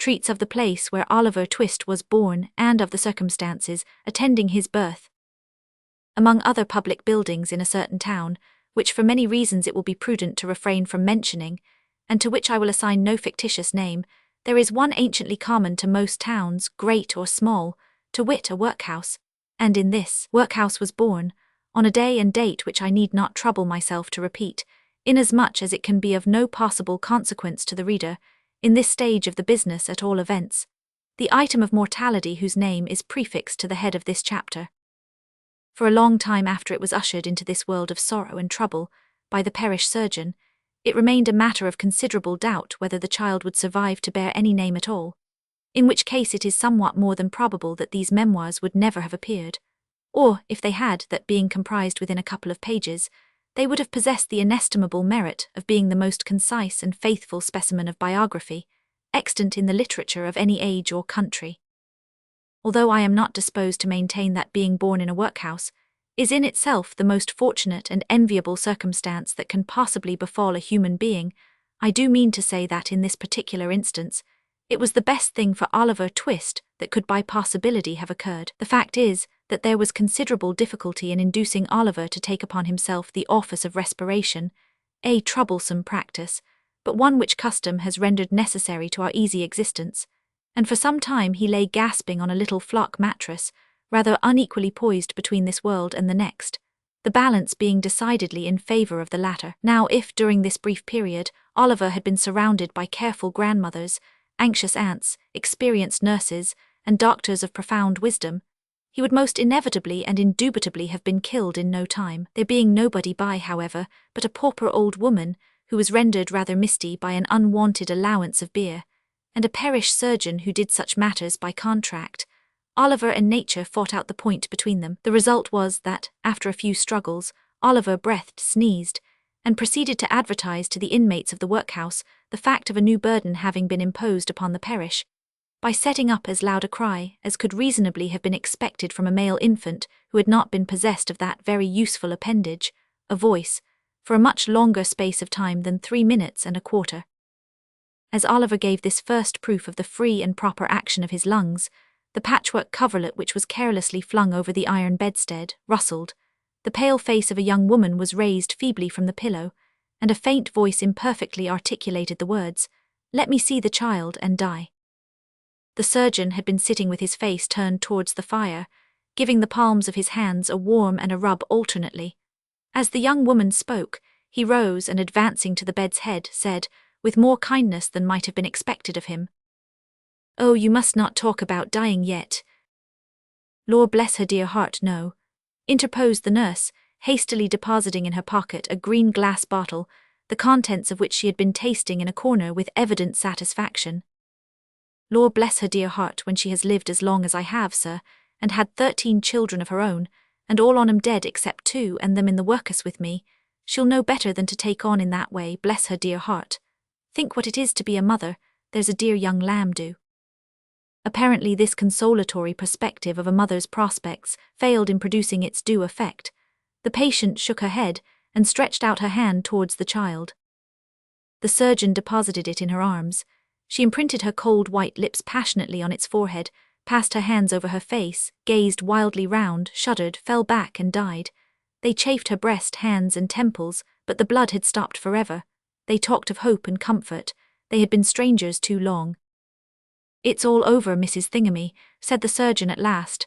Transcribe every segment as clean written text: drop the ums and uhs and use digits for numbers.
treats of the place where Oliver Twist was born and of the circumstances attending his birth. Among other public buildings in a certain town, which for many reasons it will be prudent to refrain from mentioning, and to which I will assign no fictitious name, there is one anciently common to most towns, great or small, to wit a workhouse, and in this workhouse was born, on a day and date which I need not trouble myself to repeat, inasmuch as it can be of no possible consequence to the reader, in this stage of the business at all events, the item of mortality whose name is prefixed to the head of this chapter. For a long time after it was ushered into this world of sorrow and trouble by the parish surgeon, it remained a matter of considerable doubt whether the child would survive to bear any name at all, in which case it is somewhat more than probable that these memoirs would never have appeared, or, if they had, that being comprised within a couple of pages, they would have possessed the inestimable merit of being the most concise and faithful specimen of biography, extant in the literature of any age or country. Although I am not disposed to maintain that being born in a workhouse is in itself the most fortunate and enviable circumstance that can possibly befall a human being, I do mean to say that in this particular instance, it was the best thing for Oliver Twist that could by possibility have occurred. The fact is that there was considerable difficulty in inducing Oliver to take upon himself the office of respiration, a troublesome practice, but one which custom has rendered necessary to our easy existence, and for some time he lay gasping on a little flock mattress, rather unequally poised between this world and the next, the balance being decidedly in favour of the latter. Now, if during this brief period Oliver had been surrounded by careful grandmothers, anxious aunts, experienced nurses, and doctors of profound wisdom, he would most inevitably and indubitably have been killed in no time, there being nobody by, however, but a pauper old woman, who was rendered rather misty by an unwonted allowance of beer, and a parish surgeon who did such matters by contract. Oliver and nature fought out the point between them. The result was that, after a few struggles, Oliver breathed, sneezed, and proceeded to advertise to the inmates of the workhouse the fact of a new burden having been imposed upon the parish, by setting up as loud a cry as could reasonably have been expected from a male infant who had not been possessed of that very useful appendage, a voice, for a much longer space of time than 3 minutes and a quarter. As Oliver gave this first proof of the free and proper action of his lungs, the patchwork coverlet which was carelessly flung over the iron bedstead rustled, the pale face of a young woman was raised feebly from the pillow, and a faint voice imperfectly articulated the words, "Let me see the child and die." The surgeon had been sitting with his face turned towards the fire, giving the palms of his hands a warm and a rub alternately. As the young woman spoke, he rose and advancing to the bed's head, said, with more kindness than might have been expected of him, "Oh, you must not talk about dying yet." "Lord bless her dear heart, no," interposed the nurse, hastily depositing in her pocket a green glass bottle, the contents of which she had been tasting in a corner with evident satisfaction. "Lord bless her dear heart, when she has lived as long as I have, sir, and had 13 children of her own, and all on 'em dead except 2 and them in the workus with me, she'll know better than to take on in that way, bless her dear heart. Think what it is to be a mother, there's a dear young lamb do." Apparently this consolatory perspective of a mother's prospects failed in producing its due effect. The patient shook her head and stretched out her hand towards the child. The surgeon deposited it in her arms. She imprinted her cold white lips passionately on its forehead, passed her hands over her face, gazed wildly round, shuddered, fell back and died. They chafed her breast, hands and temples, but the blood had stopped forever. They talked of hope and comfort. They had been strangers too long. "It's all over, Mrs. Thingamy," said the surgeon at last.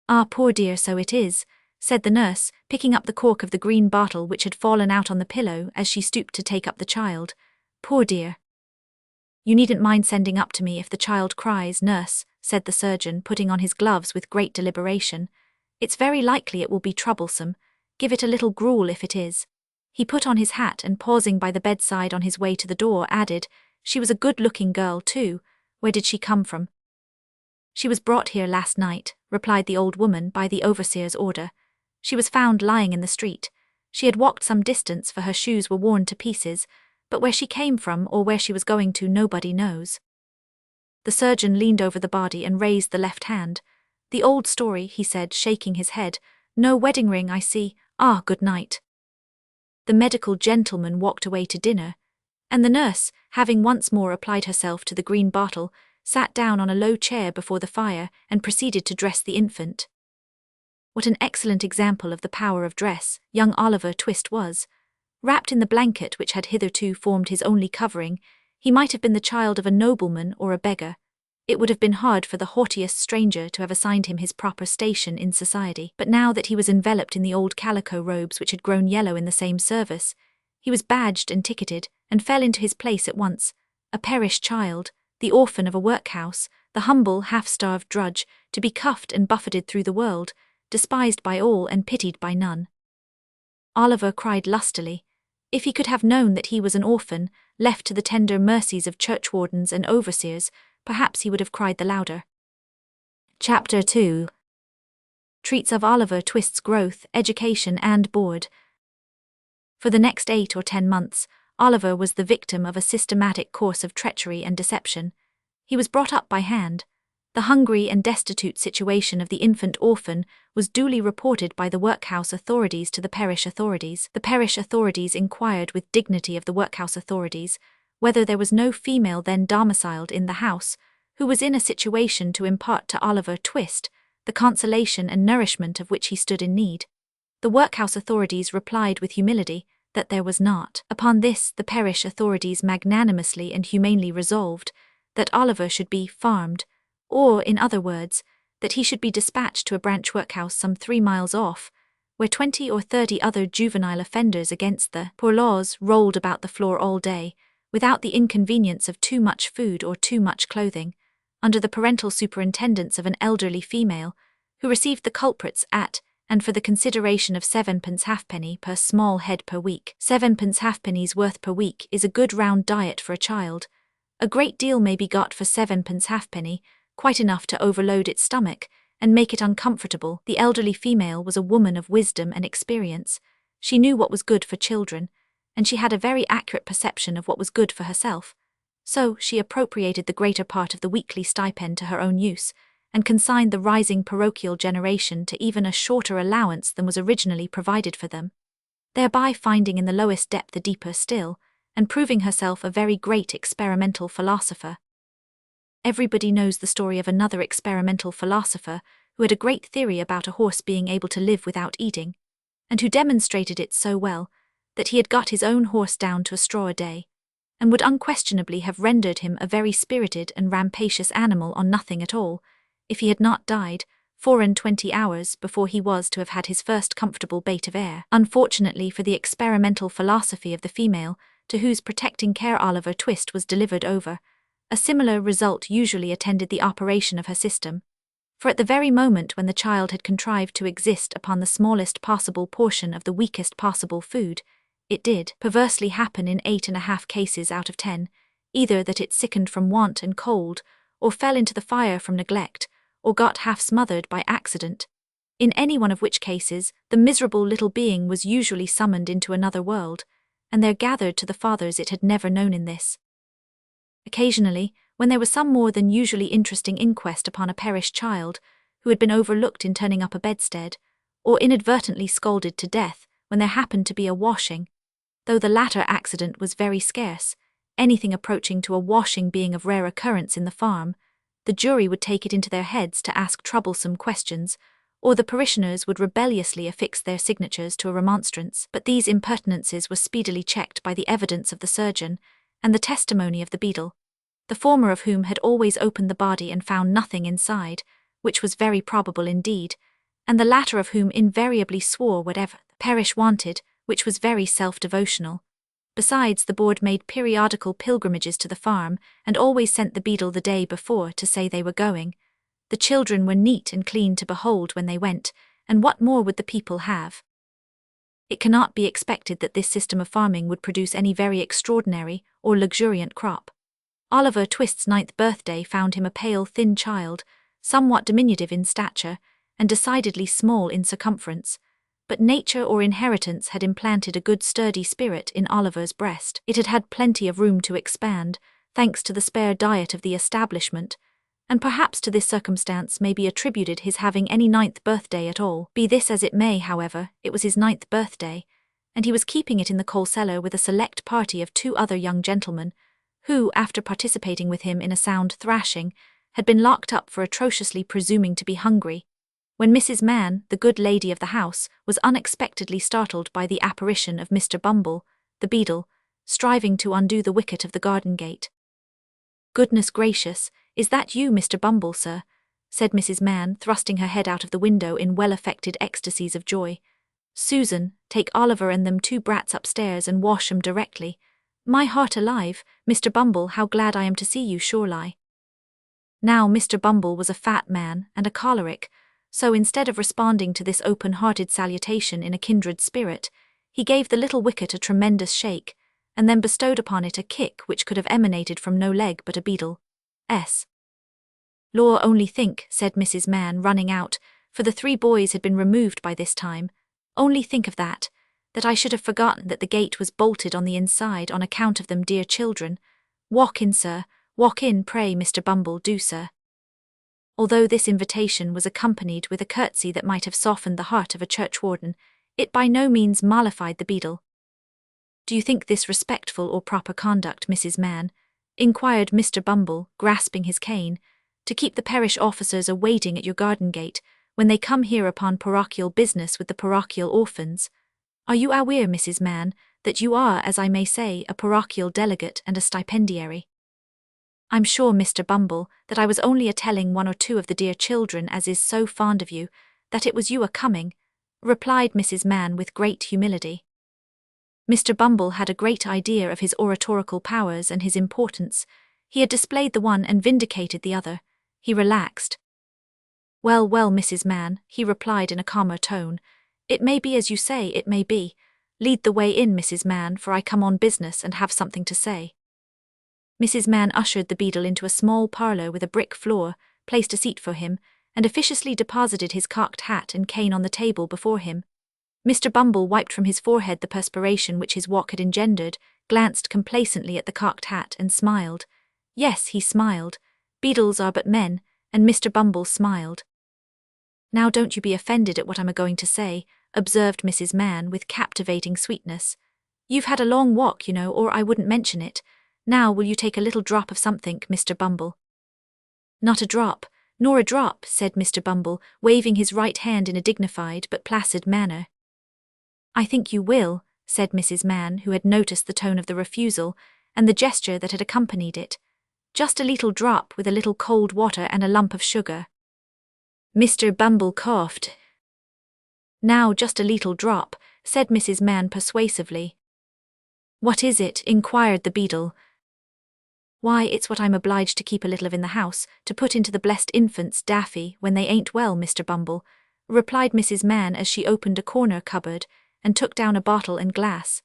"Ah, poor dear, so it is," said the nurse, picking up the cork of the green bottle which had fallen out on the pillow as she stooped to take up the child. "Poor dear." "You needn't mind sending up to me if the child cries, nurse," said the surgeon, putting on his gloves with great deliberation. "It's very likely it will be troublesome. Give it a little gruel if it is." He put on his hat and pausing by the bedside on his way to the door added, "She was a good-looking girl too. Where did she come from?" "She was brought here last night," replied the old woman, "by the overseer's order. She was found lying in the street. She had walked some distance, for her shoes were worn to pieces, but where she came from or where she was going to nobody knows." The surgeon leaned over the body and raised the left hand. "The old story," he said, shaking his head. "No wedding ring, I see. Ah, good night." The medical gentleman walked away to dinner, And the nurse, having once more applied herself to the green bottle, sat down on a low chair before the fire and proceeded to dress the infant. What an excellent example of the power of dress young Oliver Twist was. Wrapped in the blanket which had hitherto formed his only covering, he might have been the child of a nobleman or a beggar. It would have been hard for the haughtiest stranger to have assigned him his proper station in society. But now that he was enveloped in the old calico robes which had grown yellow in the same service, he was badged and ticketed, and fell into his place at once, a perished child, the orphan of a workhouse, the humble, half-starved drudge, to be cuffed and buffeted through the world, despised by all and pitied by none. Oliver cried lustily. If he could have known that he was an orphan, left to the tender mercies of churchwardens and overseers, perhaps he would have cried the louder. Chapter 2 treats of Oliver Twist's growth, education and board. For the next 8 or 10 months, Oliver was the victim of a systematic course of treachery and deception. He was brought up by hand. The hungry and destitute situation of the infant orphan was duly reported by the workhouse authorities to the parish authorities. The parish authorities inquired with dignity of the workhouse authorities whether there was no female then domiciled in the house who was in a situation to impart to Oliver Twist the consolation and nourishment of which he stood in need. The workhouse authorities replied with humility that there was not. Upon this, the parish authorities magnanimously and humanely resolved that Oliver should be farmed, or, in other words, that he should be dispatched to a branch workhouse some 3 miles off, where 20 or 30 other juvenile offenders against the poor laws rolled about the floor all day, without the inconvenience of too much food or too much clothing, under the parental superintendence of an elderly female, who received the culprits at and for the consideration of 7 halfpenny per small head per week. 7 halfpenny's worth per week is a good round diet for a child. A great deal may be got for 7 halfpenny, quite enough to overload its stomach and make it uncomfortable. The elderly female was a woman of wisdom and experience. She knew what was good for children, and she had a very accurate perception of what was good for herself. So she appropriated the greater part of the weekly stipend to her own use, and consigned the rising parochial generation to even a shorter allowance than was originally provided for them, thereby finding in the lowest depth a deeper still, and proving herself a very great experimental philosopher. Everybody knows the story of another experimental philosopher who had a great theory about a horse being able to live without eating, and who demonstrated it so well that he had got his own horse down to a straw a day, and would unquestionably have rendered him a very spirited and rampacious animal on nothing at all, if he had not died 24 hours before he was to have had his first comfortable bait of air. Unfortunately for the experimental philosophy of the female, to whose protecting care Oliver Twist was delivered over, a similar result usually attended the operation of her system, for at the very moment when the child had contrived to exist upon the smallest possible portion of the weakest possible food, it did perversely happen in 8.5 cases out of 10, either that it sickened from want and cold, or fell into the fire from neglect, or got half smothered by accident, in any one of which cases the miserable little being was usually summoned into another world, and there gathered to the fathers it had never known in this. Occasionally, when there was some more than usually interesting inquest upon a perished child, who had been overlooked in turning up a bedstead, or inadvertently scalded to death when there happened to be a washing, though the latter accident was very scarce, anything approaching to a washing being of rare occurrence in the farm, the jury would take it into their heads to ask troublesome questions, or the parishioners would rebelliously affix their signatures to a remonstrance. But these impertinences were speedily checked by the evidence of the surgeon and the testimony of the beadle, the former of whom had always opened the body and found nothing inside, which was very probable indeed, and the latter of whom invariably swore whatever the parish wanted, which was very self-devotional. Besides, the board made periodical pilgrimages to the farm, and always sent the beadle the day before to say they were going. The children were neat and clean to behold when they went, and what more would the people have? It cannot be expected that this system of farming would produce any very extraordinary or luxuriant crop. Oliver Twist's 9th birthday found him a pale, thin child, somewhat diminutive in stature, and decidedly small in circumference, but nature or inheritance had implanted a good sturdy spirit in Oliver's breast. It had had plenty of room to expand, thanks to the spare diet of the establishment, and perhaps to this circumstance may be attributed his having any 9th birthday at all. Be this as it may, however, it was his 9th birthday, and he was keeping it in the coal cellar with a select party of 2 other young gentlemen, who, after participating with him in a sound thrashing, had been locked up for atrociously presuming to be hungry, when Mrs. Mann, the good lady of the house, was unexpectedly startled by the apparition of Mr. Bumble, the beadle, striving to undo the wicket of the garden gate. "Goodness gracious, is that you, Mr. Bumble, sir?" said Mrs. Mann, thrusting her head out of the window in well-affected ecstasies of joy. "Susan, take Oliver and them 2 brats upstairs and wash 'em directly. My heart alive, Mr. Bumble, how glad I am to see you, sure-lie." Now Mr. Bumble was a fat man and a choleric, so instead of responding to this open-hearted salutation in a kindred spirit, he gave the little wicket a tremendous shake, and then bestowed upon it a kick which could have emanated from no leg but a beadle's. "Law, only think," said Mrs. Mann, running out, for the 3 boys had been removed by this time, "only think of that I should have forgotten that the gate was bolted on the inside on account of them dear children. Walk in, sir, walk in, pray, Mr. Bumble, do, sir." Although this invitation was accompanied with a curtsy that might have softened the heart of a churchwarden, it by no means mollified the beadle. "Do you think this respectful or proper conduct, Mrs. Mann?" inquired Mr. Bumble, grasping his cane, "to keep the parish officers a-waiting at your garden gate, when they come here upon parochial business with the parochial orphans? Are you aware, Mrs. Mann, that you are, as I may say, a parochial delegate and a stipendiary?" "I'm sure, Mr. Bumble, that I was only a-telling 1 or 2 of the dear children as is so fond of you, that it was you a-coming," replied Mrs. Mann with great humility. Mr. Bumble had a great idea of his oratorical powers and his importance. He had displayed the one and vindicated the other. He relaxed. "Well, well, Mrs. Mann," he replied in a calmer tone, "it may be as you say, it may be. Lead the way in, Mrs. Mann, for I come on business and have something to say." Mrs. Mann ushered the beadle into a small parlour with a brick floor, placed a seat for him, and officiously deposited his cocked hat and cane on the table before him. Mr. Bumble wiped from his forehead the perspiration which his walk had engendered, glanced complacently at the cocked hat, and smiled. Yes, he smiled. Beadles are but men, and Mr. Bumble smiled. "Now don't you be offended at what I'm a-going to say," observed Mrs. Mann with captivating sweetness. "You've had a long walk, you know, or I wouldn't mention it. Now will you take a little drop of something, Mr. Bumble?" "Not a drop, nor a drop," said Mr. Bumble, waving his right hand in a dignified but placid manner. "I think you will," said Mrs. Mann, who had noticed the tone of the refusal, and the gesture that had accompanied it. "Just a little drop with a little cold water and a lump of sugar." Mr. Bumble coughed. "Now just a little drop," said Mrs. Mann persuasively. "What is it?" inquired the beadle. "Why, it's what I'm obliged to keep a little of in the house, to put into the blessed infants' daffy when they ain't well, Mr. Bumble," replied Mrs. Mann as she opened a corner cupboard and took down a bottle and glass.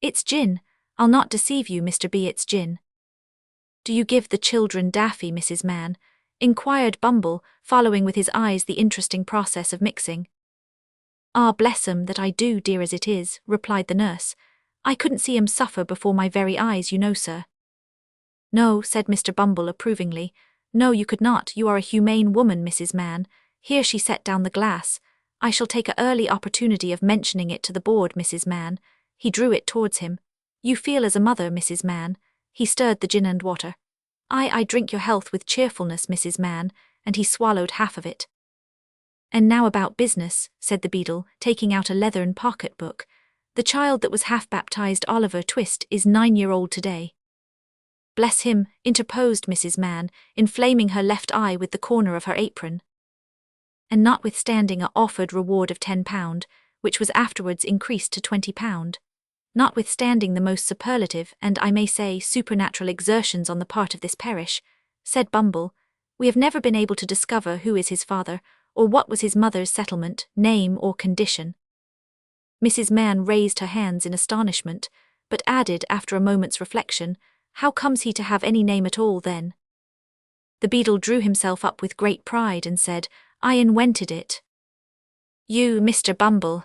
"It's gin. I'll not deceive you, Mr. B, it's gin." "Do you give the children daffy, Mrs. Mann?" inquired Bumble, following with his eyes the interesting process of mixing. "Ah, bless 'em, that I do, dear as it is," replied the nurse. "I couldn't see 'em suffer before my very eyes, you know, sir." "No," said Mr. Bumble approvingly. "No, you could not. You are a humane woman, Mrs. Mann." Here she set down the glass. "I shall take an early opportunity of mentioning it to the board, Mrs. Mann." He drew it towards him. "You feel as a mother, Mrs. Mann." He stirred the gin and water. I drink your health with cheerfulness, Mrs. Mann," and he swallowed half of it. "And now about business," said the beadle, taking out a leathern pocket-book. "The child that was half-baptized Oliver Twist is 9-year-old today." "Bless him," interposed Mrs. Mann, inflaming her left eye with the corner of her apron. "And notwithstanding a offered reward of £10, which was afterwards increased to £20. Notwithstanding the most superlative and, I may say, supernatural exertions on the part of this parish," said Bumble, "we have never been able to discover who is his father, or what was his mother's settlement, name, or condition." Mrs. Mann raised her hands in astonishment, but added after a moment's reflection, "How comes he to have any name at all, then?" The beadle drew himself up with great pride and said, "I inwented it." "You, Mr. Bumble?"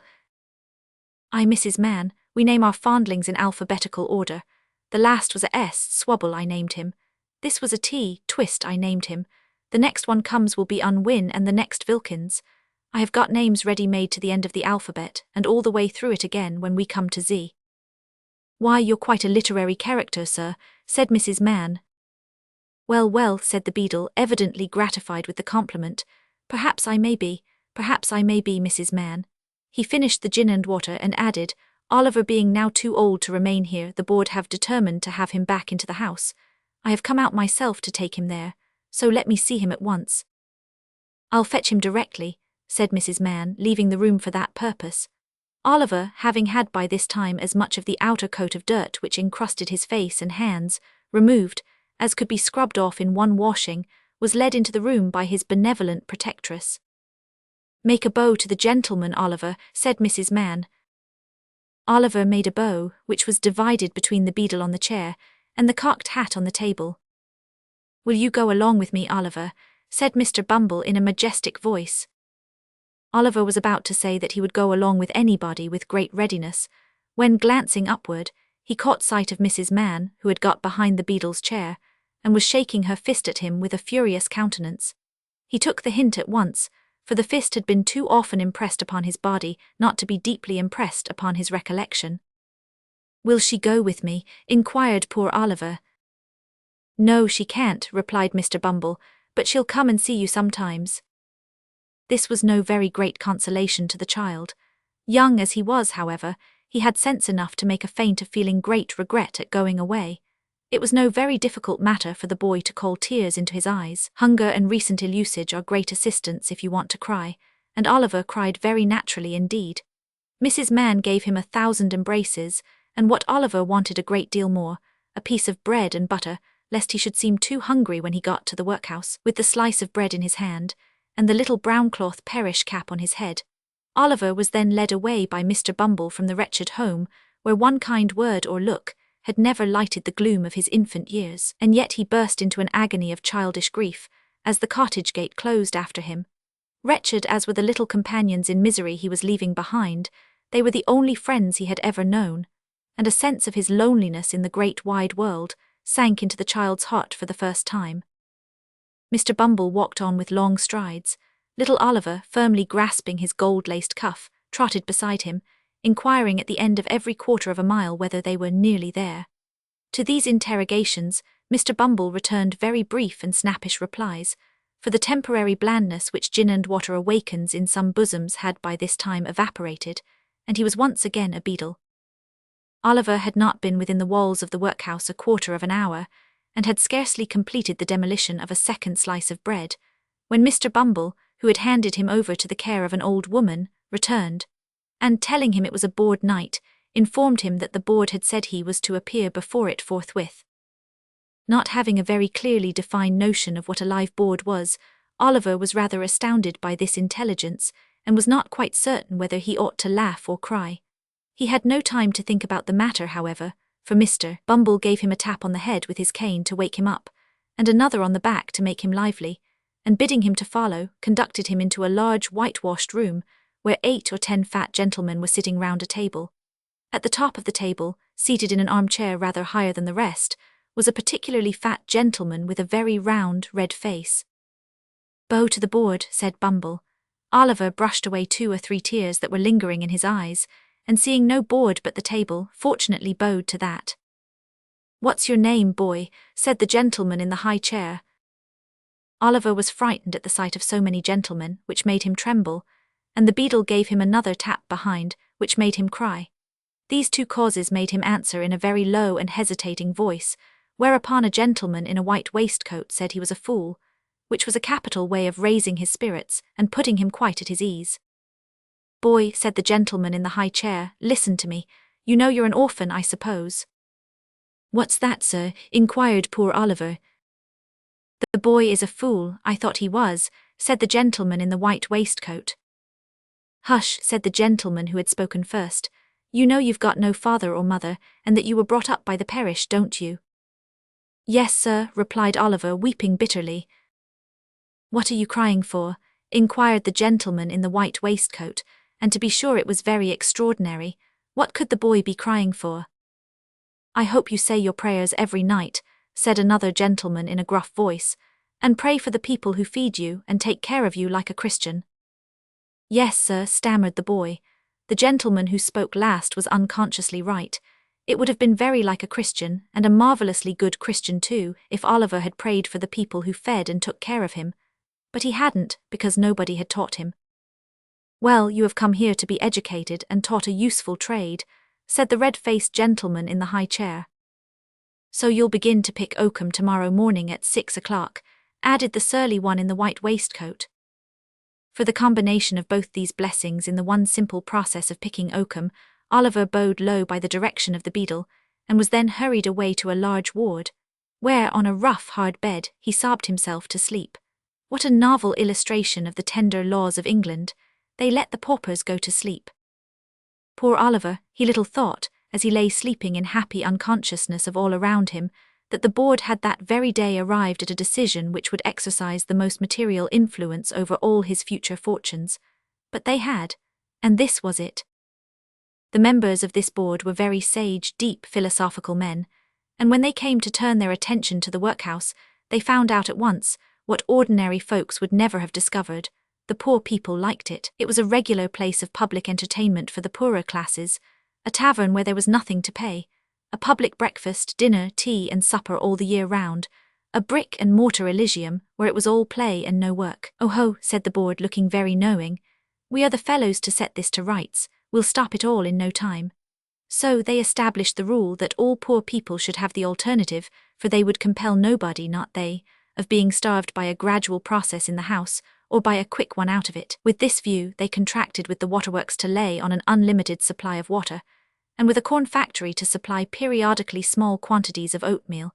"I, Mrs. Mann. We name our fondlings in alphabetical order. The last was a S, Swubble, I named him. This was a T, Twist, I named him. The next one comes will be Unwin, and the next Vilkins. I have got names ready-made to the end of the alphabet, and all the way through it again when we come to Z. Why, you're quite a literary character, sir, said Mrs. Mann. Well, well, said the beadle, evidently gratified with the compliment. Perhaps I may be, Mrs. Mann. He finished the gin and water and added, Oliver being now too old to remain here, the board have determined to have him back into the house. I have come out myself to take him there, so let me see him at once. I'll fetch him directly, said Mrs. Mann, leaving the room for that purpose. Oliver, having had by this time as much of the outer coat of dirt which encrusted his face and hands, removed, as could be scrubbed off in one washing, was led into the room by his benevolent protectress. Make a bow to the gentleman, Oliver, said Mrs. Mann. Oliver made a bow, which was divided between the beadle on the chair and the cocked hat on the table. Will you go along with me, Oliver? Said Mr. Bumble in a majestic voice. Oliver was about to say that he would go along with anybody with great readiness, when, glancing upward, he caught sight of Mrs. Mann, who had got behind the beadle's chair, and was shaking her fist at him with a furious countenance. He took the hint at once, for the fist had been too often impressed upon his body not to be deeply impressed upon his recollection. Will she go with me? Inquired poor Oliver. No, she can't, replied Mr. Bumble, but she'll come and see you sometimes. This was no very great consolation to the child. Young as he was, however, he had sense enough to make a feint of feeling great regret at going away. It was no very difficult matter for the boy to call tears into his eyes. Hunger and recent ill usage are great assistants if you want to cry, and Oliver cried very naturally indeed. Mrs. Mann gave him 1,000 embraces, and what Oliver wanted a great deal more, a piece of bread and butter, lest he should seem too hungry when he got to the workhouse, with the slice of bread in his hand, and the little brown-cloth perish cap on his head. Oliver was then led away by Mr. Bumble from the wretched home, where one kind word or look had never lighted the gloom of his infant years, and yet he burst into an agony of childish grief, as the cottage gate closed after him. Wretched as were the little companions in misery he was leaving behind, they were the only friends he had ever known, and a sense of his loneliness in the great wide world sank into the child's heart for the first time. Mr. Bumble walked on with long strides. Little Oliver, firmly grasping his gold-laced cuff, trotted beside him, inquiring at the end of every quarter of a mile whether they were nearly there. To these interrogations, Mr. Bumble returned very brief and snappish replies, for the temporary blandness which gin and water awakens in some bosoms had by this time evaporated, and he was once again a beadle. Oliver had not been within the walls of the workhouse a quarter of an hour, and had scarcely completed the demolition of a second slice of bread, when Mr. Bumble, who had handed him over to the care of an old woman, returned, and telling him it was a board night, informed him that the board had said he was to appear before it forthwith. Not having a very clearly defined notion of what a live board was, Oliver was rather astounded by this intelligence, and was not quite certain whether he ought to laugh or cry. He had no time to think about the matter, however, for Mr. Bumble gave him a tap on the head with his cane to wake him up, and another on the back to make him lively, and bidding him to follow, conducted him into a large whitewashed room, where 8 or 10 fat gentlemen were sitting round a table. At the top of the table, seated in an armchair rather higher than the rest, was a particularly fat gentleman with a very round, red face. Bow to the board, said Bumble. Oliver brushed away 2 or 3 tears that were lingering in his eyes, and seeing no board but the table, fortunately bowed to that. What's your name, boy? Said the gentleman in the high chair. Oliver was frightened at the sight of so many gentlemen, which made him tremble, and the beadle gave him another tap behind, which made him cry. These 2 causes made him answer in a very low and hesitating voice, whereupon a gentleman in a white waistcoat said he was a fool, which was a capital way of raising his spirits and putting him quite at his ease. Boy, said the gentleman in the high chair, listen to me. You know you're an orphan, I suppose. What's that, sir? Inquired poor Oliver. The boy is a fool, I thought he was, said the gentleman in the white waistcoat. Hush, said the gentleman who had spoken first. You know you've got no father or mother, and that you were brought up by the parish, don't you? Yes, sir, replied Oliver, weeping bitterly. What are you crying for? Inquired the gentleman in the white waistcoat, and to be sure it was very extraordinary. What could the boy be crying for? I hope you say your prayers every night, said another gentleman in a gruff voice, and pray for the people who feed you and take care of you like a Christian. "Yes, sir," stammered the boy. The gentleman who spoke last was unconsciously right. It would have been very like a Christian, and a marvellously good Christian too, if Oliver had prayed for the people who fed and took care of him. But he hadn't, because nobody had taught him. "Well, you have come here to be educated and taught a useful trade," said the red-faced gentleman in the high chair. "So you'll begin to pick oakum tomorrow morning at 6 o'clock, added the surly one in the white waistcoat. For the combination of both these blessings in the one simple process of picking oakum, Oliver bowed low by the direction of the beadle, and was then hurried away to a large ward, where, on a rough, hard bed, he sobbed himself to sleep. What a novel illustration of the tender laws of England! They let the paupers go to sleep. Poor Oliver, he little thought, as he lay sleeping in happy unconsciousness of all around him, that the board had that very day arrived at a decision which would exercise the most material influence over all his future fortunes. But they had, and this was it. The members of this board were very sage, deep, philosophical men, and when they came to turn their attention to the workhouse, they found out at once, what ordinary folks would never have discovered: the poor people liked it. It was a regular place of public entertainment for the poorer classes, a tavern where there was nothing to pay, a public breakfast, dinner, tea and supper all the year round, a brick-and-mortar Elysium where it was all play and no work. "Oh ho," said the board, looking very knowing, "we are the fellows to set this to rights, we'll stop it all in no time." So they established the rule that all poor people should have the alternative, for they would compel nobody, not they, of being starved by a gradual process in the house, or by a quick one out of it. With this view, they contracted with the waterworks to lay on an unlimited supply of water, and with a corn factory to supply periodically small quantities of oatmeal,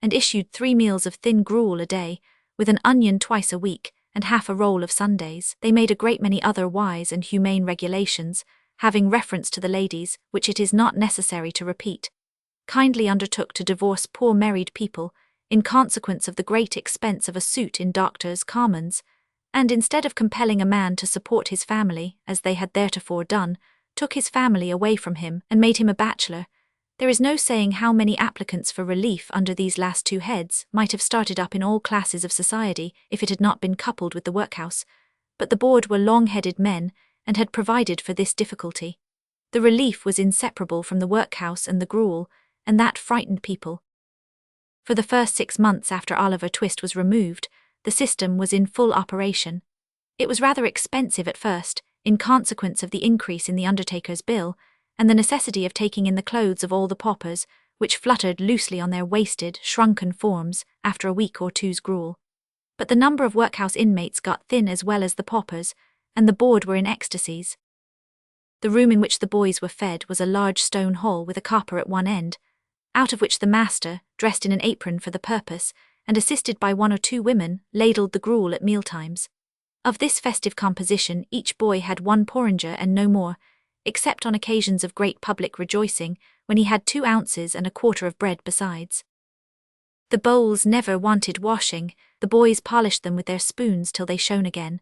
and issued 3 meals of thin gruel a day, with an onion twice a week, and half a roll of Sundays. They made a great many other wise and humane regulations, having reference to the ladies, which it is not necessary to repeat. Kindly undertook to divorce poor married people, in consequence of the great expense of a suit in Doctors' Commons, and instead of compelling a man to support his family, as they had theretofore done, took his family away from him and made him a bachelor. There is no saying how many applicants for relief under these last two heads might have started up in all classes of society if it had not been coupled with the workhouse, but the board were long-headed men and had provided for this difficulty. The relief was inseparable from the workhouse and the gruel, and that frightened people. For the first 6 months after Oliver Twist was removed, the system was in full operation. It was rather expensive at first, in consequence of the increase in the undertaker's bill, and the necessity of taking in the clothes of all the paupers, which fluttered loosely on their wasted, shrunken forms after a week or two's gruel. But the number of workhouse inmates got thin as well as the paupers, and the board were in ecstasies. The room in which the boys were fed was a large stone hall with a copper at one end, out of which the master, dressed in an apron for the purpose, and assisted by 1 or 2 women, ladled the gruel at mealtimes. Of this festive composition each boy had 1 porringer and no more, except on occasions of great public rejoicing, when he had 2 ounces and a quarter of bread besides. The bowls never wanted washing, the boys polished them with their spoons till they shone again,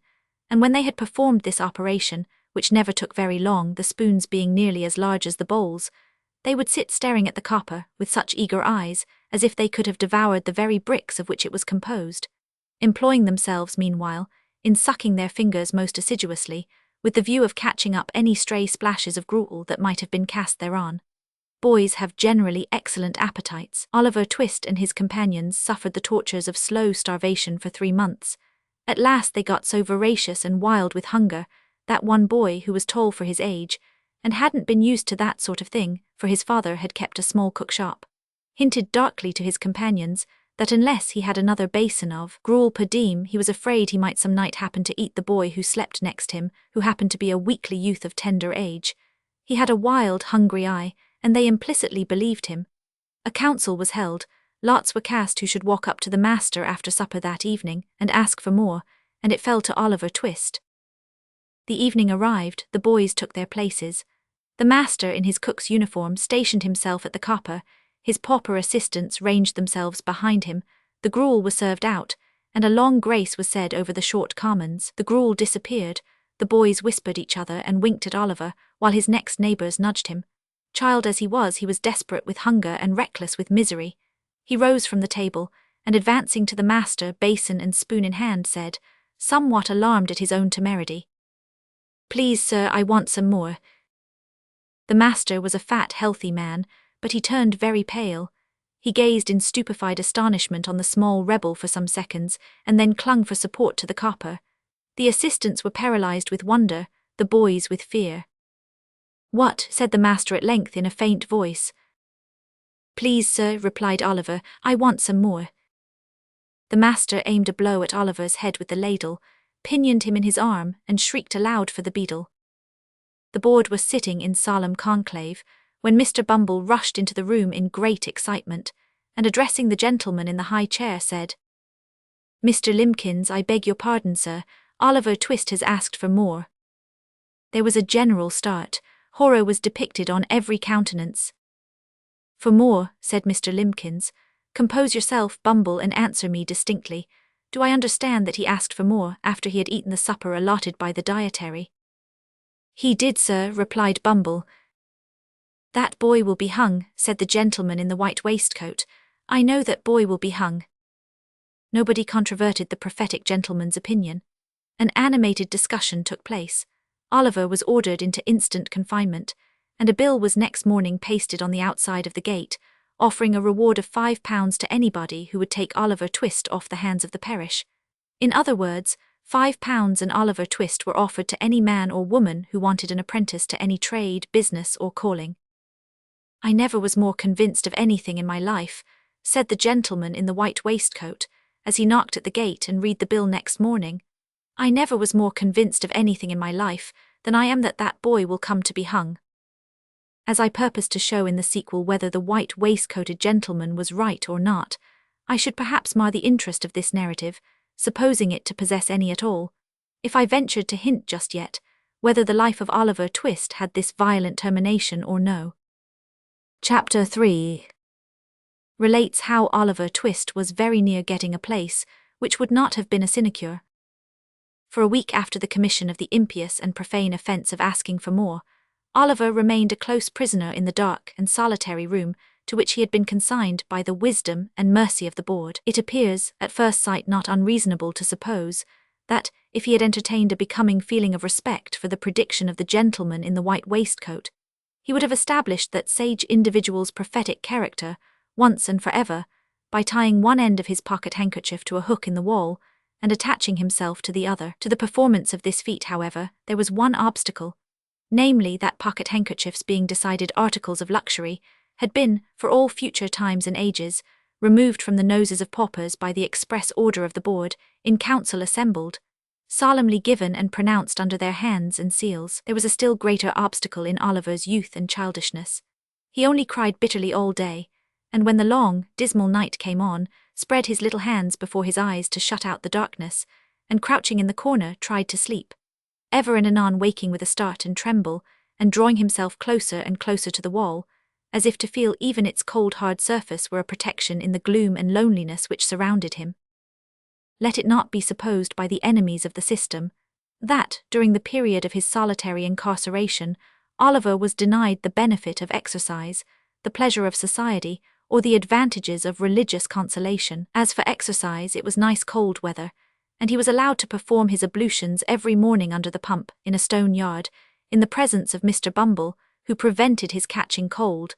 and when they had performed this operation, which never took very long, the spoons being nearly as large as the bowls, they would sit staring at the copper with such eager eyes, as if they could have devoured the very bricks of which it was composed, employing themselves, meanwhile, in sucking their fingers most assiduously, with the view of catching up any stray splashes of gruel that might have been cast thereon. Boys have generally excellent appetites. Oliver Twist and his companions suffered the tortures of slow starvation for 3 months. At last they got so voracious and wild with hunger, that one boy, who was tall for his age, and hadn't been used to that sort of thing, for his father had kept a small cook shop, hinted darkly to his companions that unless he had another basin of gruel per diem, he was afraid he might some night happen to eat the boy who slept next him, who happened to be a weakly youth of tender age. He had a wild, hungry eye, and they implicitly believed him. A council was held, lots were cast who should walk up to the master after supper that evening and ask for more, and it fell to Oliver Twist. The evening arrived, the boys took their places. The master, in his cook's uniform, stationed himself at the copper, his pauper assistants ranged themselves behind him, the gruel was served out, and a long grace was said over the short commons. The gruel disappeared, the boys whispered each other and winked at Oliver, while his next neighbours nudged him. Child as he was desperate with hunger and reckless with misery. He rose from the table, and advancing to the master, basin and spoon in hand, said, somewhat alarmed at his own temerity, Please, sir, I want some more. The master was a fat, healthy man, but he turned very pale. He gazed in stupefied astonishment on the small rebel for some seconds, and then clung for support to the copper. The assistants were paralyzed with wonder, the boys with fear. What? Said the master at length in a faint voice. Please, sir, replied Oliver, I want some more. The master aimed a blow at Oliver's head with the ladle, pinioned him in his arm, and shrieked aloud for the beadle. The board was sitting in solemn conclave, when Mr. Bumble rushed into the room in great excitement, and addressing the gentleman in the high chair said, Mr. Limbkins, I beg your pardon, sir, Oliver Twist has asked for more. There was a general start. Horror was depicted on every countenance. For more, said Mr. Limbkins. Compose yourself, Bumble, and answer me distinctly. Do I understand that he asked for more after he had eaten the supper allotted by the dietary? He did, sir, replied Bumble. That boy will be hung, said the gentleman in the white waistcoat. I know that boy will be hung. Nobody controverted the prophetic gentleman's opinion. An animated discussion took place. Oliver was ordered into instant confinement, and a bill was next morning pasted on the outside of the gate, offering a reward of £5 to anybody who would take Oliver Twist off the hands of the parish. In other words, £5 and Oliver Twist were offered to any man or woman who wanted an apprentice to any trade, business, or calling. I never was more convinced of anything in my life, said the gentleman in the white waistcoat, as he knocked at the gate and read the bill next morning. I never was more convinced of anything in my life than I am that that boy will come to be hung. As I purpose to show in the sequel whether the white waistcoated gentleman was right or not, I should perhaps mar the interest of this narrative, supposing it to possess any at all, if I ventured to hint just yet whether the life of Oliver Twist had this violent termination or no. Chapter 3 relates how Oliver Twist was very near getting a place which would not have been a sinecure. For a week after the commission of the impious and profane offence of asking for more, Oliver remained a close prisoner in the dark and solitary room to which he had been consigned by the wisdom and mercy of the board. It appears, at first sight, not unreasonable to suppose that, if he had entertained a becoming feeling of respect for the prediction of the gentleman in the white waistcoat, he would have established that sage individual's prophetic character, once and forever, by tying one end of his pocket handkerchief to a hook in the wall, and attaching himself to the other. To the performance of this feat, however, there was one obstacle, namely that pocket handkerchiefs, being decided articles of luxury, had been, for all future times and ages, removed from the noses of paupers by the express order of the board, in council assembled, solemnly given and pronounced under their hands and seals. There was a still greater obstacle in Oliver's youth and childishness. He only cried bitterly all day, and when the long, dismal night came on, spread his little hands before his eyes to shut out the darkness, and crouching in the corner tried to sleep, ever and anon waking with a start and tremble, and drawing himself closer and closer to the wall, as if to feel even its cold hard surface were a protection in the gloom and loneliness which surrounded him. Let it not be supposed by the enemies of the system that, during the period of his solitary incarceration, Oliver was denied the benefit of exercise, the pleasure of society, or the advantages of religious consolation. As for exercise, it was nice cold weather, and he was allowed to perform his ablutions every morning under the pump, in a stone yard, in the presence of Mr. Bumble, who prevented his catching cold,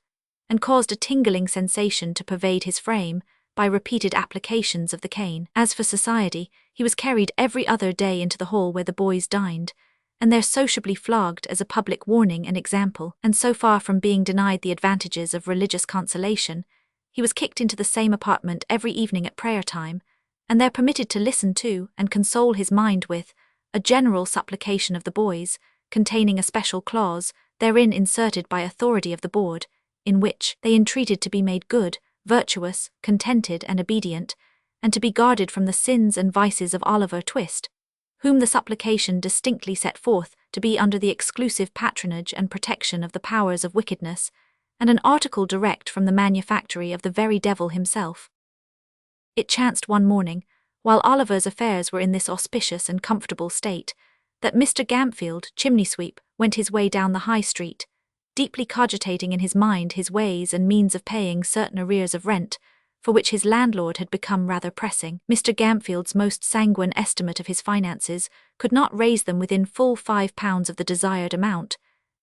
and caused a tingling sensation to pervade his frame, by repeated applications of the cane. As for society, he was carried every other day into the hall where the boys dined, and there sociably flogged as a public warning and example. And so far from being denied the advantages of religious consolation, he was kicked into the same apartment every evening at prayer time, and there permitted to listen to and console his mind with a general supplication of the boys, containing a special clause, therein inserted by authority of the board, in which they entreated to be made good, virtuous, contented, and obedient, and to be guarded from the sins and vices of Oliver Twist, whom the supplication distinctly set forth to be under the exclusive patronage and protection of the powers of wickedness, and an article direct from the manufactory of the very devil himself. It chanced one morning, while Oliver's affairs were in this auspicious and comfortable state, that Mr. Gampfield, chimney-sweep, went his way down the High Street, deeply cogitating in his mind his ways and means of paying certain arrears of rent, for which his landlord had become rather pressing. Mr. Gampfield's most sanguine estimate of his finances could not raise them within full £5 of the desired amount,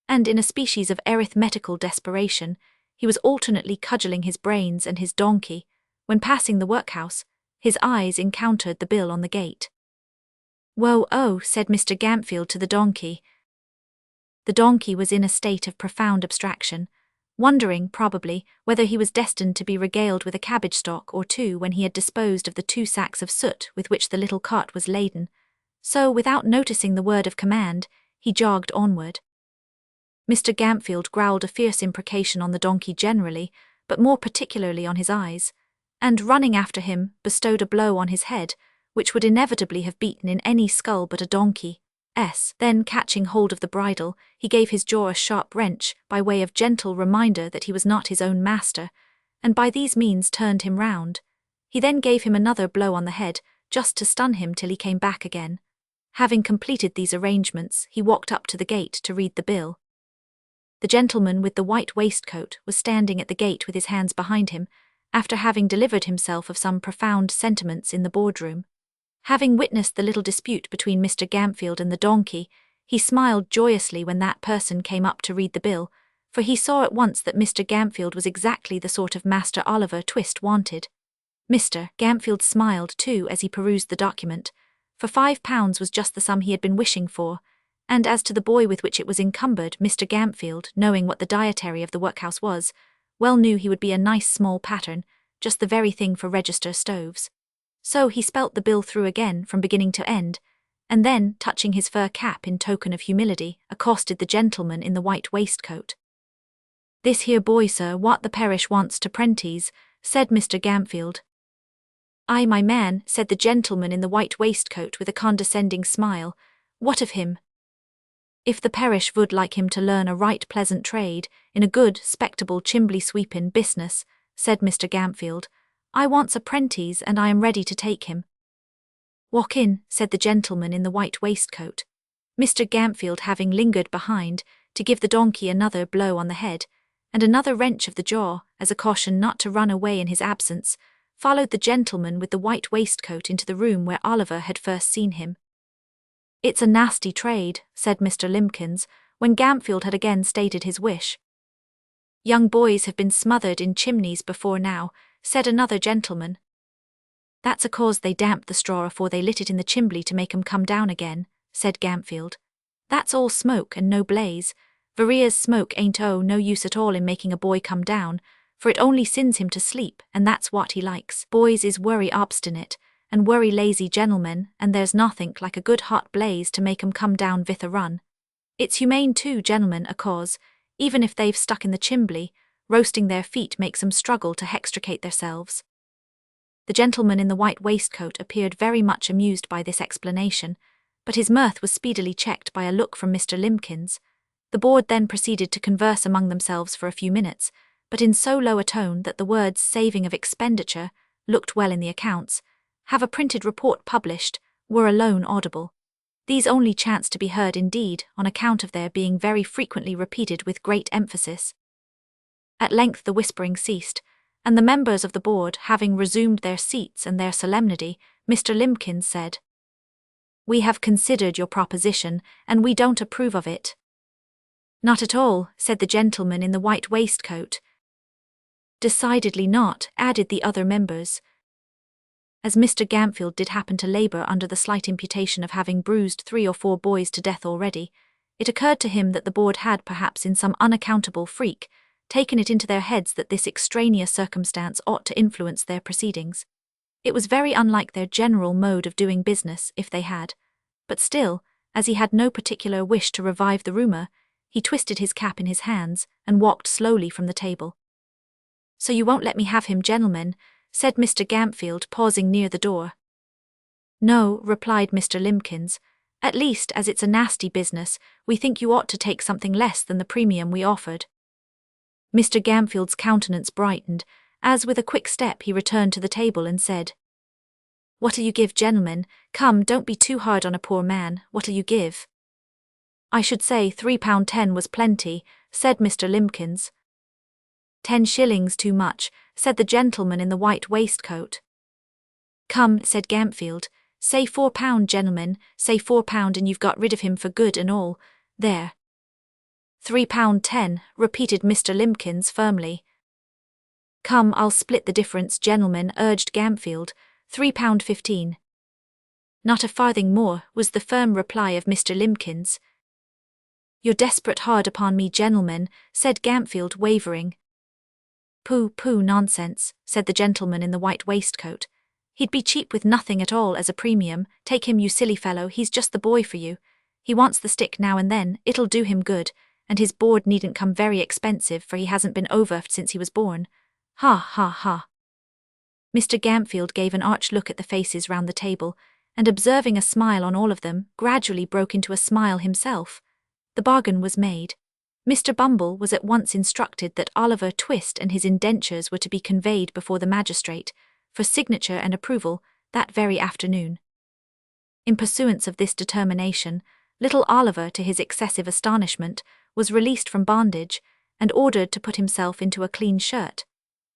and in a species of arithmetical desperation, he was alternately cudgelling his brains and his donkey, when passing the workhouse, his eyes encountered the bill on the gate. "Whoa, oh," said Mr. Gampfield to the donkey. The donkey was in a state of profound abstraction, wondering, probably, whether he was destined to be regaled with a cabbage stalk or two when he had disposed of the 2 sacks of soot with which the little cart was laden. So, without noticing the word of command, he jogged onward. Mr. Gampfield growled a fierce imprecation on the donkey generally, but more particularly on his eyes, and, running after him, bestowed a blow on his head, which would inevitably have beaten in any skull but a donkey's. Then, catching hold of the bridle, he gave his jaw a sharp wrench, by way of gentle reminder that he was not his own master, and by these means turned him round. He then gave him another blow on the head, just to stun him till he came back again. Having completed these arrangements, he walked up to the gate to read the bill. The gentleman with the white waistcoat was standing at the gate with his hands behind him, after having delivered himself of some profound sentiments in the boardroom. Having witnessed the little dispute between Mr. Gampfield and the donkey, he smiled joyously when that person came up to read the bill, for he saw at once that Mr. Gampfield was exactly the sort of Master Oliver Twist wanted. Mr. Gampfield smiled too as he perused the document, for £5 was just the sum he had been wishing for, and as to the boy with which it was encumbered, Mr. Gampfield, knowing what the dietary of the workhouse was, well knew he would be a nice small pattern, just the very thing for register stoves. So he spelt the bill through again from beginning to end, and then, touching his fur cap in token of humility, accosted the gentleman in the white waistcoat. "This here boy, sir, what the parish wants to prentice," said Mr. Gampfield. "Aye, my man," said the gentleman in the white waistcoat with a condescending smile. "What of him?" "If the parish would like him to learn a right pleasant trade, in a good, spectable chimbley-sweepin' business," said Mr. Gampfield, "I wants a prentice and I am ready to take him." "Walk in," said the gentleman in the white waistcoat. Mr. Gampfield having lingered behind, to give the donkey another blow on the head, and another wrench of the jaw, as a caution not to run away in his absence, followed the gentleman with the white waistcoat into the room where Oliver had first seen him. "It's a nasty trade," said Mr. Limpkins, when Gampfield had again stated his wish. "Young boys have been smothered in chimneys before now," said another gentleman. "That's a cause they damped the straw afore they lit it in the chimbley to make 'em come down again," said Gampfield. "That's all smoke and no blaze. Varia's smoke ain't no use at all in making a boy come down, for it only sins him to sleep, and that's what he likes. Boys is worry obstinate, and worry lazy gentlemen, and there's nothink like a good hot blaze to make 'em come down with a run. It's humane too, gentlemen, a cause, even if they've stuck in the chimbley, roasting their feet makes 'em struggle to hextricate theirselves." The gentleman in the white waistcoat appeared very much amused by this explanation, but his mirth was speedily checked by a look from Mr. Limpkins. The board then proceeded to converse among themselves for a few minutes, but in so low a tone that the words "saving of expenditure," "looked well in the accounts," "have a printed report published," were alone audible. These only chanced to be heard indeed, on account of their being very frequently repeated with great emphasis. At length the whispering ceased, and the members of the board having resumed their seats and their solemnity, Mr. Limpkins said, "We have considered your proposition, and we don't approve of it." "Not at all," said the gentleman in the white waistcoat. "Decidedly not," added the other members. As Mr. Gampfield did happen to labour under the slight imputation of having bruised 3 or 4 boys to death already, it occurred to him that the board had perhaps in some unaccountable freak taken it into their heads that this extraneous circumstance ought to influence their proceedings. It was very unlike their general mode of doing business, if they had, but still, as he had no particular wish to revive the rumour, he twisted his cap in his hands and walked slowly from the table. "So you won't let me have him, gentlemen?" said Mr. Gampfield, pausing near the door. "No," replied Mr. Limpkins. "At least, as it's a nasty business, we think you ought to take something less than the premium we offered." Mr. Gampfield's countenance brightened, as with a quick step he returned to the table and said, "What'll you give, gentlemen? Come, don't be too hard on a poor man. What'll you give?" "I should say £3.10 was plenty," said Mr. Limpkins. "10 shillings too much," said the gentleman in the white waistcoat. Come, said Gampfield, say £4, gentlemen, say £4 and you've got rid of him for good and all. There. £3.10, repeated Mr. Limbkins firmly. Come, I'll split the difference, gentlemen, urged Gampfield, £3.15. Not a farthing more, was the firm reply of Mr. Limbkins. You're desperate hard upon me, gentlemen, said Gampfield, wavering. Pooh, pooh, nonsense, said the gentleman in the white waistcoat. He'd be cheap with nothing at all as a premium. Take him, you silly fellow, he's just the boy for you. He wants the stick now and then, it'll do him good, and his board needn't come very expensive, for he hasn't been overfed since he was born. Ha, ha, ha. Mr. Gampfield gave an arch look at the faces round the table, and observing a smile on all of them, gradually broke into a smile himself. The bargain was made. Mr. Bumble was at once instructed that Oliver Twist and his indentures were to be conveyed before the magistrate, for signature and approval, that very afternoon. In pursuance of this determination, little Oliver, to his excessive astonishment, was released from bondage, and ordered to put himself into a clean shirt.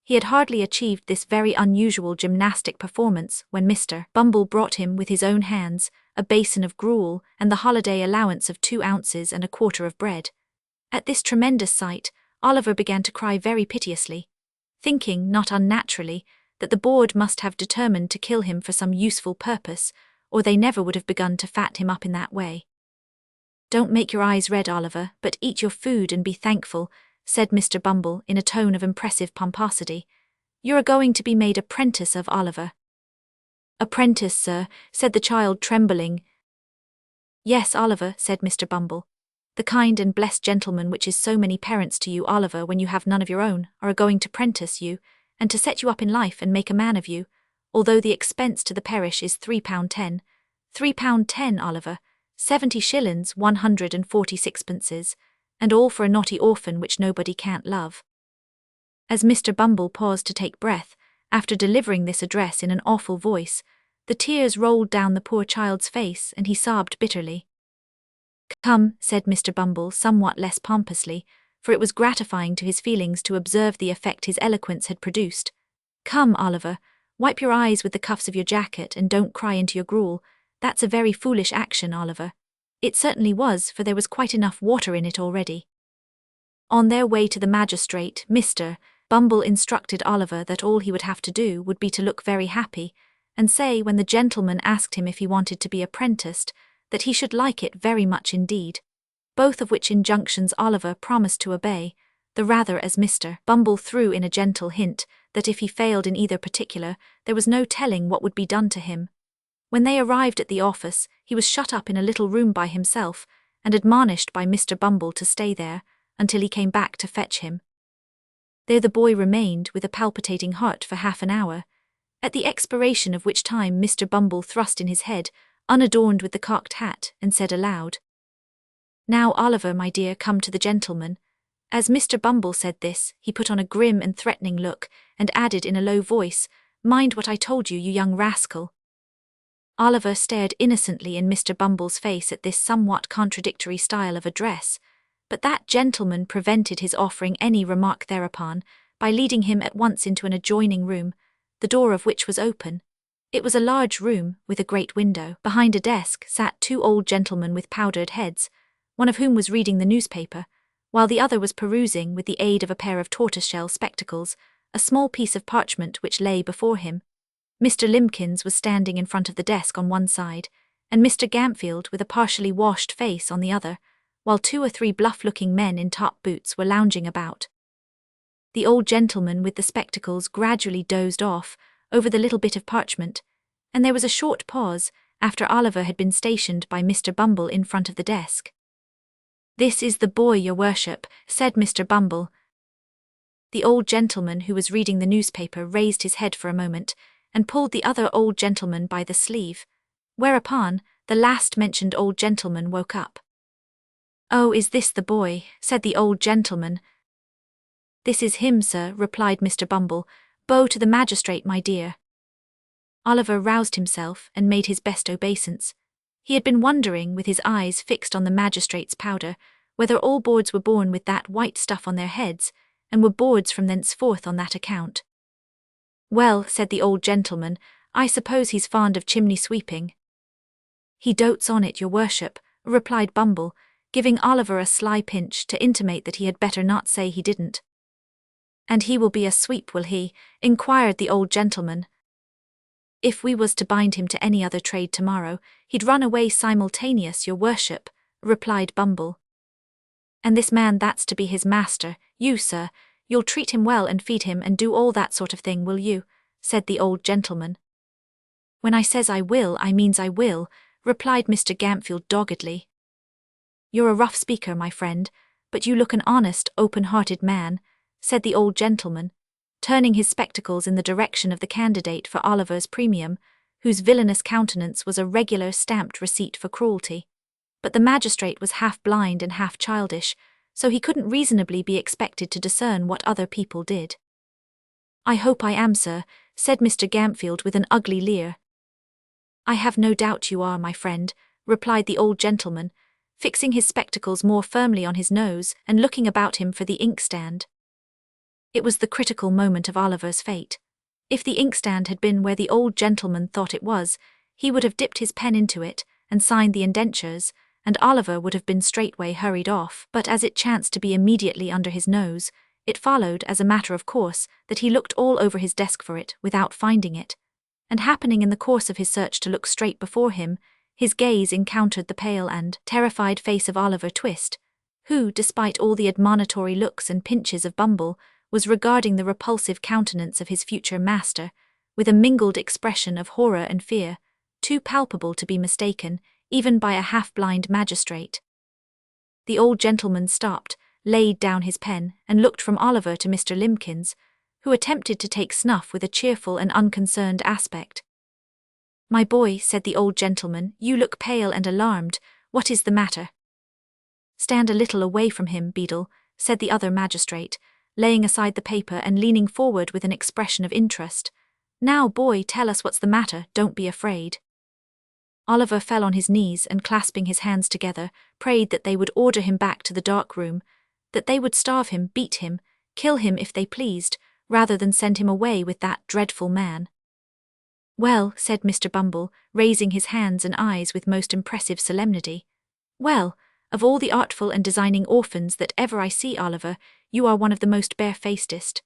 He had hardly achieved this very unusual gymnastic performance when Mr. Bumble brought him with his own hands a basin of gruel and the holiday allowance of 2 ounces and a quarter of bread. At this tremendous sight, Oliver began to cry very piteously, thinking, not unnaturally, that the board must have determined to kill him for some useful purpose, or they never would have begun to fat him up in that way. Don't make your eyes red, Oliver, but eat your food and be thankful, said Mr. Bumble in a tone of impressive pomposity. You're going to be made apprentice of, Oliver. Apprentice, sir, said the child, trembling. Yes, Oliver, said Mr. Bumble. The kind and blessed gentleman which is so many parents to you, Oliver, when you have none of your own, are going to prentice you, and to set you up in life and make a man of you, although the expense to the parish is £3.10. £3.10, Oliver, 70 shillings 146 and all for a naughty orphan which nobody can't love. As Mr. Bumble paused to take breath, after delivering this address in an awful voice, the tears rolled down the poor child's face and he sobbed bitterly. Come, said Mr. Bumble somewhat less pompously, for it was gratifying to his feelings to observe the effect his eloquence had produced. Come, Oliver, wipe your eyes with the cuffs of your jacket and don't cry into your gruel. That's a very foolish action, Oliver. It certainly was, for there was quite enough water in it already. On their way to the magistrate, Mr. Bumble instructed Oliver that all he would have to do would be to look very happy, and say when the gentleman asked him if he wanted to be apprenticed, that he should like it very much indeed, both of which injunctions Oliver promised to obey, the rather as Mr. Bumble threw in a gentle hint that if he failed in either particular, there was no telling what would be done to him. When they arrived at the office, he was shut up in a little room by himself, and admonished by Mr. Bumble to stay there, until he came back to fetch him. There the boy remained with a palpitating heart for half an hour, at the expiration of which time Mr. Bumble thrust in his head, unadorned with the cocked hat, and said aloud, Now, Oliver, my dear, come to the gentleman. As Mr. Bumble said this, he put on a grim and threatening look, and added in a low voice, Mind what I told you, you young rascal. Oliver stared innocently in Mr. Bumble's face at this somewhat contradictory style of address, but that gentleman prevented his offering any remark thereupon by leading him at once into an adjoining room, the door of which was open. It was a large room, with a great window. Behind a desk sat 2 old gentlemen with powdered heads, one of whom was reading the newspaper, while the other was perusing, with the aid of a pair of tortoiseshell spectacles, a small piece of parchment which lay before him. Mr. Limbkins was standing in front of the desk on one side, and Mr. Gampfield with a partially washed face on the other, while 2 or 3 bluff-looking men in top boots were lounging about. The old gentleman with the spectacles gradually dozed off over the little bit of parchment, and there was a short pause after Oliver had been stationed by Mr. Bumble in front of the desk. This is the boy, your worship, said Mr. Bumble. The old gentleman who was reading the newspaper raised his head for a moment, and pulled the other old gentleman by the sleeve, whereupon the last-mentioned old gentleman woke up. Oh, is this the boy? Said the old gentleman. This is him, sir, replied Mr. Bumble. Bow to the magistrate, my dear. Oliver roused himself and made his best obeisance. He had been wondering, with his eyes fixed on the magistrate's powder, whether all boards were born with that white stuff on their heads, and were boards from thenceforth on that account. Well, said the old gentleman, I suppose he's fond of chimney sweeping. He dotes on it, your worship, replied Bumble, giving Oliver a sly pinch to intimate that he had better not say he didn't. And he will be a sweep, will he? Inquired the old gentleman. If we was to bind him to any other trade tomorrow, he'd run away simultaneous, your worship, replied Bumble. And this man that's to be his master, you, sir, you'll treat him well and feed him and do all that sort of thing, will you? Said the old gentleman. When I says I will, I means I will, replied Mr. Gampfield doggedly. You're a rough speaker, my friend, but you look an honest, open-hearted man, said the old gentleman, turning his spectacles in the direction of the candidate for Oliver's premium, whose villainous countenance was a regular stamped receipt for cruelty. But the magistrate was half blind and half childish, so he couldn't reasonably be expected to discern what other people did. I hope I am, sir, said Mr. Gampfield with an ugly leer. I have no doubt you are, my friend, replied the old gentleman, fixing his spectacles more firmly on his nose and looking about him for the inkstand. It was the critical moment of Oliver's fate. If the inkstand had been where the old gentleman thought it was, he would have dipped his pen into it and signed the indentures, and Oliver would have been straightway hurried off. But as it chanced to be immediately under his nose, it followed, as a matter of course, that he looked all over his desk for it without finding it, and happening in the course of his search to look straight before him, his gaze encountered the pale and terrified face of Oliver Twist, who, despite all the admonitory looks and pinches of Bumble, was regarding the repulsive countenance of his future master, with a mingled expression of horror and fear, too palpable to be mistaken, even by a half-blind magistrate. The old gentleman stopped, laid down his pen, and looked from Oliver to Mr. Limbkins, who attempted to take snuff with a cheerful and unconcerned aspect. My boy, said the old gentleman, you look pale and alarmed. What is the matter? Stand a little away from him, Beadle, said the other magistrate, laying aside the paper and leaning forward with an expression of interest. Now, boy, tell us what's the matter, don't be afraid. Oliver fell on his knees and, clasping his hands together, prayed that they would order him back to the dark room, that they would starve him, beat him, kill him if they pleased, rather than send him away with that dreadful man. Well, said Mr. Bumble, raising his hands and eyes with most impressive solemnity. Well, of all the artful and designing orphans that ever I see, Oliver, you are one of the most barefacedest.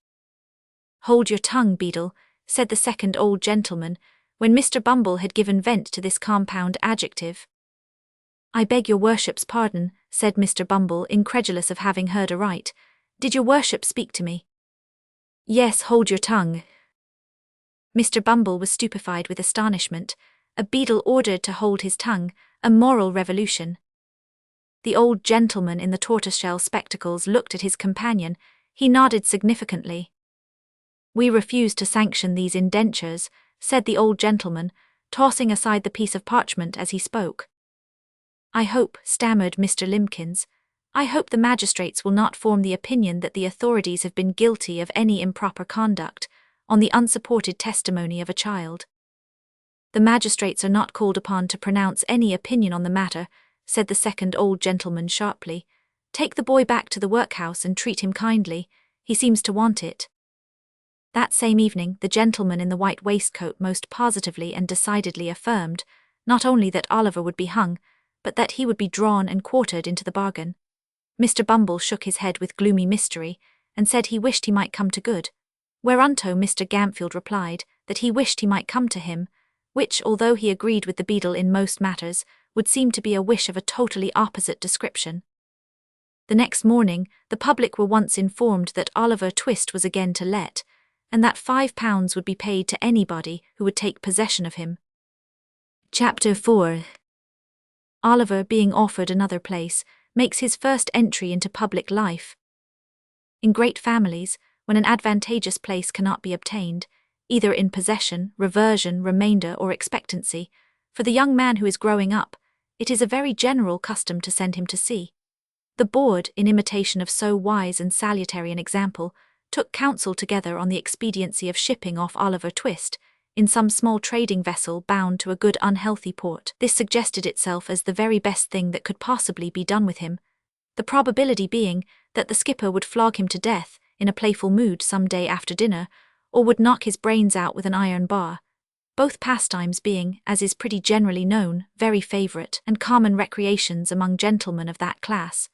Hold your tongue, Beadle, said the second old gentleman, when Mr. Bumble had given vent to this compound adjective. I beg your worship's pardon, said Mr. Bumble, incredulous of having heard aright. Did your worship speak to me? Yes, hold your tongue. Mr. Bumble was stupefied with astonishment. A beadle ordered to hold his tongue, a moral revolution. The old gentleman in the tortoiseshell spectacles looked at his companion. He nodded significantly. We refuse to sanction these indentures, said the old gentleman, tossing aside the piece of parchment as he spoke. I hope, stammered Mr. Limbkins, I hope the magistrates will not form the opinion that the authorities have been guilty of any improper conduct, on the unsupported testimony of a child. The magistrates are not called upon to pronounce any opinion on the matter, said the second old gentleman sharply. Take the boy back to the workhouse and treat him kindly, he seems to want it. That same evening the gentleman in the white waistcoat most positively and decidedly affirmed, not only that Oliver would be hung, but that he would be drawn and quartered into the bargain. Mr. Bumble shook his head with gloomy mystery, and said he wished he might come to good, whereunto Mr. Gampfield replied that he wished he might come to him, which, although he agreed with the beadle in most matters, would seem to be a wish of a totally opposite description. The next morning, the public were once informed that Oliver Twist was again to let, and that £5 would be paid to anybody who would take possession of him. Chapter 4. Oliver, being offered another place, makes his first entry into public life. In great families, when an advantageous place cannot be obtained, either in possession, reversion, remainder, or expectancy, for the young man who is growing up, it is a very general custom to send him to sea. The board, in imitation of so wise and salutary an example, took counsel together on the expediency of shipping off Oliver Twist in some small trading vessel bound to a good unhealthy port. This suggested itself as the very best thing that could possibly be done with him, the probability being that the skipper would flog him to death in a playful mood some day after dinner, or would knock his brains out with an iron bar, both pastimes being, as is pretty generally known, very favourite and common recreations among gentlemen of that class.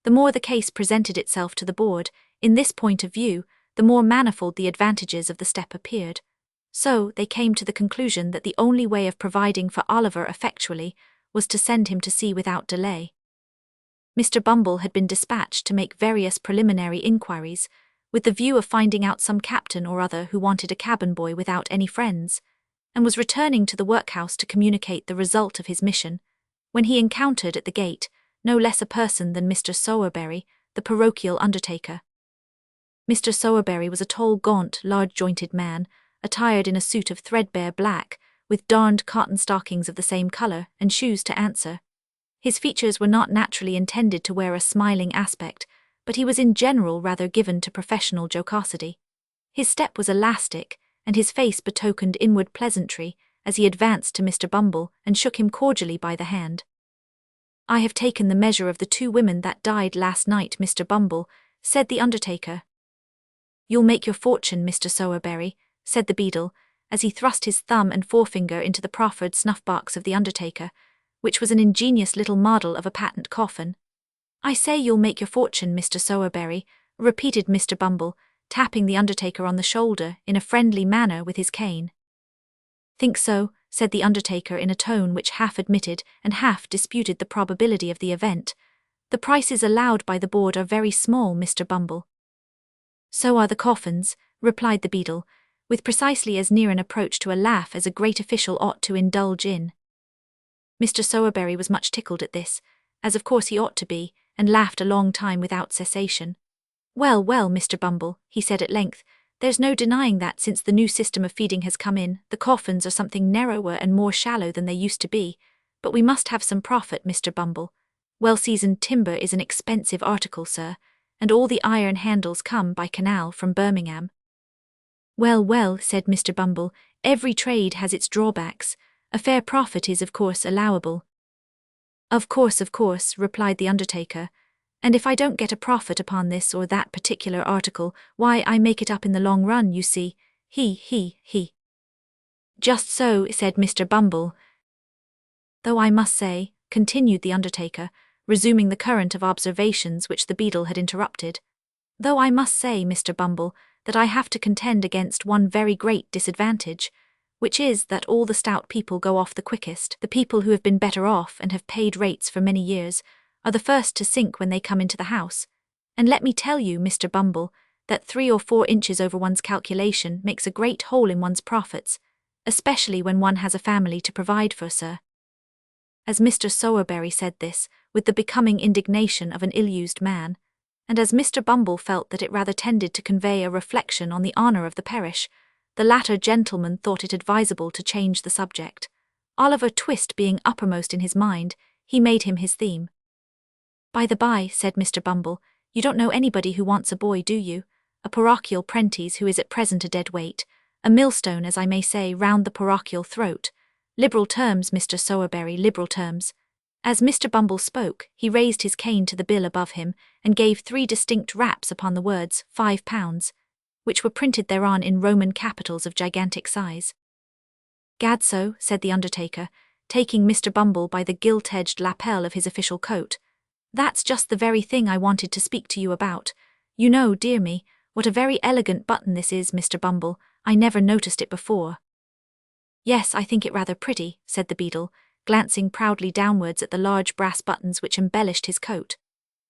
The more the case presented itself to the board, in this point of view, the more manifold the advantages of the step appeared. So they came to the conclusion that the only way of providing for Oliver effectually was to send him to sea without delay. Mr. Bumble had been dispatched to make various preliminary inquiries, with the view of finding out some captain or other who wanted a cabin boy without any friends, and was returning to the workhouse to communicate the result of his mission, when he encountered at the gate no less a person than Mr. Sowerberry, the parochial undertaker. Mr. Sowerberry was a tall, gaunt, large-jointed man, attired in a suit of threadbare black, with darned cotton stockings of the same colour and shoes to answer. His features were not naturally intended to wear a smiling aspect, but he was in general rather given to professional jocosity. His step was elastic, and his face betokened inward pleasantry as he advanced to Mr. Bumble and shook him cordially by the hand. "I have taken the measure of the 2 women that died last night, Mr. Bumble," said the undertaker. "You'll make your fortune, Mr. Sowerberry," said the beadle, as he thrust his thumb and forefinger into the proffered snuff-box of the undertaker, which was an ingenious little model of a patent coffin. "I say you'll make your fortune, Mr. Sowerberry," repeated Mr. Bumble, tapping the undertaker on the shoulder in a friendly manner with his cane. "Think so," said the undertaker in a tone which half admitted and half disputed the probability of the event. "The prices allowed by the board are very small, Mr. Bumble." "So are the coffins," replied the beadle, with precisely as near an approach to a laugh as a great official ought to indulge in. Mr. Sowerberry was much tickled at this, as of course he ought to be, and laughed a long time without cessation. "Well, well, Mr. Bumble," he said at length, "there's no denying that since the new system of feeding has come in, the coffins are something narrower and more shallow than they used to be, but we must have some profit, Mr. Bumble. Well-seasoned timber is an expensive article, sir, and all the iron handles come by canal from Birmingham." "Well, well," said Mr. Bumble, "every trade has its drawbacks. A fair profit is of course allowable." Of course," replied the undertaker, "and if I don't get a profit upon this or that particular article, why, I make it up in the long run, you see. He. "Just so," said Mr. Bumble. "Though I must say," continued the undertaker, resuming the current of observations which the beadle had interrupted, "though I must say, Mr. Bumble, that I have to contend against one very great disadvantage, which is that all the stout people go off the quickest. The people who have been better off and have paid rates for many years are the first to sink when they come into the house. And let me tell you, Mr. Bumble, that 3 or 4 inches over one's calculation makes a great hole in one's profits, especially when one has a family to provide for, sir." As Mr. Sowerberry said this, with the becoming indignation of an ill-used man, and as Mr. Bumble felt that it rather tended to convey a reflection on the honour of the parish, the latter gentleman thought it advisable to change the subject. Oliver Twist being uppermost in his mind, he made him his theme. "By the by," said Mr. Bumble, "you don't know anybody who wants a boy, do you? A parochial prentice who is at present a dead weight, a millstone, as I may say, round the parochial throat. Liberal terms, Mr. Sowerberry, liberal terms." As Mr. Bumble spoke, he raised his cane to the bill above him and gave 3 distinct raps upon the words £5, which were printed thereon in Roman capitals of gigantic size. "Gadso," said the undertaker, taking Mr. Bumble by the gilt-edged lapel of his official coat, "that's just the very thing I wanted to speak to you about. You know, dear me, what a very elegant button this is, Mr. Bumble. I never noticed it before." "Yes, I think it rather pretty," said the beadle, glancing proudly downwards at the large brass buttons which embellished his coat.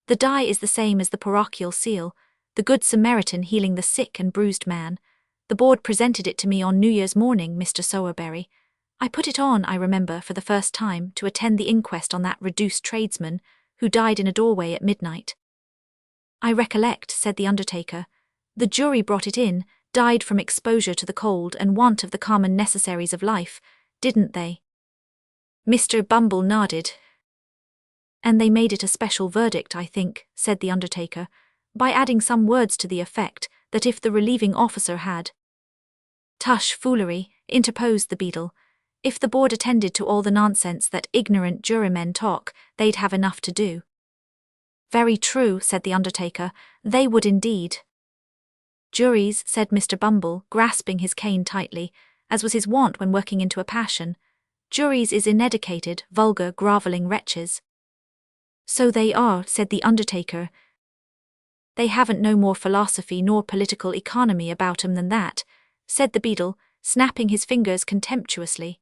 "The die is the same as the parochial seal, the Good Samaritan healing the sick and bruised man. The board presented it to me on New Year's morning, Mr. Sowerberry. I put it on, I remember, for the first time, to attend the inquest on that reduced tradesman who died in a doorway at midnight." "I recollect," said the undertaker. "The jury brought it in, died from exposure to the cold and want of the common necessaries of life, didn't they?" Mr. Bumble nodded. "And they made it a special verdict, I think," said the undertaker, by adding some words to the effect that if the relieving officer had— "Tush, foolery," interposed the beadle. "If the board attended to all the nonsense that ignorant jurymen talk, they'd have enough to do." "Very true," said the undertaker, "they would indeed." Juries, said Mr. Bumble, grasping his cane tightly, as was his wont when working into a passion. Juries is ineducated, vulgar, grovelling wretches. So they are, said the undertaker. They haven't no more philosophy nor political economy about 'em than that, said the beadle, snapping his fingers contemptuously.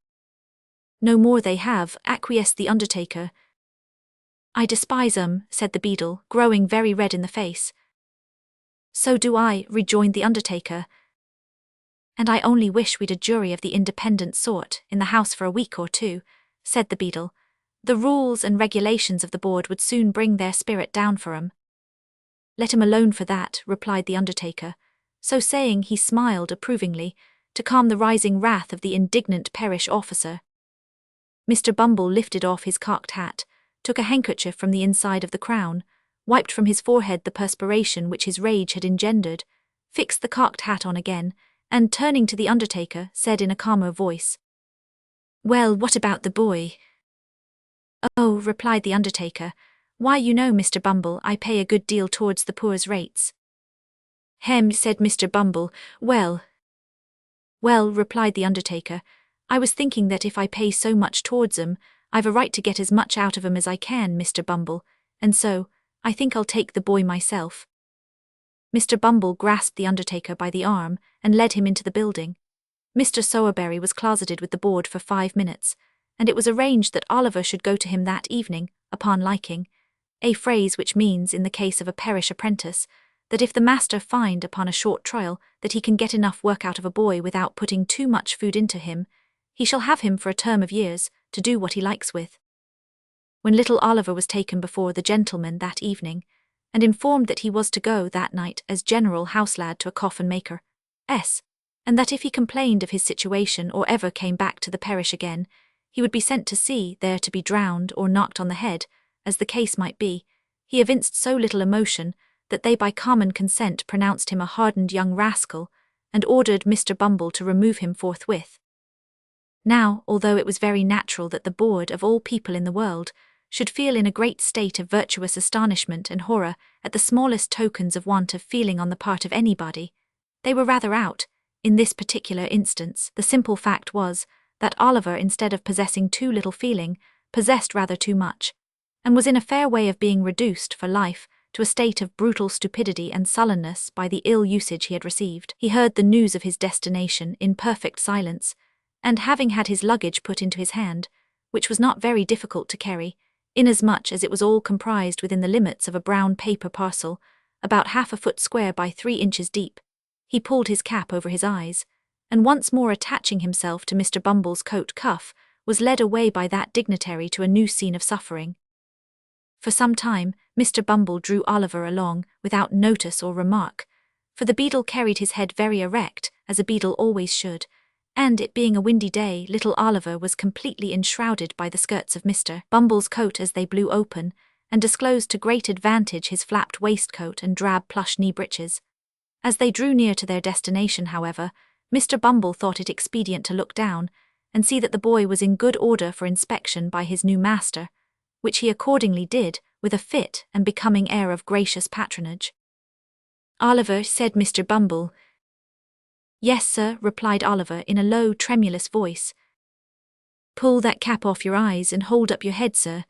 No more they have, acquiesced the undertaker. I despise 'em, said the beadle, growing very red in the face. So do I, rejoined the undertaker. And I only wish we'd a jury of the independent sort in the house for a week or two, said the beadle. The rules and regulations of the board would soon bring their spirit down for 'em. Let him alone for that, replied the undertaker. So saying, he smiled approvingly, to calm the rising wrath of the indignant parish officer. Mr. Bumble lifted off his cocked hat, took a handkerchief from the inside of the crown, wiped from his forehead the perspiration which his rage had engendered, fixed the cocked hat on again, and turning to the undertaker, said in a calmer voice, Well, what about the boy? Oh, replied the undertaker, why you know, Mr. Bumble, I pay a good deal towards the poor's rates. Hem, said Mr. Bumble, well, replied the undertaker, I was thinking that if I pay so much towards 'em, I've a right to get as much out of 'em as I can, Mr. Bumble, and so, I think I'll take the boy myself. Mr. Bumble grasped the undertaker by the arm and led him into the building. Mr. Sowerberry was closeted with the board for 5 minutes, and it was arranged that Oliver should go to him that evening, upon liking, a phrase which means, in the case of a parish apprentice, that if the master find upon a short trial that he can get enough work out of a boy without putting too much food into him, he shall have him for a term of years, to do what he likes with. When little Oliver was taken before the gentleman that evening, and informed that he was to go that night as general house lad to a coffin maker, and that if he complained of his situation or ever came back to the parish again, he would be sent to sea, there to be drowned or knocked on the head, as the case might be, he evinced so little emotion that they by common consent pronounced him a hardened young rascal, and ordered Mr. Bumble to remove him forthwith. Now, although it was very natural that the board of all people in the world should feel in a great state of virtuous astonishment and horror at the smallest tokens of want of feeling on the part of anybody, they were rather out. In this particular instance, the simple fact was that Oliver, instead of possessing too little feeling, possessed rather too much, and was in a fair way of being reduced for life to a state of brutal stupidity and sullenness by the ill usage he had received. He heard the news of his destination in perfect silence, and having had his luggage put into his hand, which was not very difficult to carry, inasmuch as it was all comprised within the limits of a brown paper parcel, about 1/2 foot square by 3 inches deep, he pulled his cap over his eyes, and once more attaching himself to Mr. Bumble's coat cuff, was led away by that dignitary to a new scene of suffering. For some time, Mr. Bumble drew Oliver along, without notice or remark, for the beadle carried his head very erect, as a beadle always should, and it being a windy day, little Oliver was completely enshrouded by the skirts of Mr. Bumble's coat as they blew open, and disclosed to great advantage his flapped waistcoat and drab plush knee breeches. As they drew near to their destination, however, Mr. Bumble thought it expedient to look down, and see that the boy was in good order for inspection by his new master, which he accordingly did, with a fit and becoming air of gracious patronage. Oliver, said Mr. Bumble. Yes, sir, replied Oliver in a low, tremulous voice. Pull that cap off your eyes and hold up your head, sir.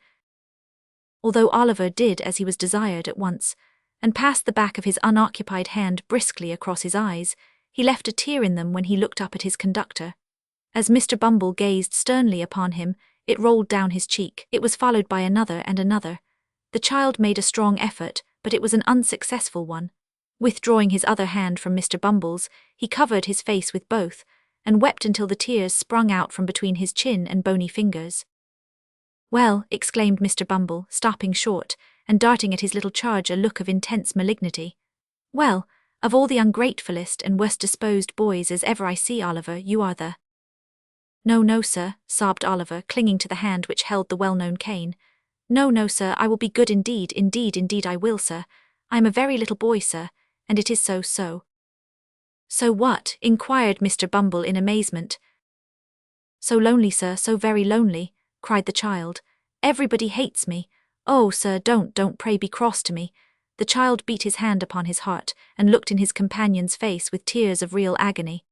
Although Oliver did as he was desired at once, and passed the back of his unoccupied hand briskly across his eyes, he left a tear in them when he looked up at his conductor. As Mr. Bumble gazed sternly upon him, it rolled down his cheek. It was followed by another and another. The child made a strong effort, but it was an unsuccessful one. Withdrawing his other hand from Mr. Bumble's, he covered his face with both, and wept until the tears sprung out from between his chin and bony fingers. Well, exclaimed Mr. Bumble, stopping short, and darting at his little charge a look of intense malignity. Well, of all the ungratefullest and worst disposed boys as ever I see, Oliver, you are the— No, no, sir, sobbed Oliver, clinging to the hand which held the well-known cane. No, no, sir, I will be good indeed, indeed, indeed I will, sir. I am a very little boy, sir, and it is so. So what? Inquired Mr. Bumble in amazement. So lonely, sir, so very lonely, cried the child. Everybody hates me. Oh, sir, don't pray be cross to me. The child beat his hand upon his heart and looked in his companion's face with tears of real agony.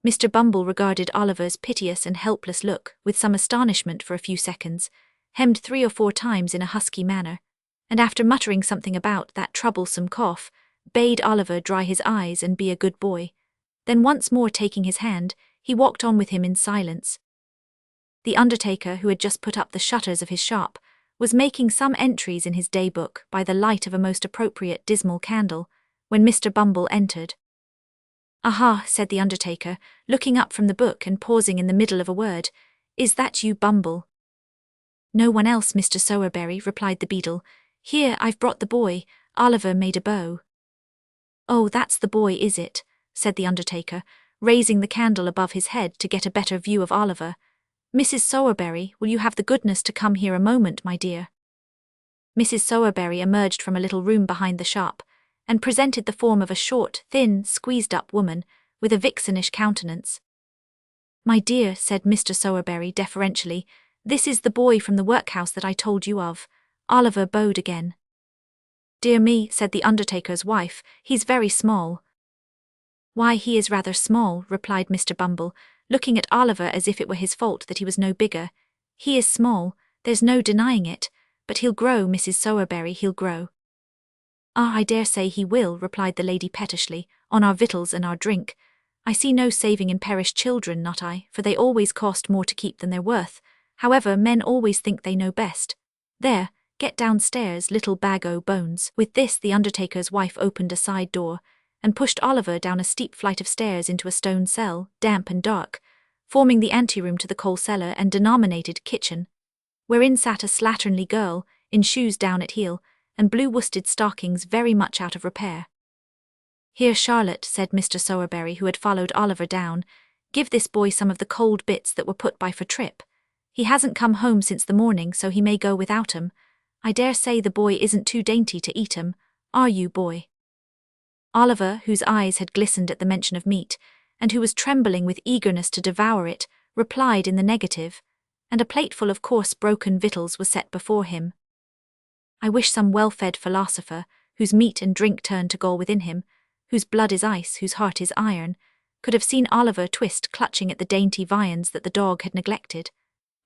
Mr. Bumble regarded Oliver's piteous and helpless look with some astonishment for a few seconds, hemmed 3 or 4 times in a husky manner, and after muttering something about that troublesome cough, bade Oliver dry his eyes and be a good boy. Then once more taking his hand, he walked on with him in silence. The undertaker, who had just put up the shutters of his shop, was making some entries in his day-book by the light of a most appropriate dismal candle, when Mr. Bumble entered. "Aha," said the undertaker, looking up from the book and pausing in the middle of a word. "Is that you, Bumble?" "No one else, Mr. Sowerberry," replied the beadle. "Here, I've brought the boy." Oliver made a bow. "Oh, that's the boy, is it?" said the undertaker, raising the candle above his head to get a better view of Oliver. "Mrs. Sowerberry, will you have the goodness to come here a moment, my dear?" Mrs. Sowerberry emerged from a little room behind the shop, and presented the form of a short, thin, squeezed-up woman, with a vixenish countenance. "My dear," said Mr. Sowerberry deferentially, "this is the boy from the workhouse that I told you of." Oliver bowed again. "Dear me," said the undertaker's wife, "he's very small." "Why, he is rather small," replied Mr. Bumble, looking at Oliver as if it were his fault that he was no bigger. "He is small, there's no denying it, but he'll grow, Mrs. Sowerberry, he'll grow." "Ah, I dare say he will," replied the lady pettishly, "on our victuals and our drink. I see no saving in perished children, not I, for they always cost more to keep than they're worth. However, men always think they know best. There, get downstairs, little bag o' bones." With this the undertaker's wife opened a side door, and pushed Oliver down a steep flight of stairs into a stone cell, damp and dark, forming the anteroom to the coal cellar and denominated kitchen, wherein sat a slatternly girl, in shoes down at heel, and blue worsted stockings very much out of repair. "Here, Charlotte," said Mr. Sowerberry, who had followed Oliver down, "give this boy some of the cold bits that were put by for Trip. He hasn't come home since the morning, so he may go without 'em. I dare say the boy isn't too dainty to eat 'em, are you, boy?" Oliver, whose eyes had glistened at the mention of meat, and who was trembling with eagerness to devour it, replied in the negative, and a plateful of coarse broken victuals was set before him. I wish some well-fed philosopher, whose meat and drink turn to gall within him, whose blood is ice, whose heart is iron, could have seen Oliver twist clutching at the dainty viands that the dog had neglected.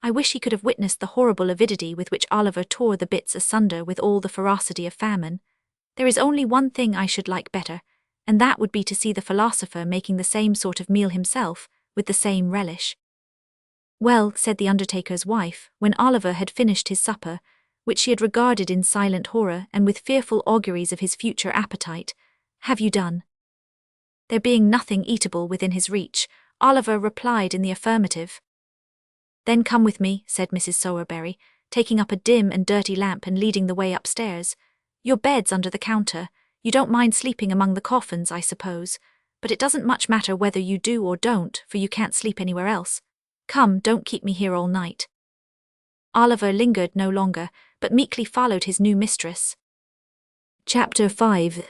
I wish he could have witnessed the horrible avidity with which Oliver tore the bits asunder with all the ferocity of famine. There is only one thing I should like better, and that would be to see the philosopher making the same sort of meal himself, with the same relish. "Well," said the undertaker's wife, when Oliver had finished his supper, which she had regarded in silent horror and with fearful auguries of his future appetite, "have you done?" There being nothing eatable within his reach, Oliver replied in the affirmative. "Then come with me," said Mrs. Sowerberry, taking up a dim and dirty lamp and leading the way upstairs. "Your bed's under the counter. You don't mind sleeping among the coffins, I suppose, but it doesn't much matter whether you do or don't, for you can't sleep anywhere else. Come, don't keep me here all night." Oliver lingered no longer, but meekly followed his new mistress. Chapter 5.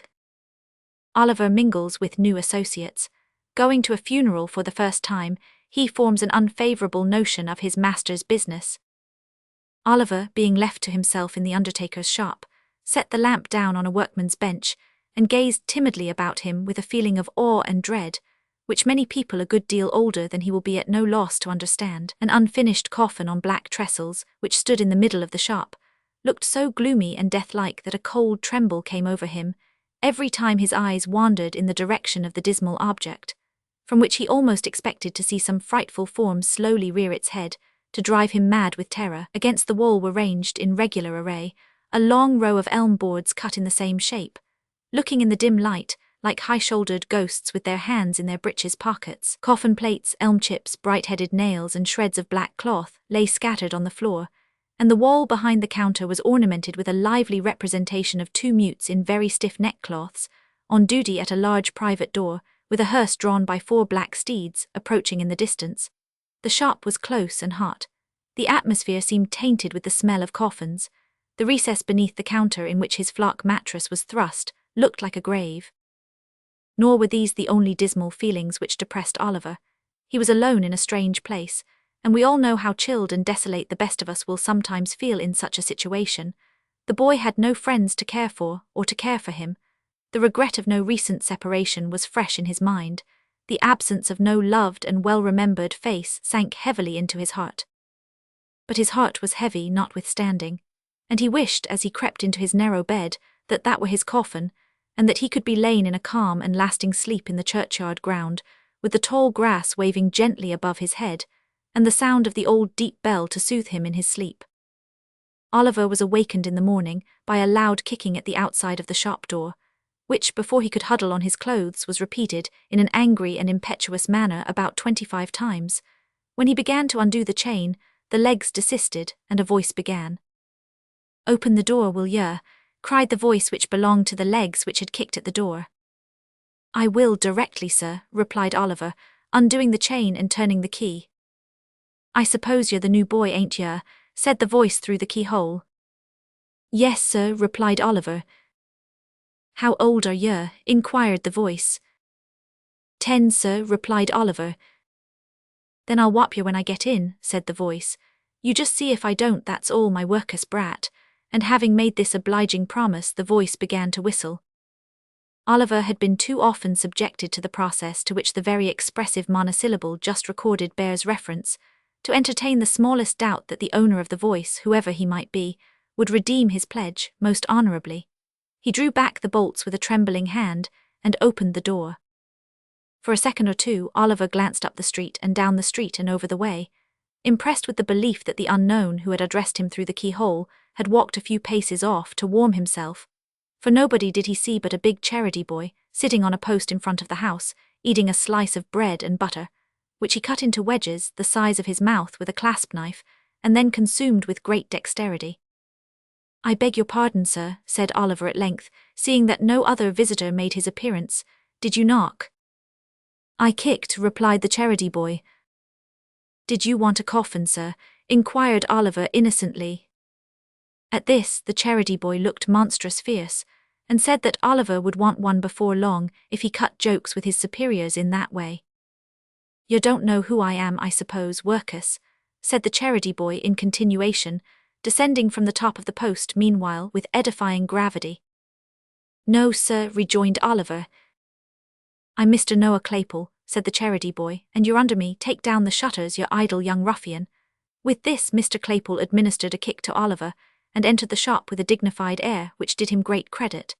Oliver mingles with new associates. Going to a funeral for the first time, he forms an unfavourable notion of his master's business. Oliver, being left to himself in the undertaker's shop, set the lamp down on a workman's bench, and gazed timidly about him with a feeling of awe and dread, which many people a good deal older than he will be at no loss to understand. An unfinished coffin on black trestles, which stood in the middle of the shop, looked so gloomy and death-like that a cold tremble came over him every time his eyes wandered in the direction of the dismal object, from which he almost expected to see some frightful form slowly rear its head, to drive him mad with terror. Against the wall were ranged, in regular array, a long row of elm boards cut in the same shape, looking in the dim light like high-shouldered ghosts with their hands in their breeches pockets. Coffin plates, elm chips, bright-headed nails, and shreds of black cloth lay scattered on the floor, and the wall behind the counter was ornamented with a lively representation of 2 mutes in very stiff neckcloths, on duty at a large private door, with a hearse drawn by 4 black steeds, approaching in the distance. The shop was close and hot. The atmosphere seemed tainted with the smell of coffins. The recess beneath the counter in which his flock mattress was thrust looked like a grave. Nor were these the only dismal feelings which depressed Oliver. He was alone in a strange place, and we all know how chilled and desolate the best of us will sometimes feel in such a situation. The boy had no friends to care for or to care for him. The regret of no recent separation was fresh in his mind. The absence of no loved and well-remembered face sank heavily into his heart. But his heart was heavy notwithstanding, and he wished, as he crept into his narrow bed, that that were his coffin, and that he could be lain in a calm and lasting sleep in the churchyard ground, with the tall grass waving gently above his head, and the sound of the old deep bell to soothe him in his sleep. Oliver was awakened in the morning by a loud kicking at the outside of the shop door, which, before he could huddle on his clothes, was repeated in an angry and impetuous manner about 25 times. When he began to undo the chain, the legs desisted, and a voice began. "Open the door, will yer?" cried the voice which belonged to the legs which had kicked at the door. "I will directly, sir," replied Oliver, undoing the chain and turning the key. "I suppose you're the new boy, ain't yer?" said the voice through the keyhole. "Yes, sir," replied Oliver. "How old are yer?" inquired the voice. "10, sir," replied Oliver. "Then I'll whop you when I get in," said the voice. "You just see if I don't, that's all, my workus brat." And having made this obliging promise, the voice began to whistle. Oliver had been too often subjected to the process to which the very expressive monosyllable just recorded bears reference, to entertain the smallest doubt that the owner of the voice, whoever he might be, would redeem his pledge most honourably. He drew back the bolts with a trembling hand and opened the door. For a second or two, Oliver glanced up the street and down the street and over the way, impressed with the belief that the unknown who had addressed him through the keyhole had walked a few paces off to warm himself, for nobody did he see but a big charity boy sitting on a post in front of the house, eating a slice of bread and butter, which he cut into wedges the size of his mouth with a clasp knife, and then consumed with great dexterity. "I beg your pardon, sir," said Oliver at length, seeing that no other visitor made his appearance. "Did you knock?" "I kicked," replied the charity boy. "Did you want a coffin, sir?" inquired Oliver innocently. At this, the charity boy looked monstrous fierce, and said that Oliver would want one before long if he cut jokes with his superiors in that way. "You don't know who I am, I suppose, workus," said the charity boy in continuation, descending from the top of the post meanwhile with edifying gravity. "No, sir," rejoined Oliver. "I'm Mr. Noah Claypole," said the charity boy, "and you're under me. Take down the shutters, you idle young ruffian." With this, Mr. Claypole administered a kick to Oliver, and entered the shop with a dignified air which did him great credit.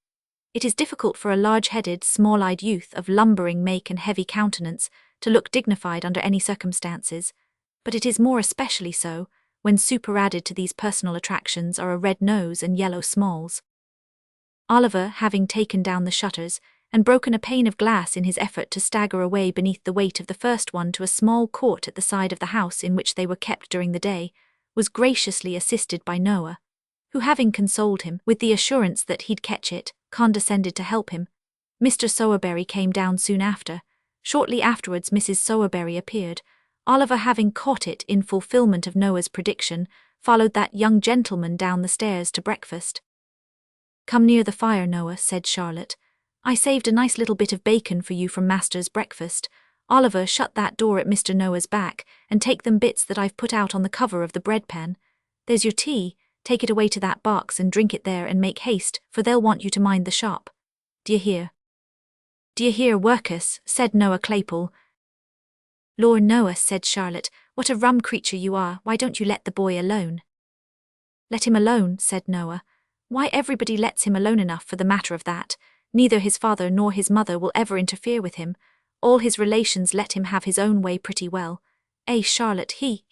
It is difficult for a large-headed, small-eyed youth of lumbering make and heavy countenance to look dignified under any circumstances, but it is more especially so when superadded to these personal attractions are a red nose and yellow smalls. Oliver, having taken down the shutters and broken a pane of glass in his effort to stagger away beneath the weight of the first one to a small court at the side of the house in which they were kept during the day, was graciously assisted by Noah, who, having consoled him with the assurance that he'd catch it, condescended to help him. Mr. Sowerberry came down soon after. Shortly afterwards Mrs. Sowerberry appeared. Oliver, having caught it in fulfilment of Noah's prediction, followed that young gentleman down the stairs to breakfast. "Come near the fire, Noah," said Charlotte. "I saved a nice little bit of bacon for you from Master's breakfast. Oliver, shut that door at Mr. Noah's back, and take them bits that I've put out on the cover of the bread pan. There's your tea. Take it away to that box and drink it there, and make haste, for they'll want you to mind the shop. D'ye hear?" "D'ye hear, workus?" said Noah Claypole. "Lor, Noah," said Charlotte, "what a rum creature you are. Why don't you let the boy alone?" "Let him alone," said Noah. "Why, everybody lets him alone enough for the matter of that. Neither his father nor his mother will ever interfere with him. All his relations let him have his own way pretty well. Eh, Charlotte, he.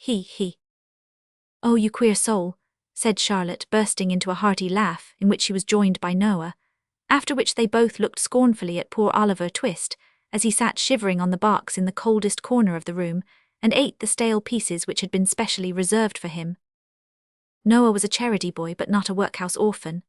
"Oh, you queer soul," said Charlotte, bursting into a hearty laugh, in which she was joined by Noah, after which they both looked scornfully at poor Oliver Twist, as he sat shivering on the box in the coldest corner of the room, and ate the stale pieces which had been specially reserved for him. Noah was a charity boy, but not a workhouse orphan.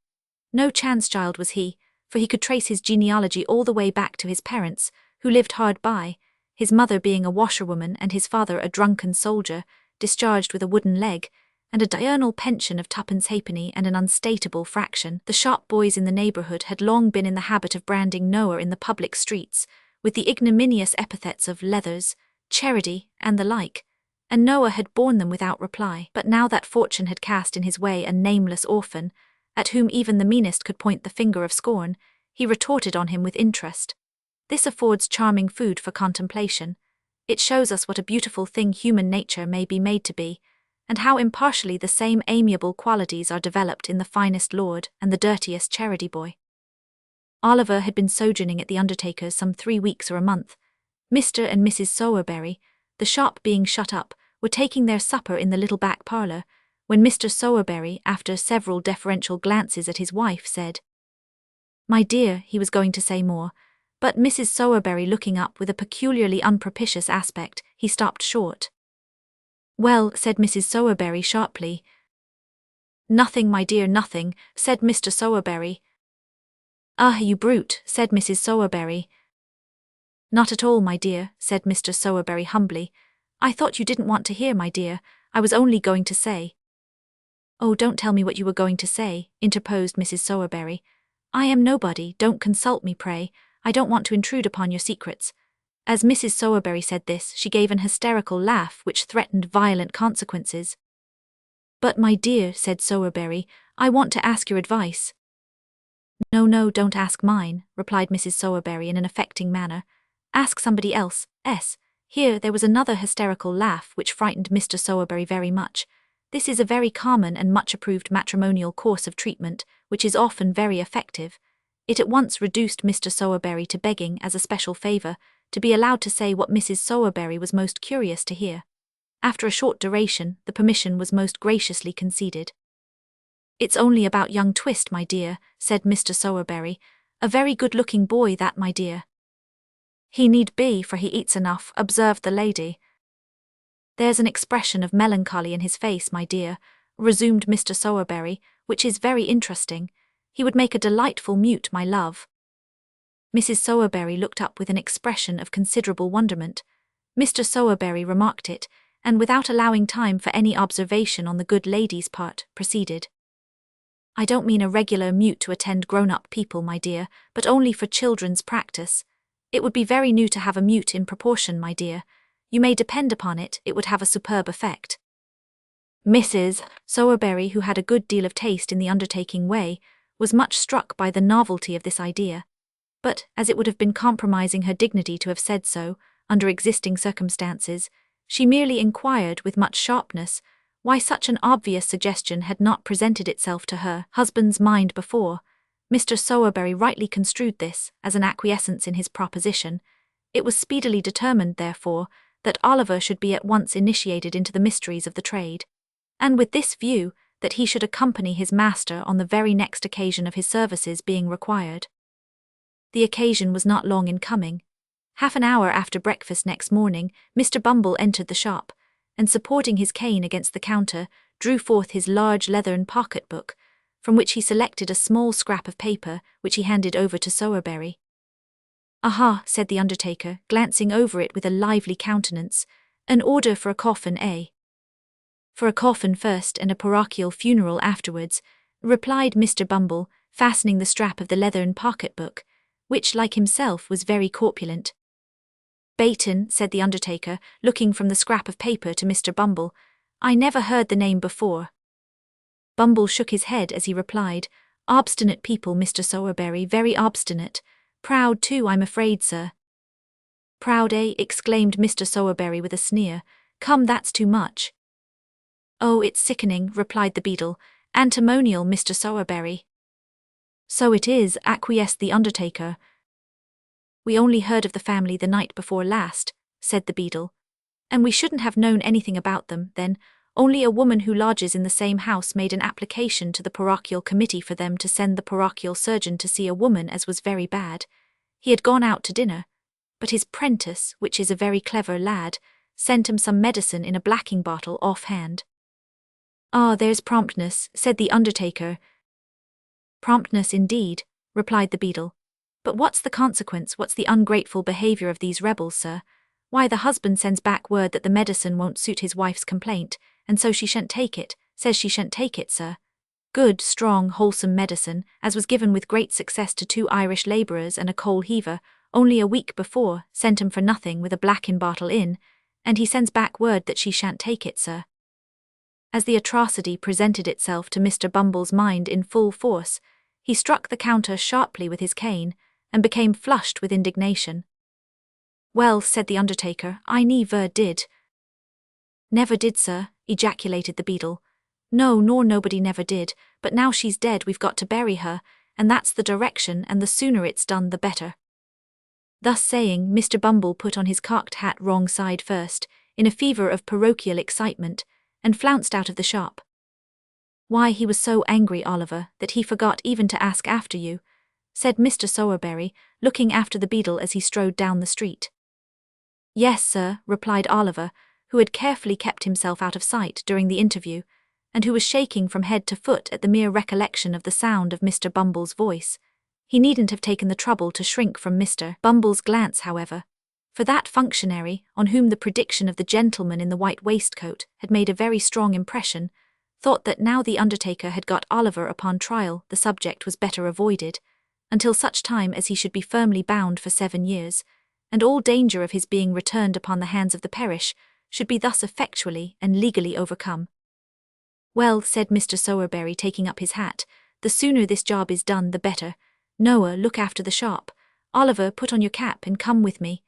No chance child was he, for he could trace his genealogy all the way back to his parents, who lived hard by, his mother being a washerwoman and his father a drunken soldier, discharged with a wooden leg, and a diurnal pension of twopence halfpenny and an unstateable fraction. The shop boys in the neighbourhood had long been in the habit of branding Noah in the public streets with the ignominious epithets of leathers, charity, and the like, and Noah had borne them without reply. But now that fortune had cast in his way a nameless orphan, at whom even the meanest could point the finger of scorn, he retorted on him with interest. This affords charming food for contemplation. It shows us what a beautiful thing human nature may be made to be, and how impartially the same amiable qualities are developed in the finest lord and the dirtiest charity boy. Oliver had been sojourning at the undertaker's some 3 weeks or a month. Mr. and Mrs. Sowerberry, the shop being shut up, were taking their supper in the little back parlour, when Mr. Sowerberry, after several deferential glances at his wife, said, "My dear," he was going to say more, but Mrs. Sowerberry looking up with a peculiarly unpropitious aspect, he stopped short. "Well," said Mrs. Sowerberry sharply. "Nothing, my dear, nothing," said Mr. Sowerberry. "Ah, you brute," said Mrs. Sowerberry. "Not at all, my dear," said Mr. Sowerberry humbly. "I thought you didn't want to hear, my dear. I was only going to say—" "Oh, don't tell me what you were going to say," interposed Mrs. Sowerberry. "I am nobody, don't consult me, pray. I don't want to intrude upon your secrets." As Mrs. Sowerberry said this, she gave an hysterical laugh which threatened violent consequences. "But, my dear," said Sowerberry, "I want to ask your advice." "No, no, don't ask mine," replied Mrs. Sowerberry in an affecting manner. "Ask somebody else. Here there was another hysterical laugh which frightened Mr. Sowerberry very much. This is a very common and much approved matrimonial course of treatment, which is often very effective. It at once reduced Mr. Sowerberry to begging, as a special favour, to be allowed to say what Mrs. Sowerberry was most curious to hear. After a short duration, the permission was most graciously conceded. "It's only about young Twist, my dear," said Mr. Sowerberry. "A very good-looking boy, that, my dear." "He need be, for he eats enough," observed the lady. "There's an expression of melancholy in his face, my dear," resumed Mr. Sowerberry, "which is very interesting. He would make a delightful mute, my love." Mrs. Sowerberry looked up with an expression of considerable wonderment. Mr. Sowerberry remarked it, and without allowing time for any observation on the good lady's part, proceeded. "I don't mean a regular mute to attend grown-up people, my dear, but only for children's practice. It would be very new to have a mute in proportion, my dear. You may depend upon it, it would have a superb effect." Mrs. Sowerberry, who had a good deal of taste in the undertaking way, was much struck by the novelty of this idea, but, as it would have been compromising her dignity to have said so, under existing circumstances, she merely inquired with much sharpness why such an obvious suggestion had not presented itself to her husband's mind before. Mr. Sowerberry rightly construed this as an acquiescence in his proposition. It was speedily determined, therefore, that Oliver should be at once initiated into the mysteries of the trade, and with this view, that he should accompany his master on the very next occasion of his services being required. The occasion was not long in coming. Half an hour after breakfast next morning, Mr. Bumble entered the shop, and supporting his cane against the counter, drew forth his large leathern pocket-book, from which he selected a small scrap of paper, which he handed over to Sowerberry. "Aha," said the undertaker, glancing over it with a lively countenance, "an order for a coffin, eh?" "For a coffin first and a parochial funeral afterwards," replied Mr. Bumble, fastening the strap of the leathern pocket-book, which, like himself, was very corpulent. "Baton," said the undertaker, looking from the scrap of paper to Mr. Bumble. "I never heard the name before." Bumble shook his head as he replied, "Obstinate people, Mr. Sowerberry, very obstinate. Proud too, I'm afraid, sir." "Proud, eh?" exclaimed Mr. Sowerberry with a sneer. "Come, that's too much." "Oh, it's sickening," replied the beadle. "Antimonial, Mr. Sowerberry." "So it is," acquiesced the undertaker. "We only heard of the family the night before last," said the beadle. "And we shouldn't have known anything about them, then. Only a woman who lodges in the same house made an application to the parochial committee for them to send the parochial surgeon to see a woman as was very bad. He had gone out to dinner, but his prentice, which is a very clever lad, sent him some medicine in a blacking bottle off-hand." "Ah, there's promptness," said the undertaker. "Promptness indeed," replied the beadle. "But what's the consequence, what's the ungrateful behaviour of these rebels, sir? Why, the husband sends back word that the medicine won't suit his wife's complaint, and so she shan't take it, says she shan't take it, sir. Good, strong, wholesome medicine, as was given with great success to 2 Irish labourers and a coal heaver, only a week before, sent 'em for nothing with a blacking bottle in, and he sends back word that she shan't take it, sir." As the atrocity presented itself to Mr. Bumble's mind in full force, he struck the counter sharply with his cane, and became flushed with indignation. "Well," said the undertaker, "I never did." "Never did, sir," ejaculated the beadle. "No, nor nobody never did, but now she's dead we've got to bury her, and that's the direction, and the sooner it's done the better." Thus saying, Mr. Bumble put on his cocked hat wrong side first, in a fever of parochial excitement, and flounced out of the shop. "Why, he was so angry, Oliver, that he forgot even to ask after you," said Mr. Sowerberry, looking after the beadle as he strode down the street. "Yes, sir," replied Oliver, who had carefully kept himself out of sight during the interview, and who was shaking from head to foot at the mere recollection of the sound of Mr. Bumble's voice. He needn't have taken the trouble to shrink from Mr. Bumble's glance, however, for that functionary, on whom the prediction of the gentleman in the white waistcoat had made a very strong impression, thought that now the undertaker had got Oliver upon trial the subject was better avoided, until such time as he should be firmly bound for 7 years, and all danger of his being returned upon the hands of the parish should be thus effectually and legally overcome. "Well," said Mr. Sowerberry, taking up his hat, "the sooner this job is done the better. Noah, look after the shop. Oliver, put on your cap and come with me."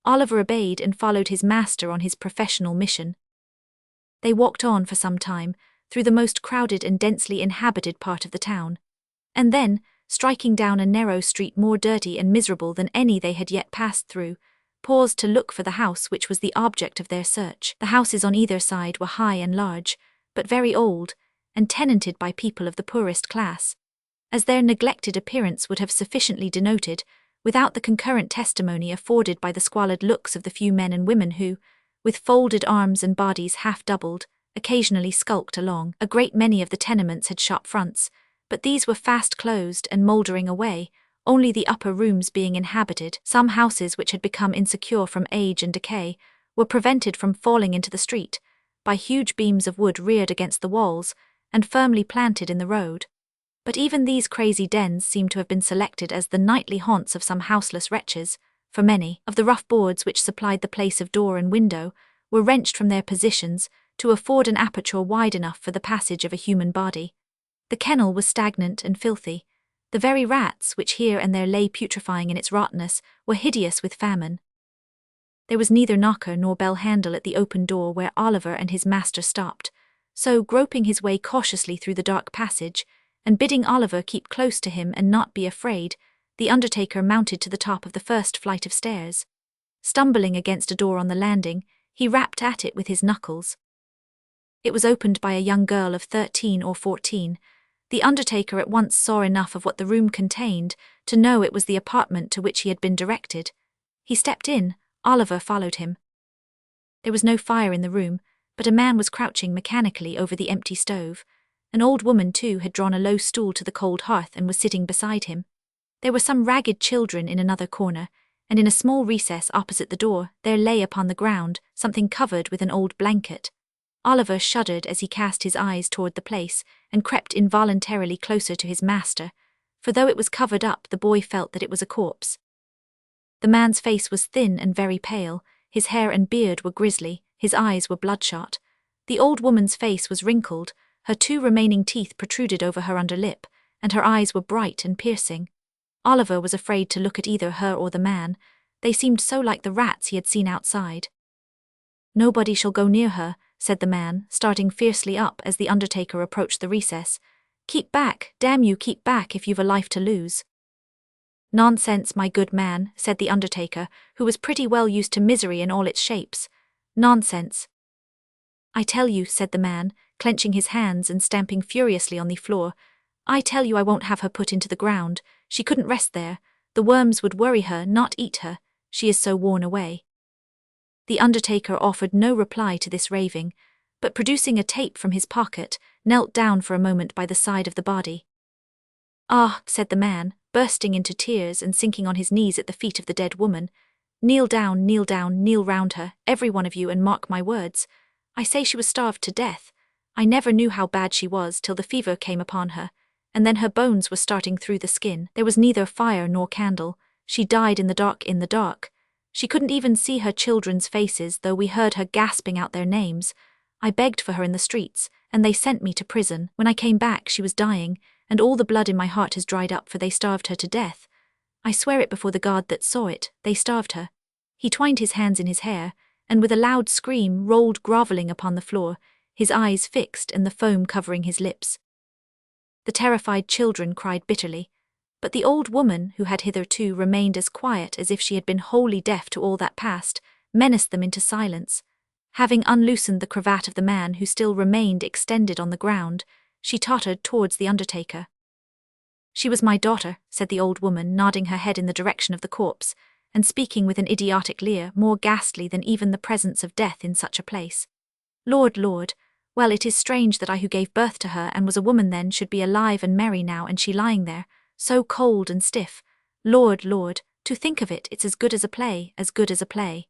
Oliver obeyed and followed his master on his professional mission. They walked on for some time, through the most crowded and densely inhabited part of the town, and then, striking down a narrow street more dirty and miserable than any they had yet passed through, paused to look for the house which was the object of their search. The houses on either side were high and large, but very old, and tenanted by people of the poorest class, as their neglected appearance would have sufficiently denoted, without the concurrent testimony afforded by the squalid looks of the few men and women who, with folded arms and bodies half doubled, occasionally skulked along. A great many of the tenements had shop fronts, but these were fast closed and mouldering away, only the upper rooms being inhabited. Some houses which had become insecure from age and decay were prevented from falling into the street by huge beams of wood reared against the walls and firmly planted in the road. But even these crazy dens seemed to have been selected as the nightly haunts of some houseless wretches, for many of the rough boards which supplied the place of door and window were wrenched from their positions to afford an aperture wide enough for the passage of a human body. The kennel was stagnant and filthy. The very rats, which here and there lay putrefying in its rottenness, were hideous with famine. There was neither knocker nor bell handle at the open door where Oliver and his master stopped, so, groping his way cautiously through the dark passage, and bidding Oliver keep close to him and not be afraid, the undertaker mounted to the top of the first flight of stairs. Stumbling against a door on the landing, he rapped at it with his knuckles. It was opened by a young girl of 13 or 14. The undertaker at once saw enough of what the room contained to know it was the apartment to which he had been directed. He stepped in. Oliver followed him. There was no fire in the room, but a man was crouching mechanically over the empty stove. An old woman, too, had drawn a low stool to the cold hearth and was sitting beside him. There were some ragged children in another corner, and in a small recess opposite the door there lay upon the ground something covered with an old blanket. Oliver shuddered as he cast his eyes toward the place and crept involuntarily closer to his master, for though it was covered up the boy felt that it was a corpse. The man's face was thin and very pale, his hair and beard were grisly, his eyes were bloodshot. The old woman's face was wrinkled, her 2 remaining teeth protruded over her under lip, and her eyes were bright and piercing. Oliver was afraid to look at either her or the man. They seemed so like the rats he had seen outside. "Nobody shall go near her," said the man, starting fiercely up as the undertaker approached the recess. "Keep back, damn you, keep back if you've a life to lose." "Nonsense, my good man," said the undertaker, who was pretty well used to misery in all its shapes. "Nonsense." "I tell you," said the man, clenching his hands and stamping furiously on the floor, "I tell you I won't have her put into the ground. She couldn't rest there. The worms would worry her, not eat her. She is so worn away." The undertaker offered no reply to this raving, but producing a tape from his pocket, knelt down for a moment by the side of the body. "Ah," said the man, bursting into tears and sinking on his knees at the feet of the dead woman. Kneel down, kneel round her, every one of you, and mark my words. I say she was starved to death. I never knew how bad she was till the fever came upon her, and then her bones were starting through the skin. There was neither fire nor candle. She died in the dark. She couldn't even see her children's faces, though we heard her gasping out their names. I begged for her in the streets, and they sent me to prison. When I came back, she was dying, and all the blood in my heart has dried up, for they starved her to death. I swear it before the guard that saw it, they starved her." He twined his hands in his hair, and with a loud scream rolled grovelling upon the floor, his eyes fixed and the foam covering his lips. The terrified children cried bitterly, but the old woman, who had hitherto remained as quiet as if she had been wholly deaf to all that passed, menaced them into silence. Having unloosened the cravat of the man who still remained extended on the ground, she tottered towards the undertaker. "She was my daughter," said the old woman, nodding her head in the direction of the corpse, and speaking with an idiotic leer more ghastly than even the presence of death in such a place. "Lord, Lord, well, it is strange that I who gave birth to her and was a woman then should be alive and merry now, and she lying there, so cold and stiff. Lord, Lord, to think of it, it's as good as a play, as good as a play."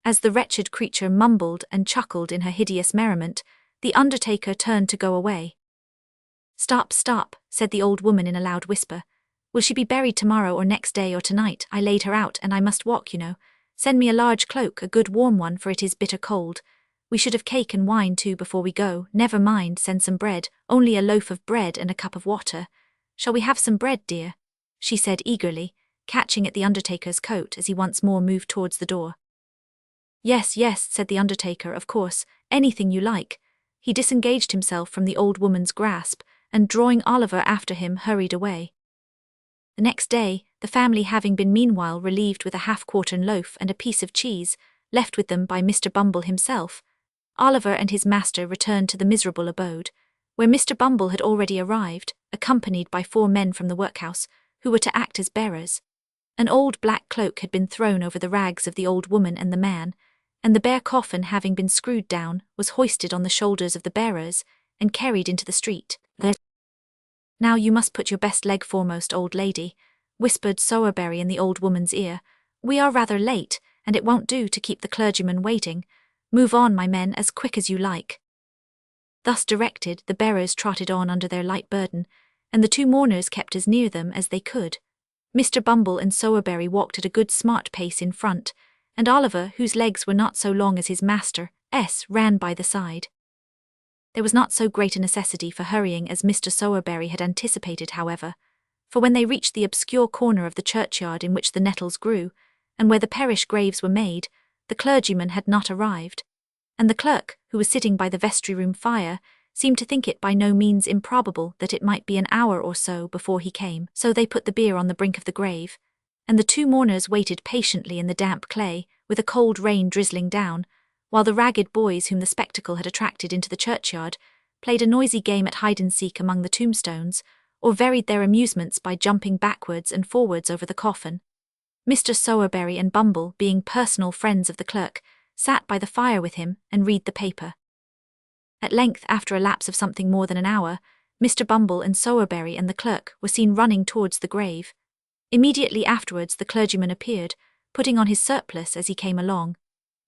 As the wretched creature mumbled and chuckled in her hideous merriment, the undertaker turned to go away. "Stop, stop," said the old woman in a loud whisper. "Will she be buried tomorrow or next day or tonight? I laid her out, and I must walk, you know. Send me a large cloak, a good warm one, for it is bitter cold. We should have cake and wine too before we go. Never mind, send some bread, only a loaf of bread and a cup of water. Shall we have some bread, dear?" she said eagerly, catching at the undertaker's coat as he once more moved towards the door. "Yes, yes," said the undertaker, "of course, anything you like." He disengaged himself from the old woman's grasp, and drawing Oliver after him, hurried away. The next day, the family having been meanwhile relieved with a half-quartern loaf and a piece of cheese, left with them by Mr. Bumble himself, Oliver and his master returned to the miserable abode, where Mr. Bumble had already arrived, accompanied by 4 men from the workhouse, who were to act as bearers. An old black cloak had been thrown over the rags of the old woman and the man, and the bare coffin, having been screwed down, was hoisted on the shoulders of the bearers and carried into the street. "Now you must put your best leg foremost, old lady," whispered Sowerberry in the old woman's ear. "We are rather late, and it won't do to keep the clergyman waiting. Move on, my men, as quick as you like." Thus directed, the bearers trotted on under their light burden, and the 2 mourners kept as near them as they could. Mr. Bumble and Sowerberry walked at a good smart pace in front, and Oliver, whose legs were not so long as his master's, ran by the side. There was not so great a necessity for hurrying as Mr. Sowerberry had anticipated, however, for when they reached the obscure corner of the churchyard in which the nettles grew, and where the parish graves were made, the clergyman had not arrived, and the clerk, who was sitting by the vestry-room fire, seemed to think it by no means improbable that it might be an hour or so before he came. So they put the bier on the brink of the grave, and the 2 mourners waited patiently in the damp clay, with a cold rain drizzling down, while the ragged boys whom the spectacle had attracted into the churchyard played a noisy game at hide-and-seek among the tombstones, or varied their amusements by jumping backwards and forwards over the coffin. Mr. Sowerberry and Bumble, being personal friends of the clerk, sat by the fire with him and read the paper. At length, after a lapse of something more than an hour, Mr. Bumble and Sowerberry and the clerk were seen running towards the grave. Immediately afterwards the clergyman appeared, putting on his surplice as he came along.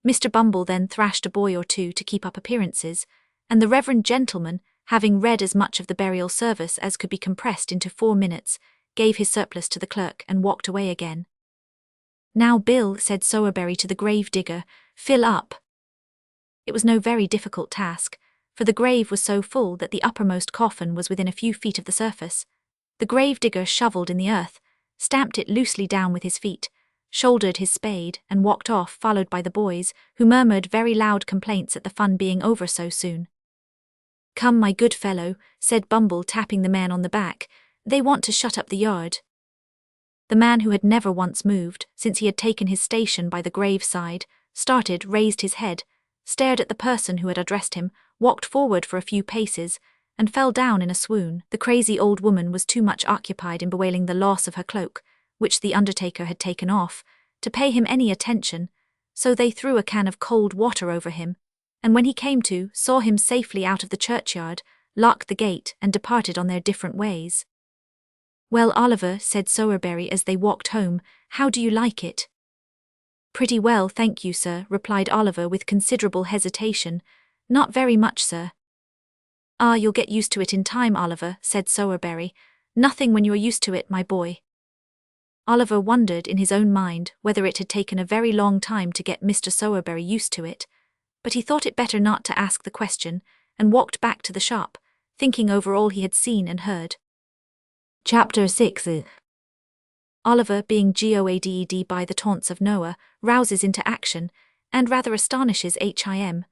Mr. Bumble then thrashed a boy or 2 to keep up appearances, and the reverend gentleman, having read as much of the burial service as could be compressed into 4 minutes, gave his surplice to the clerk and walked away again. "Now, Bill," said Sowerberry to the grave digger, "fill up." It was no very difficult task, for the grave was so full that the uppermost coffin was within a few feet of the surface. The grave digger shovelled in the earth, stamped it loosely down with his feet, shouldered his spade, and walked off, followed by the boys, who murmured very loud complaints at the fun being over so soon. "Come, my good fellow," said Bumble, tapping the man on the back, "they want to shut up the yard." The man, who had never once moved, since he had taken his station by the graveside, started, raised his head, stared at the person who had addressed him, walked forward for a few paces, and fell down in a swoon. The crazy old woman was too much occupied in bewailing the loss of her cloak, which the undertaker had taken off, to pay him any attention, so they threw a can of cold water over him, and when he came to, saw him safely out of the churchyard, locked the gate, and departed on their different ways. "Well, Oliver," said Sowerberry as they walked home, "how do you like it?" "Pretty well, thank you, sir," replied Oliver with considerable hesitation. "Not very much, sir." "Ah, you'll get used to it in time, Oliver," said Sowerberry. "Nothing when you're used to it, my boy." Oliver wondered in his own mind whether it had taken a very long time to get Mr. Sowerberry used to it, but he thought it better not to ask the question, and walked back to the shop, thinking over all he had seen and heard. Chapter 6. Oliver, being goaded by the taunts of Noah, rouses into action, and rather astonishes him.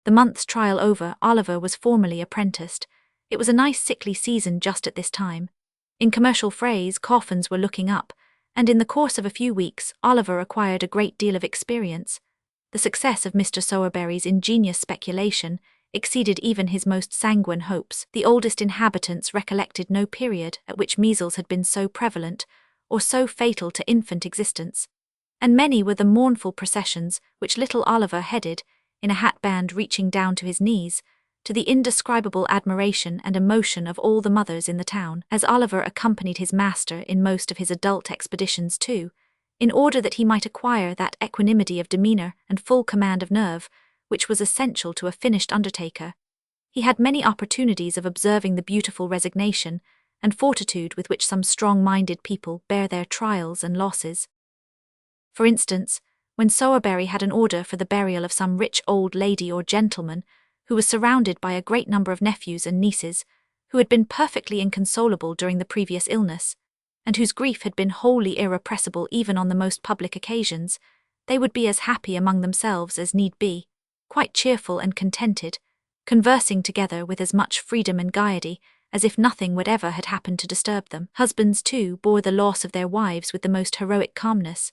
The month's trial over, Oliver was formally apprenticed. It was a nice sickly season just at this time. In commercial phrase, coffins were looking up, and in the course of a few weeks, Oliver acquired a great deal of experience. The success of Mr. Sowerberry's ingenious speculation exceeded even his most sanguine hopes. The oldest inhabitants recollected no period at which measles had been so prevalent, or so fatal to infant existence. And many were the mournful processions which little Oliver headed, in a hatband reaching down to his knees, to the indescribable admiration and emotion of all the mothers in the town, as Oliver accompanied his master in most of his adult expeditions too, in order that he might acquire that equanimity of demeanour and full command of nerve, which was essential to a finished undertaker. He had many opportunities of observing the beautiful resignation and fortitude with which some strong-minded people bear their trials and losses. For instance, when Sowerberry had an order for the burial of some rich old lady or gentleman, who was surrounded by a great number of nephews and nieces, who had been perfectly inconsolable during the previous illness, and whose grief had been wholly irrepressible even on the most public occasions, they would be as happy among themselves as need be, quite cheerful and contented, conversing together with as much freedom and gaiety as if nothing whatever had happened to disturb them. Husbands, too, bore the loss of their wives with the most heroic calmness.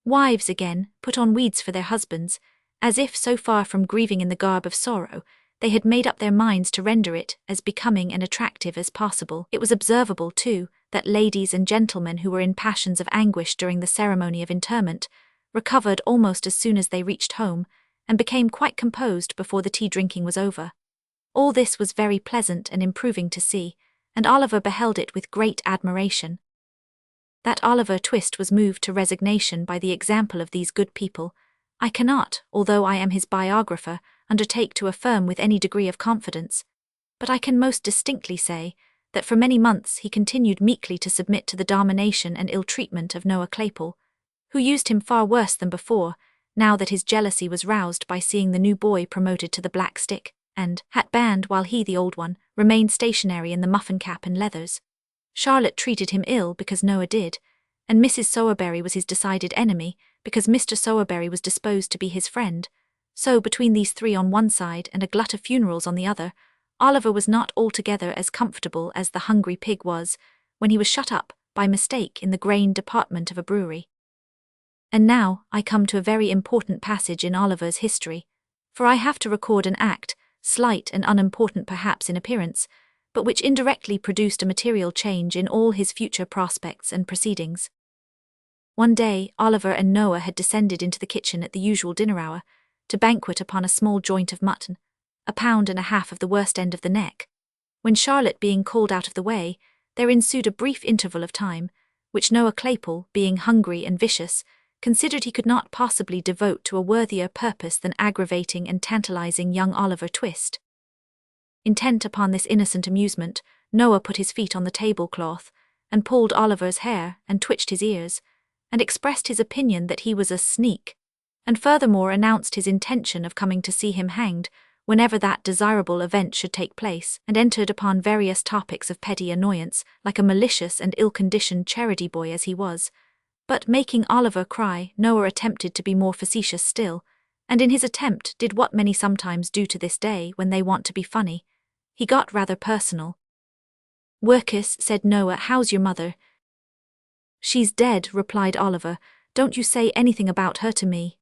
Wives, again, put on weeds for their husbands, as if so far from grieving in the garb of sorrow, they had made up their minds to render it as becoming and attractive as possible. It was observable, too, that ladies and gentlemen who were in passions of anguish during the ceremony of interment recovered almost as soon as they reached home, and became quite composed before the tea-drinking was over. All this was very pleasant and improving to see, and Oliver beheld it with great admiration. That Oliver Twist was moved to resignation by the example of these good people, I cannot, although I am his biographer, undertake to affirm with any degree of confidence, but I can most distinctly say that for many months he continued meekly to submit to the domination and ill-treatment of Noah Claypole, who used him far worse than before, now that his jealousy was roused by seeing the new boy promoted to the black stick and hat-band, while he, the old one, remained stationary in the muffin cap and leathers. Charlotte treated him ill because Noah did, and Mrs. Sowerberry was his decided enemy because Mr. Sowerberry was disposed to be his friend. So, between these three on one side and a glut of funerals on the other, Oliver was not altogether as comfortable as the hungry pig was when he was shut up, by mistake, in the grain department of a brewery. And now I come to a very important passage in Oliver's history, for I have to record an act, slight and unimportant perhaps in appearance, but which indirectly produced a material change in all his future prospects and proceedings. One day, Oliver and Noah had descended into the kitchen at the usual dinner hour, to banquet upon a small joint of mutton, 1.5 pounds of the worst end of the neck. When Charlotte being called out of the way, there ensued a brief interval of time, which Noah Claypole, being hungry and vicious, considered he could not possibly devote to a worthier purpose than aggravating and tantalizing young Oliver Twist. Intent upon this innocent amusement, Noah put his feet on the tablecloth, and pulled Oliver's hair, and twitched his ears, and expressed his opinion that he was a sneak, and furthermore announced his intention of coming to see him hanged whenever that desirable event should take place, and entered upon various topics of petty annoyance, like a malicious and ill-conditioned charity boy as he was. But making Oliver cry, Noah attempted to be more facetious still, and in his attempt did what many sometimes do to this day when they want to be funny. He got rather personal. "Workhouse," said Noah, "how's your mother?" "She's dead," replied Oliver. "Don't you say anything about her to me."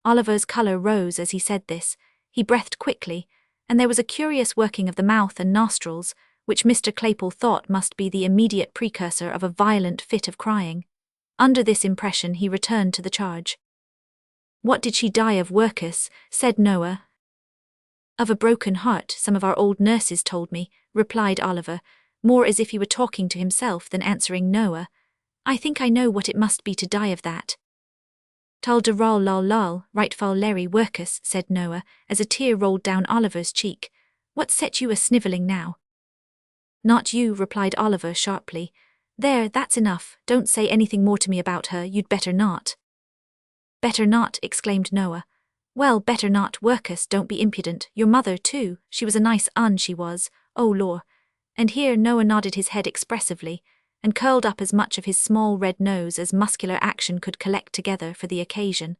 Oliver's colour rose as he said this. He breathed quickly, and there was a curious working of the mouth and nostrils, which Mr. Claypole thought must be the immediate precursor of a violent fit of crying. Under this impression he returned to the charge. "What did she die of, Workhouse?" said Noah. "Of a broken heart, some of our old nurses told me," replied Oliver, more as if he were talking to himself than answering Noah. "I think I know what it must be to die of that." "Tal de ral lal lal, right foul Larry, Workhouse," said Noah, as a tear rolled down Oliver's cheek. "What set you a-snivelling now?" "Not you," replied Oliver sharply. "There, that's enough, don't say anything more to me about her, you'd better not." "Better not," exclaimed Noah. Well, better not, workus, don't be impudent. Your mother, too, she was a nice she was, oh lor. And here Noah nodded his head expressively, and curled up as much of his small red nose as muscular action could collect together for the occasion.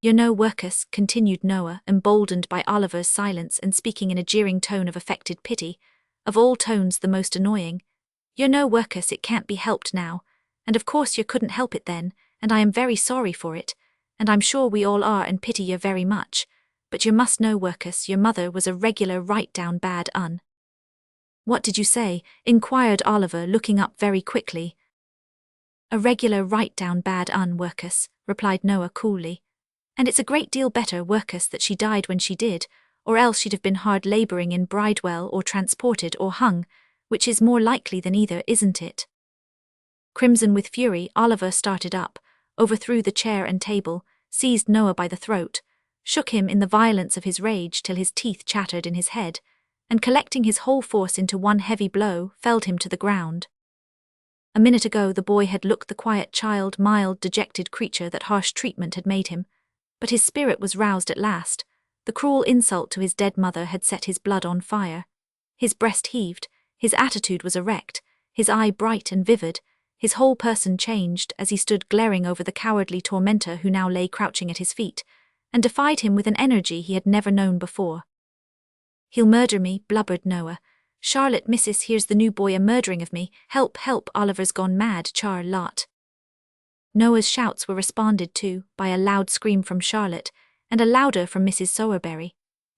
You know, workus, continued Noah, emboldened by Oliver's silence and speaking in a jeering tone of affected pity, of all tones the most annoying. You know, workus, it can't be helped now, and of course you couldn't help it then, and I am very sorry for it, and I'm sure we all are and pity you very much, but you must know, workus, your mother was a regular right-down bad un. What did you say? Inquired Oliver, looking up very quickly. A regular right-down bad un, workus, replied Noah coolly. And it's a great deal better, workus, that she died when she did, or else she'd have been hard labouring in Bridewell or transported or hung, which is more likely than either, isn't it? Crimson with fury, Oliver started up, overthrew the chair and table, seized Noah by the throat, shook him in the violence of his rage till his teeth chattered in his head, and collecting his whole force into one heavy blow, felled him to the ground. A minute ago the boy had looked the quiet child, mild, dejected creature that harsh treatment had made him, but his spirit was roused at last. The cruel insult to his dead mother had set his blood on fire. His breast heaved, his attitude was erect, his eye bright and vivid, his whole person changed as he stood glaring over the cowardly tormentor who now lay crouching at his feet, and defied him with an energy he had never known before. He'll murder me, blubbered Noah. Charlotte, missus, here's the new boy a-murdering of me. Help, help, Oliver's gone mad, Char-lot. Noah's shouts were responded to by a loud scream from Charlotte, and a louder from Mrs. Sowerberry,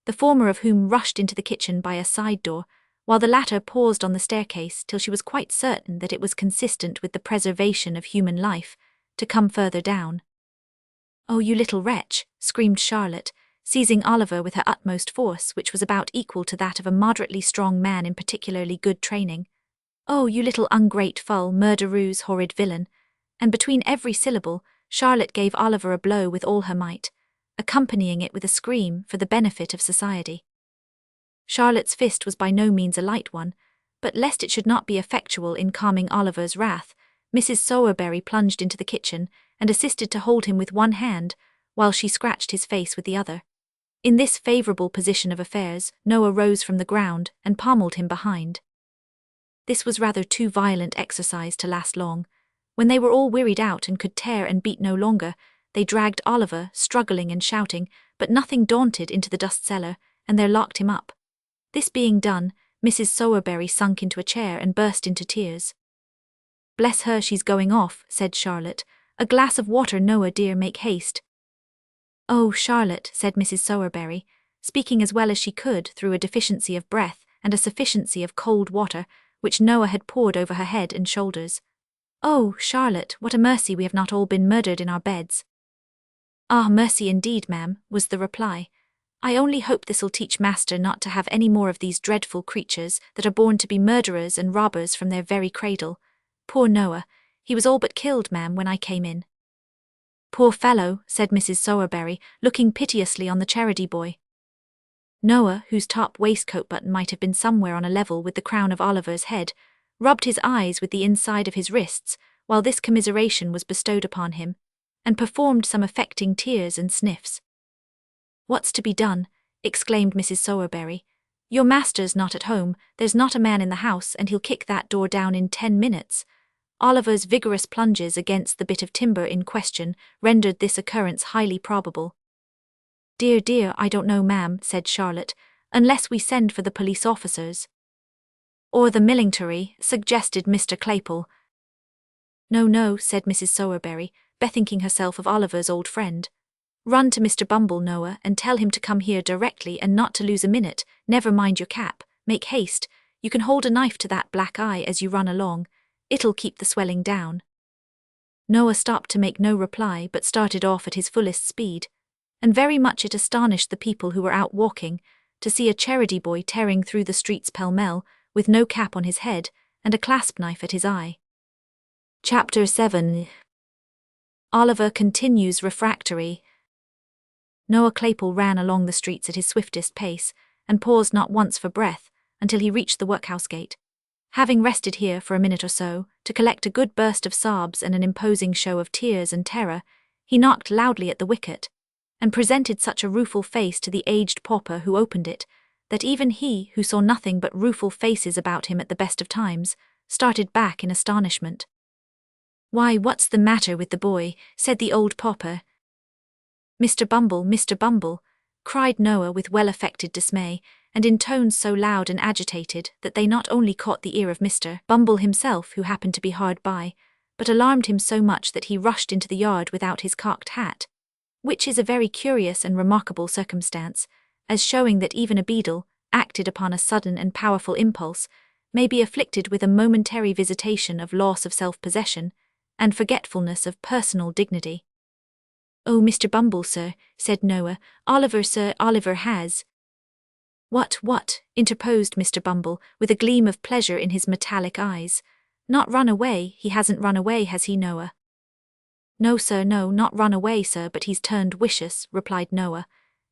the former of whom rushed into the kitchen by a side door, while the latter paused on the staircase till she was quite certain that it was consistent with the preservation of human life, to come further down. Oh, you little wretch, screamed Charlotte, seizing Oliver with her utmost force, which was about equal to that of a moderately strong man in particularly good training. Oh, you little ungrateful, murderous, horrid villain. And between every syllable, Charlotte gave Oliver a blow with all her might, accompanying it with a scream for the benefit of society. Charlotte's fist was by no means a light one, but lest it should not be effectual in calming Oliver's wrath, Mrs. Sowerberry plunged into the kitchen and assisted to hold him with one hand, while she scratched his face with the other. In this favourable position of affairs, Noah rose from the ground and pommelled him behind. This was rather too violent exercise to last long. When they were all wearied out and could tear and beat no longer, they dragged Oliver, struggling and shouting, but nothing daunted, into the dust cellar, and there locked him up. This being done, Mrs. Sowerberry sunk into a chair and burst into tears. Bless her, she's going off, said Charlotte. A glass of water, Noah dear, make haste. Oh, Charlotte, said Mrs. Sowerberry, speaking as well as she could through a deficiency of breath and a sufficiency of cold water, which Noah had poured over her head and shoulders. Oh, Charlotte, what a mercy we have not all been murdered in our beds. Ah, mercy indeed, ma'am, was the reply. I only hope this'll teach master not to have any more of these dreadful creatures that are born to be murderers and robbers from their very cradle. Poor Noah, he was all but killed, ma'am, when I came in. Poor fellow, said Mrs. Sowerberry, looking piteously on the charity boy. Noah, whose top waistcoat button might have been somewhere on a level with the crown of Oliver's head, rubbed his eyes with the inside of his wrists while this commiseration was bestowed upon him, and performed some affecting tears and sniffs. What's to be done? Exclaimed Mrs. Sowerberry. Your master's not at home, there's not a man in the house, and he'll kick that door down in 10 minutes. Oliver's vigorous plunges against the bit of timber in question rendered this occurrence highly probable. Dear, dear, I don't know, ma'am, said Charlotte, unless we send for the police officers. Or the military, suggested Mr. Claypole. No, no, said Mrs. Sowerberry, bethinking herself of Oliver's old friend. Run to Mr. Bumble, Noah, and tell him to come here directly and not to lose a minute. Never mind your cap. Make haste. You can hold a knife to that black eye as you run along. It'll keep the swelling down. Noah stopped to make no reply but started off at his fullest speed, and very much it astonished the people who were out walking to see a charity boy tearing through the streets pell-mell with no cap on his head and a clasp knife at his eye. Chapter 7. Oliver continues refractory. Noah Claypole ran along the streets at his swiftest pace, and paused not once for breath until he reached the workhouse gate. Having rested here for a minute or so, to collect a good burst of sobs and an imposing show of tears and terror, he knocked loudly at the wicket, and presented such a rueful face to the aged pauper who opened it, that even he, who saw nothing but rueful faces about him at the best of times, started back in astonishment. "Why, what's the matter with the boy?" said the old pauper. "Mr. Bumble," cried Noah with well-affected dismay, and in tones so loud and agitated that they not only caught the ear of Mr. Bumble himself, who happened to be hard by, but alarmed him so much that he rushed into the yard without his cocked hat, which is a very curious and remarkable circumstance, as showing that even a beadle, acted upon a sudden and powerful impulse, may be afflicted with a momentary visitation of loss of self-possession and forgetfulness of personal dignity. "Oh, Mr. Bumble, sir," said Noah, Sir Oliver has—" What, interposed Mr. Bumble, with a gleam of pleasure in his metallic eyes. "Not run away? He hasn't run away, has he, Noah?" "No, sir, no, not run away, sir, but he's turned vicious," replied Noah.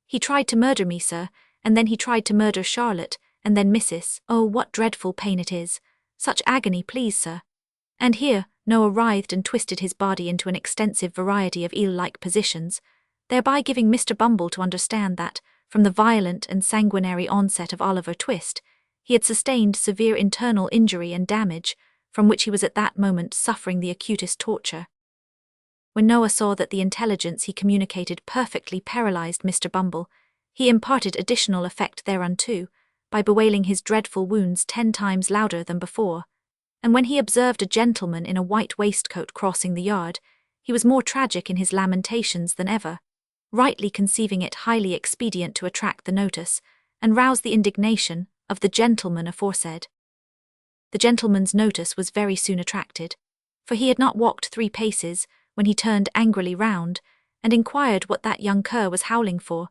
"He tried to murder me, sir, and then he tried to murder Charlotte, and then Mrs. Oh, what dreadful pain it is! Such agony, please, sir." And here Noah writhed and twisted his body into an extensive variety of eel-like positions, thereby giving Mr. Bumble to understand that, from the violent and sanguinary onset of Oliver Twist, he had sustained severe internal injury and damage, from which he was at that moment suffering the acutest torture. When Noah saw that the intelligence he communicated perfectly paralyzed Mr. Bumble, he imparted additional effect thereunto, by bewailing his dreadful wounds 10 times louder than before, and when he observed a gentleman in a white waistcoat crossing the yard, he was more tragic in his lamentations than ever, rightly conceiving it highly expedient to attract the notice, and rouse the indignation, of the gentleman aforesaid. The gentleman's notice was very soon attracted, for he had not walked 3 paces, when he turned angrily round, and inquired what that young cur was howling for,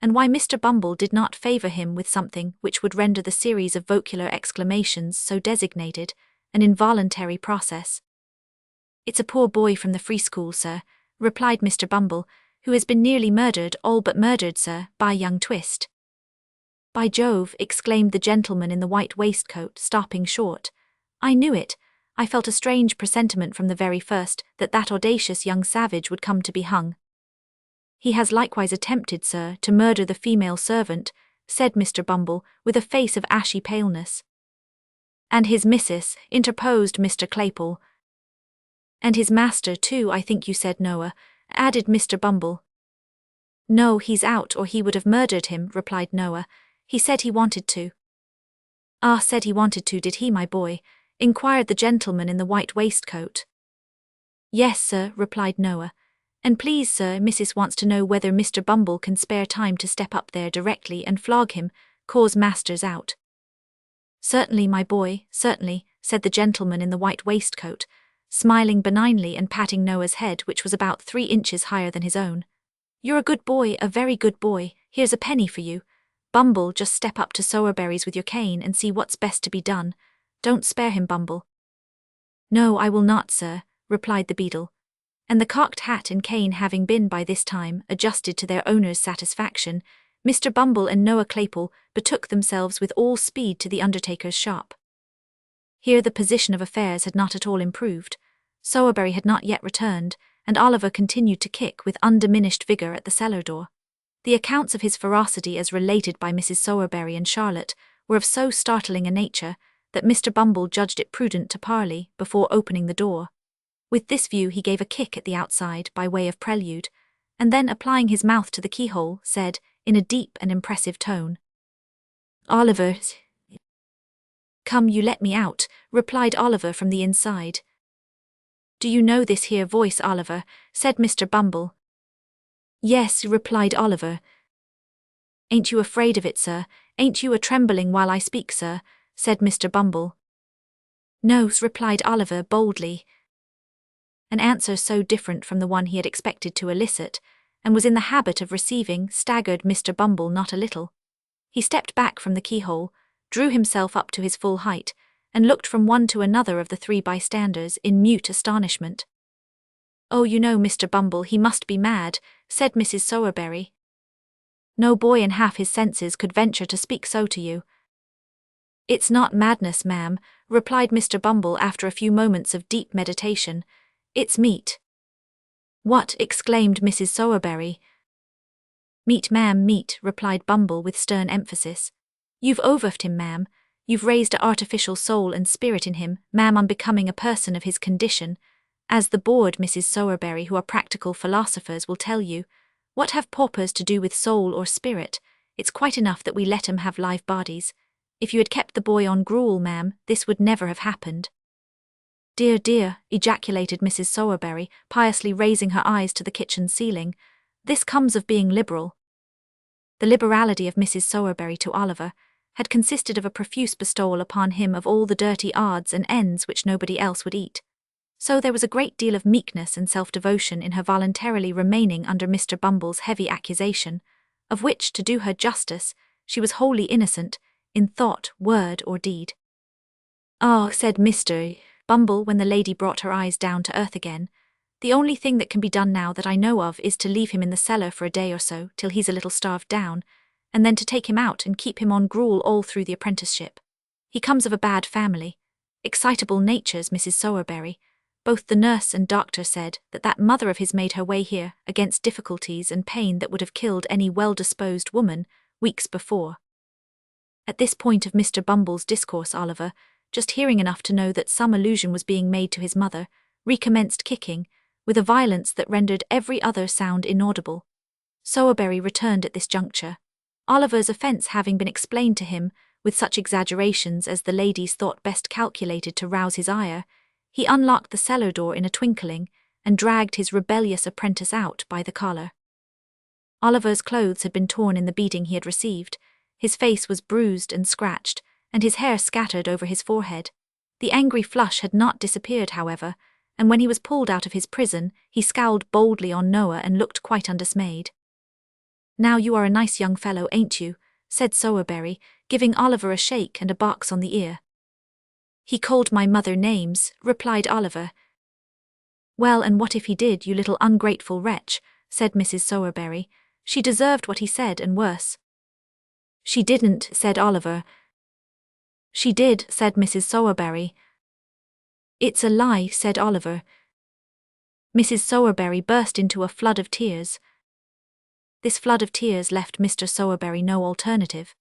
and why Mr. Bumble did not favour him with something which would render the series of vocular exclamations so designated an involuntary process. "It's a poor boy from the free school, sir," replied Mr. Bumble, "who has been nearly murdered, all but murdered, sir, by young Twist." "By Jove," exclaimed the gentleman in the white waistcoat, stopping short. "I knew it. I felt a strange presentiment from the very first that that audacious young savage would come to be hung." "He has likewise attempted, sir, to murder the female servant," said Mr. Bumble, with a face of ashy paleness. "And his missus," interposed Mr. Claypole. "And his master too, I think you said, Noah," added Mr. Bumble. "No, he's out, or he would have murdered him," replied Noah. "He said he wanted to." "Ah, said he wanted to, did he, my boy?" inquired the gentleman in the white waistcoat. "Yes, sir," replied Noah. "And please, sir, Missus wants to know whether Mr. Bumble can spare time to step up there directly and flog him, 'cause master's out." "Certainly, my boy, certainly," said the gentleman in the white waistcoat, smiling benignly and patting Noah's head, which was about 3 inches higher than his own. "You're a good boy, a very good boy. Here's a penny for you. Bumble, just step up to Sowerberry's with your cane and see what's best to be done. Don't spare him, Bumble." "No, I will not, sir," replied the beadle. And the cocked hat and cane having been by this time adjusted to their owner's satisfaction, Mr. Bumble and Noah Claypole betook themselves with all speed to the undertaker's shop. Here the position of affairs had not at all improved. Sowerberry had not yet returned, and Oliver continued to kick with undiminished vigour at the cellar door. The accounts of his ferocity as related by Mrs. Sowerberry and Charlotte were of so startling a nature that Mr. Bumble judged it prudent to parley before opening the door. With this view he gave a kick at the outside by way of prelude, and then applying his mouth to the keyhole, said, in a deep and impressive tone, "Oliver." "Come, you let me out," replied Oliver from the inside. "Do you know this here voice, Oliver?" said Mr. Bumble. "Yes," replied Oliver. "Ain't you afraid of it, sir? Ain't you a-trembling while I speak, sir?" said Mr. Bumble. "No," replied Oliver boldly. An answer so different from the one he had expected to elicit, and was in the habit of receiving, staggered Mr. Bumble not a little. He stepped back from the keyhole, drew himself up to his full height, and looked from one to another of the 3 bystanders in mute astonishment. "Oh, you know, Mr. Bumble, he must be mad," said Mrs. Sowerberry. "No boy in half his senses could venture to speak so to you." "It's not madness, ma'am," replied Mr. Bumble after a few moments of deep meditation. "It's meat." "What?" exclaimed Mrs. Sowerberry. "Meat, ma'am, meat," replied Bumble with stern emphasis. "You've overfed him, ma'am. You've raised a artificial soul and spirit in him, ma'am, unbecoming a person of his condition. As the bored Mrs. Sowerberry, who are practical philosophers, will tell you, what have paupers to do with soul or spirit? It's quite enough that we let 'em have live bodies. If you had kept the boy on gruel, ma'am, this would never have happened." "Dear, dear," ejaculated Mrs. Sowerberry, piously raising her eyes to the kitchen ceiling. "This comes of being liberal." The liberality of Mrs. Sowerberry to Oliver had consisted of a profuse bestowal upon him of all the dirty odds and ends which nobody else would eat. So there was a great deal of meekness and self-devotion in her voluntarily remaining under Mr. Bumble's heavy accusation, of which, to do her justice, she was wholly innocent, in thought, word, or deed. "Ah," said Mr. Bumble when the lady brought her eyes down to earth again, "the only thing that can be done now that I know of is to leave him in the cellar for a day or so, till he's a little starved down, and then to take him out and keep him on gruel all through the apprenticeship. He comes of a bad family. Excitable natures, Mrs. Sowerberry. Both the nurse and doctor said that mother of his made her way here, against difficulties and pain that would have killed any well-disposed woman, weeks before." At this point of Mr. Bumble's discourse, Oliver, just hearing enough to know that some allusion was being made to his mother, recommenced kicking, with a violence that rendered every other sound inaudible. Sowerberry returned at this juncture, Oliver's offence having been explained to him, with such exaggerations as the ladies thought best calculated to rouse his ire. He unlocked the cellar door in a twinkling, and dragged his rebellious apprentice out by the collar. Oliver's clothes had been torn in the beating he had received, his face was bruised and scratched, and his hair scattered over his forehead. The angry flush had not disappeared, however, and when he was pulled out of his prison, he scowled boldly on Noah and looked quite undismayed. "Now you are a nice young fellow, ain't you?" said Sowerberry, giving Oliver a shake and a box on the ear. "He called my mother names," replied Oliver. "Well, and what if he did, you little ungrateful wretch?" said Mrs. Sowerberry. "She deserved what he said and worse." "She didn't," said Oliver. "She did," said Mrs. Sowerberry. "It's a lie," said Oliver. Mrs. Sowerberry burst into a flood of tears. This flood of tears left Mr. Sowerberry no alternative.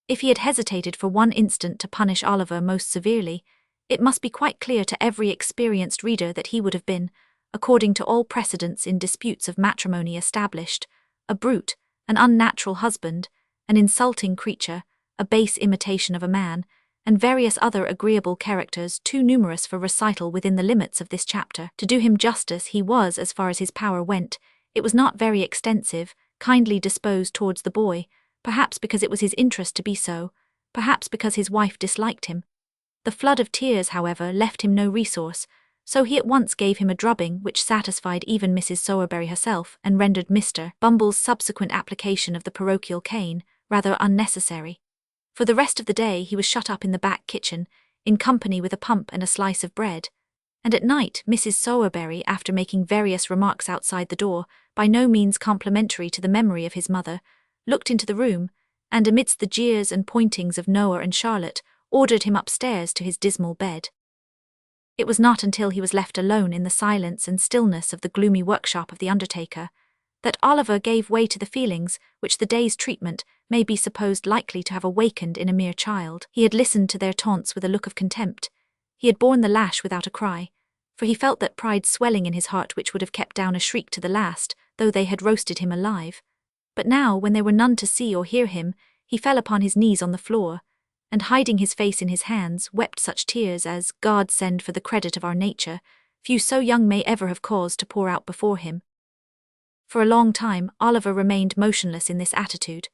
If he had hesitated for one instant to punish Oliver most severely, it must be quite clear to every experienced reader that he would have been, according to all precedents in disputes of matrimony established, a brute, an unnatural husband, an insulting creature, a base imitation of a man, and various other agreeable characters too numerous for recital within the limits of this chapter. To do him justice, he was, as far as his power went, it was not very extensive, kindly disposed towards the boy, perhaps because it was his interest to be so, perhaps because his wife disliked him. The flood of tears, however, left him no resource, so he at once gave him a drubbing which satisfied even Mrs. Sowerberry herself and rendered Mr. Bumble's subsequent application of the parochial cane rather unnecessary. For the rest of the day he was shut up in the back kitchen, in company with a pump and a slice of bread, and at night Mrs. Sowerberry, after making various remarks outside the door, by no means complimentary to the memory of his mother, looked into the room, and amidst the jeers and pointings of Noah and Charlotte, ordered him upstairs to his dismal bed. It was not until he was left alone in the silence and stillness of the gloomy workshop of the undertaker that Oliver gave way to the feelings which the day's treatment may be supposed likely to have awakened in a mere child. He had listened to their taunts with a look of contempt. He had borne the lash without a cry, for he felt that pride swelling in his heart which would have kept down a shriek to the last, though they had roasted him alive. But now, when there were none to see or hear him, he fell upon his knees on the floor, and hiding his face in his hands, wept such tears as, God send for the credit of our nature, few so young may ever have cause to pour out before him. For a long time Oliver remained motionless in this attitude.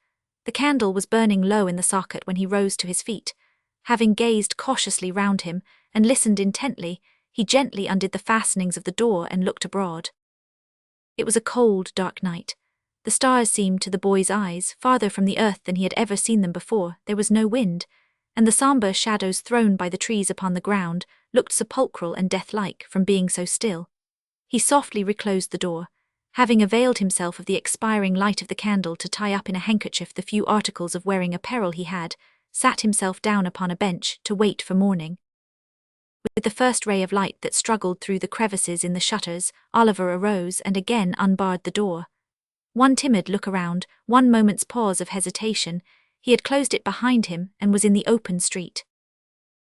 The candle was burning low in the socket when he rose to his feet. Having gazed cautiously round him, and listened intently, he gently undid the fastenings of the door and looked abroad. It was a cold, dark night. The stars seemed to the boy's eyes farther from the earth than he had ever seen them before. There was no wind, and the sombre shadows thrown by the trees upon the ground looked sepulchral and death-like from being so still. He softly reclosed the door, having availed himself of the expiring light of the candle to tie up in a handkerchief the few articles of wearing apparel he had, sat himself down upon a bench to wait for morning. With the first ray of light that struggled through the crevices in the shutters, Oliver arose and again unbarred the door. One timid look around, one moment's pause of hesitation, he had closed it behind him and was in the open street.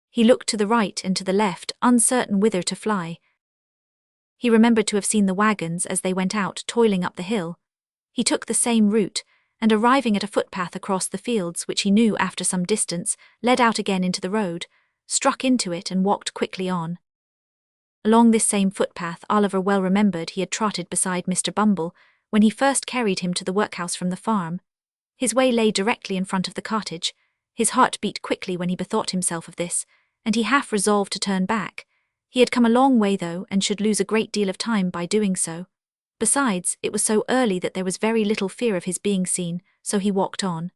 He looked to the right and to the left, uncertain whither to fly. He remembered to have seen the wagons as they went out, toiling up the hill. He took the same route, and arriving at a footpath across the fields, which he knew after some distance, led out again into the road, struck into it and walked quickly on. Along this same footpath Oliver well remembered he had trotted beside Mr. Bumble when he first carried him to the workhouse from the farm. His way lay directly in front of the cottage. His heart beat quickly when he bethought himself of this, and he half resolved to turn back. He had come a long way though, and should lose a great deal of time by doing so. Besides, it was so early that there was very little fear of his being seen, so he walked on.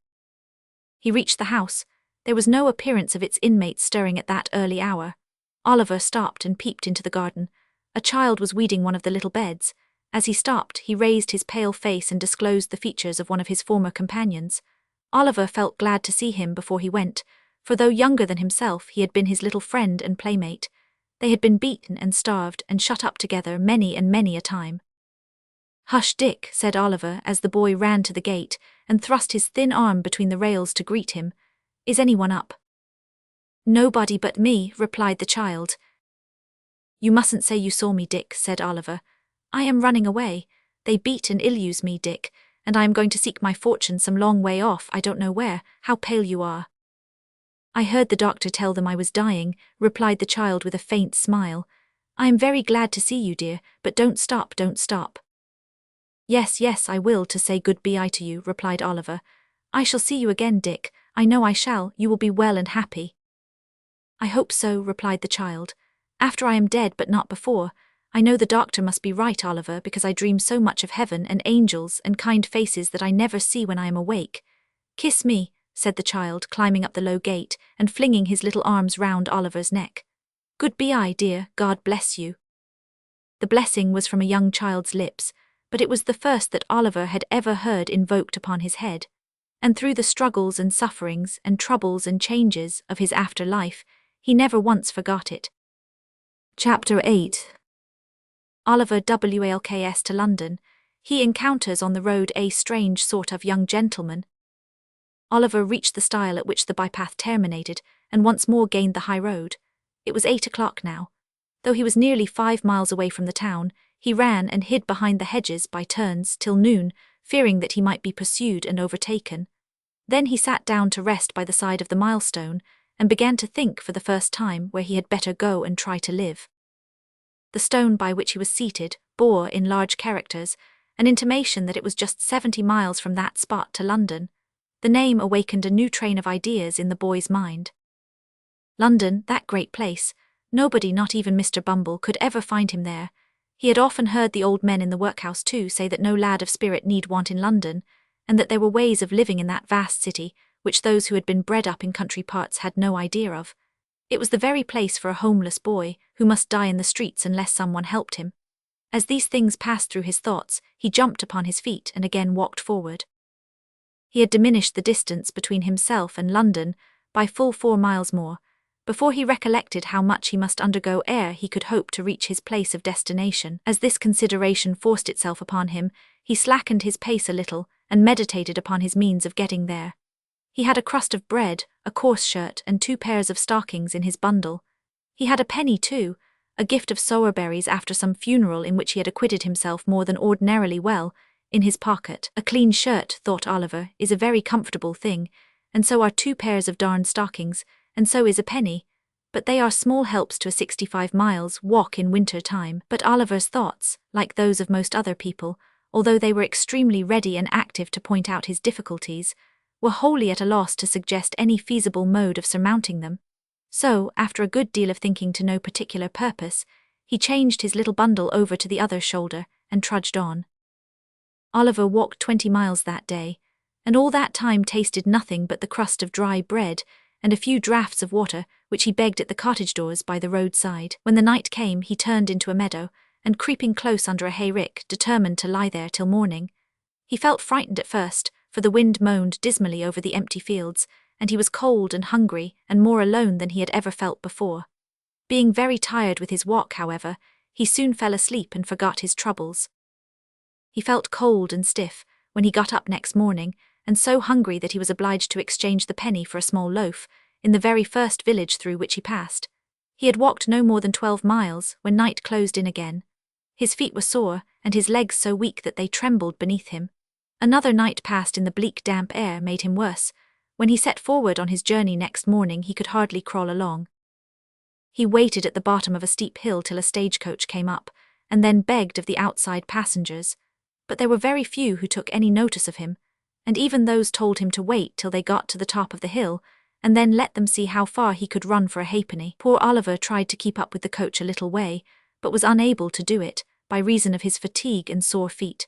He reached the house. There was no appearance of its inmates stirring at that early hour. Oliver stopped and peeped into the garden. A child was weeding one of the little beds. As he stopped, he raised his pale face and disclosed the features of one of his former companions. Oliver felt glad to see him before he went, for though younger than himself, he had been his little friend and playmate. They had been beaten and starved and shut up together many and many a time. "Hush, Dick," said Oliver as the boy ran to the gate and thrust his thin arm between the rails to greet him. "Is anyone up?" "Nobody but me," replied the child. "You mustn't say you saw me, Dick," said Oliver. "I am running away. They beat and ill-use me, Dick, and I am going to seek my fortune some long way off, I don't know where. How pale you are." "I heard the doctor tell them I was dying," replied the child with a faint smile. "I am very glad to see you, dear, but don't stop, don't stop." "Yes, yes, I will, to say good-bye to you," replied Oliver. "I shall see you again, Dick. I know I shall. You will be well and happy." "I hope so," replied the child. "After I am dead, but not before. I know the doctor must be right, Oliver, because I dream so much of heaven and angels and kind faces that I never see when I am awake." "Kiss me," said the child, climbing up the low gate and flinging his little arms round Oliver's neck. "Good-bye, dear. God bless you." The blessing was from a young child's lips, but it was the first that Oliver had ever heard invoked upon his head. And through the struggles and sufferings and troubles and changes of his after-life, he never once forgot it. Chapter 8. Oliver walks to London. He encounters on the road a strange sort of young gentleman. Oliver reached the stile at which the bypath terminated, and once more gained the high road. It was 8 o'clock now. Though he was nearly 5 miles away from the town, he ran and hid behind the hedges by turns till noon, fearing that he might be pursued and overtaken. Then he sat down to rest by the side of the milestone, and began to think for the first time where he had better go and try to live. The stone by which he was seated bore, in large characters, an intimation that it was just 70 miles from that spot to London. The name awakened a new train of ideas in the boy's mind. London, that great place. Nobody, not even Mr. Bumble, could ever find him there. He had often heard the old men in the workhouse too say that no lad of spirit need want in London, and that there were ways of living in that vast city which those who had been bred up in country parts had no idea of. It was the very place for a homeless boy who must die in the streets unless someone helped him. As these things passed through his thoughts, he jumped upon his feet and again walked forward. He had diminished the distance between himself and London by full 4 miles more, before he recollected how much he must undergo ere he could hope to reach his place of destination. As this consideration forced itself upon him, he slackened his pace a little and meditated upon his means of getting there. He had a crust of bread, a coarse shirt, and 2 pairs of stockings in his bundle. He had a penny too, a gift of sowerberries after some funeral in which he had acquitted himself more than ordinarily well, in his pocket. A clean shirt, thought Oliver, is a very comfortable thing, and so are 2 pairs of darned stockings, and so is a penny, but they are small helps to a 65 miles walk in winter time. But Oliver's thoughts, like those of most other people, although they were extremely ready and active to point out his difficulties, were wholly at a loss to suggest any feasible mode of surmounting them. So, after a good deal of thinking to no particular purpose, he changed his little bundle over to the other shoulder and trudged on. Oliver walked 20 miles that day, and all that time tasted nothing but the crust of dry bread and a few draughts of water which he begged at the cottage doors by the roadside. When the night came, he turned into a meadow, and creeping close under a hayrick, determined to lie there till morning. He felt frightened at first, for the wind moaned dismally over the empty fields, and he was cold and hungry and more alone than he had ever felt before. Being very tired with his walk, however, he soon fell asleep and forgot his troubles. He felt cold and stiff when he got up next morning, and so hungry that he was obliged to exchange the penny for a small loaf, in the very first village through which he passed. He had walked no more than 12 miles, when night closed in again. His feet were sore, and his legs so weak that they trembled beneath him. Another night passed in the bleak damp air made him worse. When he set forward on his journey next morning he could hardly crawl along. He waited at the bottom of a steep hill till a stagecoach came up, and then begged of the outside passengers. But there were very few who took any notice of him, and even those told him to wait till they got to the top of the hill, and then let them see how far he could run for a halfpenny. Poor Oliver tried to keep up with the coach a little way, but was unable to do it, by reason of his fatigue and sore feet.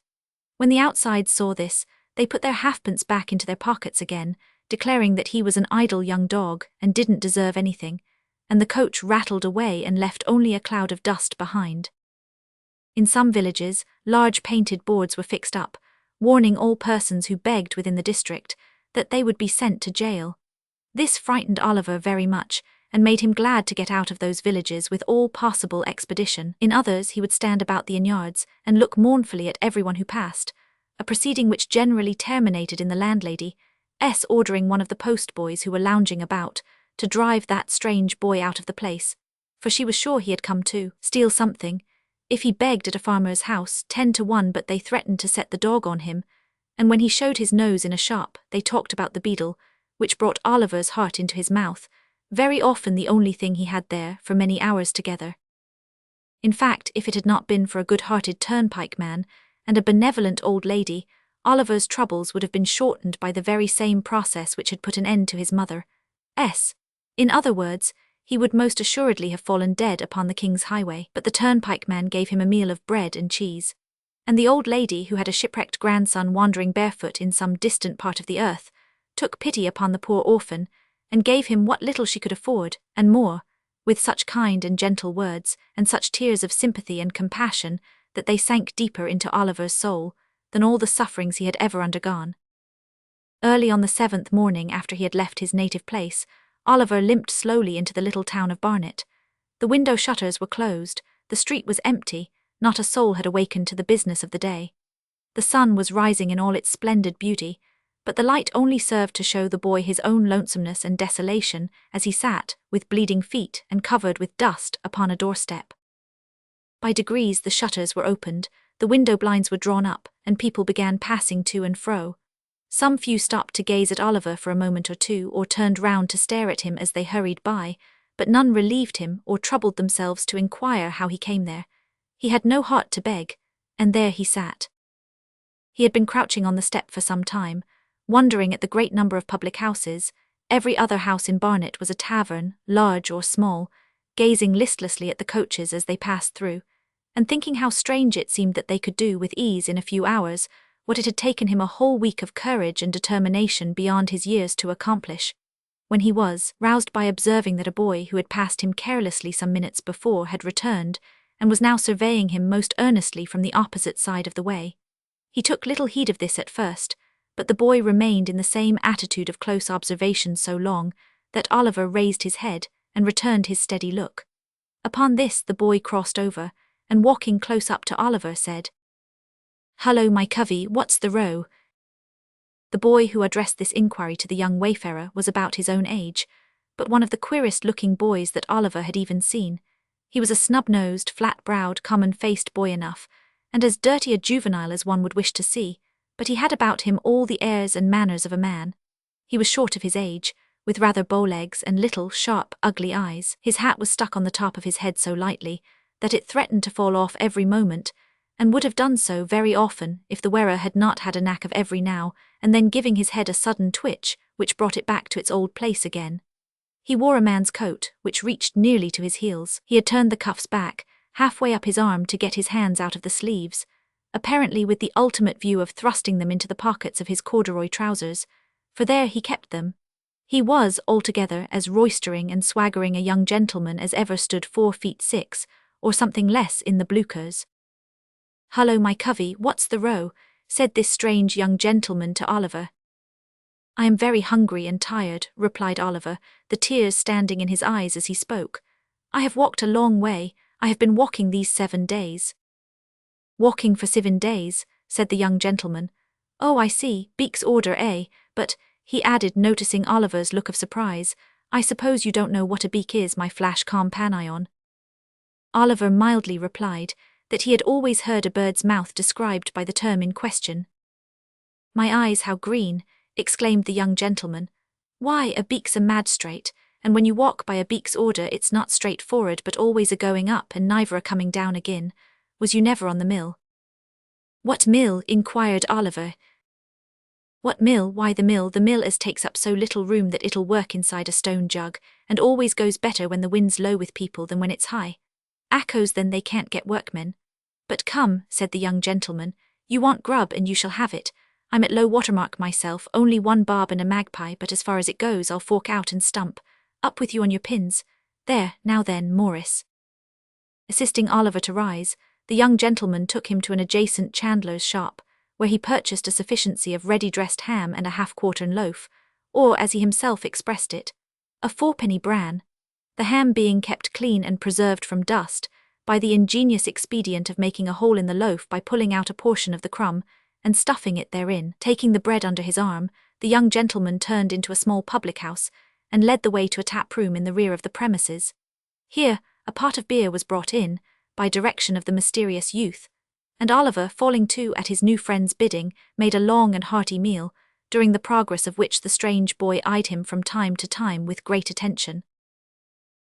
When the outsides saw this, they put their halfpence back into their pockets again, declaring that he was an idle young dog, and didn't deserve anything, and the coach rattled away and left only a cloud of dust behind. In some villages, large painted boards were fixed up, warning all persons who begged within the district that they would be sent to jail. This frightened Oliver very much, and made him glad to get out of those villages with all possible expedition. In others he would stand about the innyards, and look mournfully at everyone who passed, a proceeding which generally terminated in the landlady's ordering one of the postboys who were lounging about to drive that strange boy out of the place, for she was sure he had come to steal something. If he begged at a farmer's house, 10 to 1 but they threatened to set the dog on him, and when he showed his nose in a shop they talked about the beadle, which brought Oliver's heart into his mouth, very often the only thing he had there for many hours together. In fact, if it had not been for a good-hearted turnpike man and a benevolent old lady, Oliver's troubles would have been shortened by the very same process which had put an end to his mother's. In other words, he would most assuredly have fallen dead upon the king's highway, but the turnpike man gave him a meal of bread and cheese. And the old lady, who had a shipwrecked grandson wandering barefoot in some distant part of the earth, took pity upon the poor orphan, and gave him what little she could afford, and more, with such kind and gentle words, and such tears of sympathy and compassion, that they sank deeper into Oliver's soul than all the sufferings he had ever undergone. Early on the 7th morning after he had left his native place, Oliver limped slowly into the little town of Barnet. The window shutters were closed, the street was empty, not a soul had awakened to the business of the day. The sun was rising in all its splendid beauty, but the light only served to show the boy his own lonesomeness and desolation as he sat, with bleeding feet and covered with dust, upon a doorstep. By degrees the shutters were opened, the window blinds were drawn up, and people began passing to and fro. Some few stopped to gaze at Oliver for a moment or two, or turned round to stare at him as they hurried by, but none relieved him or troubled themselves to inquire how he came there. He had no heart to beg, and there he sat. He had been crouching on the step for some time, wondering at the great number of public houses. Every other house in Barnet was a tavern, large or small, gazing listlessly at the coaches as they passed through, and thinking how strange it seemed that they could do with ease in a few hours what it had taken him a whole week of courage and determination beyond his years to accomplish, when he was roused by observing that a boy who had passed him carelessly some minutes before had returned, and was now surveying him most earnestly from the opposite side of the way. He took little heed of this at first, but the boy remained in the same attitude of close observation so long that Oliver raised his head and returned his steady look. Upon this the boy crossed over, and walking close up to Oliver said, "Hullo, my covey, what's the row?" The boy who addressed this inquiry to the young wayfarer was about his own age, but one of the queerest-looking boys that Oliver had even seen. He was a snub-nosed, flat-browed, common-faced boy enough, and as dirty a juvenile as one would wish to see, but he had about him all the airs and manners of a man. He was short of his age, with rather bow legs and little, sharp, ugly eyes. His hat was stuck on the top of his head so lightly that it threatened to fall off every moment, and would have done so very often if the wearer had not had a knack of every now and then giving his head a sudden twitch which brought it back to its old place again. He wore a man's coat, which reached nearly to his heels. He had turned the cuffs back, halfway up his arm to get his hands out of the sleeves, apparently with the ultimate view of thrusting them into the pockets of his corduroy trousers, for there he kept them. He was, altogether, as roistering and swaggering a young gentleman as ever stood 4 feet 6, or something less in the bluchers. "Hullo, my covey, what's the row?" said this strange young gentleman to Oliver. "I am very hungry and tired," replied Oliver, the tears standing in his eyes as he spoke. "I have walked a long way. I have been walking these 7 days." "Walking for 7 days," said the young gentleman. "Oh, I see, Beak's order, eh? But," he added, noticing Oliver's look of surprise, "I suppose you don't know what a beak is, my flash companion." Oliver mildly replied that he had always heard a bird's mouth described by the term in question. "My eyes, how green!" exclaimed the young gentleman. "Why, a beak's a mad straight, and when you walk by a beak's order it's not straight forward but always a going up and neither a coming down again. Was you never on the mill?" "What mill?" inquired Oliver. "What mill? Why, the mill as takes up so little room that it'll work inside a stone jug, and always goes better when the wind's low with people than when it's high. Acco's then they can't get workmen. But come," said the young gentleman, "you want grub and you shall have it. I'm at low water mark myself, only one barb and a magpie, but as far as it goes I'll fork out and stump. Up with you on your pins. There, now then, Morris." Assisting Oliver to rise, the young gentleman took him to an adjacent chandler's shop, where he purchased a sufficiency of ready-dressed ham and a half-quartern loaf, or, as he himself expressed it, a fourpenny bran, the ham being kept clean and preserved from dust by the ingenious expedient of making a hole in the loaf by pulling out a portion of the crumb and stuffing it therein. Taking the bread under his arm, the young gentleman turned into a small public-house and led the way to a tap-room in the rear of the premises. Here, a pot of beer was brought in, by direction of the mysterious youth, and Oliver, falling to at his new friend's bidding, made a long and hearty meal, during the progress of which the strange boy eyed him from time to time with great attention.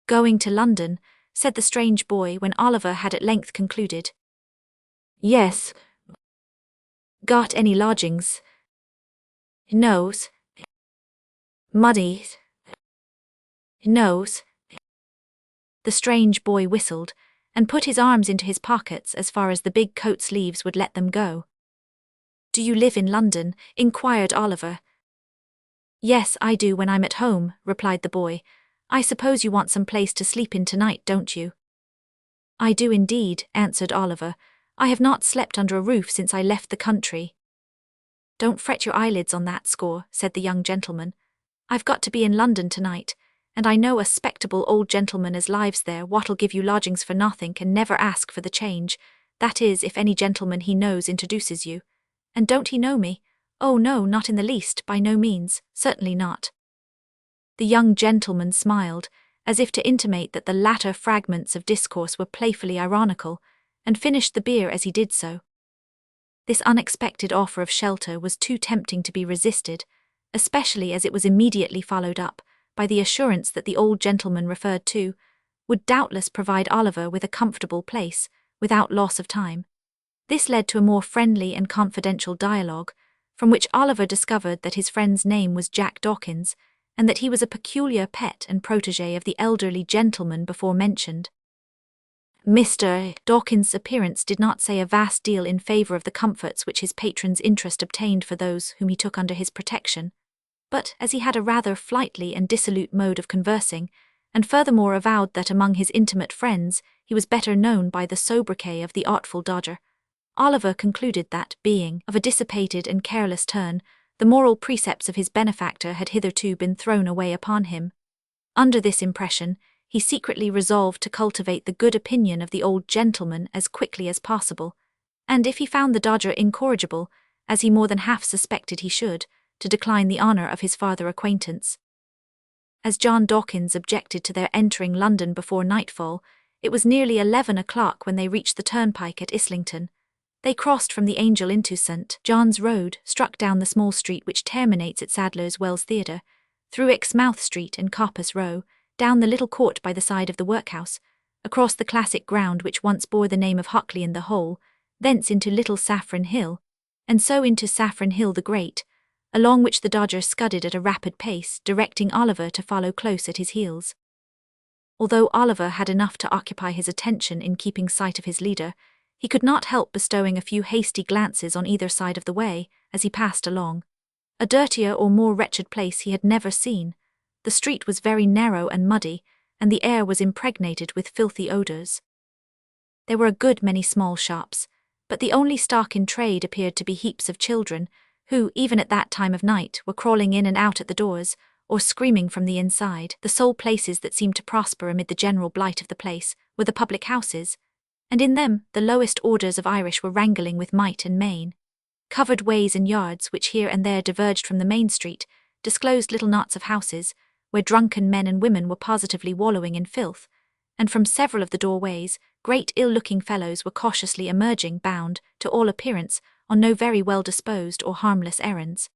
"Going to London," said the strange boy when Oliver had at length concluded. "Yes." "Got any lodgings?" "No's." "Muddies?" "No's." The strange boy whistled, and put his arms into his pockets as far as the big coat sleeves would let them go. "Do you live in London?" inquired Oliver. "Yes, I do when I'm at home," replied the boy. "I suppose you want some place to sleep in tonight, don't you?" "I do indeed," answered Oliver. "I have not slept under a roof since I left the country." "Don't fret your eyelids on that score," said the young gentleman. "I've got to be in London tonight, and I know a 'spectable old gentleman as lives there what'll give you lodgings for nothing and never ask for the change, that is, if any gentleman he knows introduces you. And don't he know me? Oh no, not in the least, by no means, certainly not." The young gentleman smiled, as if to intimate that the latter fragments of discourse were playfully ironical, and finished the beer as he did so. This unexpected offer of shelter was too tempting to be resisted, especially as it was immediately followed up by the assurance that the old gentleman referred to would doubtless provide Oliver with a comfortable place, without loss of time. This led to a more friendly and confidential dialogue, from which Oliver discovered that his friend's name was Jack Dawkins, and that he was a peculiar pet and protégé of the elderly gentleman before mentioned. Mr. Dawkins' appearance did not say a vast deal in favour of the comforts which his patron's interest obtained for those whom he took under his protection, but as he had a rather flighty and dissolute mode of conversing, and furthermore avowed that among his intimate friends he was better known by the sobriquet of the Artful Dodger, Oliver concluded that, being of a dissipated and careless turn, the moral precepts of his benefactor had hitherto been thrown away upon him. Under this impression, he secretly resolved to cultivate the good opinion of the old gentleman as quickly as possible, and if he found the Dodger incorrigible, as he more than half suspected he should, to decline the honour of his farther acquaintance. As John Dawkins objected to their entering London before nightfall, it was nearly 11 o'clock when they reached the turnpike at Islington. They crossed from the Angel into St. John's Road, struck down the small street which terminates at Sadler's Wells Theatre, through Exmouth Street and Coppice Row, down the little court by the side of the workhouse, across the classic ground which once bore the name of Hockley in the Hole, thence into Little Saffron Hill, and so into Saffron Hill the Great, along which the Dodger scudded at a rapid pace, directing Oliver to follow close at his heels. Although Oliver had enough to occupy his attention in keeping sight of his leader, he could not help bestowing a few hasty glances on either side of the way as he passed along. A dirtier or more wretched place he had never seen. The street was very narrow and muddy, and the air was impregnated with filthy odours. There were a good many small shops, but the only stock in trade appeared to be heaps of children, who, even at that time of night, were crawling in and out at the doors, or screaming from the inside. The sole places that seemed to prosper amid the general blight of the place were the public houses, and in them the lowest orders of Irish were wrangling with might and main. Covered ways and yards, which here and there diverged from the main street, disclosed little knots of houses, where drunken men and women were positively wallowing in filth, and from several of the doorways, great ill-looking fellows were cautiously emerging, bound, to all appearance, on no very well-disposed or harmless errands.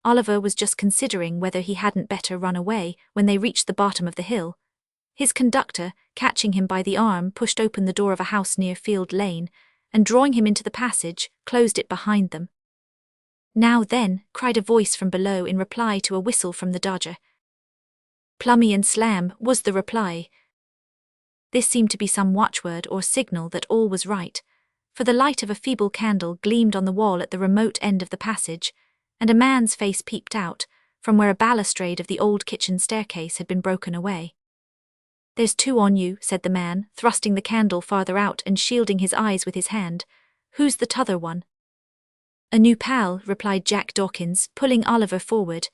Oliver was just considering whether he hadn't better run away when they reached the bottom of the hill. His conductor, catching him by the arm, pushed open the door of a house near Field Lane, and drawing him into the passage, closed it behind them. "Now then," cried a voice from below in reply to a whistle from the Dodger. "Plummy and slam," was the reply. This seemed to be some watchword or signal that all was right, for the light of a feeble candle gleamed on the wall at the remote end of the passage, and a man's face peeped out, from where a balustrade of the old kitchen staircase had been broken away. "There's two on you," said the man, thrusting the candle farther out and shielding his eyes with his hand. "Who's the t'other one?" "A new pal," replied Jack Dawkins, pulling Oliver forward.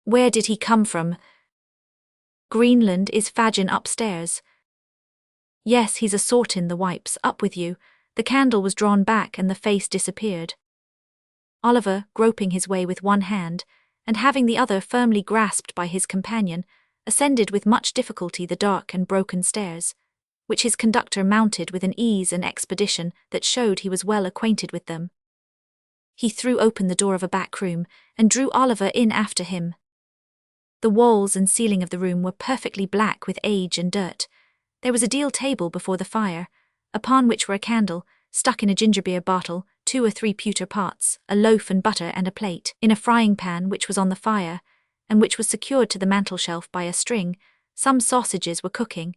"Where did he come from?" "Greenland. Is Fagin upstairs?" "Yes, he's a sortin' the wipes. Up with you." The candle was drawn back and the face disappeared. Oliver, groping his way with one hand, and having the other firmly grasped by his companion, ascended with much difficulty the dark and broken stairs, which his conductor mounted with an ease and expedition that showed he was well acquainted with them. He threw open the door of a back room and drew Oliver in after him. The walls and ceiling of the room were perfectly black with age and dirt. There was a deal table before the fire, upon which were a candle, stuck in a gingerbeer bottle, 2 or 3 pewter pots, a loaf and butter and a plate, in a frying pan which was on the fire, and which was secured to the mantelshelf by a string. Some sausages were cooking,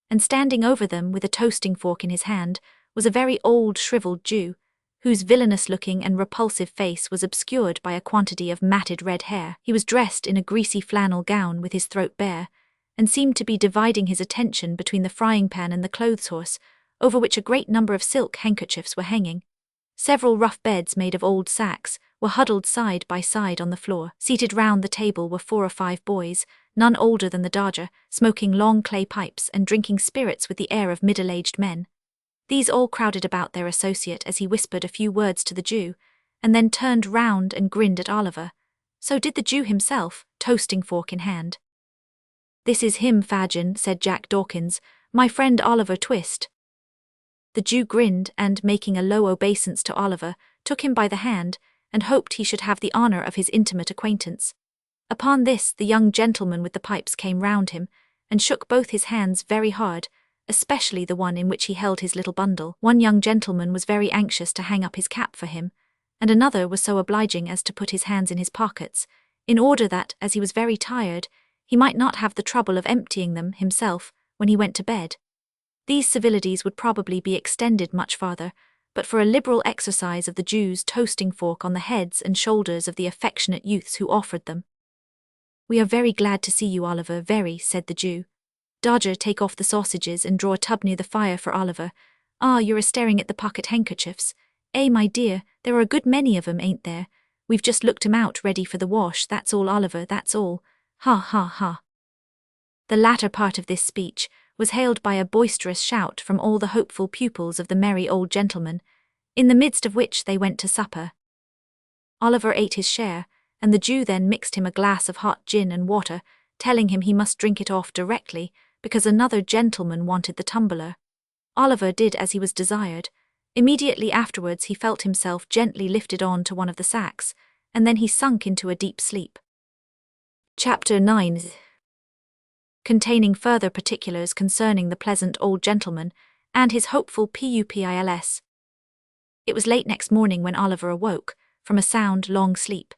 and standing over them with a toasting fork in his hand was a very old shriveled Jew, whose villainous-looking and repulsive face was obscured by a quantity of matted red hair. He was dressed in a greasy flannel gown with his throat bare, and seemed to be dividing his attention between the frying pan and the clothes-horse, over which a great number of silk handkerchiefs were hanging. Several rough beds made of old sacks were huddled side by side on the floor. Seated round the table were 4 or 5 boys, none older than the Dodger, smoking long clay pipes and drinking spirits with the air of middle-aged men. These all crowded about their associate as he whispered a few words to the Jew, and then turned round and grinned at Oliver. So did the Jew himself, toasting fork in hand. "This is him, Fagin," said Jack Dawkins, "my friend Oliver Twist." The Jew grinned and, making a low obeisance to Oliver, took him by the hand, and hoped he should have the honour of his intimate acquaintance. Upon this, the young gentleman with the pipes came round him, and shook both his hands very hard, especially the one in which he held his little bundle. One young gentleman was very anxious to hang up his cap for him, and another was so obliging as to put his hands in his pockets, in order that, as he was very tired, he might not have the trouble of emptying them himself when he went to bed. These civilities would probably be extended much farther, but for a liberal exercise of the Jew's toasting fork on the heads and shoulders of the affectionate youths who offered them. "We are very glad to see you, Oliver, very," said the Jew. "Dodger, take off the sausages and draw a tub near the fire for Oliver. Ah, you're a-staring at the pocket handkerchiefs. Eh, my dear, there are a good many of 'em, ain't there? We've just looked 'em out ready for the wash, that's all, Oliver, that's all. Ha, ha, ha." The latter part of this speech was hailed by a boisterous shout from all the hopeful pupils of the merry old gentleman, in the midst of which they went to supper. Oliver ate his share, and the Jew then mixed him a glass of hot gin and water, telling him he must drink it off directly, because another gentleman wanted the tumbler. Oliver did as he was desired. Immediately afterwards he felt himself gently lifted on to one of the sacks, and then he sunk into a deep sleep. Chapter 9, containing further particulars concerning the pleasant old gentleman and his hopeful pupils. It was late next morning when Oliver awoke from a sound, long sleep.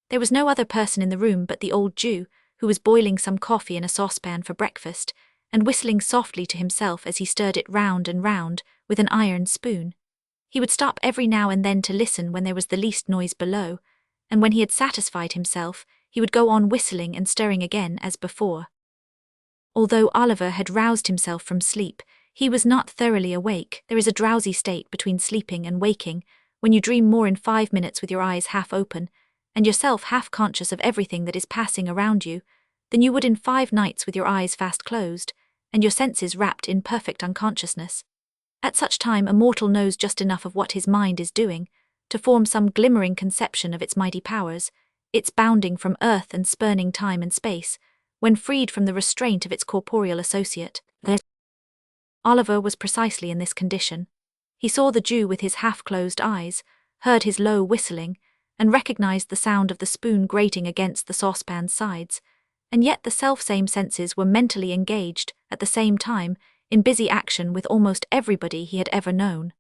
There was no other person in the room but the old Jew, who was boiling some coffee in a saucepan for breakfast, and whistling softly to himself as he stirred it round and round with an iron spoon. He would stop every now and then to listen when there was the least noise below, and when he had satisfied himself, he would go on whistling and stirring again as before. Although Oliver had roused himself from sleep, he was not thoroughly awake. There is a drowsy state between sleeping and waking, when you dream more in 5 minutes with your eyes half open, and yourself half conscious of everything that is passing around you, than you would in 5 nights with your eyes fast closed, and your senses wrapped in perfect unconsciousness. At such time a mortal knows just enough of what his mind is doing, to form some glimmering conception of its mighty powers, its bounding from earth and spurning time and space, when freed from the restraint of its corporeal associate. Oliver was precisely in this condition. He saw the Jew with his half-closed eyes, heard his low whistling, and recognized the sound of the spoon grating against the saucepan's sides, and yet the selfsame senses were mentally engaged, at the same time, in busy action with almost everybody he had ever known.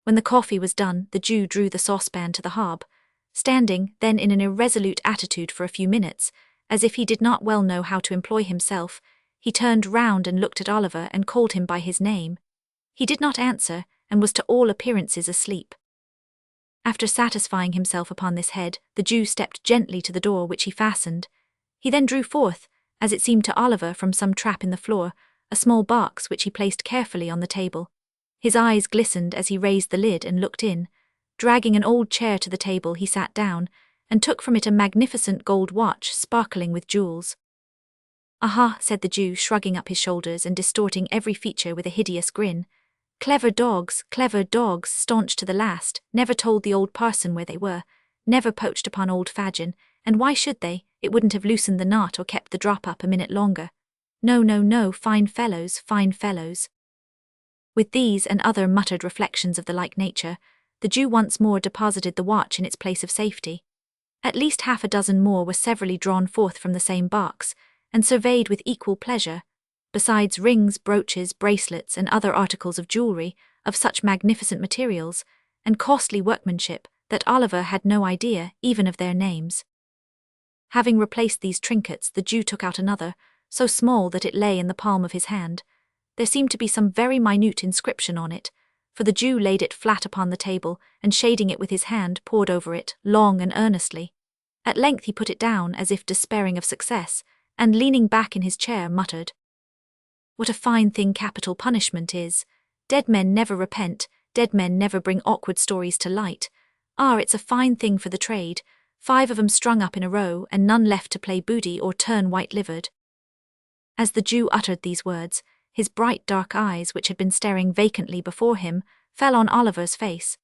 When the coffee was done, the Jew drew the saucepan to the hob, standing then in an irresolute attitude for a few minutes, as if he did not well know how to employ himself. He turned round and looked at Oliver and called him by his name. He did not answer, and was to all appearances asleep. After satisfying himself upon this head, the Jew stepped gently to the door, which he fastened. He then drew forth, as it seemed to Oliver from some trap in the floor, a small box which he placed carefully on the table. His eyes glistened as he raised the lid and looked in. Dragging an old chair to the table, he sat down, and took from it a magnificent gold watch sparkling with jewels. "Aha," said the Jew, shrugging up his shoulders and distorting every feature with a hideous grin. Clever dogs, staunch to the last, never told the old parson where they were, never poached upon old Fagin, and why should they? It wouldn't have loosened the knot or kept the drop up a minute longer. No, fine fellows, fine fellows." With these and other muttered reflections of the like nature, the Jew once more deposited the watch in its place of safety. At least half a dozen more were severally drawn forth from the same box, and surveyed with equal pleasure, besides rings, brooches, bracelets, and other articles of jewellery, of such magnificent materials, and costly workmanship, that Oliver had no idea even of their names. Having replaced these trinkets, the Jew took out another, so small that it lay in the palm of his hand. There seemed to be some very minute inscription on it, for the Jew laid it flat upon the table, and shading it with his hand, pored over it, long and earnestly. At length he put it down, as if despairing of success, and leaning back in his chair, muttered, "What a fine thing capital punishment is! Dead men never repent, dead men never bring awkward stories to light. Ah, it's a fine thing for the trade, 5 of 'em strung up in a row, and none left to play booty or turn white-livered." As the Jew uttered these words, his bright dark eyes, which had been staring vacantly before him, fell on Oliver's face.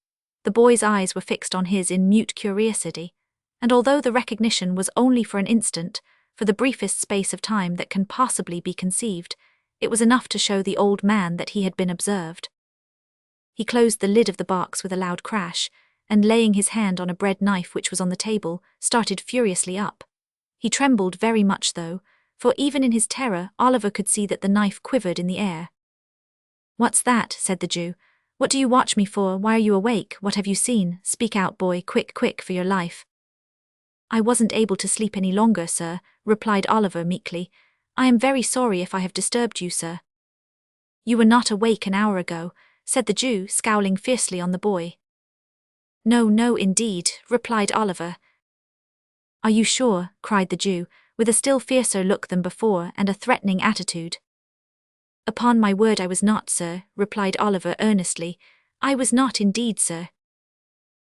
The boy's eyes were fixed on his in mute curiosity, and although the recognition was only for an instant, for the briefest space of time that can possibly be conceived, it was enough to show the old man that he had been observed. He closed the lid of the box with a loud crash, and laying his hand on a bread knife which was on the table, started furiously up. He trembled very much though, for even in his terror Oliver could see that the knife quivered in the air. "What's that?" said the Jew. "What do you watch me for? Why are you awake? What have you seen? Speak out, boy, quick, for your life." "I wasn't able to sleep any longer, sir," replied Oliver meekly. "I am very sorry if I have disturbed you, sir." "You were not awake an hour ago," said the Jew, scowling fiercely on the boy. No, indeed," replied Oliver. "Are you sure?" cried the Jew, with a still fiercer look than before and a threatening attitude. "Upon my word I was not, sir," replied Oliver earnestly. "I was not indeed, sir."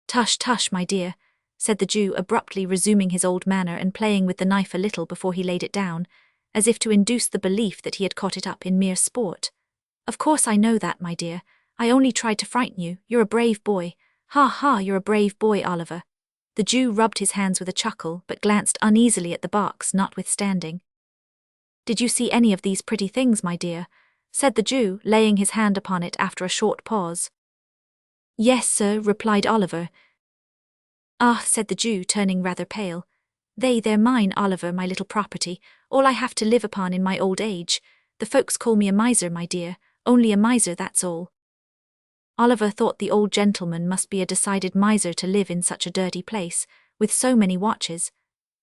Tush, my dear," said the Jew, abruptly resuming his old manner and playing with the knife a little before he laid it down, as if to induce the belief that he had caught it up in mere sport. "Of course I know that, my dear. I only tried to frighten you. You're a brave boy. Ha, you're a brave boy, Oliver." The Jew rubbed his hands with a chuckle, but glanced uneasily at the box notwithstanding. "Did you see any of these pretty things, my dear?" said the Jew, laying his hand upon it after a short pause. "Yes, sir," replied Oliver. "Ah," said the Jew, turning rather pale. They're mine, Oliver, my little property, all I have to live upon in my old age. The folks call me a miser, my dear, only a miser, that's all." Oliver thought the old gentleman must be a decided miser to live in such a dirty place, with so many watches,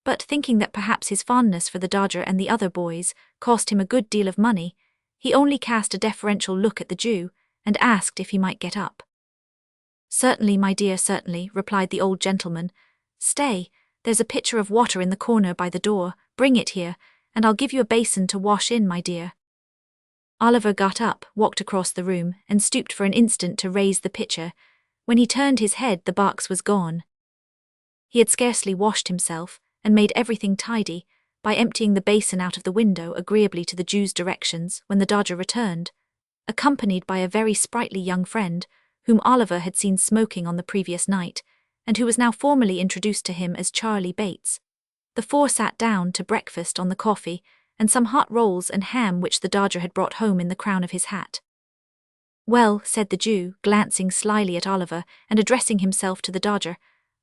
but thinking that perhaps his fondness for the Dodger and the other boys cost him a good deal of money, he only cast a deferential look at the Jew, and asked if he might get up. "Certainly, my dear, certainly," replied the old gentleman. "Stay, there's a pitcher of water in the corner by the door, bring it here, and I'll give you a basin to wash in, my dear." Oliver got up, walked across the room, and stooped for an instant to raise the pitcher. When he turned his head, the box was gone. He had scarcely washed himself, and made everything tidy, by emptying the basin out of the window agreeably to the Jew's directions, when the Dodger returned, accompanied by a very sprightly young friend, whom Oliver had seen smoking on the previous night, and who was now formally introduced to him as Charlie Bates. The four sat down to breakfast on the coffee and some hot rolls and ham which the Dodger had brought home in the crown of his hat. "Well," said the Jew, glancing slyly at Oliver and addressing himself to the Dodger,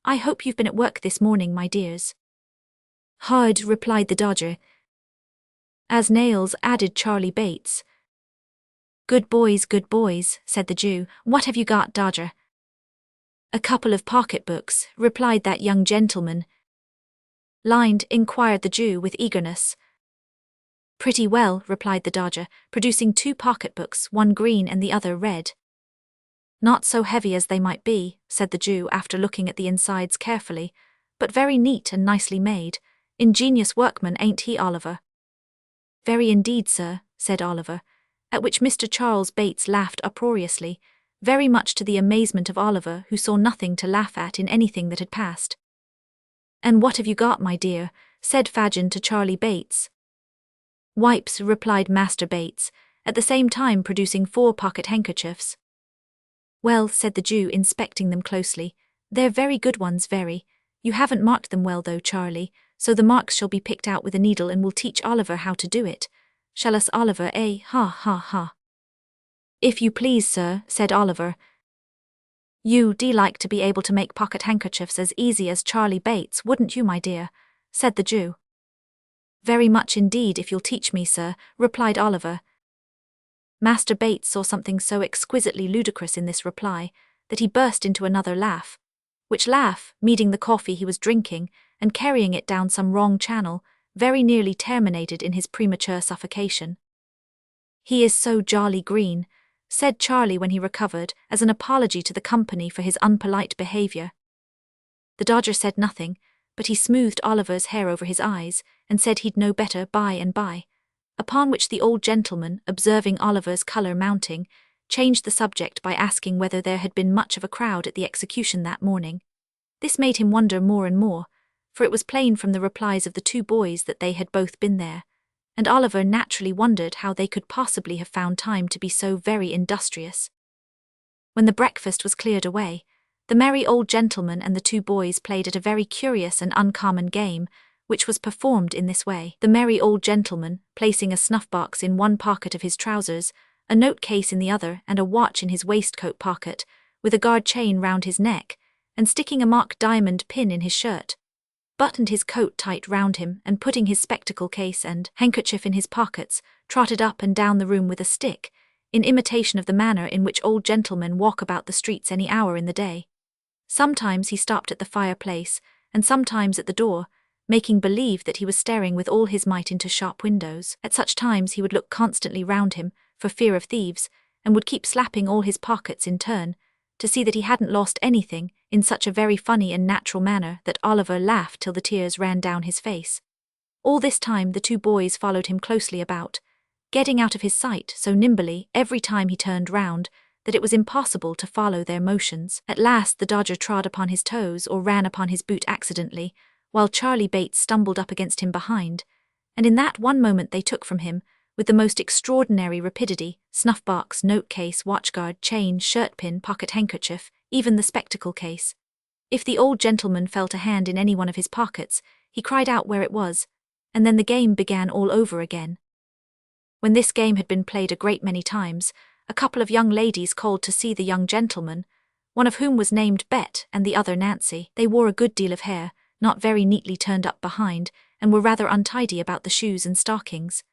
"I hope you've been at work this morning, my dears." "Hard," replied the Dodger. "As nails," added Charlie Bates. Good boys," said the Jew. "What have you got, Dodger?" "A couple of pocketbooks," replied that young gentleman. "Lined?" inquired the Jew with eagerness. "Pretty well," replied the Dodger, producing two pocketbooks, one green and the other red. "Not so heavy as they might be," said the Jew after looking at the insides carefully, "but very neat and nicely made. Ingenious workman, ain't he, Oliver?" "Very indeed, sir," said Oliver, at which Mr. Charles Bates laughed uproariously, very much to the amazement of Oliver, who saw nothing to laugh at in anything that had passed. "And what have you got, my dear?" said Fagin to Charlie Bates. "Wipes," replied Master Bates, at the same time producing 4 pocket handkerchiefs. "Well," said the Jew, inspecting them closely, "they're very good ones, very. You haven't marked them well though, Charlie, so the marks shall be picked out with a needle and we'll teach Oliver how to do it. Shall us, Oliver, eh? Ha ha ha." "If you please, sir," said Oliver. "You'd like to be able to make pocket handkerchiefs as easy as Charlie Bates, wouldn't you, my dear?" said the Jew. "Very much indeed, if you'll teach me, sir," replied Oliver. Master Bates saw something so exquisitely ludicrous in this reply that he burst into another laugh, which laugh, meeting the coffee he was drinking and carrying it down some wrong channel, very nearly terminated in his premature suffocation. "He is so jolly green," said Charlie when he recovered, as an apology to the company for his unpolite behavior. The Dodger said nothing, but he smoothed Oliver's hair over his eyes and said he'd know better by and by, upon which the old gentleman, observing Oliver's colour mounting, changed the subject by asking whether there had been much of a crowd at the execution that morning. This made him wonder more and more, for it was plain from the replies of the 2 boys that they had both been there, and Oliver naturally wondered how they could possibly have found time to be so very industrious. When the breakfast was cleared away, the merry old gentleman and the 2 boys played at a very curious and uncommon game, which was performed in this way. The merry old gentleman, placing a snuff-box in one pocket of his trousers, a note-case in the other, and a watch in his waistcoat pocket, with a guard chain round his neck, and sticking a marked diamond pin in his shirt, buttoned his coat tight round him, and putting his spectacle case and handkerchief in his pockets, trotted up and down the room with a stick, in imitation of the manner in which old gentlemen walk about the streets any hour in the day. Sometimes he stopped at the fireplace, and sometimes at the door, making believe that he was staring with all his might into shop windows. At such times he would look constantly round him, for fear of thieves, and would keep slapping all his pockets in turn, to see that he hadn't lost anything, in such a very funny and natural manner that Oliver laughed till the tears ran down his face. All this time the 2 boys followed him closely about, getting out of his sight so nimbly every time he turned round that it was impossible to follow their motions. At last the Dodger trod upon his toes or ran upon his boot accidentally, while Charlie Bates stumbled up against him behind, and in that one moment they took from him, with the most extraordinary rapidity, snuff-box, note-case, watchguard, chain, shirt-pin, pocket handkerchief, even the spectacle case. If the old gentleman felt a hand in any one of his pockets, he cried out where it was, and then the game began all over again. When this game had been played a great many times, a couple of young ladies called to see the young gentleman, one of whom was named Bet and the other Nancy. They wore a good deal of hair, not very neatly turned up behind, and were rather untidy about the shoes and stockings.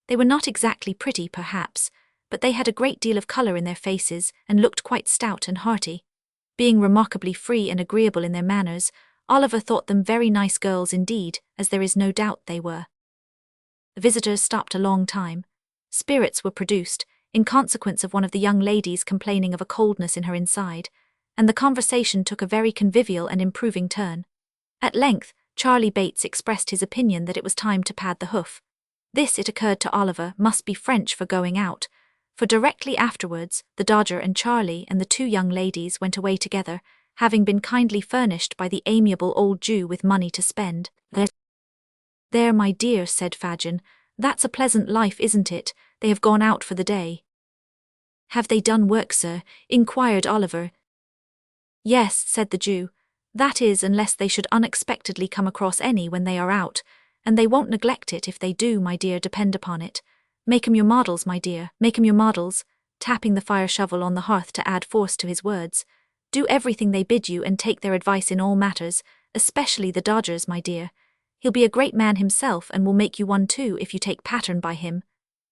They were not exactly pretty, perhaps, but they had a great deal of colour in their faces and looked quite stout and hearty. Being remarkably free and agreeable in their manners, Oliver thought them very nice girls indeed, as there is no doubt they were. The visitors stopped a long time. Spirits were produced, in consequence of one of the young ladies complaining of a coldness in her inside, and the conversation took a very convivial and improving turn. At length, Charlie Bates expressed his opinion that it was time to pad the hoof. This, it occurred to Oliver, must be French for going out, for directly afterwards the Dodger and Charlie and the 2 young ladies went away together, having been kindly furnished by the amiable old Jew with money to spend. "There, my dear," said Fagin, "that's a pleasant life, isn't it? They have gone out for the day." "Have they done work, sir?" inquired Oliver. "Yes," said the Jew. "That is, unless they should unexpectedly come across any when they are out, and they won't neglect it if they do, my dear, depend upon it. Make 'em your models, my dear, make 'em your models," tapping the fire shovel on the hearth to add force to his words. "Do everything they bid you and take their advice in all matters, especially the Dodger's, my dear. He'll be a great man himself and will make you one too if you take pattern by him.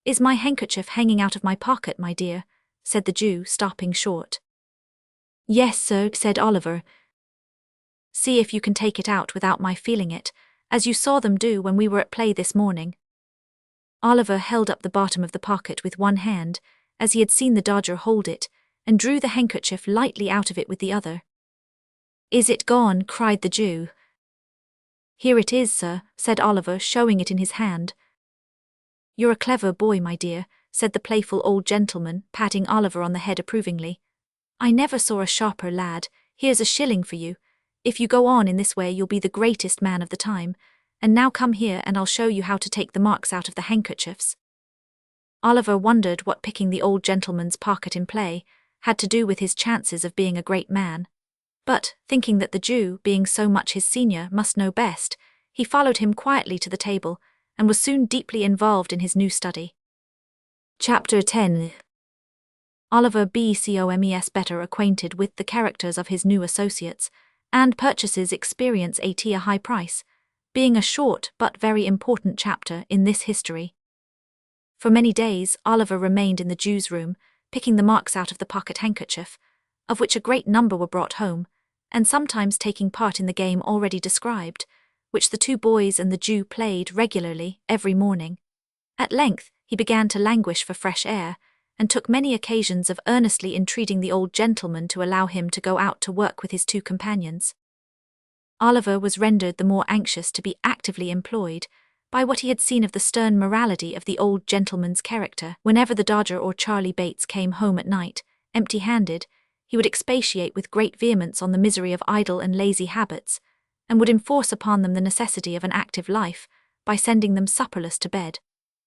Is my handkerchief hanging out of my pocket, my dear?" said the Jew, stopping short. "Yes, sir," said Oliver. "See if you can take it out without my feeling it, as you saw them do when we were at play this morning." Oliver held up the bottom of the pocket with one hand, as he had seen the Dodger hold it, and drew the handkerchief lightly out of it with the other. "Is it gone?" cried the Jew. "Here it is, sir," said Oliver, showing it in his hand. "You're a clever boy, my dear," said the playful old gentleman, patting Oliver on the head approvingly. "I never saw a sharper lad. Here's a shilling for you. If you go on in this way you'll be the greatest man of the time. And now come here and I'll show you how to take the marks out of the handkerchiefs." Oliver wondered what picking the old gentleman's pocket in play had to do with his chances of being a great man. But, thinking that the Jew, being so much his senior, must know best, he followed him quietly to the table, and was soon deeply involved in his new study. Chapter 10. Oliver becomes better acquainted with the characters of his new associates, and purchases experience at a high price, being a short but very important chapter in this history. For many days Oliver remained in the Jew's room, picking the marks out of the pocket handkerchief, of which a great number were brought home, and sometimes taking part in the game already described, which the two boys and the Jew played regularly every morning. At length he began to languish for fresh air, and took many occasions of earnestly entreating the old gentleman to allow him to go out to work with his two companions. Oliver was rendered the more anxious to be actively employed by what he had seen of the stern morality of the old gentleman's character. Whenever the Dodger or Charlie Bates came home at night, empty-handed, he would expatiate with great vehemence on the misery of idle and lazy habits, and would enforce upon them the necessity of an active life by sending them supperless to bed.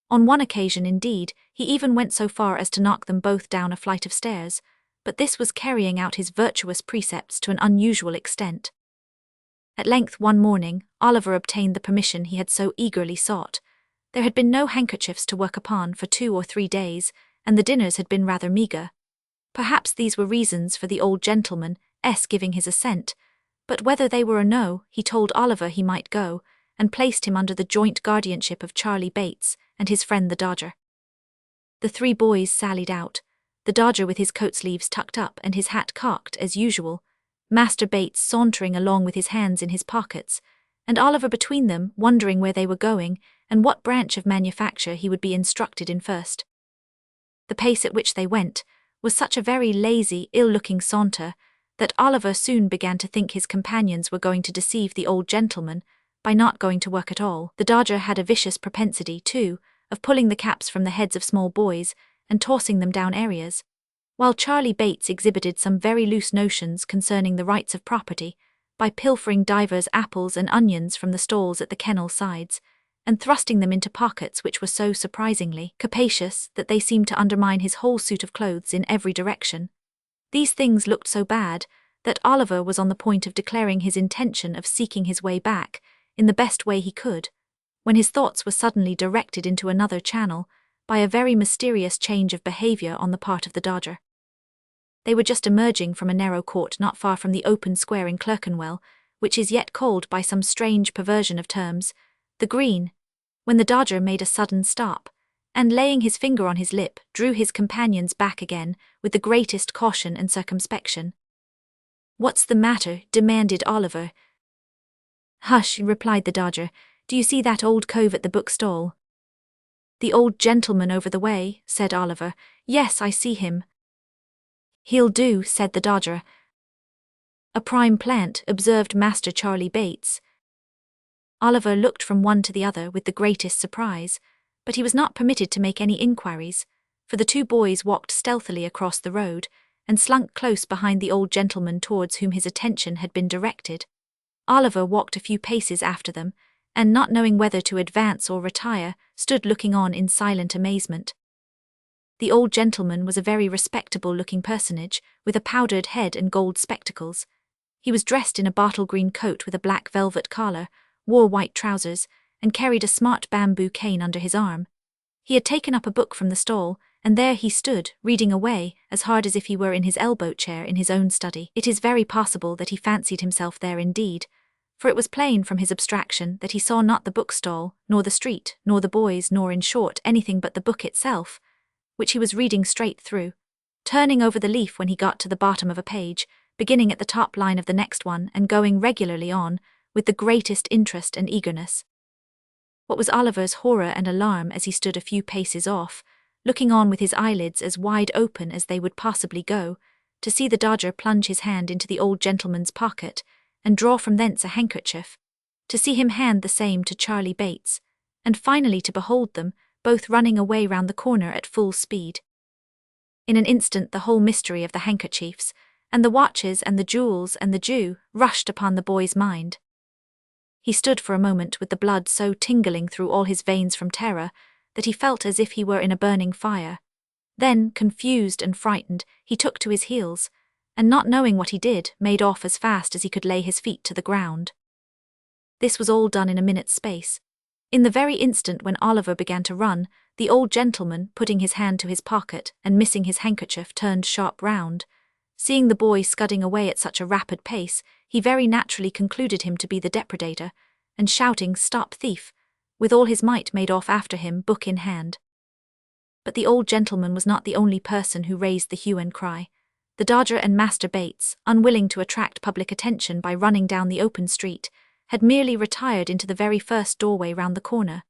On one occasion, indeed, he even went so far as to knock them both down a flight of stairs, but this was carrying out his virtuous precepts to an unusual extent. At length one morning, Oliver obtained the permission he had so eagerly sought. There had been no handkerchiefs to work upon for 2 or 3 days, and the dinners had been rather meagre. Perhaps these were reasons for the old gentleman's giving his assent, but whether they were or no, he told Oliver he might go, and placed him under the joint guardianship of Charlie Bates and his friend the Dodger. The 3 boys sallied out, the Dodger with his coat sleeves tucked up and his hat cocked as usual, Master Bates sauntering along with his hands in his pockets, and Oliver between them, wondering where they were going and what branch of manufacture he would be instructed in first. The pace at which they went was such a very lazy, ill-looking saunter that Oliver soon began to think his companions were going to deceive the old gentleman by not going to work at all. The Dodger had a vicious propensity, too, of pulling the caps from the heads of small boys and tossing them down areas, while Charlie Bates exhibited some very loose notions concerning the rights of property by pilfering divers apples and onions from the stalls at the kennel sides, and thrusting them into pockets which were so surprisingly capacious that they seemed to undermine his whole suit of clothes in every direction. These things looked so bad that Oliver was on the point of declaring his intention of seeking his way back in the best way he could, when his thoughts were suddenly directed into another channel by a very mysterious change of behavior on the part of the Dodger. They were just emerging from a narrow court not far from the open square in Clerkenwell, which is yet called by some strange perversion of terms the Green, when the Dodger made a sudden stop, and laying his finger on his lip, drew his companions back again with the greatest caution and circumspection. "What's the matter?" demanded Oliver. "Hush," replied the Dodger. "Do you see that old cove at the bookstall?" "The old gentleman over the way," said Oliver. "Yes, I see him." "He'll do," said the Dodger. "A prime plant," observed Master Charlie Bates. Oliver looked from one to the other with the greatest surprise, but he was not permitted to make any inquiries, for the 2 boys walked stealthily across the road and slunk close behind the old gentleman towards whom his attention had been directed. Oliver walked a few paces after them, and not knowing whether to advance or retire, stood looking on in silent amazement. The old gentleman was a very respectable-looking personage, with a powdered head and gold spectacles. He was dressed in a bottle-green coat with a black velvet collar, wore white trousers, and carried a smart bamboo cane under his arm. He had taken up a book from the stall, and there he stood, reading away, as hard as if he were in his elbow chair in his own study. It is very possible that he fancied himself there indeed, for it was plain from his abstraction that he saw not the bookstall, nor the street, nor the boys, nor in short anything but the book itself, which he was reading straight through, turning over the leaf when he got to the bottom of a page, beginning at the top line of the next one and going regularly on, with the greatest interest and eagerness. What was Oliver's horror and alarm as he stood a few paces off, looking on with his eyelids as wide open as they would possibly go, to see the Dodger plunge his hand into the old gentleman's pocket and draw from thence a handkerchief, to see him hand the same to Charlie Bates, and finally to behold them both running away round the corner at full speed. In an instant the whole mystery of the handkerchiefs, and the watches and the jewels and the Jew rushed upon the boy's mind. He stood for a moment with the blood so tingling through all his veins from terror that he felt as if he were in a burning fire. Then, confused and frightened, he took to his heels, and not knowing what he did, made off as fast as he could lay his feet to the ground. This was all done in a minute's space. In the very instant when Oliver began to run, the old gentleman, putting his hand to his pocket and missing his handkerchief, turned sharp round. Seeing the boy scudding away at such a rapid pace, he very naturally concluded him to be the depredator, and shouting, "Stop, thief!" with all his might made off after him, book in hand. But the old gentleman was not the only person who raised the hue and cry. The Dodger and Master Bates, unwilling to attract public attention by running down the open street, had merely retired into the very first doorway round the corner.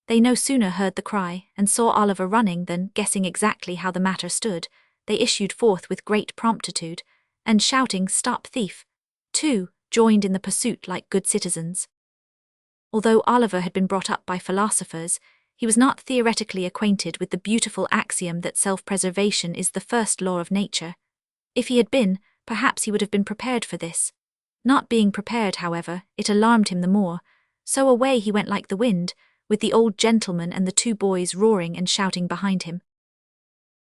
They no sooner heard the cry and saw Oliver running than, guessing exactly how the matter stood, they issued forth with great promptitude, and shouting, "Stop, thief!" too, joined in the pursuit like good citizens. Although Oliver had been brought up by philosophers, he was not theoretically acquainted with the beautiful axiom that self-preservation is the first law of nature. If he had been, perhaps he would have been prepared for this. Not being prepared, however, it alarmed him the more, so away he went like the wind, with the old gentleman and the two boys roaring and shouting behind him.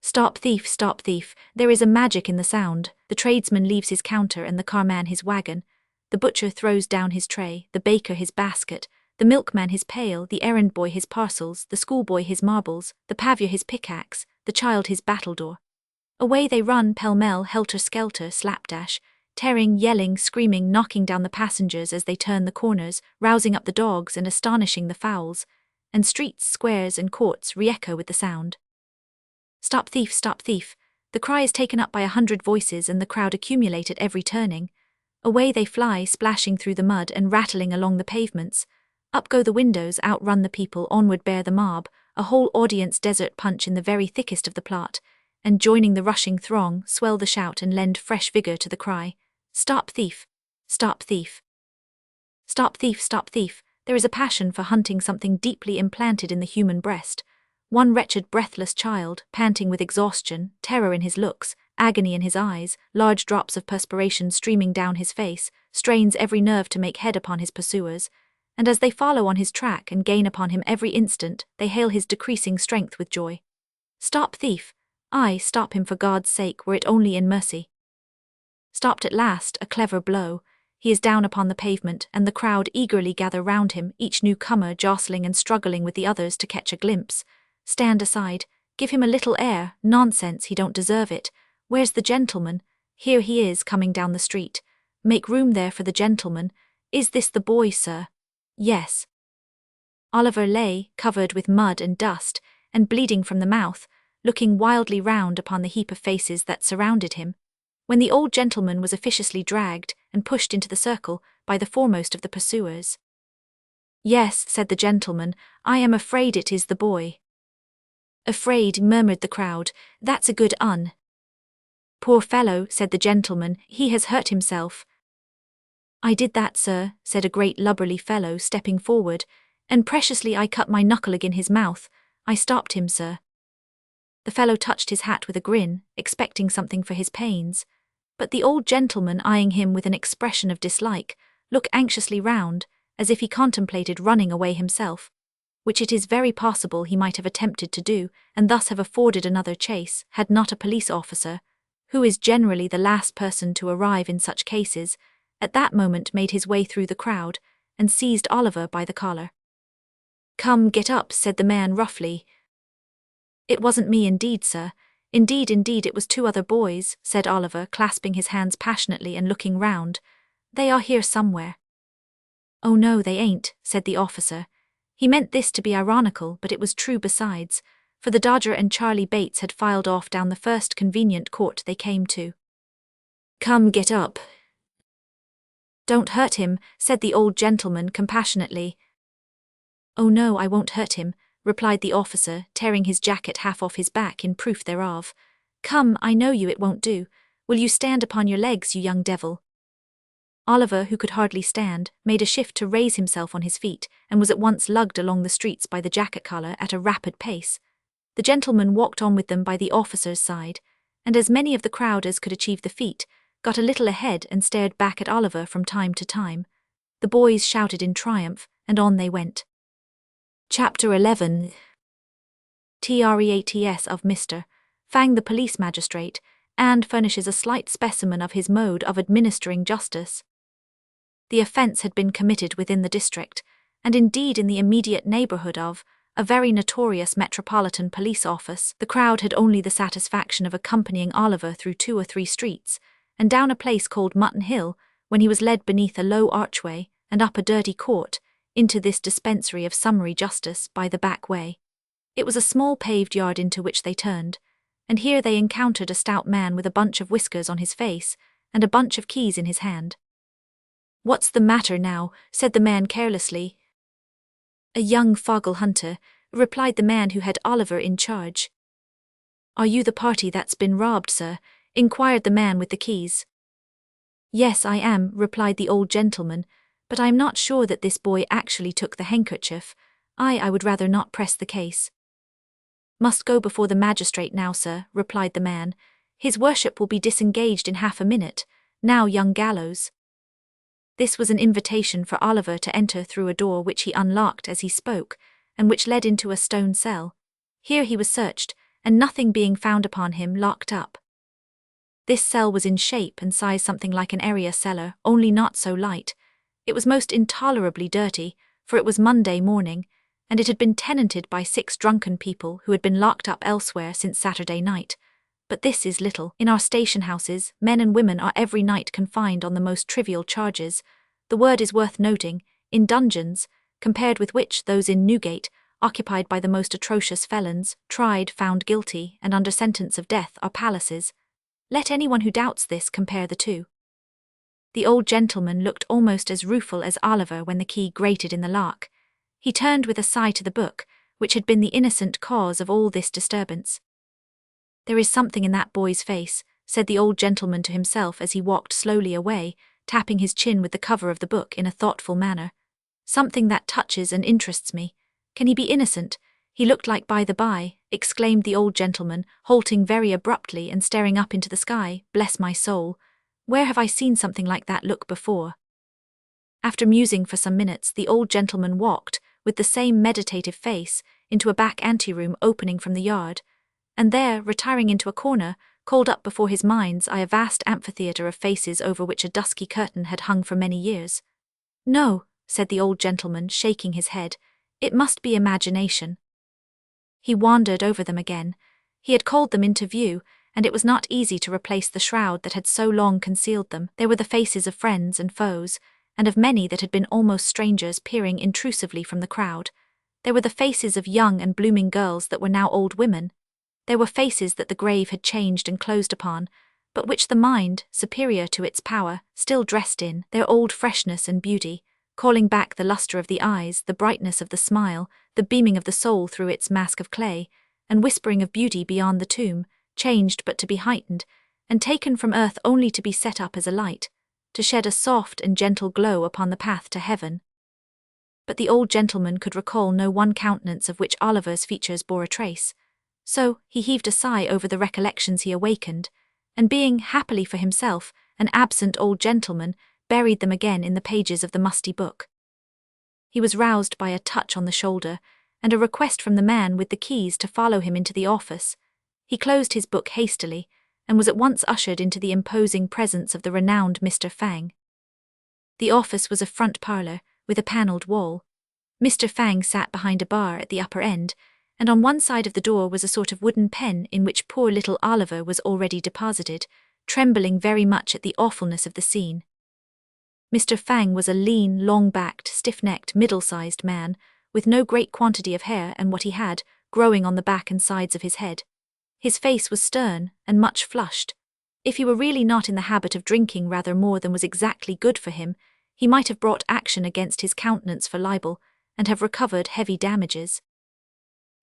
"Stop, thief, stop, thief, there is a magic in the sound. The tradesman leaves his counter and the carman his wagon. The butcher throws down his tray, the baker his basket, the milkman his pail, the errand boy his parcels, the schoolboy his marbles, the paviour his pickaxe, the child his battledore." Away they run pell-mell, helter-skelter, slapdash, tearing, yelling, screaming, knocking down the passengers as they turn the corners, rousing up the dogs and astonishing the fowls, and streets, squares, and courts re-echo with the sound. "Stop, thief, stop, thief!" The cry is taken up by 100 voices, and the crowd accumulate at every turning. Away they fly, splashing through the mud and rattling along the pavements. Up go the windows, outrun the people, onward bear the mob, a whole audience desert punch in the very thickest of the plot, and joining the rushing throng, swell the shout and lend fresh vigour to the cry, "Stop, thief! Stop, thief! Stop, thief, stop, thief!" There is a passion for hunting something deeply implanted in the human breast. One wretched breathless child, panting with exhaustion, terror in his looks, agony in his eyes, large drops of perspiration streaming down his face, strains every nerve to make head upon his pursuers, and as they follow on his track and gain upon him every instant, they hail his decreasing strength with joy. "Stop, thief! Aye, stop him for God's sake, were it only in mercy." Stopped at last, a clever blow. He is down upon the pavement, and the crowd eagerly gather round him, each newcomer jostling and struggling with the others to catch a glimpse. "Stand aside, give him a little air, nonsense, he don't deserve it. Where's the gentleman? Here he is, coming down the street. Make room there for the gentleman. Is this the boy, sir?" "Yes." Oliver lay, covered with mud and dust, and bleeding from the mouth, looking wildly round upon the heap of faces that surrounded him, when the old gentleman was officiously dragged and pushed into the circle by the foremost of the pursuers. "Yes," said the gentleman, "I am afraid it is the boy." "Afraid," murmured the crowd, "that's a good un." "Poor fellow," said the gentleman, "he has hurt himself." "I did that, sir," said a great lubberly fellow, stepping forward, "and preciously I cut my knuckle agin his mouth. I stopped him, sir." The fellow touched his hat with a grin, expecting something for his pains, but the old gentleman, eyeing him with an expression of dislike, looked anxiously round, as if he contemplated running away himself. which it is very possible he might have attempted to do, and thus have afforded another chase, had not a police officer, who is generally the last person to arrive in such cases, at that moment made his way through the crowd, and seized Oliver by the collar. "Come, get up," said the man roughly. "It wasn't me indeed, sir. Indeed, it was two other boys," said Oliver, clasping his hands passionately and looking round. "They are here somewhere." "Oh no, they ain't," said the officer. He meant this to be ironical, but it was true besides, for the Dodger and Charlie Bates had filed off down the first convenient court they came to. "Come, get up." "Don't hurt him," said the old gentleman compassionately. "Oh no, I won't hurt him," replied the officer, tearing his jacket half off his back in proof thereof. "Come, I know you, it won't do. Will you stand upon your legs, you young devil?" Oliver, who could hardly stand, made a shift to raise himself on his feet, and was at once lugged along the streets by the jacket collar at a rapid pace. The gentleman walked on with them by the officer's side, and as many of the crowd as could achieve the feat, got a little ahead and stared back at Oliver from time to time. The boys shouted in triumph, and on they went. Chapter 11. Treats of Mr. Fang the police magistrate, and furnishes a slight specimen of his mode of administering justice. The offence had been committed within the district, and indeed in the immediate neighbourhood of, a very notorious metropolitan police office. The crowd had only the satisfaction of accompanying Oliver through 2 or 3 streets, and down a place called Mutton Hill, when he was led beneath a low archway, and up a dirty court, into this dispensary of summary justice by the back way. It was a small paved yard into which they turned, and here they encountered a stout man with a bunch of whiskers on his face, and a bunch of keys in his hand. "What's the matter now?" said the man carelessly. "A young fogle hunter," replied the man who had Oliver in charge. "Are you the party that's been robbed, sir?" inquired the man with the keys. "Yes, I am," replied the old gentleman, "but I am not sure that this boy actually took the handkerchief. I would rather not press the case." "Must go before the magistrate now, sir," replied the man. "His worship will be disengaged in half a minute. Now, young gallows." This was an invitation for Oliver to enter through a door which he unlocked as he spoke, and which led into a stone cell. Here he was searched, and nothing being found upon him, locked up. This cell was in shape and size something like an area cellar, only not so light. It was most intolerably dirty, for it was Monday morning, and it had been tenanted by 6 drunken people who had been locked up elsewhere since Saturday night. But this is little. In our station houses, men and women are every night confined on the most trivial charges. The word is worth noting, in dungeons, compared with which those in Newgate, occupied by the most atrocious felons, tried, found guilty, and under sentence of death, are palaces. Let anyone who doubts this compare the two. The old gentleman looked almost as rueful as Oliver when the key grated in the lock. He turned with a sigh to the book, which had been the innocent cause of all this disturbance. "There is something in that boy's face," said the old gentleman to himself as he walked slowly away, tapping his chin with the cover of the book in a thoughtful manner. "Something that touches and interests me. Can he be innocent? He looked like by-the-by," exclaimed the old gentleman, halting very abruptly and staring up into the sky. "Bless my soul! Where have I seen something like that look before?" After musing for some minutes, the old gentleman walked, with the same meditative face, into a back anteroom opening from the yard, and there, retiring into a corner, called up before his mind's eye a vast amphitheatre of faces over which a dusky curtain had hung for many years. "No," said the old gentleman, shaking his head, "it must be imagination." He wandered over them again. He had called them into view, and it was not easy to replace the shroud that had so long concealed them. There were the faces of friends and foes, and of many that had been almost strangers peering intrusively from the crowd. There were the faces of young and blooming girls that were now old women. There were faces that the grave had changed and closed upon, but which the mind, superior to its power, still dressed in their old freshness and beauty, calling back the lustre of the eyes, the brightness of the smile, the beaming of the soul through its mask of clay, and whispering of beauty beyond the tomb, changed but to be heightened, and taken from earth only to be set up as a light, to shed a soft and gentle glow upon the path to heaven. But the old gentleman could recall no one countenance of which Oliver's features bore a trace. So he heaved a sigh over the recollections he awakened, and being, happily for himself, an absent old gentleman, buried them again in the pages of the musty book. He was roused by a touch on the shoulder, and a request from the man with the keys to follow him into the office. He closed his book hastily, and was at once ushered into the imposing presence of the renowned Mr. Fang. The office was a front parlour, with a panelled wall. Mr. Fang sat behind a bar at the upper end, and on one side of the door was a sort of wooden pen in which poor little Oliver was already deposited, trembling very much at the awfulness of the scene. Mr. Fang was a lean, long-backed, stiff-necked, middle-sized man, with no great quantity of hair, and what he had, growing on the back and sides of his head. His face was stern, and much flushed. If he were really not in the habit of drinking rather more than was exactly good for him, he might have brought action against his countenance for libel, and have recovered heavy damages.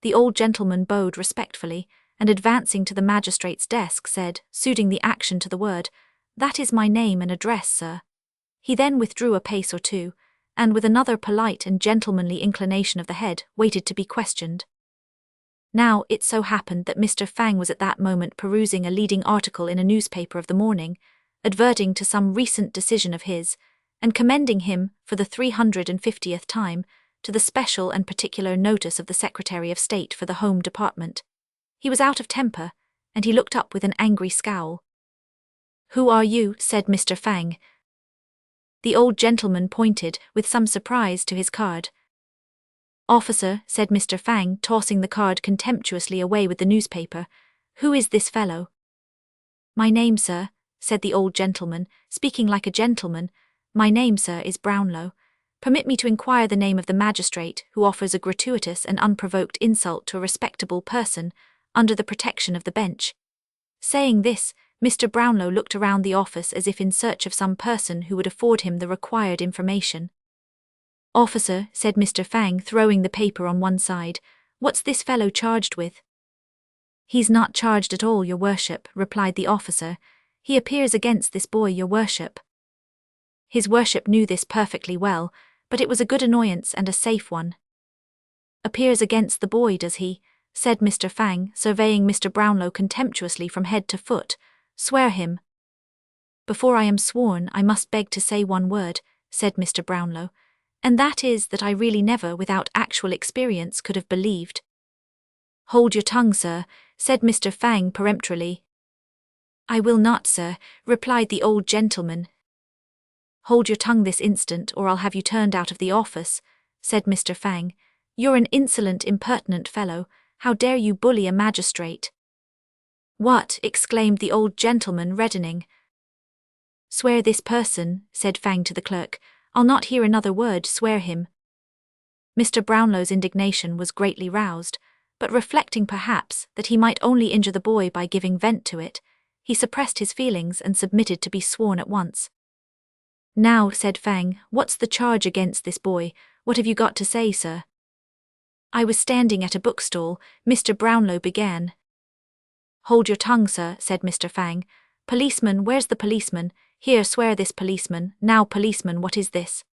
The old gentleman bowed respectfully, and advancing to the magistrate's desk said, suiting the action to the word, "That is my name and address, sir." He then withdrew a pace or two, and with another polite and gentlemanly inclination of the head, waited to be questioned. Now, it so happened that Mr. Fang was at that moment perusing a leading article in a newspaper of the morning, adverting to some recent decision of his, and commending him, for the 350th time, to the special and particular notice of the Secretary of State for the Home Department. He was out of temper, and he looked up with an angry scowl. "Who are you?" said Mr. Fang. The old gentleman pointed, with some surprise, to his card. "Officer," said Mr. Fang, tossing the card contemptuously away with the newspaper, "who is this fellow?" "My name, sir," said the old gentleman, speaking like a gentleman, "my name, sir, is Brownlow. Permit me to inquire the name of the magistrate who offers a gratuitous and unprovoked insult to a respectable person, under the protection of the bench." Saying this, Mr. Brownlow looked around the office as if in search of some person who would afford him the required information. "Officer," said Mr. Fang, throwing the paper on one side, "what's this fellow charged with?" "He's not charged at all, your worship," replied the officer. "He appears against this boy, your worship." His worship knew this perfectly well, but it was a good annoyance and a safe one. "Appears against the boy, does he?" said Mr. Fang, surveying Mr. Brownlow contemptuously from head to foot. "Swear him." "Before I am sworn, I must beg to say one word," said Mr. Brownlow, "and that is that I really never, without actual experience, could have believed." "Hold your tongue, sir," said Mr. Fang peremptorily. "I will not, sir," replied the old gentleman. "Hold your tongue this instant, or I'll have you turned out of the office," said Mr. Fang. "You're an insolent, impertinent fellow. How dare you bully a magistrate?" "What?" exclaimed the old gentleman, reddening. "Swear this person," said Fang to the clerk. "I'll not hear another word, swear him." Mr. Brownlow's indignation was greatly roused, but reflecting perhaps that he might only injure the boy by giving vent to it, he suppressed his feelings and submitted to be sworn at once. "Now," said Fang, "what's the charge against this boy? What have you got to say, sir?" "I was standing at a bookstall," Mr. Brownlow began. "Hold your tongue, sir," said Mr. Fang. "Policeman, where's the policeman? Here, swear this policeman. Now, policeman, what is this?"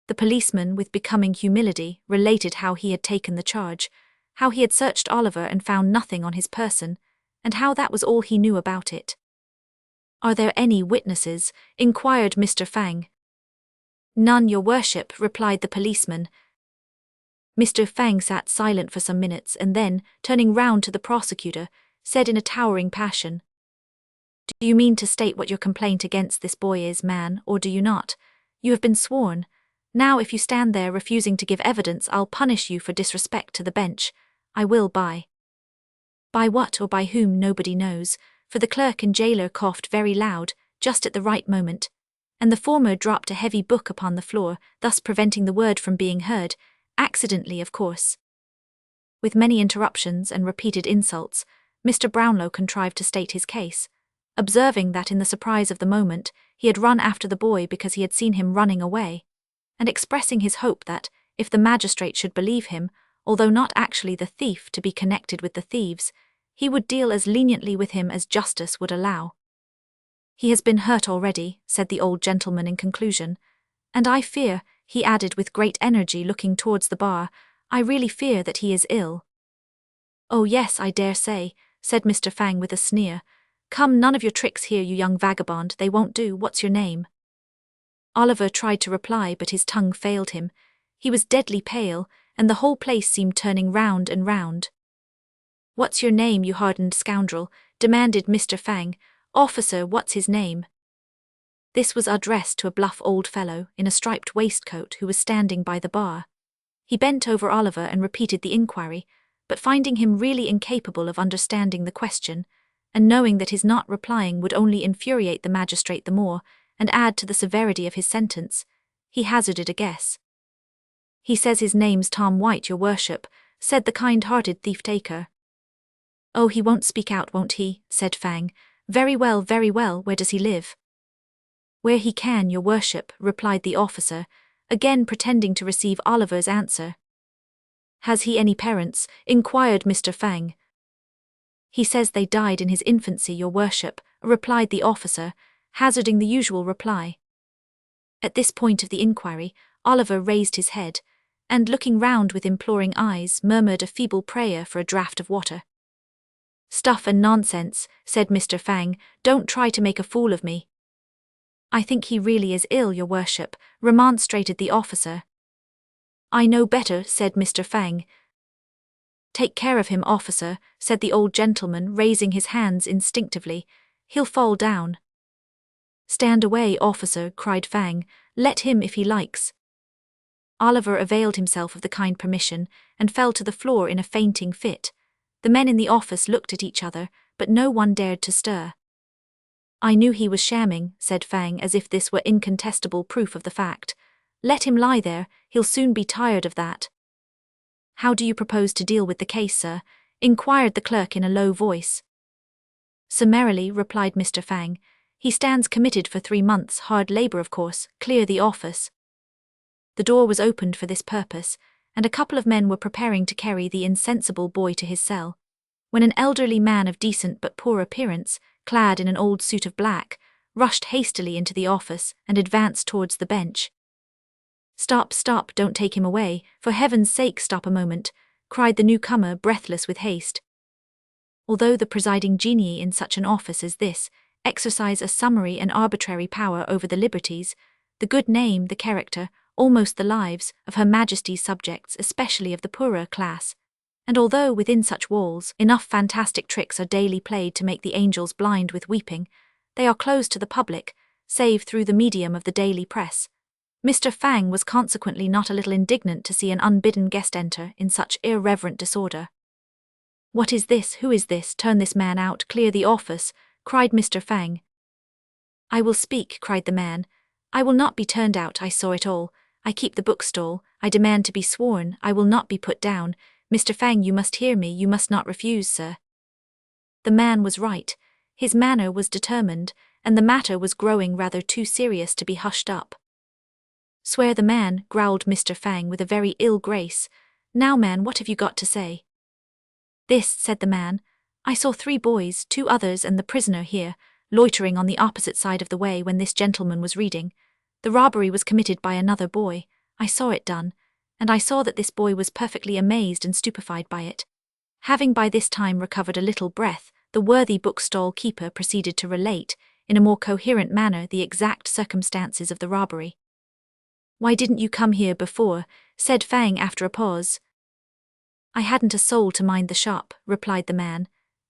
The policeman, with becoming humility, related how he had taken the charge, how he had searched Oliver and found nothing on his person, and how that was all he knew about it. "Are there any witnesses?" inquired Mr. Fang. "None, your worship," replied the policeman. Mr. Fang sat silent for some minutes and then, turning round to the prosecutor, said in a towering passion, "Do you mean to state what your complaint against this boy is, man, or do you not? You have been sworn. Now if you stand there refusing to give evidence, I'll punish you for disrespect to the bench. I will by what or by whom nobody knows," for the clerk and jailer coughed very loud, just at the right moment, and the former dropped a heavy book upon the floor, thus preventing the word from being heard, accidentally of course. With many interruptions and repeated insults, Mr. Brownlow contrived to state his case, observing that in the surprise of the moment he had run after the boy because he had seen him running away, and expressing his hope that, if the magistrate should believe him, although not actually the thief to be connected with the thieves, he would deal as leniently with him as justice would allow. "He has been hurt already," said the old gentleman in conclusion, "and I fear," he added with great energy looking towards the bar, "I really fear that he is ill." "Oh yes, I dare say," said Mr. Fang with a sneer. "Come, none of your tricks here, you young vagabond, they won't do. What's your name?" Oliver tried to reply, but his tongue failed him. He was deadly pale, and the whole place seemed turning round and round. "What's your name, you hardened scoundrel?" demanded Mr. Fang. "Officer, what's his name?" This was addressed to a bluff old fellow in a striped waistcoat who was standing by the bar. He bent over Oliver and repeated the inquiry, but finding him really incapable of understanding the question, and knowing that his not replying would only infuriate the magistrate the more and add to the severity of his sentence, he hazarded a guess. "He says his name's Tom White, your worship," said the kind-hearted thief-taker. "Oh, he won't speak out, won't he?" said Fang. Very well, where does he live?" "Where he can, your worship," replied the officer, again pretending to receive Oliver's answer. "Has he any parents?" inquired Mr. Fang. "He says they died in his infancy, your worship," replied the officer, hazarding the usual reply. At this point of the inquiry, Oliver raised his head, and looking round with imploring eyes, murmured a feeble prayer for a draught of water. "Stuff and nonsense," said Mr. Fang, "don't try to make a fool of me." "I think he really is ill, your worship," remonstrated the officer. "I know better," said Mr. Fang. "Take care of him, officer," said the old gentleman, raising his hands instinctively. "He'll fall down." "Stand away, officer," cried Fang. "Let him if he likes." Oliver availed himself of the kind permission and fell to the floor in a fainting fit. The men in the office looked at each other, but no one dared to stir. "I knew he was shamming," said Fang, as if this were incontestable proof of the fact. "Let him lie there, he'll soon be tired of that." "How do you propose to deal with the case, sir?" inquired the clerk in a low voice. "Summarily," replied Mr. Fang. "He stands committed for 3 months, hard labor of course, clear the office." The door was opened for this purpose, and a couple of men were preparing to carry the insensible boy to his cell, when an elderly man of decent but poor appearance, clad in an old suit of black, rushed hastily into the office and advanced towards the bench. "Stop, stop, don't take him away, for heaven's sake stop a moment," cried the newcomer, breathless with haste. Although the presiding genii in such an office as this exercise a summary and arbitrary power over the liberties, the good name, the character, almost the lives, of Her Majesty's subjects, especially of the poorer class, and although within such walls enough fantastic tricks are daily played to make the angels blind with weeping, they are closed to the public, save through the medium of the daily press. Mr. Fang was consequently not a little indignant to see an unbidden guest enter in such irreverent disorder. "What is this? Who is this? Turn this man out, clear the office," cried Mr. Fang. "I will speak," cried the man. "I will not be turned out, I saw it all. I keep the bookstall, I demand to be sworn, I will not be put down. Mr. Fang, you must hear me, you must not refuse, sir." The man was right. His manner was determined, and the matter was growing rather too serious to be hushed up. "Swear the man," growled Mr. Fang with a very ill grace. "Now, man, what have you got to say?" "This," said the man. "I saw 3 boys, 2 others and the prisoner here, loitering on the opposite side of the way when this gentleman was reading. The robbery was committed by another boy. I saw it done, and I saw that this boy was perfectly amazed and stupefied by it." Having by this time recovered a little breath, the worthy bookstall keeper proceeded to relate, in a more coherent manner, the exact circumstances of the robbery. "Why didn't you come here before?" said Fang after a pause. "I hadn't a soul to mind the shop," replied the man.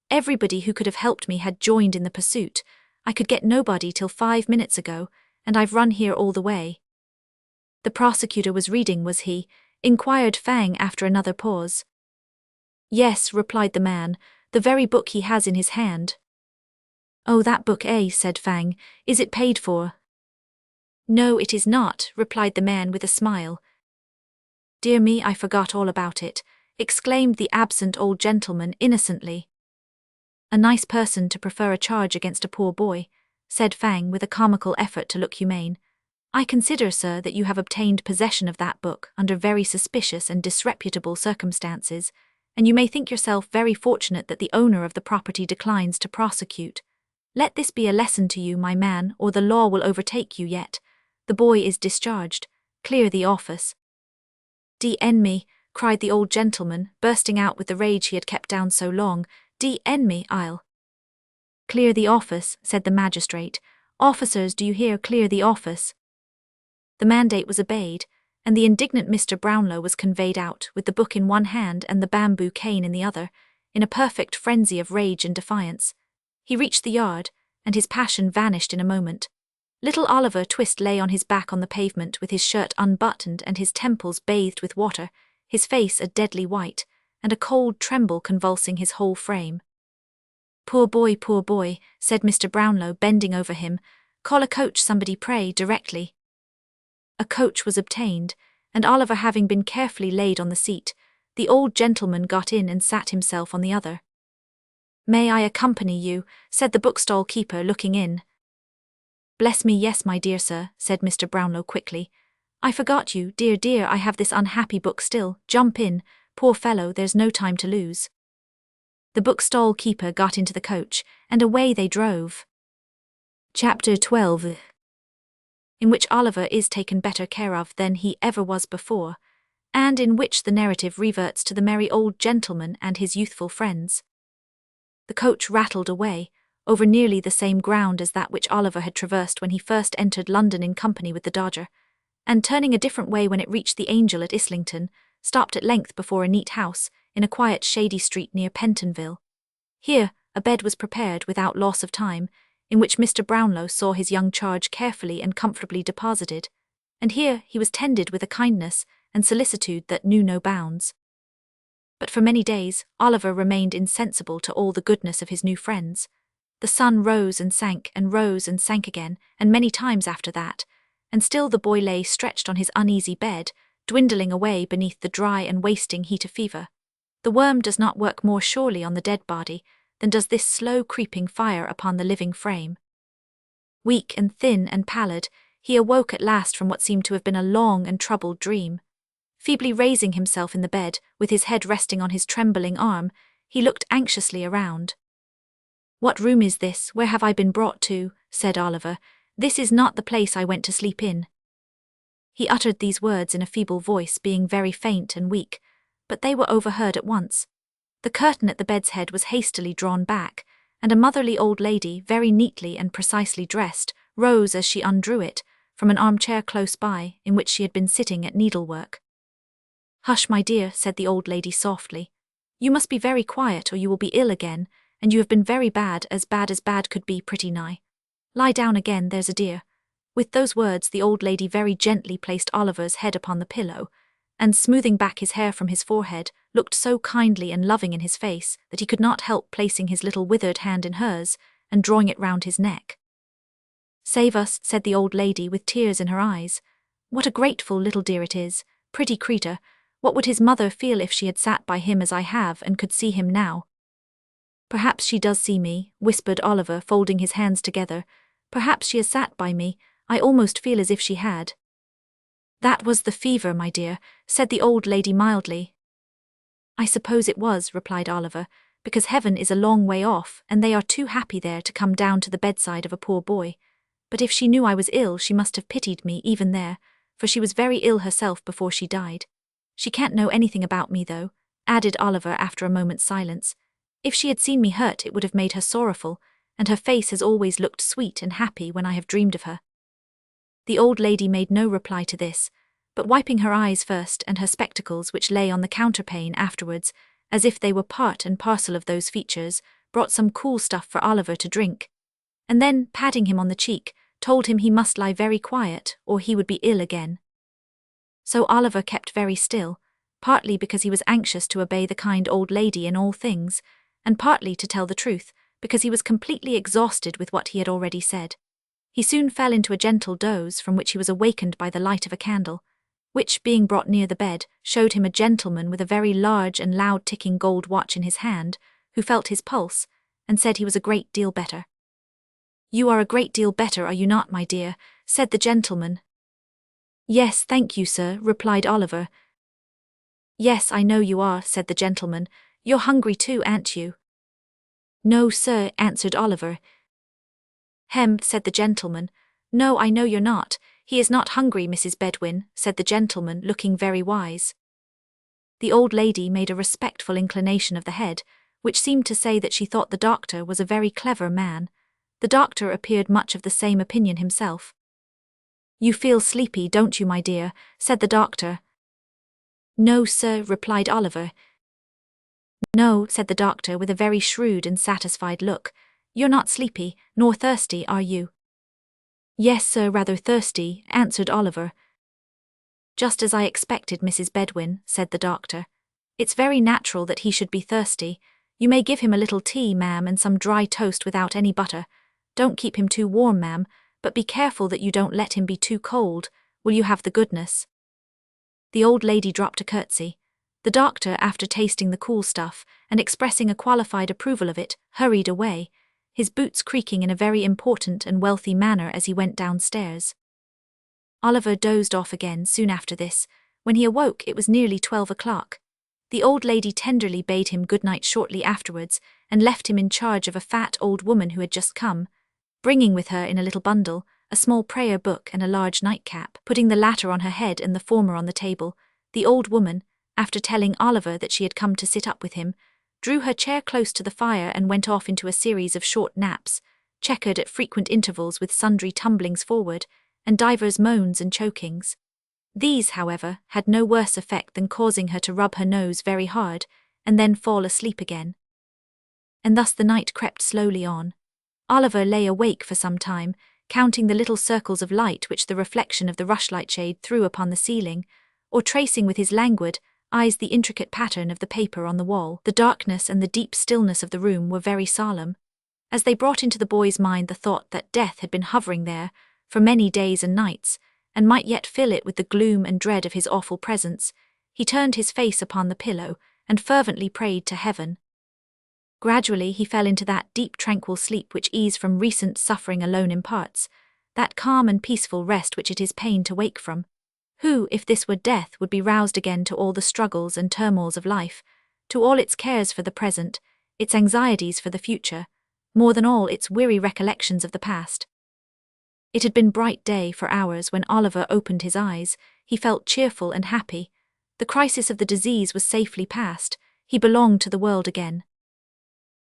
"Everybody who could have helped me had joined in the pursuit. I could get nobody till 5 minutes ago, and I've run here all the way." "The prosecutor was reading, was he?" inquired Fang after another pause. "Yes," replied the man, "the very book he has in his hand." "Oh, that book, eh?" said Fang. "Is it paid for?" "No, it is not," replied the man with a smile. "Dear me, I forgot all about it," exclaimed the absent old gentleman innocently. "A nice person to prefer a charge against a poor boy," said Fang with a comical effort to look humane. "I consider, sir, that you have obtained possession of that book under very suspicious and disreputable circumstances, and you may think yourself very fortunate that the owner of the property declines to prosecute. Let this be a lesson to you, my man, or the law will overtake you yet. The boy is discharged. Clear the office." "D-N me," cried the old gentleman, bursting out with the rage he had kept down so long. "D-N me, I'll—" "Clear the office," said the magistrate. "Officers, do you hear? Clear the office." The mandate was obeyed, and the indignant Mr. Brownlow was conveyed out, with the book in one hand and the bamboo cane in the other, in a perfect frenzy of rage and defiance. He reached the yard, and his passion vanished in a moment. Little Oliver Twist lay on his back on the pavement with his shirt unbuttoned and his temples bathed with water, his face a deadly white, and a cold tremble convulsing his whole frame. Poor boy, said Mr. Brownlow, bending over him. Call a coach, somebody, pray, directly. A coach was obtained, and Oliver having been carefully laid on the seat, the old gentleman got in and sat himself on the other. May I accompany you? Said the bookstall keeper, looking in. Bless me, yes, my dear sir, said Mr. Brownlow quickly. I forgot you, dear, I have this unhappy book still. Jump in, poor fellow, there's no time to lose. The bookstall keeper got into the coach, and away they drove. Chapter 12, in which Oliver is taken better care of than he ever was before, and in which the narrative reverts to the merry old gentleman and his youthful friends. The coach rattled away, over nearly the same ground as that which Oliver had traversed when he first entered London in company with the Dodger, and turning a different way when it reached the Angel at Islington, stopped at length before a neat house, in a quiet shady street near Pentonville. Here a bed was prepared without loss of time, in which Mr. Brownlow saw his young charge carefully and comfortably deposited, and here he was tended with a kindness and solicitude that knew no bounds. But for many days Oliver remained insensible to all the goodness of his new friends. The sun rose and sank again, and many times after that, and still the boy lay stretched on his uneasy bed, dwindling away beneath the dry and wasting heat of fever. The worm does not work more surely on the dead body than does this slow creeping fire upon the living frame. Weak and thin and pallid, he awoke at last from what seemed to have been a long and troubled dream. Feebly raising himself in the bed, with his head resting on his trembling arm, he looked anxiously around. What room is this? Where have I been brought to? Said Oliver. This is not the place I went to sleep in. He uttered these words in a feeble voice, being very faint and weak, but they were overheard at once. The curtain at the bed's head was hastily drawn back, and a motherly old lady, very neatly and precisely dressed, rose as she undrew it, from an armchair close by, in which she had been sitting at needlework. Hush, my dear, said the old lady softly. You must be very quiet or you will be ill again, and you have been very bad as bad could be, pretty nigh. Lie down again, there's a dear. With those words the old lady very gently placed Oliver's head upon the pillow, and smoothing back his hair from his forehead, looked so kindly and loving in his face that he could not help placing his little withered hand in hers and drawing it round his neck. Save us, said the old lady with tears in her eyes. What a grateful little dear it is, pretty creature. What would his mother feel if she had sat by him as I have and could see him now? Perhaps she does see me, whispered Oliver, folding his hands together. Perhaps she has sat by me. I almost feel as if she had. That was the fever, my dear, said the old lady mildly. I suppose it was, replied Oliver, because heaven is a long way off, and they are too happy there to come down to the bedside of a poor boy. But if she knew I was ill, she must have pitied me even there, for she was very ill herself before she died. She can't know anything about me, though, added Oliver after a moment's silence. If she had seen me hurt, it would have made her sorrowful, and her face has always looked sweet and happy when I have dreamed of her. The old lady made no reply to this, but wiping her eyes first and her spectacles, which lay on the counterpane afterwards, as if they were part and parcel of those features, brought some cool stuff for Oliver to drink, and then, patting him on the cheek, told him he must lie very quiet, or he would be ill again. So Oliver kept very still, partly because he was anxious to obey the kind old lady in all things, and partly, to tell the truth, because he was completely exhausted with what he had already said. He soon fell into a gentle doze, from which he was awakened by the light of a candle, which, being brought near the bed, showed him a gentleman with a very large and loud-ticking gold watch in his hand, who felt his pulse, and said he was a great deal better. You are a great deal better, are you not, my dear? Said the gentleman. Yes, thank you, sir, replied Oliver. Yes, I know you are, said the gentleman. You're hungry too, aren't you? No, sir, answered Oliver. Hem, said the gentleman. No, I know you're not. He is not hungry, Mrs. Bedwin, said the gentleman, looking very wise. The old lady made a respectful inclination of the head, which seemed to say that she thought the doctor was a very clever man. The doctor appeared much of the same opinion himself. You feel sleepy, don't you, my dear? Said the doctor. No, sir, replied Oliver. No, said the doctor with a very shrewd and satisfied look. You're not sleepy, nor thirsty, are you? Yes, sir, rather thirsty, answered Oliver. Just as I expected, Mrs. Bedwin, said the doctor. It's very natural that he should be thirsty. You may give him a little tea, ma'am, and some dry toast without any butter. Don't keep him too warm, ma'am, but be careful that you don't let him be too cold. Will you have the goodness? The old lady dropped a curtsy. The doctor, after tasting the cool stuff, and expressing a qualified approval of it, hurried away, his boots creaking in a very important and wealthy manner as he went downstairs. Oliver dozed off again soon after this. When he awoke, it was nearly 12 o'clock. The old lady tenderly bade him good night shortly afterwards, and left him in charge of a fat old woman who had just come, bringing with her in a little bundle a small prayer book and a large nightcap. Putting the latter on her head and the former on the table, the old woman, after telling Oliver that she had come to sit up with him, drew her chair close to the fire and went off into a series of short naps, checkered at frequent intervals with sundry tumblings forward, and divers moans and chokings. These, however, had no worse effect than causing her to rub her nose very hard, and then fall asleep again. And thus the night crept slowly on. Oliver lay awake for some time, counting the little circles of light which the reflection of the rushlight shade threw upon the ceiling, or tracing with his languid eyes the intricate pattern of the paper on the wall. The darkness and the deep stillness of the room were very solemn, as they brought into the boy's mind the thought that death had been hovering there for many days and nights, and might yet fill it with the gloom and dread of his awful presence. He turned his face upon the pillow, and fervently prayed to heaven. Gradually he fell into that deep tranquil sleep which ease from recent suffering alone imparts, that calm and peaceful rest which it is pain to wake from. Who, if this were death, would be roused again to all the struggles and turmoils of life, to all its cares for the present, its anxieties for the future, more than all its weary recollections of the past. It had been bright day for hours when Oliver opened his eyes. He felt cheerful and happy. The crisis of the disease was safely past. He belonged to the world again.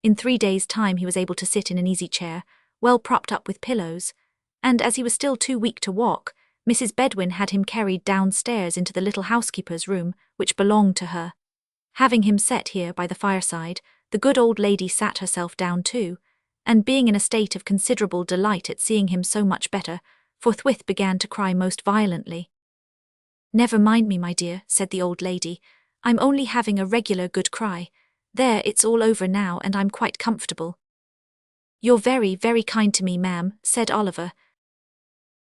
In 3 days' time he was able to sit in an easy chair, well propped up with pillows, and as he was still too weak to walk, Mrs. Bedwin had him carried downstairs into the little housekeeper's room, which belonged to her. Having him set here by the fireside, the good old lady sat herself down too, and being in a state of considerable delight at seeing him so much better, forthwith began to cry most violently. "Never mind me, my dear," said the old lady. "I'm only having a regular good cry. There, it's all over now, and I'm quite comfortable." "You're very, very kind to me, ma'am," said Oliver.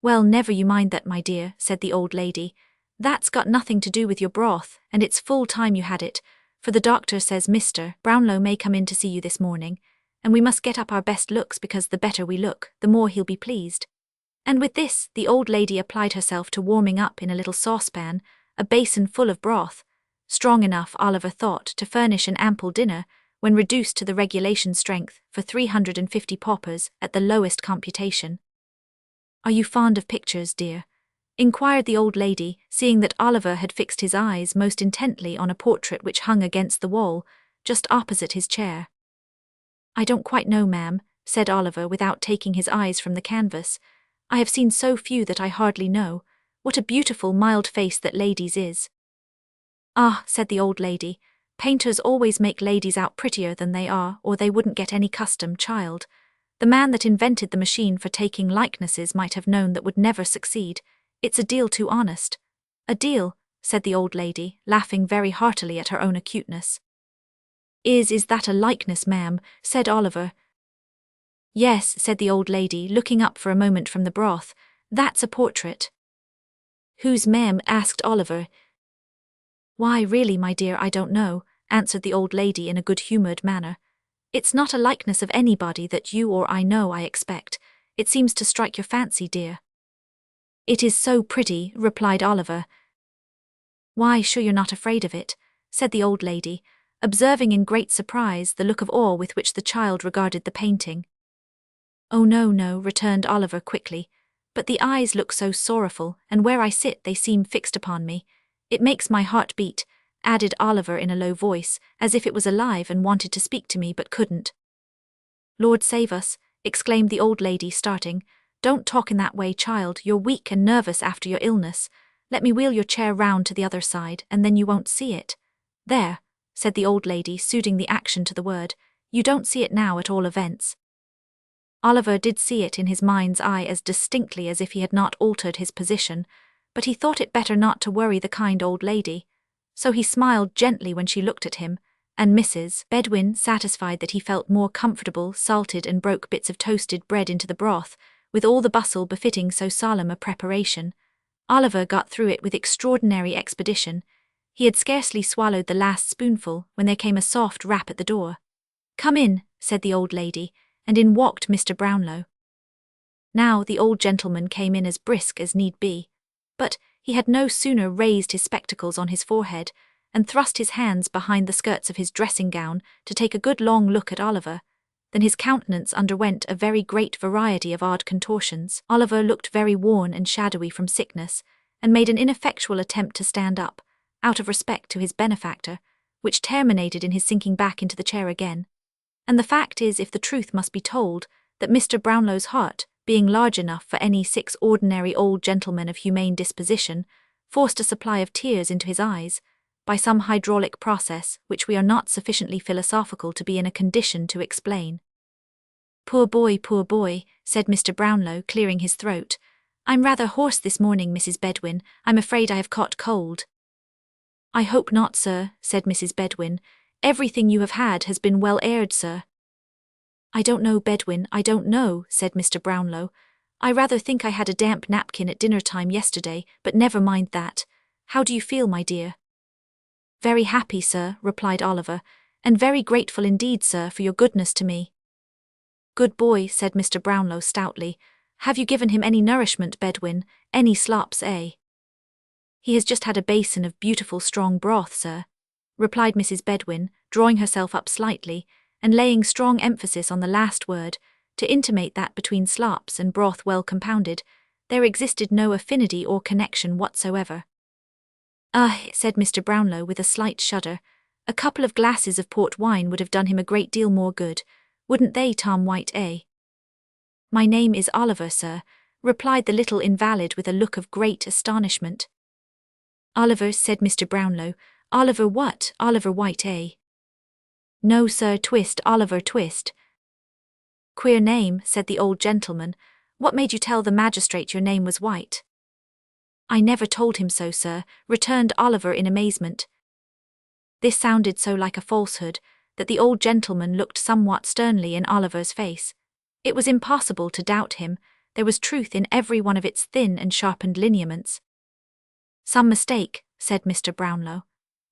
"Well, never you mind that, my dear," said the old lady. "That's got nothing to do with your broth, and it's full time you had it, for the doctor says Mr. Brownlow may come in to see you this morning, and we must get up our best looks because the better we look, the more he'll be pleased." And with this, the old lady applied herself to warming up in a little saucepan a basin full of broth, strong enough, Oliver thought, to furnish an ample dinner when reduced to the regulation strength for 350 paupers at the lowest computation. "Are you fond of pictures, dear?" inquired the old lady, seeing that Oliver had fixed his eyes most intently on a portrait which hung against the wall, just opposite his chair. "I don't quite know, ma'am," said Oliver without taking his eyes from the canvas. "I have seen so few that I hardly know. What a beautiful, mild face that lady's is." "Ah," said the old lady, "painters always make ladies out prettier than they are, or they wouldn't get any custom, child. The man that invented the machine for taking likenesses might have known that would never succeed. It's a deal too honest." "A deal," said the old lady, laughing very heartily at her own acuteness. Is that a likeness, ma'am?" said Oliver. "Yes," said the old lady, looking up for a moment from the broth. "That's a portrait." "Whose, ma'am?" asked Oliver. "Why, really, my dear, I don't know," answered the old lady in a good-humoured manner. "It's not a likeness of anybody that you or I know, I expect. It seems to strike your fancy, dear." "It is so pretty," replied Oliver. "Why, sure you're not afraid of it," said the old lady, observing in great surprise the look of awe with which the child regarded the painting. "Oh, no, no," returned Oliver quickly, "but the eyes look so sorrowful, and where I sit they seem fixed upon me. It makes my heart beat," added Oliver in a low voice, as if it was alive and wanted to speak to me but couldn't. "Lord save us," exclaimed the old lady, starting. "Don't talk in that way, child. You're weak and nervous after your illness. Let me wheel your chair round to the other side, and then you won't see it. There," said the old lady, suiting the action to the word. "You don't see it now at all events." Oliver did see it in his mind's eye as distinctly as if he had not altered his position, but he thought it better not to worry the kind old lady, so he smiled gently when she looked at him, and Mrs. Bedwin, satisfied that he felt more comfortable, salted and broke bits of toasted bread into the broth, with all the bustle befitting so solemn a preparation. Oliver got through it with extraordinary expedition. He had scarcely swallowed the last spoonful when there came a soft rap at the door. "Come in," said the old lady, and in walked Mr. Brownlow. Now the old gentleman came in as brisk as need be, but he had no sooner raised his spectacles on his forehead and thrust his hands behind the skirts of his dressing gown to take a good long look at Oliver, than his countenance underwent a very great variety of odd contortions. Oliver looked very worn and shadowy from sickness, and made an ineffectual attempt to stand up, out of respect to his benefactor, which terminated in his sinking back into the chair again. And the fact is, if the truth must be told, that Mr. Brownlow's heart, being large enough for any 6 ordinary old gentlemen of humane disposition, forced a supply of tears into his eyes, by some hydraulic process which we are not sufficiently philosophical to be in a condition to explain. Poor boy," said Mr. Brownlow, clearing his throat. "I'm rather hoarse this morning, Mrs. Bedwin. I'm afraid I have caught cold." "I hope not, sir," said Mrs. Bedwin. "Everything you have had has been well aired, sir." "I don't know, Bedwin, I don't know," said Mr. Brownlow. "I rather think I had a damp napkin at dinner-time yesterday, but never mind that. How do you feel, my dear?" "Very happy, sir," replied Oliver, "and very grateful indeed, sir, for your goodness to me." "Good boy," said Mr. Brownlow stoutly. "Have you given him any nourishment, Bedwin? Any slops, eh?" "He has just had a basin of beautiful strong broth, sir," replied Mrs. Bedwin, drawing herself up slightly, and laying strong emphasis on the last word, to intimate that between slops and broth well compounded, there existed no affinity or connection whatsoever. "Ah," said Mr. Brownlow with a slight shudder, "a couple of glasses of port wine would have done him a great deal more good, wouldn't they, Tom White, eh?" "My name is Oliver, sir," replied the little invalid with a look of great astonishment. "Oliver," said Mr. Brownlow. "Oliver what? Oliver White, eh?" "No, sir, Twist, Oliver Twist." "Queer name," said the old gentleman. "What made you tell the magistrate your name was White?" "I never told him so, sir," returned Oliver in amazement. This sounded so like a falsehood that the old gentleman looked somewhat sternly in Oliver's face. It was impossible to doubt him. There was truth in every one of its thin and sharpened lineaments. "Some mistake," said Mr. Brownlow.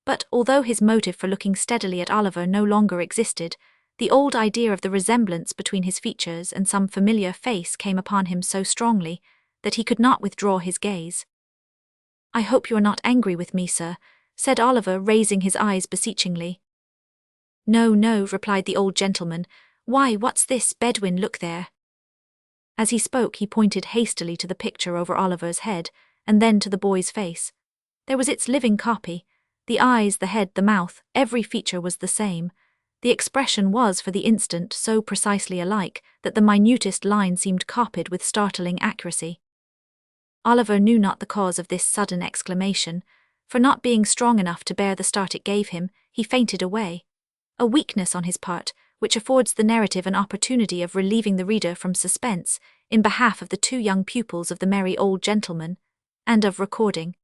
But although his motive for looking steadily at Oliver no longer existed, the old idea of the resemblance between his features and some familiar face came upon him so strongly that he could not withdraw his gaze. "I hope you are not angry with me, sir," said Oliver, raising his eyes beseechingly. "No, no," replied the old gentleman. "Why, what's this, Bedwin, look there." As he spoke, he pointed hastily to the picture over Oliver's head, and then to the boy's face. There was its living copy. The eyes, the head, the mouth, every feature was the same. The expression was, for the instant, so precisely alike that the minutest line seemed copied with startling accuracy. Oliver knew not the cause of this sudden exclamation, for not being strong enough to bear the start it gave him, he fainted away. A weakness on his part, which affords the narrative an opportunity of relieving the reader from suspense in behalf of the 2 young pupils of the merry old gentleman, and of recording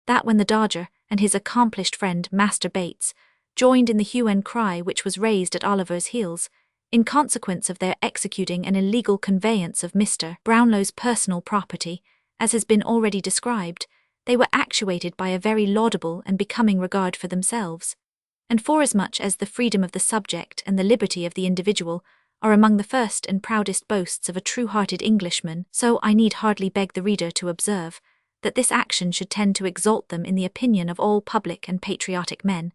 that when the Dodger and his accomplished friend Master Bates joined in the hue and cry which was raised at Oliver's heels, in consequence of their executing an illegal conveyance of Mr. Brownlow's personal property, as has been already described, they were actuated by a very laudable and becoming regard for themselves, and forasmuch as the freedom of the subject and the liberty of the individual are among the first and proudest boasts of a true-hearted Englishman, so I need hardly beg the reader to observe that this action should tend to exalt them in the opinion of all public and patriotic men,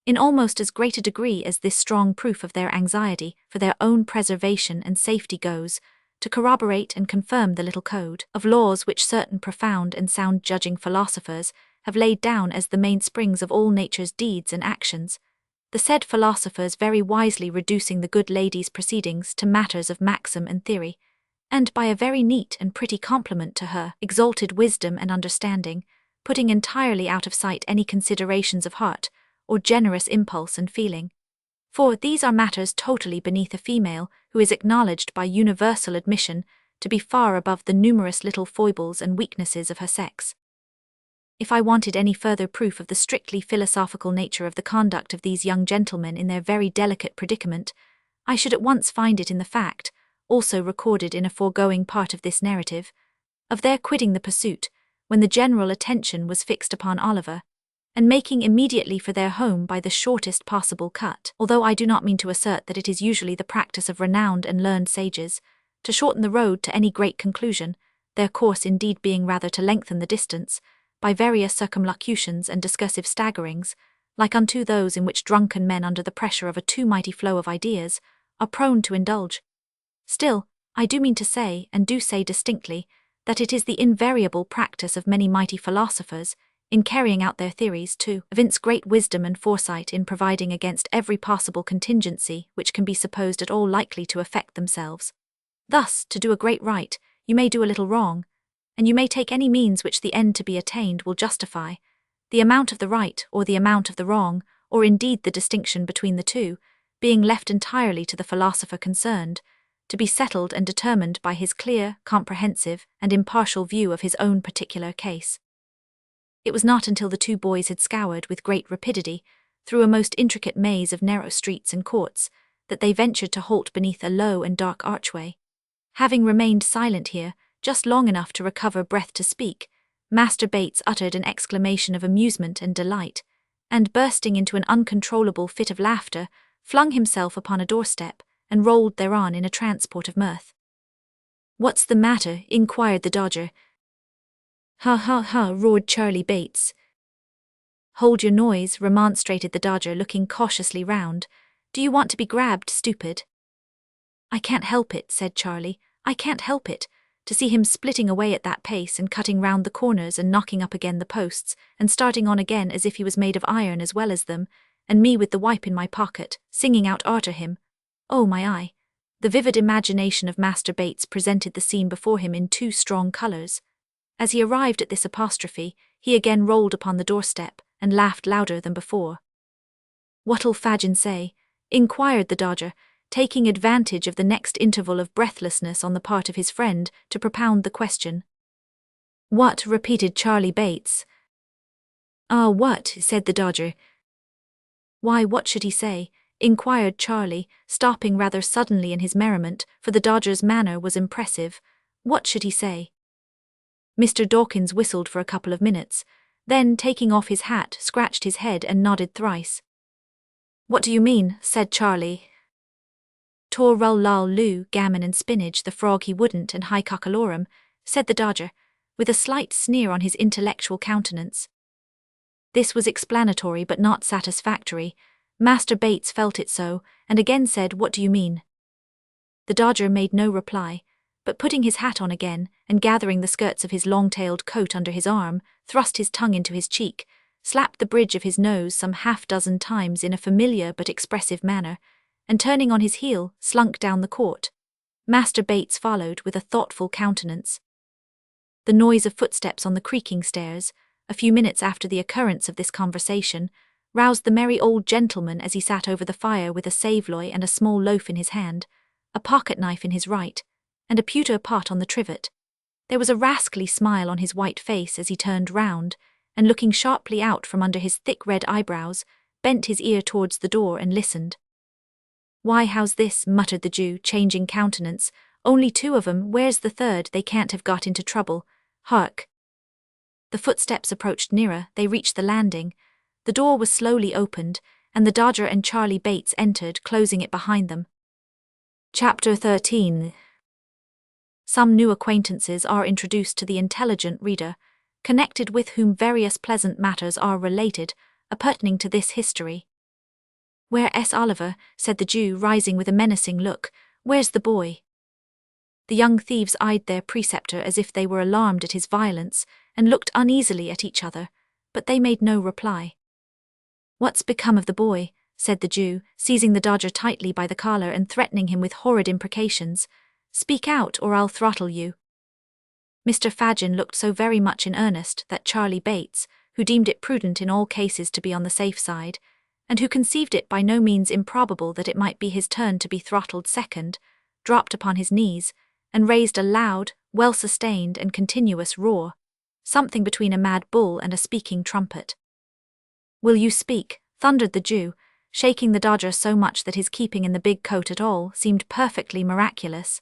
in almost as great a degree as this strong proof of their anxiety for their own preservation and safety goes, to corroborate and confirm the little code of laws which certain profound and sound-judging philosophers have laid down as the mainsprings of all nature's deeds and actions, the said philosophers very wisely reducing the good lady's proceedings to matters of maxim and theory, and by a very neat and pretty compliment to her exalted wisdom and understanding, putting entirely out of sight any considerations of heart, or generous impulse and feeling. For these are matters totally beneath a female who is acknowledged by universal admission to be far above the numerous little foibles and weaknesses of her sex. If I wanted any further proof of the strictly philosophical nature of the conduct of these young gentlemen in their very delicate predicament, I should at once find it in the fact, also recorded in a foregoing part of this narrative, of their quitting the pursuit, when the general attention was fixed upon Oliver, and making immediately for their home by the shortest possible cut, although I do not mean to assert that it is usually the practice of renowned and learned sages to shorten the road to any great conclusion, their course indeed being rather to lengthen the distance, by various circumlocutions and discursive staggerings, like unto those in which drunken men under the pressure of a too mighty flow of ideas are prone to indulge. Still, I do mean to say, and do say distinctly, that it is the invariable practice of many mighty philosophers, in carrying out their theories, to evince great wisdom and foresight in providing against every possible contingency which can be supposed at all likely to affect themselves. Thus, to do a great right, you may do a little wrong, and you may take any means which the end to be attained will justify, the amount of the right or the amount of the wrong, or indeed the distinction between the two, being left entirely to the philosopher concerned, to be settled and determined by his clear, comprehensive, and impartial view of his own particular case. It was not until the two boys had scoured with great rapidity through a most intricate maze of narrow streets and courts that they ventured to halt beneath a low and dark archway. Having remained silent here just long enough to recover breath to speak, Master Bates uttered an exclamation of amusement and delight, and bursting into an uncontrollable fit of laughter, flung himself upon a doorstep and rolled thereon in a transport of mirth. "What's the matter?" inquired the Dodger. "Ha ha ha," roared Charlie Bates. "Hold your noise," remonstrated the Dodger, looking cautiously round. "Do you want to be grabbed, stupid?" "I can't help it," said Charlie. "I can't help it. To see him splitting away at that pace and cutting round the corners and knocking up again the posts, and starting on again as if he was made of iron as well as them, and me with the wipe in my pocket, singing out arter him. Oh my eye!" The vivid imagination of Master Bates presented the scene before him in too strong colours. As he arrived at this apostrophe, he again rolled upon the doorstep, and laughed louder than before. "What'll Fagin say?" inquired the Dodger, taking advantage of the next interval of breathlessness on the part of his friend to propound the question. "What?" repeated Charlie Bates. "Ah, what?" said the Dodger. "Why, what should he say?" inquired Charlie, stopping rather suddenly in his merriment, for the Dodger's manner was impressive. "What should he say?" Mr. Dawkins whistled for a couple of minutes, then, taking off his hat, scratched his head and nodded thrice. "What do you mean?" said Charlie. "Tor rull lull loo, gammon and spinach, the frog he wouldn't, and high cockalorum," said the Dodger, with a slight sneer on his intellectual countenance. This was explanatory but not satisfactory. Master Bates felt it so, and again said, "What do you mean?" The Dodger made no reply, but putting his hat on again, and gathering the skirts of his long-tailed coat under his arm, thrust his tongue into his cheek, slapped the bridge of his nose some half-dozen times in a familiar but expressive manner, and turning on his heel, slunk down the court. Master Bates followed with a thoughtful countenance. The noise of footsteps on the creaking stairs, a few minutes after the occurrence of this conversation, roused the merry old gentleman as he sat over the fire with a saveloy and a small loaf in his hand, a pocket-knife in his right, and a pewter pot on the trivet. There was a rascally smile on his white face as he turned round, and looking sharply out from under his thick red eyebrows, bent his ear towards the door and listened. "Why, how's this?" muttered the Jew, changing countenance. "Only two of 'em, where's the third? They can't have got into trouble. Hark!" The footsteps approached nearer, they reached the landing. The door was slowly opened, and the Dodger and Charlie Bates entered, closing it behind them. Chapter 13. Some new acquaintances are introduced to the intelligent reader, connected with whom various pleasant matters are related, appertaining to this history. "Where's Oliver?" said the Jew, rising with a menacing look. "Where's the boy?" The young thieves eyed their preceptor as if they were alarmed at his violence, and looked uneasily at each other, but they made no reply. "What's become of the boy?" said the Jew, seizing the Dodger tightly by the collar and threatening him with horrid imprecations. Speak out or I'll throttle you." Mr. Fagin looked so very much in earnest that Charlie Bates, who deemed it prudent in all cases to be on the safe side, and who conceived it by no means improbable that it might be his turn to be throttled second, dropped upon his knees, and raised a loud, well-sustained and continuous roar, something between a mad bull and a speaking trumpet. "Will you speak?" thundered the Jew, shaking the dodger so much that his keeping in the big coat at all seemed perfectly miraculous.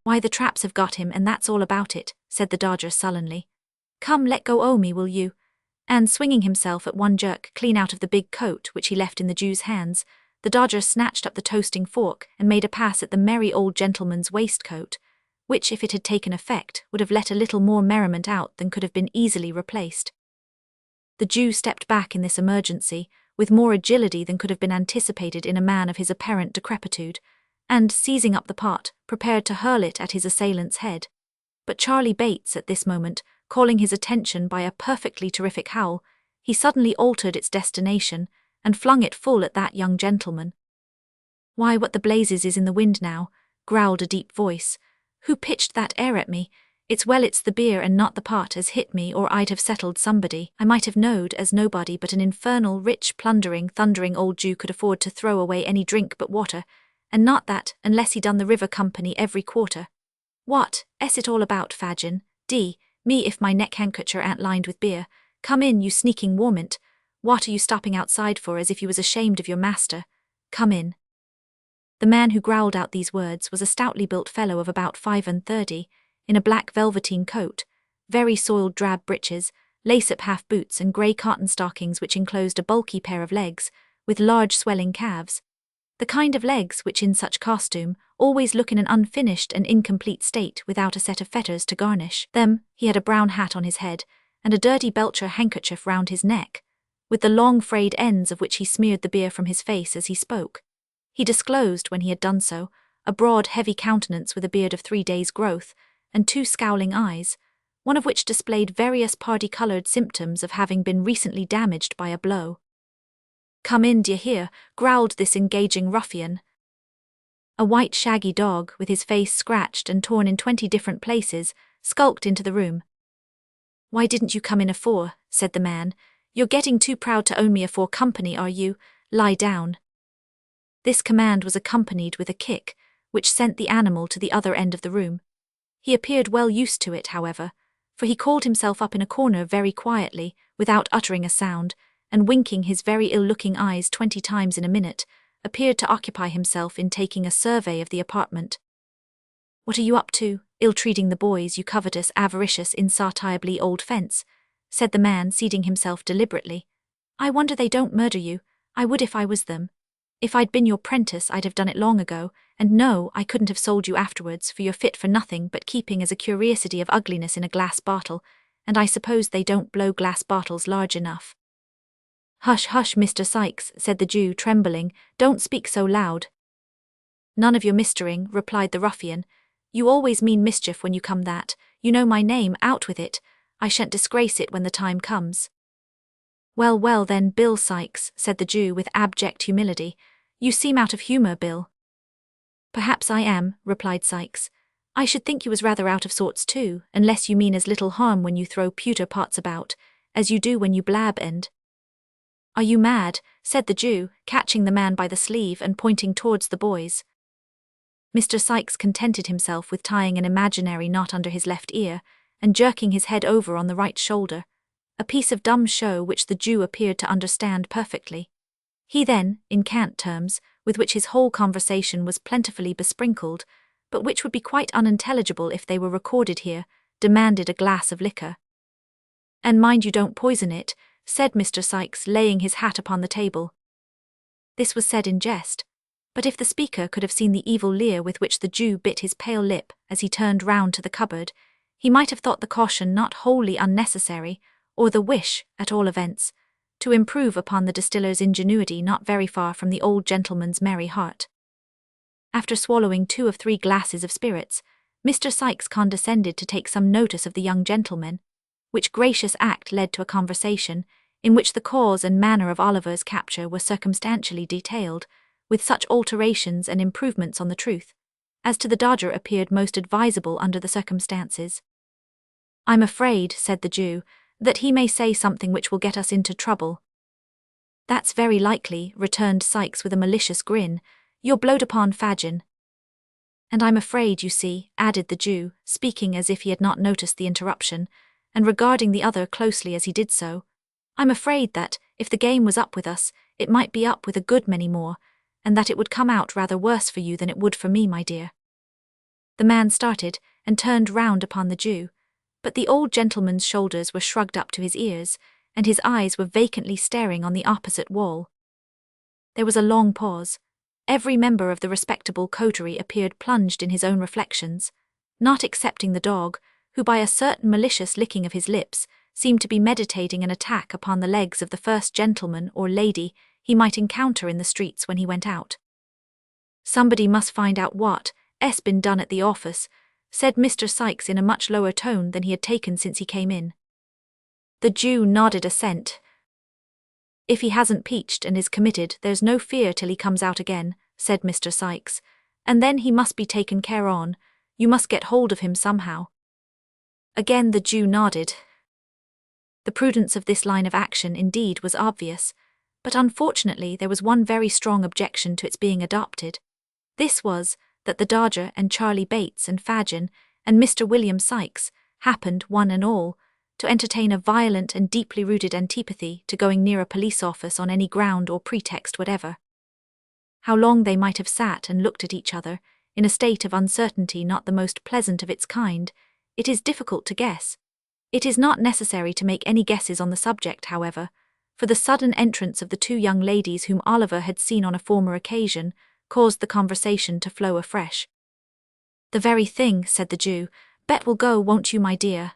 "Why, the traps have got him, and that's all about it," said the dodger sullenly. "Come, let go o' me, will you?" And swinging himself at one jerk clean out of the big coat which he left in the Jew's hands, the dodger snatched up the toasting fork and made a pass at the merry old gentleman's waistcoat, which, if it had taken effect, would have let a little more merriment out than could have been easily replaced. The Jew stepped back in this emergency, with more agility than could have been anticipated in a man of his apparent decrepitude, and, seizing up the pot, prepared to hurl it at his assailant's head. But Charlie Bates, at this moment, calling his attention by a perfectly terrific howl, he suddenly altered its destination, and flung it full at that young gentleman. "Why, what the blazes is in the wind now?" growled a deep voice. "Who pitched that air at me? It's well it's the beer and not the pot as hit me, or I'd have settled somebody. I might have knowed as nobody but an infernal, rich, plundering, thundering old Jew could afford to throw away any drink but water, and not that, unless he done the river company every quarter. What is it all about, Fagin? Me if my neck-handkercher ain't lined with beer. Come in, you sneaking warmint. What are you stopping outside for, as if you was ashamed of your master? Come in." The man who growled out these words was a stoutly built fellow of about 35, in a black velveteen coat, very soiled drab breeches, lace-up half boots and grey cotton stockings which enclosed a bulky pair of legs, with large swelling calves. The kind of legs which in such costume always look in an unfinished and incomplete state without a set of fetters to garnish them. He had a brown hat on his head, and a dirty belcher handkerchief round his neck, with the long frayed ends of which he smeared the beer from his face as he spoke. He disclosed, when he had done so, a broad, heavy countenance with a beard of 3 days' growth, and 2 scowling eyes, one of which displayed various party-coloured symptoms of having been recently damaged by a blow. "Come in, d'ye hear?" growled this engaging ruffian. A white shaggy dog, with his face scratched and torn in 20 different places, skulked into the room. "Why didn't you come in afore?" said the man. "You're getting too proud to own me afore company, are you? Lie down." This command was accompanied with a kick, which sent the animal to the other end of the room. He appeared well used to it, however, for he called himself up in a corner very quietly, without uttering a sound, and winking his very ill-looking eyes 20 times in a minute, appeared to occupy himself in taking a survey of the apartment. "What are you up to, ill-treating the boys, you covetous, avaricious, insatiably old fence?" said the man, seating himself deliberately. "I wonder they don't murder you. I would if I was them. If I'd been your prentice, I'd have done it long ago, and no, I couldn't have sold you afterwards, for you're fit for nothing but keeping as a curiosity of ugliness in a glass bottle, and I suppose they don't blow glass bottles large enough." "Hush, hush, Mr. Sykes," said the Jew, trembling, "don't speak so loud." "None of your mistering," replied the ruffian. "You always mean mischief when you come that. You know my name, out with it. I shan't disgrace it when the time comes." "Well, well then, Bill Sykes," said the Jew with abject humility. "You seem out of humour, Bill." "Perhaps I am," replied Sykes. "I should think you was rather out of sorts too, unless you mean as little harm when you throw pewter pots about, as you do when you blab and—" "Are you mad?" said the Jew, catching the man by the sleeve and pointing towards the boys. Mr. Sykes contented himself with tying an imaginary knot under his left ear, and jerking his head over on the right shoulder, a piece of dumb show which the Jew appeared to understand perfectly. He then, in cant terms, with which his whole conversation was plentifully besprinkled, but which would be quite unintelligible if they were recorded here, demanded a glass of liquor. "And mind you don't poison it," said Mr. Sykes, laying his hat upon the table. This was said in jest, but if the speaker could have seen the evil leer with which the Jew bit his pale lip as he turned round to the cupboard, he might have thought the caution not wholly unnecessary, or the wish, at all events, to improve upon the distiller's ingenuity not very far from the old gentleman's merry heart. After swallowing 2 of 3 glasses of spirits, Mr. Sykes condescended to take some notice of the young gentleman, which gracious act led to a conversation, in which the cause and manner of Oliver's capture were circumstantially detailed, with such alterations and improvements on the truth, as to the dodger appeared most advisable under the circumstances. "I'm afraid," said the Jew, "that he may say something which will get us into trouble." "That's very likely," returned Sikes with a malicious grin. "You're blowed upon, Fagin." "And I'm afraid, you see," added the Jew, speaking as if he had not noticed the interruption, and regarding the other closely as he did so, "I'm afraid that, if the game was up with us, it might be up with a good many more, and that it would come out rather worse for you than it would for me, my dear." The man started, and turned round upon the Jew, but the old gentleman's shoulders were shrugged up to his ears, and his eyes were vacantly staring on the opposite wall. There was a long pause. Every member of the respectable coterie appeared plunged in his own reflections, not excepting the dog, who by a certain malicious licking of his lips seemed to be meditating an attack upon the legs of the first gentleman or lady he might encounter in the streets when he went out. "Somebody must find out what's been done at the office," said Mr. Sikes in a much lower tone than he had taken since he came in. The Jew nodded assent. "If he hasn't peached and is committed, there's no fear till he comes out again," said Mr. Sikes, "and then he must be taken care on. You must get hold of him somehow." Again the Jew nodded. The prudence of this line of action indeed was obvious, but unfortunately there was one very strong objection to its being adopted. This was, that the Dodger and Charlie Bates and Fagin and Mr. William Sikes happened, one and all, to entertain a violent and deeply rooted antipathy to going near a police office on any ground or pretext whatever. How long they might have sat and looked at each other, in a state of uncertainty not the most pleasant of its kind, it is difficult to guess. It is not necessary to make any guesses on the subject, however, for the sudden entrance of the two young ladies whom Oliver had seen on a former occasion caused the conversation to flow afresh. "The very thing," said the Jew. "Bet we'll go, won't you, my dear?"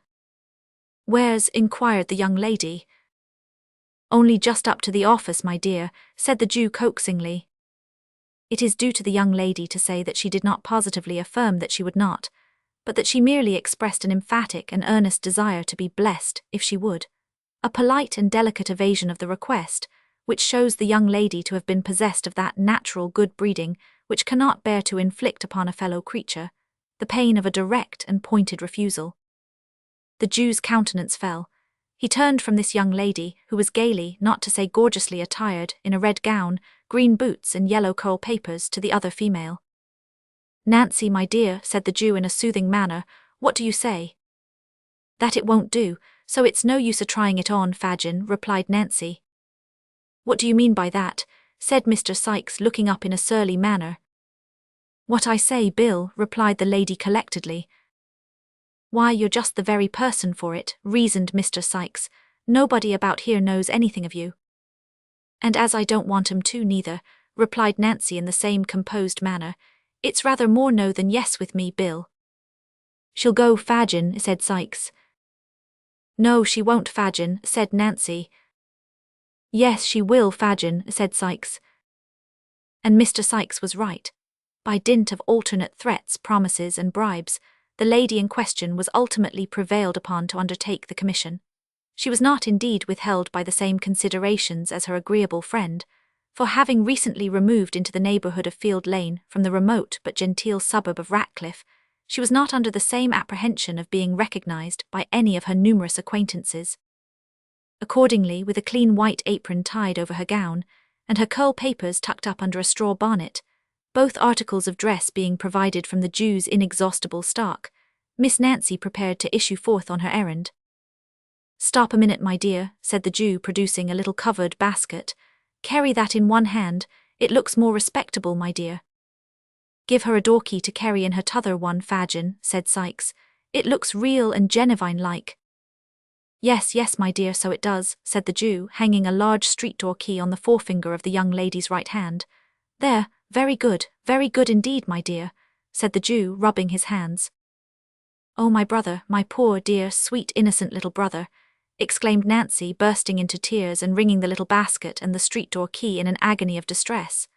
"Where's?" inquired the young lady. "Only just up to the office, my dear," said the Jew coaxingly. It is due to the young lady to say that she did not positively affirm that she would not, but that she merely expressed an emphatic and earnest desire to be blessed if she would. A polite and delicate evasion of the request, which shows the young lady to have been possessed of that natural good breeding which cannot bear to inflict upon a fellow creature the pain of a direct and pointed refusal. The Jew's countenance fell. He turned from this young lady, who was gaily, not to say gorgeously attired, in a red gown, green boots and yellow curl papers, to the other female. "Nancy, my dear," said the Jew in a soothing manner, "what do you say?" "That it won't do, so it's no use trying it on, Fagin," replied Nancy. "What do you mean by that?" said Mr. Sikes, looking up in a surly manner. "What I say, Bill," replied the lady collectedly. "Why, you're just the very person for it," reasoned Mr. Sikes. "Nobody about here knows anything of you." "And as I don't want 'em to neither," replied Nancy in the same composed manner, "it's rather more no than yes with me, Bill." "She'll go, Fagin," said Sikes. "No, she won't, Fagin," said Nancy. "Yes, she will, Fagin," said Sikes. And Mr. Sikes was right. By dint of alternate threats, promises, and bribes, the lady in question was ultimately prevailed upon to undertake the commission. She was not indeed withheld by the same considerations as her agreeable friend, for having recently removed into the neighbourhood of Field Lane from the remote but genteel suburb of Ratcliffe, she was not under the same apprehension of being recognised by any of her numerous acquaintances. Accordingly, with a clean white apron tied over her gown, and her curl papers tucked up under a straw bonnet, both articles of dress being provided from the Jew's inexhaustible stock, Miss Nancy prepared to issue forth on her errand. "Stop a minute, my dear," said the Jew, producing a little covered basket. "Carry that in one hand, it looks more respectable, my dear." "Give her a door-key to carry in her t'other one, Fagin," said Sikes. "It looks real and Genevieve-like." Yes, my dear, so it does," said the Jew, hanging a large street-door key on the forefinger of the young lady's right hand. "There, very good indeed, my dear," said the Jew, rubbing his hands. "Oh, my brother, my poor, dear, sweet, innocent little brother," exclaimed Nancy, bursting into tears and wringing the little basket and the street-door key in an agony of distress.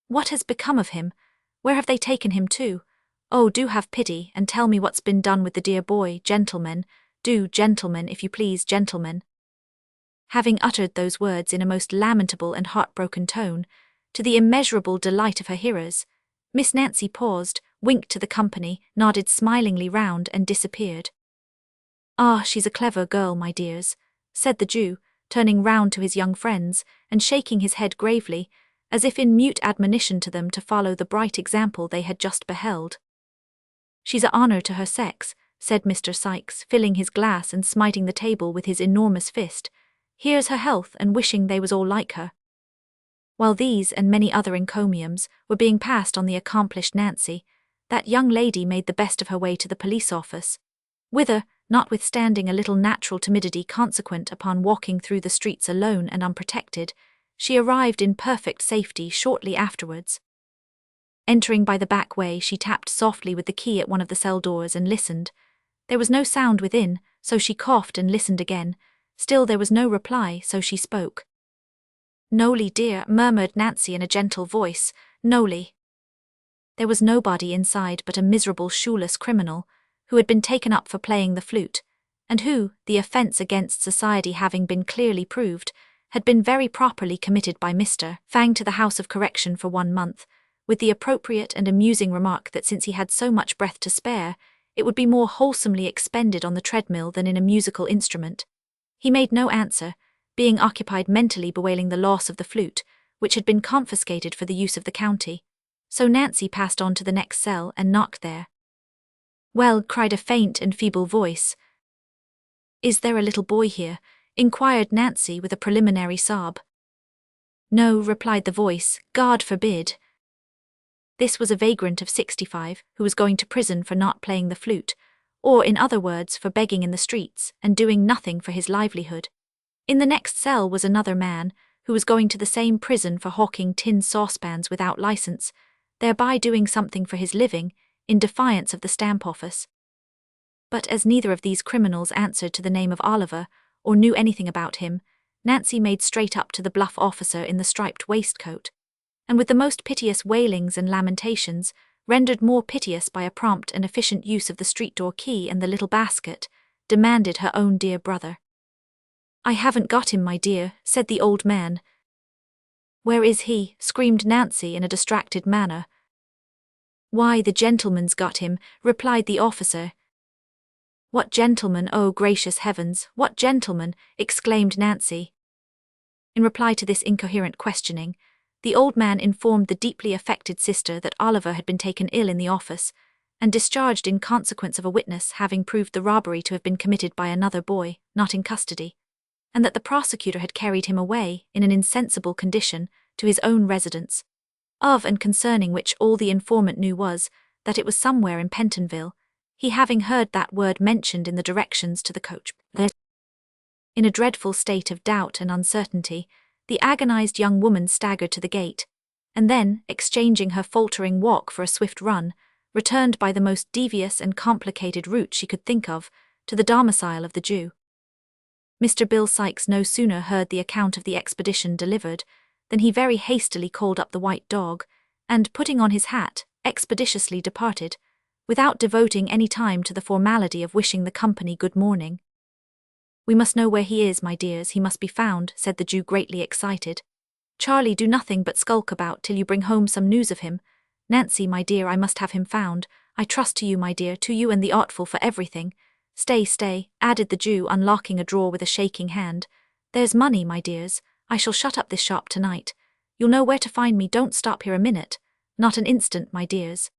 "What has become of him? Where have they taken him to? Oh, do have pity, and tell me what's been done with the dear boy, gentlemen. Do, gentlemen, if you please, gentlemen." Having uttered those words in a most lamentable and heartbroken tone, to the immeasurable delight of her hearers, Miss Nancy paused, winked to the company, nodded smilingly round and disappeared. "Ah, she's a clever girl, my dears," said the Jew, turning round to his young friends and shaking his head gravely, as if in mute admonition to them to follow the bright example they had just beheld. "She's a honour to her sex," said Mr. Sikes, filling his glass and smiting the table with his enormous fist. "Here's her health, and wishing they was all like her." While these and many other encomiums were being passed on the accomplished Nancy, that young lady made the best of her way to the police office, whither, notwithstanding a little natural timidity consequent upon walking through the streets alone and unprotected, she arrived in perfect safety shortly afterwards. Entering by the back way, she tapped softly with the key at one of the cell doors and listened. There was no sound within, so she coughed and listened again. Still there was no reply, so she spoke. "Noli, dear," murmured Nancy in a gentle voice, "Noli." There was nobody inside but a miserable shoeless criminal, who had been taken up for playing the flute, and who, the offence against society having been clearly proved, had been very properly committed by Mr. Fagin to the House of Correction for 1 month, with the appropriate and amusing remark that since he had so much breath to spare, it would be more wholesomely expended on the treadmill than in a musical instrument. He made no answer, being occupied mentally bewailing the loss of the flute, which had been confiscated for the use of the county. So Nancy passed on to the next cell and knocked there. "Well," cried a faint and feeble voice. "Is there a little boy here?" inquired Nancy with a preliminary sob. "No," replied the voice, "God forbid." This was a vagrant of 65 who was going to prison for not playing the flute, or in other words for begging in the streets and doing nothing for his livelihood. In the next cell was another man who was going to the same prison for hawking tin saucepans without license, thereby doing something for his living, in defiance of the stamp office. But as neither of these criminals answered to the name of Oliver, or knew anything about him, Nancy made straight up to the bluff officer in the striped waistcoat, and with the most piteous wailings and lamentations, rendered more piteous by a prompt and efficient use of the street door key and the little basket, demanded her own dear brother. "I haven't got him, my dear," said the old man. "Where is he?" screamed Nancy in a distracted manner. "Why, the gentleman's got him," replied the officer. "What gentleman? Oh, gracious heavens, what gentleman?" exclaimed Nancy. In reply to this incoherent questioning, the old man informed the deeply affected sister that Oliver had been taken ill in the office, and discharged in consequence of a witness having proved the robbery to have been committed by another boy, not in custody, and that the prosecutor had carried him away, in an insensible condition, to his own residence, of and concerning which all the informant knew was, that it was somewhere in Pentonville, he having heard that word mentioned in the directions to the coach. In a dreadful state of doubt and uncertainty, the agonized young woman staggered to the gate, and then, exchanging her faltering walk for a swift run, returned by the most devious and complicated route she could think of, to the domicile of the Jew. Mr. Bill Sikes no sooner heard the account of the expedition delivered, than he very hastily called up the white dog, and, putting on his hat, expeditiously departed, without devoting any time to the formality of wishing the company good morning. "We must know where he is, my dears, he must be found," said the Jew greatly excited. "Charlie, do nothing but skulk about till you bring home some news of him. Nancy, my dear, I must have him found. I trust to you, my dear, to you and the artful for everything. Stay, added the Jew, unlocking a drawer with a shaking hand. "There's money, my dears. I shall shut up this shop tonight. You'll know where to find me, don't stop here a minute. Not an instant, my dears."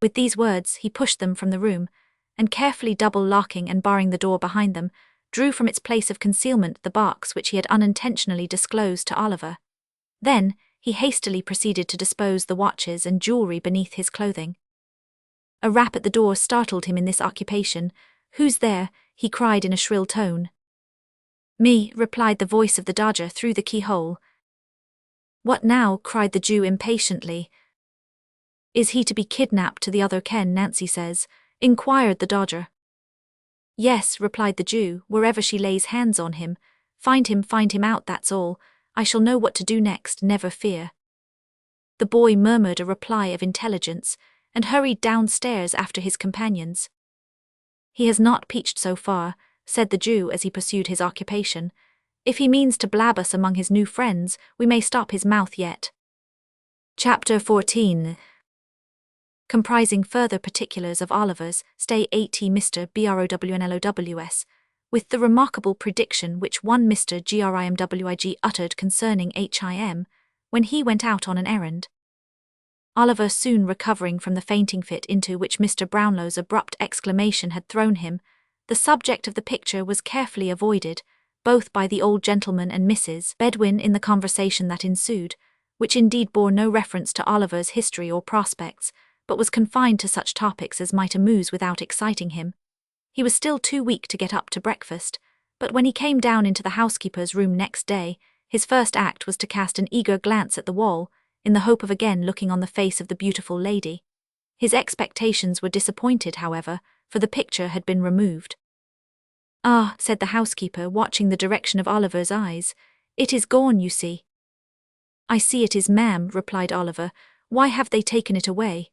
With these words he pushed them from the room, and carefully double-locking and barring the door behind them, drew from its place of concealment the box which he had unintentionally disclosed to Oliver. Then he hastily proceeded to dispose the watches and jewellery beneath his clothing. A rap at the door startled him in this occupation. "Who's there?" he cried in a shrill tone. "Me," replied the voice of the Dodger through the keyhole. "What now?" cried the Jew impatiently. "Is he to be kidnapped to the other Ken, Nancy says?" inquired the Dodger. "Yes," replied the Jew, "wherever she lays hands on him. Find him out, that's all. I shall know what to do next, never fear." The boy murmured a reply of intelligence, and hurried downstairs after his companions. "He has not peached so far," said the Jew as he pursued his occupation. "If he means to blab us among his new friends, we may stop his mouth yet." Chapter 14. comprising further particulars of Oliver's stay at Mr. Brownlows, with the remarkable prediction which one Mr. Grimwig uttered concerning him, when he went out on an errand. Oliver, soon recovering from the fainting fit into which Mr. Brownlow's abrupt exclamation had thrown him, the subject of the picture was carefully avoided, both by the old gentleman and Mrs. Bedwin in the conversation that ensued, which indeed bore no reference to Oliver's history or prospects, but was confined to such topics as might amuse without exciting him. He was still too weak to get up to breakfast, but when he came down into the housekeeper's room next day, his first act was to cast an eager glance at the wall, in the hope of again looking on the face of the beautiful lady. His expectations were disappointed, however, for the picture had been removed. "Ah," said the housekeeper, watching the direction of Oliver's eyes, "it is gone, you see." "I see it is, ma'am," replied Oliver. "Why have they taken it away?"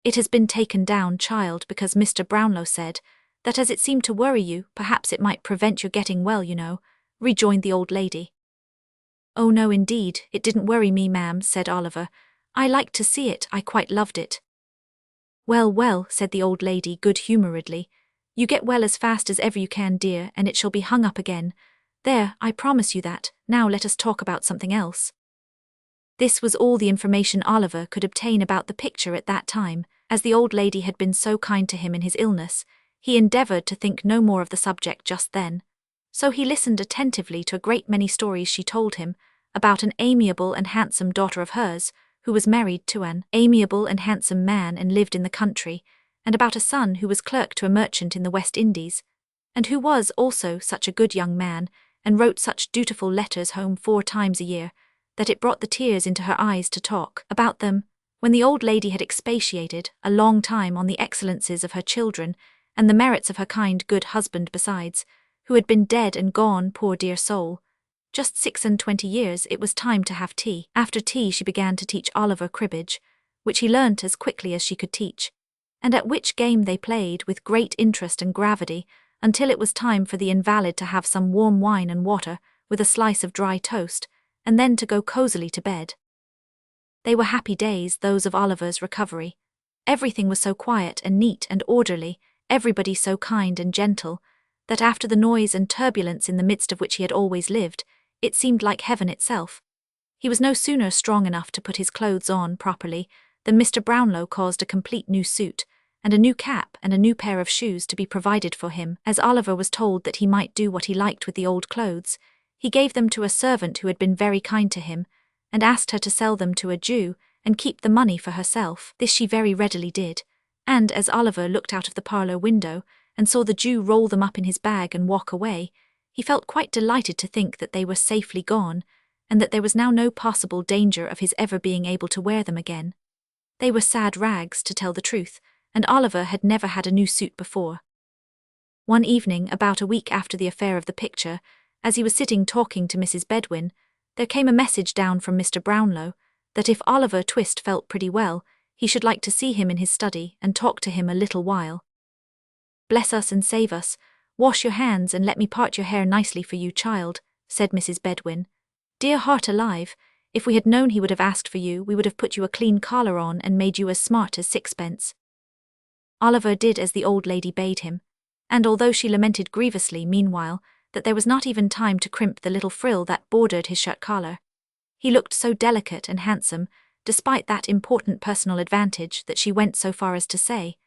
"It has been taken down, child, because Mr. Brownlow said that as it seemed to worry you, perhaps it might prevent your getting well, you know," rejoined the old lady. "Oh no, indeed, it didn't worry me, ma'am," said Oliver. "I liked to see it, I quite loved it." "Well, well," said the old lady good-humouredly, "you get well as fast as ever you can, dear, and it shall be hung up again. There, I promise you that. Now let us talk about something else." This was all the information Oliver could obtain about the picture at that time. As the old lady had been so kind to him in his illness, he endeavoured to think no more of the subject just then. So he listened attentively to a great many stories she told him, about an amiable and handsome daughter of hers, who was married to an amiable and handsome man and lived in the country, and about a son who was clerk to a merchant in the West Indies, and who was also such a good young man, and wrote such dutiful letters home 4 times a year, that it brought the tears into her eyes to talk about them, when the old lady had expatiated a long time on the excellences of her children, and the merits of her kind good husband besides, who had been dead and gone, poor dear soul. Just 26 years. It was time to have tea. After tea she began to teach Oliver cribbage, which he learnt as quickly as she could teach, and at which game they played with great interest and gravity, until it was time for the invalid to have some warm wine and water, with a slice of dry toast, and then to go cosily to bed. They were happy days, those of Oliver's recovery. Everything was so quiet and neat and orderly, everybody so kind and gentle, that after the noise and turbulence in the midst of which he had always lived, it seemed like heaven itself. He was no sooner strong enough to put his clothes on properly than Mr. Brownlow caused a complete new suit, and a new cap and a new pair of shoes to be provided for him. As Oliver was told that he might do what he liked with the old clothes, he gave them to a servant who had been very kind to him, and asked her to sell them to a Jew and keep the money for herself. This she very readily did, and as Oliver looked out of the parlour window and saw the Jew roll them up in his bag and walk away, he felt quite delighted to think that they were safely gone, and that there was now no possible danger of his ever being able to wear them again. They were sad rags, to tell the truth, and Oliver had never had a new suit before. One evening, about a week after the affair of the picture, as he was sitting talking to Mrs. Bedwin, there came a message down from Mr. Brownlow, that if Oliver Twist felt pretty well, he should like to see him in his study and talk to him a little while. "Bless us and save us, wash your hands and let me part your hair nicely for you, child," said Mrs. Bedwin. "Dear heart alive, if we had known he would have asked for you, we would have put you a clean collar on and made you as smart as sixpence." Oliver did as the old lady bade him, and although she lamented grievously meanwhile that there was not even time to crimp the little frill that bordered his shirt collar, he looked so delicate and handsome, despite that important personal advantage, that she went so far as to say,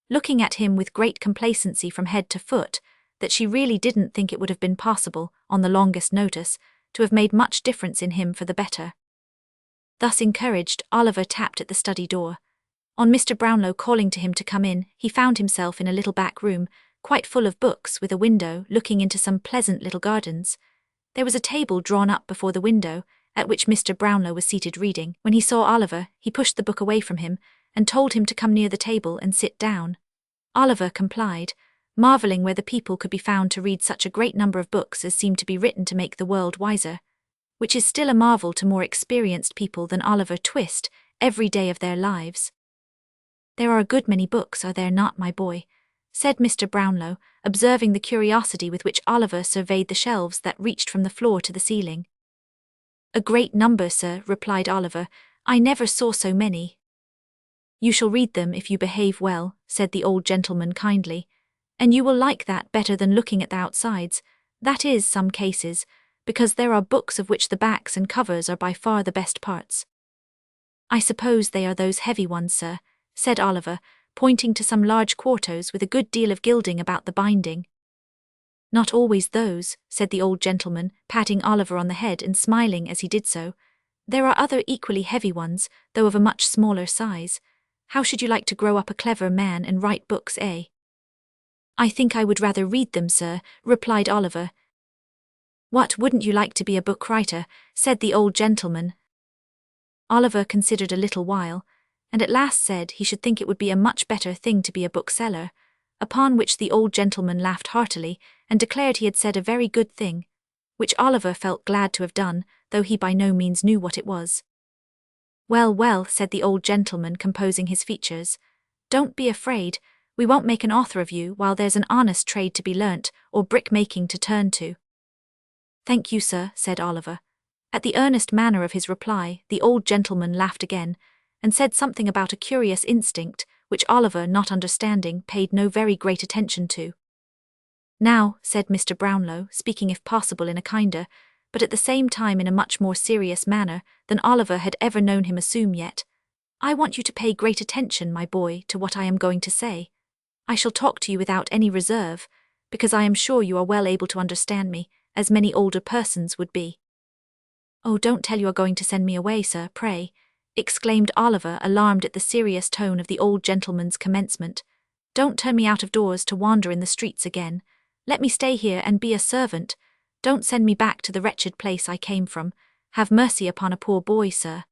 looking at him with great complacency from head to foot, that she really didn't think it would have been possible, on the longest notice, to have made much difference in him for the better. Thus encouraged, Oliver tapped at the study door. On Mr. Brownlow calling to him to come in, he found himself in a little back room, quite full of books, with a window looking into some pleasant little gardens. There was a table drawn up before the window, at which Mr. Brownlow was seated reading. When he saw Oliver, he pushed the book away from him, and told him to come near the table and sit down. Oliver complied, marvelling where the people could be found to read such a great number of books as seemed to be written to make the world wiser, which is still a marvel to more experienced people than Oliver Twist, every day of their lives. "There are a good many books, are there not, my boy?" said Mr. Brownlow, observing the curiosity with which Oliver surveyed the shelves that reached from the floor to the ceiling. "A great number, sir," replied Oliver. "I never saw so many." You shall read them if you behave well, said the old gentleman kindly, and you will like that better than looking at the outsides, that is, some cases, because there are books of which the backs and covers are by far the best parts. I suppose they are those heavy ones, sir, said Oliver, pointing to some large quartos with a good deal of gilding about the binding. Not always those, said the old gentleman, patting Oliver on the head and smiling as he did so. There are other equally heavy ones, though of a much smaller size. How should you like to grow up a clever man and write books, eh? I think I would rather read them, sir, replied Oliver. What, wouldn't you like to be a book writer? Said the old gentleman. Oliver considered a little while, and at last said he should think it would be a much better thing to be a bookseller, upon which the old gentleman laughed heartily and declared he had said a very good thing, which Oliver felt glad to have done, though he by no means knew what it was. Well, well, said the old gentleman, composing his features, don't be afraid, we won't make an author of you while there's an honest trade to be learnt, or brick-making to turn to. Thank you, sir, said Oliver. At the earnest manner of his reply, the old gentleman laughed again, and said something about a curious instinct, which Oliver, not understanding, paid no very great attention to. Now, said Mr. Brownlow, speaking if possible in a kinder, but at the same time in a much more serious manner than Oliver had ever known him assume yet, I want you to pay great attention, my boy, to what I am going to say. I shall talk to you without any reserve, because I am sure you are well able to understand me, as many older persons would be. Oh, don't tell you are going to send me away, sir, pray, exclaimed Oliver, alarmed at the serious tone of the old gentleman's commencement. Don't turn me out of doors to wander in the streets again. Let me stay here and be a servant. Don't send me back to the wretched place I came from. Have mercy upon a poor boy, sir.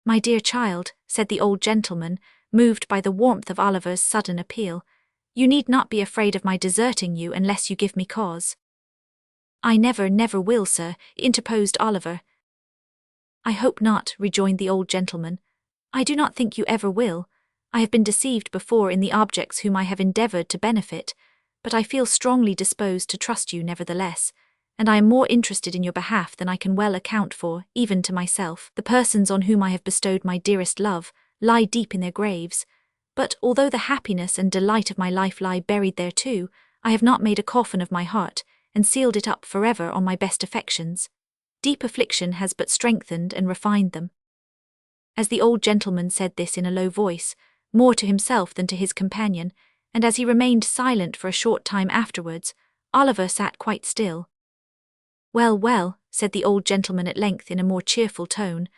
My dear child, said the old gentleman, moved by the warmth of Oliver's sudden appeal, you need not be afraid of my deserting you unless you give me cause. I never will, sir, interposed Oliver. I hope not, rejoined the old gentleman. I do not think you ever will. I have been deceived before in the objects whom I have endeavoured to benefit, but I feel strongly disposed to trust you nevertheless, and I am more interested in your behalf than I can well account for, even to myself. The persons on whom I have bestowed my dearest love lie deep in their graves, but although the happiness and delight of my life lie buried there too, I have not made a coffin of my heart, and sealed it up forever on my best affections. Deep affliction has but strengthened and refined them. As the old gentleman said this in a low voice, more to himself than to his companion, and as he remained silent for a short time afterwards, Oliver sat quite still. Well, well, said the old gentleman at length in a more cheerful tone,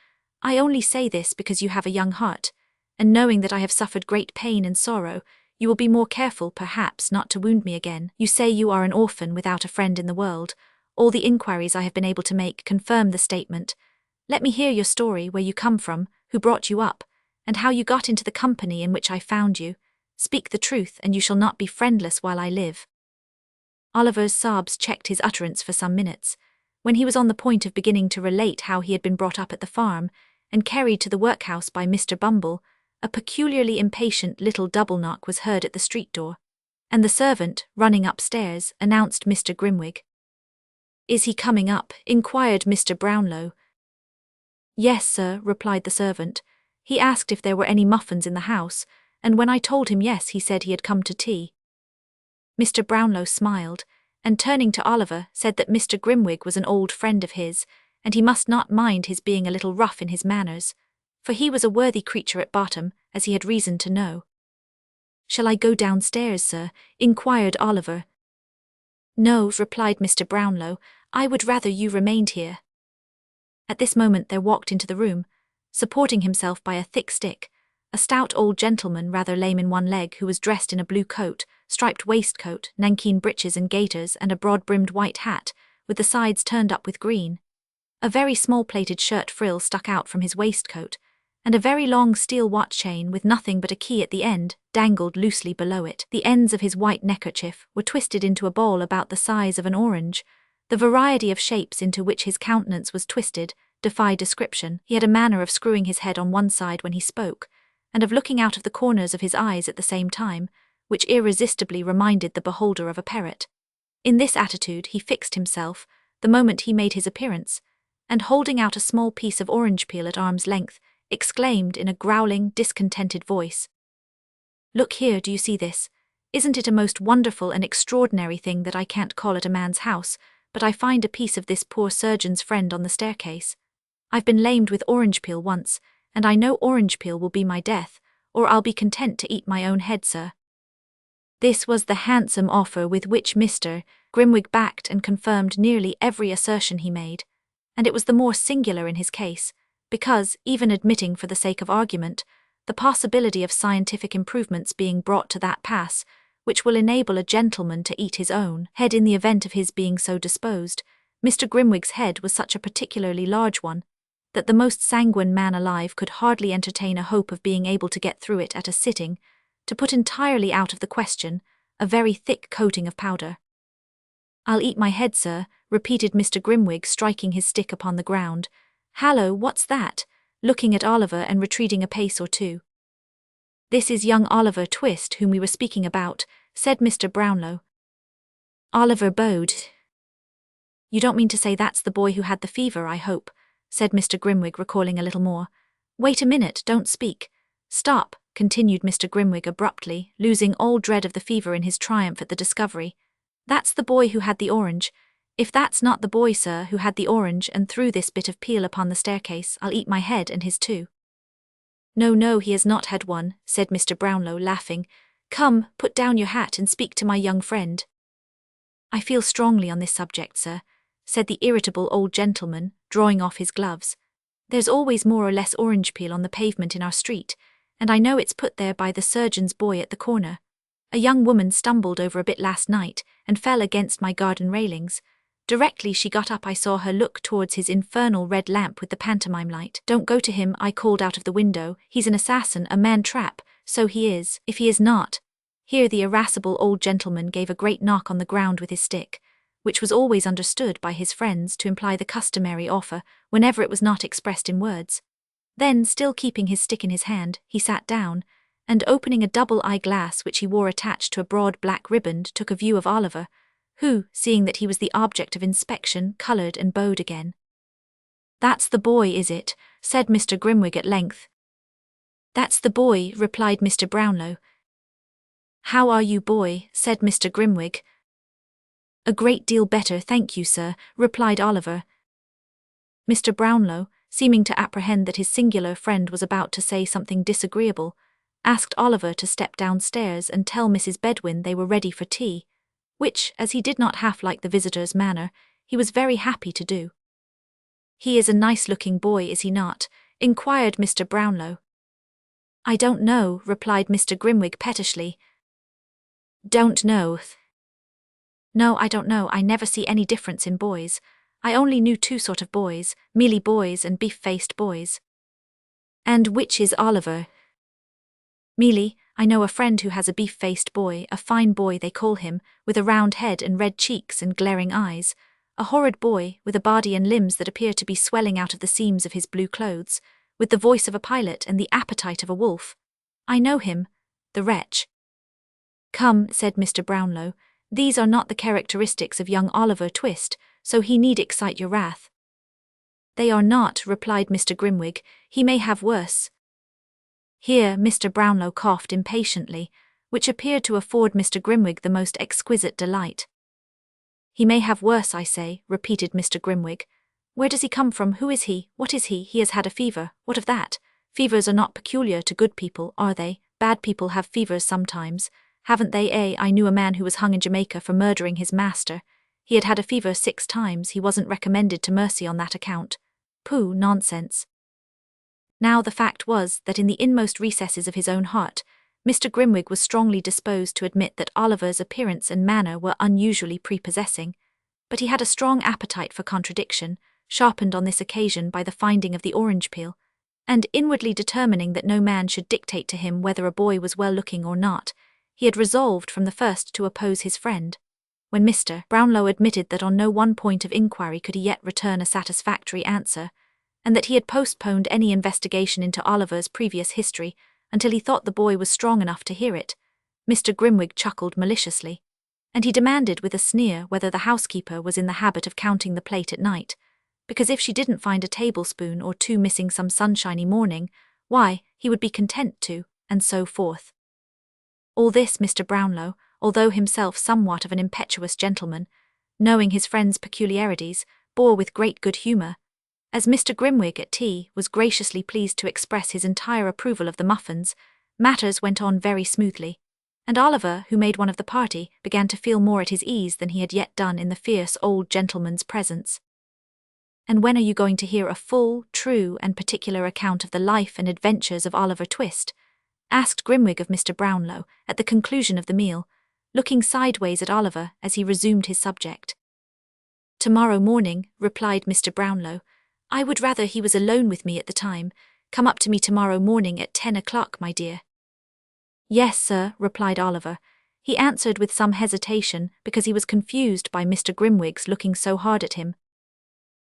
I only say this because you have a young heart, and knowing that I have suffered great pain and sorrow, you will be more careful, perhaps, not to wound me again. You say you are an orphan without a friend in the world. All the inquiries I have been able to make confirm the statement. Let me hear your story, where you come from, who brought you up, and how you got into the company in which I found you. Speak the truth, and you shall not be friendless while I live. Oliver's sobs checked his utterance for some minutes, when he was on the point of beginning to relate how he had been brought up at the farm, and carried to the workhouse by Mr. Bumble. A peculiarly impatient little double knock was heard at the street door, and the servant, running upstairs, announced Mr. Grimwig. Is he coming up? Inquired Mr. Brownlow. Yes, sir, replied the servant. He asked if there were any muffins in the house, and when I told him yes, he said he had come to tea. Mr. Brownlow smiled, and turning to Oliver, said that Mr. Grimwig was an old friend of his, and he must not mind his being a little rough in his manners, for he was a worthy creature at bottom, as he had reason to know. Shall I go downstairs, sir? Inquired Oliver. No, replied Mr. Brownlow, I would rather you remained here. At this moment there walked into the room, supporting himself by a thick stick, a stout old gentleman rather lame in one leg, who was dressed in a blue coat, striped waistcoat, nankeen breeches and gaiters, and a broad-brimmed white hat, with the sides turned up with green. A very small-plated shirt frill stuck out from his waistcoat, and a very long steel watch chain with nothing but a key at the end dangled loosely below it. The ends of his white neckerchief were twisted into a ball about the size of an orange. The variety of shapes into which his countenance was twisted defied description. He had a manner of screwing his head on one side when he spoke, and of looking out of the corners of his eyes at the same time, which irresistibly reminded the beholder of a parrot. In this attitude he fixed himself, the moment he made his appearance, and holding out a small piece of orange peel at arm's length, exclaimed in a growling, discontented voice. "Look here, do you see this? Isn't it a most wonderful and extraordinary thing that I can't call at a man's house, but I find a piece of this poor surgeon's friend on the staircase? I've been lamed with orange peel once, and I know orange peel will be my death, or I'll be content to eat my own head, sir." This was the handsome offer with which Mr. Grimwig backed and confirmed nearly every assertion he made, and it was the more singular in his case, because, even admitting for the sake of argument, the possibility of scientific improvements being brought to that pass, which will enable a gentleman to eat his own head in the event of his being so disposed, Mr. Grimwig's head was such a particularly large one, that the most sanguine man alive could hardly entertain a hope of being able to get through it at a sitting, to put entirely out of the question a very thick coating of powder. "I'll eat my head, sir," repeated Mr. Grimwig, striking his stick upon the ground. "Hallo, what's that?" looking at Oliver and retreating a pace or two. "This is young Oliver Twist, whom we were speaking about," said Mr. Brownlow. Oliver bowed. "You don't mean to say that's the boy who had the fever, I hope," said Mr. Grimwig, recoiling a little more. "Wait a minute, don't speak. Stop," continued Mr. Grimwig abruptly, losing all dread of the fever in his triumph at the discovery. "That's the boy who had the orange. If that's not the boy, sir, who had the orange and threw this bit of peel upon the staircase, I'll eat my head and his too." No, he has not had one," said Mr. Brownlow, laughing. "Come, put down your hat and speak to my young friend." "I feel strongly on this subject, sir," said the irritable old gentleman, drawing off his gloves. "There's always more or less orange peel on the pavement in our street, and I know it's put there by the surgeon's boy at the corner. A young woman stumbled over a bit last night and fell against my garden railings. Directly she got up I saw her look towards his infernal red lamp with the pantomime light. 'Don't go to him,' I called out of the window. 'He's an assassin, a man-trap, so he is, if he is not.'" Here the irascible old gentleman gave a great knock on the ground with his stick, which was always understood by his friends to imply the customary offer whenever it was not expressed in words. Then, still keeping his stick in his hand, he sat down, and opening a double eye-glass which he wore attached to a broad black riband, took a view of Oliver, who, seeing that he was the object of inspection, coloured and bowed again. "That's the boy, is it?" said Mr. Grimwig at length. "That's the boy," replied Mr. Brownlow. "How are you, boy?" said Mr. Grimwig. "A great deal better, thank you, sir," replied Oliver. Mr. Brownlow, seeming to apprehend that his singular friend was about to say something disagreeable, asked Oliver to step downstairs and tell Mrs. Bedwin they were ready for tea, which, as he did not half like the visitor's manner, he was very happy to do. "He is a nice-looking boy, is he not?" inquired Mr. Brownlow. "I don't know," replied Mr. Grimwig pettishly. "Don't know?" "No, I don't know. I never see any difference in boys. I only knew two sort of boys, mealy boys and beef-faced boys." "And which is Oliver?" "Mealy. I know a friend who has a beef-faced boy, a fine boy they call him, with a round head and red cheeks and glaring eyes, a horrid boy, with a body and limbs that appear to be swelling out of the seams of his blue clothes, with the voice of a pilot and the appetite of a wolf. I know him, the wretch." "Come," said Mr. Brownlow, "these are not the characteristics of young Oliver Twist, so he need excite your wrath." "They are not," replied Mr. Grimwig. "He may have worse." Here Mr. Brownlow coughed impatiently, which appeared to afford Mr. Grimwig the most exquisite delight. "He may have worse, I say," repeated Mr. Grimwig. "Where does he come from? Who is he? What is he? He has had a fever. What of that? Fevers are not peculiar to good people, are they? Bad people have fevers sometimes, haven't they? I knew a man who was hung in Jamaica for murdering his master. He had had a fever 6 times. He wasn't recommended to mercy on that account. Pooh, nonsense." Now the fact was that in the inmost recesses of his own heart, Mr. Grimwig was strongly disposed to admit that Oliver's appearance and manner were unusually prepossessing, but he had a strong appetite for contradiction, sharpened on this occasion by the finding of the orange peel, and inwardly determining that no man should dictate to him whether a boy was well-looking or not, he had resolved from the first to oppose his friend. When Mr. Brownlow admitted that on no one point of inquiry could he yet return a satisfactory answer, and that he had postponed any investigation into Oliver's previous history until he thought the boy was strong enough to hear it, Mr. Grimwig chuckled maliciously, and he demanded with a sneer whether the housekeeper was in the habit of counting the plate at night, because if she didn't find a tablespoon or two missing some sunshiny morning, why, he would be content to, and so forth. All this Mr. Brownlow, although himself somewhat of an impetuous gentleman, knowing his friend's peculiarities, bore with great good humour, as Mr. Grimwig at tea was graciously pleased to express his entire approval of the muffins. Matters went on very smoothly, and Oliver, who made one of the party, began to feel more at his ease than he had yet done in the fierce old gentleman's presence. "And when are you going to hear a full, true, and particular account of the life and adventures of Oliver Twist?" asked Grimwig of Mr. Brownlow at the conclusion of the meal, looking sideways at Oliver as he resumed his subject. "Tomorrow morning," replied Mr. Brownlow. "I would rather he was alone with me at the time. Come up to me tomorrow morning at 10 o'clock, my dear." "Yes, sir," replied Oliver. He answered with some hesitation because he was confused by Mr. Grimwig's looking so hard at him.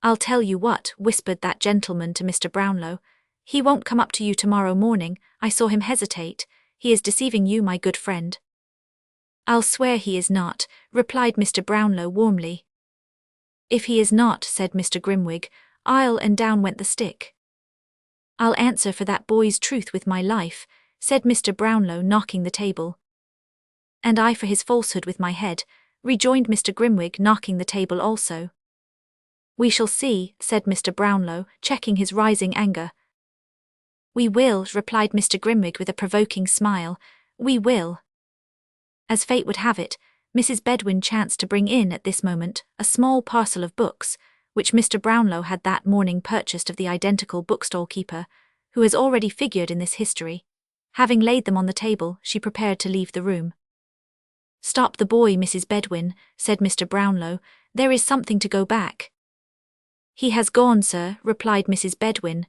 "I'll tell you what," whispered that gentleman to Mr. Brownlow. "He won't come up to you tomorrow morning. I saw him hesitate. He is deceiving you, my good friend." "I'll swear he is not," replied Mr. Brownlow warmly. "If he is not," said Mr. Grimwig, and down went the stick. "I'll answer for that boy's truth with my life," said Mr. Brownlow, knocking the table. "And I for his falsehood with my head," rejoined Mr. Grimwig, knocking the table also. "We shall see," said Mr. Brownlow, checking his rising anger. "We will," replied Mr. Grimwig with a provoking smile. "We will." As fate would have it, Mrs. Bedwin chanced to bring in at this moment a small parcel of books, which Mr. Brownlow had that morning purchased of the identical bookstall keeper, who has already figured in this history. Having laid them on the table, she prepared to leave the room. "Stop the boy, Mrs. Bedwin," said Mr. Brownlow. "There is something to go back." "He has gone, sir," replied Mrs. Bedwin.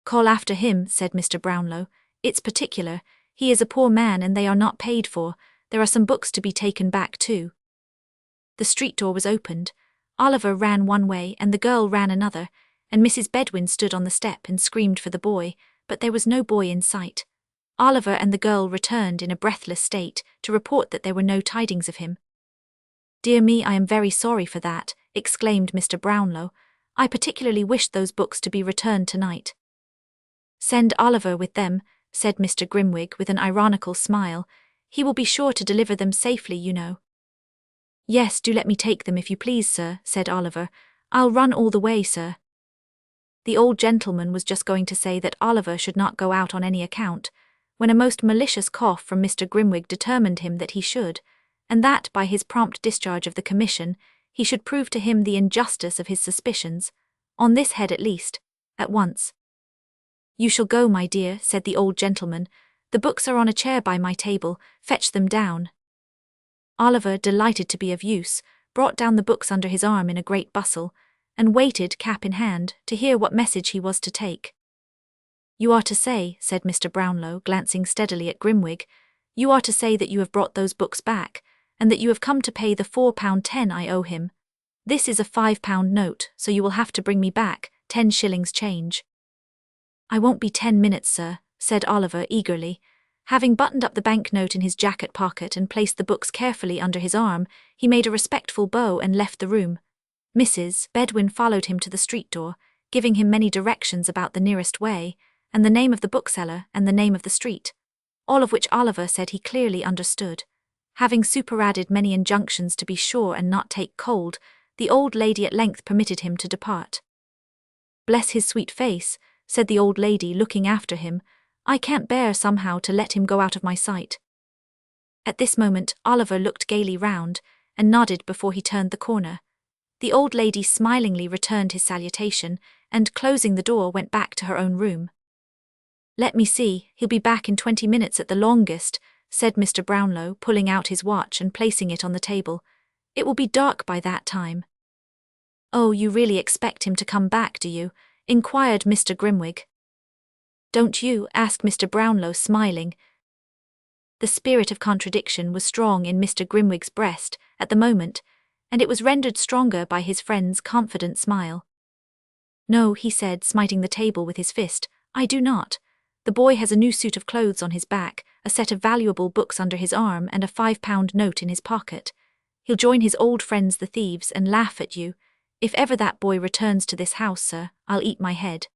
"Call after him," said Mr. Brownlow. "It's particular. He is a poor man and they are not paid for. There are some books to be taken back too." The street door was opened. Oliver ran one way and the girl ran another, and Mrs. Bedwin stood on the step and screamed for the boy, but there was no boy in sight. Oliver and the girl returned in a breathless state to report that there were no tidings of him. "Dear me, I am very sorry for that," exclaimed Mr. Brownlow. "I particularly wished those books to be returned tonight." "Send Oliver with them," said Mr. Grimwig with an ironical smile. "He will be sure to deliver them safely, you know." "Yes, do let me take them if you please, sir," said Oliver. "I'll run all the way, sir." The old gentleman was just going to say that Oliver should not go out on any account, when a most malicious cough from Mr. Grimwig determined him that he should, and that by his prompt discharge of the commission he should prove to him the injustice of his suspicions, on this head at least, at once. "You shall go, my dear," said the old gentleman. "The books are on a chair by my table. Fetch them down." Oliver, delighted to be of use, brought down the books under his arm in a great bustle, and waited, cap in hand, to hear what message he was to take. "You are to say," said Mr. Brownlow, glancing steadily at Grimwig, "you are to say that you have brought those books back, and that you have come to pay the £4.10 I owe him. This is a £5 note, so you will have to bring me back 10 shillings change." "I won't be 10 minutes, sir," said Oliver eagerly. Having buttoned up the banknote in his jacket pocket and placed the books carefully under his arm, he made a respectful bow and left the room. Mrs. Bedwin followed him to the street door, giving him many directions about the nearest way, and the name of the bookseller and the name of the street, all of which Oliver said he clearly understood. Having superadded many injunctions to be sure and not take cold, the old lady at length permitted him to depart. "Bless his sweet face," said the old lady, looking after him. "I can't bear somehow to let him go out of my sight." At this moment Oliver looked gaily round, and nodded before he turned the corner. The old lady smilingly returned his salutation, and closing the door went back to her own room. "Let me see, he'll be back in 20 minutes at the longest," said Mr. Brownlow, pulling out his watch and placing it on the table. "It will be dark by that time." "Oh, you really expect him to come back, do you?" inquired Mr. Grimwig. "Don't you?" asked Mr. Brownlow, smiling. The spirit of contradiction was strong in Mr. Grimwig's breast at the moment, and it was rendered stronger by his friend's confident smile. "No," he said, smiting the table with his fist, "I do not. The boy has a new suit of clothes on his back, a set of valuable books under his arm, and a £5 note in his pocket. He'll join his old friends the thieves and laugh at you. If ever that boy returns to this house, sir, I'll eat my head."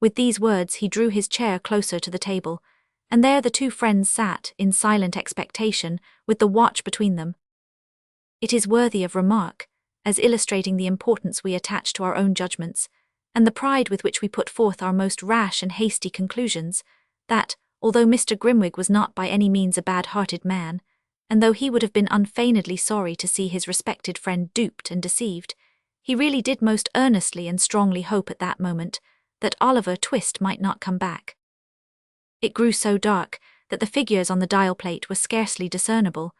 With these words he drew his chair closer to the table, and there the two friends sat, in silent expectation, with the watch between them. It is worthy of remark, as illustrating the importance we attach to our own judgments, and the pride with which we put forth our most rash and hasty conclusions, that, although Mr. Grimwig was not by any means a bad-hearted man, and though he would have been unfeignedly sorry to see his respected friend duped and deceived, he really did most earnestly and strongly hope at that moment that Oliver Twist might not come back. It grew so dark that the figures on the dial plate were scarcely discernible,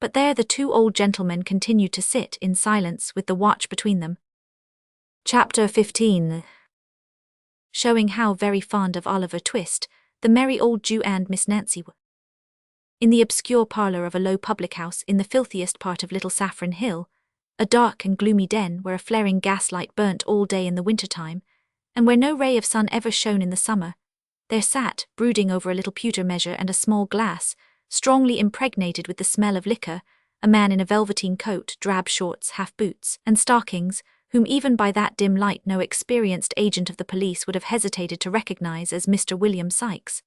but there the two old gentlemen continued to sit in silence with the watch between them. Chapter 15. Showing how very fond of Oliver Twist the merry old Jew and Miss Nancy were. In the obscure parlour of a low public-house in the filthiest part of Little Saffron Hill, a dark and gloomy den where a flaring gaslight burnt all day in the winter-time, and where no ray of sun ever shone in the summer, there sat, brooding over a little pewter measure and a small glass, strongly impregnated with the smell of liquor, a man in a velveteen coat, drab shorts, half-boots, and stockings, whom even by that dim light no experienced agent of the police would have hesitated to recognize as Mr. William Sikes.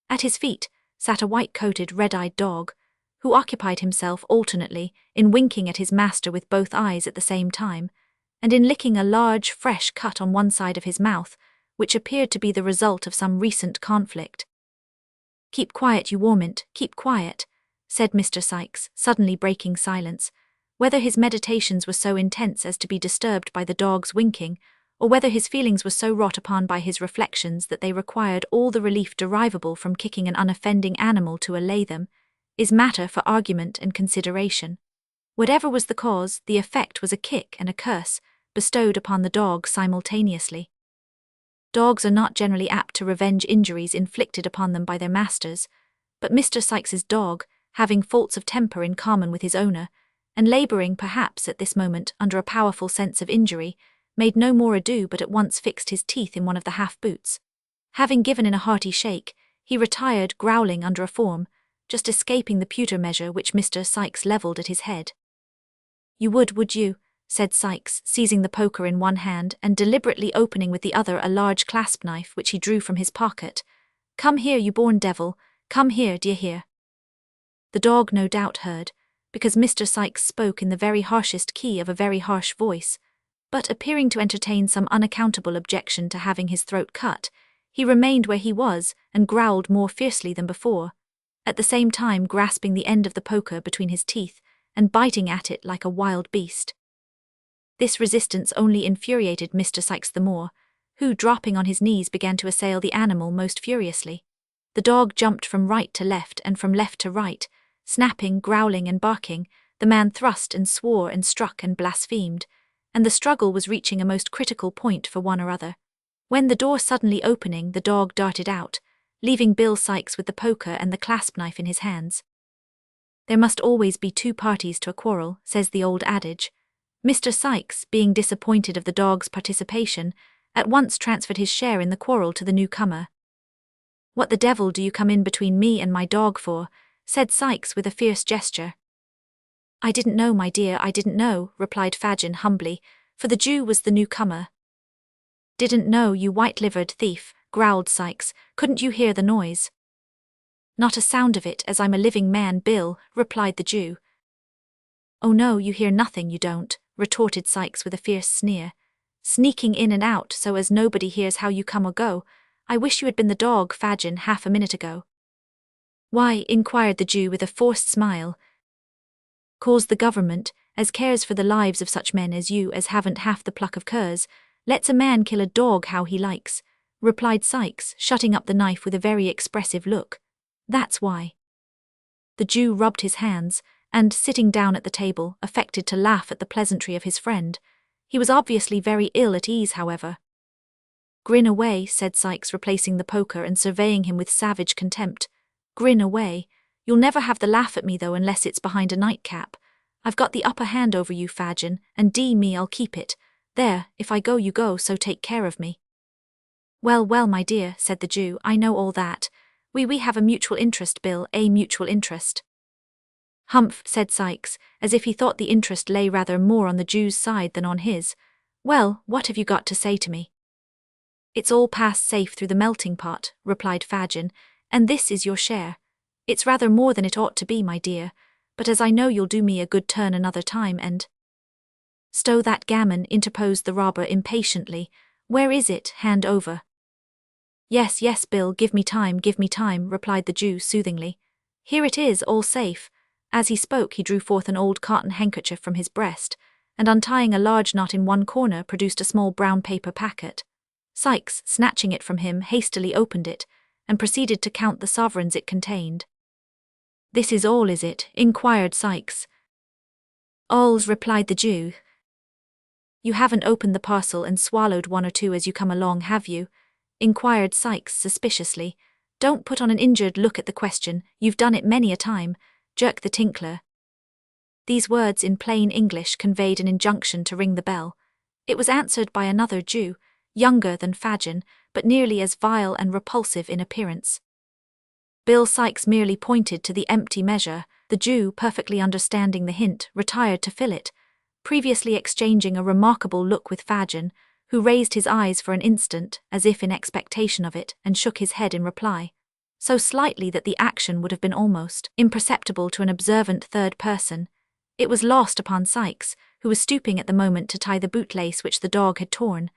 At his feet sat a white-coated, red-eyed dog, who occupied himself alternately in winking at his master with both eyes at the same time, and in licking a large, fresh cut on one side of his mouth, which appeared to be the result of some recent conflict. "Keep quiet, you warmint, keep quiet," said Mr. Sikes, suddenly breaking silence, whether his meditations were so intense as to be disturbed by the dog's winking, or whether his feelings were so wrought upon by his reflections that they required all the relief derivable from kicking an unoffending animal to allay them, is matter for argument and consideration. Whatever was the cause, the effect was a kick and a curse, bestowed upon the dog simultaneously. Dogs are not generally apt to revenge injuries inflicted upon them by their masters, but Mr. Sikes's dog, having faults of temper in common with his owner, and labouring perhaps at this moment under a powerful sense of injury, made no more ado but at once fixed his teeth in one of the half-boots. Having given in a hearty shake, he retired growling under a form, just escaping the pewter measure which Mr. Sikes levelled at his head. "You would you?" said Sikes, seizing the poker in one hand and deliberately opening with the other a large clasp-knife which he drew from his pocket. "Come here, you born devil, come here, d'ye hear?" The dog no doubt heard, because Mr. Sikes spoke in the very harshest key of a very harsh voice, but appearing to entertain some unaccountable objection to having his throat cut, he remained where he was and growled more fiercely than before, at the same time grasping the end of the poker between his teeth and biting at it like a wild beast. This resistance only infuriated Mr. Sikes the more, who, dropping on his knees, began to assail the animal most furiously. The dog jumped from right to left and from left to right, snapping, growling, and barking. The man thrust and swore and struck and blasphemed, and the struggle was reaching a most critical point for one or other, when the door suddenly opening, the dog darted out, leaving Bill Sikes with the poker and the clasp-knife in his hands. There must always be two parties to a quarrel, says the old adage. Mr. Sikes, being disappointed of the dog's participation, at once transferred his share in the quarrel to the newcomer. "What the devil do you come in between me and my dog for?" said Sikes with a fierce gesture. "I didn't know, my dear, I didn't know," replied Fagin humbly, for the Jew was the newcomer. "Didn't know, you white-livered thief," growled Sikes. "Couldn't you hear the noise?" "Not a sound of it, as I'm a living man, Bill," replied the Jew. "Oh no, you hear nothing, you don't," retorted Sikes with a fierce sneer. "Sneaking in and out so as nobody hears how you come or go. I wish you had been the dog, Fagin, half a minute ago." "Why?" inquired the Jew with a forced smile. "'Cause the government, as cares for the lives of such men as you as haven't half the pluck of curs, lets a man kill a dog how he likes," replied Sikes, shutting up the knife with a very expressive look. "That's why." The Jew rubbed his hands, and, sitting down at the table, affected to laugh at the pleasantry of his friend. He was obviously very ill at ease, however. "Grin away," said Sikes, replacing the poker and surveying him with savage contempt. "Grin away. You'll never have the laugh at me, though, unless it's behind a nightcap. I've got the upper hand over you, Fagin, and me, I'll keep it. There, if I go you go, so take care of me." "Well, well, my dear," said the Jew, "I know all that. We have a mutual interest, Bill, a mutual interest." Humph, said Sikes, as if he thought the interest lay rather more on the Jew's side than on his. Well, what have you got to say to me? It's all passed safe through the melting pot, replied Fagin, and this is your share. It's rather more than it ought to be, my dear, but as I know you'll do me a good turn another time and— Stow that gammon, interposed the robber impatiently. Where is it? Hand over. Yes, yes, Bill, give me time, replied the Jew soothingly. Here it is, all safe. As he spoke, he drew forth an old cotton handkerchief from his breast, and untying a large knot in one corner, produced a small brown paper packet. Sikes, snatching it from him, hastily opened it, and proceeded to count the sovereigns it contained. This is all, is it? Inquired Sikes. All's, replied the Jew. You haven't opened the parcel and swallowed one or two as you come along, have you? Inquired Sikes suspiciously. Don't put on an injured look at the question, you've done it many a time, jerked the tinkler. These words in plain English conveyed an injunction to ring the bell. It was answered by another Jew, younger than Fagin, but nearly as vile and repulsive in appearance. Bill Sikes merely pointed to the empty measure. The Jew, perfectly understanding the hint, retired to fill it, previously exchanging a remarkable look with Fagin, who raised his eyes for an instant, as if in expectation of it, and shook his head in reply, so slightly that the action would have been almost imperceptible to an observant third person. It was lost upon Sikes, who was stooping at the moment to tie the bootlace which the dog had torn.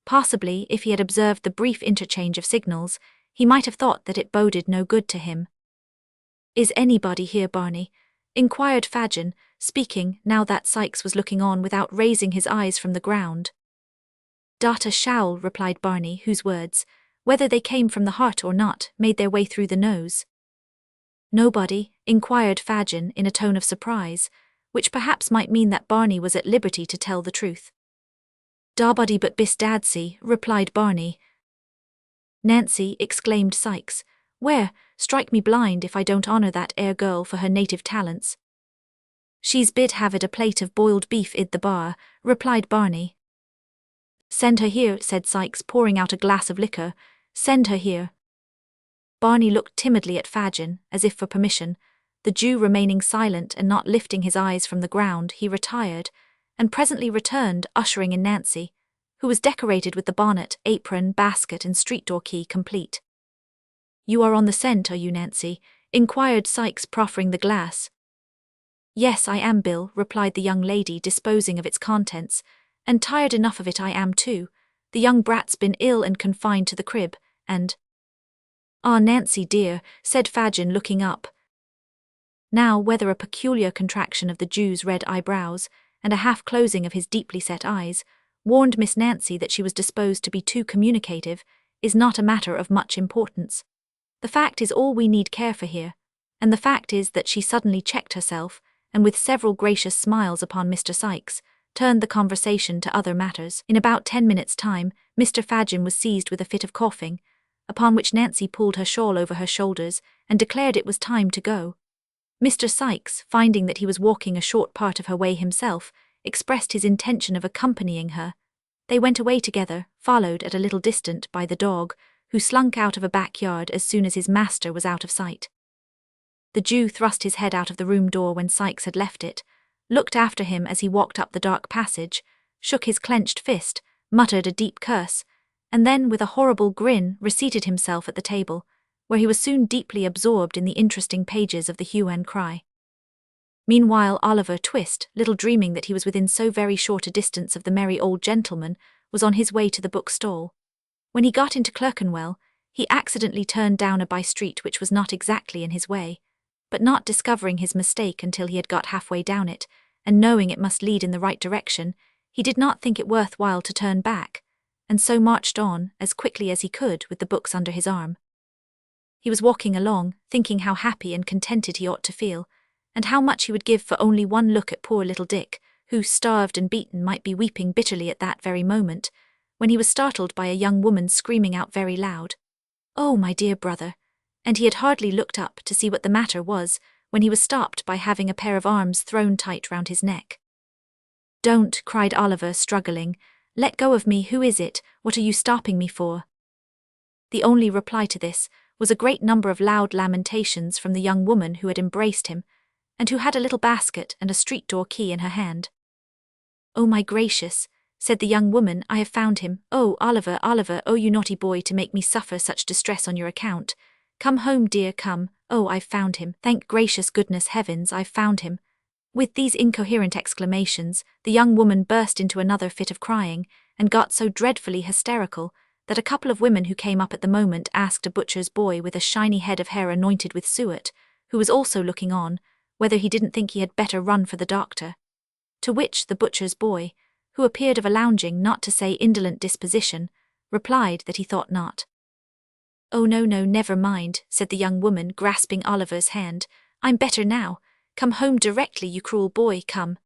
Possibly, if he had observed the brief interchange of signals, he might have thought that it boded no good to him. Is anybody here, Barney? Inquired Fagin, speaking now that Sikes was looking on without raising his eyes from the ground. Data shall, replied Barney, whose words, whether they came from the heart or not, made their way through the nose. Nobody? Inquired Fagin in a tone of surprise, which perhaps might mean that Barney was at liberty to tell the truth. Darbody but Bis Dadsy, replied Barney. Nancy, exclaimed Sikes. Where? Strike me blind if I don't honour that ere girl for her native talents. She's bid havid a plate of boiled beef id the bar, replied Barney. Send her here, said Sikes, pouring out a glass of liquor. Send her here. Barney looked timidly at Fagin, as if for permission. The Jew remaining silent and not lifting his eyes from the ground, he retired, and presently returned, ushering in Nancy, who was decorated with the bonnet, apron, basket, and street-door key complete. You are on the scent, are you, Nancy? Inquired Sikes, proffering the glass. Yes, I am, Bill, replied the young lady, disposing of its contents, and tired enough of it I am too. The young brat's been ill and confined to the crib, and— Ah, Nancy dear, said Fagin, looking up. Now, whether a peculiar contraction of the Jew's red eyebrows, and a half-closing of his deeply set eyes, warned Miss Nancy that she was disposed to be too communicative, is not a matter of much importance. The fact is all we need care for here, and the fact is that she suddenly checked herself, and with several gracious smiles upon Mr. Sikes, turned the conversation to other matters. In about 10 minutes' time, Mr. Fagin was seized with a fit of coughing, upon which Nancy pulled her shawl over her shoulders and declared it was time to go. Mr. Sikes, finding that he was walking a short part of her way himself, expressed his intention of accompanying her. They went away together, followed at a little distance by the dog, who slunk out of a backyard as soon as his master was out of sight. The Jew thrust his head out of the room door when Sikes had left it, looked after him as he walked up the dark passage, shook his clenched fist, muttered a deep curse, and then, with a horrible grin, reseated himself at the table, where he was soon deeply absorbed in the interesting pages of the hue and cry. Meanwhile, Oliver Twist, little dreaming that he was within so very short a distance of the merry old gentleman, was on his way to the book-stall. When he got into Clerkenwell, he accidentally turned down a by-street which was not exactly in his way, but not discovering his mistake until he had got halfway down it, and knowing it must lead in the right direction, he did not think it worth while to turn back, and so marched on, as quickly as he could, with the books under his arm. He was walking along, thinking how happy and contented he ought to feel, and how much he would give for only one look at poor little Dick, who, starved and beaten, might be weeping bitterly at that very moment, when he was startled by a young woman screaming out very loud, "Oh, my dear brother!" and he had hardly looked up to see what the matter was, when he was stopped by having a pair of arms thrown tight round his neck. "Don't," cried Oliver, struggling. "Let go of me. Who is it? What are you stopping me for?" The only reply to this was a great number of loud lamentations from the young woman who had embraced him, and who had a little basket and a street door key in her hand. "Oh, my gracious," said the young woman, "I have found him. Oh, Oliver, Oliver, oh, you naughty boy, to make me suffer such distress on your account. Come home, dear, come. Oh, I've found him. Thank gracious goodness heavens, I've found him." With these incoherent exclamations, the young woman burst into another fit of crying, and got so dreadfully hysterical that a couple of women who came up at the moment asked a butcher's boy with a shiny head of hair anointed with suet, who was also looking on, whether he didn't think he had better run for the doctor. To which the butcher's boy, who appeared of a lounging, not to say indolent disposition, replied that he thought not. "Oh, no, no, never mind," said the young woman, grasping Oliver's hand. "I'm better now. Come home directly, you cruel boy, come."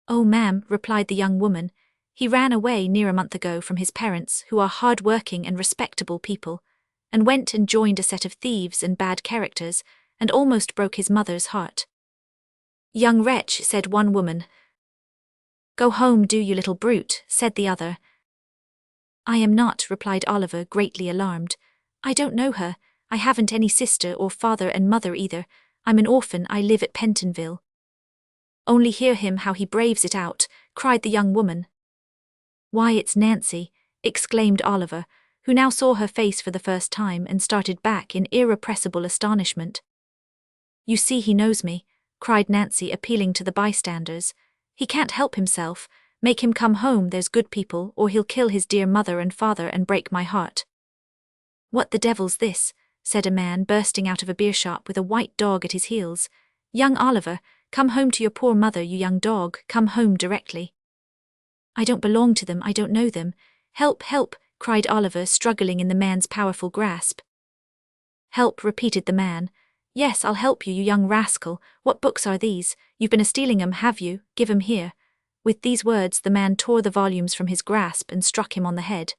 "Oh, ma'am," replied the young woman, "he ran away near a month ago from his parents, who are hard-working and respectable people, and went and joined a set of thieves and bad characters, and almost broke his mother's heart." "Young wretch," said one woman. "Go home, do, you little brute," said the other. "I am not," replied Oliver, greatly alarmed. "I don't know her. I haven't any sister or father and mother either. I'm an orphan. I live at Pentonville." "Only hear him how he braves it out," cried the young woman. "Why, it's Nancy," exclaimed Oliver, who now saw her face for the first time and started back in irrepressible astonishment. "You see, he knows me," cried Nancy, appealing to the bystanders. "He can't help himself. Make him come home, there's good people, or he'll kill his dear mother and father and break my heart." "What the devil's this?" said a man, bursting out of a beer shop with a white dog at his heels. "Young Oliver, come home to your poor mother, you young dog, come home directly." "I don't belong to them, I don't know them. Help, help," cried Oliver, struggling in the man's powerful grasp. "Help," repeated the man. "Yes, I'll help you, you young rascal. What books are these? You've been a-stealing 'em, have you? Give 'em here." With these words the man tore the volumes from his grasp and struck him on the head.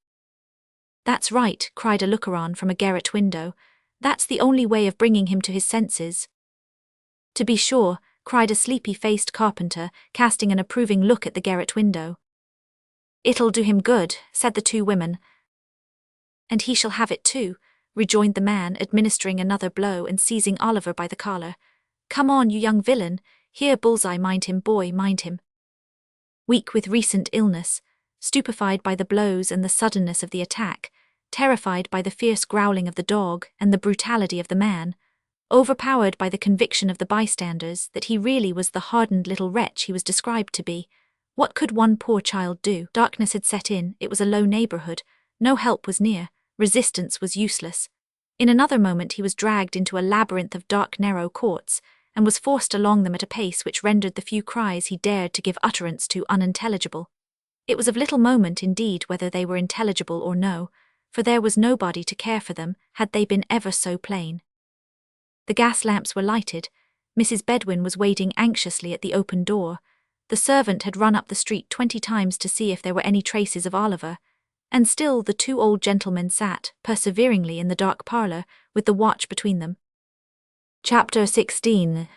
"That's right," cried a looker-on from a garret window. "That's the only way of bringing him to his senses." "To be sure," cried a sleepy-faced carpenter, casting an approving look at the garret window. "It'll do him good," said the two women. "And he shall have it too," rejoined the man, administering another blow and seizing Oliver by the collar. "Come on, you young villain. Here, Bullseye, mind him, boy, mind him." Weak with recent illness, stupefied by the blows and the suddenness of the attack, terrified by the fierce growling of the dog and the brutality of the man, overpowered by the conviction of the bystanders that he really was the hardened little wretch he was described to be, what could one poor child do? Darkness had set in, it was a low neighborhood, no help was near, resistance was useless. In another moment he was dragged into a labyrinth of dark, narrow courts, and was forced along them at a pace which rendered the few cries he dared to give utterance to unintelligible. It was of little moment, indeed, whether they were intelligible or no, for there was nobody to care for them, had they been ever so plain. The gas lamps were lighted. Mrs. Bedwin was waiting anxiously at the open door. The servant had run up the street 20 times to see if there were any traces of Oliver, and still the two old gentlemen sat, perseveringly, in the dark parlour, with the watch between them. Chapter 16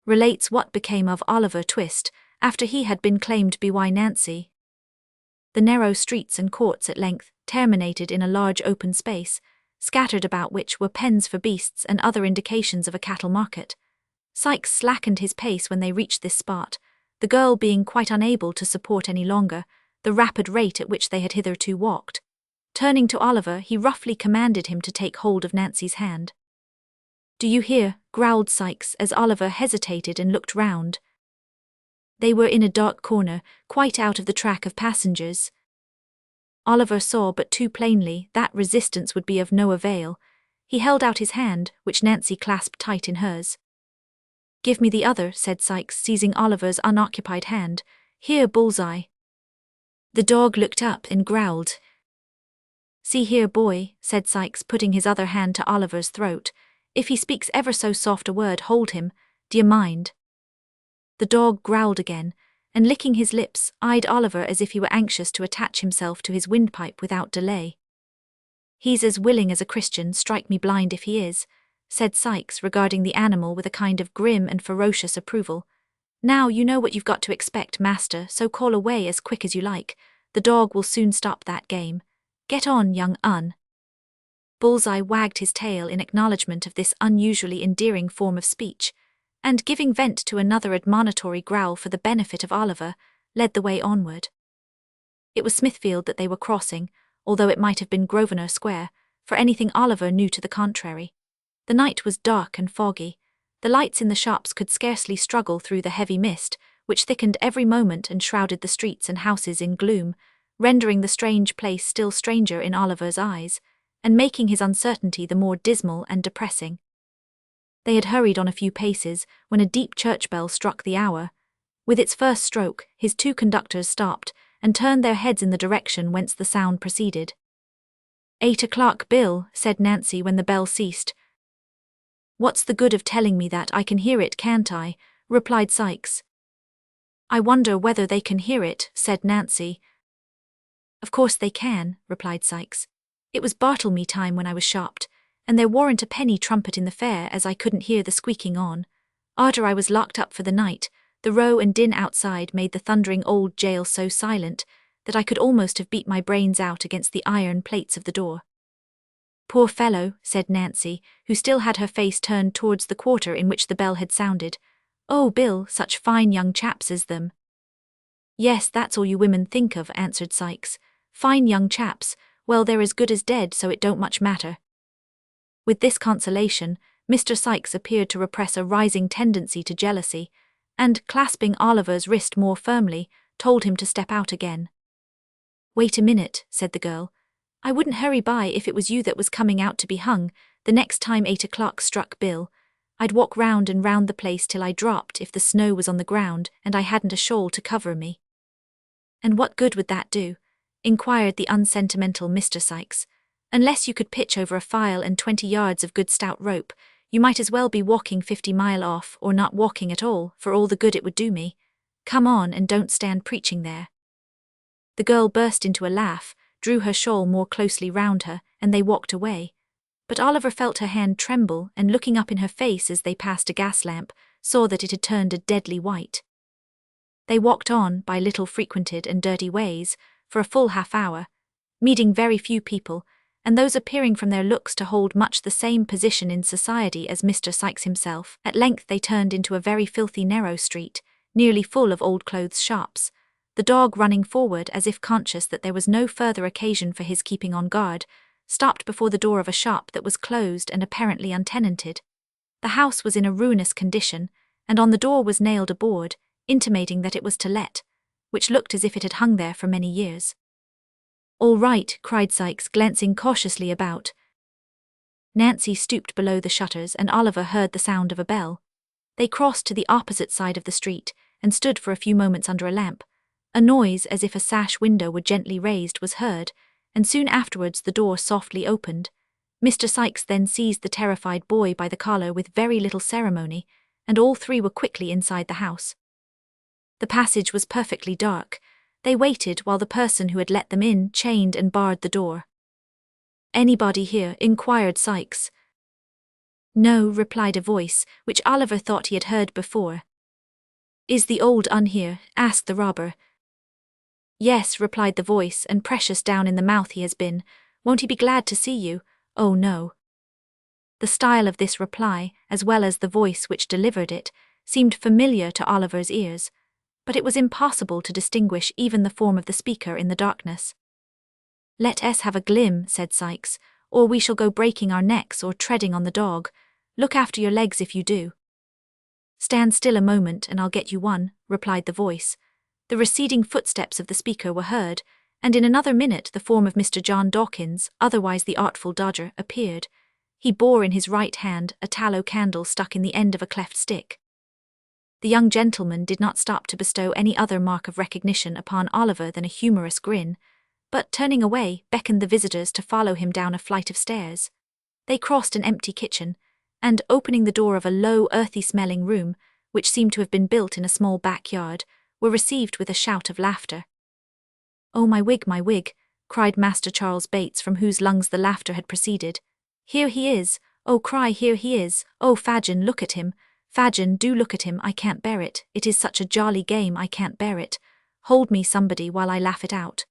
relates what became of Oliver Twist after he had been claimed by Nancy. The narrow streets and courts at length terminated in a large open space, scattered about which were pens for beasts and other indications of a cattle market. Sikes slackened his pace when they reached this spot, the girl being quite unable to support any longer the rapid rate at which they had hitherto walked. Turning to Oliver, he roughly commanded him to take hold of Nancy's hand. "Do you hear?" growled Sikes as Oliver hesitated and looked round. They were in a dark corner, quite out of the track of passengers. Oliver saw but too plainly that resistance would be of no avail. He held out his hand, which Nancy clasped tight in hers. "Give me the other," said Sikes, seizing Oliver's unoccupied hand. "Here, Bullseye." The dog looked up and growled. "See here, boy," said Sikes, putting his other hand to Oliver's throat. "If he speaks ever so soft a word, hold him. D'ye mind?" The dog growled again, and licking his lips, eyed Oliver as if he were anxious to attach himself to his windpipe without delay. "He's as willing as a Christian, strike me blind if he is," said Sikes, regarding the animal with a kind of grim and ferocious approval. "Now you know what you've got to expect, master, so call away as quick as you like. The dog will soon stop that game. Get on, young un." Bullseye wagged his tail in acknowledgement of this unusually endearing form of speech. and giving vent to another admonitory growl for the benefit of Oliver, led the way onward. It was Smithfield that they were crossing, although it might have been Grosvenor Square, for anything Oliver knew to the contrary. The night was dark and foggy. The lights in the shops could scarcely struggle through the heavy mist, which thickened every moment and shrouded the streets and houses in gloom, rendering the strange place still stranger in Oliver's eyes, and making his uncertainty the more dismal and depressing. They had hurried on a few paces when a deep church bell struck the hour. With its first stroke, his two conductors stopped and turned their heads in the direction whence the sound proceeded. 8 o'clock, Bill, said Nancy when the bell ceased. What's the good of telling me that? I can hear it, can't I? Replied Sykes. I wonder whether they can hear it, said Nancy. Of course they can, replied Sykes. It was Bartlemy time when I was shopped, and there warn't a penny trumpet in the fair as I couldn't hear the squeaking on. Arter I was locked up for the night, the row and din outside made the thundering old jail so silent that I could almost have beat my brains out against the iron plates of the door. Poor fellow, said Nancy, who still had her face turned towards the quarter in which the bell had sounded. Oh, Bill, such fine young chaps as them. Yes, that's all you women think of, answered Sykes. Fine young chaps, well, they're as good as dead, so it don't much matter. With this consolation, Mr. Sykes appeared to repress a rising tendency to jealousy, and, clasping Oliver's wrist more firmly, told him to step out again. Wait a minute, said the girl. I wouldn't hurry by if it was you that was coming out to be hung. The next time 8 o'clock struck, Bill, I'd walk round and round the place till I dropped if the snow was on the ground and I hadn't a shawl to cover me. And what good would that do? Inquired the unsentimental Mr. Sykes. Unless you could pitch over a file and 20 yards of good stout rope, you might as well be walking 50 mile off or not walking at all, for all the good it would do me. Come on and don't stand preaching there. The girl burst into a laugh, drew her shawl more closely round her, and they walked away. But Oliver felt her hand tremble, and looking up in her face as they passed a gas lamp, saw that it had turned a deadly white. They walked on by little frequented and dirty ways for a full half-hour, meeting very few people, and those appearing from their looks to hold much the same position in society as Mr. Sykes himself. At length they turned into a very filthy narrow street, nearly full of old clothes shops, the dog running forward as if conscious that there was no further occasion for his keeping on guard, stopped before the door of a shop that was closed and apparently untenanted. The house was in a ruinous condition, and on the door was nailed a board, intimating that it was to let, which looked as if it had hung there for many years. All right, cried Sykes, glancing cautiously about. Nancy stooped below the shutters and Oliver heard the sound of a bell. They crossed to the opposite side of the street and stood for a few moments under a lamp. A noise as if a sash window were gently raised was heard, and soon afterwards the door softly opened. Mr. Sykes then seized the terrified boy by the collar with very little ceremony, and all three were quickly inside the house. The passage was perfectly dark. They waited while the person who had let them in chained and barred the door. Anybody here? Inquired Sykes. No, replied a voice, which Oliver thought he had heard before. Is the old un here? Asked the robber. Yes, replied the voice, and precious down in the mouth he has been. Won't he be glad to see you? Oh no. The style of this reply, as well as the voice which delivered it, seemed familiar to Oliver's ears, but it was impossible to distinguish even the form of the speaker in the darkness. Let us have a glim, said Sykes, or we shall go breaking our necks or treading on the dog. Look after your legs if you do. Stand still a moment and I'll get you one, replied the voice. The receding footsteps of the speaker were heard, and in another minute the form of Mr. John Dawkins, otherwise the Artful Dodger, appeared. He bore in his right hand a tallow candle stuck in the end of a cleft stick. The young gentleman did not stop to bestow any other mark of recognition upon Oliver than a humorous grin, but turning away, beckoned the visitors to follow him down a flight of stairs. They crossed an empty kitchen, and opening the door of a low, earthy-smelling room, which seemed to have been built in a small backyard, were received with a shout of laughter. Oh, my wig, cried Master Charles Bates, from whose lungs the laughter had proceeded. Here he is, oh cry, here he is, oh Fagin, look at him, Fagin, do look at him, I can't bear it, it is such a jolly game, I can't bear it, hold me somebody while I laugh it out.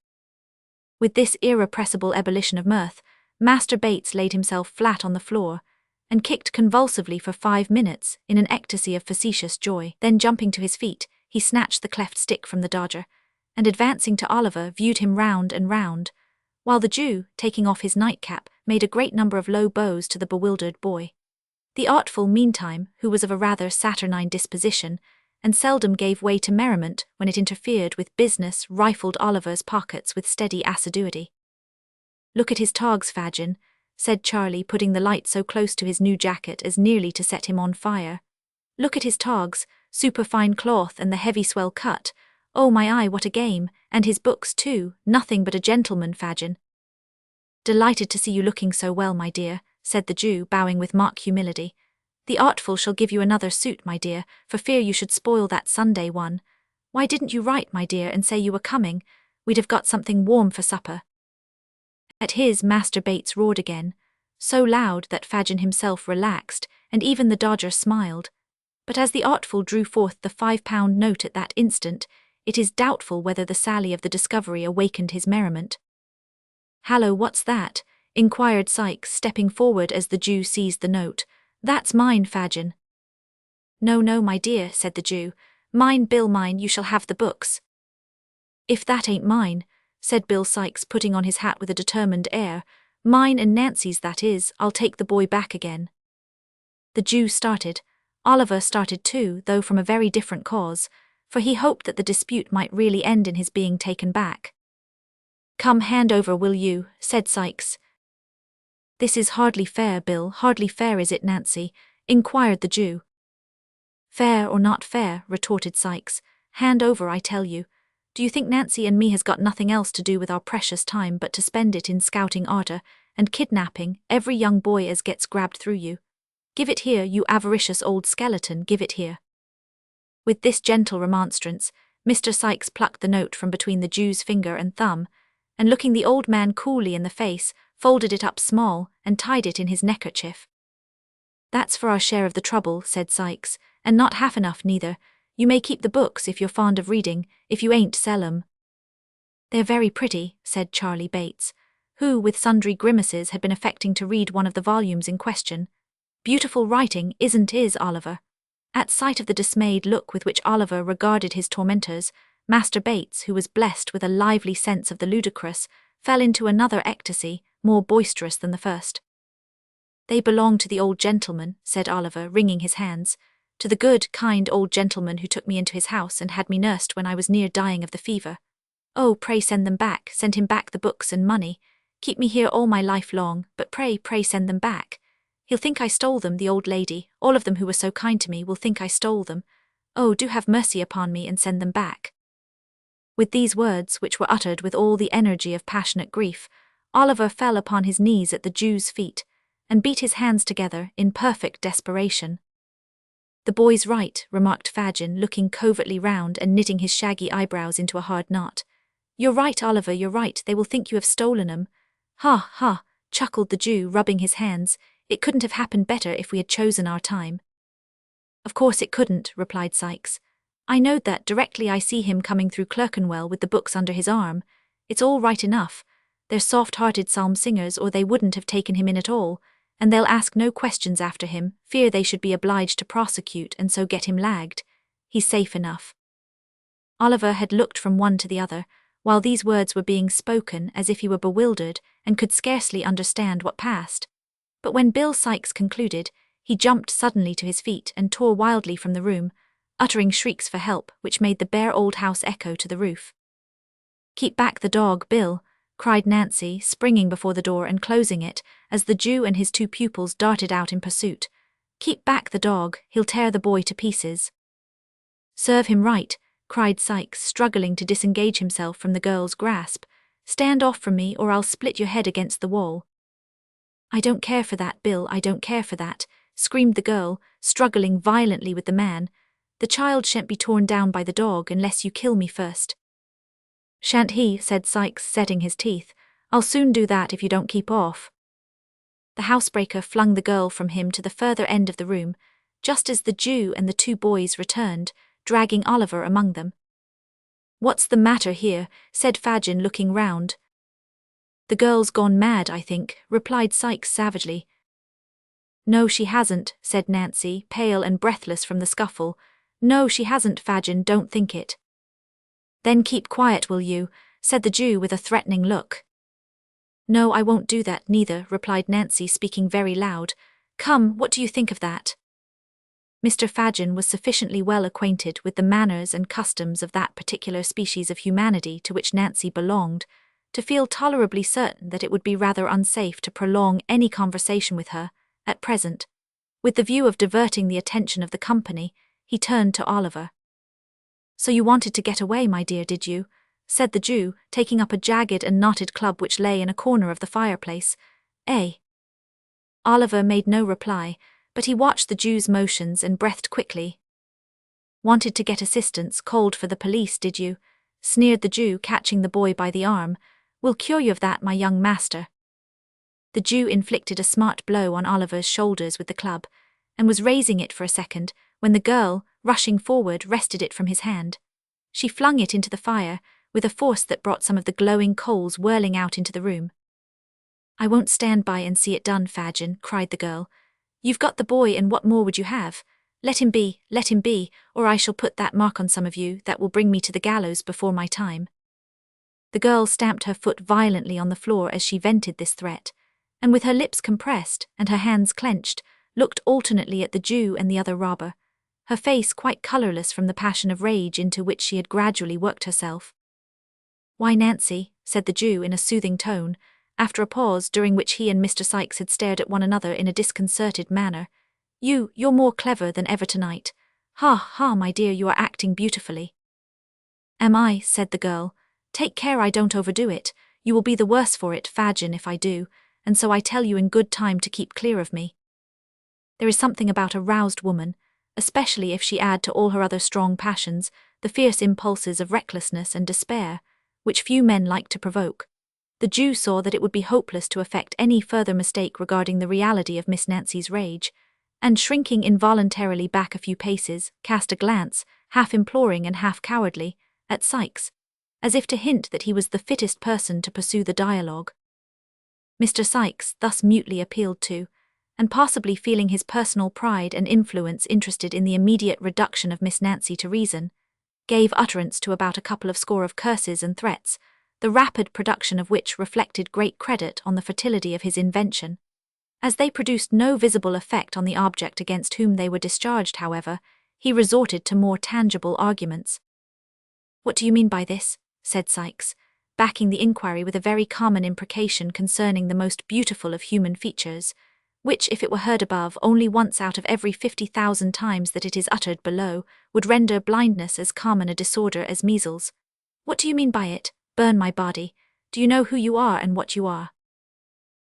With this irrepressible ebullition of mirth, Master Bates laid himself flat on the floor, and kicked convulsively for 5 minutes in an ecstasy of facetious joy. Then jumping to his feet, he snatched the cleft stick from the dodger, and advancing to Oliver viewed him round and round, while the Jew, taking off his nightcap, made a great number of low bows to the bewildered boy. The artful, meantime, who was of a rather saturnine disposition, and seldom gave way to merriment when it interfered with business, rifled Oliver's pockets with steady assiduity. "Look at his togs, Fagin," said Charlie, putting the light so close to his new jacket as nearly to set him on fire. "Look at his togs, superfine cloth and the heavy swell cut. Oh my eye, what a game, and his books too, nothing but a gentleman, Fagin." "Delighted to see you looking so well, my dear," said the Jew, bowing with mock humility. "The artful shall give you another suit, my dear, for fear you should spoil that Sunday one. Why didn't you write, my dear, and say you were coming? We'd have got something warm for supper." At his, Master Bates roared again, so loud that Fagin himself relaxed, and even the Dodger smiled. But as the artful drew forth the £5 note at that instant, it is doubtful whether the sally of the discovery awakened his merriment. "Hallo, what's that?" inquired Sikes, stepping forward as the Jew seized the note. "That's mine, Fagin." "No, no, my dear," said the Jew. "Mine, Bill, mine, you shall have the books." "If that ain't mine," said Bill Sikes, putting on his hat with a determined air. "Mine and Nancy's, that is. I'll take the boy back again." The Jew started. Oliver started too, though from a very different cause, for he hoped that the dispute might really end in his being taken back. "Come, hand over, will you?" said Sikes. "This is hardly fair, Bill, hardly fair, is it, Nancy?" inquired the Jew. "Fair or not fair," retorted Sikes. "Hand over, I tell you. Do you think Nancy and me has got nothing else to do with our precious time but to spend it in scouting arter and kidnapping every young boy as gets grabbed through you? Give it here, you avaricious old skeleton, give it here." With this gentle remonstrance, Mr. Sikes plucked the note from between the Jew's finger and thumb, and looking the old man coolly in the face, folded it up small and tied it in his neckerchief. "That's for our share of the trouble," said Sikes, "and not half enough neither. You may keep the books if you're fond of reading, if you ain't, sell 'em." "They're very pretty," said Charlie Bates, who, with sundry grimaces, had been affecting to read one of the volumes in question. "Beautiful writing, isn't it, Oliver?" At sight of the dismayed look with which Oliver regarded his tormentors, Master Bates, who was blessed with a lively sense of the ludicrous, fell into another ecstasy, more boisterous than the first. "They belong to the old gentleman," said Oliver, wringing his hands, "to the good, kind old gentleman who took me into his house and had me nursed when I was near dying of the fever. Oh, pray send them back, send him back the books and money. Keep me here all my life long, but pray, pray send them back. He'll think I stole them, the old lady, all of them who were so kind to me will think I stole them. Oh, do have mercy upon me and send them back." With these words, which were uttered with all the energy of passionate grief, Oliver fell upon his knees at the Jew's feet, and beat his hands together in perfect desperation. "The boy's right," remarked Fagin, looking covertly round and knitting his shaggy eyebrows into a hard knot. "You're right, Oliver, you're right, they will think you have stolen 'em." "Ha, ha," chuckled the Jew, rubbing his hands. "It couldn't have happened better if we had chosen our time." "Of course it couldn't," replied Sikes. "I knowed that directly I see him coming through Clerkenwell with the books under his arm. It's all right enough. They're soft-hearted psalm singers, or they wouldn't have taken him in at all, and they'll ask no questions after him, fear they should be obliged to prosecute and so get him lagged. He's safe enough." Oliver had looked from one to the other, while these words were being spoken as if he were bewildered and could scarcely understand what passed. But when Bill Sikes concluded, he jumped suddenly to his feet and tore wildly from the room, uttering shrieks for help which made the bare old house echo to the roof. "Keep back the dog, Bill," cried Nancy, springing before the door and closing it, as the Jew and his two pupils darted out in pursuit. "Keep back the dog, he'll tear the boy to pieces." "Serve him right," cried Sikes, struggling to disengage himself from the girl's grasp. "Stand off from me, or I'll split your head against the wall." "I don't care for that, Bill, I don't care for that," screamed the girl, struggling violently with the man. "The child shan't be torn down by the dog unless you kill me first." "Shan't he?" said Sikes, setting his teeth. "I'll soon do that if you don't keep off." The housebreaker flung the girl from him to the further end of the room, just as the Jew and the two boys returned, dragging Oliver among them. "What's the matter here?" said Fagin, looking round. "The girl's gone mad, I think," replied Sikes savagely. No, she hasn't, said Nancy, pale and breathless from the scuffle. No, she hasn't, Fagin, don't think it. Then keep quiet, will you, said the Jew with a threatening look. No, I won't do that neither, replied Nancy, speaking very loud. Come, what do you think of that? Mr. Fagin was sufficiently well acquainted with the manners and customs of that particular species of humanity to which Nancy belonged, to feel tolerably certain that it would be rather unsafe to prolong any conversation with her, at present. With the view of diverting the attention of the company, he turned to Oliver. So you wanted to get away, my dear, did you? Said the Jew, taking up a jagged and knotted club which lay in a corner of the fireplace. Eh? Oliver made no reply, but he watched the Jew's motions and breathed quickly. Wanted to get assistance, called for the police, did you? Sneered the Jew, catching the boy by the arm. We'll cure you of that, my young master. The Jew inflicted a smart blow on Oliver's shoulders with the club, and was raising it for a second, when the girl, rushing forward, wrested it from his hand. She flung it into the fire, with a force that brought some of the glowing coals whirling out into the room. I won't stand by and see it done, Fagin, cried the girl. You've got the boy, and what more would you have? Let him be, or I shall put that mark on some of you that will bring me to the gallows before my time. The girl stamped her foot violently on the floor as she vented this threat, and with her lips compressed and her hands clenched, looked alternately at the Jew and the other robber, her face quite colourless from the passion of rage into which she had gradually worked herself. Why, Nancy, said the Jew in a soothing tone, after a pause during which he and Mr. Sikes had stared at one another in a disconcerted manner, you're more clever than ever tonight. Ha, ha, my dear, you are acting beautifully. Am I, said the girl. Take care I don't overdo it. You will be the worse for it, Fagin, if I do, and so I tell you in good time to keep clear of me. There is something about a roused woman, especially if she add to all her other strong passions the fierce impulses of recklessness and despair, which few men like to provoke. The Jew saw that it would be hopeless to effect any further mistake regarding the reality of Miss Nancy's rage, and shrinking involuntarily back a few paces, cast a glance, half imploring and half cowardly, at Sikes, as if to hint that he was the fittest person to pursue the dialogue. Mr. Sikes, thus mutely appealed to, and possibly feeling his personal pride and influence interested in the immediate reduction of Miss Nancy to reason, gave utterance to about a couple of score of curses and threats, the rapid production of which reflected great credit on the fertility of his invention. As they produced no visible effect on the object against whom they were discharged, however, he resorted to more tangible arguments. What do you mean by this? Said Sikes, backing the inquiry with a very common imprecation concerning the most beautiful of human features, which, if it were heard above only once out of every 50,000 times that it is uttered below, would render blindness as common a disorder as measles. What do you mean by it? Burn my body. Do you know who you are and what you are?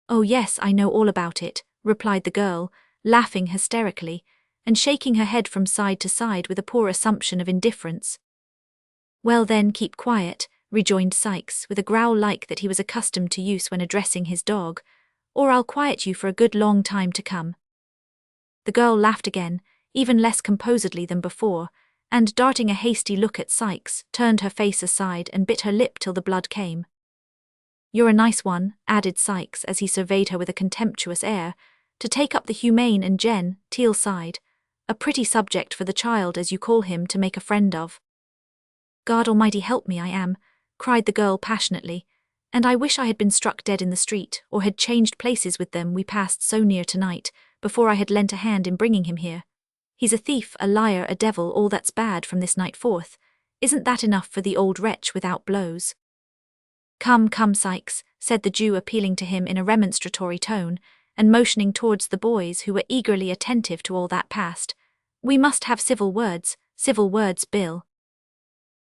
Oh yes, I know all about it, replied the girl, laughing hysterically, and shaking her head from side to side with a poor assumption of indifference. Well then, keep quiet, rejoined Sikes, with a growl like that he was accustomed to use when addressing his dog, or I'll quiet you for a good long time to come. The girl laughed again, even less composedly than before, and darting a hasty look at Sikes, turned her face aside and bit her lip till the blood came. You're a nice one, added Sikes as he surveyed her with a contemptuous air, to take up the humane and genteel side, a pretty subject for the child as you call him to make a friend of. God Almighty help me, I am, cried the girl passionately, and I wish I had been struck dead in the street, or had changed places with them we passed so near tonight, before I had lent a hand in bringing him here. He's a thief, a liar, a devil, all that's bad from this night forth. Isn't that enough for the old wretch without blows? Come, come, Sikes, said the Jew, appealing to him in a remonstratory tone, and motioning towards the boys who were eagerly attentive to all that passed. We must have civil words, Bill.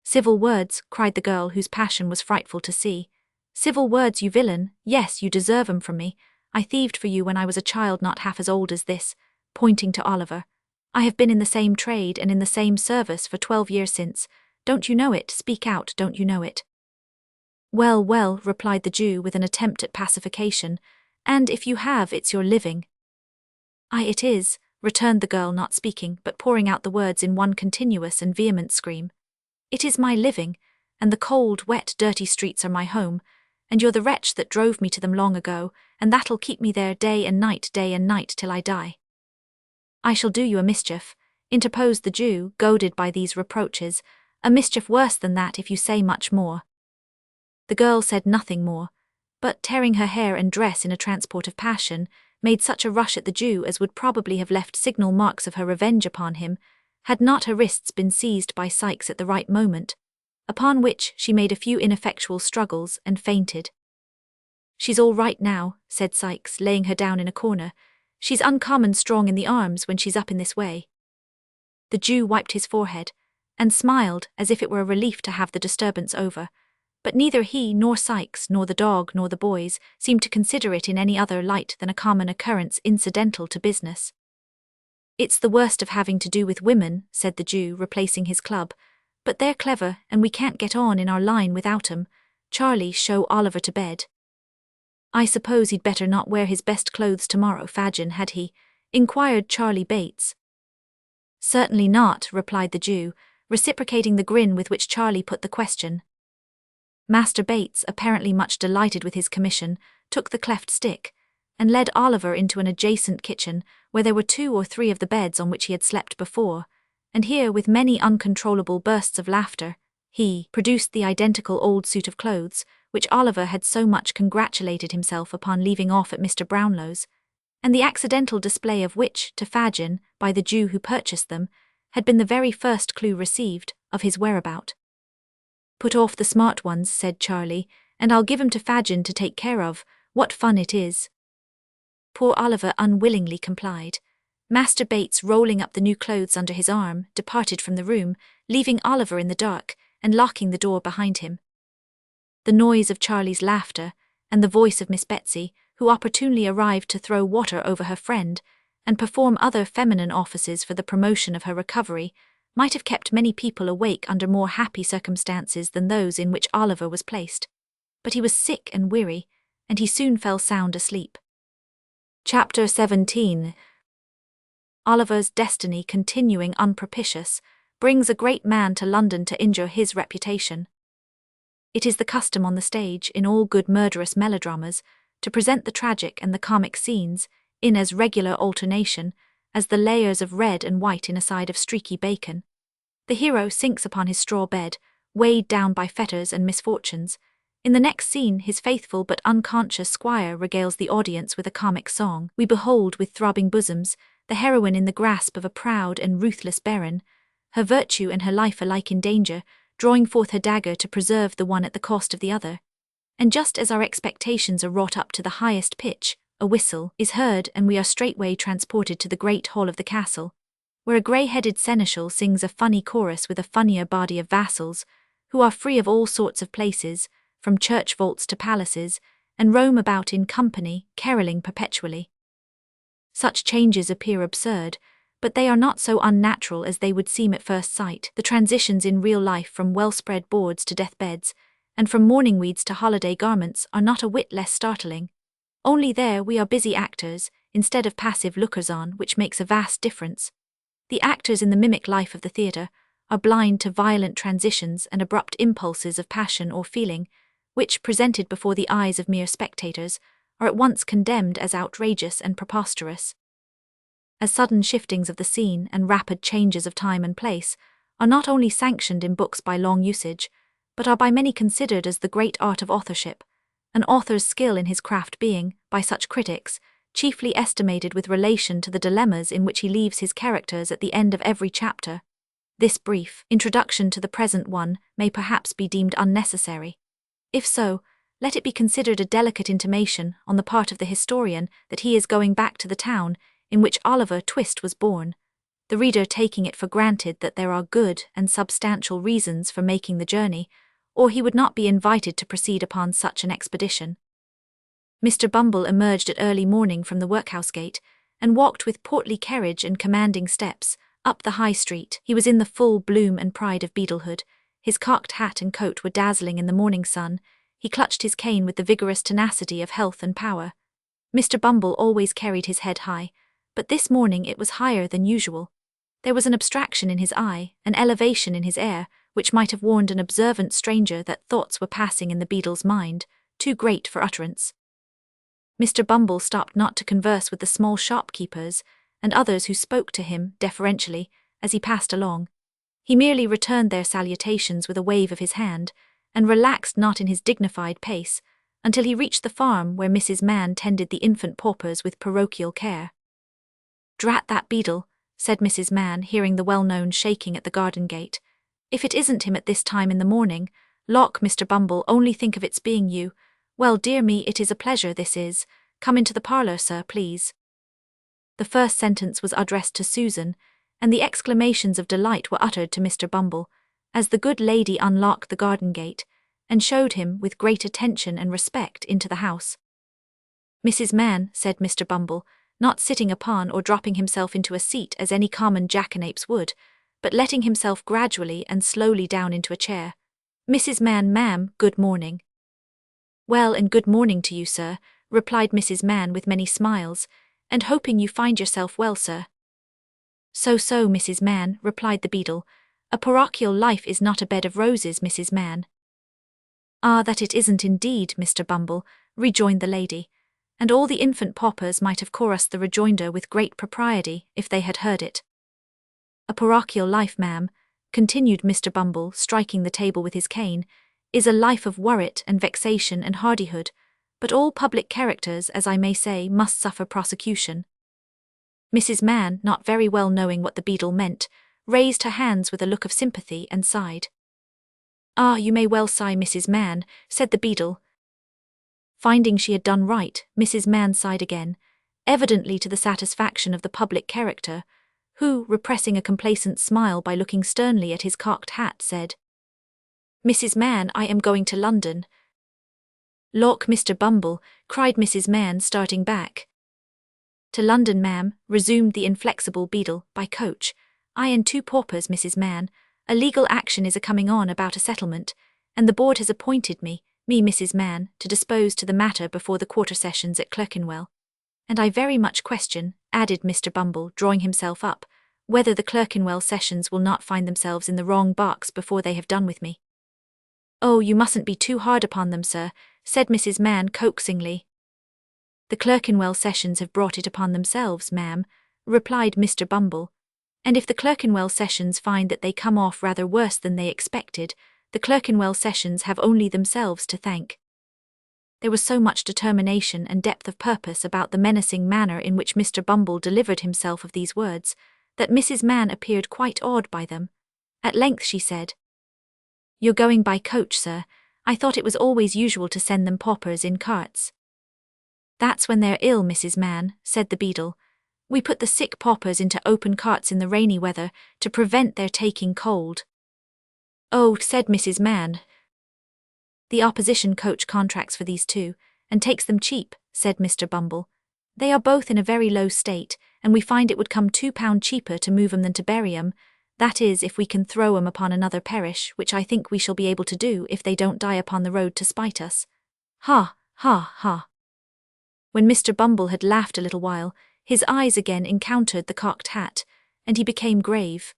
Civil words, cried the girl, whose passion was frightful to see. Civil words, you villain, yes, you deserve 'em from me. I thieved for you when I was a child not half as old as this, pointing to Oliver. I have been in the same trade and in the same service for 12 years since. Don't you know it? Speak out, don't you know it? Well, well, replied the Jew with an attempt at pacification, and if you have, it's your living. Aye, it is, returned the girl, not speaking, but pouring out the words in one continuous and vehement scream. It is my living, and the cold, wet, dirty streets are my home, and you're the wretch that drove me to them long ago, and that'll keep me there day and night till I die. "I shall do you a mischief," interposed the Jew, goaded by these reproaches, "a mischief worse than that if you say much more." The girl said nothing more, but tearing her hair and dress in a transport of passion, made such a rush at the Jew as would probably have left signal marks of her revenge upon him, had not her wrists been seized by Sikes at the right moment, upon which she made a few ineffectual struggles and fainted. "She's all right now," said Sikes, laying her down in a corner. "She's uncommon strong in the arms when she's up in this way." The Jew wiped his forehead, and smiled as if it were a relief to have the disturbance over, but neither he nor Sikes nor the dog nor the boys seemed to consider it in any other light than a common occurrence incidental to business. "It's the worst of having to do with women," said the Jew, replacing his club, "but they're clever and we can't get on in our line without 'em. Charlie, show Oliver to bed." "I suppose he'd better not wear his best clothes tomorrow, Fagin, had he?" inquired Charlie Bates. "Certainly not," replied the Jew, reciprocating the grin with which Charlie put the question. Master Bates, apparently much delighted with his commission, took the cleft stick, and led Oliver into an adjacent kitchen, where there were 2 or 3 of the beds on which he had slept before, and here, with many uncontrollable bursts of laughter, he produced the identical old suit of clothes, which Oliver had so much congratulated himself upon leaving off at Mr. Brownlow's, and the accidental display of which, to Fagin, by the Jew who purchased them, had been the very first clue received of his whereabout. "Put off the smart ones," said Charlie, "and I'll give 'em to Fagin to take care of. What fun it is." Poor Oliver unwillingly complied. Master Bates, rolling up the new clothes under his arm, departed from the room, leaving Oliver in the dark, and locking the door behind him. The noise of Charlie's laughter, and the voice of Miss Betsy, who opportunely arrived to throw water over her friend, and perform other feminine offices for the promotion of her recovery, might have kept many people awake under more happy circumstances than those in which Oliver was placed. But he was sick and weary, and he soon fell sound asleep. Chapter 17. Oliver's destiny continuing unpropitious, brings a great man to London to injure his reputation. It is the custom on the stage, in all good murderous melodramas, to present the tragic and the comic scenes, in as regular alternation, as the layers of red and white in a side of streaky bacon. The hero sinks upon his straw bed, weighed down by fetters and misfortunes. In the next scene, his faithful but unconscious squire regales the audience with a comic song. We behold, with throbbing bosoms, the heroine in the grasp of a proud and ruthless baron, her virtue and her life alike in danger, drawing forth her dagger to preserve the one at the cost of the other. And just as our expectations are wrought up to the highest pitch, a whistle is heard, and we are straightway transported to the great hall of the castle, where a grey-headed seneschal sings a funny chorus with a funnier body of vassals, who are free of all sorts of places, from church vaults to palaces, and roam about in company, carolling perpetually. Such changes appear absurd, but they are not so unnatural as they would seem at first sight. The transitions in real life from well-spread boards to deathbeds, and from mourning weeds to holiday garments, are not a whit less startling. Only there we are busy actors, instead of passive lookers-on, which makes a vast difference. The actors in the mimic life of the theatre are blind to violent transitions and abrupt impulses of passion or feeling, which, presented before the eyes of mere spectators, are at once condemned as outrageous and preposterous. As sudden shiftings of the scene and rapid changes of time and place are not only sanctioned in books by long usage, but are by many considered as the great art of authorship, an author's skill in his craft being, by such critics, chiefly estimated with relation to the dilemmas in which he leaves his characters at the end of every chapter. This brief introduction to the present one may perhaps be deemed unnecessary. If so, let it be considered a delicate intimation on the part of the historian that he is going back to the town in which Oliver Twist was born, the reader taking it for granted that there are good and substantial reasons for making the journey, or he would not be invited to proceed upon such an expedition. Mr. Bumble emerged at early morning from the workhouse gate, and walked with portly carriage and commanding steps up the high street. He was in the full bloom and pride of beadlehood. His cocked hat and coat were dazzling in the morning sun. He clutched his cane with the vigorous tenacity of health and power. Mr. Bumble always carried his head high, but this morning it was higher than usual. There was an abstraction in his eye, an elevation in his air, which might have warned an observant stranger that thoughts were passing in the beadle's mind, too great for utterance. Mr. Bumble stopped not to converse with the small shopkeepers, and others who spoke to him deferentially as he passed along. He merely returned their salutations with a wave of his hand, and relaxed not in his dignified pace, until he reached the farm where Mrs. Mann tended the infant paupers with parochial care. "Drat that beadle," said Mrs. Mann, hearing the well-known shaking at the garden gate. "If it isn't him at this time in the morning. Lawk, Mr. Bumble, only think of its being you. Well, dear me, it is a pleasure, this is. Come into the parlour, sir, please." The first sentence was addressed to Susan, and the exclamations of delight were uttered to Mr. Bumble, as the good lady unlocked the garden gate, and showed him, with great attention and respect, into the house. "Mrs. Mann," said Mr. Bumble, not sitting upon or dropping himself into a seat as any common jackanapes would, but letting himself gradually and slowly down into a chair. "Mrs. Mann, ma'am, good morning." "Well, and good morning to you, sir," replied Mrs. Mann with many smiles, "and hoping you find yourself well, sir." "So, Mrs. Mann," replied the beadle. "A parochial life is not a bed of roses, Mrs. Mann." "Ah, that it isn't indeed, Mr. Bumble," rejoined the lady, and all the infant paupers might have chorused the rejoinder with great propriety if they had heard it. "A parochial life, ma'am," continued Mr. Bumble, striking the table with his cane, "is a life of worrit and vexation and hardihood, but all public characters, as I may say, must suffer prosecution." Mrs. Mann, not very well knowing what the beadle meant, raised her hands with a look of sympathy and sighed. "Ah, you may well sigh, Mrs. Mann," said the beadle. Finding she had done right, Mrs. Mann sighed again, evidently to the satisfaction of the public character, who, repressing a complacent smile by looking sternly at his cocked hat, said, "Mrs. Mann, I am going to London." "Lawk, Mr. Bumble," cried Mrs. Mann, starting back. "To London, ma'am," resumed the inflexible beadle, "by coach. I and 2 paupers, Mrs. Mann. A legal action is a-coming on about a settlement, and the board has appointed me, Mrs. Mann, to dispose to the matter before the quarter sessions at Clerkenwell. And I very much question," added Mr. Bumble, drawing himself up, "whether the Clerkenwell sessions will not find themselves in the wrong box before they have done with me." "Oh, you mustn't be too hard upon them, sir," said Mrs. Mann coaxingly. "The Clerkenwell sessions have brought it upon themselves, ma'am," replied Mr. Bumble, "and if the Clerkenwell sessions find that they come off rather worse than they expected, the Clerkenwell sessions have only themselves to thank." There was so much determination and depth of purpose about the menacing manner in which Mr. Bumble delivered himself of these words, that Mrs. Mann appeared quite awed by them. At length she said, "You're going by coach, sir. I thought it was always usual to send them paupers in carts." "That's when they're ill, Mrs. Mann," said the beadle. "We put the sick paupers into open carts in the rainy weather to prevent their taking cold." "Oh," said Mrs. Mann, "the opposition coach contracts for these 2, and takes them cheap," said Mr. Bumble. "They are both in a very low state, and we find it would come £2 cheaper to move 'em than to bury 'em, that is, if we can throw 'em upon another parish, which I think we shall be able to do if they don't die upon the road to spite us." Ha, ha, ha. When Mr. Bumble had laughed a little while, his eyes again encountered the cocked hat, and he became grave.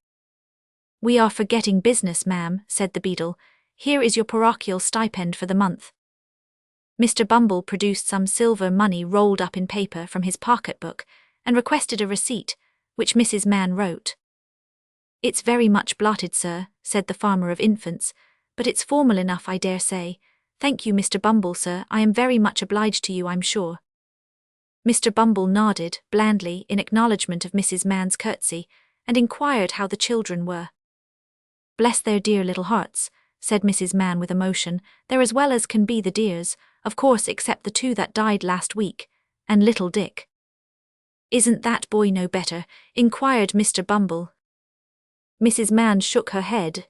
"We are forgetting business, ma'am," said the beadle. "Here is your parochial stipend for the month." Mr. Bumble produced some silver money rolled up in paper from his pocket-book, and requested a receipt, which Mrs. Mann wrote. "It's very much blotted, sir," said the farmer of infants, "but it's formal enough, I dare say. Thank you, Mr. Bumble, sir, I am very much obliged to you, I'm sure." Mr. Bumble nodded, blandly, in acknowledgement of Mrs. Mann's curtsy, and inquired how the children were. "Bless their dear little hearts," said Mrs. Mann with emotion, "they're as well as can be, the dears, of course, except the 2 that died last week, and little Dick." "Isn't that boy no better?" inquired Mr. Bumble. Mrs. Mann shook her head.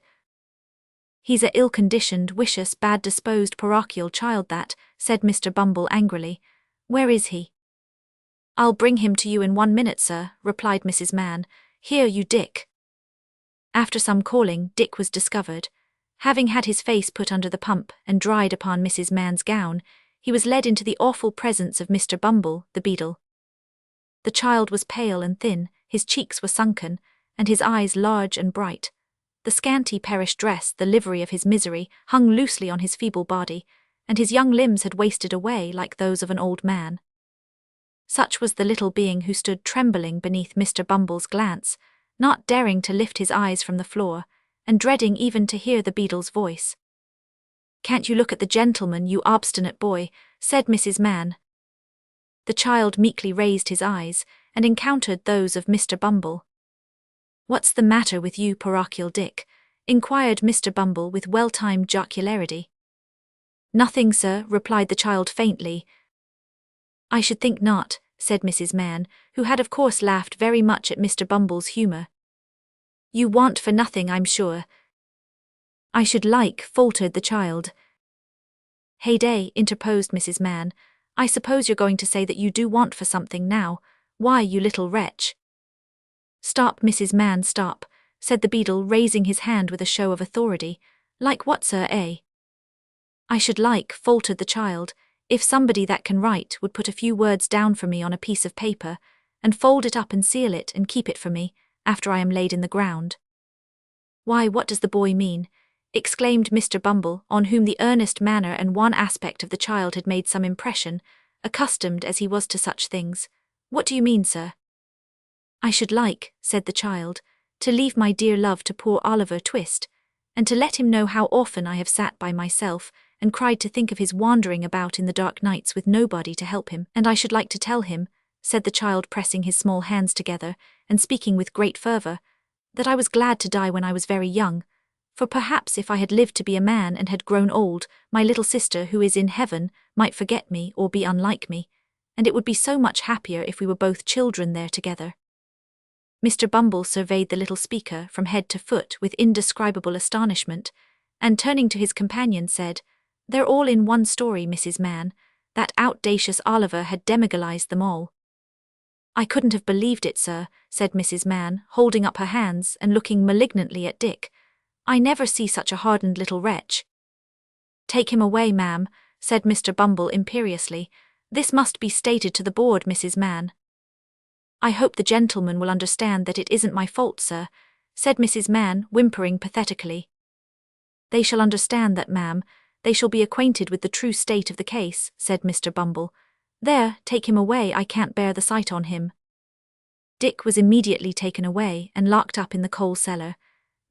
"He's a ill-conditioned, vicious, bad-disposed parochial child that," said Mr. Bumble angrily. "Where is he?" "I'll bring him to you in 1 minute, sir," replied Mrs. Mann. "Here, you Dick." After some calling, Dick was discovered. Having had his face put under the pump and dried upon Mrs. Mann's gown, he was led into the awful presence of Mr. Bumble, the beadle. The child was pale and thin, his cheeks were sunken, and his eyes large and bright. The scanty parish dress, the livery of his misery, hung loosely on his feeble body, and his young limbs had wasted away like those of an old man. Such was the little being who stood trembling beneath Mr. Bumble's glance, not daring to lift his eyes from the floor, and dreading even to hear the beadle's voice. "Can't you look at the gentleman, you obstinate boy?" said Mrs. Mann. The child meekly raised his eyes, and encountered those of Mr. Bumble. "What's the matter with you, parochial Dick?" inquired Mr. Bumble with well-timed jocularity. "Nothing, sir," replied the child faintly. "I should think not," said Mrs. Mann, who had of course laughed very much at Mr. Bumble's humour. "You want for nothing, I'm sure." "I should like," faltered the child. "Heyday," interposed Mrs. Mann, "I suppose you're going to say that you do want for something now. Why, you little wretch." "Stop, Mrs. Mann, stop," said the beadle, raising his hand with a show of authority. "Like what, sir, eh?" "I should like," faltered the child, "if somebody that can write would put a few words down for me on a piece of paper, and fold it up and seal it and keep it for me, after I am laid in the ground." "Why, what does the boy mean?" exclaimed Mr. Bumble, on whom the earnest manner and one aspect of the child had made some impression, accustomed as he was to such things. "What do you mean, sir?" "I should like," said the child, "to leave my dear love to poor Oliver Twist, and to let him know how often I have sat by myself and cried to think of his wandering about in the dark nights with nobody to help him. And I should like to tell him," said the child, pressing his small hands together and speaking with great fervour, "that I was glad to die when I was very young, for perhaps if I had lived to be a man and had grown old, my little sister who is in heaven might forget me or be unlike me, and it would be so much happier if we were both children there together." Mr. Bumble surveyed the little speaker from head to foot with indescribable astonishment, and turning to his companion said, "They're all in one story, Mrs. Mann. That outdacious Oliver had demigalized them all." "I couldn't have believed it, sir," said Mrs. Mann, holding up her hands and looking malignantly at Dick. "I never see such a hardened little wretch." "Take him away, ma'am," said Mr. Bumble imperiously. "This must be stated to the board, Mrs. Mann." "I hope the gentleman will understand that it isn't my fault, sir," said Mrs. Mann, whimpering pathetically. "They shall understand that, ma'am. They shall be acquainted with the true state of the case," said Mr. Bumble. "There, take him away, I can't bear the sight on him." Dick was immediately taken away and locked up in the coal cellar.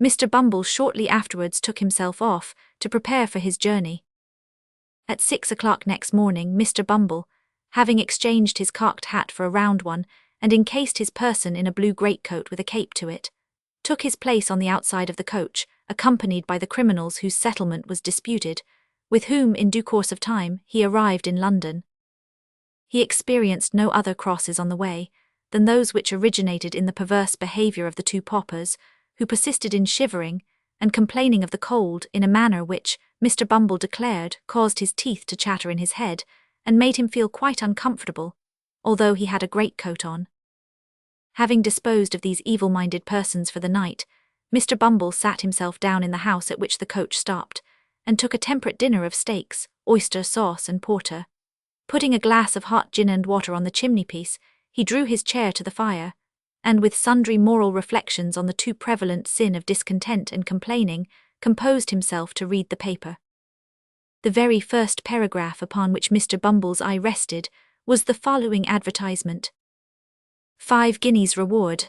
Mr. Bumble shortly afterwards took himself off to prepare for his journey. At 6 o'clock next morning, Mr. Bumble, having exchanged his cocked hat for a round one and encased his person in a blue greatcoat with a cape to it, took his place on the outside of the coach, accompanied by the criminals whose settlement was disputed, with whom, in due course of time, he arrived in London. He experienced no other crosses on the way than those which originated in the perverse behaviour of the two paupers, who persisted in shivering and complaining of the cold in a manner which, Mr. Bumble declared, caused his teeth to chatter in his head and made him feel quite uncomfortable, although he had a greatcoat on. Having disposed of these evil-minded persons for the night, Mr. Bumble sat himself down in the house at which the coach stopped, and took a temperate dinner of steaks, oyster sauce and porter. Putting a glass of hot gin and water on the chimney-piece, he drew his chair to the fire, and with sundry moral reflections on the too prevalent sin of discontent and complaining, composed himself to read the paper. The very first paragraph upon which Mr. Bumble's eye rested was the following advertisement: 5 guineas reward.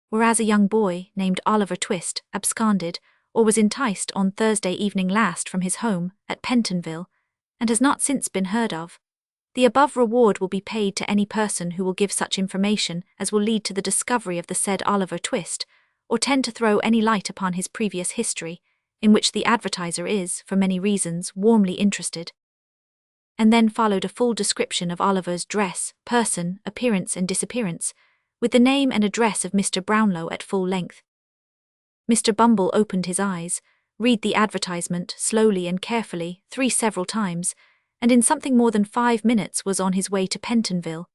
Whereas a young boy named Oliver Twist absconded or was enticed on Thursday evening last from his home at Pentonville, and has not since been heard of, the above reward will be paid to any person who will give such information as will lead to the discovery of the said Oliver Twist, or tend to throw any light upon his previous history, in which the advertiser is, for many reasons, warmly interested. And then followed a full description of Oliver's dress, person, appearance and disappearance, with the name and address of Mr. Brownlow at full length. Mr. Bumble opened his eyes, read the advertisement slowly and carefully 3 several times, and in something more than 5 minutes was on his way to Pentonville,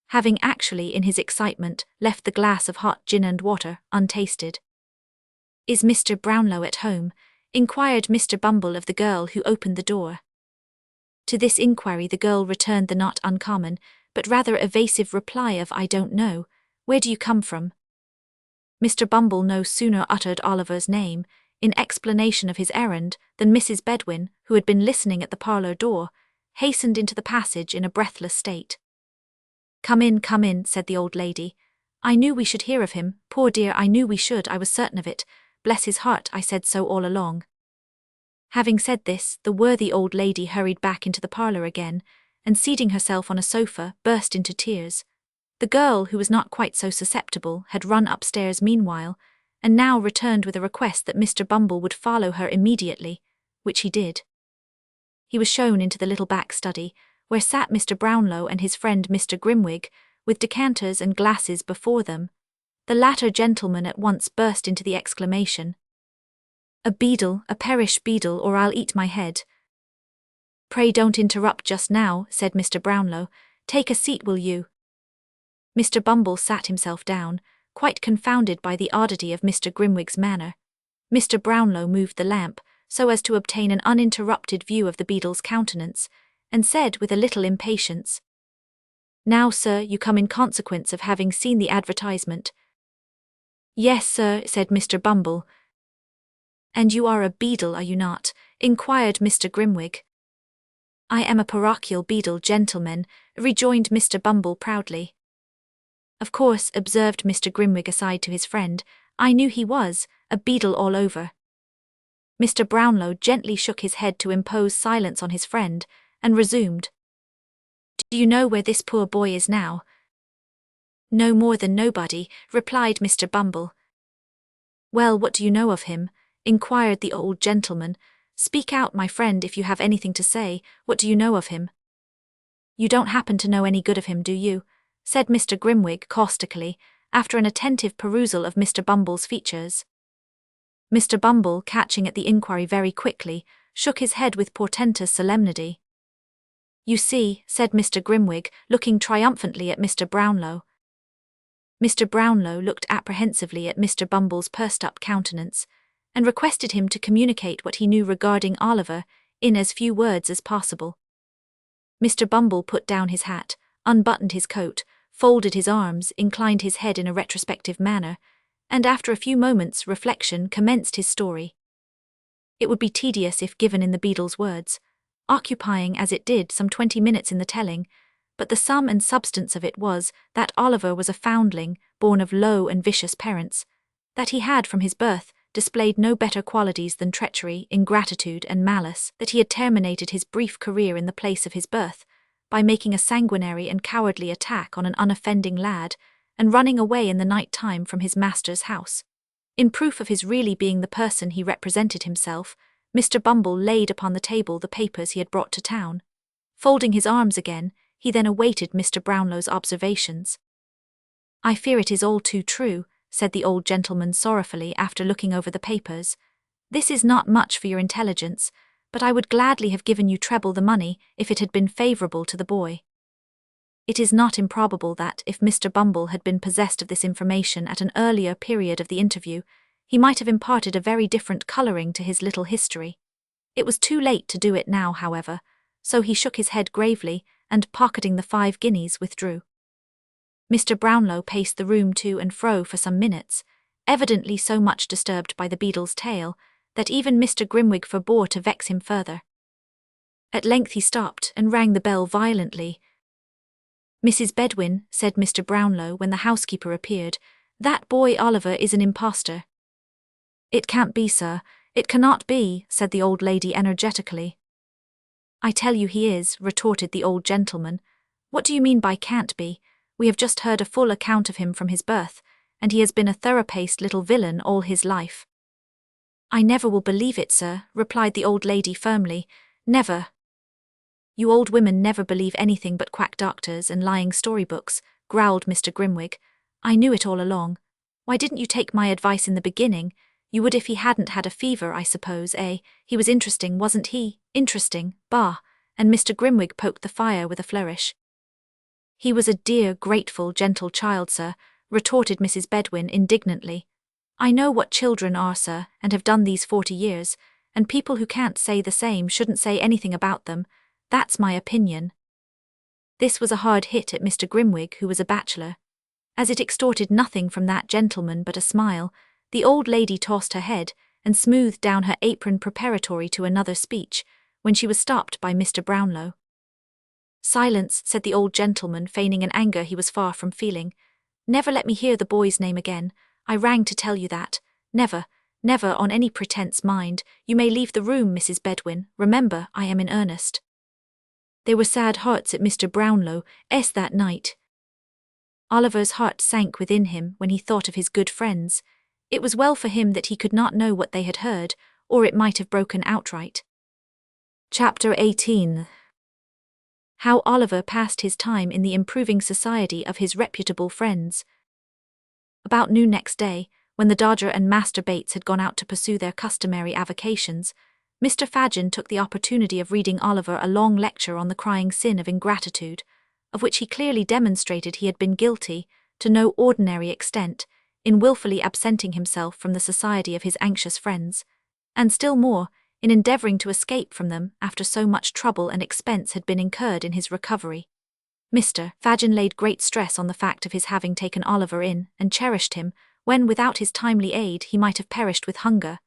having actually in his excitement left the glass of hot gin and water untasted. "Is Mr. Brownlow at home?" inquired Mr. Bumble of the girl who opened the door. To this inquiry the girl returned the not uncommon, but rather evasive reply of "I don't know. Where do you come from?" Mr. Bumble no sooner uttered Oliver's name, in explanation of his errand, than Mrs. Bedwin, who had been listening at the parlour door, hastened into the passage in a breathless state. Come in, said the old lady. I knew we should hear of him, poor dear, I knew we should, I was certain of it. Bless his heart, I said so all along. Having said this, the worthy old lady hurried back into the parlour again, and seating herself on a sofa, burst into tears. The girl, who was not quite so susceptible, had run upstairs meanwhile, and now returned with a request that Mr. Bumble would follow her immediately, which he did. He was shown into the little back study, where sat Mr. Brownlow and his friend Mr. Grimwig, with decanters and glasses before them. The latter gentleman at once burst into the exclamation, "A beadle, a perish beadle, or I'll eat my head." "Pray don't interrupt just now," said Mr. Brownlow. "Take a seat, will you?" Mr. Bumble sat himself down, quite confounded by the oddity of Mr. Grimwig's manner. Mr. Brownlow moved the lamp, so as to obtain an uninterrupted view of the beadle's countenance, and said with a little impatience, "Now, sir, you come in consequence of having seen the advertisement." "Yes, sir," said Mr. Bumble. "And you are a beadle, are you not?" inquired Mr. Grimwig. "I am a parochial beadle, gentlemen," rejoined Mr. Bumble proudly. "Of course," observed Mr. Grimwig aside to his friend, "I knew he was a beadle all over." Mr. Brownlow gently shook his head to impose silence on his friend, and resumed, "Do you know where this poor boy is now?" "No more than nobody," replied Mr. Bumble. "Well, what do you know of him?" inquired the old gentleman. "Speak out, my friend, if you have anything to say. What do you know of him?" "You don't happen to know any good of him, do you?" said Mr. Grimwig caustically, after an attentive perusal of Mr. Bumble's features. Mr. Bumble, catching at the inquiry very quickly, shook his head with portentous solemnity. "You see," said Mr. Grimwig, looking triumphantly at Mr. Brownlow. Mr. Brownlow looked apprehensively at Mr. Bumble's pursed-up countenance, and requested him to communicate what he knew regarding Oliver in as few words as possible. Mr. Bumble put down his hat, unbuttoned his coat, folded his arms, inclined his head in a retrospective manner, and after a few moments' reflection commenced his story. It would be tedious if given in the beadle's words, occupying as it did some 20 minutes in the telling, but the sum and substance of it was that Oliver was a foundling, born of low and vicious parents, that he had from his birth displayed no better qualities than treachery, ingratitude, and malice, that he had terminated his brief career in the place of his birth by making a sanguinary and cowardly attack on an unoffending lad, and running away in the night time from his master's house. In proof of his really being the person he represented himself, Mr. Bumble laid upon the table the papers he had brought to town. Folding his arms again, he then awaited Mr. Brownlow's observations. "I fear it is all too true," said the old gentleman sorrowfully after looking over the papers. "This is not much for your intelligence, but I would gladly have given you treble the money if it had been favourable to the boy." It is not improbable that, if Mr. Bumble had been possessed of this information at an earlier period of the interview, he might have imparted a very different colouring to his little history. It was too late to do it now, however, so he shook his head gravely, and pocketing the 5 guineas withdrew. Mr. Brownlow paced the room to and fro for some minutes, evidently so much disturbed by the beadle's tale, that even Mr. Grimwig forbore to vex him further. At length he stopped and rang the bell violently. "Mrs. Bedwin," said Mr. Brownlow when the housekeeper appeared, "that boy Oliver is an impostor." "It can't be, sir. It cannot be," said the old lady energetically. "I tell you he is," retorted the old gentleman. "What do you mean by can't be? We have just heard a full account of him from his birth, and he has been a thorough-paced little villain all his life." "I never will believe it, sir," replied the old lady firmly. "Never." "You old women never believe anything but quack doctors and lying storybooks," growled Mr. Grimwig. "I knew it all along. Why didn't you take my advice in the beginning? You would if he hadn't had a fever, I suppose, eh? He was interesting, wasn't he? Interesting, bah!" And Mr. Grimwig poked the fire with a flourish. "He was a dear, grateful, gentle child, sir," retorted Mrs. Bedwin indignantly. "I know what children are, sir, and have done these 40 years, and people who can't say the same shouldn't say anything about them. That's my opinion." This was a hard hit at Mr. Grimwig, who was a bachelor. As it extorted nothing from that gentleman but a smile, the old lady tossed her head and smoothed down her apron preparatory to another speech, when she was stopped by Mr. Brownlow. "Silence," said the old gentleman, feigning an anger he was far from feeling. "Never let me hear the boy's name again. I rang to tell you that. Never, never on any pretence, mind. You may leave the room, Mrs. Bedwin. Remember, I am in earnest." There were sad hearts at Mr. Brownlow's that night. Oliver's heart sank within him when he thought of his good friends. It was well for him that he could not know what they had heard, or it might have broken outright. Chapter 18. How Oliver passed his time in the improving society of his reputable friends. About noon next day, when the Dodger and Master Bates had gone out to pursue their customary avocations, Mr. Fagin took the opportunity of reading Oliver a long lecture on the crying sin of ingratitude, of which he clearly demonstrated he had been guilty, to no ordinary extent, in wilfully absenting himself from the society of his anxious friends, and still more, in endeavouring to escape from them after so much trouble and expense had been incurred in his recovery. Mr. Fagin laid great stress on the fact of his having taken Oliver in and cherished him, when without his timely aid he might have perished with hunger,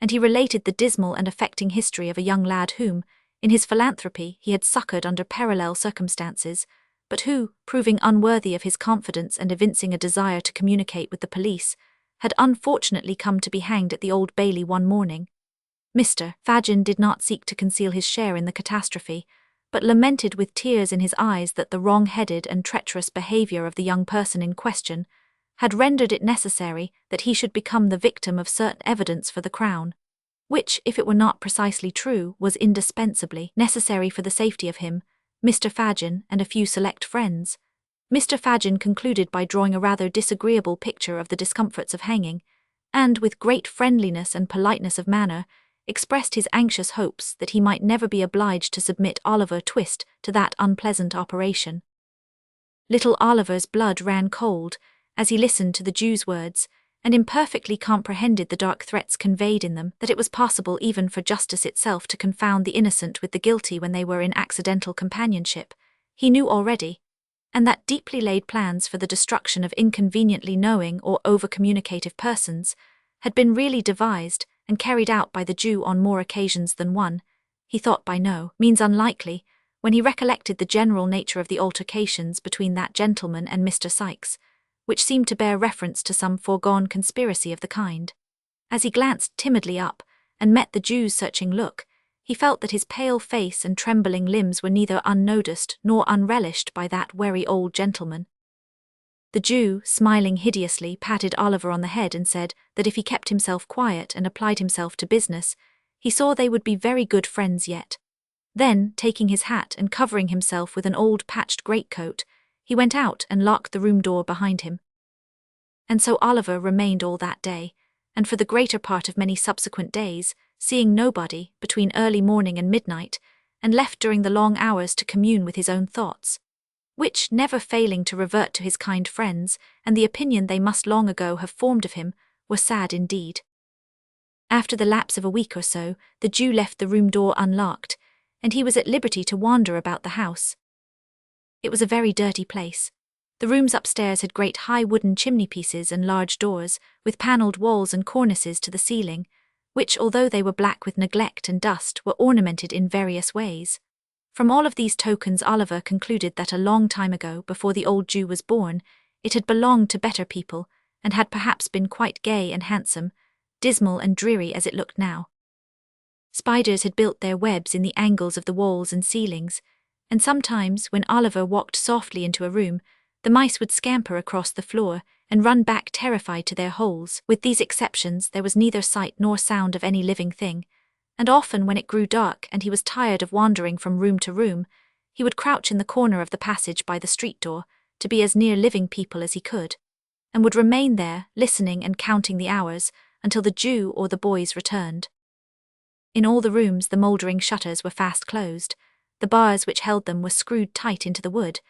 and he related the dismal and affecting history of a young lad whom, in his philanthropy, he had succoured under parallel circumstances, but who, proving unworthy of his confidence and evincing a desire to communicate with the police, had unfortunately come to be hanged at the Old Bailey one morning. Mr. Fagin did not seek to conceal his share in the catastrophe, but lamented with tears in his eyes that the wrong-headed and treacherous behaviour of the young person in question had rendered it necessary that he should become the victim of certain evidence for the Crown, which, if it were not precisely true, was indispensably necessary for the safety of him, Mr. Fagin, and a few select friends. Mr. Fagin concluded by drawing a rather disagreeable picture of the discomforts of hanging, and, with great friendliness and politeness of manner, expressed his anxious hopes that he might never be obliged to submit Oliver Twist to that unpleasant operation. Little Oliver's blood ran cold as he listened to the Jew's words, and imperfectly comprehended the dark threats conveyed in them, that it was possible even for justice itself to confound the innocent with the guilty when they were in accidental companionship, he knew already, and that deeply laid plans for the destruction of inconveniently knowing or over-communicative persons had been really devised and carried out by the Jew on more occasions than one. He thought by no means unlikely, when he recollected the general nature of the altercations between that gentleman and Mr. Sikes, which seemed to bear reference to some foregone conspiracy of the kind. As he glanced timidly up, and met the Jew's searching look, he felt that his pale face and trembling limbs were neither unnoticed nor unrelished by that wary old gentleman. The Jew, smiling hideously, patted Oliver on the head and said that if he kept himself quiet and applied himself to business, he saw they would be very good friends yet. Then, taking his hat and covering himself with an old patched greatcoat, he went out and locked the room door behind him. And so Oliver remained all that day, and for the greater part of many subsequent days, seeing nobody between early morning and midnight, and left during the long hours to commune with his own thoughts, which, never failing to revert to his kind friends and the opinion they must long ago have formed of him, were sad indeed. After the lapse of a week or so, the Jew left the room door unlocked, and he was at liberty to wander about the house. It was a very dirty place. The rooms upstairs had great high wooden chimney-pieces and large doors, with panelled walls and cornices to the ceiling, which, although they were black with neglect and dust, were ornamented in various ways. From all of these tokens Oliver concluded that a long time ago, before the old Jew was born, it had belonged to better people, and had perhaps been quite gay and handsome, dismal and dreary as it looked now. Spiders had built their webs in the angles of the walls and ceilings, and sometimes, when Oliver walked softly into a room, the mice would scamper across the floor and run back terrified to their holes. With these exceptions, there was neither sight nor sound of any living thing, and often when it grew dark and he was tired of wandering from room to room, he would crouch in the corner of the passage by the street door, to be as near living people as he could, and would remain there, listening and counting the hours, until the Jew or the boys returned. In all the rooms the mouldering shutters were fast closed, the bars which held them were screwed tight into the wood,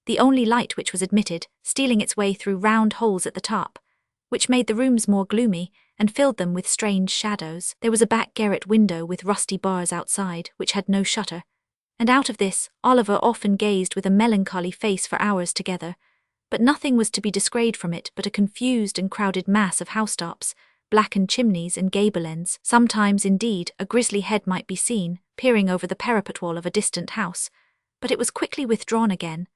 the only light which was admitted stealing its way through round holes at the top, which made the rooms more gloomy and filled them with strange shadows. There was a back garret window with rusty bars outside, which had no shutter, and out of this Oliver often gazed with a melancholy face for hours together, but nothing was to be descried from it but a confused and crowded mass of housetops, blackened chimneys and gable ends. Sometimes, indeed, a grisly head might be seen, peering over the parapet wall of a distant house, but it was quickly withdrawn again,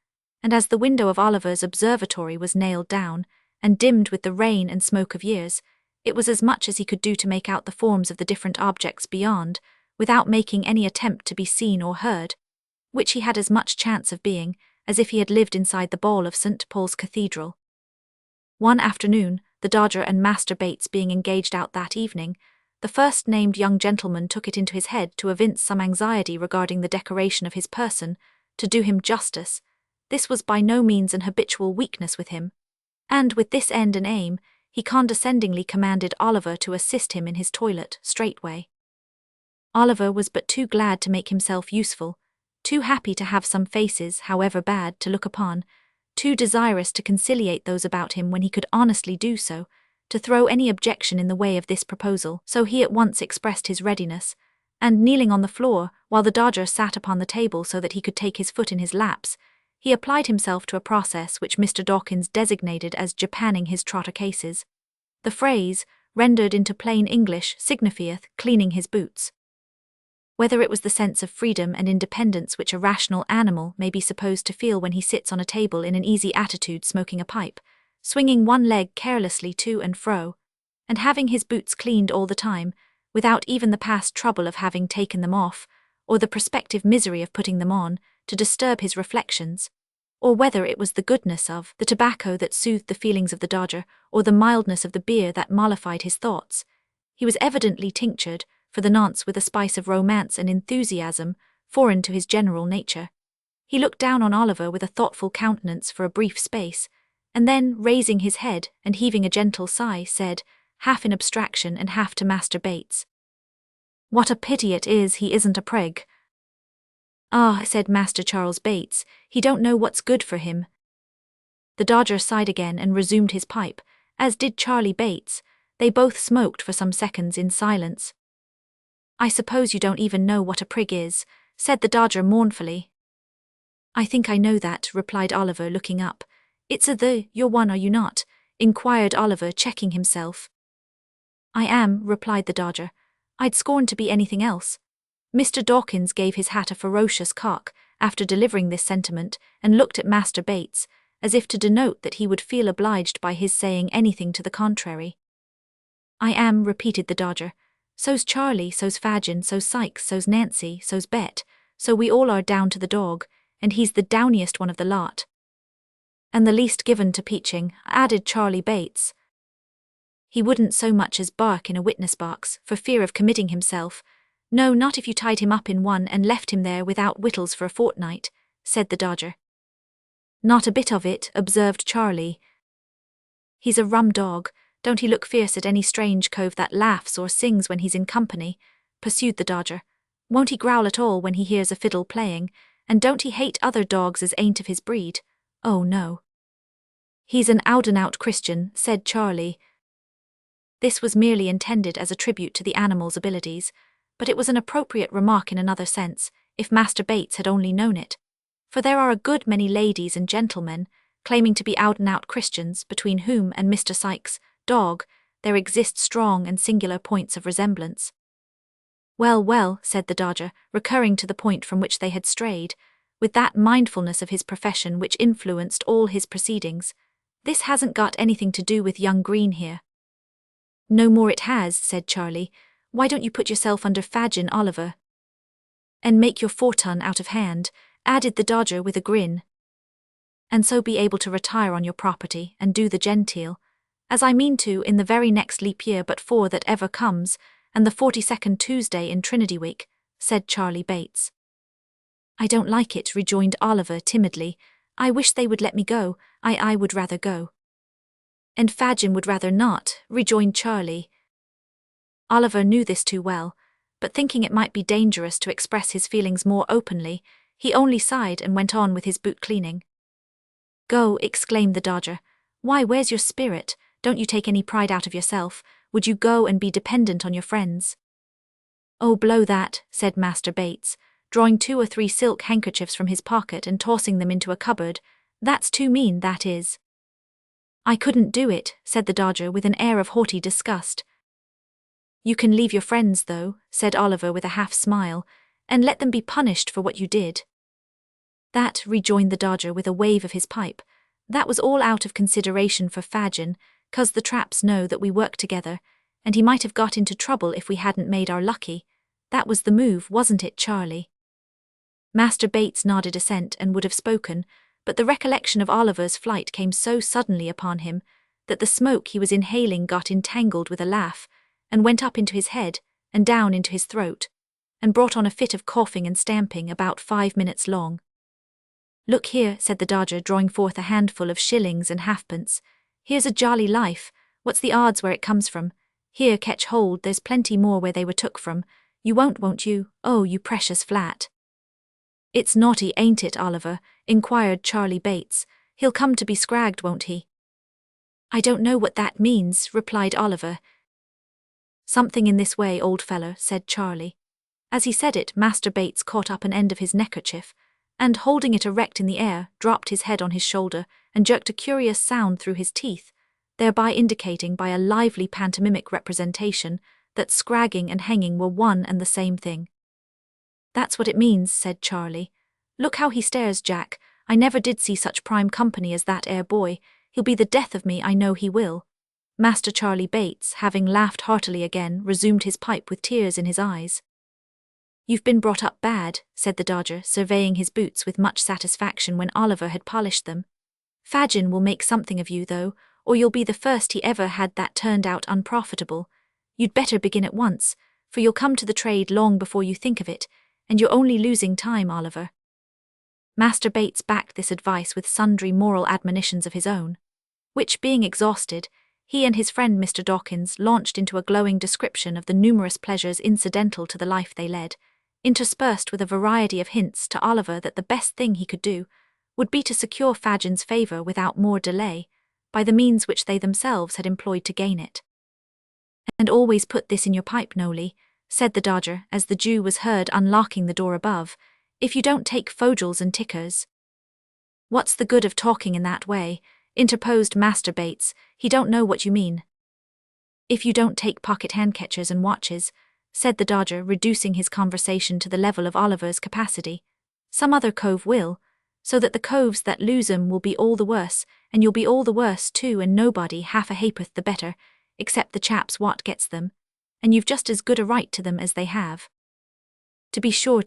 and as the window of Oliver's observatory was nailed down, and dimmed with the rain and smoke of years, it was as much as he could do to make out the forms of the different objects beyond, without making any attempt to be seen or heard, which he had as much chance of being as if he had lived inside the ball of St. Paul's Cathedral. One afternoon, the Dodger and Master Bates being engaged out that evening, the first-named young gentleman took it into his head to evince some anxiety regarding the decoration of his person. To do him justice, this was by no means an habitual weakness with him, and with this end and aim, he condescendingly commanded Oliver to assist him in his toilet straightway. Oliver was but too glad to make himself useful, too happy to have some faces, however bad, to look upon, too desirous to conciliate those about him when he could honestly do so, to throw any objection in the way of this proposal, so he at once expressed his readiness, and kneeling on the floor, while the Dodger sat upon the table so that he could take his foot in his laps, he applied himself to a process which Mr. Dawkins designated as japanning his trotter cases. The phrase, rendered into plain English, signifieth cleaning his boots. Whether it was the sense of freedom and independence which a rational animal may be supposed to feel when he sits on a table in an easy attitude smoking a pipe, swinging one leg carelessly to and fro, and having his boots cleaned all the time, without even the past trouble of having taken them off, or the prospective misery of putting them on, to disturb his reflections, or whether it was the goodness of the tobacco that soothed the feelings of the Dodger, or the mildness of the beer that mollified his thoughts, he was evidently tinctured, for the nonce, with a spice of romance and enthusiasm, foreign to his general nature. He looked down on Oliver with a thoughtful countenance for a brief space, and then, raising his head and heaving a gentle sigh, said, half in abstraction and half to Master Bates, "What a pity it is he isn't a prig." "Ah," said Master Charles Bates, "he don't know what's good for him." The Dodger sighed again and resumed his pipe, as did Charlie Bates. They both smoked for some seconds in silence. "I suppose you don't even know what a prig is," said the Dodger mournfully. "I think I know that," replied Oliver, looking up. "It's you're one, are you not?" inquired Oliver, checking himself. "I am," replied the Dodger. "I'd scorn to be anything else." Mr. Dawkins gave his hat a ferocious cock after delivering this sentiment, and looked at Master Bates, as if to denote that he would feel obliged by his saying anything to the contrary. "I am," repeated the Dodger. "So's Charlie, so's Fagin, so's Sykes, so's Nancy, so's Bet, so we all are down to the dog, and he's the downiest one of the lot." "And the least given to peaching," added Charlie Bates. "He wouldn't so much as bark in a witness box, for fear of committing himself. No, not if you tied him up in one and left him there without victuals for a fortnight," said the Dodger. "Not a bit of it," observed Charlie. "He's a rum dog. Don't he look fierce at any strange cove that laughs or sings when he's in company?" pursued the Dodger. "Won't he growl at all when he hears a fiddle playing, and don't he hate other dogs as ain't of his breed? Oh no." "He's an out-and-out Christian," said Charlie. This was merely intended as a tribute to the animal's abilities, but it was an appropriate remark in another sense, if Master Bates had only known it. For there are a good many ladies and gentlemen claiming to be out-and-out Christians, between whom and Mr. Sykes' dog there exist strong and singular points of resemblance. "Well, well," said the Dodger, recurring to the point from which they had strayed, with that mindfulness of his profession which influenced all his proceedings, "this hasn't got anything to do with young Green here." "No more it has," said Charlie. "Why don't you put yourself under Fagin, Oliver?" "And make your fortune out of hand," added the Dodger with a grin. "And so be able to retire on your property and do the genteel, as I mean to in the very next leap year but 4 that ever comes, and the 42nd Tuesday in Trinity Week," said Charlie Bates. "I don't like it," rejoined Oliver timidly. "I wish they would let me go. I would rather go." "And Fagin would rather not," rejoined Charlie. Oliver knew this too well, but thinking it might be dangerous to express his feelings more openly, he only sighed and went on with his boot cleaning. "Go," exclaimed the Dodger. "Why, where's your spirit? Don't you take any pride out of yourself? Would you go and be dependent on your friends?" "Oh, blow that," said Master Bates, drawing 2 or 3 silk handkerchiefs from his pocket and tossing them into a cupboard. "That's too mean, that is." "I couldn't do it," said the Dodger with an air of haughty disgust. "You can leave your friends, though," said Oliver with a half-smile, "and let them be punished for what you did." That, rejoined the Dodger with a wave of his pipe, that was all out of consideration for Fagin, 'cause the traps know that we work together, and he might have got into trouble if we hadn't made our lucky. That was the move, wasn't it, Charlie? Master Bates nodded assent and would have spoken, but the recollection of Oliver's flight came so suddenly upon him that the smoke he was inhaling got entangled with a laugh, and went up into his head, and down into his throat, and brought on a fit of coughing and stamping about 5 minutes long. "Look here," said the Dodger, drawing forth a handful of shillings and halfpence. "Here's a jolly life. What's the odds where it comes from? Here, catch hold, there's plenty more where they were took from. You won't you? Oh, you precious flat." "It's naughty, ain't it, Oliver?" inquired Charlie Bates. "He'll come to be scragged, won't he?" "I don't know what that means," replied Oliver. "Something in this way, old feller," said Charlie. As he said it, Master Bates caught up an end of his neckerchief, and, holding it erect in the air, dropped his head on his shoulder and jerked a curious sound through his teeth, thereby indicating by a lively pantomimic representation that scragging and hanging were one and the same thing. "That's what it means," said Charlie. "Look how he stares, Jack. I never did see such prime company as that 'ere boy. He'll be the death of me, I know he will." Master Charlie Bates, having laughed heartily again, resumed his pipe with tears in his eyes. "You've been brought up bad," said the Dodger, surveying his boots with much satisfaction when Oliver had polished them. "Fagin will make something of you, though, or you'll be the first he ever had that turned out unprofitable. You'd better begin at once, for you'll come to the trade long before you think of it, and you're only losing time, Oliver." Master Bates backed this advice with sundry moral admonitions of his own, which, being exhausted, he and his friend Mr. Dawkins launched into a glowing description of the numerous pleasures incidental to the life they led, interspersed with a variety of hints to Oliver that the best thing he could do would be to secure Fagin's favour without more delay, by the means which they themselves had employed to gain it. "And always put this in your pipe, Nolly," said the Dodger, as the Jew was heard unlocking the door above, "if you don't take fogels and tickers." "What's the good of talking in that way?" interposed Master Bates. "He don't know what you mean." "If you don't take pocket handketchers and watches," said the Dodger, reducing his conversation to the level of Oliver's capacity, "some other cove will, so that the coves that lose 'em will be all the worse, and you'll be all the worse too, and nobody half a ha'porth the better, except the chaps what gets them, and you've just as good a right to them as they have." To be sure,"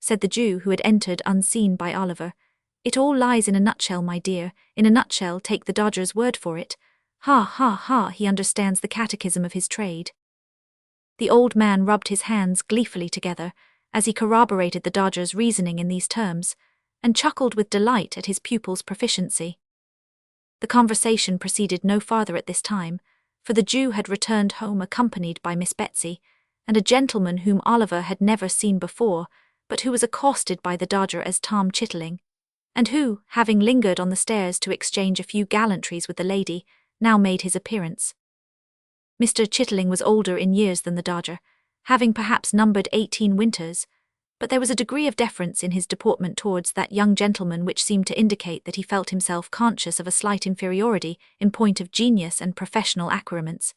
said the Jew, who had entered unseen by Oliver. "It all lies in a nutshell, my dear, in a nutshell, take the Dodger's word for it. Ha, he understands the catechism of his trade." The old man rubbed his hands gleefully together as he corroborated the Dodger's reasoning in these terms, and chuckled with delight at his pupil's proficiency. The conversation proceeded no farther at this time, for the Jew had returned home accompanied by Miss Betsy, and a gentleman whom Oliver had never seen before, but who was accosted by the Dodger as Tom Chitling, and who, having lingered on the stairs to exchange a few gallantries with the lady, now made his appearance. Mr. Chitling was older in years than the Dodger, having perhaps numbered 18 winters, but there was a degree of deference in his deportment towards that young gentleman which seemed to indicate that he felt himself conscious of a slight inferiority in point of genius and professional acquirements.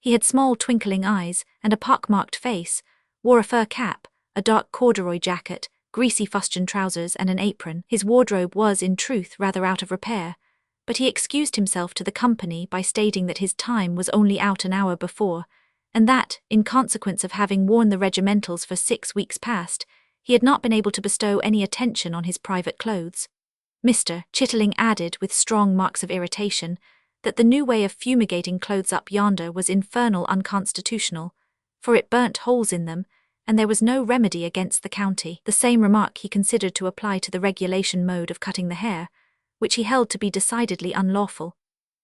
He had small twinkling eyes and a pock-marked face, wore a fur cap, a dark corduroy jacket, greasy fustian trousers and an apron. His wardrobe was, in truth, rather out of repair, but he excused himself to the company by stating that his time was only out an hour before, and that, in consequence of having worn the regimentals for 6 weeks past, he had not been able to bestow any attention on his private clothes. Mr. Chitling added, with strong marks of irritation, that the new way of fumigating clothes up yonder was infernal unconstitutional, for it burnt holes in them, and there was no remedy against the county. The same remark he considered to apply to the regulation mode of cutting the hair, which he held to be decidedly unlawful.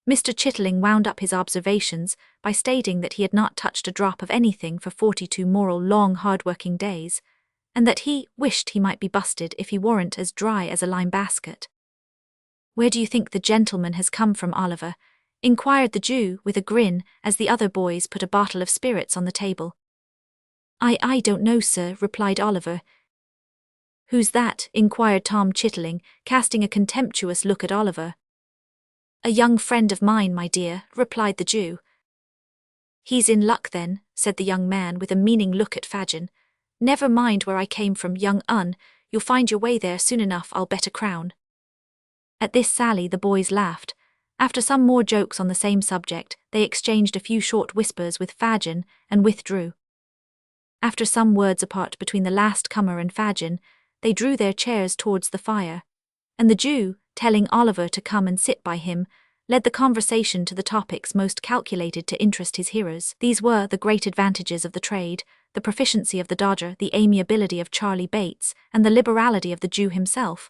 Mr. Chitling wound up his observations by stating that he had not touched a drop of anything for 42 moral long hard-working days, and that he wished he might be busted if he weren't as dry as a lime basket. "Where do you think the gentleman has come from, Oliver?" inquired the Jew with a grin as the other boys put a bottle of spirits on the table. I don't know, sir," replied Oliver. "Who's that?" inquired Tom Chitling, casting a contemptuous look at Oliver. "A young friend of mine, my dear," replied the Jew. "He's in luck then," said the young man with a meaning look at Fagin. "Never mind where I came from, young un, You'll find your way there soon enough, I'll bet a crown." At this sally the boys laughed. After some more jokes on the same subject, they exchanged a few short whispers with Fagin and withdrew. After some words apart between the last comer and Fagin, they drew their chairs towards the fire, and the Jew, telling Oliver to come and sit by him, led the conversation to the topics most calculated to interest his hearers. These were the great advantages of the trade, the proficiency of the dodger, the amiability of Charlie Bates, and the liberality of the Jew himself.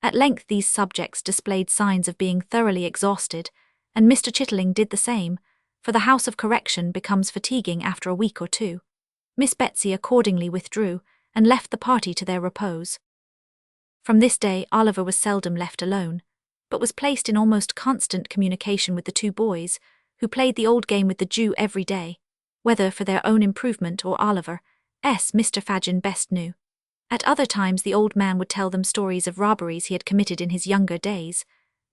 At length these subjects displayed signs of being thoroughly exhausted, and Mr. Chitterling did the same, for the house of correction becomes fatiguing after a week or two. Miss Betsy accordingly withdrew, and left the party to their repose. From this day Oliver was seldom left alone, but was placed in almost constant communication with the two boys, who played the old game with the Jew every day, whether for their own improvement or Oliver's, Mr. Fagin best knew. At other times the old man would tell them stories of robberies he had committed in his younger days,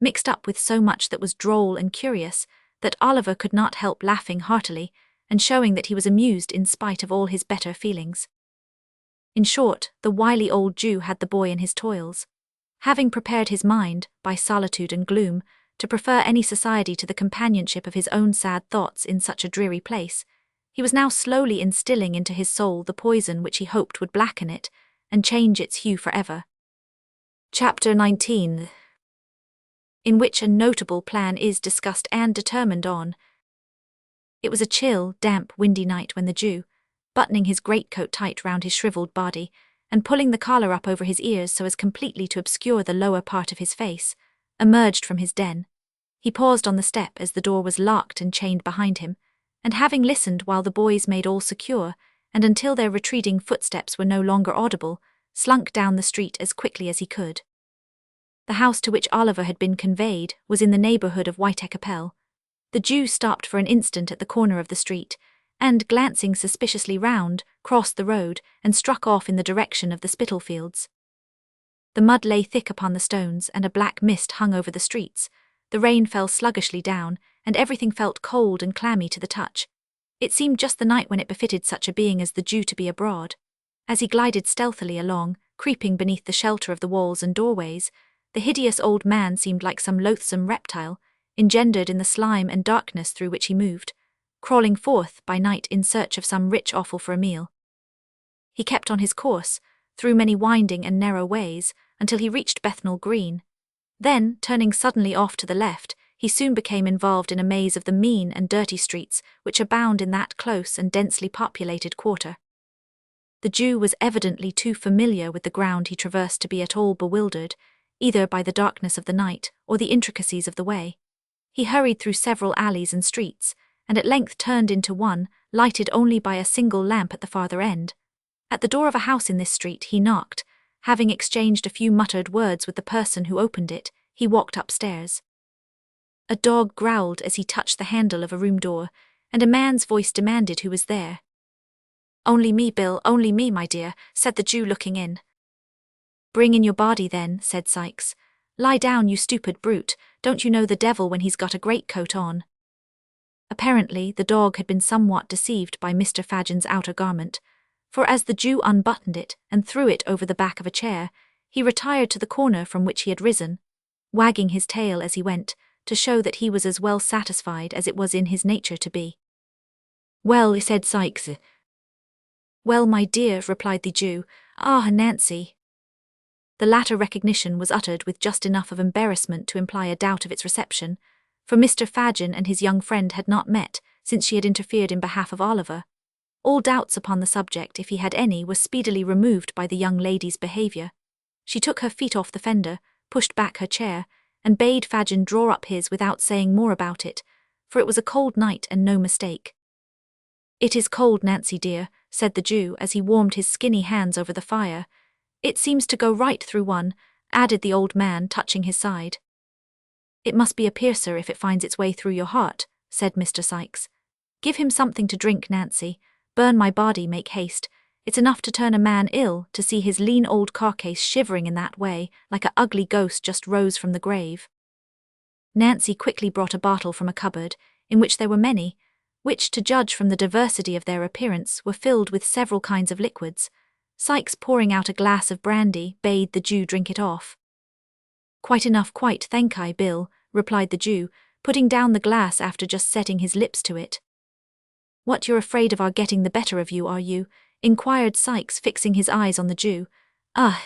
mixed up with so much that was droll and curious that Oliver could not help laughing heartily, and showing that he was amused in spite of all his better feelings. In short, the wily old Jew had the boy in his toils. Having prepared his mind, by solitude and gloom, to prefer any society to the companionship of his own sad thoughts in such a dreary place, he was now slowly instilling into his soul the poison which he hoped would blacken it, and change its hue forever. Chapter 19, in which a notable plan is discussed and determined on. It was a chill, damp, windy night when the Jew, buttoning his greatcoat tight round his shriveled body, and pulling the collar up over his ears so as completely to obscure the lower part of his face, emerged from his den. He paused on the step as the door was locked and chained behind him, and having listened while the boys made all secure, and until their retreating footsteps were no longer audible, slunk down the street as quickly as he could. The house to which Oliver had been conveyed was in the neighbourhood of Whitechapel. The Jew stopped for an instant at the corner of the street, and, glancing suspiciously round, crossed the road and struck off in the direction of the Spitalfields. The mud lay thick upon the stones, and a black mist hung over the streets. The rain fell sluggishly down, and everything felt cold and clammy to the touch. It seemed just the night when it befitted such a being as the Jew to be abroad. As he glided stealthily along, creeping beneath the shelter of the walls and doorways, the hideous old man seemed like some loathsome reptile, engendered in the slime and darkness through which he moved, crawling forth by night in search of some rich offal for a meal. He kept on his course, through many winding and narrow ways, until he reached Bethnal Green. Then, turning suddenly off to the left, he soon became involved in a maze of the mean and dirty streets which abound in that close and densely populated quarter. The Jew was evidently too familiar with the ground he traversed to be at all bewildered, either by the darkness of the night or the intricacies of the way. He hurried through several alleys and streets, and at length turned into one, lighted only by a single lamp at the farther end. At the door of a house in this street he knocked. Having exchanged a few muttered words with the person who opened it, he walked upstairs. A dog growled as he touched the handle of a room door, and a man's voice demanded who was there. "Only me, Bill, only me, my dear," said the Jew, looking in. "Bring in your body then," said Sykes. "Lie down, you stupid brute, don't you know the devil when he's got a greatcoat on?" Apparently the dog had been somewhat deceived by Mr. Fagin's outer garment, for as the Jew unbuttoned it and threw it over the back of a chair, he retired to the corner from which he had risen, wagging his tail as he went, to show that he was as well satisfied as it was in his nature to be. "Well," said Sykes. "Well, my dear," replied the Jew. "Ah, Nancy." The latter recognition was uttered with just enough of embarrassment to imply a doubt of its reception, for Mr. Fagin and his young friend had not met since she had interfered in behalf of Oliver. All doubts upon the subject, if he had any, were speedily removed by the young lady's behaviour. She took her feet off the fender, pushed back her chair, and bade Fagin draw up his without saying more about it, for it was a cold night and no mistake. "It is cold, Nancy dear," said the Jew as he warmed his skinny hands over the fire. "It seems to go right through one," added the old man, touching his side. "It must be a piercer if it finds its way through your heart," said Mr. Sykes. "Give him something to drink, Nancy. Burn my body, make haste. It's enough to turn a man ill to see his lean old carcase shivering in that way, like a ugly ghost just rose from the grave." Nancy quickly brought a bottle from a cupboard, in which there were many, which, to judge from the diversity of their appearance, were filled with several kinds of liquids. Sykes, pouring out a glass of brandy, bade the Jew drink it off. Quite enough, quite, thank I, Bill, replied the Jew, putting down the glass after just setting his lips to it. What, you're afraid of our getting the better of you, are you? Inquired Sykes, fixing his eyes on the Jew. Ah!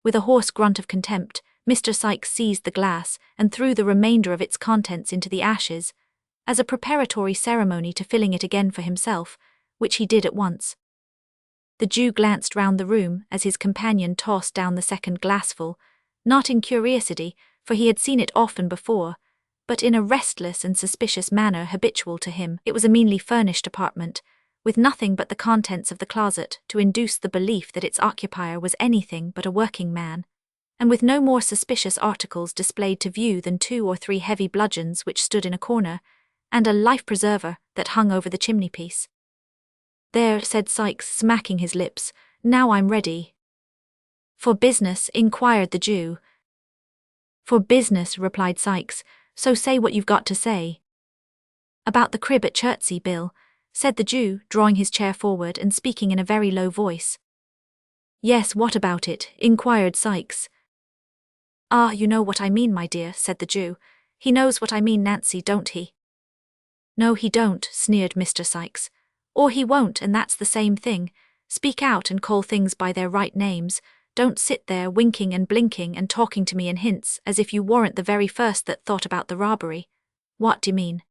With a hoarse grunt of contempt, Mr. Sykes seized the glass and threw the remainder of its contents into the ashes, as a preparatory ceremony to filling it again for himself, which he did at once. The Jew glanced round the room as his companion tossed down the second glassful, not in curiosity, for he had seen it often before, but in a restless and suspicious manner habitual to him. It was a meanly furnished apartment, with nothing but the contents of the closet to induce the belief that its occupier was anything but a working man, and with no more suspicious articles displayed to view than 2 or 3 heavy bludgeons which stood in a corner, and a life-preserver that hung over the chimney-piece. There, said Sykes, smacking his lips, now I'm ready. For business? Inquired the Jew. For business, replied Sykes, so say what you've got to say. About the crib at Chertsey, Bill, said the Jew, drawing his chair forward and speaking in a very low voice. Yes, what about it? Inquired Sykes. Ah, you know what I mean, my dear, said the Jew. He knows what I mean, Nancy, don't he? No, he don't, sneered Mr. Sykes. Or he won't, and that's the same thing. Speak out and call things by their right names. Don't sit there winking and blinking and talking to me in hints as if you weren't the very first that thought about the robbery. What do you mean?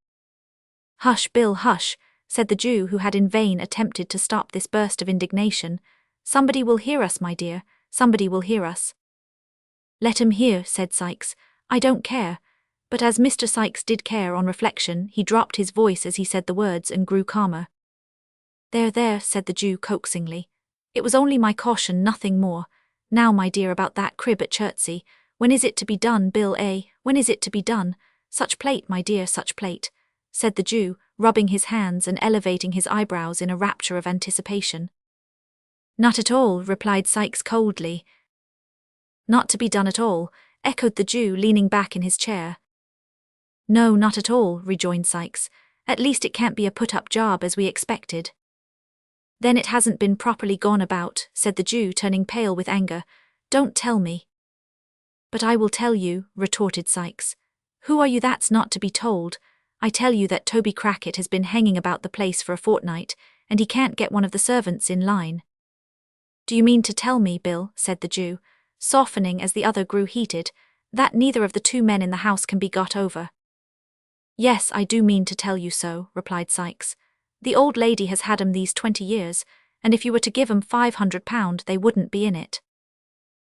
Hush, Bill, hush, said the Jew, who had in vain attempted to stop this burst of indignation. Somebody will hear us, my dear, somebody will hear us. Let 'em hear, said Sykes. I don't care. But as Mr. Sykes did care on reflection, he dropped his voice as he said the words and grew calmer. There, there, said the Jew coaxingly. It was only my caution, nothing more. Now, my dear, about that crib at Chertsey. When is it to be done, Bill, eh? When is it to be done? Such plate, my dear, such plate, said the Jew, rubbing his hands and elevating his eyebrows in a rapture of anticipation. Not at all, replied Sykes coldly. Not to be done at all, echoed the Jew, leaning back in his chair. No, not at all, rejoined Sykes. At least it can't be a put-up job as we expected. Then it hasn't been properly gone about, said the Jew, turning pale with anger. Don't tell me. But I will tell you, retorted Sykes. Who are you that's not to be told? I tell you that Toby Crackit has been hanging about the place for a fortnight, and he can't get one of the servants in line. Do you mean to tell me, Bill, said the Jew, softening as the other grew heated, that neither of the 2 men in the house can be got over? Yes, I do mean to tell you so, replied Sykes. The old lady has had 'em these 20 years, and if you were to give 'em £500 they wouldn't be in it.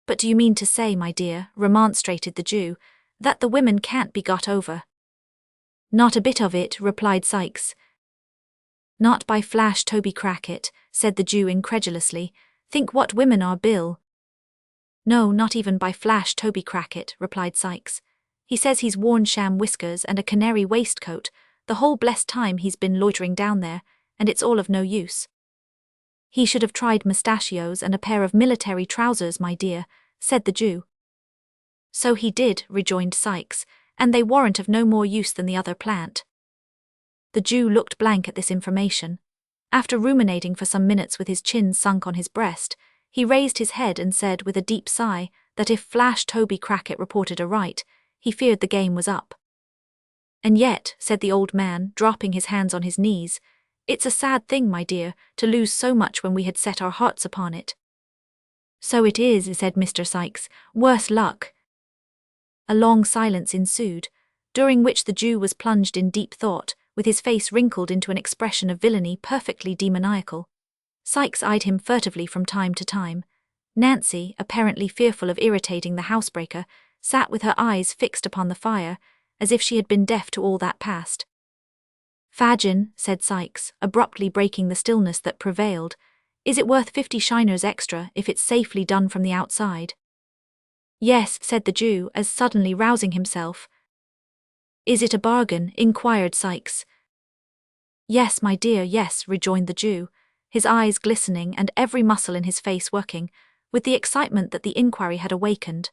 But do you mean to say, my dear, remonstrated the Jew, that the women can't be got over? Not a bit of it, replied Sykes. Not by flash Toby Crackit, said the Jew incredulously. Think what women are, Bill. No, not even by flash Toby Crackit, replied Sykes. He says he's worn sham whiskers and a canary waistcoat the whole blessed time he's been loitering down there, and it's all of no use. He should have tried mustachios and a pair of military trousers, my dear, said the Jew. So he did, rejoined Sykes, and they warrant of no more use than the other plant. The Jew looked blank at this information. After ruminating for some minutes with his chin sunk on his breast, he raised his head and said with a deep sigh that if Flash Toby Crackit reported aright, he feared the game was up. And yet, said the old man, dropping his hands on his knees, it's a sad thing, my dear, to lose so much when we had set our hearts upon it. So it is, said Mr. Sykes, worse luck. A long silence ensued, during which the Jew was plunged in deep thought, with his face wrinkled into an expression of villainy perfectly demoniacal. Sykes eyed him furtively from time to time. Nancy, apparently fearful of irritating the housebreaker, sat with her eyes fixed upon the fire, as if she had been deaf to all that passed. Fagin, said Sykes, abruptly breaking the stillness that prevailed, is it worth 50 shiners extra if it's safely done from the outside? Yes, said the Jew, as suddenly rousing himself. Is it a bargain? Inquired Sykes. Yes, my dear, yes, rejoined the Jew, his eyes glistening and every muscle in his face working, with the excitement that the inquiry had awakened.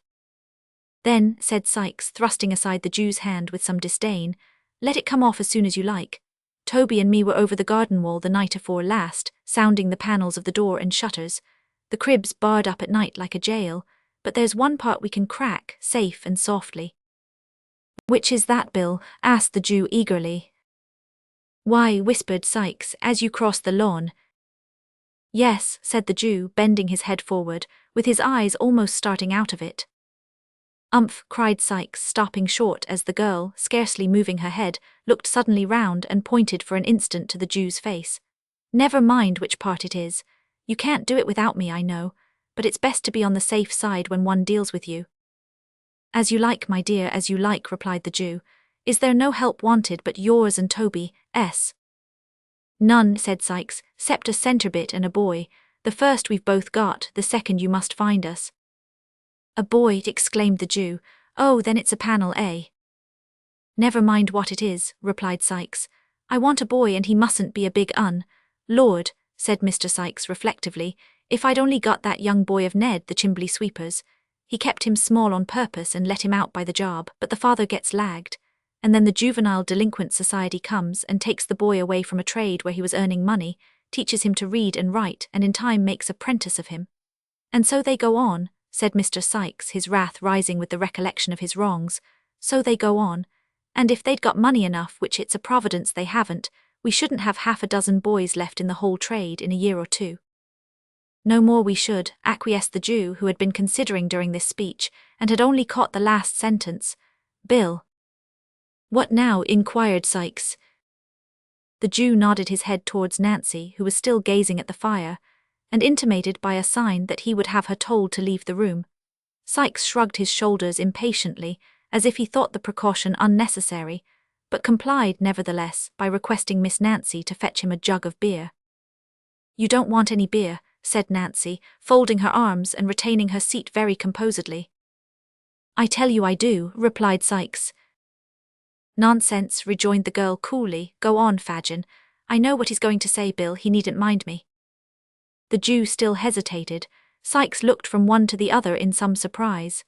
Then, said Sykes, thrusting aside the Jew's hand with some disdain, let it come off as soon as you like. Toby and me were over the garden wall the night afore last, sounding the panels of the door and shutters. The crib's barred up at night like a jail, but there's one part we can crack, safe and softly." "Which is that, Bill?" asked the Jew eagerly. "Why," whispered Sykes, "as you cross the lawn." "Yes," said the Jew, bending his head forward, with his eyes almost starting out of it. "Umph," cried Sykes, stopping short as the girl, scarcely moving her head, looked suddenly round and pointed for an instant to the Jew's face. "Never mind which part it is. You can't do it without me, I know, but it's best to be on the safe side when one deals with you." "As you like, my dear, as you like," replied the Jew. "Is there no help wanted but yours and Toby's?" "None," said Sykes, "'cept a centre-bit and a boy. The first we've both got, the second you must find us." "A boy!" exclaimed the Jew. "Oh, then it's a panel, eh?" "Never mind what it is," replied Sykes. "I want a boy, and he mustn't be a big un. Lord," said Mr. Sykes reflectively, "if I'd only got that young boy of Ned, the chimbley sweeper's. He kept him small on purpose and let him out by the job, but the father gets lagged, and then the Juvenile Delinquent Society comes and takes the boy away from a trade where he was earning money, teaches him to read and write, and in time makes a prentice of him. And so they go on," said Mr. Sykes, his wrath rising with the recollection of his wrongs. "So they go on, and if they'd got money enough, which it's a providence they haven't, we shouldn't have half a dozen boys left in the whole trade in a year or two." "No more we should," acquiesced the Jew, who had been considering during this speech, and had only caught the last sentence. "Bill." "What now?" inquired Sykes. The Jew nodded his head towards Nancy, who was still gazing at the fire, and intimated by a sign that he would have her told to leave the room. Sykes shrugged his shoulders impatiently, as if he thought the precaution unnecessary, but complied nevertheless by requesting Miss Nancy to fetch him a jug of beer. "You don't want any beer," said Nancy, folding her arms and retaining her seat very composedly. "I tell you I do," replied Sykes. "Nonsense," rejoined the girl coolly. "Go on, Fagin. I know what he's going to say, Bill, he needn't mind me." The Jew still hesitated. Sykes looked from one to the other in some surprise.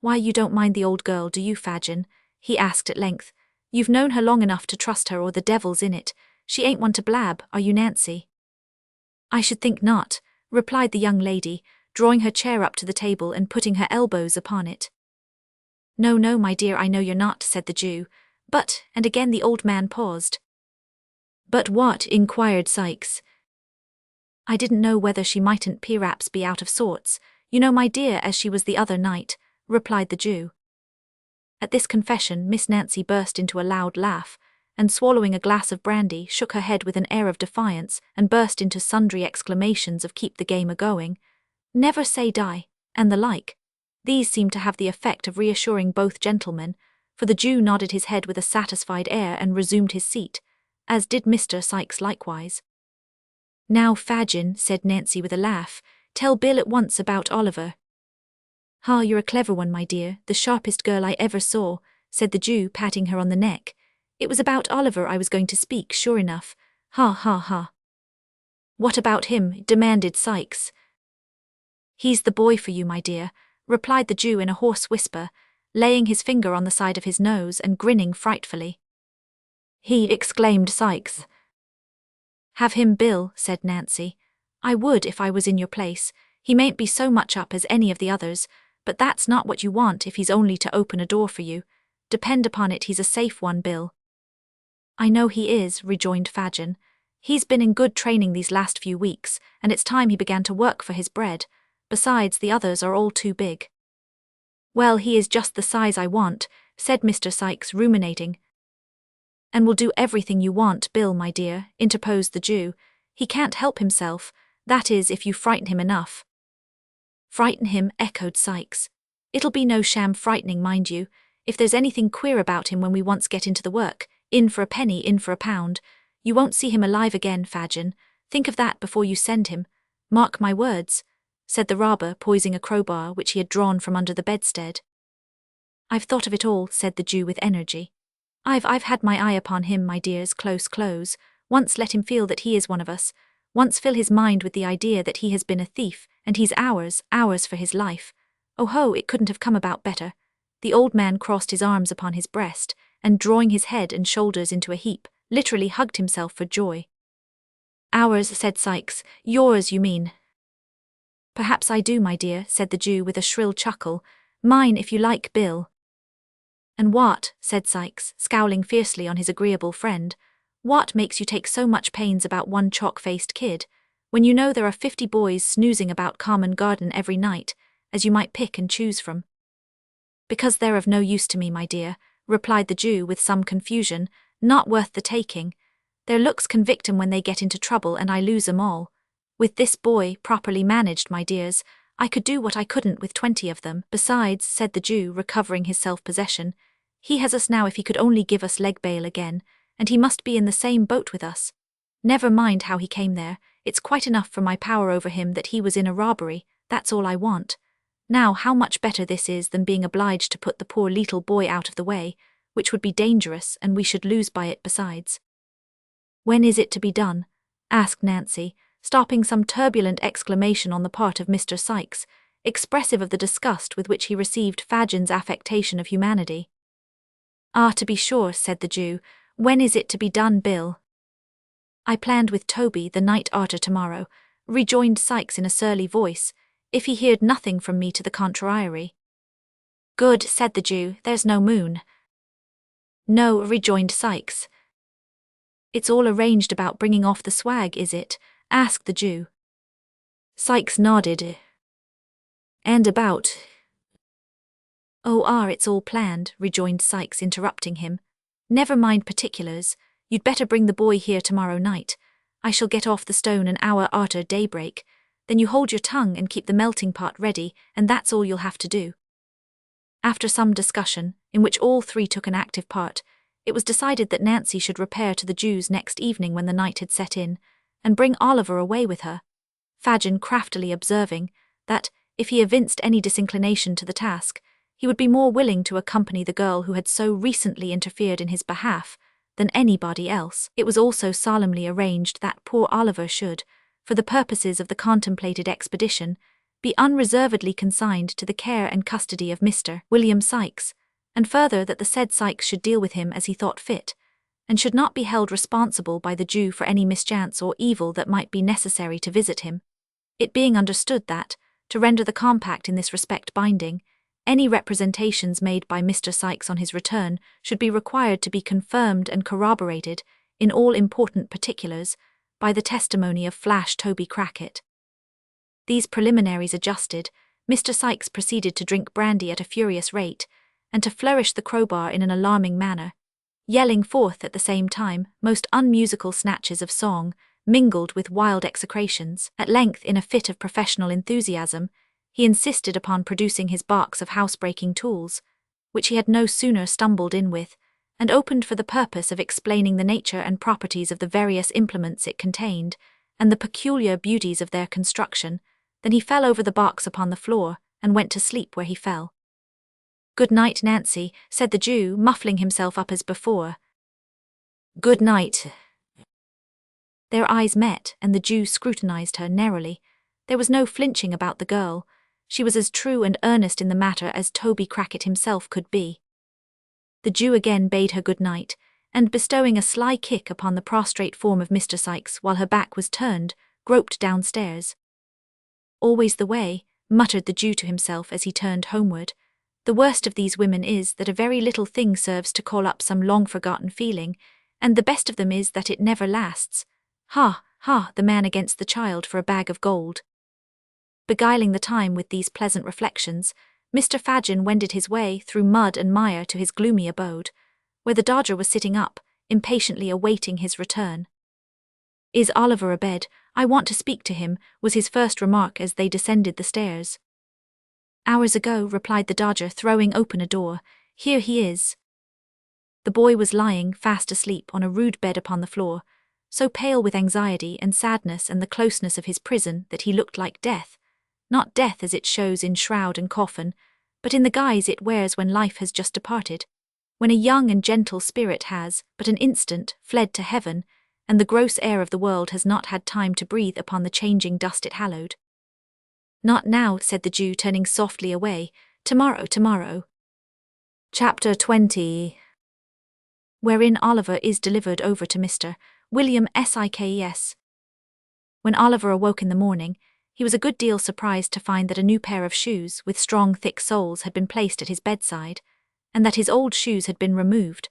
"Why, you don't mind the old girl, do you, Fagin?" he asked at length. "You've known her long enough to trust her, or the devil's in it. She ain't one to blab, are you, Nancy?" "I should think not," replied the young lady, drawing her chair up to the table and putting her elbows upon it. "No, no, my dear, I know you're not," said the Jew. "But," and again the old man paused. "But what?" inquired Sykes. "I didn't know whether she mightn't perhaps be out of sorts, you know, my dear, as she was the other night," replied the Jew. At this confession Miss Nancy burst into a loud laugh, and swallowing a glass of brandy, shook her head with an air of defiance, and burst into sundry exclamations of "keep the game a-going," "never say die," and the like. These seemed to have the effect of reassuring both gentlemen, for the Jew nodded his head with a satisfied air and resumed his seat, as did Mr. Sykes likewise. "Now, Fagin," said Nancy with a laugh, "tell Bill at once about Oliver." "Ha, you're a clever one, my dear, the sharpest girl I ever saw," said the Jew, patting her on the neck. "It was about Oliver I was going to speak, sure enough. Ha, ha, ha." "What about him?" demanded Sykes. "He's the boy for you, my dear," replied the Jew in a hoarse whisper, laying his finger on the side of his nose and grinning frightfully. "He!" exclaimed Sykes. "Have him, Bill," said Nancy. "I would if I was in your place. He mayn't be so much up as any of the others, but that's not what you want if he's only to open a door for you. Depend upon it he's a safe one, Bill." "I know he is," rejoined Fagin. "He's been in good training these last few weeks, and it's time he began to work for his bread. Besides, the others are all too big." "Well, he is just the size I want," said Mr. Sykes, ruminating. "And will do everything you want, Bill, my dear," interposed the Jew. "He can't help himself, that is, if you frighten him enough." "Frighten him," echoed Sykes. "It'll be no sham frightening, mind you. If there's anything queer about him when we once get into the work, in for a penny, in for a pound, you won't see him alive again, Fagin. Think of that before you send him. Mark my words," said the robber, poising a crowbar which he had drawn from under the bedstead. "I've thought of it all," said the Jew with energy. I've had my eye upon him, my dears, close. Once let him feel that he is one of us. Once fill his mind with the idea that he has been a thief, and he's ours for his life. Oh ho, it couldn't have come about better." The old man crossed his arms upon his breast, and drawing his head and shoulders into a heap, literally hugged himself for joy. "Ours," said Sykes. "Yours, you mean." Perhaps I do, my dear, said the Jew with a shrill chuckle. Mine if you like, Bill. And what, said Sikes, scowling fiercely on his agreeable friend, what makes you take so much pains about one chalk-faced kid, when you know there are 50 boys snoozing about Common Garden every night, as you might pick and choose from? Because they're of no use to me, my dear, replied the Jew with some confusion, not worth the taking. Their looks convict 'em when they get into trouble and I lose 'em all. With this boy, properly managed, my dears, I could do what I couldn't with 20 of them. Besides, said the Jew, recovering his self-possession, he has us now if he could only give us leg bail again, and he must be in the same boat with us. Never mind how he came there, it's quite enough for my power over him that he was in a robbery, that's all I want. Now how much better this is than being obliged to put the poor little boy out of the way, which would be dangerous and we should lose by it besides. When is it to be done? Asked Nancy, stopping some turbulent exclamation on the part of Mr. Sikes, expressive of the disgust with which he received Fagin's affectation of humanity. Ah, to be sure, said the Jew, when is it to be done, Bill? I planned with Toby the night arter tomorrow, rejoined Sikes in a surly voice, if he heard nothing from me to the contrary. Good, said the Jew, there's no moon. No, rejoined Sikes. It's all arranged about bringing off the swag, is it? Asked the Jew. Sikes nodded. And about... Oh, it's all planned, rejoined Sikes, interrupting him. Never mind particulars, you'd better bring the boy here tomorrow night. I shall get off the stone an hour arter daybreak. Then you hold your tongue and keep the melting pot ready, and that's all you'll have to do. After some discussion, in which all three took an active part, it was decided that Nancy should repair to the Jew's next evening when the night had set in, and bring Oliver away with her, Fagin craftily observing that, if he evinced any disinclination to the task, he would be more willing to accompany the girl who had so recently interfered in his behalf than anybody else. It was also solemnly arranged that poor Oliver should, for the purposes of the contemplated expedition, be unreservedly consigned to the care and custody of Mr. William Sikes, and further that the said Sikes should deal with him as he thought fit, and should not be held responsible by the Jew for any mischance or evil that might be necessary to visit him, it being understood that, to render the compact in this respect binding, any representations made by Mr. Sikes on his return should be required to be confirmed and corroborated, in all important particulars, by the testimony of Flash Toby Crackit. These preliminaries adjusted, Mr. Sikes proceeded to drink brandy at a furious rate, and to flourish the crowbar in an alarming manner, yelling forth at the same time most unmusical snatches of song, mingled with wild execrations. At length, in a fit of professional enthusiasm, he insisted upon producing his box of housebreaking tools, which he had no sooner stumbled in with, and opened for the purpose of explaining the nature and properties of the various implements it contained, and the peculiar beauties of their construction, than he fell over the box upon the floor, and went to sleep where he fell. Good night, Nancy, said the Jew, muffling himself up as before. Good night. Their eyes met, and the Jew scrutinized her narrowly. There was no flinching about the girl. She was as true and earnest in the matter as Toby Crackit himself could be. The Jew again bade her good night, and bestowing a sly kick upon the prostrate form of Mr. Sikes while her back was turned, groped downstairs. Always the way, muttered the Jew to himself as he turned homeward. The worst of these women is that a very little thing serves to call up some long-forgotten feeling, and the best of them is that it never lasts. Ha, ha, the man against the child for a bag of gold. Beguiling the time with these pleasant reflections, Mr. Fagin wended his way through mud and mire to his gloomy abode, where the Dodger was sitting up, impatiently awaiting his return. Is Oliver abed? I want to speak to him, was his first remark as they descended the stairs. Hours ago, replied the Dodger, throwing open a door. Here he is. The boy was lying fast asleep on a rude bed upon the floor, so pale with anxiety and sadness and the closeness of his prison that he looked like death, not death as it shows in shroud and coffin, but in the guise it wears when life has just departed, when a young and gentle spirit has, but an instant, fled to heaven, and the gross air of the world has not had time to breathe upon the changing dust it hallowed. Not now, said the Jew, turning softly away. Tomorrow, tomorrow. Chapter 20. Wherein Oliver is delivered over to Mr. William Sikes. When Oliver awoke in the morning, He was a good deal surprised to find that a new pair of shoes with strong thick soles had been placed at his bedside, and that his old shoes had been removed.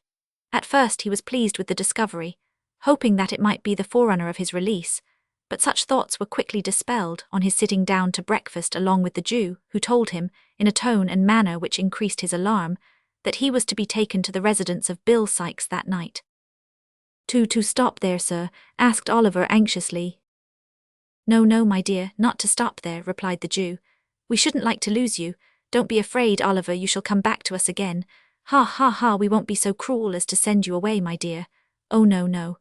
At first he was pleased with the discovery, hoping that it might be the forerunner of his release, but such thoughts were quickly dispelled on his sitting down to breakfast along with the Jew, who told him, in a tone and manner which increased his alarm, that he was to be taken to the residence of Bill Sikes that night. To stop there, sir?" asked Oliver anxiously. No, my dear, not to stop there," replied the Jew. "We shouldn't like to lose you. Don't be afraid, Oliver, you shall come back to us again. Ha, ha, ha, we won't be so cruel as to send you away, my dear. Oh, no."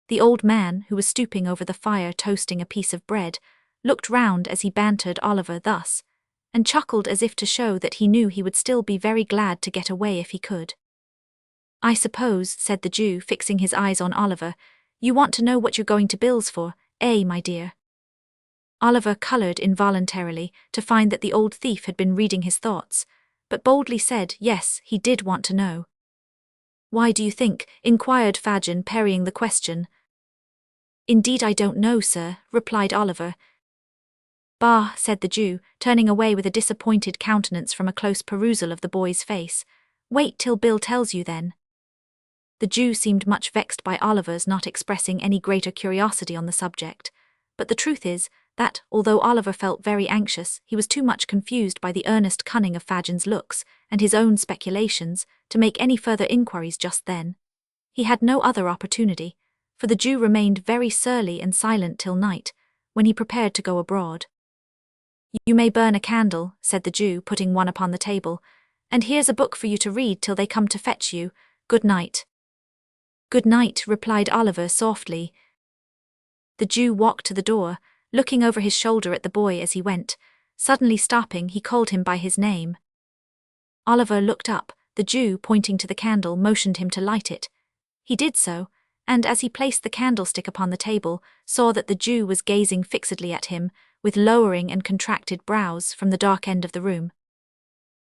The old man, who was stooping over the fire toasting a piece of bread, looked round as he bantered Oliver thus, and chuckled as if to show that he knew he would still be very glad to get away if he could. "I suppose," said the Jew, fixing his eyes on Oliver, "you want to know what you're going to Bill's for, my dear?" Oliver coloured involuntarily to find that the old thief had been reading his thoughts, but boldly said yes, he did want to know. "Why do you think?" inquired Fagin, parrying the question. "Indeed I don't know, sir," replied Oliver. "Bah," said the Jew, turning away with a disappointed countenance from a close perusal of the boy's face. "Wait till Bill tells you then." The Jew seemed much vexed by Oliver's not expressing any greater curiosity on the subject, but the truth is that, although Oliver felt very anxious, he was too much confused by the earnest cunning of Fagin's looks and his own speculations to make any further inquiries just then. He had no other opportunity, for the Jew remained very surly and silent till night, when he prepared to go abroad. "You may burn a candle," said the Jew, putting one upon the table, "and here's a book for you to read till they come to fetch you. Good night." "Good night," replied Oliver softly. The Jew walked to the door, looking over his shoulder at the boy as he went. Suddenly stopping, he called him by his name. Oliver looked up. The Jew, pointing to the candle, motioned him to light it. He did so, and as he placed the candlestick upon the table, saw that the Jew was gazing fixedly at him, with lowering and contracted brows, from the dark end of the room.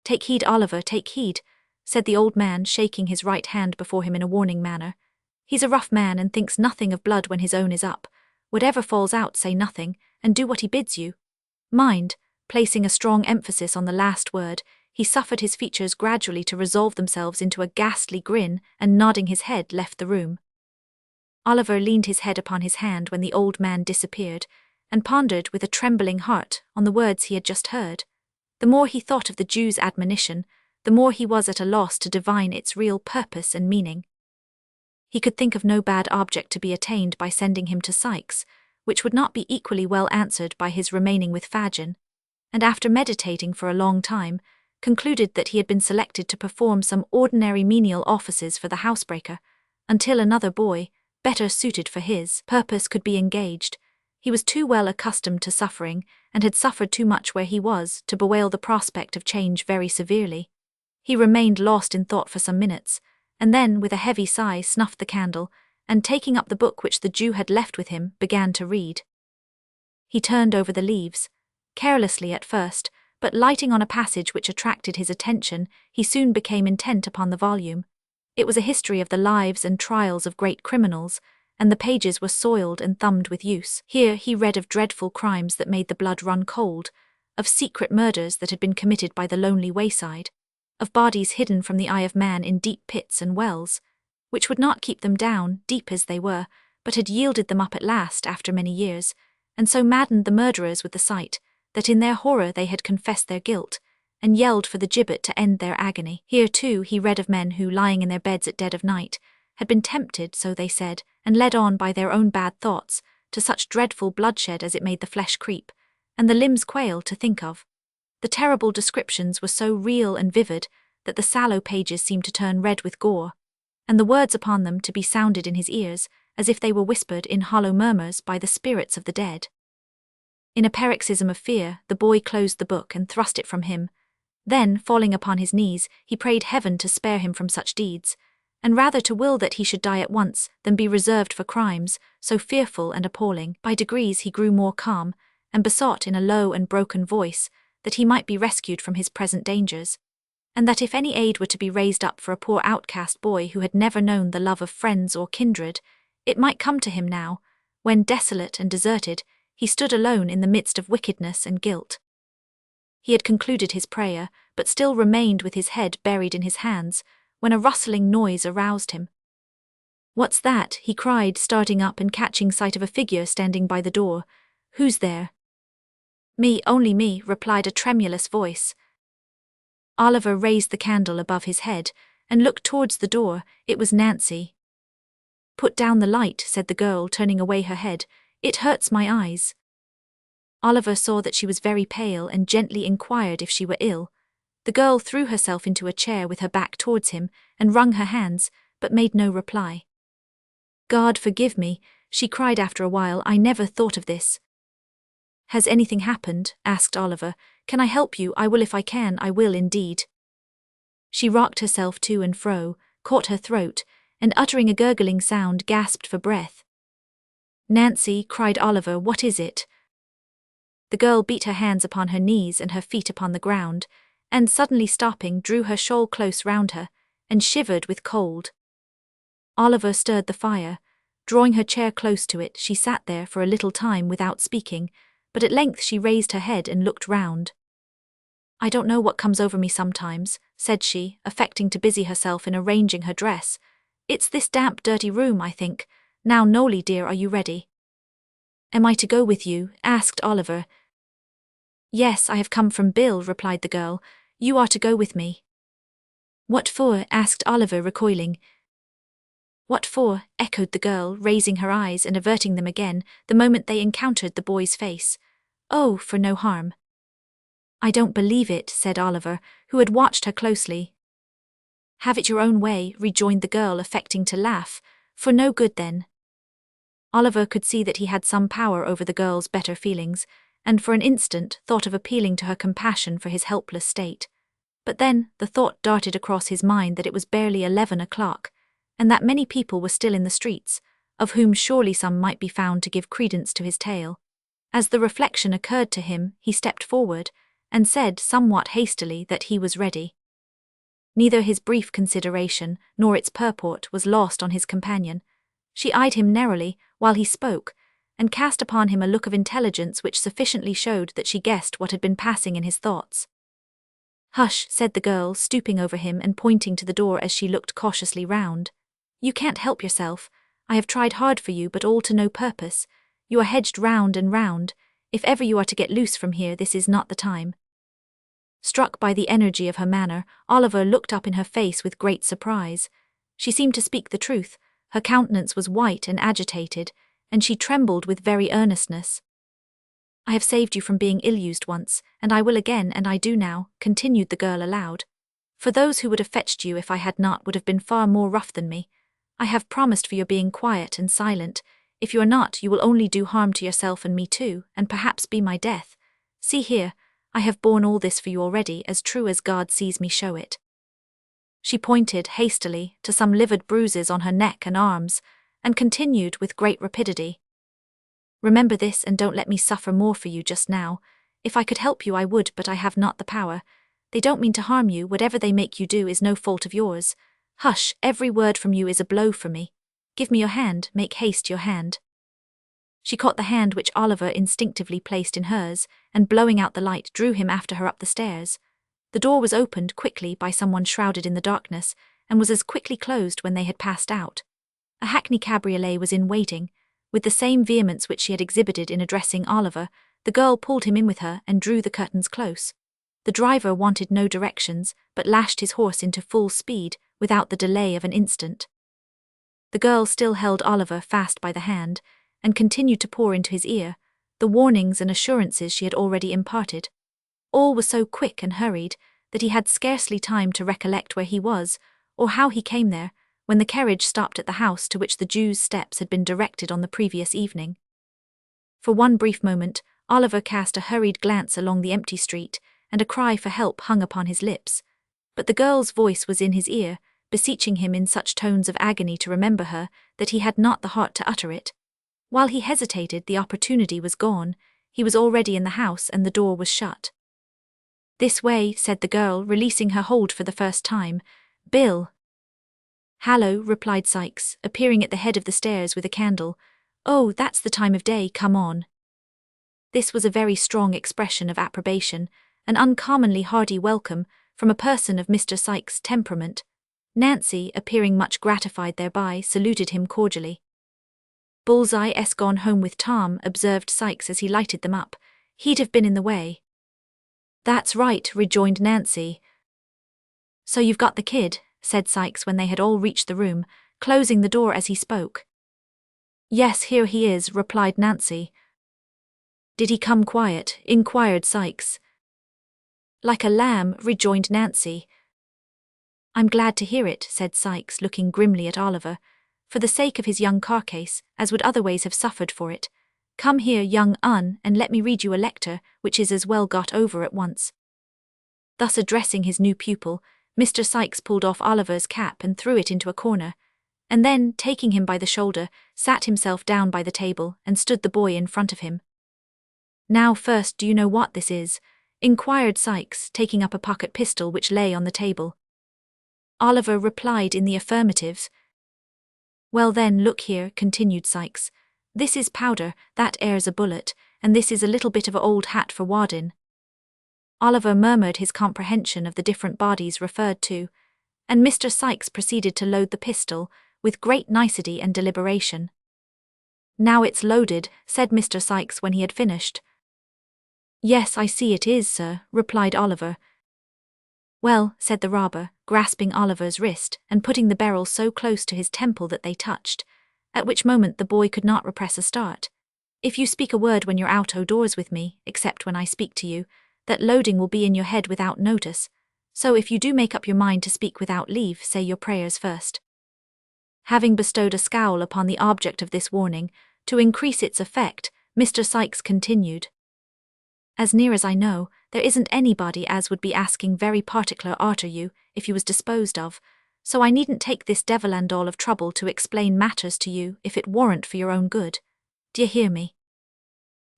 "Take heed, Oliver, take heed," said the old man, shaking his right hand before him in a warning manner. "He's a rough man and thinks nothing of blood when his own is up. Whatever falls out, say nothing, and do what he bids you. Mind," placing a strong emphasis on the last word, he suffered his features gradually to resolve themselves into a ghastly grin, and nodding his head left the room. Oliver leaned his head upon his hand when the old man disappeared, and pondered with a trembling heart on the words he had just heard. The more he thought of the Jew's admonition, the more he was at a loss to divine its real purpose and meaning. He could think of no bad object to be attained by sending him to Sikes, which would not be equally well answered by his remaining with Fagin, and after meditating for a long time, concluded that he had been selected to perform some ordinary menial offices for the housebreaker, until another boy, better suited for his purpose, could be engaged. He was too well accustomed to suffering, and had suffered too much where he was, to bewail the prospect of change very severely. He remained lost in thought for some minutes, and then, with a heavy sigh, snuffed the candle, and taking up the book which the Jew had left with him, began to read. He turned over the leaves, carelessly at first, but lighting on a passage which attracted his attention, he soon became intent upon the volume. It was a history of the lives and trials of great criminals, and the pages were soiled and thumbed with use. Here he read of dreadful crimes that made the blood run cold, of secret murders that had been committed by the lonely wayside, of bodies hidden from the eye of man in deep pits and wells, which would not keep them down, deep as they were, but had yielded them up at last after many years, and so maddened the murderers with the sight, that in their horror they had confessed their guilt, and yelled for the gibbet to end their agony. Here, too, he read of men who, lying in their beds at dead of night, had been tempted, so they said, and led on by their own bad thoughts, to such dreadful bloodshed as it made the flesh creep, and the limbs quail to think of. The terrible descriptions were so real and vivid that the sallow pages seemed to turn red with gore, and the words upon them to be sounded in his ears, as if they were whispered in hollow murmurs by the spirits of the dead. In a paroxysm of fear, the boy closed the book and thrust it from him. Then, falling upon his knees, he prayed heaven to spare him from such deeds, and rather to will that he should die at once than be reserved for crimes so fearful and appalling. By degrees he grew more calm, and besought in a low and broken voice that he might be rescued from his present dangers, and that if any aid were to be raised up for a poor outcast boy who had never known the love of friends or kindred, it might come to him now, when, desolate and deserted, He stood alone in the midst of wickedness and guilt. He had concluded his prayer, but still remained with his head buried in his hands, when a rustling noise aroused him. "What's that?" he cried, starting up and catching sight of a figure standing by the door. "Who's there?" "Me, only me," replied a tremulous voice. Oliver raised the candle above his head and looked towards the door. It was Nancy. "Put down the light," said the girl, turning away her head. "It hurts my eyes." Oliver saw that she was very pale and gently inquired if she were ill. The girl threw herself into a chair with her back towards him and wrung her hands, but made no reply. "God forgive me," she cried after a while. "I never thought of this." "Has anything happened?" asked Oliver. "Can I help you? I will if I can, I will indeed." She rocked herself to and fro, caught her throat, and uttering a gurgling sound gasped for breath. "Nancy," cried Oliver, "what is it?" The girl beat her hands upon her knees and her feet upon the ground, and suddenly stopping drew her shawl close round her, and shivered with cold. Oliver stirred the fire. Drawing her chair close to it, she sat there for a little time without speaking, but at length she raised her head and looked round. "I don't know what comes over me sometimes," said she, affecting to busy herself in arranging her dress. "It's this damp, dirty room, I think. Now, Nolly dear, are you ready?" "Am I to go with you?" asked Oliver. "Yes, I have come from Bill," replied the girl. "You are to go with me." "What for?" asked Oliver, recoiling. "What for?" echoed the girl, raising her eyes and averting them again the moment they encountered the boy's face. "Oh, for no harm." "I don't believe it," said Oliver, who had watched her closely. "Have it your own way," rejoined the girl, affecting to laugh. "For no good, then." Oliver could see that he had some power over the girl's better feelings, and for an instant thought of appealing to her compassion for his helpless state. But then the thought darted across his mind that it was barely 11 o'clock, and that many people were still in the streets, of whom surely some might be found to give credence to his tale. As the reflection occurred to him, he stepped forward, and said somewhat hastily that he was ready. Neither his brief consideration nor its purport was lost on his companion. She eyed him narrowly while he spoke, and cast upon him a look of intelligence which sufficiently showed that she guessed what had been passing in his thoughts. "Hush," said the girl, stooping over him and pointing to the door as she looked cautiously round. "You can't help yourself. I have tried hard for you, but all to no purpose. You are hedged round and round. If ever you are to get loose from here, this is not the time." Struck by the energy of her manner, Oliver looked up in her face with great surprise. She seemed to speak the truth. Her countenance was white and agitated, and she trembled with very earnestness. "I have saved you from being ill-used once, and I will again, and I do now," continued the girl aloud. "For those who would have fetched you if I had not would have been far more rough than me. I have promised for your being quiet and silent. If you are not, you will only do harm to yourself and me too, and perhaps be my death. See here, I have borne all this for you already, as true as God sees me show it." She pointed hastily to some livid bruises on her neck and arms, and continued with great rapidity. "Remember this and don't let me suffer more for you just now. If I could help you I would, but I have not the power. They don't mean to harm you. Whatever they make you do is no fault of yours. Hush, every word from you is a blow for me. Give me your hand, make haste your hand." She caught the hand which Oliver instinctively placed in hers, and blowing out the light drew him after her up the stairs. The door was opened quickly by someone shrouded in the darkness, and was as quickly closed when they had passed out. A hackney cabriolet was in waiting. With the same vehemence which she had exhibited in addressing Oliver, the girl pulled him in with her and drew the curtains close. The driver wanted no directions, but lashed his horse into full speed, without the delay of an instant. The girl still held Oliver fast by the hand, and continued to pour into his ear the warnings and assurances she had already imparted. All was so quick and hurried that he had scarcely time to recollect where he was, or how he came there, when the carriage stopped at the house to which the Jew's steps had been directed on the previous evening. For one brief moment, Oliver cast a hurried glance along the empty street, and a cry for help hung upon his lips. But the girl's voice was in his ear, beseeching him in such tones of agony to remember her, that he had not the heart to utter it. While he hesitated, the opportunity was gone. He was already in the house, and the door was shut. "This way," said the girl, releasing her hold for the first time. "Bill." "Hallo," replied Sikes, appearing at the head of the stairs with a candle. "Oh, that's the time of day, come on." This was a very strong expression of approbation, an uncommonly hearty welcome from a person of Mr. Sykes' temperament. Nancy, appearing much gratified thereby, saluted him cordially. "Bullseye-'s gone home with Tom," observed Sykes as he lighted them up. "He'd have been in the way." "That's right," rejoined Nancy. "So you've got the kid," said Sykes when they had all reached the room, closing the door as he spoke. "Yes, here he is," replied Nancy. "Did he come quiet?" inquired Sykes. "Like a lamb," rejoined Nancy. "I'm glad to hear it," said Sykes, looking grimly at Oliver, "for the sake of his young carcase, as would otherways have suffered for it. Come here, young un, and let me read you a lecture, which is as well got over at once." Thus addressing his new pupil, Mr. Sykes pulled off Oliver's cap and threw it into a corner, and then, taking him by the shoulder, sat himself down by the table and stood the boy in front of him. "Now first, do you know what this is?" inquired Sykes, taking up a pocket pistol which lay on the table. Oliver replied in the affirmative. "Well then, look here," continued Sykes. "This is powder, that air's a bullet, and this is a little bit of a old hat for waddin'." Oliver murmured his comprehension of the different bodies referred to, and Mr. Sykes proceeded to load the pistol with great nicety and deliberation. "Now it's loaded," said Mr. Sykes when he had finished. "Yes, I see it is, sir," replied Oliver. "Well," said the robber, grasping Oliver's wrist and putting the barrel so close to his temple that they touched, at which moment the boy could not repress a start. "If you speak a word when you're out o' doors with me, except when I speak to you, that loading will be in your head without notice, so if you do make up your mind to speak without leave, say your prayers first." Having bestowed a scowl upon the object of this warning, to increase its effect, Mr. Sykes continued. "As near as I know, there isn't anybody as would be asking very particular arter you, if you was disposed of, so I needn't take this devil and all of trouble to explain matters to you if it warn't for your own good. D'ye hear me?"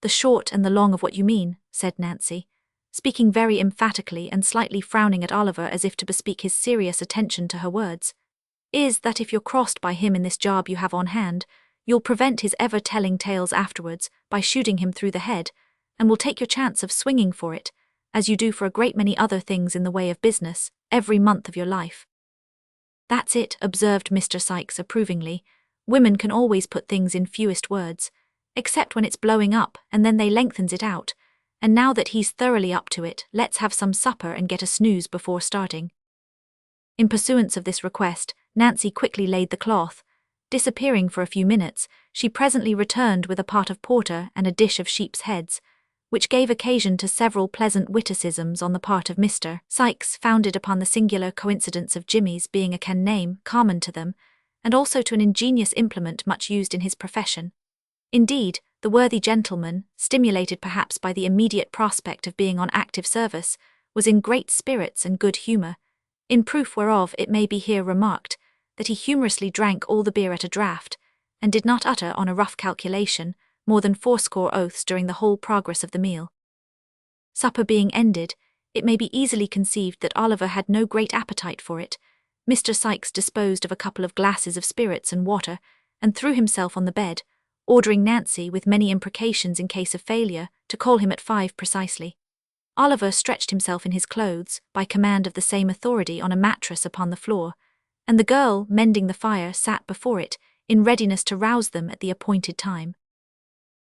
"The short and the long of what you mean," said Nancy, speaking very emphatically and slightly frowning at Oliver as if to bespeak his serious attention to her words, "is that if you're crossed by him in this job you have on hand, you'll prevent his ever telling tales afterwards by shooting him through the head, and will take your chance of swinging for it, as you do for a great many other things in the way of business, every month of your life." "That's it," observed Mr. Sykes approvingly. "Women can always put things in fewest words, except when it's blowing up, and then they lengthens it out, and now that he's thoroughly up to it, let's have some supper and get a snooze before starting." In pursuance of this request, Nancy quickly laid the cloth. Disappearing for a few minutes, she presently returned with a pot of porter and a dish of sheep's heads, which gave occasion to several pleasant witticisms on the part of Mr. Sykes, founded upon the singular coincidence of Jimmy's being a can name common to them, and also to an ingenious implement much used in his profession. Indeed, the worthy gentleman, stimulated perhaps by the immediate prospect of being on active service, was in great spirits and good humour, in proof whereof it may be here remarked that he humorously drank all the beer at a draught, and did not utter, on a rough calculation, more than 80 oaths during the whole progress of the meal. Supper being ended, it may be easily conceived that Oliver had no great appetite for it. Mr. Sykes disposed of a couple of glasses of spirits and water, and threw himself on the bed, ordering Nancy, with many imprecations in case of failure, to call him at 5 precisely. Oliver stretched himself in his clothes, by command of the same authority, on a mattress upon the floor, and the girl, mending the fire, sat before it, in readiness to rouse them at the appointed time.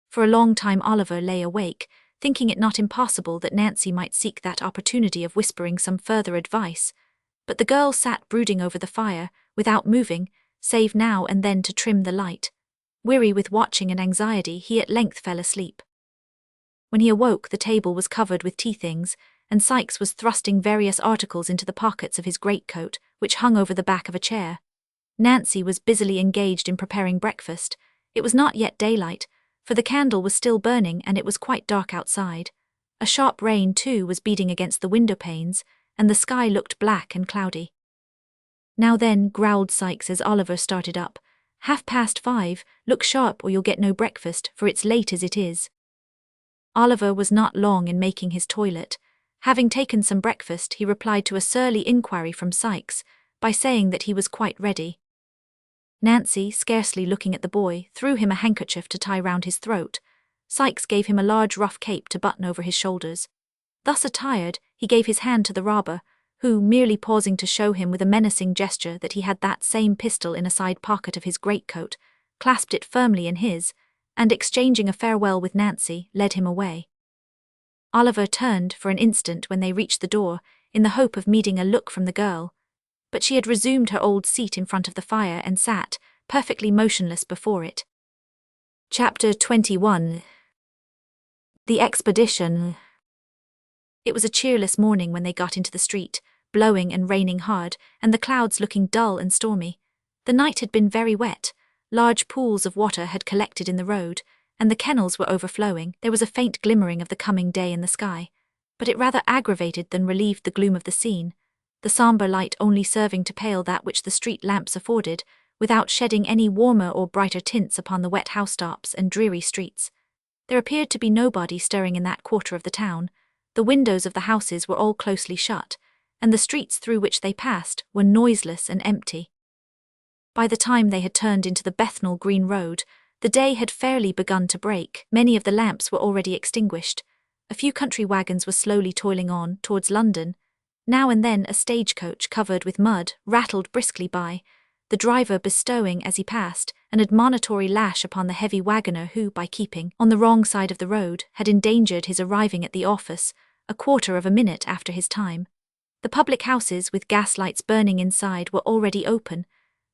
For a long time Oliver lay awake, thinking it not impossible that Nancy might seek that opportunity of whispering some further advice, but the girl sat brooding over the fire, without moving, save now and then to trim the light. Weary with watching and anxiety, he at length fell asleep. When he awoke, the table was covered with tea things, and Sykes was thrusting various articles into the pockets of his greatcoat, which hung over the back of a chair. Nancy was busily engaged in preparing breakfast. It was not yet daylight, for the candle was still burning and it was quite dark outside. A sharp rain, too, was beating against the window panes, and the sky looked black and cloudy. "Now then," growled Sykes as Oliver started up, 5:30, look sharp or you'll get no breakfast, for it's late as it is." Oliver was not long in making his toilet. Having taken some breakfast, he replied to a surly inquiry from Sykes, by saying that he was quite ready. Nancy, scarcely looking at the boy, threw him a handkerchief to tie round his throat, Sikes gave him a large rough cape to button over his shoulders. Thus attired, he gave his hand to the robber, who, merely pausing to show him with a menacing gesture that he had that same pistol in a side pocket of his greatcoat, clasped it firmly in his, and exchanging a farewell with Nancy, led him away. Oliver turned for an instant when they reached the door, in the hope of meeting a look from the girl, but she had resumed her old seat in front of the fire and sat, perfectly motionless before it. Chapter 21. The Expedition. It was a cheerless morning when they got into the street, blowing and raining hard, and the clouds looking dull and stormy. The night had been very wet. Large pools of water had collected in the road, and the kennels were overflowing. There was a faint glimmering of the coming day in the sky, but it rather aggravated than relieved the gloom of the scene, the sombre light only serving to pale that which the street lamps afforded, without shedding any warmer or brighter tints upon the wet housetops and dreary streets. There appeared to be nobody stirring in that quarter of the town. The windows of the houses were all closely shut, and the streets through which they passed were noiseless and empty. By the time they had turned into the Bethnal Green Road, the day had fairly begun to break. Many of the lamps were already extinguished. A few country wagons were slowly toiling on towards London. Now and then a stagecoach covered with mud rattled briskly by, the driver bestowing, as he passed, an admonitory lash upon the heavy wagoner who, by keeping on the wrong side of the road, had endangered his arriving at the office a quarter of a minute after his time. The public houses with gas lights burning inside were already open.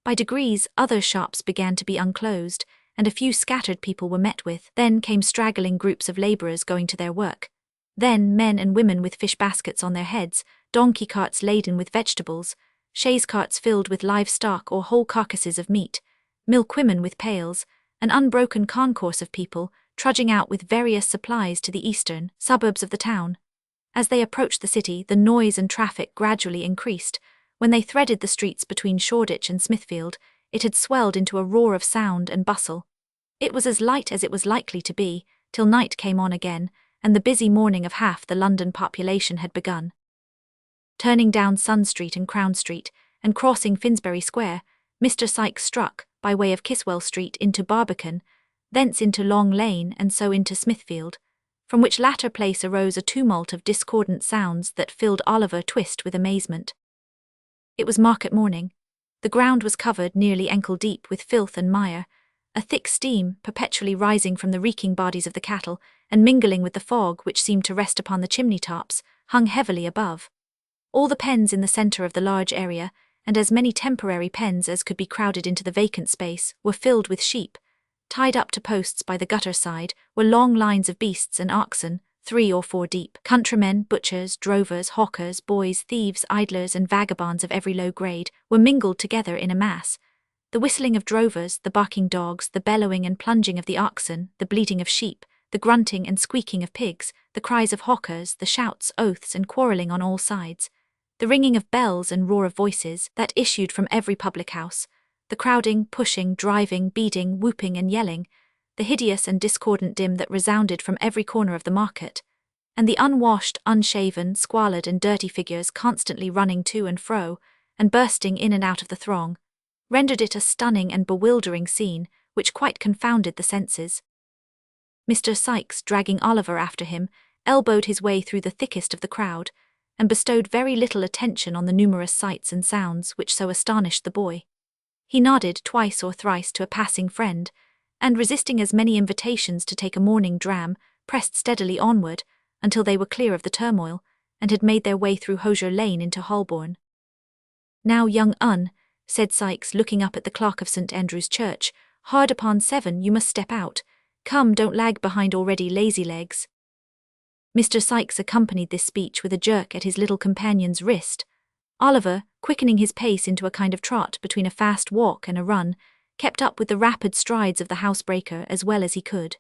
By degrees other shops began to be unclosed, and a few scattered people were met with. Then came straggling groups of labourers going to their work. Then men and women with fish baskets on their heads, donkey carts laden with vegetables, chaise carts filled with livestock or whole carcasses of meat, milkwomen with pails, an unbroken concourse of people trudging out with various supplies to the eastern suburbs of the town. As they approached the city, the noise and traffic gradually increased. When they threaded the streets between Shoreditch and Smithfield, it had swelled into a roar of sound and bustle. It was as light as it was likely to be, till night came on again, and the busy morning of half the London population had begun. Turning down Sun Street and Crown Street, and crossing Finsbury Square, Mr. Sikes struck, by way of Kiswell Street, into Barbican, thence into Long Lane and so into Smithfield, from which latter place arose a tumult of discordant sounds that filled Oliver Twist with amazement. It was market morning. The ground was covered nearly ankle-deep with filth and mire, a thick steam, perpetually rising from the reeking bodies of the cattle, and mingling with the fog which seemed to rest upon the chimney-tops, hung heavily above. All the pens in the centre of the large area, and as many temporary pens as could be crowded into the vacant space, were filled with sheep. Tied up to posts by the gutter side were long lines of beasts and oxen, 3 or 4 deep. Countrymen, butchers, drovers, hawkers, boys, thieves, idlers, and vagabonds of every low grade were mingled together in a mass. The whistling of drovers, the barking dogs, the bellowing and plunging of the oxen, the bleating of sheep, the grunting and squeaking of pigs, the cries of hawkers, the shouts, oaths, and quarrelling on all sides, the ringing of bells and roar of voices that issued from every public house, the crowding, pushing, driving, beating, whooping, and yelling, the hideous and discordant din that resounded from every corner of the market, and the unwashed, unshaven, squalid, and dirty figures constantly running to and fro, and bursting in and out of the throng, rendered it a stunning and bewildering scene, which quite confounded the senses. Mr. Sikes, dragging Oliver after him, elbowed his way through the thickest of the crowd, and bestowed very little attention on the numerous sights and sounds which so astonished the boy. He nodded twice or thrice to a passing friend, and resisting as many invitations to take a morning dram, pressed steadily onward, until they were clear of the turmoil, and had made their way through Hosier Lane into Holborn. "Now, young un," said Sikes, looking up at the clock of St. Andrew's Church, "hard upon 7, you must step out. Come, don't lag behind already, lazy legs." Mr. Sikes accompanied this speech with a jerk at his little companion's wrist. Oliver, quickening his pace into a kind of trot between a fast walk and a run, kept up with the rapid strides of the housebreaker as well as he could.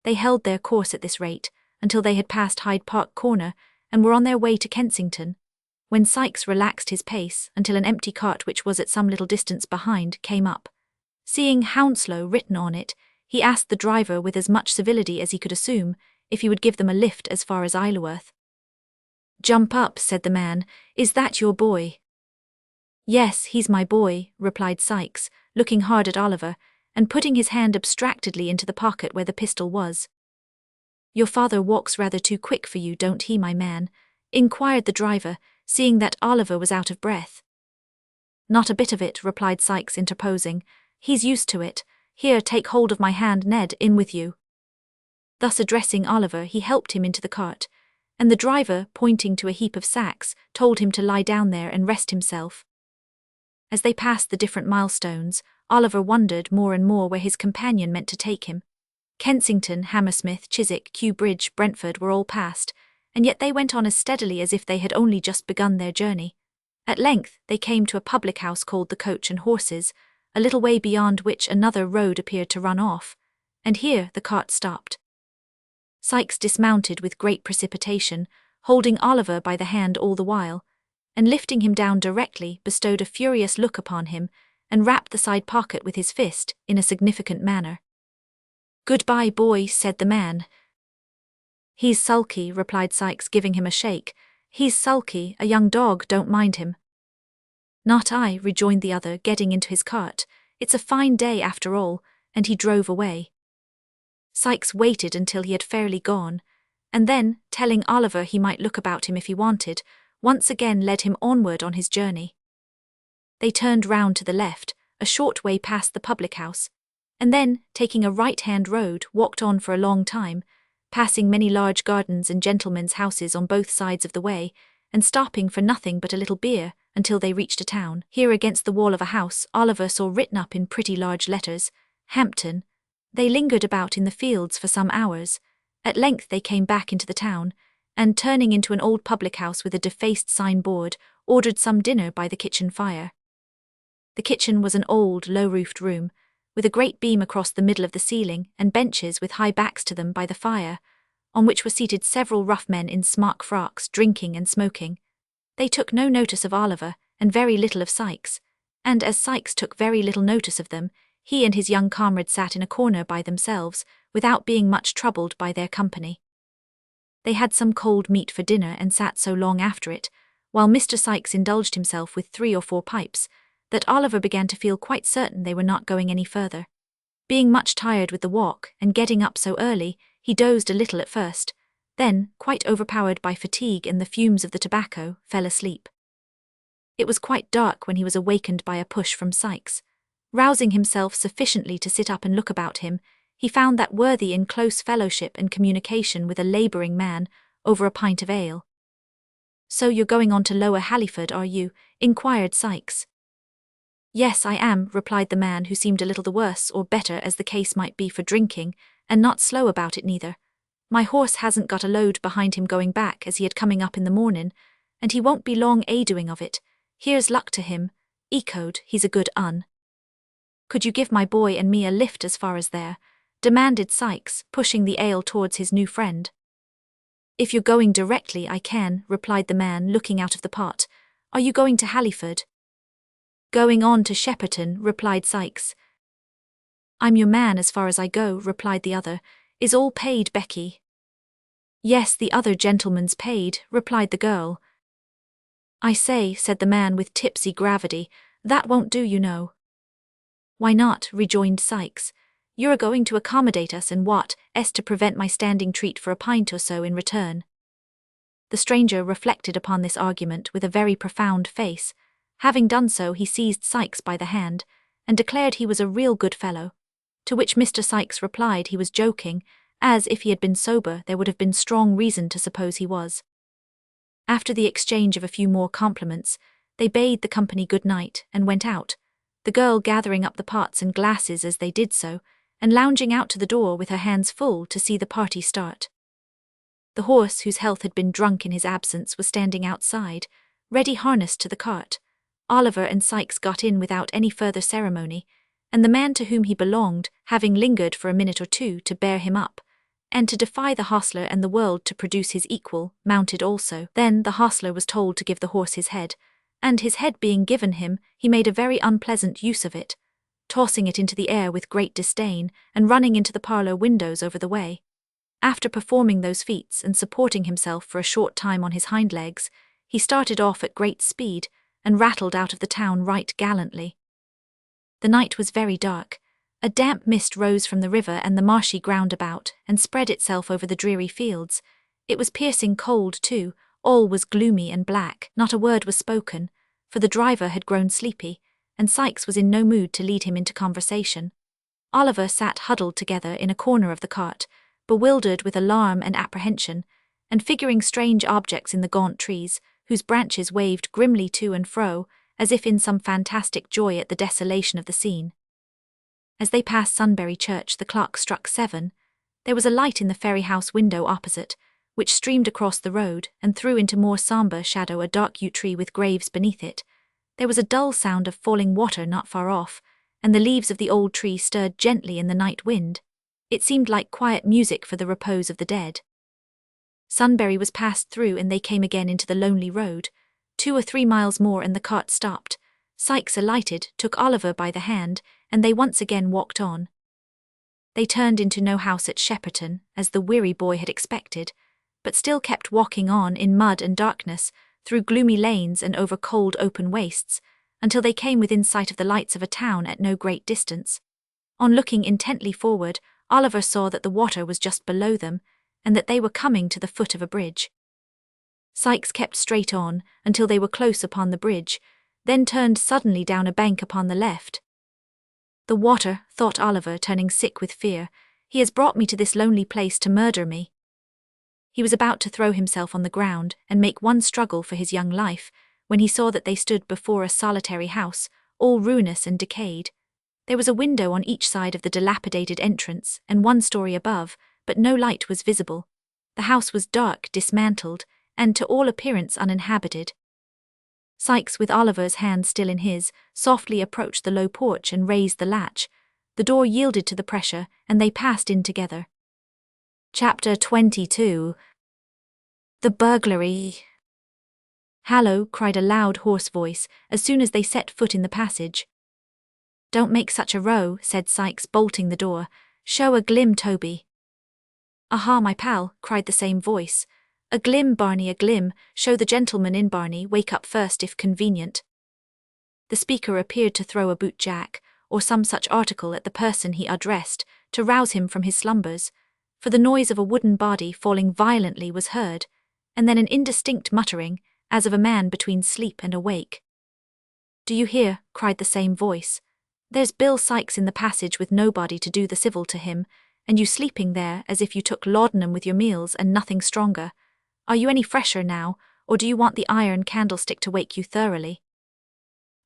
They held their course at this rate until they had passed Hyde Park Corner and were on their way to Kensington, when Sikes relaxed his pace until an empty cart which was at some little distance behind came up. Seeing Hounslow written on it, he asked the driver with as much civility as he could assume if he would give them a lift as far as Isleworth. "Jump up," said the man. "Is that your boy?" "Yes, he's my boy," replied Sikes, looking hard at Oliver, and putting his hand abstractedly into the pocket where the pistol was. "Your father walks rather too quick for you, don't he, my man?" inquired the driver, seeing that Oliver was out of breath. "Not a bit of it," replied Sikes, interposing. "He's used to it. Here, take hold of my hand, Ned, in with you." Thus addressing Oliver, he helped him into the cart, and the driver, pointing to a heap of sacks, told him to lie down there and rest himself. As they passed the different milestones, Oliver wondered more and more where his companion meant to take him. Kensington, Hammersmith, Chiswick, Kew Bridge, Brentford were all passed, and yet they went on as steadily as if they had only just begun their journey. At length they came to a public house called the Coach and Horses, a little way beyond which another road appeared to run off, and here the cart stopped. Sikes dismounted with great precipitation, holding Oliver by the hand all the while, and lifting him down directly, bestowed a furious look upon him, and rapped the side pocket with his fist in a significant manner. "Goodbye, boy," said the man. "He's sulky," replied Sikes, giving him a shake. "He's sulky, a young dog, don't mind him." "Not I," rejoined the other, getting into his cart. "It's a fine day after all," and he drove away. Sikes waited until he had fairly gone, and then, telling Oliver he might look about him if he wanted, once again led him onward on his journey. They turned round to the left, a short way past the public house, and then, taking a right-hand road, walked on for a long time, passing many large gardens and gentlemen's houses on both sides of the way, and stopping for nothing but a little beer, until they reached a town. Here against the wall of a house Oliver saw written up in pretty large letters, "Hampton." They lingered about in the fields for some hours. At length they came back into the town, and turning into an old public house with a defaced signboard, ordered some dinner by the kitchen fire. The kitchen was an old, low-roofed room, with a great beam across the middle of the ceiling and benches with high backs to them by the fire, on which were seated several rough men in smock frocks, drinking and smoking. They took no notice of Oliver, and very little of Sikes, and as Sikes took very little notice of them, he and his young comrade sat in a corner by themselves, without being much troubled by their company. They had some cold meat for dinner and sat so long after it, while Mr. Sikes indulged himself with 3 or 4 pipes, that Oliver began to feel quite certain they were not going any further. Being much tired with the walk, and getting up so early, he dozed a little at first, then, quite overpowered by fatigue and the fumes of the tobacco, fell asleep. It was quite dark when he was awakened by a push from Sikes. Rousing himself sufficiently to sit up and look about him, he found that worthy in close fellowship and communication with a labouring man, over a pint of ale. "So you're going on to Lower Halliford, are you?" inquired Sikes. "Yes, I am," replied the man, who seemed a little the worse or better as the case might be for drinking, and not slow about it neither. "My horse hasn't got a load behind him going back as he had coming up in the morning, and he won't be long a-doing of it. Here's luck to him. Echoed, he's a good un." "Could you give my boy and me a lift as far as there?" demanded Sikes, pushing the ale towards his new friend. "If you're going directly, I can," replied the man, looking out of the pot. "Are you going to Halliford?" "Going on to Shepperton," replied Sikes. "I'm your man as far as I go," replied the other. "Is all paid, Becky?" "Yes, the other gentleman's paid," replied the girl. "I say," said the man with tipsy gravity, "that won't do, you know." "Why not?" rejoined Sikes. "You're a-going to accommodate us, and what-'s to prevent my standing treat for a pint or so in return?" The stranger reflected upon this argument with a very profound face. Having done so, he seized Sikes by the hand, and declared he was a real good fellow, to which Mr. Sikes replied he was joking, as if he had been sober there would have been strong reason to suppose he was. After the exchange of a few more compliments, they bade the company good night and went out, the girl gathering up the pots and glasses as they did so, and lounging out to the door with her hands full to see the party start. The horse, whose health had been drunk in his absence, was standing outside, ready harnessed to the cart. Oliver and Sikes got in without any further ceremony, and the man to whom he belonged, having lingered for a minute or two to bear him up, and to defy the hostler and the world to produce his equal, mounted also. Then the hostler was told to give the horse his head, and his head being given him, he made a very unpleasant use of it, tossing it into the air with great disdain, and running into the parlour windows over the way. After performing those feats and supporting himself for a short time on his hind legs, he started off at great speed, and rattled out of the town right gallantly. The night was very dark, A damp mist rose from the river and the marshy ground about, and spread itself over the dreary fields. It was piercing cold, too. All was gloomy and black. Not a word was spoken, for the driver had grown sleepy, and Sikes was in no mood to lead him into conversation. Oliver sat huddled together in a corner of the cart, bewildered with alarm and apprehension, and figuring strange objects in the gaunt trees, whose branches waved grimly to and fro, as if in some fantastic joy at the desolation of the scene. As they passed Sunbury Church, the clock struck 7. There was a light in the ferry house window opposite, which streamed across the road and threw into more sombre shadow a dark yew tree with graves beneath it. There was a dull sound of falling water not far off, and the leaves of the old tree stirred gently in the night wind. It seemed like quiet music for the repose of the dead. Sunbury was passed through and they came again into the lonely road. 2 or 3 miles more and the cart stopped. Sikes alighted, took Oliver by the hand, and they once again walked on. They turned into no house at Shepperton, as the weary boy had expected, but still kept walking on in mud and darkness, through gloomy lanes and over cold open wastes, until they came within sight of the lights of a town at no great distance. On looking intently forward, Oliver saw that the water was just below them, and that they were coming to the foot of a bridge. Sikes kept straight on, until they were close upon the bridge, then turned suddenly down a bank upon the left. The water, thought Oliver, turning sick with fear. He has brought me to this lonely place to murder me. He was about to throw himself on the ground and make one struggle for his young life, when he saw that they stood before a solitary house, all ruinous and decayed. There was a window on each side of the dilapidated entrance, and 1 story above, but no light was visible. The house was dark, dismantled, and to all appearance uninhabited. Sikes, with Oliver's hand still in his, softly approached the low porch and raised the latch. The door yielded to the pressure, and they passed in together. Chapter 22. The burglary. "Hallo," cried a loud, hoarse voice, as soon as they set foot in the passage. "Don't make such a row," said Sikes, bolting the door. "Show a glim, Toby." "Aha, my pal," cried the same voice. "A glim, Barney, a glim. Show the gentleman in, Barney. Wake up first if convenient." The speaker appeared to throw a boot jack, or some such article at the person he addressed, to rouse him from his slumbers, for the noise of a wooden body falling violently was heard, and then an indistinct muttering, as of a man between sleep and awake. "Do you hear?" cried the same voice. "There's Bill Sikes in the passage with nobody to do the civil to him, and you sleeping there as if you took laudanum with your meals and nothing stronger. Are you any fresher now, or do you want the iron candlestick to wake you thoroughly?"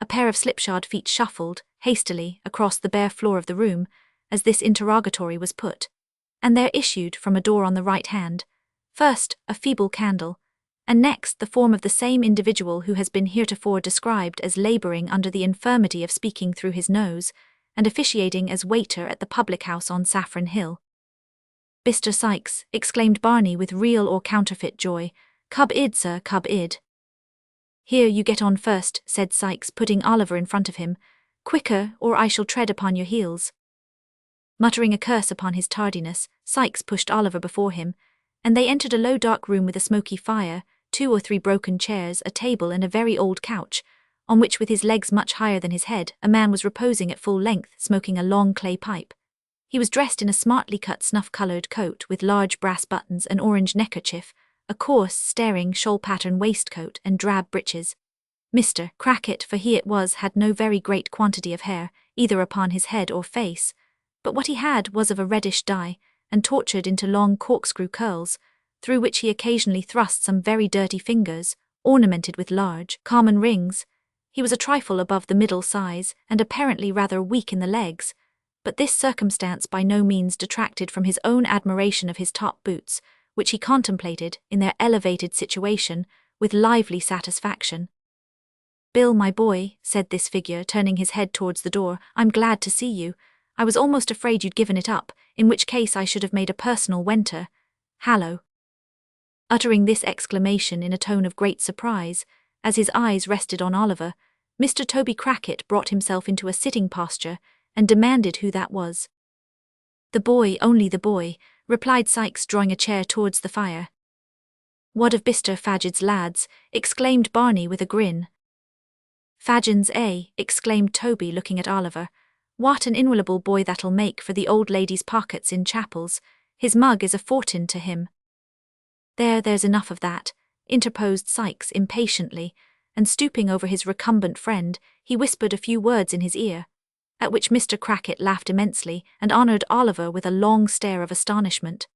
A pair of slipshod feet shuffled, hastily, across the bare floor of the room, as this interrogatory was put, and there issued, from a door on the right hand, first a feeble candle, and next the form of the same individual who has been heretofore described as labouring under the infirmity of speaking through his nose, and officiating as waiter at the public-house on Saffron Hill. "Mr. Sikes," exclaimed Barney with real or counterfeit joy. "Cub id, sir, cub id." "Here, you get on first," said Sikes, putting Oliver in front of him. "Quicker, or I shall tread upon your heels." Muttering a curse upon his tardiness, Sikes pushed Oliver before him, and they entered a low dark room with a smoky fire, 2 or 3 broken chairs, a table and a very old couch, on which, with his legs much higher than his head, a man was reposing at full length, smoking a long clay pipe. He was dressed in a smartly cut snuff-coloured coat with large brass buttons, an orange neckerchief, a coarse, staring, shawl-pattern waistcoat, and drab breeches. Mr. Crackit, for he it was, had no very great quantity of hair, either upon his head or face, but what he had was of a reddish dye, and tortured into long corkscrew curls, through which he occasionally thrust some very dirty fingers, ornamented with large, common rings. He was a trifle above the middle size, and apparently rather weak in the legs, but this circumstance by no means detracted from his own admiration of his top boots, which he contemplated, in their elevated situation, with lively satisfaction. "Bill, my boy," said this figure, turning his head towards the door, "I'm glad to see you. I was almost afraid you'd given it up, in which case I should have made a personal wenter. Hallo." Uttering this exclamation in a tone of great surprise, as his eyes rested on Oliver, Mr. Toby Crackit brought himself into a sitting posture, and demanded who that was. "The boy, only the boy," replied Sikes, drawing a chair towards the fire. "What of Mr. Fagin's lads?" exclaimed Barney with a grin. "Fagin's, eh?" exclaimed Toby, looking at Oliver. What an inwillable boy that'll make for the old lady's pockets in chapels. His mug is a fortin to him. There's enough of that, interposed Sikes impatiently, and stooping over his recumbent friend, he whispered a few words in his ear, at which Mr. Crackit laughed immensely and honoured Oliver with a long stare of astonishment.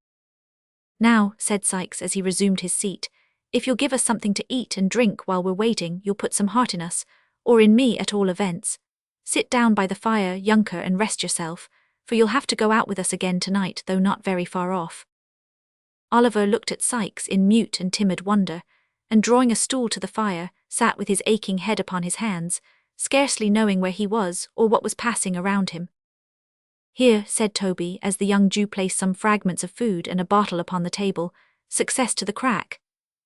Now, said Sikes as he resumed his seat, if you'll give us something to eat and drink while we're waiting, you'll put some heart in us, or in me at all events. Sit down by the fire, younker, and rest yourself, for you'll have to go out with us again tonight, though not very far off. Oliver looked at Sikes in mute and timid wonder, and drawing a stool to the fire, sat with his aching head upon his hands, scarcely knowing where he was or what was passing around him. Here, said Toby, as the young Jew placed some fragments of food and a bottle upon the table, success to the crack.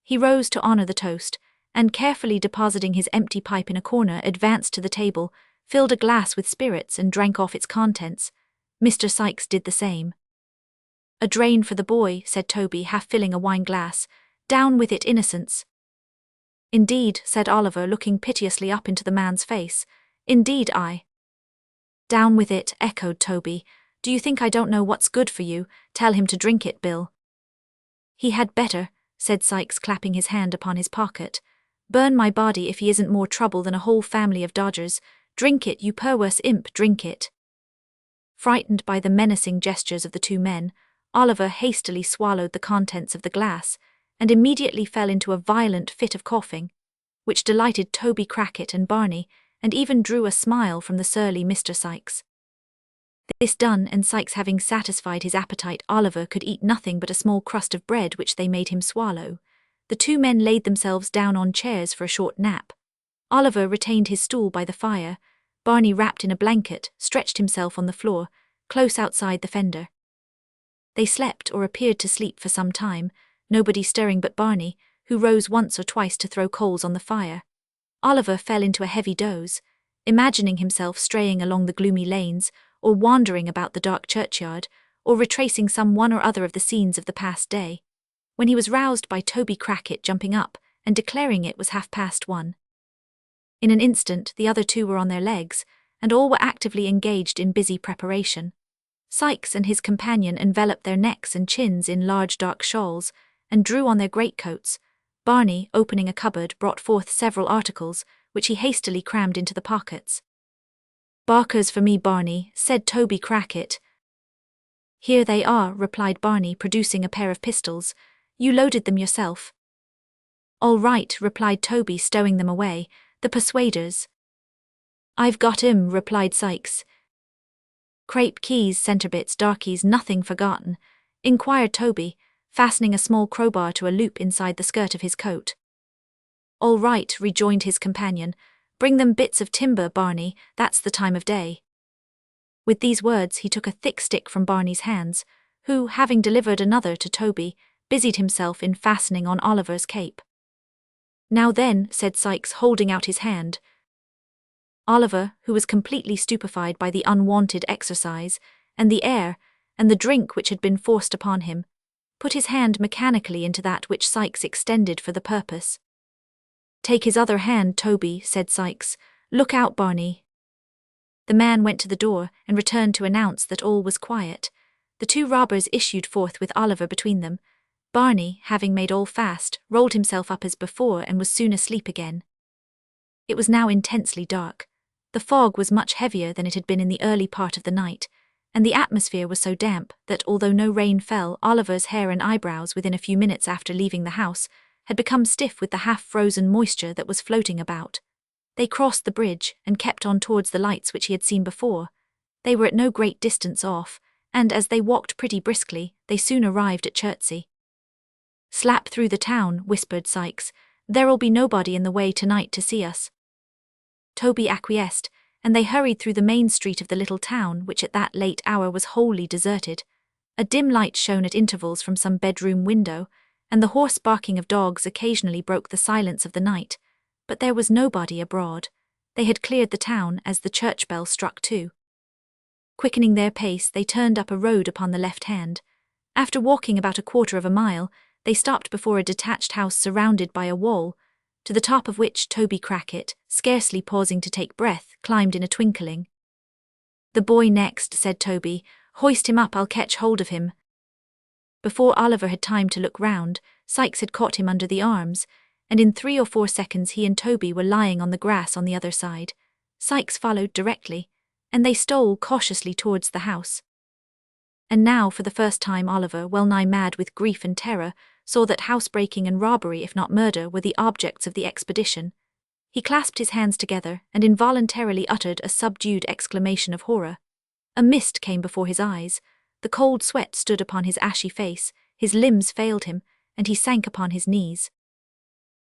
He rose to honour the toast, and carefully depositing his empty pipe in a corner, advanced to the table, filled a glass with spirits and drank off its contents. Mr. Sikes did the same. A drain for the boy, said Toby, half filling a wine glass. Down with it, innocence. Indeed, said Oliver, looking piteously up into the man's face. Indeed I. Down with it, echoed Toby. Do you think I don't know what's good for you? Tell him to drink it, Bill. He had better, said Sikes, clapping his hand upon his pocket. Burn my body if he isn't more trouble than a whole family of dodgers. Drink it, you perverse imp, drink it. Frightened by the menacing gestures of the two men, Oliver hastily swallowed the contents of the glass, and immediately fell into a violent fit of coughing, which delighted Toby Crackit and Barney, and even drew a smile from the surly Mr. Sikes. This done, and Sikes having satisfied his appetite, Oliver could eat nothing but a small crust of bread which they made him swallow. The two men laid themselves down on chairs for a short nap. Oliver retained his stool by the fire. Barney, wrapped in a blanket, stretched himself on the floor, close outside the fender. They slept or appeared to sleep for some time, nobody stirring but Barney, who rose once or twice to throw coals on the fire. Oliver fell into a heavy doze, imagining himself straying along the gloomy lanes, or wandering about the dark churchyard, or retracing some one or other of the scenes of the past day, when he was roused by Toby Crackit jumping up and declaring it was 1:30. In an instant the other two were on their legs, and all were actively engaged in busy preparation. Sikes and his companion enveloped their necks and chins in large dark shawls, and drew on their greatcoats. Barney, opening a cupboard, brought forth several articles, which he hastily crammed into the pockets. "Barkers for me, Barney," said Toby Crackit. "Here they are," replied Barney, producing a pair of pistols. "You loaded them yourself." "All right," replied Toby, stowing them away. "The persuaders." "I've got 'em," replied Sikes. "Crape keys, centrebits, darkies, nothing forgotten?" inquired Toby, fastening a small crowbar to a loop inside the skirt of his coat. "All right," rejoined his companion. "Bring them bits of timber, Barney, that's the time of day." With these words he took a thick stick from Barney's hands, who, having delivered another to Toby, busied himself in fastening on Oliver's cape. "Now then," said Sikes, holding out his hand. Oliver, who was completely stupefied by the unwonted exercise, and the air, and the drink which had been forced upon him, put his hand mechanically into that which Sikes extended for the purpose. "Take his other hand, Toby," said Sikes. "Look out, Barney." The man went to the door and returned to announce that all was quiet. The two robbers issued forth with Oliver between them. Barney, having made all fast, rolled himself up as before and was soon asleep again. It was now intensely dark. The fog was much heavier than it had been in the early part of the night, and the atmosphere was so damp that although no rain fell, Oliver's hair and eyebrows within a few minutes after leaving the house had become stiff with the half-frozen moisture that was floating about. They crossed the bridge and kept on towards the lights which he had seen before. They were at no great distance off, and as they walked pretty briskly, they soon arrived at Chertsey. "Slap through the town," whispered Sikes. "There'll be nobody in the way tonight to see us." Toby acquiesced, and they hurried through the main street of the little town, which at that late hour was wholly deserted. A dim light shone at intervals from some bedroom window, and the hoarse barking of dogs occasionally broke the silence of the night, but there was nobody abroad. They had cleared the town as the church bell struck 2. Quickening their pace, they turned up a road upon the left hand. After walking about a quarter of a mile, they stopped before a detached house surrounded by a wall, to the top of which Toby Crackit, scarcely pausing to take breath, climbed in a twinkling. "The boy next," said Toby. "Hoist him up, I'll catch hold of him." Before Oliver had time to look round, Sikes had caught him under the arms, and in 3 or 4 seconds he and Toby were lying on the grass on the other side. Sikes followed directly, and they stole cautiously towards the house. And now, for the first time, Oliver, well nigh mad with grief and terror, saw that housebreaking and robbery, if not murder, were the objects of the expedition. He clasped his hands together and involuntarily uttered a subdued exclamation of horror. A mist came before his eyes, the cold sweat stood upon his ashy face, his limbs failed him, and he sank upon his knees.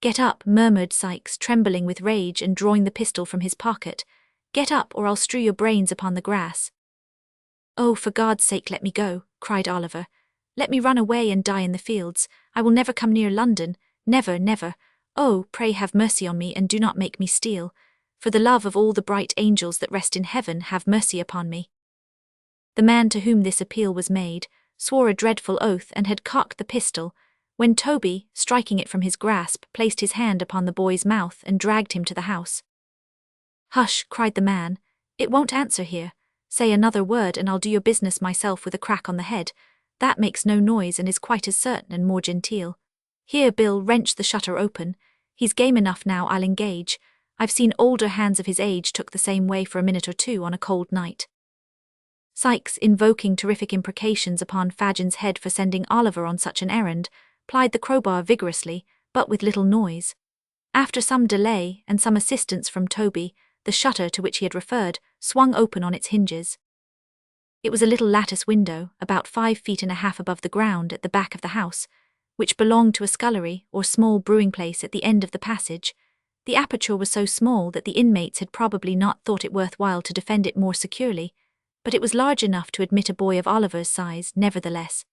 "Get up," murmured Sikes, trembling with rage and drawing the pistol from his pocket. "Get up, or I'll strew your brains upon the grass." "Oh, for God's sake, let me go," cried Oliver. "Let me run away and die in the fields. I will never come near London, never, never. Oh, pray have mercy on me, and do not make me steal. For the love of all the bright angels that rest in heaven, have mercy upon me." The man to whom this appeal was made swore a dreadful oath and had cocked the pistol, when Toby, striking it from his grasp, placed his hand upon the boy's mouth and dragged him to the house. "Hush," cried the man. "It won't answer here. Say another word and I'll do your business myself with a crack on the head. That makes no noise and is quite as certain and more genteel. Here, Bill, wrench the shutter open. He's game enough now, I'll engage. I've seen older hands of his age took the same way for a minute or two on a cold night." Sikes, invoking terrific imprecations upon Fagin's head for sending Oliver on such an errand, plied the crowbar vigorously, but with little noise. After some delay and some assistance from Toby, the shutter to which he had referred swung open on its hinges. It was a little lattice window, about 5.5 feet above the ground at the back of the house, which belonged to a scullery or small brewing place at the end of the passage. The aperture was so small that the inmates had probably not thought it worth while to defend it more securely, but it was large enough to admit a boy of Oliver's size nevertheless.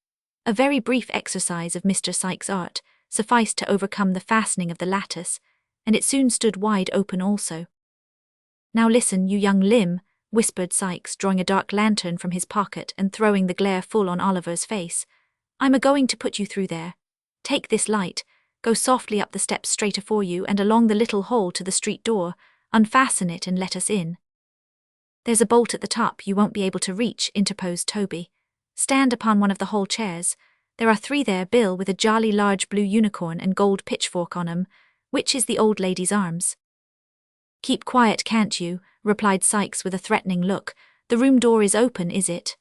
A very brief exercise of Mr. Sikes' art sufficed to overcome the fastening of the lattice, and it soon stood wide open also. "Now listen, you young limb," whispered Sikes, drawing a dark lantern from his pocket and throwing the glare full on Oliver's face. "I'm a-going to put you through there. Take this light, go softly up the steps straight afore you and along the little hall to the street door, unfasten it and let us in." "There's a bolt at the top you won't be able to reach," interposed Toby. "Stand upon one of the hall chairs. There are 3 there, Bill, with a jolly large blue unicorn and gold pitchfork on 'em. Which is the old lady's arms?" "Keep quiet, can't you?" replied Sikes with a threatening look. "The room door is open, is it?"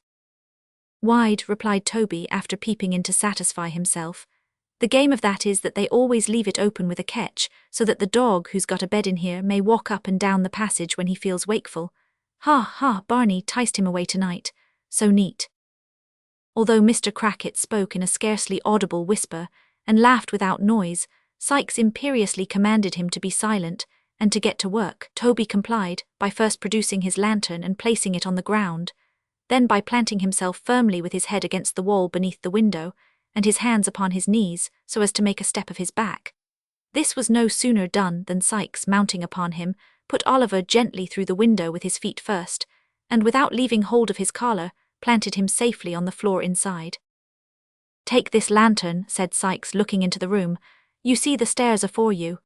"Wide," replied Toby after peeping in to satisfy himself. "The game of that is that they always leave it open with a catch, so that the dog who's got a bed in here may walk up and down the passage when he feels wakeful. Ha, ha, Barney ticed him away tonight. So neat." Although Mr. Crackit spoke in a scarcely audible whisper and laughed without noise, Sikes imperiously commanded him to be silent and to get to work. Toby complied by first producing his lantern and placing it on the ground, then by planting himself firmly with his head against the wall beneath the window and his hands upon his knees so as to make a step of his back. This was no sooner done than Sikes, mounting upon him, put Oliver gently through the window with his feet first, and without leaving hold of his collar, planted him safely on the floor inside. "Take this lantern," said Sikes, looking into the room. "You see the stairs afore you."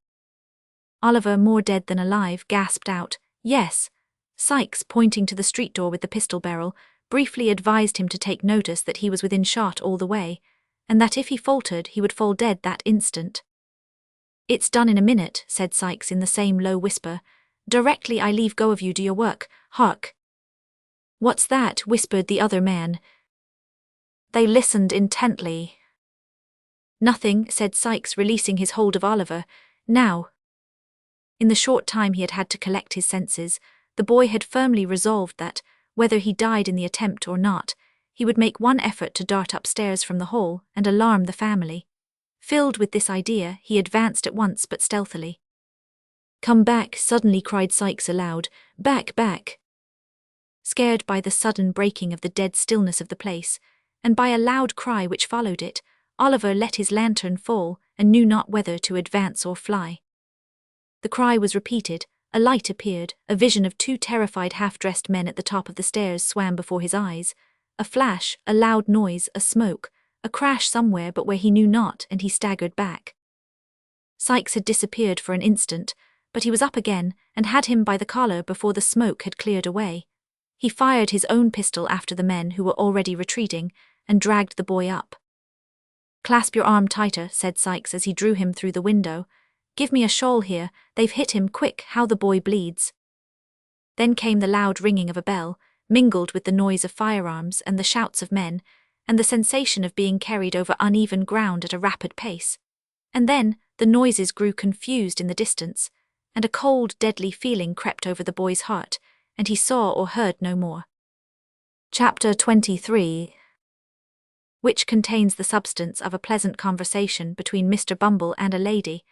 Oliver, more dead than alive, gasped out, "Yes." Sikes, pointing to the street door with the pistol barrel, briefly advised him to take notice that he was within shot all the way, and that if he faltered he would fall dead that instant. "It's done in a minute," said Sikes in the same low whisper. "Directly I leave go of you, do your work. Hark!" "What's that?" whispered the other man. They listened intently. "Nothing," said Sikes, releasing his hold of Oliver. "Now." In the short time he had had to collect his senses, the boy had firmly resolved that, whether he died in the attempt or not, he would make one effort to dart upstairs from the hall and alarm the family. Filled with this idea, he advanced at once but stealthily. "Come back," suddenly cried Sikes aloud. "Back, back." Scared by the sudden breaking of the dead stillness of the place, and by a loud cry which followed it, Oliver let his lantern fall and knew not whether to advance or fly. The cry was repeated, a light appeared, a vision of 2 terrified half-dressed men at the top of the stairs swam before his eyes. A flash, a loud noise, a smoke, a crash somewhere but where he knew not, and he staggered back. Sikes had disappeared for an instant, but he was up again and had him by the collar before the smoke had cleared away. He fired his own pistol after the men who were already retreating and dragged the boy up. "Clasp your arm tighter," said Sykes as he drew him through the window. "Give me a shawl here, they've hit him, quick, how the boy bleeds." Then came the loud ringing of a bell, mingled with the noise of firearms and the shouts of men, and the sensation of being carried over uneven ground at a rapid pace. And then the noises grew confused in the distance, and a cold, deadly feeling crept over the boy's heart, and he saw or heard no more. Chapter 23, which contains the substance of a pleasant conversation between Mr. Bumble and a lady,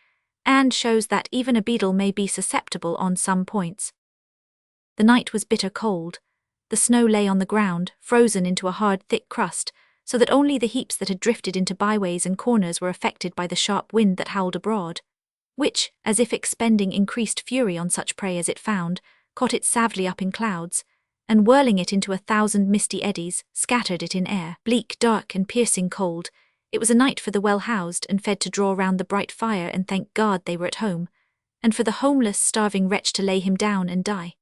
and shows that even a beadle may be susceptible on some points. The night was bitter cold. The snow lay on the ground, frozen into a hard, thick crust, so that only the heaps that had drifted into byways and corners were affected by the sharp wind that howled abroad, which, as if expending increased fury on such prey as it found, caught it savagely up in clouds, and whirling it into 1,000 misty eddies, scattered it in air. Bleak, dark, and piercing cold, it was a night for the well-housed and fed to draw round the bright fire and thank God they were at home, and for the homeless, starving wretch to lay him down and die.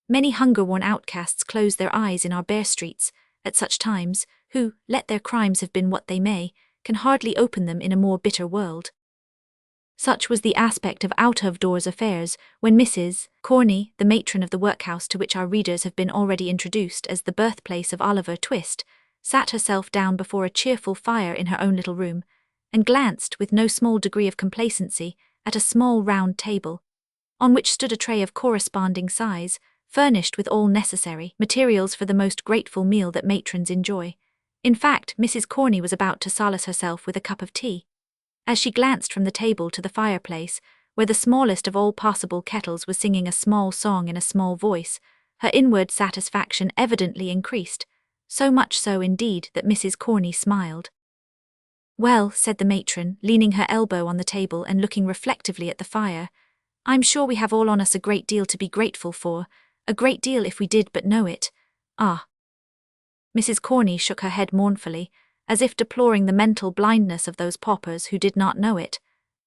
Many hunger-worn outcasts close their eyes in our bare streets at such times, who, let their crimes have been what they may, can hardly open them in a more bitter world. Such was the aspect of out-of-doors affairs when Mrs. Corney, the matron of the workhouse to which our readers have been already introduced as the birthplace of Oliver Twist, sat herself down before a cheerful fire in her own little room, and glanced with no small degree of complacency at a small round table, on which stood a tray of corresponding size, furnished with all necessary materials for the most grateful meal that matrons enjoy. In fact, Mrs. Corney was about to solace herself with a cup of tea. As she glanced from the table to the fireplace, where the smallest of all possible kettles was singing a small song in a small voice, her inward satisfaction evidently increased, so much so indeed that Mrs. Corney smiled. "Well," said the matron, leaning her elbow on the table and looking reflectively at the fire, "I'm sure we have all on us a great deal to be grateful for, a great deal if we did but know it. Ah." Mrs. Corney shook her head mournfully, as if deploring the mental blindness of those paupers who did not know it,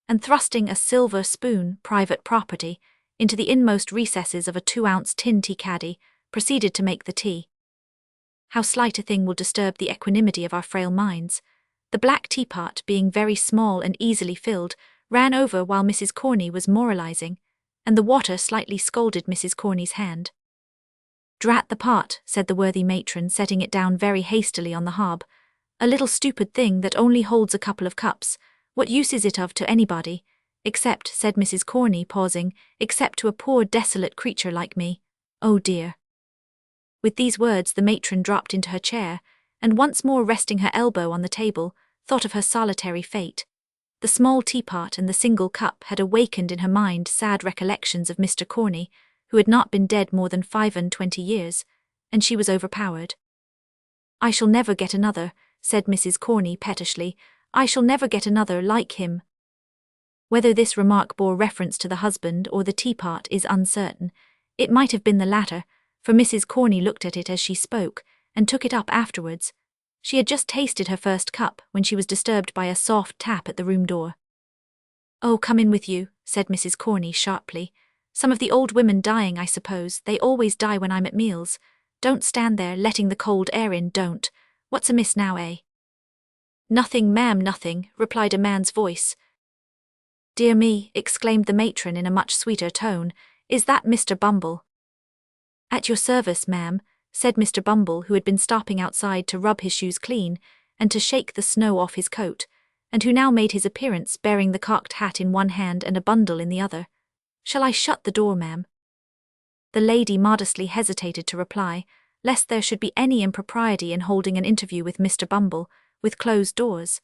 and thrusting a silver spoon, private property, into the inmost recesses of a 2-ounce tin tea-caddy, proceeded to make the tea. How slight a thing will disturb the equanimity of our frail minds. The black teapot, being very small and easily filled, ran over while Mrs. Corney was moralizing, and the water slightly scalded Mrs. Corney's hand. "Drat the pot," said the worthy matron, setting it down very hastily on the hob. "A little stupid thing that only holds a couple of cups. What use is it of to anybody? Except," said Mrs. Corney, pausing, "except to a poor desolate creature like me. Oh dear." With these words the matron dropped into her chair, and once more resting her elbow on the table, thought of her solitary fate. The small teapot and the single cup had awakened in her mind sad recollections of Mr. Corney, who had not been dead more than 25 years, and she was overpowered. "I shall never get another," said Mrs. Corney pettishly. "I shall never get another like him." Whether this remark bore reference to the husband or the teapot is uncertain. It might have been the latter, for Mrs. Corney looked at it as she spoke, and took it up afterwards. She had just tasted her first cup when she was disturbed by a soft tap at the room door. "Oh, come in with you," said Mrs. Corney sharply. "Some of the old women dying, I suppose. They always die when I'm at meals. Don't stand there letting the cold air in, don't. What's amiss now, eh?" "Nothing, ma'am, nothing," replied a man's voice. "Dear me," exclaimed the matron in a much sweeter tone, "is that Mr. Bumble?" "At your service, ma'am," said Mr. Bumble, who had been stopping outside to rub his shoes clean and to shake the snow off his coat, and who now made his appearance bearing the cocked hat in one hand and a bundle in the other. "Shall I shut the door, ma'am?" The lady modestly hesitated to reply, lest there should be any impropriety in holding an interview with Mr. Bumble, with closed doors.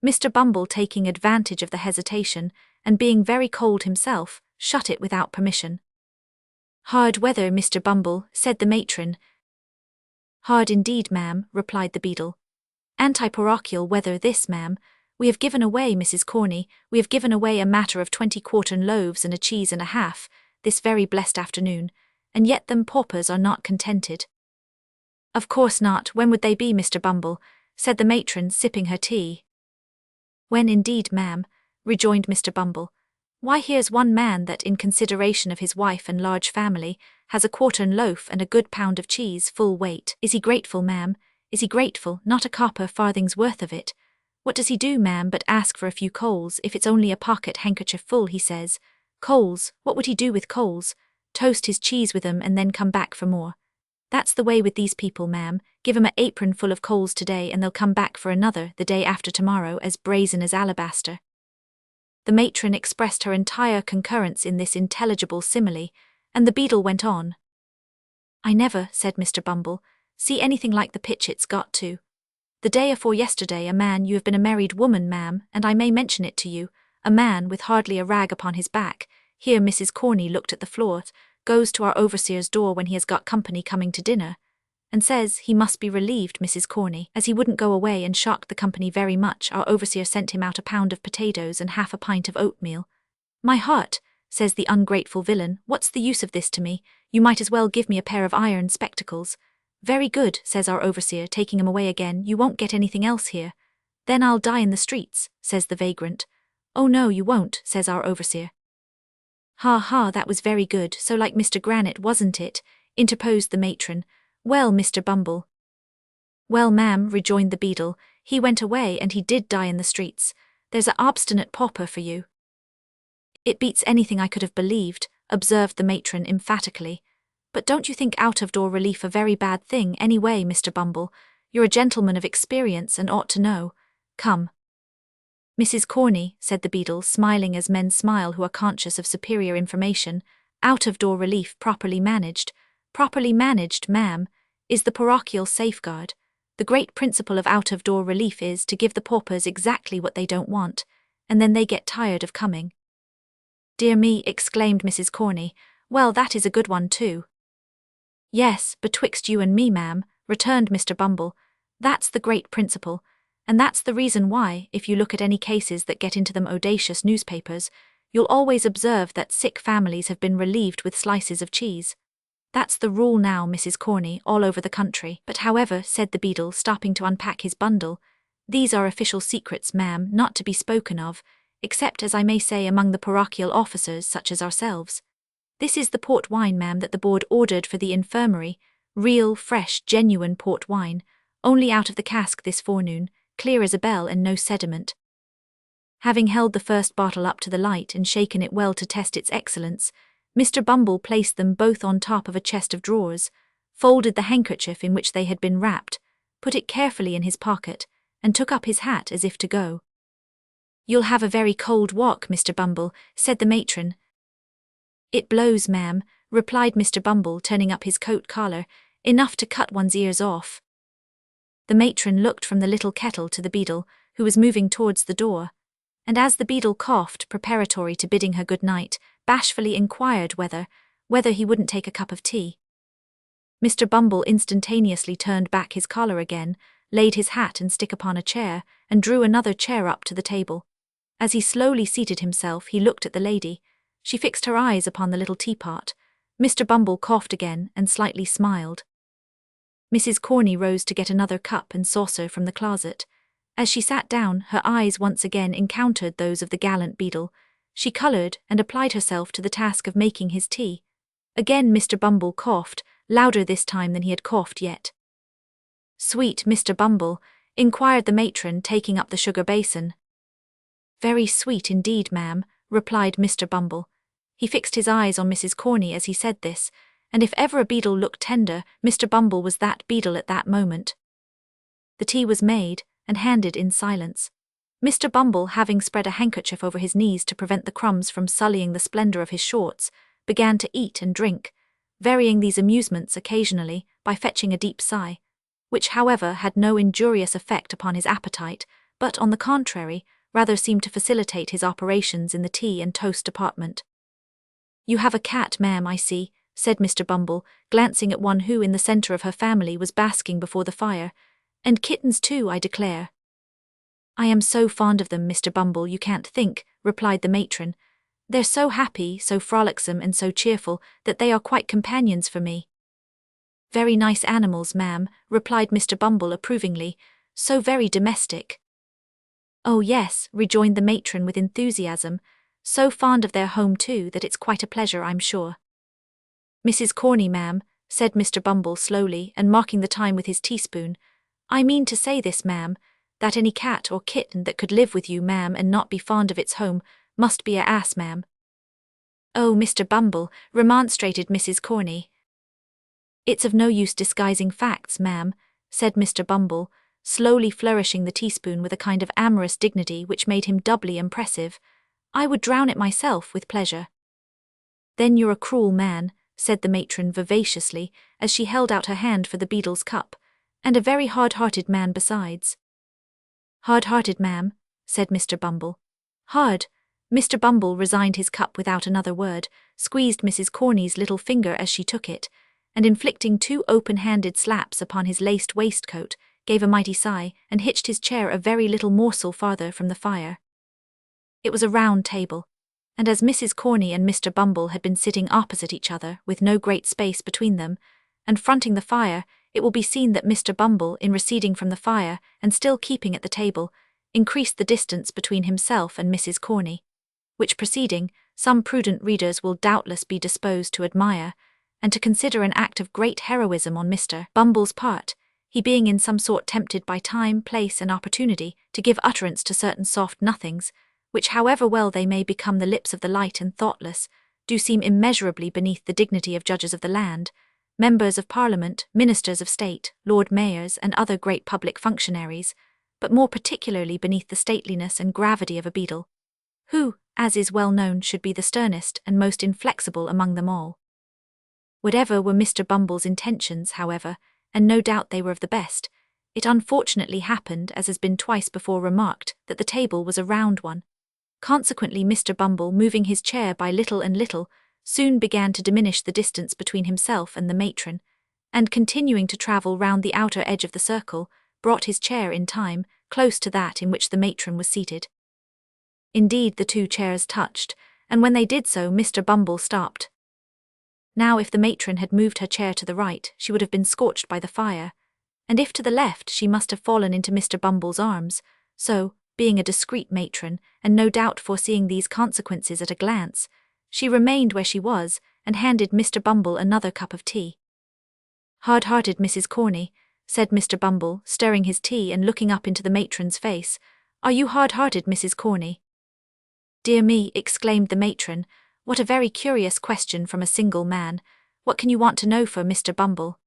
Mr. Bumble, taking advantage of the hesitation, and being very cold himself, shut it without permission. "Hard weather, Mr. Bumble," said the matron. "Hard indeed, ma'am," replied the beadle. "Anti-parochial weather this, ma'am. We have given away, Mrs. Corney, we have given away a matter of 20 quartern loaves and a cheese and a half, this very blessed afternoon, and yet them paupers are not contented." "Of course not. When would they be, Mr. Bumble?" said the matron, sipping her tea. "When indeed, ma'am?" rejoined Mr. Bumble. Why, here's one man that, in consideration of his wife and large family, has a quartern loaf and a good pound of cheese full weight. Is he grateful, ma'am? Is he grateful? Not a copper farthing's worth of it. What does he do, ma'am, but ask for a few coals, if it's only a pocket handkerchief full, he says. Coals, what would he do with coals? Toast his cheese with 'em and then come back for more. That's the way with these people, ma'am. Give 'em a apron full of coals today and they'll come back for another the day after tomorrow as brazen as alabaster. The matron expressed her entire concurrence in this intelligible simile, and the beadle went on. I never, said Mr. Bumble, see anything like the pitch it's got to. The day afore yesterday a man, you have been a married woman, ma'am, and I may mention it to you, a man with hardly a rag upon his back, here Mrs. Corney looked at the floor, goes to our overseer's door when he has got company coming to dinner, and says he must be relieved, Mrs. Corney, as he wouldn't go away and shocked the company very much. Our overseer sent him out a pound of potatoes and half a pint of oatmeal. My heart, says the ungrateful villain, what's the use of this to me? You might as well give me a pair of iron spectacles. Very good, says our overseer, taking him away again, you won't get anything else here. Then I'll die in the streets, says the vagrant. Oh no, you won't, says our overseer. Ha ha, that was very good, so like Mr. Granite, wasn't it? Interposed the matron. Well, Mr. Bumble. Well, ma'am, rejoined the beadle, he went away and he did die in the streets. There's a obstinate pauper for you. It beats anything I could have believed, observed the matron emphatically. But don't you think out-of-door relief a very bad thing anyway, Mr. Bumble? You're a gentleman of experience and ought to know. Come. Mrs. Corney, said the beadle, smiling as men smile who are conscious of superior information, out-of-door relief properly managed, ma'am, is the parochial safeguard. The great principle of out-of-door relief is to give the paupers exactly what they don't want, and then they get tired of coming. Dear me, exclaimed Mrs. Corney, well, that is a good one too. Yes, betwixt you and me, ma'am, returned Mr. Bumble, that's the great principle, and that's the reason why, if you look at any cases that get into them audacious newspapers, you'll always observe that sick families have been relieved with slices of cheese. That's the rule now, Mrs. Corney, all over the country. But however, said the beadle, stopping to unpack his bundle, these are official secrets, ma'am, not to be spoken of, except, as I may say, among the parochial officers such as ourselves. This is the port wine, ma'am, that the board ordered for the infirmary, real, fresh, genuine port wine, only out of the cask this forenoon, clear as a bell and no sediment. Having held the first bottle up to the light and shaken it well to test its excellence, Mr. Bumble placed them both on top of a chest of drawers, folded the handkerchief in which they had been wrapped, put it carefully in his pocket, and took up his hat as if to go. You'll have a very cold walk, Mr. Bumble, said the matron. It blows, ma'am, replied Mr. Bumble, turning up his coat collar, enough to cut one's ears off. The matron looked from the little kettle to the beadle, who was moving towards the door, and as the beadle coughed preparatory to bidding her good night, bashfully inquired whether he wouldn't take a cup of tea. Mr. Bumble instantaneously turned back his collar again, laid his hat and stick upon a chair, and drew another chair up to the table. As he slowly seated himself, he looked at the lady. She fixed her eyes upon the little teapot. Mr. Bumble coughed again and slightly smiled. Mrs. Corney rose to get another cup and saucer from the closet. As she sat down, her eyes once again encountered those of the gallant beadle. She coloured and applied herself to the task of making his tea. Again Mr. Bumble coughed, louder this time than he had coughed yet. Sweet, Mr. Bumble? Inquired the matron, taking up the sugar basin. Very sweet indeed, ma'am, replied Mr. Bumble. He fixed his eyes on Mrs. Corney as he said this, and if ever a beadle looked tender, Mr. Bumble was that beadle at that moment. The tea was made, and handed in silence. Mr. Bumble, having spread a handkerchief over his knees to prevent the crumbs from sullying the splendour of his shorts, began to eat and drink, varying these amusements occasionally by fetching a deep sigh, which, however, had no injurious effect upon his appetite, but, on the contrary, rather seemed to facilitate his operations in the tea and toast department. You have a cat, ma'am, I see, said Mr. Bumble, glancing at one who, in the centre of her family, was basking before the fire. And kittens too, I declare. I am so fond of them, Mr. Bumble, you can't think, replied the matron. They're so happy, so frolicsome and so cheerful, that they are quite companions for me. Very nice animals, ma'am, replied Mr. Bumble approvingly, so very domestic. Oh yes, rejoined the matron with enthusiasm, So fond of their home too that it's quite a pleasure, I'm sure. Mrs. Corney, ma'am, said Mr. Bumble slowly and marking the time with his teaspoon, I mean to say this, ma'am, that any cat or kitten that could live with you, ma'am, and not be fond of its home, must be a ass, ma'am. Oh, Mr. Bumble, remonstrated Mrs. Corney. It's of no use disguising facts, ma'am, said Mr. Bumble, slowly flourishing the teaspoon with a kind of amorous dignity which made him doubly impressive. I would drown it myself with pleasure. Then you're a cruel man, said the matron vivaciously, as she held out her hand for the beadle's cup, and a very hard-hearted man besides. Hard-hearted, ma'am, said Mr. Bumble. Hard. Mr. Bumble resigned his cup without another word, squeezed Mrs. Corney's little finger as she took it, and inflicting 2 open-handed slaps upon his laced waistcoat, gave a mighty sigh, and hitched his chair a very little morsel farther from the fire. It was a round table, and as Mrs. Corney and Mr. Bumble had been sitting opposite each other, with no great space between them, and fronting the fire, it will be seen that Mr. Bumble, in receding from the fire, and still keeping at the table, increased the distance between himself and Mrs. Corney, which proceeding, some prudent readers will doubtless be disposed to admire, and to consider an act of great heroism on Mr. Bumble's part, he being in some sort tempted by time, place, and opportunity to give utterance to certain soft nothings, which, however well they may become the lips of the light and thoughtless, do seem immeasurably beneath the dignity of judges of the land, members of Parliament, ministers of state, Lord Mayors, and other great public functionaries, but more particularly beneath the stateliness and gravity of a beadle, who, as is well known, should be the sternest and most inflexible among them all. Whatever were Mr. Bumble's intentions, however, and no doubt they were of the best, it unfortunately happened, as has been twice before remarked, that the table was a round one. Consequently, Mr. Bumble, moving his chair by little and little, soon began to diminish the distance between himself and the matron, and continuing to travel round the outer edge of the circle, brought his chair in time, close to that in which the matron was seated. Indeed, the 2 chairs touched, and when they did so, Mr. Bumble stopped. Now, if the matron had moved her chair to the right, she would have been scorched by the fire, and if to the left, she must have fallen into Mr. Bumble's arms, so, being a discreet matron, and no doubt foreseeing these consequences at a glance, she remained where she was, and handed Mr. Bumble another cup of tea. Hard-hearted Mrs. Corney, said Mr. Bumble, stirring his tea and looking up into the matron's face, are you hard-hearted, Mrs. Corney? Dear me, exclaimed the matron, what a very curious question from a single man. What can you want to know for, Mr. Bumble?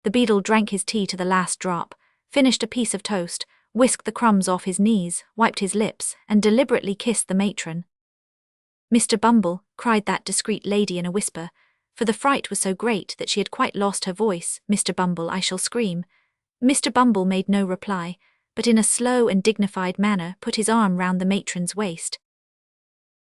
The beadle drank his tea to the last drop, finished a piece of toast, whisked the crumbs off his knees, wiped his lips, and deliberately kissed the matron. Mr. Bumble, cried that discreet lady in a whisper, for the fright was so great that she had quite lost her voice. Mr. Bumble, I shall scream. Mr. Bumble made no reply, but in a slow and dignified manner put his arm round the matron's waist.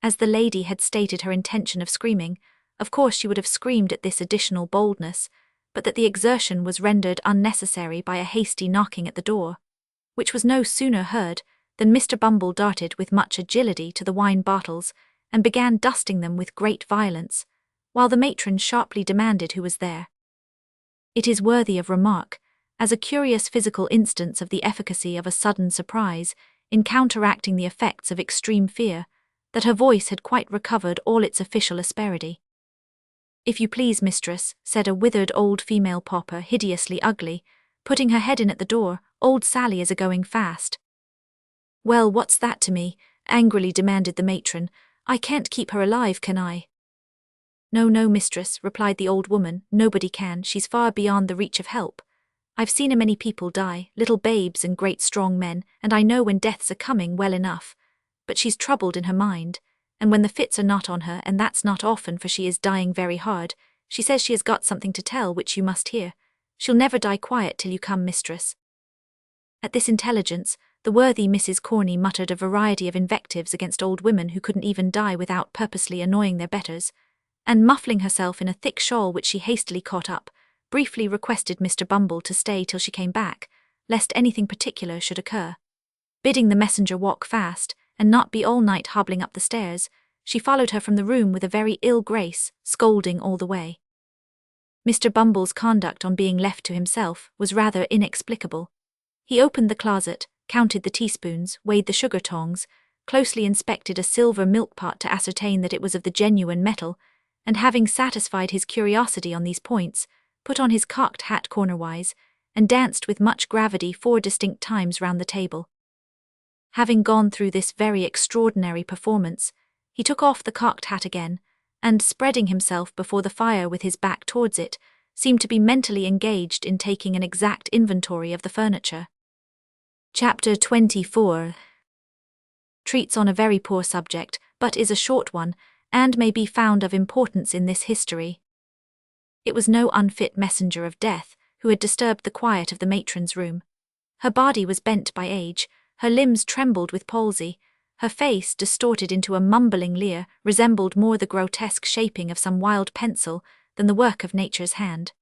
As the lady had stated her intention of screaming, of course she would have screamed at this additional boldness, but that the exertion was rendered unnecessary by a hasty knocking at the door, which was no sooner heard than Mr. Bumble darted with much agility to the wine bottles and began dusting them with great violence, while the matron sharply demanded who was there. It is worthy of remark, as a curious physical instance of the efficacy of a sudden surprise in counteracting the effects of extreme fear, that her voice had quite recovered all its official asperity. If you please, mistress, said a withered old female pauper, hideously ugly, putting her head in at the door, old Sally is a-going fast. Well, what's that to me? Angrily demanded the matron. I can't keep her alive, can I? No, no, mistress, replied the old woman, nobody can, she's far beyond the reach of help. I've seen a many people die, little babes and great strong men, and I know when death's a-coming well enough. But she's troubled in her mind, and when the fits are not on her, and that's not often, for she is dying very hard, she says she has got something to tell which you must hear. She'll never die quiet till you come, mistress. At this intelligence, the worthy Mrs. Corney muttered a variety of invectives against old women who couldn't even die without purposely annoying their betters, and muffling herself in a thick shawl which she hastily caught up, briefly requested Mr. Bumble to stay till she came back, lest anything particular should occur. Bidding the messenger walk fast, and not be all night hobbling up the stairs, she followed her from the room with a very ill grace, scolding all the way. Mr. Bumble's conduct on being left to himself was rather inexplicable. He opened the closet, counted the teaspoons, weighed the sugar tongs, closely inspected a silver milk pot to ascertain that it was of the genuine metal, and having satisfied his curiosity on these points, put on his cocked hat cornerwise, and danced with much gravity 4 distinct times round the table. Having gone through this very extraordinary performance, he took off the cocked hat again, and, spreading himself before the fire with his back towards it, seemed to be mentally engaged in taking an exact inventory of the furniture. Chapter 24 treats on a very poor subject, but is a short one, and may be found of importance in this history. It was no unfit messenger of death who had disturbed the quiet of the matron's room. Her body was bent by age, her limbs trembled with palsy, her face, distorted into a mumbling leer, resembled more the grotesque shaping of some wild pencil than the work of nature's hand.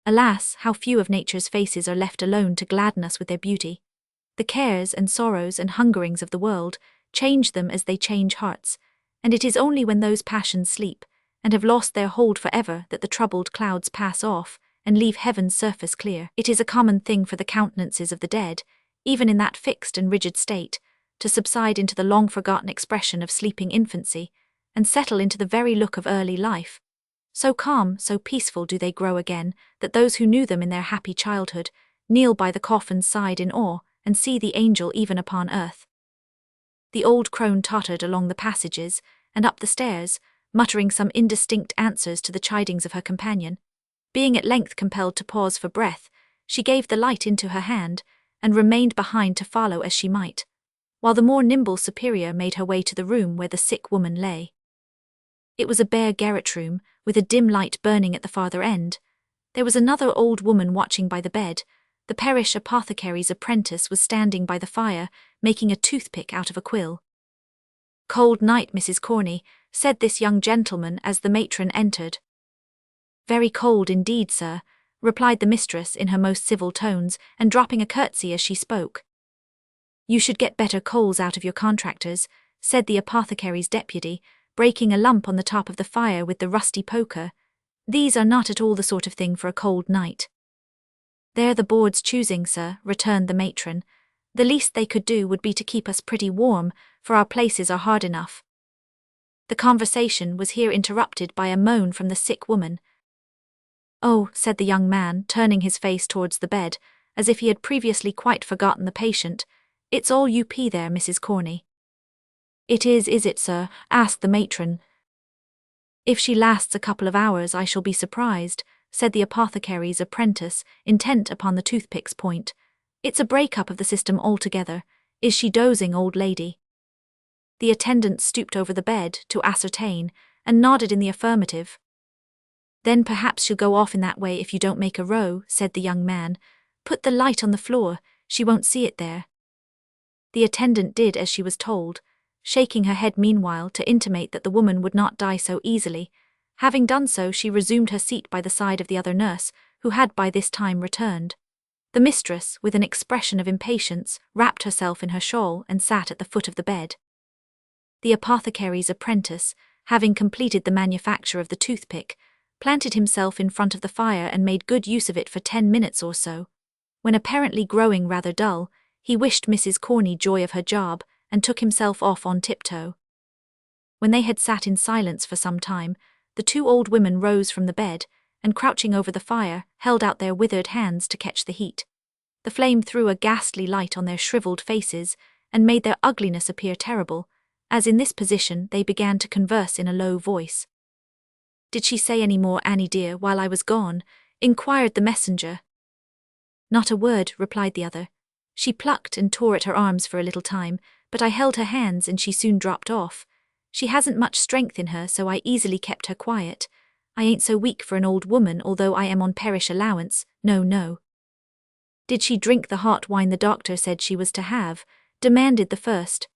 Alas, how few of nature's faces are left alone to gladden us with their beauty! The cares and sorrows and hungerings of the world change them as they change hearts, and it is only when those passions sleep, and have lost their hold forever, that the troubled clouds pass off, and leave heaven's surface clear. It is a common thing for the countenances of the dead, even in that fixed and rigid state, to subside into the long-forgotten expression of sleeping infancy, and settle into the very look of early life. So calm, so peaceful do they grow again, that those who knew them in their happy childhood kneel by the coffin's side in awe, and see the angel even upon earth. The old crone tottered along the passages, and up the stairs, muttering some indistinct answers to the chidings of her companion. Being at length compelled to pause for breath, she gave the light into her hand, and remained behind to follow as she might, while the more nimble superior made her way to the room where the sick woman lay. It was a bare garret room, with a dim light burning at the farther end. There was another old woman watching by the bed. The parish apothecary's apprentice was standing by the fire, making a toothpick out of a quill. "Cold night, Mrs. Corney," said this young gentleman as the matron entered. "Very cold indeed, sir," replied the mistress in her most civil tones, and dropping a curtsy as she spoke. "You should get better coals out of your contractors," said the apothecary's deputy, breaking a lump on the top of the fire with the rusty poker. "These are not at all the sort of thing for a cold night." "They're the board's choosing, sir," returned the matron. "The least they could do would be to keep us pretty warm, for our places are hard enough." The conversation was here interrupted by a moan from the sick woman. "Oh," said the young man, turning his face towards the bed, as if he had previously quite forgotten the patient, "it's all up there, Mrs. Corney." "It is it, sir?" asked the matron. "If she lasts a couple of hours I shall be surprised," said the apothecary's apprentice, intent upon the toothpick's point. "It's a break-up of the system altogether. Is she dozing, old lady?" The attendant stooped over the bed to ascertain, and nodded in the affirmative. "Then perhaps she'll go off in that way if you don't make a row," said the young man. "Put the light on the floor, she won't see it there." The attendant did as she was told, shaking her head meanwhile to intimate that the woman would not die so easily. Having done so, she resumed her seat by the side of the other nurse, who had by this time returned. The mistress, with an expression of impatience, wrapped herself in her shawl and sat at the foot of the bed. The apothecary's apprentice, having completed the manufacture of the toothpick, planted himself in front of the fire and made good use of it for 10 minutes or so. When apparently growing rather dull, he wished Mrs. Corney joy of her job, and took himself off on tiptoe. When they had sat in silence for some time, the 2 old women rose from the bed, and crouching over the fire, held out their withered hands to catch the heat. The flame threw a ghastly light on their shriveled faces, and made their ugliness appear terrible, as in this position they began to converse in a low voice. "Did she say any more, Annie dear, while I was gone?" inquired the messenger. "Not a word," replied the other. "She plucked and tore at her arms for a little time, but I held her hands and she soon dropped off. She hasn't much strength in her, so I easily kept her quiet. I ain't so weak for an old woman, although I am on parish allowance, no." "Did she drink the hot wine the doctor said she was to have?" demanded the first.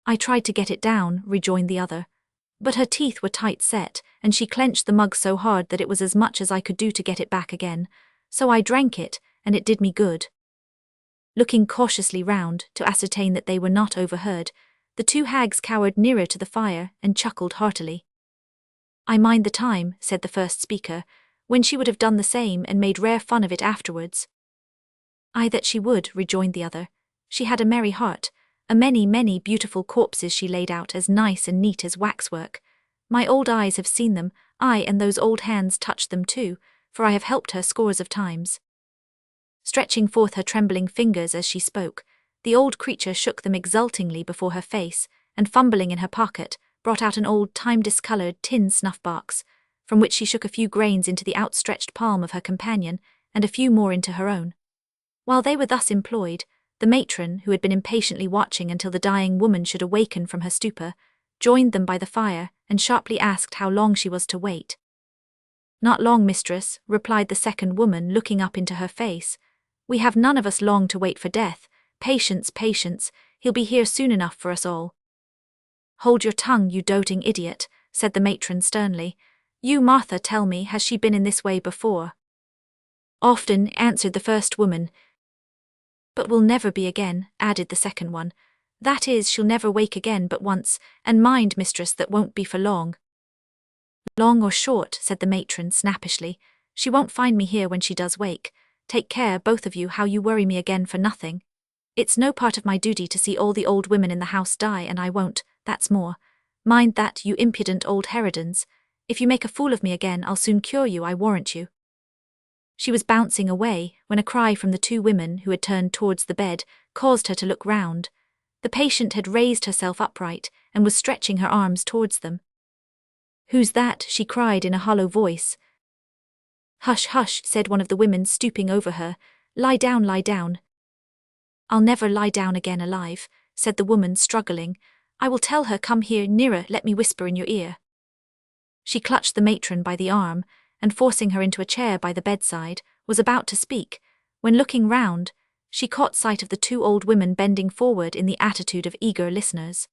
"I tried to get it down," rejoined the other. "But her teeth were tight set, and she clenched the mug so hard that it was as much as I could do to get it back again. So I drank it, and it did me good." Looking cautiously round, to ascertain that they were not overheard, the 2 hags cowered nearer to the fire and chuckled heartily. "I mind the time," said the first speaker, "when she would have done the same and made rare fun of it afterwards." "Aye, that she would," rejoined the other. "She had a merry heart. A many beautiful corpses she laid out as nice and neat as waxwork. My old eyes have seen them, aye, and those old hands touched them too, for I have helped her scores of times. Stretching forth her trembling fingers as she spoke, the old creature shook them exultingly before her face, and fumbling in her pocket, brought out an old time-discoloured tin snuff-box, from which she shook a few grains into the outstretched palm of her companion, and a few more into her own. While they were thus employed, the matron, who had been impatiently watching until the dying woman should awaken from her stupor, joined them by the fire, and sharply asked how long she was to wait. "Not long, mistress," replied the second woman, looking up into her face. "We have none of us long to wait for death. Patience, patience, he'll be here soon enough for us all." "Hold your tongue, you doting idiot," said the matron sternly. "You, Martha, tell me, has she been in this way before?" "Often," answered the first woman. "But will never be again," added the second one. "That is, she'll never wake again but once, and mind, mistress, that won't be for long." "Long or short," said the matron snappishly, "she won't find me here when she does wake. Take care, both of you, how you worry me again for nothing. It's no part of my duty to see all the old women in the house die, and I won't, that's more. Mind that, you impudent old harridans. If you make a fool of me again, I'll soon cure you, I warrant you." She was bouncing away, when a cry from the two women who had turned towards the bed caused her to look round. The patient had raised herself upright, and was stretching her arms towards them. "Who's that?" she cried in a hollow voice. "Hush, hush," said one of the women, stooping over her. "Lie down, lie down." "I'll never lie down again alive," said the woman, struggling. "I will tell her, come here, nearer, let me whisper in your ear." She clutched the matron by the arm, and forcing her into a chair by the bedside, was about to speak, when looking round, she caught sight of the two old women bending forward in the attitude of eager listeners.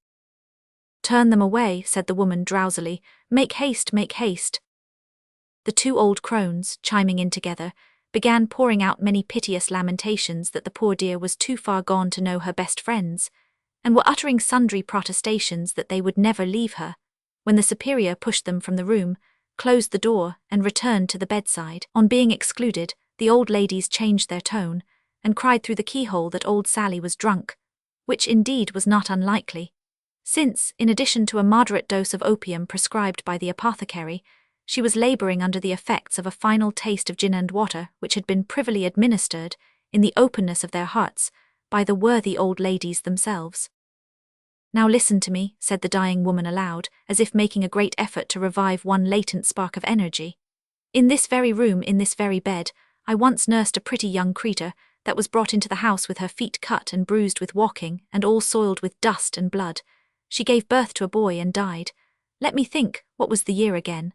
"Turn them away," said the woman drowsily. Make haste, make haste." The two old crones, chiming in together, began pouring out many piteous lamentations that the poor dear was too far gone to know her best friends, and were uttering sundry protestations that they would never leave her, when the superior pushed them from the room, closed the door, and returned to the bedside. On being excluded, the old ladies changed their tone, and cried through the keyhole that old Sally was drunk, which indeed was not unlikely, since, in addition to a moderate dose of opium prescribed by the apothecary, she was labouring under the effects of a final taste of gin and water which had been privily administered, in the openness of their hearts, by the worthy old ladies themselves. "Now listen to me," said the dying woman aloud, as if making a great effort to revive one latent spark of energy. "In this very room, in this very bed, I once nursed a pretty young creature that was brought into the house with her feet cut and bruised with walking, and all soiled with dust and blood. She gave birth to a boy and died. Let me think, what was the year again?"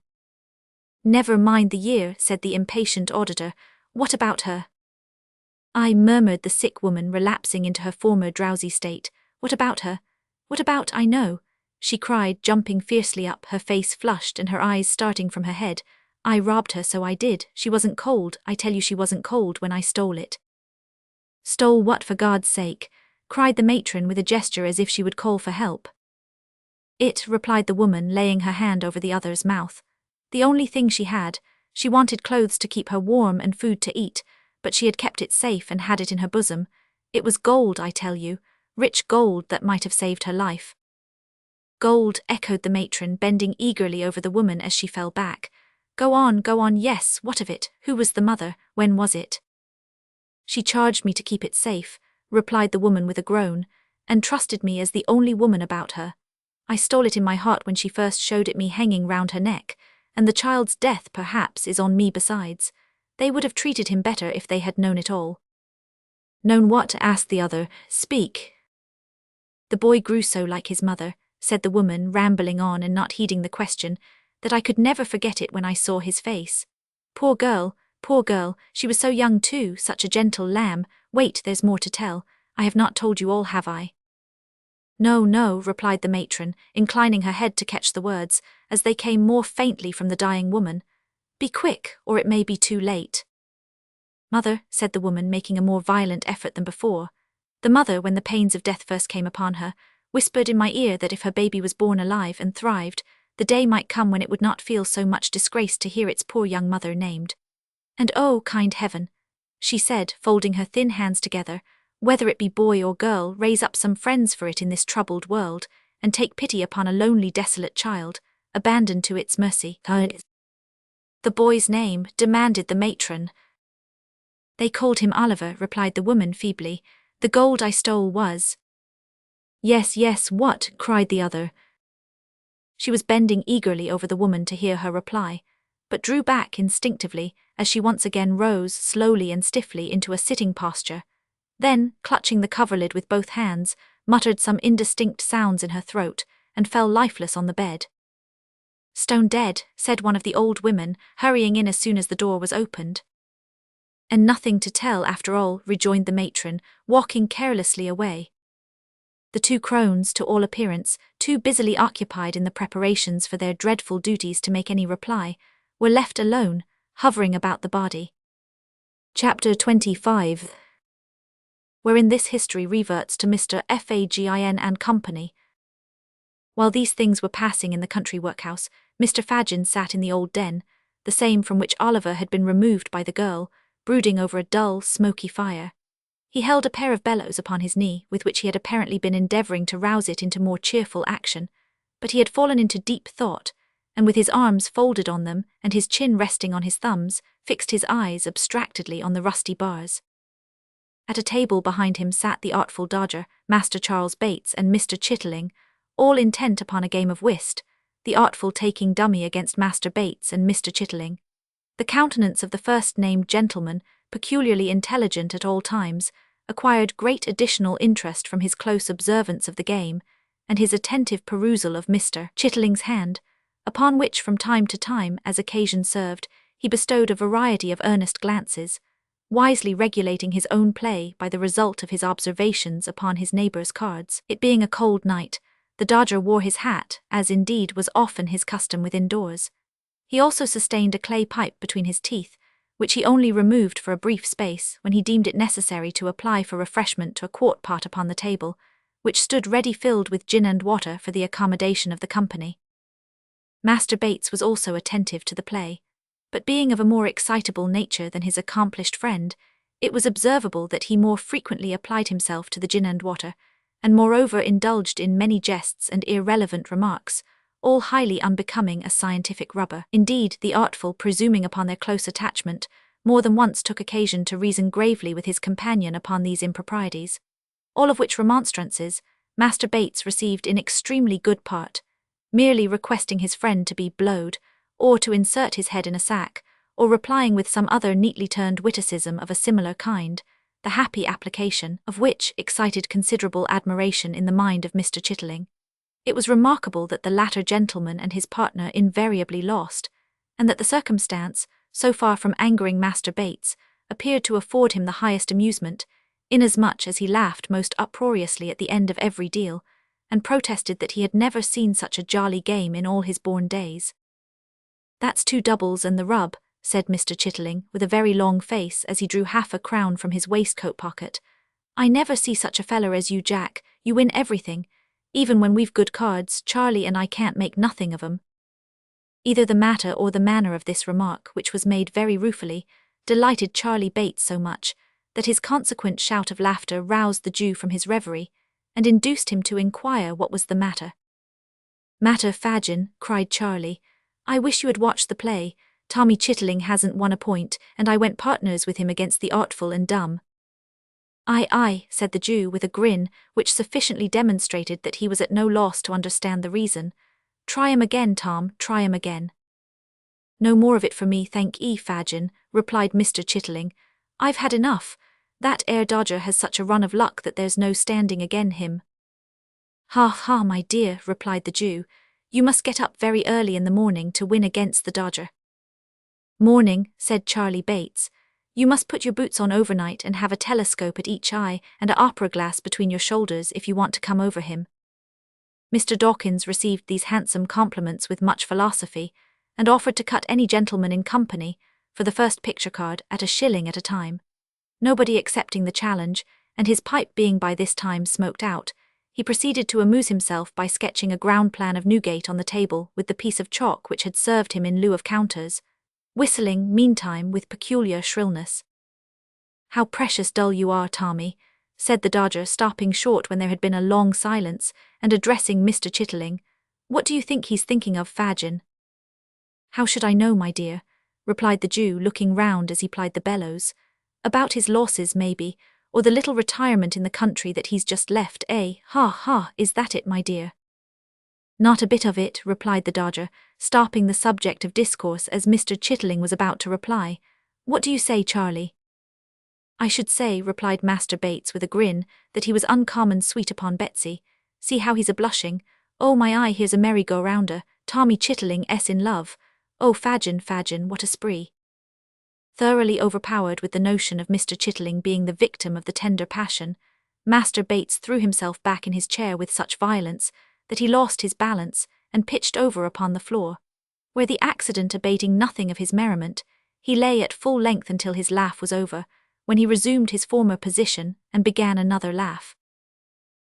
"Never mind the year," said the impatient auditor. "What about her?" "I," murmured the sick woman, relapsing into her former drowsy state. "What about her? What about, I know," she cried, jumping fiercely up, her face flushed and her eyes starting from her head. "I robbed her, so I did. She wasn't cold, I tell you she wasn't cold when I stole it." "Stole what, for God's sake?" cried the matron with a gesture as if she would call for help. "It," replied the woman, laying her hand over the other's mouth. "The only thing she had. She wanted clothes to keep her warm and food to eat, but she had kept it safe and had it in her bosom. It was gold, I tell you, rich gold that might have saved her life." "Gold," echoed the matron, bending eagerly over the woman as she fell back. Go on, yes, what of it? Who was the mother? When was it?" "She charged me to keep it safe," replied the woman with a groan, "and trusted me as the only woman about her. I stole it in my heart when she first showed it me hanging round her neck, and the child's death, perhaps, is on me besides. They would have treated him better if they had known it all." "Known what?" asked the other. "Speak." "The boy grew so like his mother," said the woman, rambling on and not heeding the question, "that I could never forget it when I saw his face. Poor girl, she was so young too, such a gentle lamb. Wait, there's more to tell. I have not told you all, have I?" No, replied the matron, inclining her head to catch the words, as they came more faintly from the dying woman. "Be quick, or it may be too late." "Mother," said the woman, making a more violent effort than before. The mother, when the pains of death first came upon her, whispered in my ear that if her baby was born alive and thrived, the day might come when it would not feel so much disgrace to hear its poor young mother named. And oh, kind heaven, she said, folding her thin hands together, Whether it be boy or girl, raise up some friends for it in this troubled world, and take pity upon a lonely desolate child, abandoned to its mercy. The boy's name, demanded the matron. They called him Oliver, replied the woman feebly. The gold I stole was. Yes, yes, what? Cried the other. She was bending eagerly over the woman to hear her reply, but drew back instinctively as she once again rose slowly and stiffly into a sitting posture, then, clutching the coverlid with both hands, muttered some indistinct sounds in her throat, and fell lifeless on the bed. Stone dead, said one of the old women, hurrying in as soon as the door was opened. And nothing to tell after all, rejoined the matron, walking carelessly away. The two crones, to all appearance, too busily occupied in the preparations for their dreadful duties to make any reply, were left alone, hovering about the body. Chapter 25, wherein this history reverts to Mr. Fagin and Company. While these things were passing in the country workhouse, Mr. Fagin sat in the old den, the same from which Oliver had been removed by the girl, brooding over a dull, smoky fire. He held a pair of bellows upon his knee, with which he had apparently been endeavouring to rouse it into more cheerful action, but he had fallen into deep thought, and with his arms folded on them, and his chin resting on his thumbs, fixed his eyes abstractedly on the rusty bars. At a table behind him sat the artful dodger, Master Charles Bates and Mr. Chitterling, all intent upon a game of whist, the artful taking dummy against Master Bates and Mr. Chitterling. The countenance of the first-named gentleman, peculiarly intelligent at all times, acquired great additional interest from his close observance of the game, and his attentive perusal of Mr. Chitterling's hand, upon which from time to time, as occasion served, he bestowed a variety of earnest glances, wisely regulating his own play by the result of his observations upon his neighbour's cards. It being a cold night, the dodger wore his hat, as indeed was often his custom within doors. He also sustained a clay pipe between his teeth, which he only removed for a brief space when he deemed it necessary to apply for refreshment to a quart pot upon the table, which stood ready filled with gin and water for the accommodation of the company. Master Bates was also attentive to the play, but being of a more excitable nature than his accomplished friend, it was observable that he more frequently applied himself to the gin and water, and moreover indulged in many jests and irrelevant remarks, all highly unbecoming a scientific rubber. Indeed, the artful, presuming upon their close attachment, more than once took occasion to reason gravely with his companion upon these improprieties, all of which remonstrances Master Bates received in extremely good part, merely requesting his friend to be blowed, or to insert his head in a sack, or replying with some other neatly turned witticism of a similar kind, the happy application of which excited considerable admiration in the mind of Mr. Chitterling. It was remarkable that the latter gentleman and his partner invariably lost, and that the circumstance, so far from angering Master Bates, appeared to afford him the highest amusement, inasmuch as he laughed most uproariously at the end of every deal, and protested that he had never seen such a jolly game in all his born days. "That's 2 doubles and the rub," said Mr. Chitterling, with a very long face as he drew half a crown from his waistcoat pocket. "I never see such a feller as you, Jack. You win everything. Even when we've good cards, Charlie and I can't make nothing of 'em." Either the matter or the manner of this remark, which was made very ruefully, delighted Charlie Bates so much, that his consequent shout of laughter roused the Jew from his reverie, and induced him to inquire what was the matter. "Matter, Fagin," cried Charlie. "I wish you had watched the play. Tommy Chitterling hasn't won a point, and I went partners with him against the artful and dumb." "Aye, aye," said the Jew with a grin, which sufficiently demonstrated that he was at no loss to understand the reason. "Try 'em again, Tom, try 'em again." "No more of it for me, thank 'ee, Fagin," replied Mr. Chitterling. "I've had enough. That 'ere dodger has such a run of luck that there's no standing again him." "Ha, ha, my dear," replied the Jew. "You must get up very early in the morning to win against the dodger." "Morning," said Charlie Bates. "You must put your boots on overnight and have a telescope at each eye and a opera glass between your shoulders if you want to come over him." Mr. Dawkins received these handsome compliments with much philosophy, and offered to cut any gentleman in company, for the first picture card, at a shilling at a time. Nobody accepting the challenge, and his pipe being by this time smoked out, he proceeded to amuse himself by sketching a ground plan of Newgate on the table with the piece of chalk which had served him in lieu of counters, whistling, meantime, with peculiar shrillness. "How precious dull you are, Tommy," said the Dodger, stopping short when there had been a long silence, and addressing Mr. Chitterling. "What do you think he's thinking of, Fagin?" "How should I know, my dear?" replied the Jew, looking round as he plied the bellows. "About his losses, maybe, or the little retirement in the country that he's just left, eh? Ha ha, is that it, my dear?" "Not a bit of it," replied the Dodger, stopping the subject of discourse as Mr. Chitterling was about to reply. "What do you say, Charlie?" "I should say," replied Master Bates with a grin, "that he was uncommon sweet upon Betsy. See how he's a-blushing. Oh my eye, here's a merry-go-rounder, Tommy Chitterling s in love. Oh Fagin, Fagin, what a spree." Thoroughly overpowered with the notion of Mr. Chitterling being the victim of the tender passion, Master Bates threw himself back in his chair with such violence that he lost his balance and pitched over upon the floor, where the accident abating nothing of his merriment, he lay at full length until his laugh was over, when he resumed his former position and began another laugh.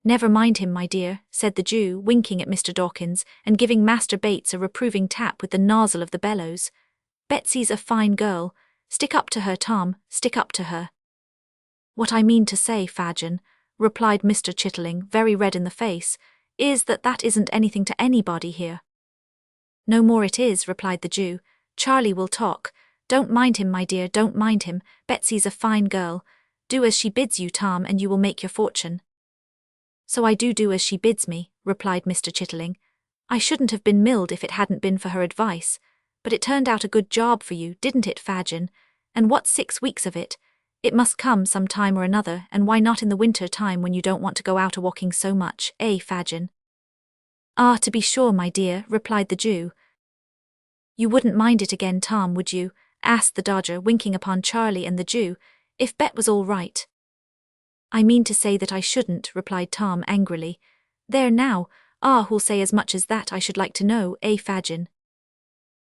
"Never mind him, my dear," said the Jew, winking at Mr. Dawkins and giving Master Bates a reproving tap with the nozzle of the bellows. "Betsy's a fine girl. Stick up to her, Tom, stick up to her." "What I mean to say, Fagin," replied Mr. Chitterling, very red in the face, "is that isn't anything to anybody here." "No more it is," replied the Jew. "Charlie will talk. Don't mind him, my dear, don't mind him. Betsy's a fine girl. Do as she bids you, Tom, and you will make your fortune." "So I do as she bids me," replied Mr. Chitterling. "I shouldn't have been milled if it hadn't been for her advice. But it turned out a good job for you, didn't it, Fagin? And what's 6 weeks of it? It must come some time or another, and why not in the winter time when you don't want to go out a-walking so much, eh, Fagin?" "Ah, to be sure, my dear," replied the Jew. "You wouldn't mind it again, Tom, would you?" asked the Dodger, winking upon Charlie and the Jew, "if Bet was all right." "I mean to say that I shouldn't," replied Tom angrily. "There now, who'll say as much as that, I should like to know, eh, Fagin?"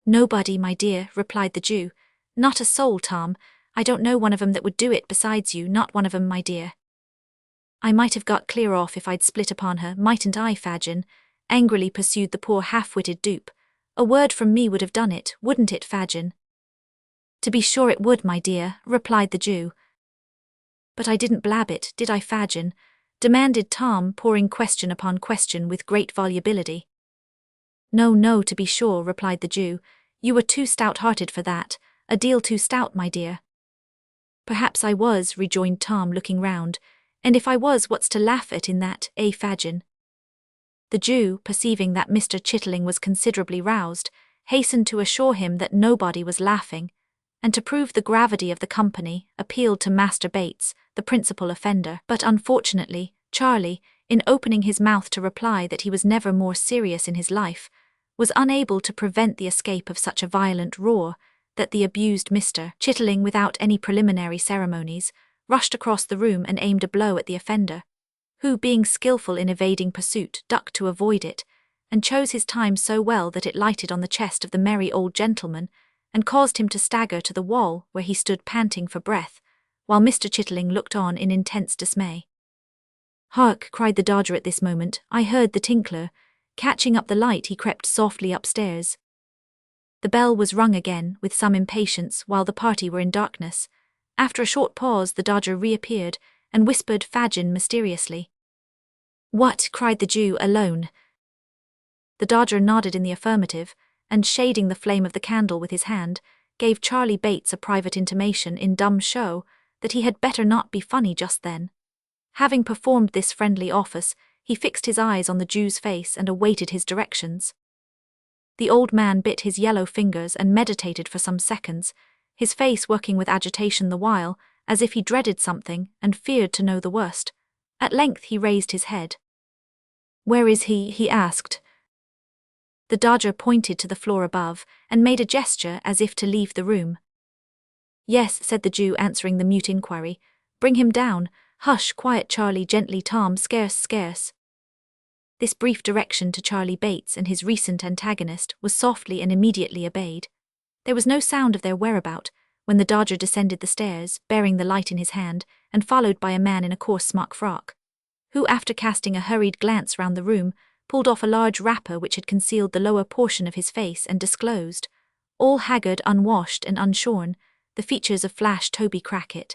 "Nobody, my dear," replied the Jew. "Not a soul, Tom. I don't know one of 'em that would do it besides you, not one of 'em, my dear." "I might have got clear off if I'd split upon her, mightn't I, Fagin?" angrily pursued the poor half-witted dupe. "A word from me would have done it, wouldn't it, Fagin?" "To be sure it would, my dear," replied the Jew. "But I didn't blab it, did I, Fagin?" demanded Tom, pouring question upon question with great volubility. No, to be sure," replied the Jew. "You were too stout-hearted for that, a deal too stout, my dear." "Perhaps I was," rejoined Tom, looking round. "And if I was, what's to laugh at in that, eh, Fagin?" The Jew, perceiving that Mr. Chitterling was considerably roused, hastened to assure him that nobody was laughing, and to prove the gravity of the company, appealed to Master Bates, the principal offender. But unfortunately, Charlie, in opening his mouth to reply that he was never more serious in his life, was unable to prevent the escape of such a violent roar that the abused Mr. Chitterling, without any preliminary ceremonies, rushed across the room and aimed a blow at the offender, who, being skillful in evading pursuit, ducked to avoid it, and chose his time so well that it lighted on the chest of the merry old gentleman, and caused him to stagger to the wall, where he stood panting for breath, while Mr. Chitterling looked on in intense dismay. "Hark!" cried the Dodger at this moment. "I heard the tinkler." Catching up the light, he crept softly upstairs. The bell was rung again, with some impatience, while the party were in darkness. After a short pause, the Dodger reappeared, and whispered Fagin mysteriously. "What?" cried the Jew. "Alone?" The Dodger nodded in the affirmative, and shading the flame of the candle with his hand, gave Charlie Bates a private intimation in dumb show that he had better not be funny just then. Having performed this friendly office, he fixed his eyes on the Jew's face and awaited his directions. The old man bit his yellow fingers and meditated for some seconds, his face working with agitation the while, as if he dreaded something and feared to know the worst. At length he raised his head. "Where is he?" he asked. The Dodger pointed to the floor above, and made a gesture as if to leave the room. "Yes," said the Jew, answering the mute inquiry. "Bring him down. Hush, quiet, Charlie, gently, Tom, scarce." This brief direction to Charlie Bates and his recent antagonist was softly and immediately obeyed. There was no sound of their whereabout when the Dodger descended the stairs, bearing the light in his hand, and followed by a man in a coarse smock frock, who, after casting a hurried glance round the room, pulled off a large wrapper which had concealed the lower portion of his face and disclosed, all haggard, unwashed, and unshorn, the features of Flash Toby Crackit.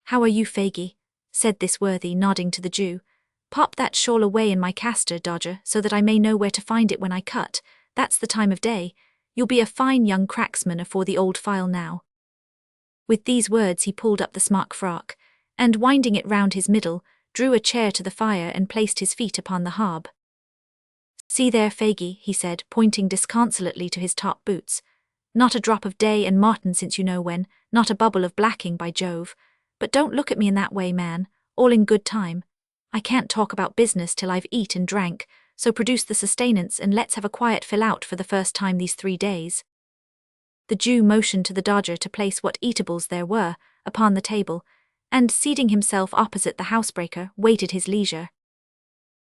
"How are you, Fagin?" said this worthy, nodding to the Jew. "Pop that shawl away in my castor, Dodger, so that I may know where to find it when I cut. That's the time of day. You'll be a fine young cracksman afore the old file now." With these words he pulled up the smock frock, and winding it round his middle, drew a chair to the fire and placed his feet upon the hob. "See there, Fagin," he said, pointing disconsolately to his top boots. "Not a drop of day and martin since you know when, not a bubble of blacking, by Jove. But don't look at me in that way, man, all in good time. I can't talk about business till I've eat and drank, so produce the sustenance and let's have a quiet fill out for the first time these 3 days." The Jew motioned to the Dodger to place what eatables there were upon the table, and seating himself opposite the housebreaker, waited his leisure.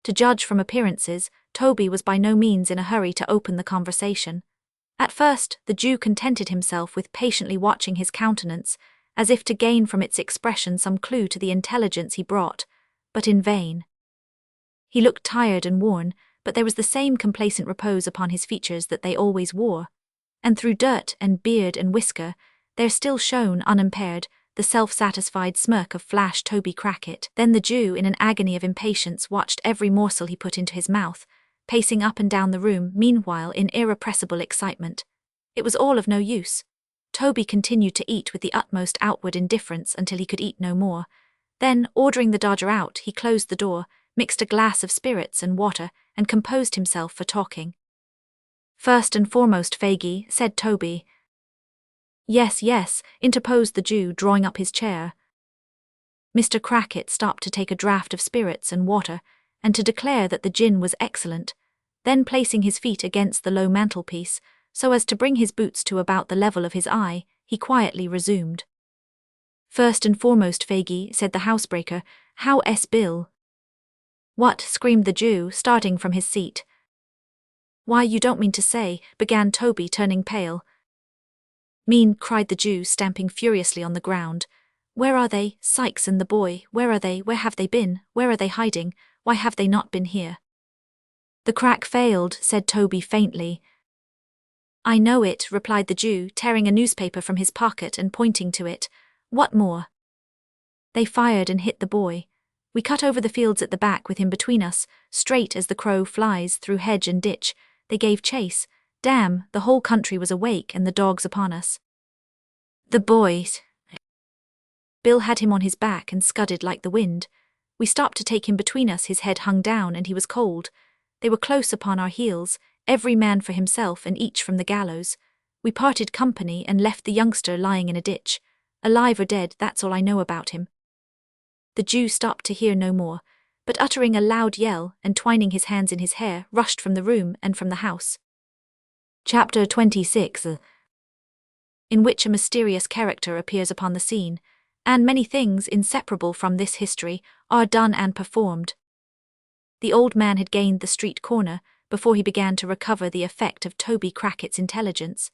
To judge from appearances, Toby was by no means in a hurry to open the conversation. At first, the Jew contented himself with patiently watching his countenance, as if to gain from its expression some clue to the intelligence he brought, but in vain. He looked tired and worn, but there was the same complacent repose upon his features that they always wore, and through dirt and beard and whisker, there still shone, unimpaired, the self-satisfied smirk of Flash Toby Crackit. Then the Jew, in an agony of impatience, watched every morsel he put into his mouth, pacing up and down the room, meanwhile in irrepressible excitement. It was all of no use. Toby continued to eat with the utmost outward indifference until he could eat no more. Then, ordering the Dodger out, he closed the door, mixed a glass of spirits and water, and composed himself for talking. "First and foremost, Fagin," said Toby. "Yes, yes," interposed the Jew, drawing up his chair. Mr. Crackit stopped to take a draught of spirits and water, and to declare that the gin was excellent. Then, placing his feet against the low mantelpiece, so as to bring his boots to about the level of his eye, he quietly resumed. "First and foremost, Fagin," said the housebreaker, "how es Bill?" "What?" screamed the Jew, starting from his seat. "Why, you don't mean to say," began Toby, turning pale. "Mean," cried the Jew, stamping furiously on the ground. "Where are they, Sykes and the boy? Where are they? Where have they been? Where are they hiding? Why have they not been here?" "The crack failed," said Toby faintly. "I know it," replied the Jew, tearing a newspaper from his pocket and pointing to it. "What more?" "They fired and hit the boy. We cut over the fields at the back with him between us, straight as the crow flies, through hedge and ditch. They gave chase. Damn, the whole country was awake and the dogs upon us. The boys. Bill had him on his back and scudded like the wind. We stopped to take him between us, his head hung down and he was cold. They were close upon our heels, every man for himself and each from the gallows. We parted company and left the youngster lying in a ditch. Alive or dead, that's all I know about him." The Jew stopped to hear no more, but uttering a loud yell and twining his hands in his hair, rushed from the room and from the house. Chapter 26, in which a mysterious character appears upon the scene, and many things inseparable from this history are done and performed. The old man had gained the street corner before he began to recover the effect of Toby Crackit's intelligence.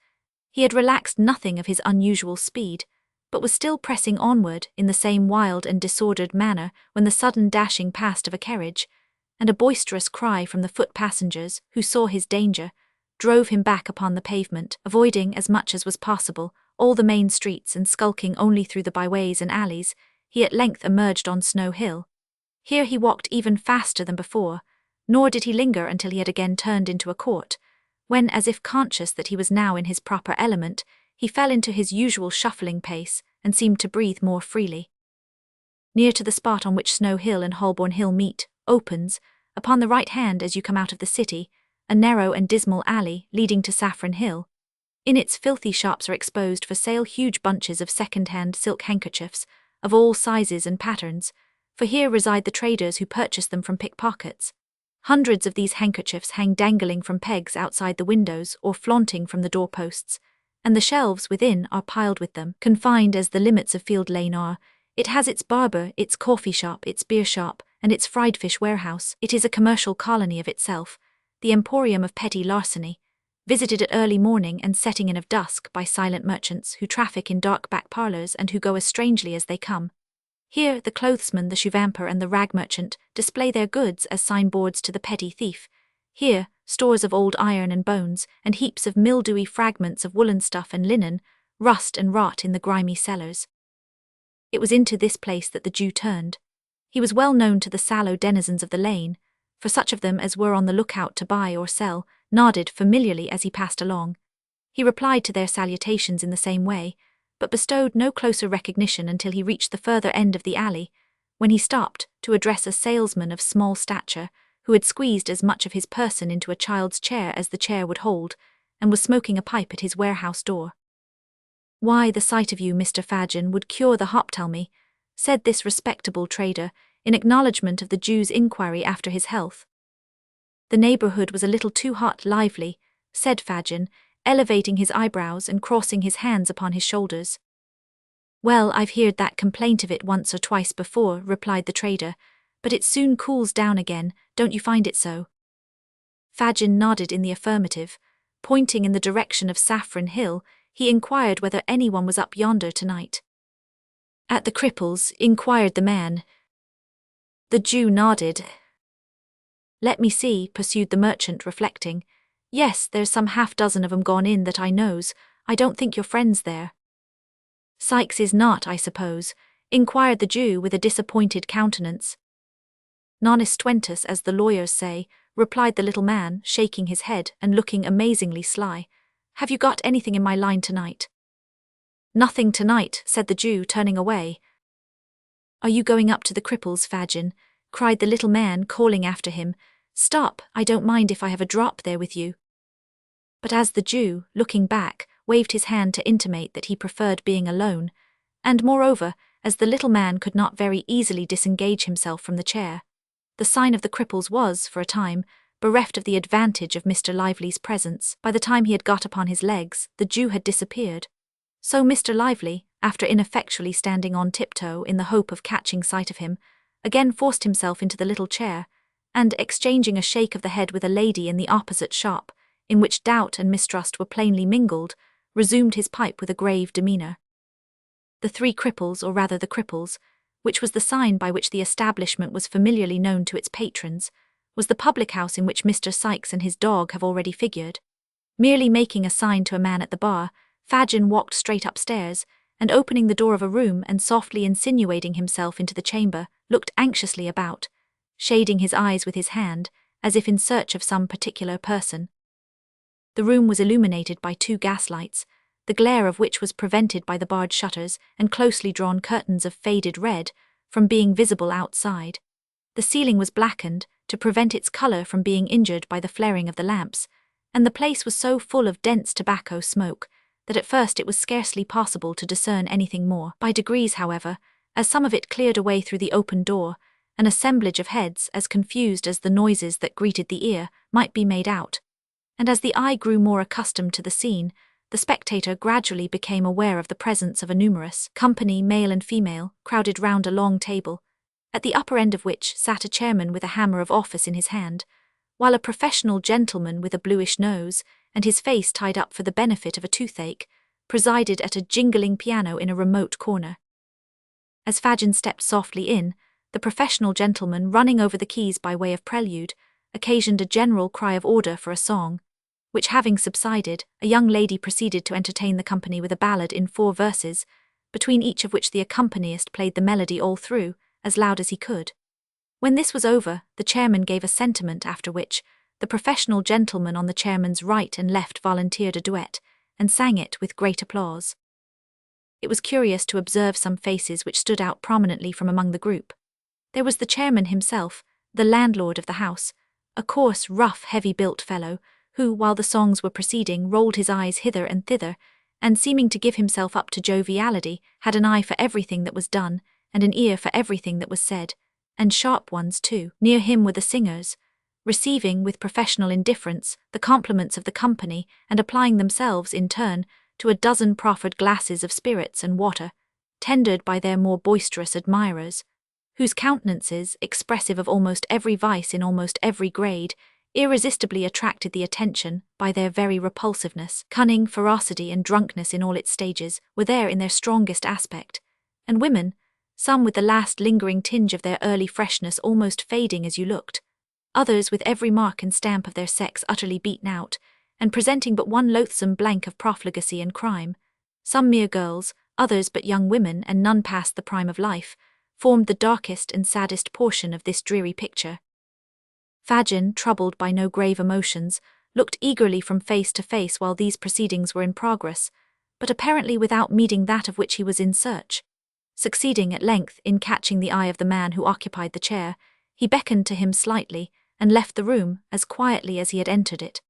He had relaxed nothing of his unusual speed, but was still pressing onward in the same wild and disordered manner when the sudden dashing past of a carriage, and a boisterous cry from the foot passengers, who saw his danger, drove him back upon the pavement, avoiding as much as was possible all the main streets and skulking only through the byways and alleys. He at length emerged on Snow Hill. Here he walked even faster than before, nor did he linger until he had again turned into a court, when, as if conscious that he was now in his proper element, he fell into his usual shuffling pace and seemed to breathe more freely. Near to the spot on which Snow Hill and Holborn Hill meet, opens, upon the right hand as you come out of the city, a narrow and dismal alley leading to Saffron Hill. In its filthy shops are exposed for sale huge bunches of second-hand silk handkerchiefs, of all sizes and patterns, for here reside the traders who purchase them from pickpockets. Hundreds of these handkerchiefs hang dangling from pegs outside the windows or flaunting from the doorposts, and the shelves within are piled with them. Confined as the limits of Field Lane are, it has its barber, its coffee shop, its beer shop, and its fried fish warehouse. It is a commercial colony of itself, the emporium of petty larceny, visited at early morning and setting in of dusk by silent merchants who traffic in dark back parlours and who go as strangely as they come. Here the clothesman, the shoevamper, and the rag merchant display their goods as signboards to the petty thief. Here stores of old iron and bones, and heaps of mildewy fragments of woolen stuff and linen, rust and rot in the grimy cellars. It was into this place that the Jew turned. He was well known to the sallow denizens of the lane, for such of them as were on the lookout to buy or sell, nodded familiarly as he passed along. He replied to their salutations in the same way, but bestowed no closer recognition until he reached the further end of the alley, when he stopped to address a salesman of small stature, who had squeezed as much of his person into a child's chair as the chair would hold, and was smoking a pipe at his warehouse door. "Why, the sight of you, Mr. Fagin, would cure the hop, tell me," said this respectable trader, in acknowledgment of the Jew's inquiry after his health. "The neighbourhood was a little too hot lively," said Fagin, elevating his eyebrows and crossing his hands upon his shoulders. "Well, I've heard that complaint of it once or twice before," replied the trader, "but it soon cools down again, don't you find it so?" Fagin nodded in the affirmative. Pointing in the direction of Saffron Hill, he inquired whether anyone was up yonder tonight. "At the Cripples?" inquired the man. The Jew nodded. "Let me see," pursued the merchant, reflecting. "Yes, there's some half-dozen of 'em gone in that I knows. I don't think your friend's there." "Sykes is not, I suppose?" inquired the Jew with a disappointed countenance. "Non estuentus, as the lawyers say," replied the little man, shaking his head and looking amazingly sly. "Have you got anything in my line tonight?" "Nothing tonight," said the Jew, turning away. "Are you going up to the Cripples, Fagin?" cried the little man, calling after him. "Stop, I don't mind if I have a drop there with you." But as the Jew, looking back, waved his hand to intimate that he preferred being alone, and moreover, as the little man could not very easily disengage himself from the chair, the sign of the Cripples was, for a time, bereft of the advantage of Mr. Lively's presence. By the time he had got upon his legs, the Jew had disappeared. So Mr. Lively, after ineffectually standing on tiptoe in the hope of catching sight of him, again forced himself into the little chair, and, exchanging a shake of the head with a lady in the opposite shop, in which doubt and mistrust were plainly mingled, resumed his pipe with a grave demeanour. The Three Cripples, or rather the Cripples, which was the sign by which the establishment was familiarly known to its patrons, was the public house in which Mr. Sykes and his dog have already figured. Merely making a sign to a man at the bar, Fagin walked straight upstairs, and opening the door of a room and softly insinuating himself into the chamber, looked anxiously about, shading his eyes with his hand, as if in search of some particular person. The room was illuminated by 2 gaslights, the glare of which was prevented by the barred shutters and closely drawn curtains of faded red from being visible outside. The ceiling was blackened to prevent its colour from being injured by the flaring of the lamps, and the place was so full of dense tobacco smoke that at first it was scarcely possible to discern anything more. By degrees, however, as some of it cleared away through the open door, an assemblage of heads as confused as the noises that greeted the ear might be made out, and as the eye grew more accustomed to the scene, the spectator gradually became aware of the presence of a numerous company, male and female, crowded round a long table, at the upper end of which sat a chairman with a hammer of office in his hand, while a professional gentleman with a bluish nose, and his face tied up for the benefit of a toothache, presided at a jingling piano in a remote corner. As Fagin stepped softly in, the professional gentleman, running over the keys by way of prelude, occasioned a general cry of order for a song, which having subsided, a young lady proceeded to entertain the company with a ballad in 4 verses, between each of which the accompanist played the melody all through, as loud as he could. When this was over, the chairman gave a sentiment, after which the professional gentleman on the chairman's right and left volunteered a duet, and sang it with great applause. It was curious to observe some faces which stood out prominently from among the group. There was the chairman himself, the landlord of the house, a coarse, rough, heavy-built fellow, who, while the songs were proceeding, rolled his eyes hither and thither, and seeming to give himself up to joviality, had an eye for everything that was done, and an ear for everything that was said, and sharp ones too. Near him were the singers, receiving, with professional indifference, the compliments of the company, and applying themselves, in turn, to a dozen proffered glasses of spirits and water, tendered by their more boisterous admirers, whose countenances, expressive of almost every vice in almost every grade, irresistibly attracted the attention by their very repulsiveness. Cunning, ferocity, and drunkenness in all its stages were there in their strongest aspect, and women, some with the last lingering tinge of their early freshness almost fading as you looked, others with every mark and stamp of their sex utterly beaten out, and presenting but one loathsome blank of profligacy and crime, some mere girls, others but young women and none past the prime of life, formed the darkest and saddest portion of this dreary picture. Fagin, troubled by no grave emotions, looked eagerly from face to face while these proceedings were in progress, but apparently without meeting that of which he was in search. Succeeding at length in catching the eye of the man who occupied the chair, he beckoned to him slightly and left the room as quietly as he had entered it.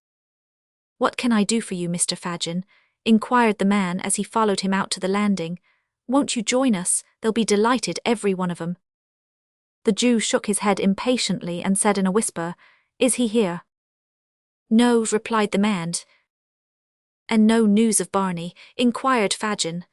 "What can I do for you, Mr. Fagin?" inquired the man as he followed him out to the landing. "Won't you join us? They'll be delighted, every one of 'em." The Jew shook his head impatiently and said in a whisper, "Is he here?" "No," replied the man. "And no news of Barney?" inquired Fagin.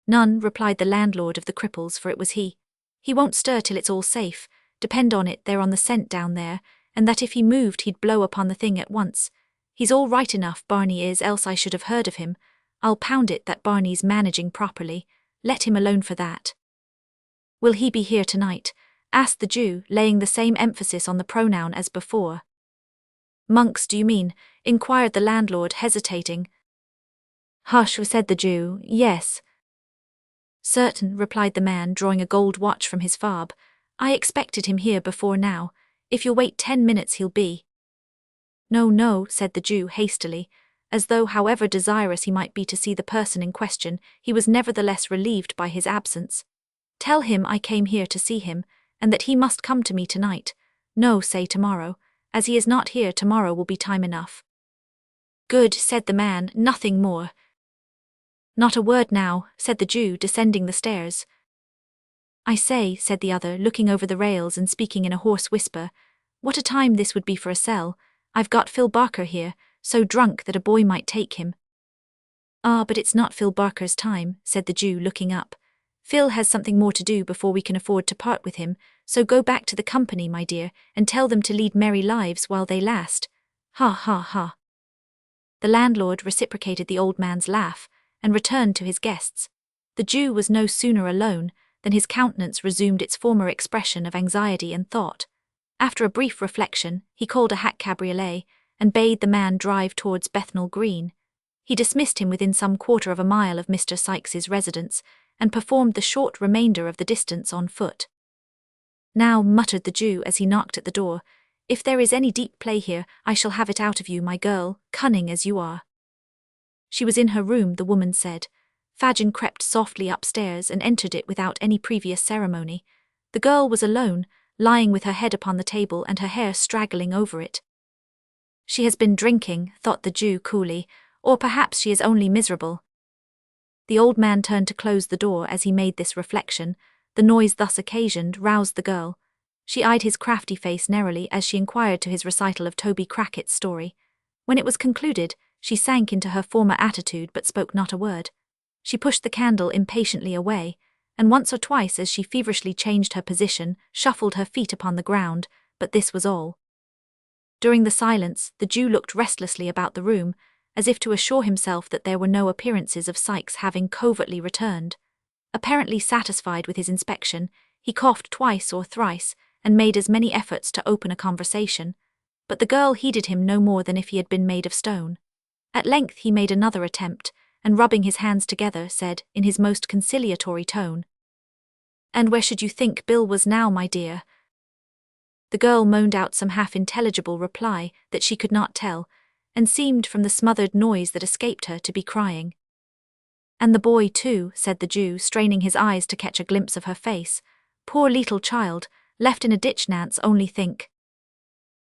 "None," replied the landlord of the Cripples, for it was he. "He won't stir till it's all safe. Depend on it, they're on the scent down there, and that if he moved he'd blow upon the thing at once. He's all right enough, Barney is, else I should have heard of him. I'll pound it that Barney's managing properly. Let him alone for that." "Will he be here tonight?" asked the Jew, laying the same emphasis on the pronoun as before. "Monks, do you mean?" inquired the landlord, hesitating. "Hush," said the Jew, "yes." "Certain," replied the man, drawing a gold watch from his fob. "I expected him here before now. If you'll wait 10 minutes he'll be." "No, no," said the Jew hastily, as though however desirous he might be to see the person in question, he was nevertheless relieved by his absence. "Tell him I came here to see him, and that he must come to me tonight. No, say tomorrow. As he is not here, tomorrow will be time enough." "Good," said the man, "nothing more." "Not a word now," said the Jew, descending the stairs. "I say," said the other, looking over the rails and speaking in a hoarse whisper, "what a time this would be for a cell. I've got Phil Barker here, so drunk that a boy might take him." "Ah, but it's not Phil Barker's time," said the Jew, looking up. "Phil has something more to do before we can afford to part with him, so go back to the company, my dear, and tell them to lead merry lives while they last. Ha, ha, ha." The landlord reciprocated the old man's laugh, and returned to his guests. The Jew was no sooner alone than his countenance resumed its former expression of anxiety and thought. After a brief reflection, he called a hack cabriolet, and bade the man drive towards Bethnal Green. He dismissed him within some quarter of a mile of Mr. Sykes's residence, and performed the short remainder of the distance on foot. "Now," muttered the Jew as he knocked at the door, "if there is any deep play here, I shall have it out of you, my girl, cunning as you are." She was in her room, the woman said. Fagin crept softly upstairs and entered it without any previous ceremony. The girl was alone, lying with her head upon the table and her hair straggling over it. "She has been drinking," thought the Jew coolly, "or perhaps she is only miserable." The old man turned to close the door as he made this reflection. The noise thus occasioned roused the girl. She eyed his crafty face narrowly as she inquired to his recital of Toby Crackett's story. When it was concluded, she sank into her former attitude but spoke not a word. She pushed the candle impatiently away, and once or twice as she feverishly changed her position, shuffled her feet upon the ground, but this was all. During the silence, the Jew looked restlessly about the room, as if to assure himself that there were no appearances of Sykes having covertly returned. Apparently satisfied with his inspection, he coughed twice or thrice, and made as many efforts to open a conversation, but the girl heeded him no more than if he had been made of stone. At length he made another attempt, and rubbing his hands together, said, in his most conciliatory tone, "And where should you think Bill was now, my dear?" The girl moaned out some half-intelligible reply that she could not tell, and seemed from the smothered noise that escaped her to be crying. "And the boy too," said the Jew, straining his eyes to catch a glimpse of her face. "Poor leetle child, left in a ditch, Nance, only think."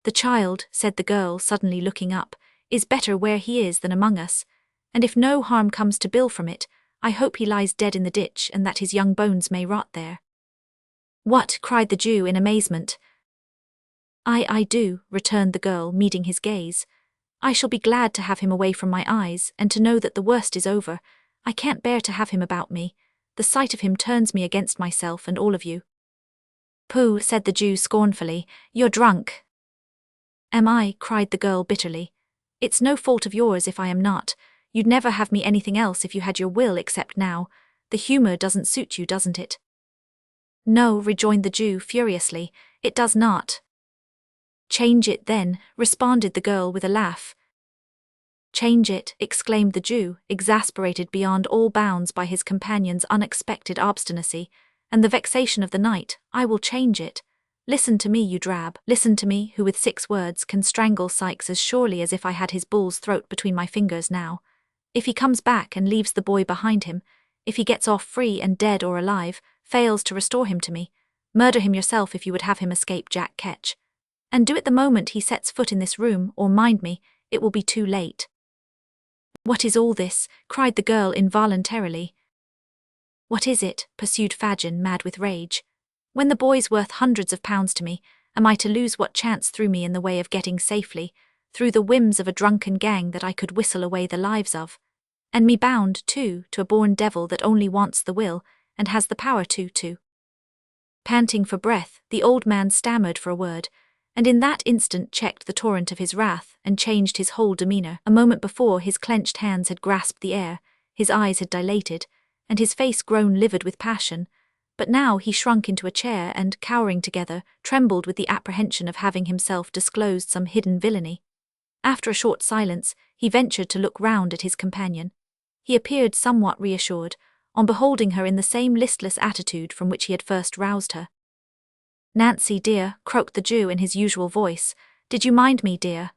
"The child," said the girl, suddenly looking up, "is better where he is than among us, and if no harm comes to Bill from it, I hope he lies dead in the ditch and that his young bones may rot there." "What?" cried the Jew in amazement. I do," returned the girl, meeting his gaze. "I shall be glad to have him away from my eyes, and to know that the worst is over. I can't bear to have him about me. The sight of him turns me against myself and all of you." "Pooh," said the Jew scornfully, "you're drunk." "Am I?" cried the girl bitterly. "It's no fault of yours if I am not. You'd never have me anything else if you had your will except now. The humour doesn't suit you, doesn't it?" "No," rejoined the Jew furiously, "it does not." "Change it then," responded the girl with a laugh. "Change it," exclaimed the Jew, exasperated beyond all bounds by his companion's unexpected obstinacy, and the vexation of the night, I will change it. Listen to me, you drab, listen to me, who with 6 words can strangle Sykes as surely as if I had his bull's throat between my fingers now. If he comes back and leaves the boy behind him, if he gets off free and dead or alive, fails to restore him to me, murder him yourself if you would have him escape Jack Ketch. And do it the moment he sets foot in this room, or mind me, it will be too late. What is all this? Cried the girl involuntarily. What is it? Pursued Fagin, mad with rage. When the boy's worth hundreds of pounds to me, am I to lose what chance threw me in the way of getting safely, through the whims of a drunken gang that I could whistle away the lives of? And me bound, too, to a born devil that only wants the will, and has the power to. Panting for breath, the old man stammered for a word, and in that instant checked the torrent of his wrath and changed his whole demeanour. A moment before his clenched hands had grasped the air, his eyes had dilated, and his face grown livid with passion, but now he shrunk into a chair and, cowering together, trembled with the apprehension of having himself disclosed some hidden villainy. After a short silence, he ventured to look round at his companion. He appeared somewhat reassured, on beholding her in the same listless attitude from which he had first roused her. "Nancy, dear," croaked the Jew in his usual voice, "did you mind me, dear?"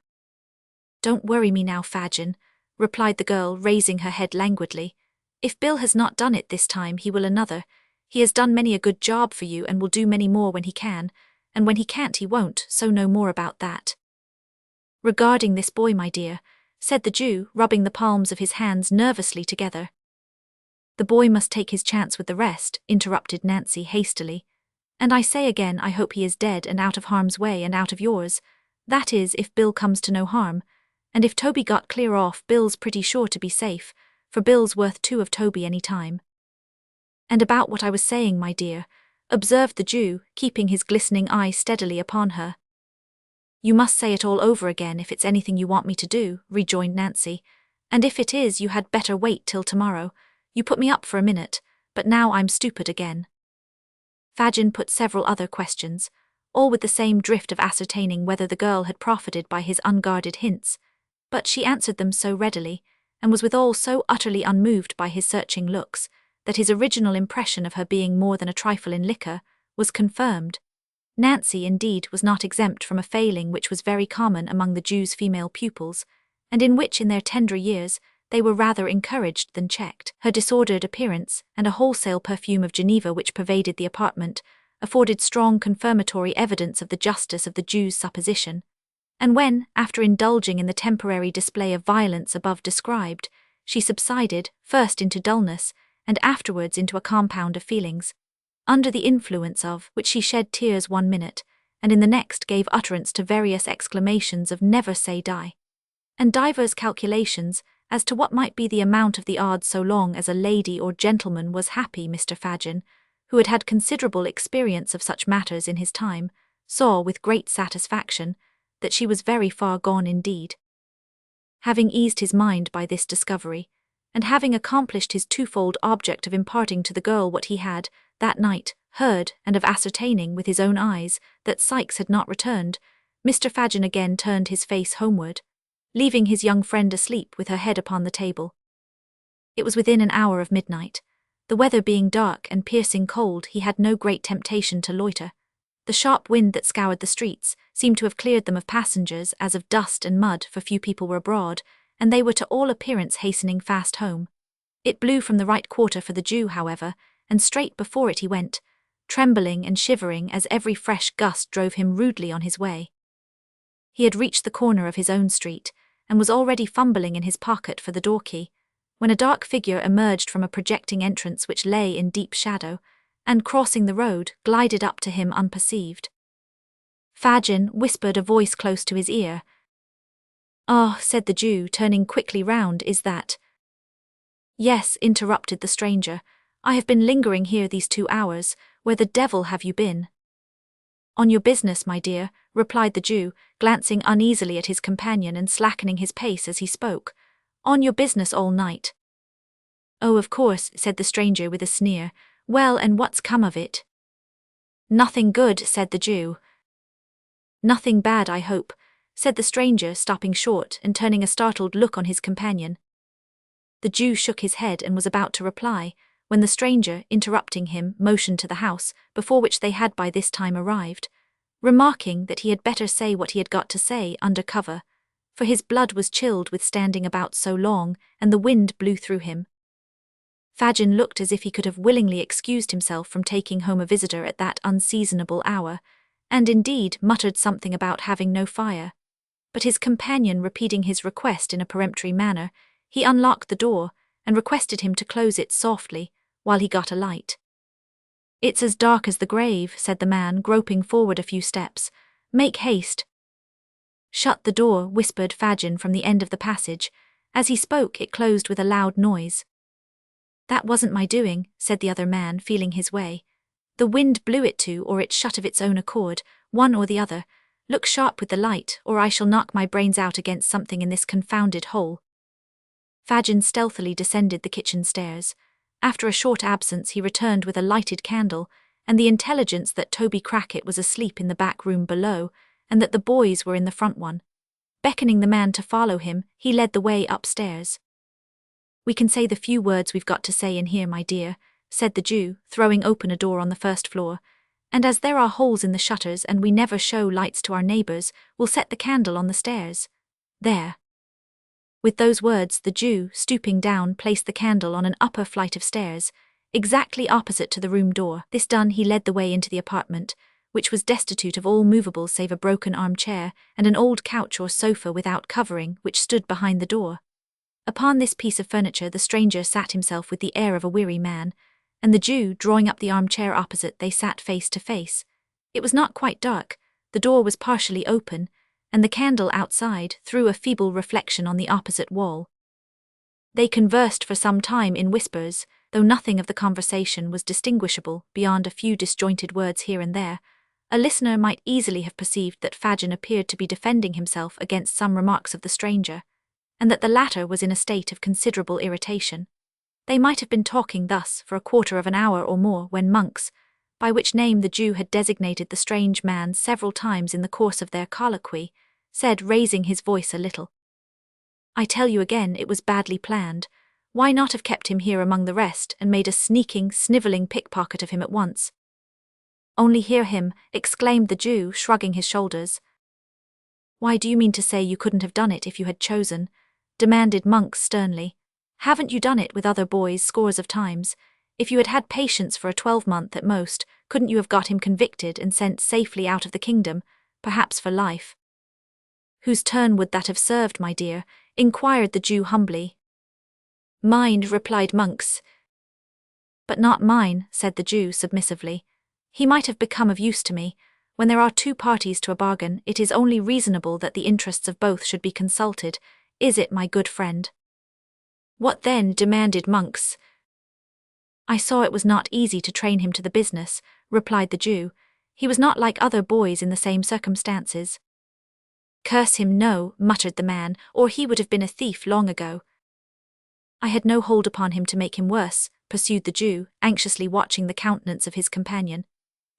"Don't worry me now, Fagin," replied the girl, raising her head languidly. "If Bill has not done it this time, he will another. He has done many a good job for you and will do many more when he can, and when he can't he won't, so no more about that." "Regarding this boy, my dear," said the Jew, rubbing the palms of his hands nervously together. "The boy must take his chance with the rest," interrupted Nancy hastily. "And I say again, I hope he is dead and out of harm's way and out of yours. That is, if Bill comes to no harm. And if Toby got clear off, Bill's pretty sure to be safe, for Bill's worth 2 of Toby any time." "And about what I was saying, my dear," observed the Jew, keeping his glistening eye steadily upon her. "You must say it all over again if it's anything you want me to do," rejoined Nancy. "And if it is, you had better wait till tomorrow. You put me up for a minute, but now I'm stupid again." Fagin put several other questions, all with the same drift of ascertaining whether the girl had profited by his unguarded hints, but she answered them so readily, and was withal so utterly unmoved by his searching looks, that his original impression of her being more than a trifle in liquor was confirmed. Nancy, indeed, was not exempt from a failing which was very common among the Jew's female pupils, and in which in their tenderer years they were rather encouraged than checked. Her disordered appearance, and a wholesale perfume of Geneva which pervaded the apartment, afforded strong confirmatory evidence of the justice of the Jew's supposition, and when, after indulging in the temporary display of violence above described, she subsided, first into dullness, and afterwards into a compound of feelings, under the influence of which she shed tears one minute, and in the next gave utterance to various exclamations of never say die, and divers calculations as to what might be the amount of the odds so long as a lady or gentleman was happy. Mr. Fagin, who had had considerable experience of such matters in his time, saw with great satisfaction that she was very far gone indeed. Having eased his mind by this discovery, and having accomplished his twofold object of imparting to the girl what he had, that night, heard, and of ascertaining with his own eyes that Sykes had not returned, Mr. Fagin again turned his face homeward, leaving his young friend asleep with her head upon the table. It was within an hour of midnight. The weather being dark and piercing cold, he had no great temptation to loiter. The sharp wind that scoured the streets seemed to have cleared them of passengers as of dust and mud, for few people were abroad, and they were to all appearance hastening fast home. It blew from the right quarter for the Jew, however, and straight before it he went, trembling and shivering as every fresh gust drove him rudely on his way. He had reached the corner of his own street, and was already fumbling in his pocket for the door-key, when a dark figure emerged from a projecting entrance which lay in deep shadow, and, crossing the road, glided up to him unperceived. "Fagin," whispered a voice close to his ear. "Ah," said the Jew, turning quickly round, "is that—" "Yes," interrupted the stranger, "I have been lingering here these 2 hours. Where the devil have you been?" "On your business, my dear," replied the Jew, glancing uneasily at his companion and slackening his pace as he spoke. "On your business all night." "Oh, of course," said the stranger with a sneer. "Well, and what's come of it?" "Nothing good," said the Jew. "Nothing bad, I hope," said the stranger, stopping short and turning a startled look on his companion. The Jew shook his head and was about to reply, when the stranger, interrupting him, motioned to the house, before which they had by this time arrived, remarking that he had better say what he had got to say under cover, for his blood was chilled with standing about so long, and the wind blew through him. Fagin looked as if he could have willingly excused himself from taking home a visitor at that unseasonable hour, and indeed muttered something about having no fire. But his companion repeating his request in a peremptory manner, he unlocked the door, and requested him to close it softly, while he got a light. "It's as dark as the grave," said the man, groping forward a few steps. "Make haste." "Shut the door," whispered Fagin from the end of the passage. As he spoke, it closed with a loud noise. "That wasn't my doing," said the other man, feeling his way. "The wind blew it to, or it shut of its own accord, one or the other. Look sharp with the light, or I shall knock my brains out against something in this confounded hole." Fagin stealthily descended the kitchen stairs. After a short absence he returned with a lighted candle, and the intelligence that Toby Crackit was asleep in the back room below, and that the boys were in the front one. Beckoning the man to follow him, he led the way upstairs. "We can say the few words we've got to say in here, my dear," said the Jew, throwing open a door on the first floor. "And as there are holes in the shutters and we never show lights to our neighbours, we'll set the candle on the stairs. There." With those words, the Jew, stooping down, placed the candle on an upper flight of stairs, exactly opposite to the room door. This done, he led the way into the apartment, which was destitute of all movables save a broken armchair and an old couch or sofa without covering, which stood behind the door. Upon this piece of furniture the stranger sat himself with the air of a weary man, and the Jew, drawing up the armchair opposite, they sat face to face. It was not quite dark, the door was partially open, and the candle outside threw a feeble reflection on the opposite wall. They conversed for some time in whispers, though nothing of the conversation was distinguishable beyond a few disjointed words here and there. A listener might easily have perceived that Fagin appeared to be defending himself against some remarks of the stranger, and that the latter was in a state of considerable irritation. They might have been talking thus for a quarter of an hour or more when Monks, by which name the Jew had designated the strange man several times in the course of their colloquy, said, raising his voice a little, "I tell you again, it was badly planned. Why not have kept him here among the rest and made a sneaking, snivelling pickpocket of him at once?" "Only hear him," exclaimed the Jew, shrugging his shoulders. "Why, do you mean to say you couldn't have done it if you had chosen?" demanded Monks sternly. "Haven't you done it with other boys scores of times? If you had had patience for a 12-month at most, couldn't you have got him convicted and sent safely out of the kingdom, perhaps for life?" "Whose turn would that have served, my dear?" inquired the Jew humbly. "Mine," replied Monks. "But not mine," said the Jew submissively. "He might have become of use to me. When there are two parties to a bargain, it is only reasonable that the interests of both should be consulted. Is it, my good friend?" "What then?" demanded Monks. "I saw it was not easy to train him to the business," replied the Jew. "He was not like other boys in the same circumstances." "Curse him, no," muttered the man, "or he would have been a thief long ago." "I had no hold upon him to make him worse," pursued the Jew, anxiously watching the countenance of his companion.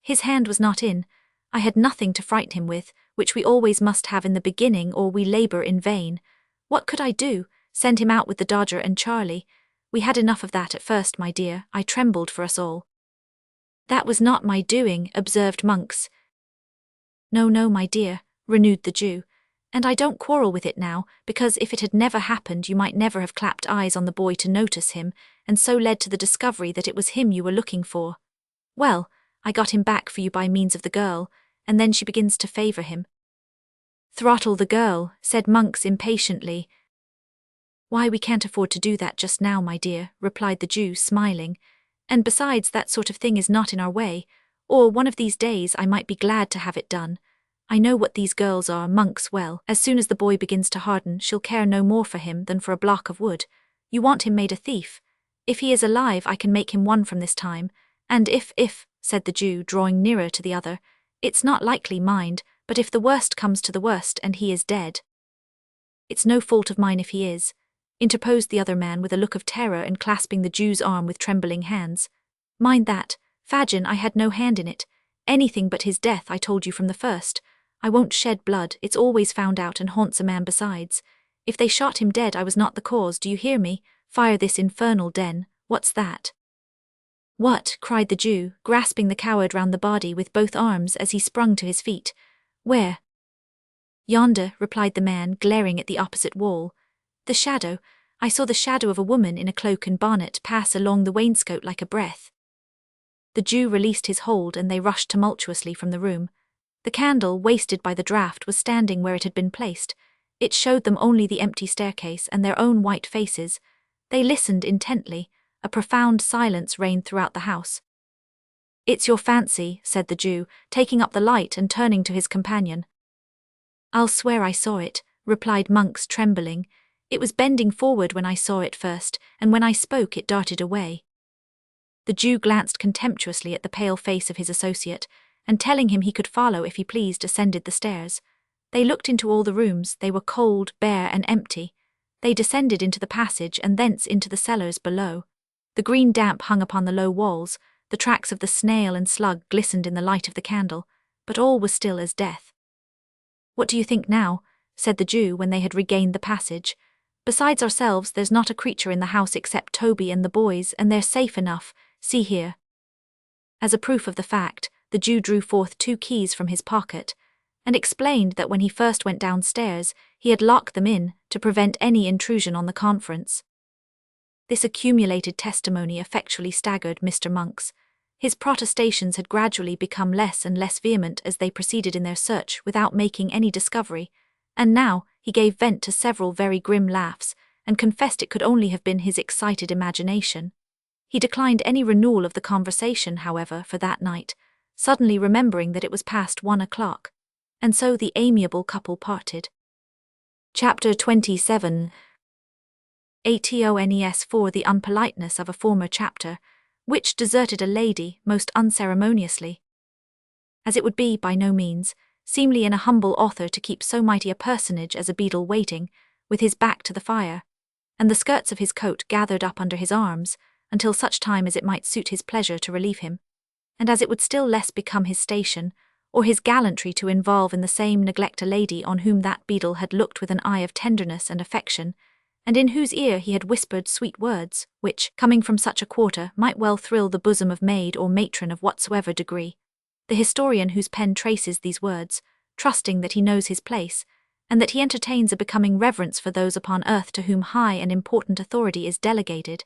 "His hand was not in. I had nothing to frighten him with, which we always must have in the beginning or we labour in vain. What could I do? Send him out with the Dodger and Charlie? We had enough of that at first, my dear. I trembled for us all." "That was not my doing," observed Monks. "No, no, my dear," renewed the Jew, "and I don't quarrel with it now, because if it had never happened you might never have clapped eyes on the boy to notice him, and so led to the discovery that it was him you were looking for. Well, I got him back for you by means of the girl, and then she begins to favour him." "Throttle the girl," said Monks impatiently. "Why, we can't afford to do that just now, my dear," replied the Jew, smiling. "And besides, that sort of thing is not in our way, or one of these days I might be glad to have it done. I know what these girls are, Monks, well. As soon as the boy begins to harden, she'll care no more for him than for a block of wood. You want him made a thief. If he is alive, I can make him one from this time. And if, said the Jew, drawing nearer to the other, "it's not likely, mind, but if the worst comes to the worst and he is dead." "It's no fault of mine if he is," interposed the other man with a look of terror and clasping the Jew's arm with trembling hands. "Mind that, Fagin, I had no hand in it. Anything but his death, I told you from the first. I won't shed blood, it's always found out and haunts a man besides. If they shot him dead, I was not the cause, do you hear me? Fire this infernal den, what's that?" "What?" cried the Jew, grasping the coward round the body with both arms as he sprung to his feet. "Where?" "Yonder," replied the man, glaring at the opposite wall. "The shadow. I saw the shadow of a woman in a cloak and bonnet pass along the wainscot like a breath." The Jew released his hold and they rushed tumultuously from the room. The candle, wasted by the draught, was standing where it had been placed. It showed them only the empty staircase and their own white faces. They listened intently. A profound silence reigned throughout the house. "It's your fancy," said the Jew, taking up the light and turning to his companion. "I'll swear I saw it," replied Monks, trembling. "It was bending forward when I saw it first, and when I spoke it darted away." The Jew glanced contemptuously at the pale face of his associate, and telling him he could follow if he pleased, ascended the stairs. They looked into all the rooms. They were cold, bare, and empty. They descended into the passage and thence into the cellars below. The green damp hung upon the low walls, the tracks of the snail and slug glistened in the light of the candle, but all was still as death. "What do you think now?" said the Jew when they had regained the passage. "Besides ourselves, there's not a creature in the house except Toby and the boys, and they're safe enough. See here." As a proof of the fact, the Jew drew forth 2 keys from his pocket, and explained that when he first went downstairs, he had locked them in to prevent any intrusion on the conference. This accumulated testimony effectually staggered Mr. Monks. His protestations had gradually become less and less vehement as they proceeded in their search without making any discovery, and now he gave vent to several very grim laughs, and confessed it could only have been his excited imagination. He declined any renewal of the conversation, however, for that night, suddenly remembering that it was past 1 o'clock, and so the amiable couple parted. Chapter 27. Atones for the unpoliteness of a former chapter, which deserted a lady most unceremoniously. As it would be, by no means, seemly in a humble author to keep so mighty a personage as a beadle waiting, with his back to the fire, and the skirts of his coat gathered up under his arms, until such time as it might suit his pleasure to relieve him, and as it would still less become his station, or his gallantry to involve in the same neglect a lady on whom that beadle had looked with an eye of tenderness and affection, and in whose ear he had whispered sweet words, which, coming from such a quarter, might well thrill the bosom of maid or matron of whatsoever degree. The historian whose pen traces these words, trusting that he knows his place, and that he entertains a becoming reverence for those upon earth to whom high and important authority is delegated,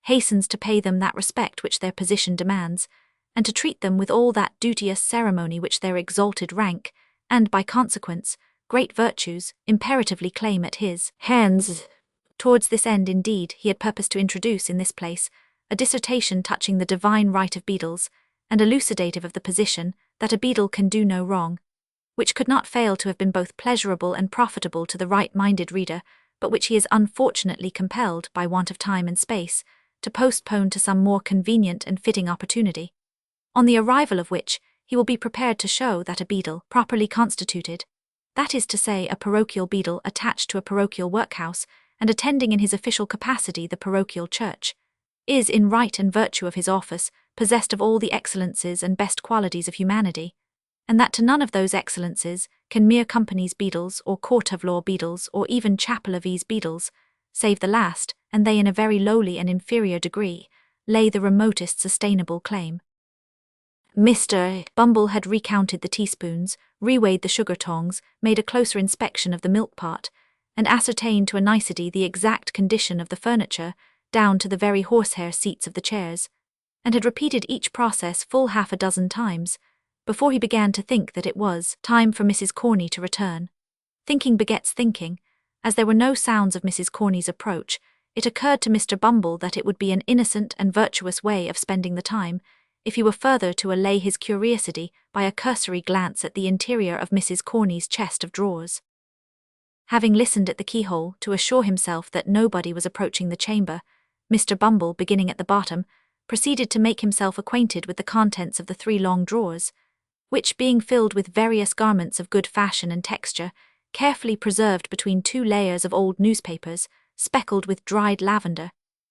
hastens to pay them that respect which their position demands, and to treat them with all that duteous ceremony which their exalted rank, and, by consequence, great virtues, imperatively claim at his hands. Towards this end, indeed, he had purposed to introduce in this place a dissertation touching the divine right of beadles, and elucidative of the position that a beadle can do no wrong, which could not fail to have been both pleasurable and profitable to the right-minded reader, but which he is unfortunately compelled, by want of time and space, to postpone to some more convenient and fitting opportunity, on the arrival of which he will be prepared to show that a beadle properly constituted, that is to say, a parochial beadle attached to a parochial workhouse, and attending in his official capacity the parochial church, is, in right and virtue of his office, possessed of all the excellences and best qualities of humanity, and that to none of those excellences can mere company's beadles, or court-of-law beadles, or even chapel-of-ease beadles, save the last, and they in a very lowly and inferior degree, lay the remotest sustainable claim. Mr. Bumble had recounted the teaspoons, reweighed the sugar tongs, made a closer inspection of the milk pot, and ascertained to a nicety the exact condition of the furniture, down to the very horsehair seats of the chairs, and had repeated each process full 6 times, before he began to think that it was time for Mrs. Corney to return. Thinking begets thinking. As there were no sounds of Mrs. Corney's approach, it occurred to Mr. Bumble that it would be an innocent and virtuous way of spending the time, if he were further to allay his curiosity by a cursory glance at the interior of Mrs. Corney's chest of drawers. Having listened at the keyhole to assure himself that nobody was approaching the chamber, Mr. Bumble, beginning at the bottom, proceeded to make himself acquainted with the contents of the 3 long drawers, which, being filled with various garments of good fashion and texture, carefully preserved between 2 layers of old newspapers, speckled with dried lavender,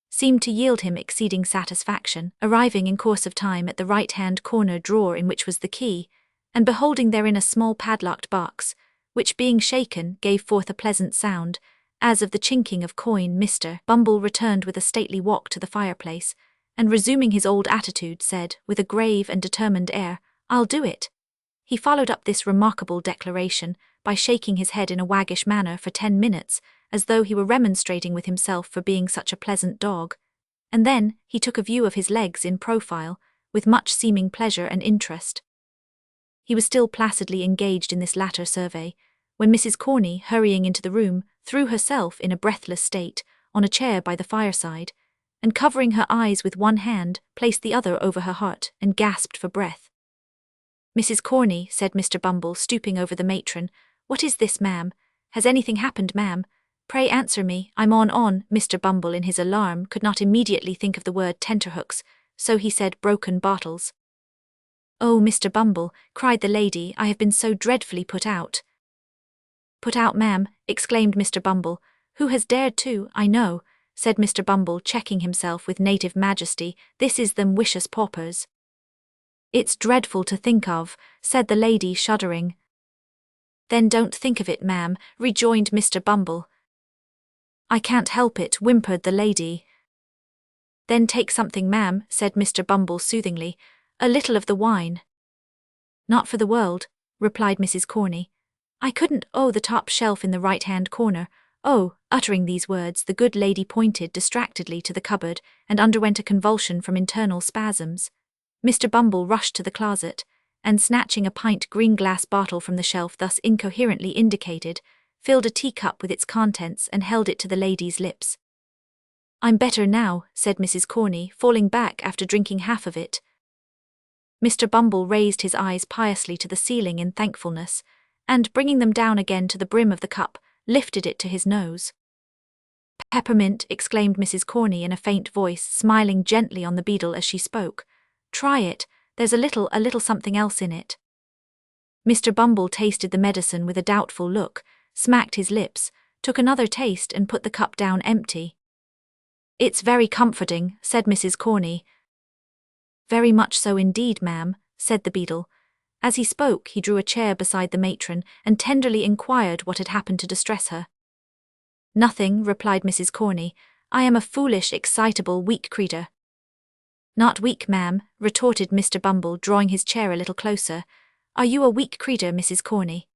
seemed to yield him exceeding satisfaction, arriving in course of time at the right-hand corner drawer in which was the key, and beholding therein a small padlocked box, which, being shaken, gave forth a pleasant sound, as of the chinking of coin. Mr. Bumble returned with a stately walk to the fireplace, and resuming his old attitude said, with a grave and determined air, "I'll do it." He followed up this remarkable declaration by shaking his head in a waggish manner for 10 minutes, as though he were remonstrating with himself for being such a pleasant dog. And then he took a view of his legs in profile, with much seeming pleasure and interest. He was still placidly engaged in this latter survey, when Mrs. Corney, hurrying into the room, threw herself in a breathless state on a chair by the fireside, and covering her eyes with one hand, placed the other over her heart and gasped for breath. "Mrs. Corney," said Mr. Bumble, stooping over the matron, "what is this, ma'am? Has anything happened, ma'am? Pray answer me, I'm on." Mr. Bumble, in his alarm, could not immediately think of the word tenterhooks, so he said broken bottles. "Oh, Mr. Bumble," cried the lady, "I have been so dreadfully put out." "Put out, ma'am," exclaimed Mr. Bumble. "Who has dared to, I know," said Mr. Bumble, checking himself with native majesty, "this is them wicious paupers." "It's dreadful to think of," said the lady, shuddering. "Then don't think of it, ma'am," rejoined Mr. Bumble. "I can't help it," whimpered the lady. "Then take something, ma'am," said Mr. Bumble soothingly, "a little of the wine." "Not for the world," replied Mrs. Corney. "I couldn't. Oh, the top shelf in the right-hand corner. Oh." Uttering these words, the good lady pointed distractedly to the cupboard and underwent a convulsion from internal spasms. Mr. Bumble rushed to the closet, and snatching a pint green glass bottle from the shelf thus incoherently indicated, filled a teacup with its contents and held it to the lady's lips. "I'm better now," said Mrs. Corney, falling back after drinking half of it. Mr. Bumble raised his eyes piously to the ceiling in thankfulness, and, bringing them down again to the brim of the cup, lifted it to his nose. "Peppermint," exclaimed Mrs. Corney in a faint voice, smiling gently on the beadle as she spoke. "Try it, there's a little something else in it." Mr. Bumble tasted the medicine with a doubtful look, smacked his lips, took another taste and put the cup down empty. "It's very comforting," said Mrs. Corney. "Very much so indeed, ma'am," said the beadle. As he spoke, he drew a chair beside the matron and tenderly inquired what had happened to distress her. "Nothing," replied Mrs. Corney. "I am a foolish, excitable, weak creature." "Not weak, ma'am," retorted Mr. Bumble, drawing his chair a little closer. "Are you a weak creature, Mrs. Corney?"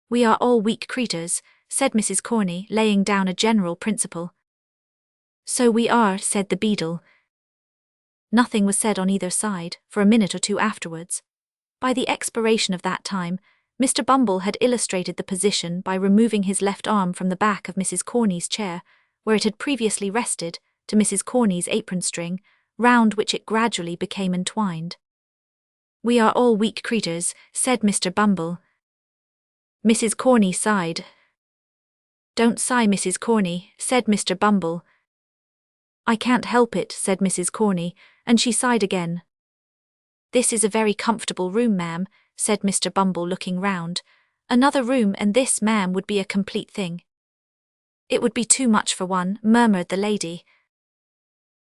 "We are all weak creatures," said Mrs. Corney, laying down a general principle. "So we are," said the beadle. Nothing was said on either side, for a minute or two afterwards. By the expiration of that time, Mr. Bumble had illustrated the position by removing his left arm from the back of Mrs. Corney's chair, where it had previously rested, to Mrs. Corney's apron string, round which it gradually became entwined. "We are all weak creatures," said Mr. Bumble. Mrs. Corney sighed. "Don't sigh, Mrs. Corney," said Mr. Bumble. "I can't help it," said Mrs. Corney, and she sighed again. "This is a very comfortable room, ma'am," said Mr. Bumble, looking round. "Another room and this, ma'am, would be a complete thing." "It would be too much for one," murmured the lady.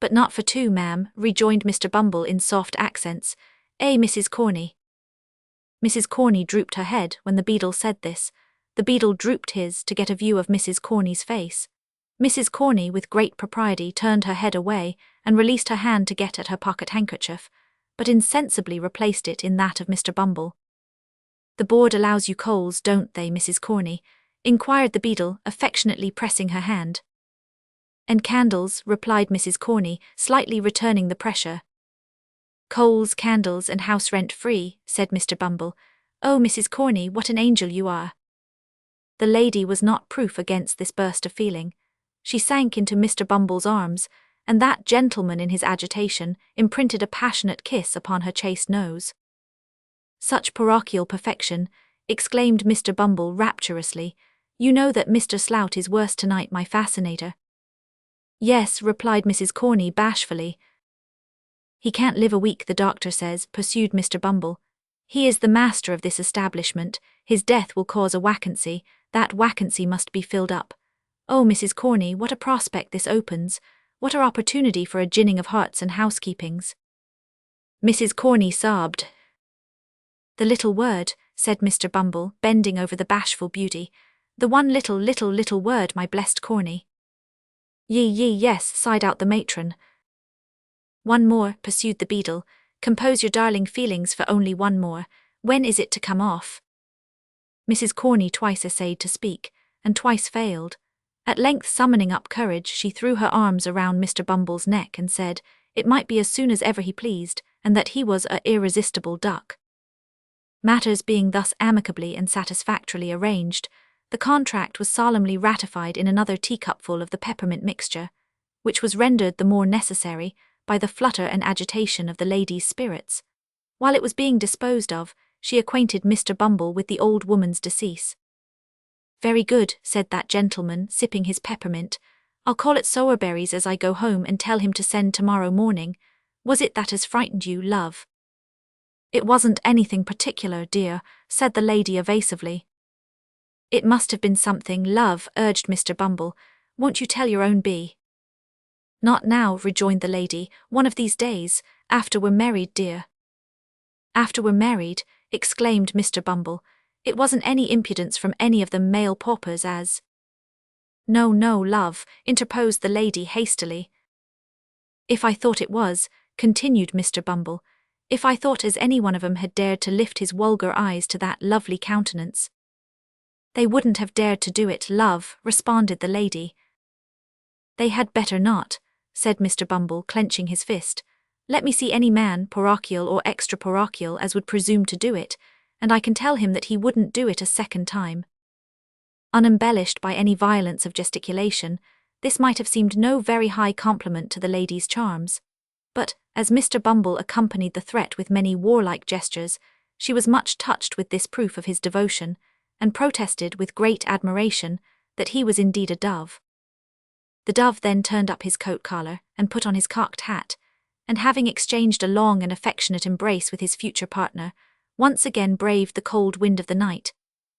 "But not for two, ma'am," rejoined Mr. Bumble in soft accents. Mrs. Corney?" Mrs. Corney drooped her head when the beadle said this. The beadle drooped his to get a view of Mrs. Corney's face. Mrs. Corney, with great propriety, turned her head away and released her hand to get at her pocket handkerchief, but insensibly replaced it in that of Mr. Bumble. "The board allows you coals, don't they, Mrs. Corney?" inquired the beadle, affectionately pressing her hand. "And candles," replied Mrs. Corney, slightly returning the pressure. "Coals, candles, and house rent free," said Mr. Bumble. "Oh, Mrs. Corney, what an angel you are!" The lady was not proof against this burst of feeling. She sank into Mr. Bumble's arms, and that gentleman in his agitation imprinted a passionate kiss upon her chaste nose. "Such parochial perfection," exclaimed Mr. Bumble rapturously. "You know that Mr. Slout is worse tonight, my fascinator." "Yes," replied Mrs. Corney bashfully. "He can't live a week, the doctor says," pursued Mr. Bumble. "He is the master of this establishment. His death will cause a vacancy. That vacancy must be filled up. Oh, Mrs. Corney, what a prospect this opens! What an opportunity for a ginning of hearts and housekeepings!" Mrs. Corney sobbed. "The little word," said Mr. Bumble, bending over the bashful beauty. "The one little word, my blessed Corney." Yes," sighed out the matron. One more, pursued the beadle. Compose your darling feelings for only one more. When is it to come off? Mrs. Corney twice essayed to speak, and twice failed. At length, summoning up courage, she threw her arms around Mr. Bumble's neck and said it might be as soon as ever he pleased, and that he was a irresistible duck. Matters being thus amicably and satisfactorily arranged, the contract was solemnly ratified in another teacupful of the peppermint mixture, which was rendered the more necessary by the flutter and agitation of the lady's spirits. While it was being disposed of, she acquainted Mr. Bumble with the old woman's decease. Very good, said that gentleman, sipping his peppermint. I'll call at Sowerberry's as I go home and tell him to send tomorrow morning. Was it that has frightened you, love? It wasn't anything particular, dear, said the lady evasively. It must have been something, love, urged Mr. Bumble. Won't you tell your own bee? Not now, rejoined the lady, one of these days, after we're married, dear. After we're married, exclaimed Mr. Bumble. It wasn't any impudence from any of them male paupers as— No, no, love, interposed the lady hastily. If I thought it was, continued Mr. Bumble, if I thought as any one of 'em had dared to lift his vulgar eyes to that lovely countenance. They wouldn't have dared to do it, love, responded the lady. They had better not, said Mr. Bumble, clenching his fist. Let me see any man, parochial or extra-parochial, as would presume to do it, and I can tell him that he wouldn't do it a second time. Unembellished by any violence of gesticulation, this might have seemed no very high compliment to the lady's charms. But, as Mr. Bumble accompanied the threat with many warlike gestures, she was much touched with this proof of his devotion, and protested with great admiration that he was indeed a dove. The dove then turned up his coat collar and put on his cocked hat, and having exchanged a long and affectionate embrace with his future partner, once again braved the cold wind of the night,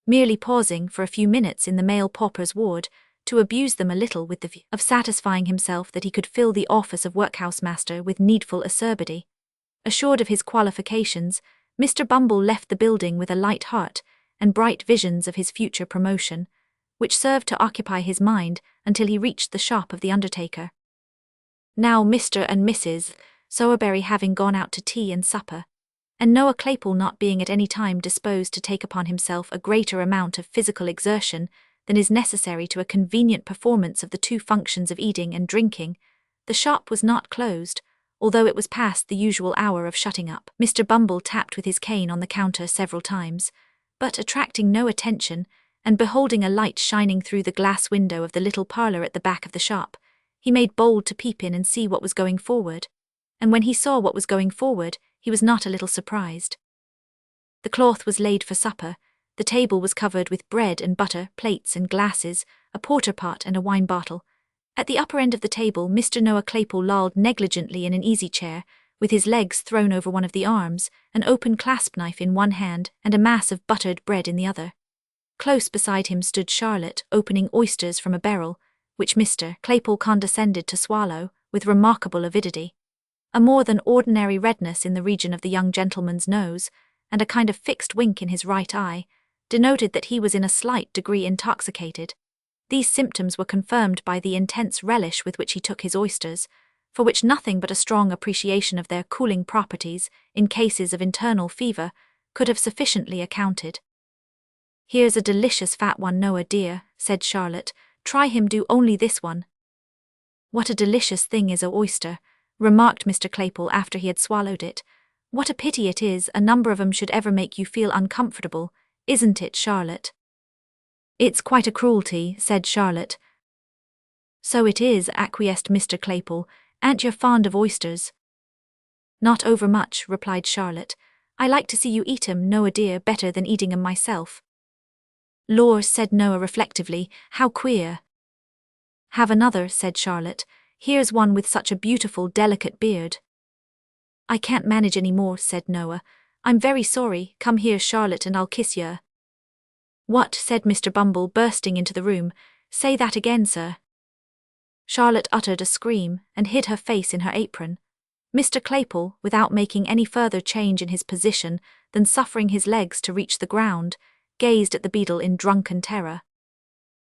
merely pausing for a few minutes in the male pauper's ward to abuse them a little with the view of satisfying himself that he could fill the office of workhouse master with needful acerbity. Assured of his qualifications, Mr. Bumble left the building with a light heart and bright visions of his future promotion, which served to occupy his mind until he reached the shop of the undertaker. Now Mr. and Mrs. Sowerberry having gone out to tea and supper, and Noah Claypole not being at any time disposed to take upon himself a greater amount of physical exertion than is necessary to a convenient performance of the two functions of eating and drinking, the shop was not closed, although it was past the usual hour of shutting up. Mr. Bumble tapped with his cane on the counter several times, but attracting no attention, and beholding a light shining through the glass window of the little parlour at the back of the shop, he made bold to peep in and see what was going forward. And when he saw what was going forward, he was not a little surprised. The cloth was laid for supper, the table was covered with bread and butter, plates and glasses, a porter pot and a wine bottle. At the upper end of the table, Mr. Noah Claypole lolled negligently in an easy chair, with his legs thrown over one of the arms, an open clasp knife in one hand and a mass of buttered bread in the other. Close beside him stood Charlotte, opening oysters from a barrel, which Mr. Claypole condescended to swallow, with remarkable avidity. A more than ordinary redness in the region of the young gentleman's nose, and a kind of fixed wink in his right eye, denoted that he was in a slight degree intoxicated. These symptoms were confirmed by the intense relish with which he took his oysters, for which nothing but a strong appreciation of their cooling properties, in cases of internal fever, could have sufficiently accounted. "Here's a delicious fat one, Noah dear," said Charlotte. "Try him, do only this one." "What a delicious thing is a oyster," remarked Mr. Claypole after he had swallowed it. "What a pity it is a number of 'em should ever make you feel uncomfortable, isn't it, Charlotte?" "It's quite a cruelty," said Charlotte. "So it is," acquiesced Mr. Claypole. "Aren't you fond of oysters?" "Not overmuch," replied Charlotte. "I like to see you eat 'em, Noah dear, better than eating 'em myself." "Lor," said Noah reflectively, "how queer." "Have another," said Charlotte. "Here's one with such a beautiful, delicate beard." "I can't manage any more," said Noah. "I'm very sorry. Come here, Charlotte, and I'll kiss yer." "What?" said Mr. Bumble, bursting into the room. "Say that again, sir." Charlotte uttered a scream and hid her face in her apron. Mr. Claypole, without making any further change in his position than suffering his legs to reach the ground, gazed at the beadle in drunken terror.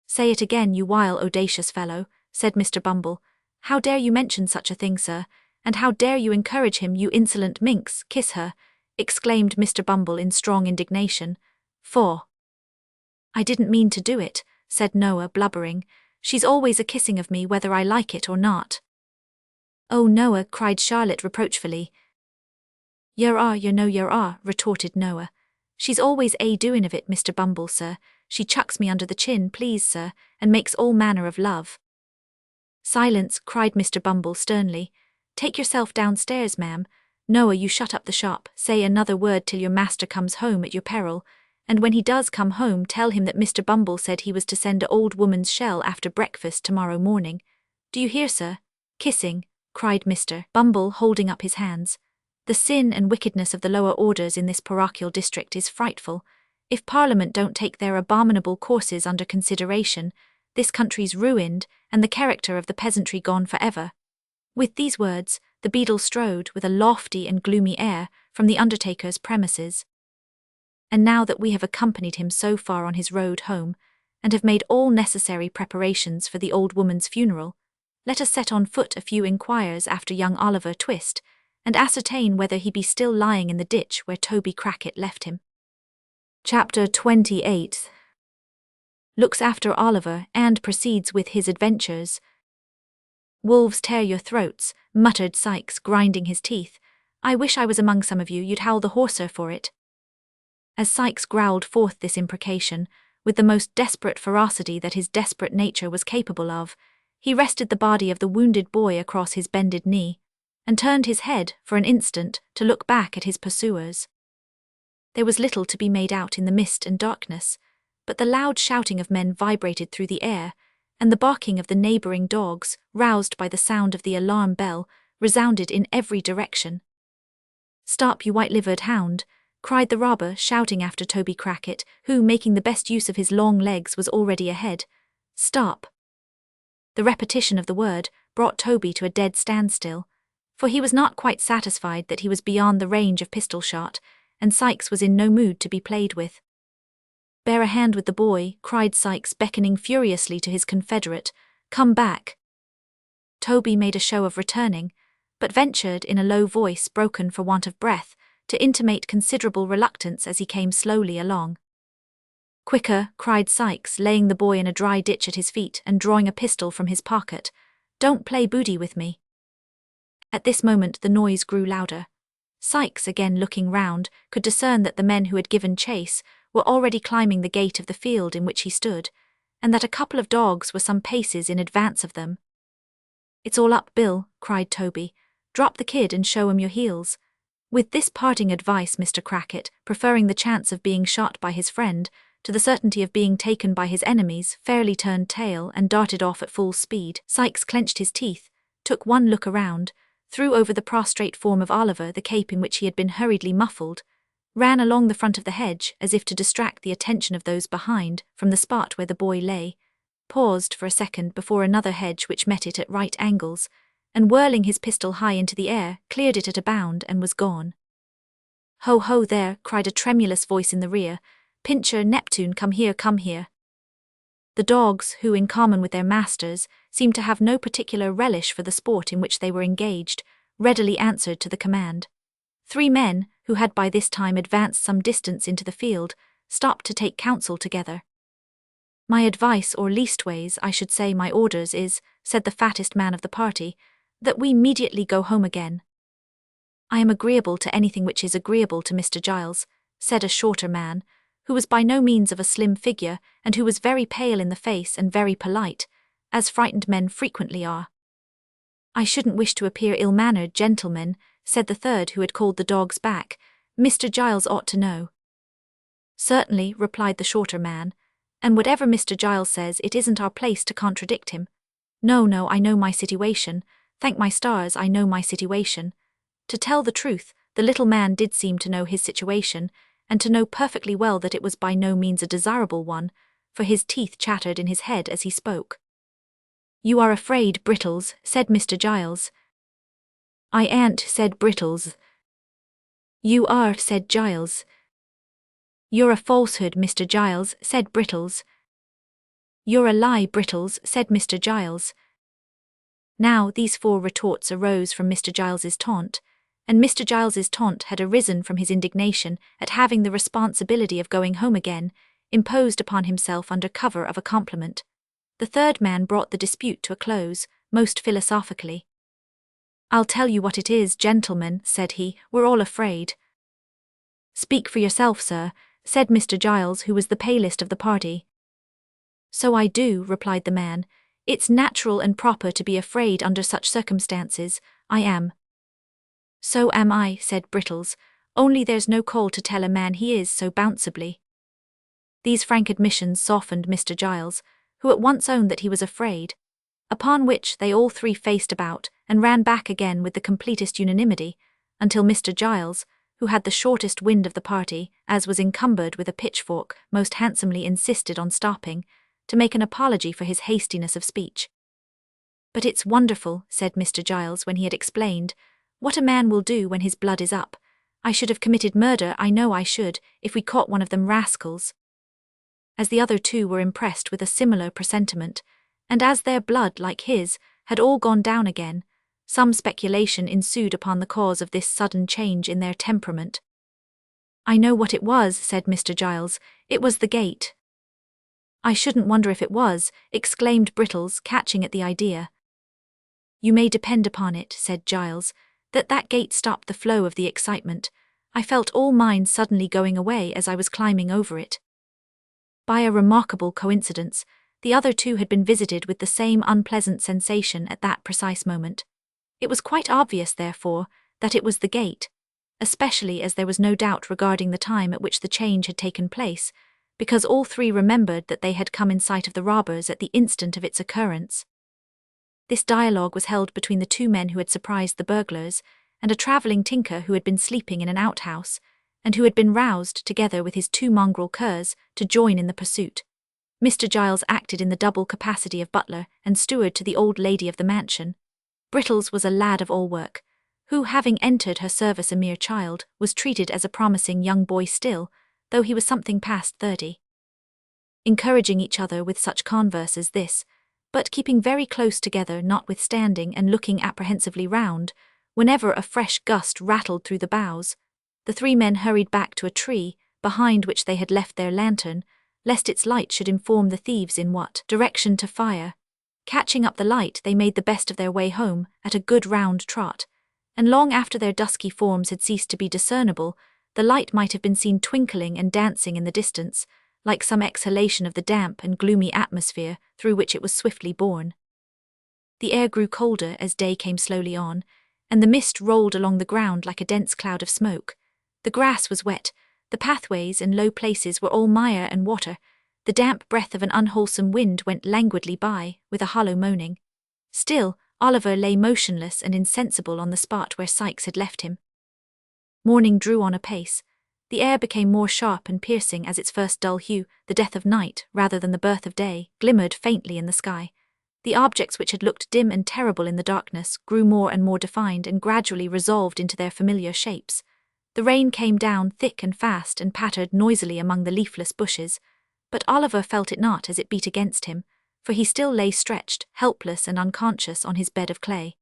"Say it again, you vile, audacious fellow," said Mr. Bumble. "How dare you mention such a thing, sir? And how dare you encourage him, you insolent minx? Kiss her, exclaimed Mr. Bumble in strong indignation. For I didn't mean to do it, said Noah, blubbering. She's always a-kissing of me whether I like it or not. Oh, Noah, cried Charlotte reproachfully. Yer are, retorted Noah. She's always a-doing of it, Mr. Bumble, sir. She chucks me under the chin, please, sir, and makes all manner of love. Silence, cried Mr. Bumble sternly. Take yourself downstairs, ma'am. Noah, you shut up the shop, say another word till your master comes home at your peril, and when he does come home tell him that Mr. Bumble said he was to send a old woman's shell after breakfast tomorrow morning. Do you hear, sir? Kissing, cried Mr. Bumble, holding up his hands. The sin and wickedness of the lower orders in this parochial district is frightful. If Parliament don't take their abominable courses under consideration, this country's ruined, and the character of the peasantry gone forever. With these words, the beadle strode, with a lofty and gloomy air, from the undertaker's premises. And now that we have accompanied him so far on his road home, and have made all necessary preparations for the old woman's funeral, let us set on foot a few inquires after young Oliver Twist, and ascertain whether he be still lying in the ditch where Toby Crackit left him. Chapter 28 Looks after Oliver and proceeds with his adventures. Wolves tear your throats, muttered Sikes, grinding his teeth. I wish I was among some of you, you'd howl the hoarser for it. As Sikes growled forth this imprecation, with the most desperate ferocity that his desperate nature was capable of, he rested the body of the wounded boy across his bended knee, and turned his head, for an instant, to look back at his pursuers. There was little to be made out in the mist and darkness, but the loud shouting of men vibrated through the air, and the barking of the neighbouring dogs, roused by the sound of the alarm bell, resounded in every direction. Stop, you white-livered hound, cried the robber, shouting after Toby Crackit, who, making the best use of his long legs, was already ahead. Stop. The repetition of the word brought Toby to a dead standstill, for he was not quite satisfied that he was beyond the range of pistol shot, and Sikes was in no mood to be played with. Bear a hand with the boy, cried Sikes, beckoning furiously to his confederate. Come back. Toby made a show of returning, but ventured, in a low voice broken for want of breath, to intimate considerable reluctance as he came slowly along. Quicker, cried Sikes, laying the boy in a dry ditch at his feet and drawing a pistol from his pocket. Don't play booty with me. At this moment the noise grew louder. Sikes, again looking round, could discern that the men who had given chase were already climbing the gate of the field in which he stood, and that a couple of dogs were some paces in advance of them. It's all up, Bill, cried Toby. Drop the kid and show him your heels. With this parting advice, Mr. Crackit, preferring the chance of being shot by his friend to the certainty of being taken by his enemies, fairly turned tail and darted off at full speed. Sikes clenched his teeth, took one look around, threw over the prostrate form of Oliver the cape in which he had been hurriedly muffled, ran along the front of the hedge as if to distract the attention of those behind from the spot where the boy lay, paused for a second before another hedge which met it at right angles, and whirling his pistol high into the air, cleared it at a bound and was gone. Ho, ho, there, cried a tremulous voice in the rear. Pincher, Neptune, come here, come here. The dogs, who, in common with their masters, seemed to have no particular relish for the sport in which they were engaged, readily answered to the command. 3 men, who had by this time advanced some distance into the field, stopped to take counsel together. My advice, or leastways, I should say my orders, is, said the fattest man of the party, that we immediately go home again. I am agreeable to anything which is agreeable to Mr. Giles, said a shorter man, who was by no means of a slim figure, and who was very pale in the face and very polite, as frightened men frequently are. I shouldn't wish to appear ill-mannered, gentlemen, said the third, who had called the dogs back. Mr. Giles ought to know. Certainly, replied the shorter man, and whatever Mr. Giles says, it isn't our place to contradict him. No, I know my situation. Thank my stars, I know my situation. To tell the truth, the little man did seem to know his situation, and to know perfectly well that it was by no means a desirable one, for his teeth chattered in his head as he spoke. You are afraid, Brittles, said Mr. Giles. I ain't, said Brittles. You are, said Giles. You're a falsehood, Mr. Giles, said Brittles. You're a lie, Brittles, said Mr. Giles. Now these 4 retorts arose from Mr. Giles's taunt, and Mr. Giles's taunt had arisen from his indignation at having the responsibility of going home again imposed upon himself under cover of a compliment. The third man brought the dispute to a close, most philosophically. "I'll tell you what it is, gentlemen," said he, "we're all afraid." "Speak for yourself, sir," said Mr. Giles, who was the palest of the party. "So I do," replied the man. "It's natural and proper to be afraid under such circumstances. I am." "So am I," said Brittles, "only there's no call to tell a man he is so bounceably." These frank admissions softened Mr. Giles, who at once owned that he was afraid, upon which they all 3 faced about and ran back again with the completest unanimity, until Mr. Giles, who had the shortest wind of the party, as was encumbered with a pitchfork, most handsomely insisted on stopping, to make an apology for his hastiness of speech. "But it's wonderful," said Mr. Giles when he had explained, "what a man will do when his blood is up. I should have committed murder, I know I should, if we caught one of them rascals." As the other 2 were impressed with a similar presentiment, and as their blood, like his, had all gone down again, some speculation ensued upon the cause of this sudden change in their temperament. "I know what it was," said Mr. Giles. "It was the gate." "I shouldn't wonder if it was," exclaimed Brittles, catching at the idea. "You may depend upon it," said Giles, that gate stopped the flow of the excitement. "I felt all mine suddenly going away as I was climbing over it." By a remarkable coincidence, the other 2 had been visited with the same unpleasant sensation at that precise moment. It was quite obvious, therefore, that it was the gate, especially as there was no doubt regarding the time at which the change had taken place, because all 3 remembered that they had come in sight of the robbers at the instant of its occurrence. This dialogue was held between the 2 men who had surprised the burglars, and a travelling tinker who had been sleeping in an outhouse, and who had been roused, together with his 2 mongrel curs, to join in the pursuit. Mr. Giles acted in the double capacity of butler and steward to the old lady of the mansion. Brittles was a lad of all work, who, having entered her service a mere child, was treated as a promising young boy still, though he was something past 30. Encouraging each other with such converse as this, but keeping very close together notwithstanding and looking apprehensively round, whenever a fresh gust rattled through the boughs, the 3 men hurried back to a tree, behind which they had left their lantern, lest its light should inform the thieves in what direction to fire. Catching up the light, they made the best of their way home, at a good round trot, and long after their dusky forms had ceased to be discernible, the light might have been seen twinkling and dancing in the distance, like some exhalation of the damp and gloomy atmosphere through which it was swiftly borne. The air grew colder as day came slowly on, and the mist rolled along the ground like a dense cloud of smoke. The grass was wet, the pathways and low places were all mire and water, the damp breath of an unwholesome wind went languidly by, with a hollow moaning. Still, Oliver lay motionless and insensible on the spot where Sikes had left him. Morning drew on apace. The air became more sharp and piercing as its first dull hue, the death of night rather than the birth of day, glimmered faintly in the sky. The objects which had looked dim and terrible in the darkness grew more and more defined and gradually resolved into their familiar shapes. The rain came down thick and fast and pattered noisily among the leafless bushes, but Oliver felt it not as it beat against him, for he still lay stretched, helpless and unconscious on his bed of clay.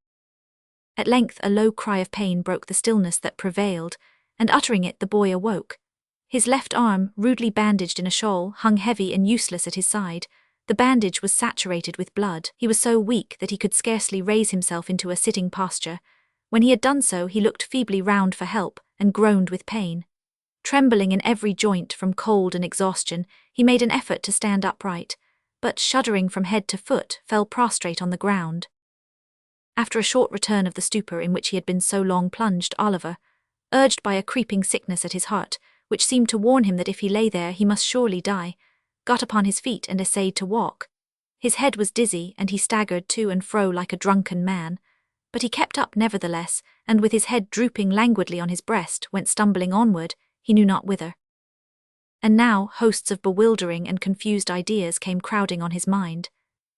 At length a low cry of pain broke the stillness that prevailed, and uttering it the boy awoke. His left arm, rudely bandaged in a shawl, hung heavy and useless at his side. The bandage was saturated with blood. He was so weak that he could scarcely raise himself into a sitting posture. When he had done so, he looked feebly round for help, and groaned with pain. Trembling in every joint from cold and exhaustion, he made an effort to stand upright, but shuddering from head to foot, fell prostrate on the ground. After a short return of the stupor in which he had been so long plunged, Oliver, urged by a creeping sickness at his heart, which seemed to warn him that if he lay there he must surely die, got upon his feet and essayed to walk. His head was dizzy, and he staggered to and fro like a drunken man, but he kept up nevertheless, and with his head drooping languidly on his breast went stumbling onward, he knew not whither. And now hosts of bewildering and confused ideas came crowding on his mind.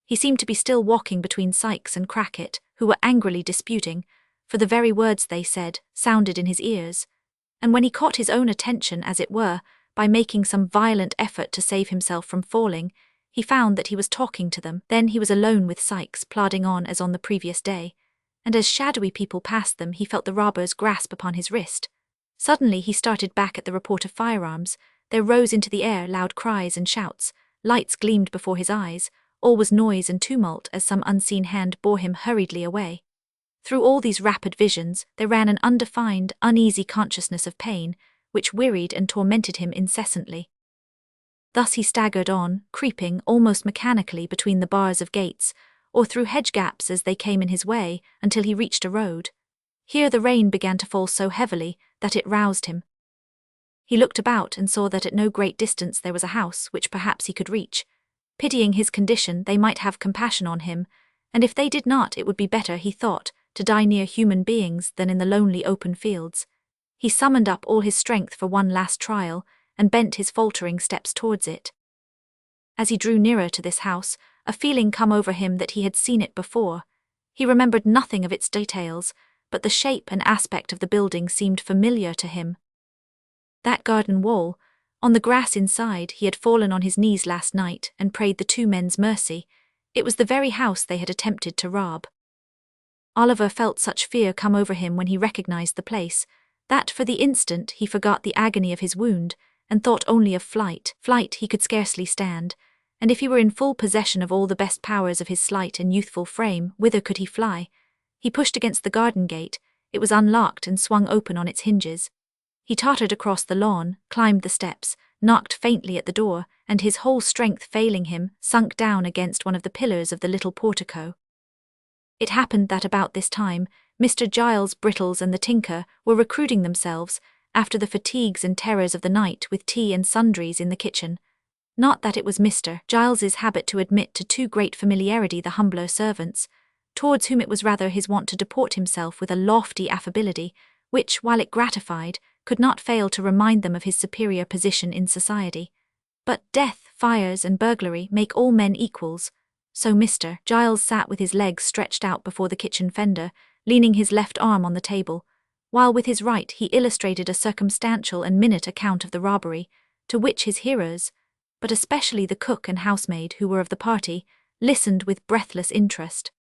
He seemed to be still walking between Sikes and Crackit, who were angrily disputing, for the very words they said sounded in his ears, and when he caught his own attention, as it were, by making some violent effort to save himself from falling, He found that he was talking to them. Then he was alone with Sykes, plodding on as on the previous day, and as shadowy people passed them he felt the robber's grasp upon his wrist. Suddenly he started back at the report of firearms. There rose into the air loud cries and shouts, lights gleamed before his eyes, all was noise and tumult as some unseen hand bore him hurriedly away. Through all these rapid visions there ran an undefined, uneasy consciousness of pain, which wearied and tormented him incessantly. Thus he staggered on, creeping almost mechanically between the bars of gates, or through hedge gaps as they came in his way, until he reached a road. Here the rain began to fall so heavily that it roused him. He looked about and saw that at no great distance there was a house which perhaps he could reach. Pitying his condition, they might have compassion on him, and if they did not, it would be better, he thought, to die near human beings than in the lonely open fields. He summoned up all his strength for one last trial, and bent his faltering steps towards it. As he drew nearer to this house, a feeling come over him that he had seen it before. He remembered nothing of its details, but the shape and aspect of the building seemed familiar to him. That garden wall, on the grass inside, he had fallen on his knees last night and prayed the two men's mercy. It was the very house they had attempted to rob. Oliver felt such fear come over him when he recognized the place, that for the instant he forgot the agony of his wound, and thought only of flight. Flight he could scarcely stand, and if he were in full possession of all the best powers of his slight and youthful frame, whither could he fly? He pushed against the garden gate. It was unlocked and swung open on its hinges. He tottered across the lawn, climbed the steps, knocked faintly at the door, and his whole strength failing him, sunk down against one of the pillars of the little portico. It happened that about this time, Mr. Giles, Brittles and the tinker were recruiting themselves, after the fatigues and terrors of the night, with tea and sundries in the kitchen. Not that it was Mr. Giles's habit to admit to too great familiarity the humbler servants, towards whom it was rather his wont to deport himself with a lofty affability, which, while it gratified, could not fail to remind them of his superior position in society. But death, fires, and burglary make all men equals. So Mr. Giles sat with his legs stretched out before the kitchen fender, leaning his left arm on the table, while with his right he illustrated a circumstantial and minute account of the robbery, to which his hearers, but especially the cook and housemaid who were of the party, listened with breathless interest.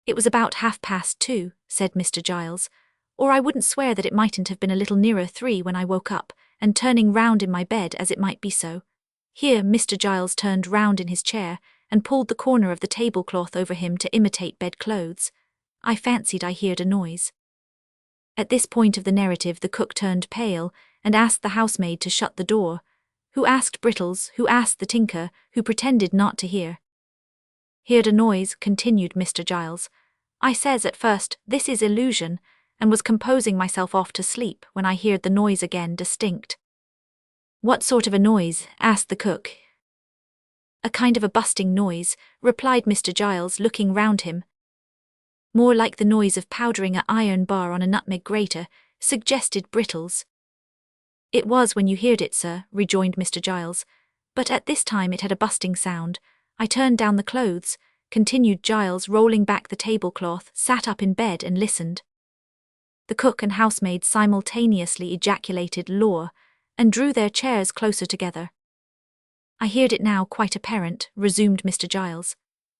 "It was about 2:30, said Mr. Giles, "or I wouldn't swear that it mightn't have been a little nearer 3 when I woke up, and turning round in my bed as it might be so." Here Mr. Giles turned round in his chair, and pulled the corner of the tablecloth over him to imitate bedclothes. "I fancied I heard a noise." At this point of the narrative the cook turned pale, and asked the housemaid to shut the door, who asked Brittles, who asked the tinker, who pretended not to hear. "Heard a noise," continued Mr. Giles. "I says at first, this is illusion, and was composing myself off to sleep when I heard the noise again distinct." "What sort of a noise?" asked the cook. "A kind of a busting noise," replied Mr. Giles, looking round him. "More like the noise of powdering a iron bar on a nutmeg grater," suggested Brittles. "It was when you heard it, sir," rejoined Mr. Giles, "but at this time it had a busting sound. I turned down the clothes," continued Giles, rolling back the tablecloth, sat up in bed and listened. The cook and housemaid simultaneously ejaculated "Lor," and drew their chairs closer together. "I heard it now quite apparent," resumed Mr. Giles.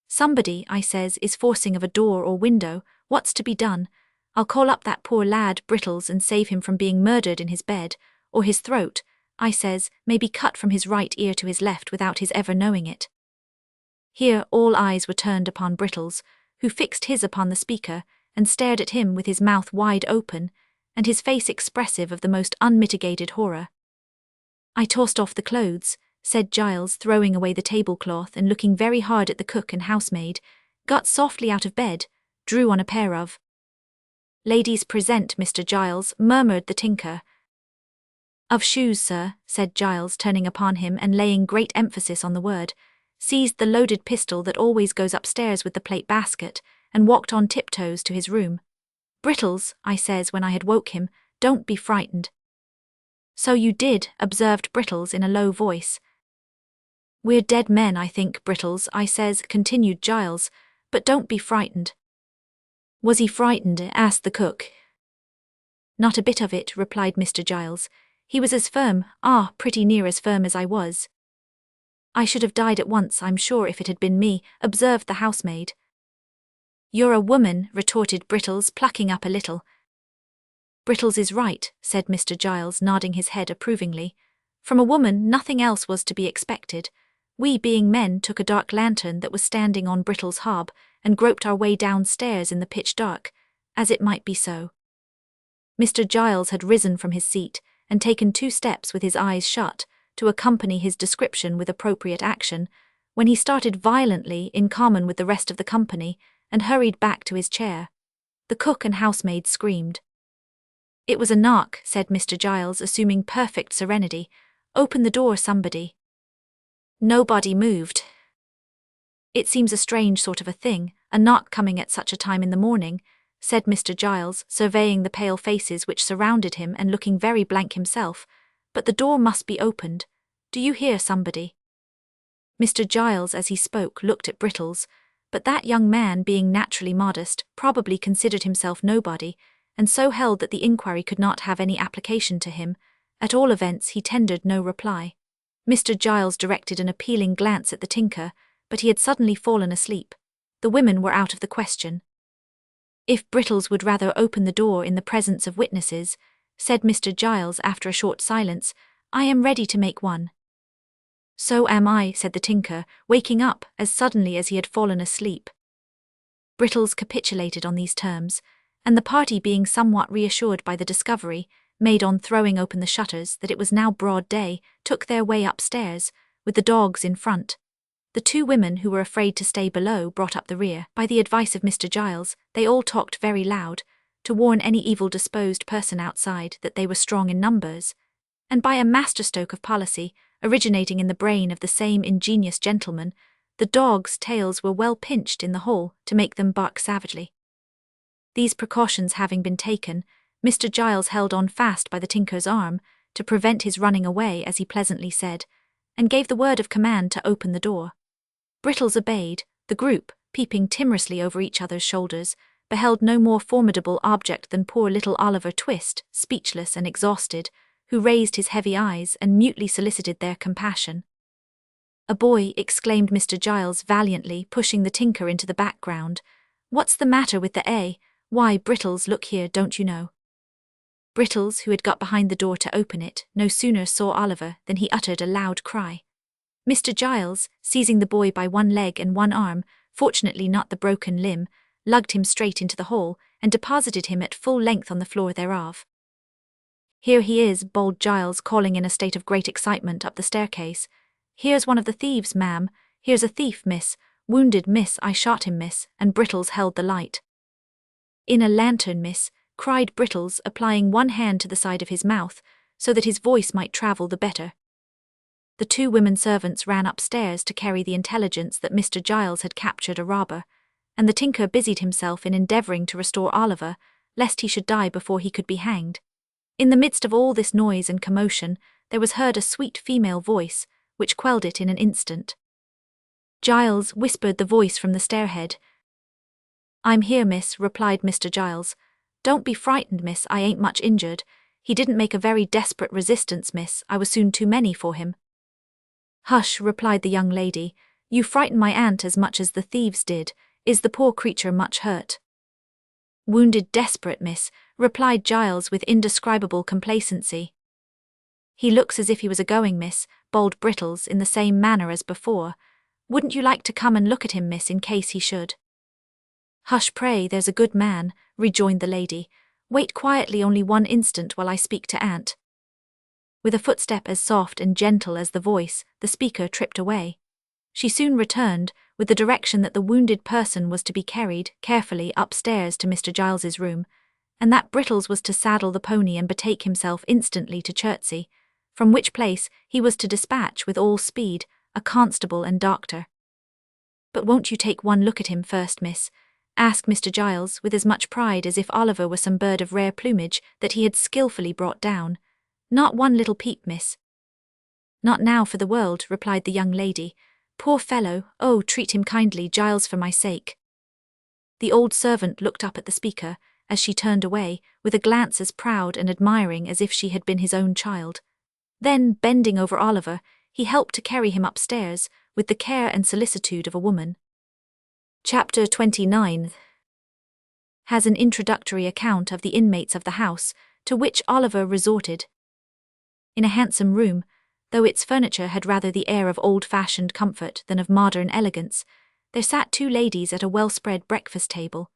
"Somebody, I says, is forcing of a door or window. What's to be done? I'll call up that poor lad, Brittles, and save him from being murdered in his bed, or his throat, I says, may be cut from his right ear to his left without his ever knowing it." Here all eyes were turned upon Brittles, who fixed his upon the speaker, and stared at him with his mouth wide open, and his face expressive of the most unmitigated horror. "I tossed off the clothes," said Giles, throwing away the tablecloth and looking very hard at the cook and housemaid, got softly out of bed, drew on a pair of "Ladies present, Mr. Giles," murmured the tinker. "Of shoes, sir," said Giles, turning upon him and laying great emphasis on the word, seized the loaded pistol that always goes upstairs with the plate basket, and walked on tiptoes to his room. "Brittles," I says when I had woke him, "don't be frightened." "So you did," observed Brittles in a low voice. "We're dead men, I think, Brittles," I says, continued Giles, "but don't be frightened." "Was he frightened?" asked the cook. "Not a bit of it," replied Mr. Giles. "He was as firm, pretty near as firm as I was." I should have died at once, I'm sure, if it had been me, observed the housemaid. You're a woman, retorted Brittles, plucking up a little. Brittles is right, said Mr. Giles, nodding his head approvingly. From a woman nothing else was to be expected. We, being men, took a dark lantern that was standing on Brittles' hob, and groped our way downstairs in the pitch dark, as it might be so. Mr. Giles had risen from his seat, and taken 2 steps with his eyes shut, to accompany his description with appropriate action, when he started violently, in common with the rest of the company, and hurried back to his chair. The cook and housemaid screamed. It was a knock, said Mr. Giles, assuming perfect serenity. Open the door, somebody. Nobody moved. It seems a strange sort of a thing, a knock coming at such a time in the morning, said Mr. Giles, surveying the pale faces which surrounded him and looking very blank himself, but the door must be opened. Do you hear somebody? Mr. Giles, as he spoke, looked at Brittles, but that young man, being naturally modest, probably considered himself nobody, and so held that the inquiry could not have any application to him. At all events, he tendered no reply. Mr. Giles directed an appealing glance at the tinker, but he had suddenly fallen asleep. The women were out of the question. If Brittles would rather open the door in the presence of witnesses, said Mr. Giles after a short silence, I am ready to make one. So am I, said the tinker, waking up as suddenly as he had fallen asleep. Brittles capitulated on these terms, and the party, being somewhat reassured by the discovery, made on throwing open the shutters that it was now broad day, took their way upstairs, with the dogs in front. The 2 women who were afraid to stay below brought up the rear. By the advice of Mr. Giles, they all talked very loud, to warn any evil-disposed person outside that they were strong in numbers, and by a masterstroke of policy, originating in the brain of the same ingenious gentleman, the dogs' tails were well pinched in the hall to make them bark savagely. These precautions having been taken, Mr. Giles held on fast by the tinker's arm, to prevent his running away, as he pleasantly said, and gave the word of command to open the door. Brittles obeyed. The group, peeping timorously over each other's shoulders, beheld no more formidable object than poor little Oliver Twist, speechless and exhausted, who raised his heavy eyes and mutely solicited their compassion. A boy, exclaimed Mr. Giles valiantly, pushing the tinker into the background. What's the matter with the A? Why, Brittles, look here, don't you know? Brittles, who had got behind the door to open it, no sooner saw Oliver than he uttered a loud cry. Mr. Giles, seizing the boy by one leg and one arm, fortunately not the broken limb, lugged him straight into the hall, and deposited him at full length on the floor thereof. Here he is, bawled Giles, calling in a state of great excitement up the staircase. Here's one of the thieves, ma'am. Here's a thief, miss. Wounded, miss. I shot him, miss. And Brittles held the light. In a lantern, miss, cried Brittles, applying one hand to the side of his mouth, so that his voice might travel the better. The 2 women servants ran upstairs to carry the intelligence that Mr. Giles had captured a robber, and the tinker busied himself in endeavouring to restore Oliver, lest he should die before he could be hanged. In the midst of all this noise and commotion, there was heard a sweet female voice, which quelled it in an instant. Giles, whispered the voice from the stairhead. I'm here, miss, replied Mr. Giles. Don't be frightened, miss, I ain't much injured. He didn't make a very desperate resistance, miss, I was soon too many for him. Hush, replied the young lady, you frighten my aunt as much as the thieves did. Is the poor creature much hurt? Wounded desperate, miss, replied Giles with indescribable complacency. He looks as if he was a-going, miss, bawled Brittles in the same manner as before. Wouldn't you like to come and look at him, miss, in case he should? Hush, pray, there's a good man, rejoined the lady. Wait quietly only one instant while I speak to aunt. With a footstep as soft and gentle as the voice, the speaker tripped away. She soon returned, with the direction that the wounded person was to be carried carefully upstairs to Mr. Giles's room, and that Brittles was to saddle the pony and betake himself instantly to Chertsey, from which place he was to dispatch with all speed a constable and doctor. But won't you take one look at him first, miss? Asked Mr. Giles, with as much pride as if Oliver were some bird of rare plumage that he had skilfully brought down. Not one little peep, miss. Not now for the world, replied the young lady. Poor fellow, oh, treat him kindly, Giles, for my sake. The old servant looked up at the speaker, as she turned away, with a glance as proud and admiring as if she had been his own child. Then, bending over Oliver, he helped to carry him upstairs, with the care and solicitude of a woman. Chapter 29 has an introductory account of the inmates of the house, to which Oliver resorted. In a handsome room, though its furniture had rather the air of old-fashioned comfort than of modern elegance, there sat two ladies at a well-spread breakfast table.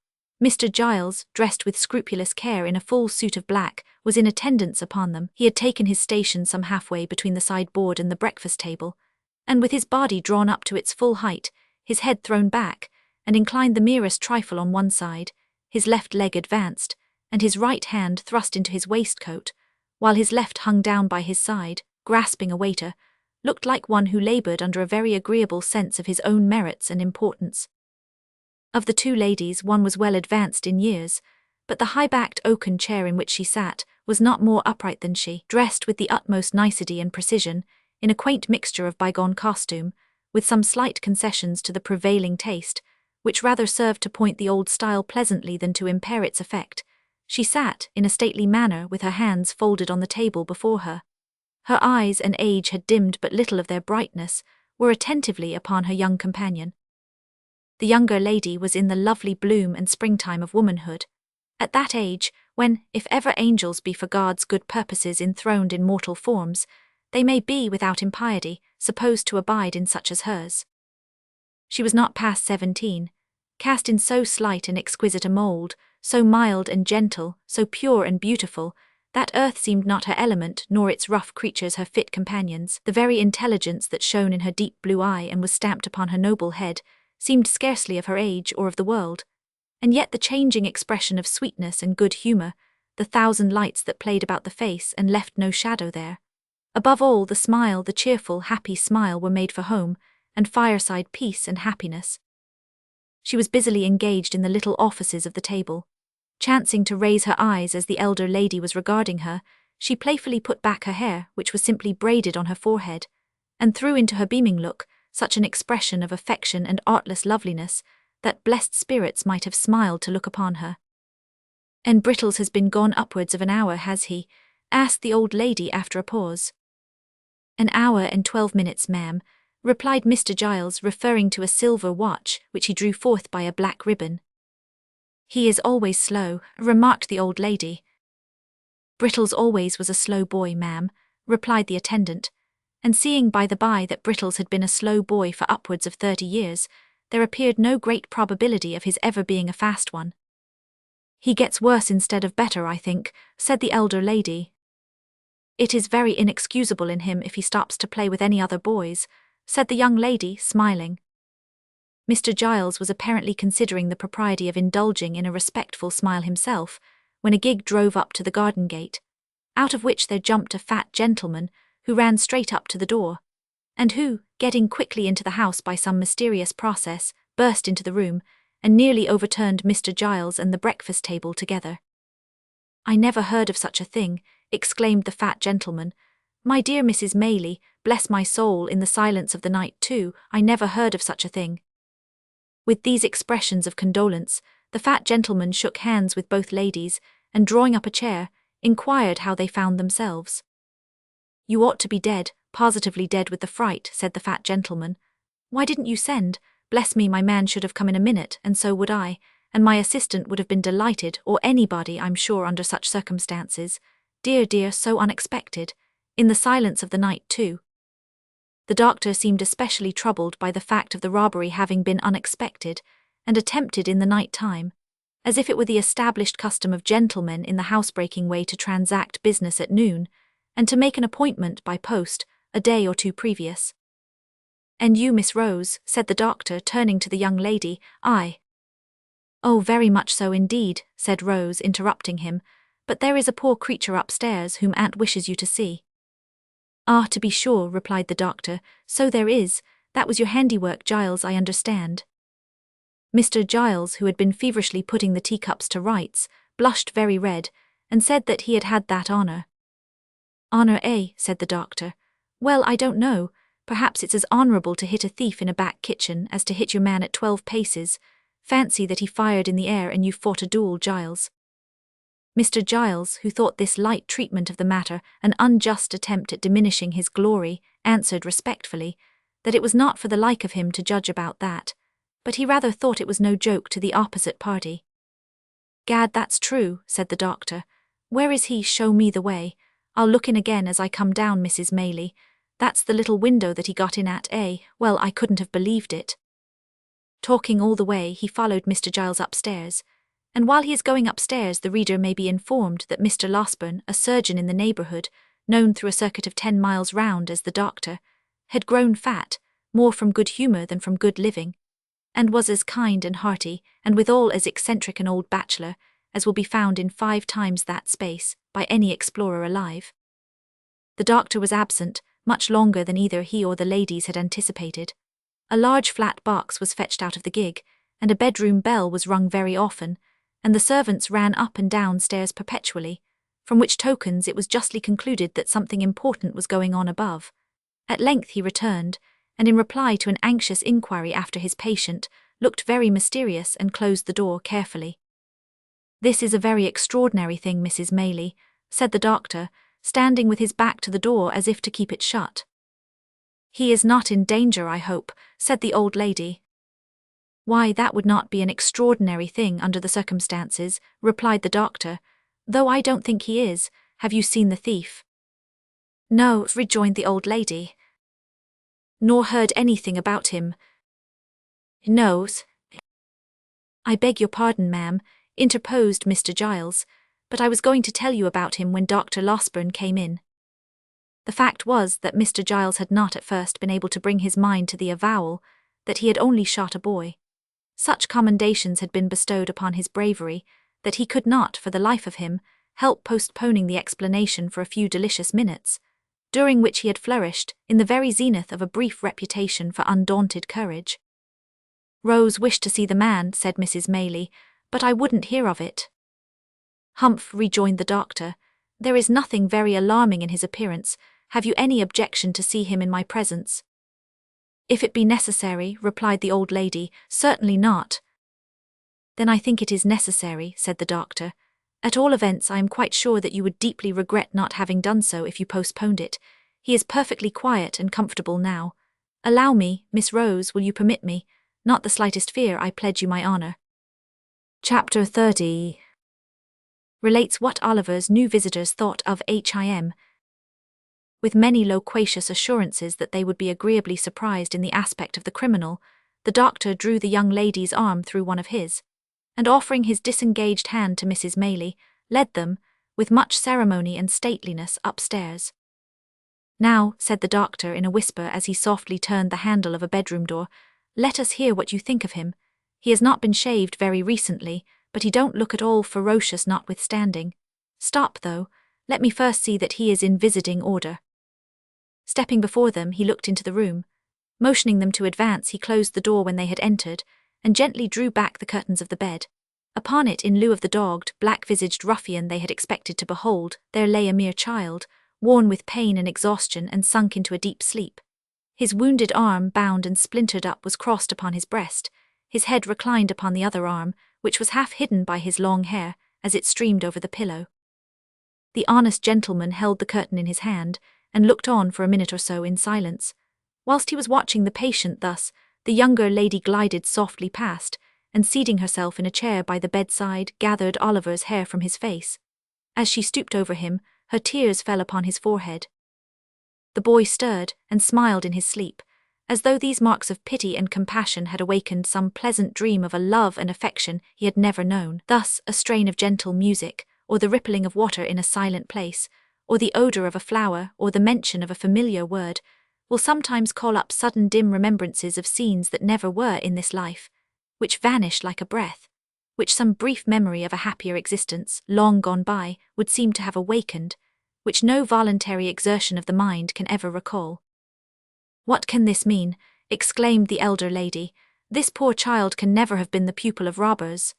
Mr. Giles, dressed with scrupulous care in a full suit of black, was in attendance upon them. He had taken his station some halfway between the sideboard and the breakfast table, and with his body drawn up to its full height, his head thrown back, and inclined the merest trifle on one side, his left leg advanced, and his right hand thrust into his waistcoat, while his left hung down by his side, grasping a waiter, looked like one who laboured under a very agreeable sense of his own merits and importance. Of the two ladies, one was well advanced in years, but the high-backed oaken chair in which she sat was not more upright than she, dressed with the utmost nicety and precision, in a quaint mixture of bygone costume, with some slight concessions to the prevailing taste, which rather served to point the old style pleasantly than to impair its effect. She sat, in a stately manner, with her hands folded on the table before her. Her eyes, and age had dimmed but little of their brightness, were attentively upon her young companion. The younger lady was in the lovely bloom and springtime of womanhood, at that age when, if ever angels be for God's good purposes enthroned in mortal forms, they may be, without impiety, supposed to abide in such as hers. She was not past 17, cast in so slight and exquisite a mould, so mild and gentle, so pure and beautiful, that earth seemed not her element, nor its rough creatures her fit companions. The very intelligence that shone in her deep blue eye and was stamped upon her noble head seemed scarcely of her age or of the world, and yet the changing expression of sweetness and good humour, the thousand lights that played about the face and left no shadow there. Above all, the smile, the cheerful, happy smile, were made for home, and fireside peace and happiness. She was busily engaged in the little offices of the table. Chancing to raise her eyes as the elder lady was regarding her, she playfully put back her hair, which was simply braided on her forehead, and threw into her beaming look such an expression of affection and artless loveliness that blessed spirits might have smiled to look upon her. "And Brittles has been gone upwards of an hour, has he?" asked the old lady after a pause. "An hour and 12 minutes, ma'am," replied Mr. Giles, referring to a silver watch which he drew forth by a black ribbon. "He is always slow," remarked the old lady. "Brittles always was a slow boy, ma'am," replied the attendant, and seeing by the by that Brittles had been a slow boy for upwards of 30 years, there appeared no great probability of his ever being a fast one. "He gets worse instead of better, I think," said the elder lady. "It is very inexcusable in him if he stops to play with any other boys," said the young lady, smiling. Mr. Giles was apparently considering the propriety of indulging in a respectful smile himself, when a gig drove up to the garden gate, out of which there jumped a fat gentleman, who ran straight up to the door, and who, getting quickly into the house by some mysterious process, burst into the room, and nearly overturned Mr. Giles and the breakfast table together. "I never heard of such a thing," exclaimed the fat gentleman. "My dear Mrs. Maylie, bless my soul, in the silence of the night too, I never heard of such a thing." With these expressions of condolence, the fat gentleman shook hands with both ladies, and drawing up a chair, inquired how they found themselves. "You ought to be dead, positively dead with the fright," said the fat gentleman. "Why didn't you send? Bless me, my man should have come in a minute, and so would I, and my assistant would have been delighted, or anybody, I'm sure, under such circumstances. Dear, dear, so unexpected. In the silence of the night too." The doctor seemed especially troubled by the fact of the robbery having been unexpected, and attempted in the night time, as if it were the established custom of gentlemen in the housebreaking way to transact business at noon, and to make an appointment by post a day or two previous. "And you, Miss Rose," said the doctor, turning to the young lady. "I." "Oh, very much so indeed," said Rose, interrupting him, "but there is a poor creature upstairs whom Aunt wishes you to see." "Ah, to be sure," replied the doctor, "so there is. That was your handiwork, Giles, I understand." Mr. Giles, who had been feverishly putting the teacups to rights, blushed very red, and said that he had had that honour. "Honour, eh?" said the doctor. "Well, I don't know. Perhaps it's as honourable to hit a thief in a back kitchen as to hit your man at 12 paces. Fancy that he fired in the air and you fought a duel, Giles." Mr. Giles, who thought this light treatment of the matter an unjust attempt at diminishing his glory, answered respectfully that it was not for the like of him to judge about that, but he rather thought it was no joke to the opposite party. "Gad, that's true," said the doctor. "Where is he? Show me the way. I'll look in again as I come down, Mrs. Maylie. That's the little window that he got in at, eh? Well, I couldn't have believed it." Talking all the way, he followed Mr. Giles upstairs, and while he is going upstairs the reader may be informed that Mr. Losberne, a surgeon in the neighbourhood, known through a circuit of 10 miles round as the doctor, had grown fat, more from good humour than from good living, and was as kind and hearty, and withal as eccentric an old bachelor, as will be found in 5 times that space, by any explorer alive. The doctor was absent, much longer than either he or the ladies had anticipated. A large flat box was fetched out of the gig, and a bedroom bell was rung very often, and the servants ran up and down stairs perpetually, from which tokens it was justly concluded that something important was going on above. At length he returned, and in reply to an anxious inquiry after his patient, looked very mysterious and closed the door carefully. "This is a very extraordinary thing, Mrs. Maylie," said the doctor, standing with his back to the door as if to keep it shut. "He is not in danger, I hope," said the old lady. "Why, that would not be an extraordinary thing under the circumstances," replied the doctor, "though I don't think he is. Have you seen the thief?" "No," rejoined the old lady. "Nor heard anything about him?" "No." "I beg your pardon, ma'am," interposed Mr. Giles, "but I was going to tell you about him when Dr. Losberne came in." The fact was that Mr. Giles had not at first been able to bring his mind to the avowal that he had only shot a boy. Such commendations had been bestowed upon his bravery that he could not, for the life of him, help postponing the explanation for a few delicious minutes, during which he had flourished in the very zenith of a brief reputation for undaunted courage. "Rose wished to see the man," said Mrs. Maylie, "but I wouldn't hear of it." "Humph," rejoined the doctor, "there is nothing very alarming in his appearance. Have you any objection to see him in my presence?" "If it be necessary," replied the old lady, "certainly not." "Then I think it is necessary," said the doctor. "At all events, I am quite sure that you would deeply regret not having done so if you postponed it. He is perfectly quiet and comfortable now. Allow me, Miss Rose, will you permit me? Not the slightest fear, I pledge you my honour." Chapter 30 relates what Oliver's new visitors thought of him. With many loquacious assurances that they would be agreeably surprised in the aspect of the criminal, the doctor drew the young lady's arm through one of his, and offering his disengaged hand to Mrs. Maylie, led them, with much ceremony and stateliness, upstairs. "Now," said the doctor in a whisper as he softly turned the handle of a bedroom door, "let us hear what you think of him. He has not been shaved very recently, but he don't look at all ferocious notwithstanding. Stop, though, let me first see that he is in visiting order." Stepping before them, he looked into the room. Motioning them to advance, he closed the door when they had entered, and gently drew back the curtains of the bed. Upon it, in lieu of the dogged, black-visaged ruffian they had expected to behold, there lay a mere child, worn with pain and exhaustion and sunk into a deep sleep. His wounded arm, bound and splintered up, was crossed upon his breast, his head reclined upon the other arm, which was half hidden by his long hair, as it streamed over the pillow. The honest gentleman held the curtain in his hand, and looked on for a minute or so in silence. Whilst he was watching the patient thus, the younger lady glided softly past, and seating herself in a chair by the bedside, gathered Oliver's hair from his face. As she stooped over him, her tears fell upon his forehead. The boy stirred, and smiled in his sleep, as though these marks of pity and compassion had awakened some pleasant dream of a love and affection he had never known. Thus, a strain of gentle music, or the rippling of water in a silent place, or the odour of a flower, or the mention of a familiar word, will sometimes call up sudden dim remembrances of scenes that never were in this life, which vanish like a breath, which some brief memory of a happier existence, long gone by, would seem to have awakened, which no voluntary exertion of the mind can ever recall. "What can this mean?" exclaimed the elder lady. "This poor child can never have been the pupil of robbers."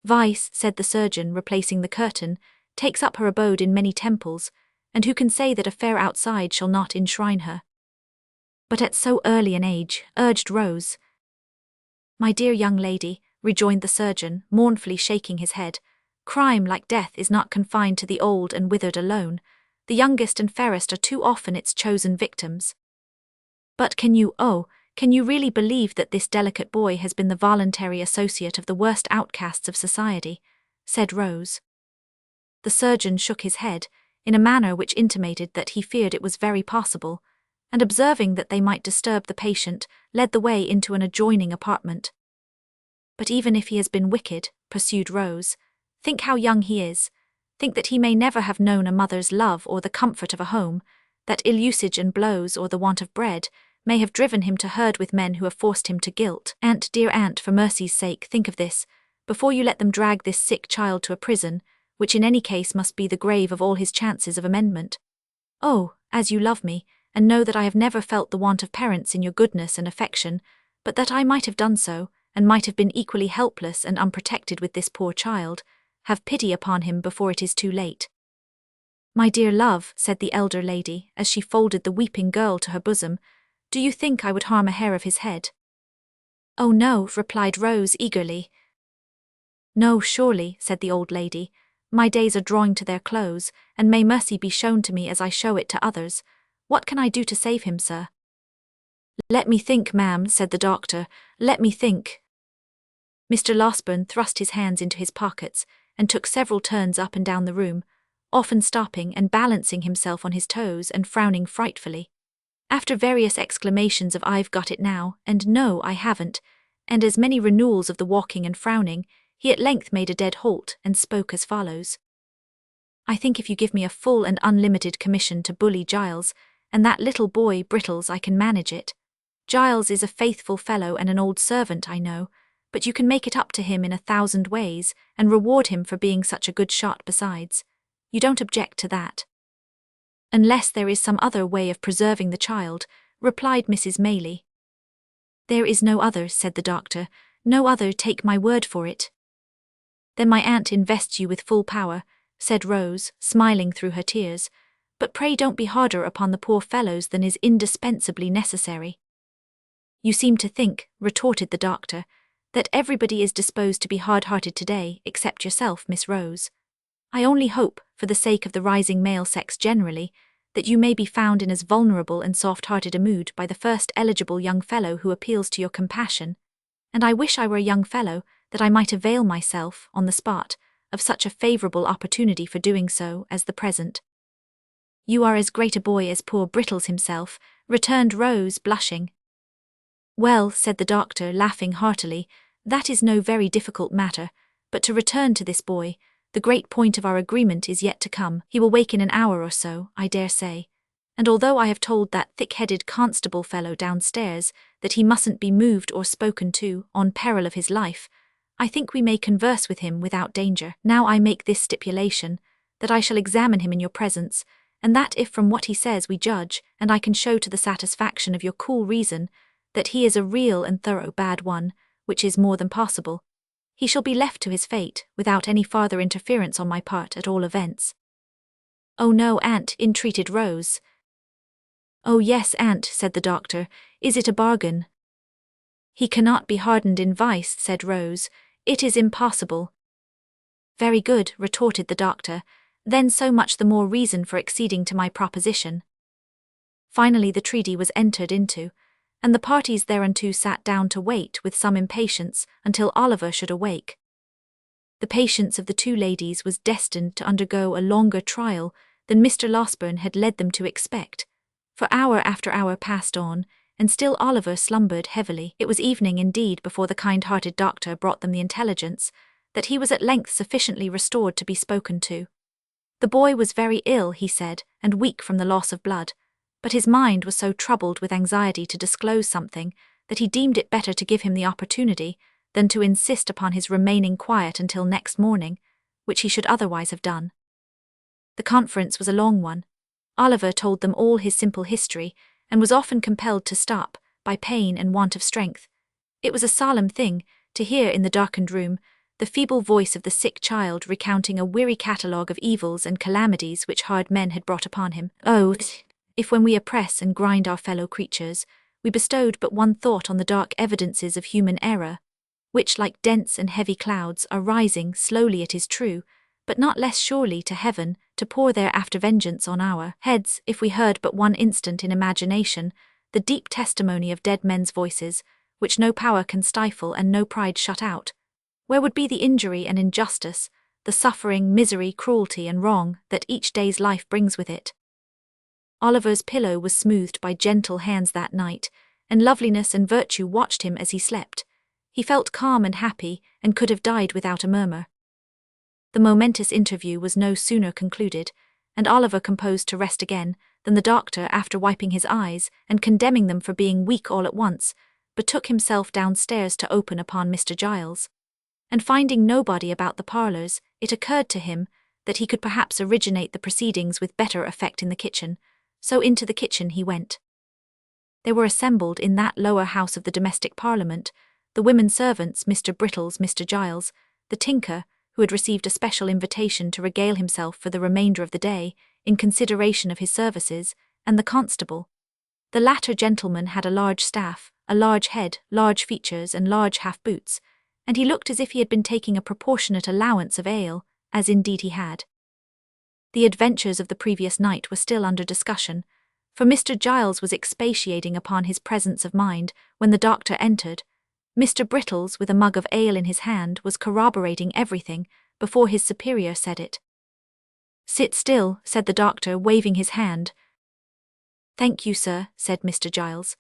"Vice," said the surgeon, replacing the curtain, "takes up her abode in many temples, and who can say that a fair outside shall not enshrine her?" "But at so early an age," urged Rose. "My dear young lady," rejoined the surgeon, mournfully shaking his head, Crime, like death, is not confined to the old and withered alone. The youngest and fairest are too often its chosen victims. But can you really believe that this delicate boy has been the voluntary associate of the worst outcasts of society? Said Rose. The surgeon shook his head, in a manner which intimated that he feared it was very possible, and observing that they might disturb the patient, led the way into an adjoining apartment. But even if he has been wicked, pursued Rose, think how young he is. Think that he may never have known a mother's love or the comfort of a home, that ill usage and blows or the want of bread may have driven him to herd with men who have forced him to guilt. Aunt, dear aunt, for mercy's sake, think of this, before you let them drag this sick child to a prison, which in any case must be the grave of all his chances of amendment. Oh, as you love me, and know that I have never felt the want of parents in your goodness and affection, but that I might have done so, and might have been equally helpless and unprotected with this poor child, have pity upon him before it is too late. My dear love, said the elder lady, as she folded the weeping girl to her bosom, do you think I would harm a hair of his head? Oh no, replied Rose eagerly. No, surely, said the old lady. My days are drawing to their close, and may mercy be shown to me as I show it to others. What can I do to save him, sir? Let me think, ma'am, said the doctor, let me think. Mr. Losberne thrust his hands into his pockets, and took several turns up and down the room, often stopping and balancing himself on his toes and frowning frightfully. After various exclamations of I've got it now, and no, I haven't, and as many renewals of the walking and frowning, he at length made a dead halt and spoke as follows. I think if you give me a full and unlimited commission to bully Giles, and that little boy Brittles, I can manage it. Giles is a faithful fellow and an old servant, I know, but you can make it up to him in 1,000 ways, and reward him for being such a good shot besides. You don't object to that? Unless there is some other way of preserving the child, replied Mrs. Maylie. There is no other, said the doctor, no other, take my word for it. Then my aunt invests you with full power, said Rose, smiling through her tears, but pray don't be harder upon the poor fellows than is indispensably necessary. You seem to think, retorted the doctor, that everybody is disposed to be hard-hearted today, except yourself, Miss Rose. I only hope, for the sake of the rising male sex generally, that you may be found in as vulnerable and soft-hearted a mood by the first eligible young fellow who appeals to your compassion, and I wish I were a young fellow, that I might avail myself, on the spot, of such a favourable opportunity for doing so as the present. You are as great a boy as poor Brittles himself, returned Rose, blushing. Well, said the doctor, laughing heartily, that is no very difficult matter, but to return to this boy, the great point of our agreement is yet to come. He will wake in an hour or so, I dare say, and although I have told that thick-headed constable fellow downstairs that he mustn't be moved or spoken to, on peril of his life, I think we may converse with him without danger. Now I make this stipulation, that I shall examine him in your presence, and that if from what he says we judge, and I can show to the satisfaction of your cool reason, that he is a real and thorough bad one, which is more than possible, he shall be left to his fate, without any farther interference on my part at all events. Oh no, aunt, entreated Rose. Oh yes, aunt, said the doctor, is it a bargain? He cannot be hardened in vice, said Rose, it is impossible. Very good, retorted the doctor, then so much the more reason for acceding to my proposition. Finally the treaty was entered into, and the parties thereunto sat down to wait with some impatience until Oliver should awake. The patience of the two ladies was destined to undergo a longer trial than Mr. Losberne had led them to expect, for hour after hour passed on, and still Oliver slumbered heavily. It was evening indeed before the kind-hearted doctor brought them the intelligence that he was at length sufficiently restored to be spoken to. The boy was very ill, he said, and weak from the loss of blood, but his mind was so troubled with anxiety to disclose something that he deemed it better to give him the opportunity than to insist upon his remaining quiet until next morning, which he should otherwise have done. The conference was a long one. Oliver told them all his simple history, and was often compelled to stop, by pain and want of strength. It was a solemn thing, to hear in the darkened room, the feeble voice of the sick child recounting a weary catalogue of evils and calamities which hard men had brought upon him. Oh, if when we oppress and grind our fellow creatures, we bestowed but one thought on the dark evidences of human error, which, like dense and heavy clouds, are rising slowly, it is true, but not less surely, to heaven, to pour their after vengeance on our heads, if we heard but one instant in imagination the deep testimony of dead men's voices, which no power can stifle and no pride shut out. Where would be the injury and injustice, the suffering, misery, cruelty and wrong that each day's life brings with it? Oliver's pillow was smoothed by gentle hands that night, and loveliness and virtue watched him as he slept. He felt calm and happy, and could have died without a murmur. The momentous interview was no sooner concluded, and Oliver composed to rest again, than the doctor, after wiping his eyes, and condemning them for being weak all at once, betook himself downstairs to open upon Mr. Giles. And finding nobody about the parlours, it occurred to him that he could perhaps originate the proceedings with better effect in the kitchen, so into the kitchen he went. There were assembled in that lower house of the domestic parliament, the women servants, Mr. Brittles, Mr. Giles, the tinker, who had received a special invitation to regale himself for the remainder of the day, in consideration of his services, and the constable. The latter gentleman had a large staff, a large head, large features, and large half-boots, and he looked as if he had been taking a proportionate allowance of ale, as indeed he had. The adventures of the previous night were still under discussion, for Mr. Giles was expatiating upon his presence of mind when the doctor entered. Mr. Brittles, with a mug of ale in his hand, was corroborating everything before his superior said it. "Sit still," said the doctor, waving his hand. "Thank you, sir," said Mr. Giles.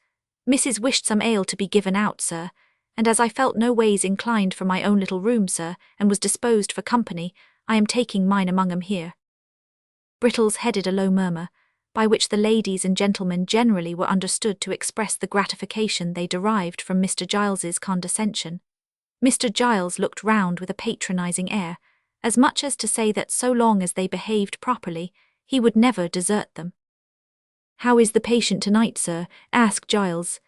"Mrs. wished some ale to be given out, sir, and as I felt no ways inclined for my own little room, sir, and was disposed for company, I am taking mine among 'em here." Brittles headed a low murmur, by which the ladies and gentlemen generally were understood to express the gratification they derived from Mr. Giles's condescension. Mr. Giles looked round with a patronizing air, as much as to say that so long as they behaved properly, he would never desert them. "How is the patient tonight, sir?" asked Giles.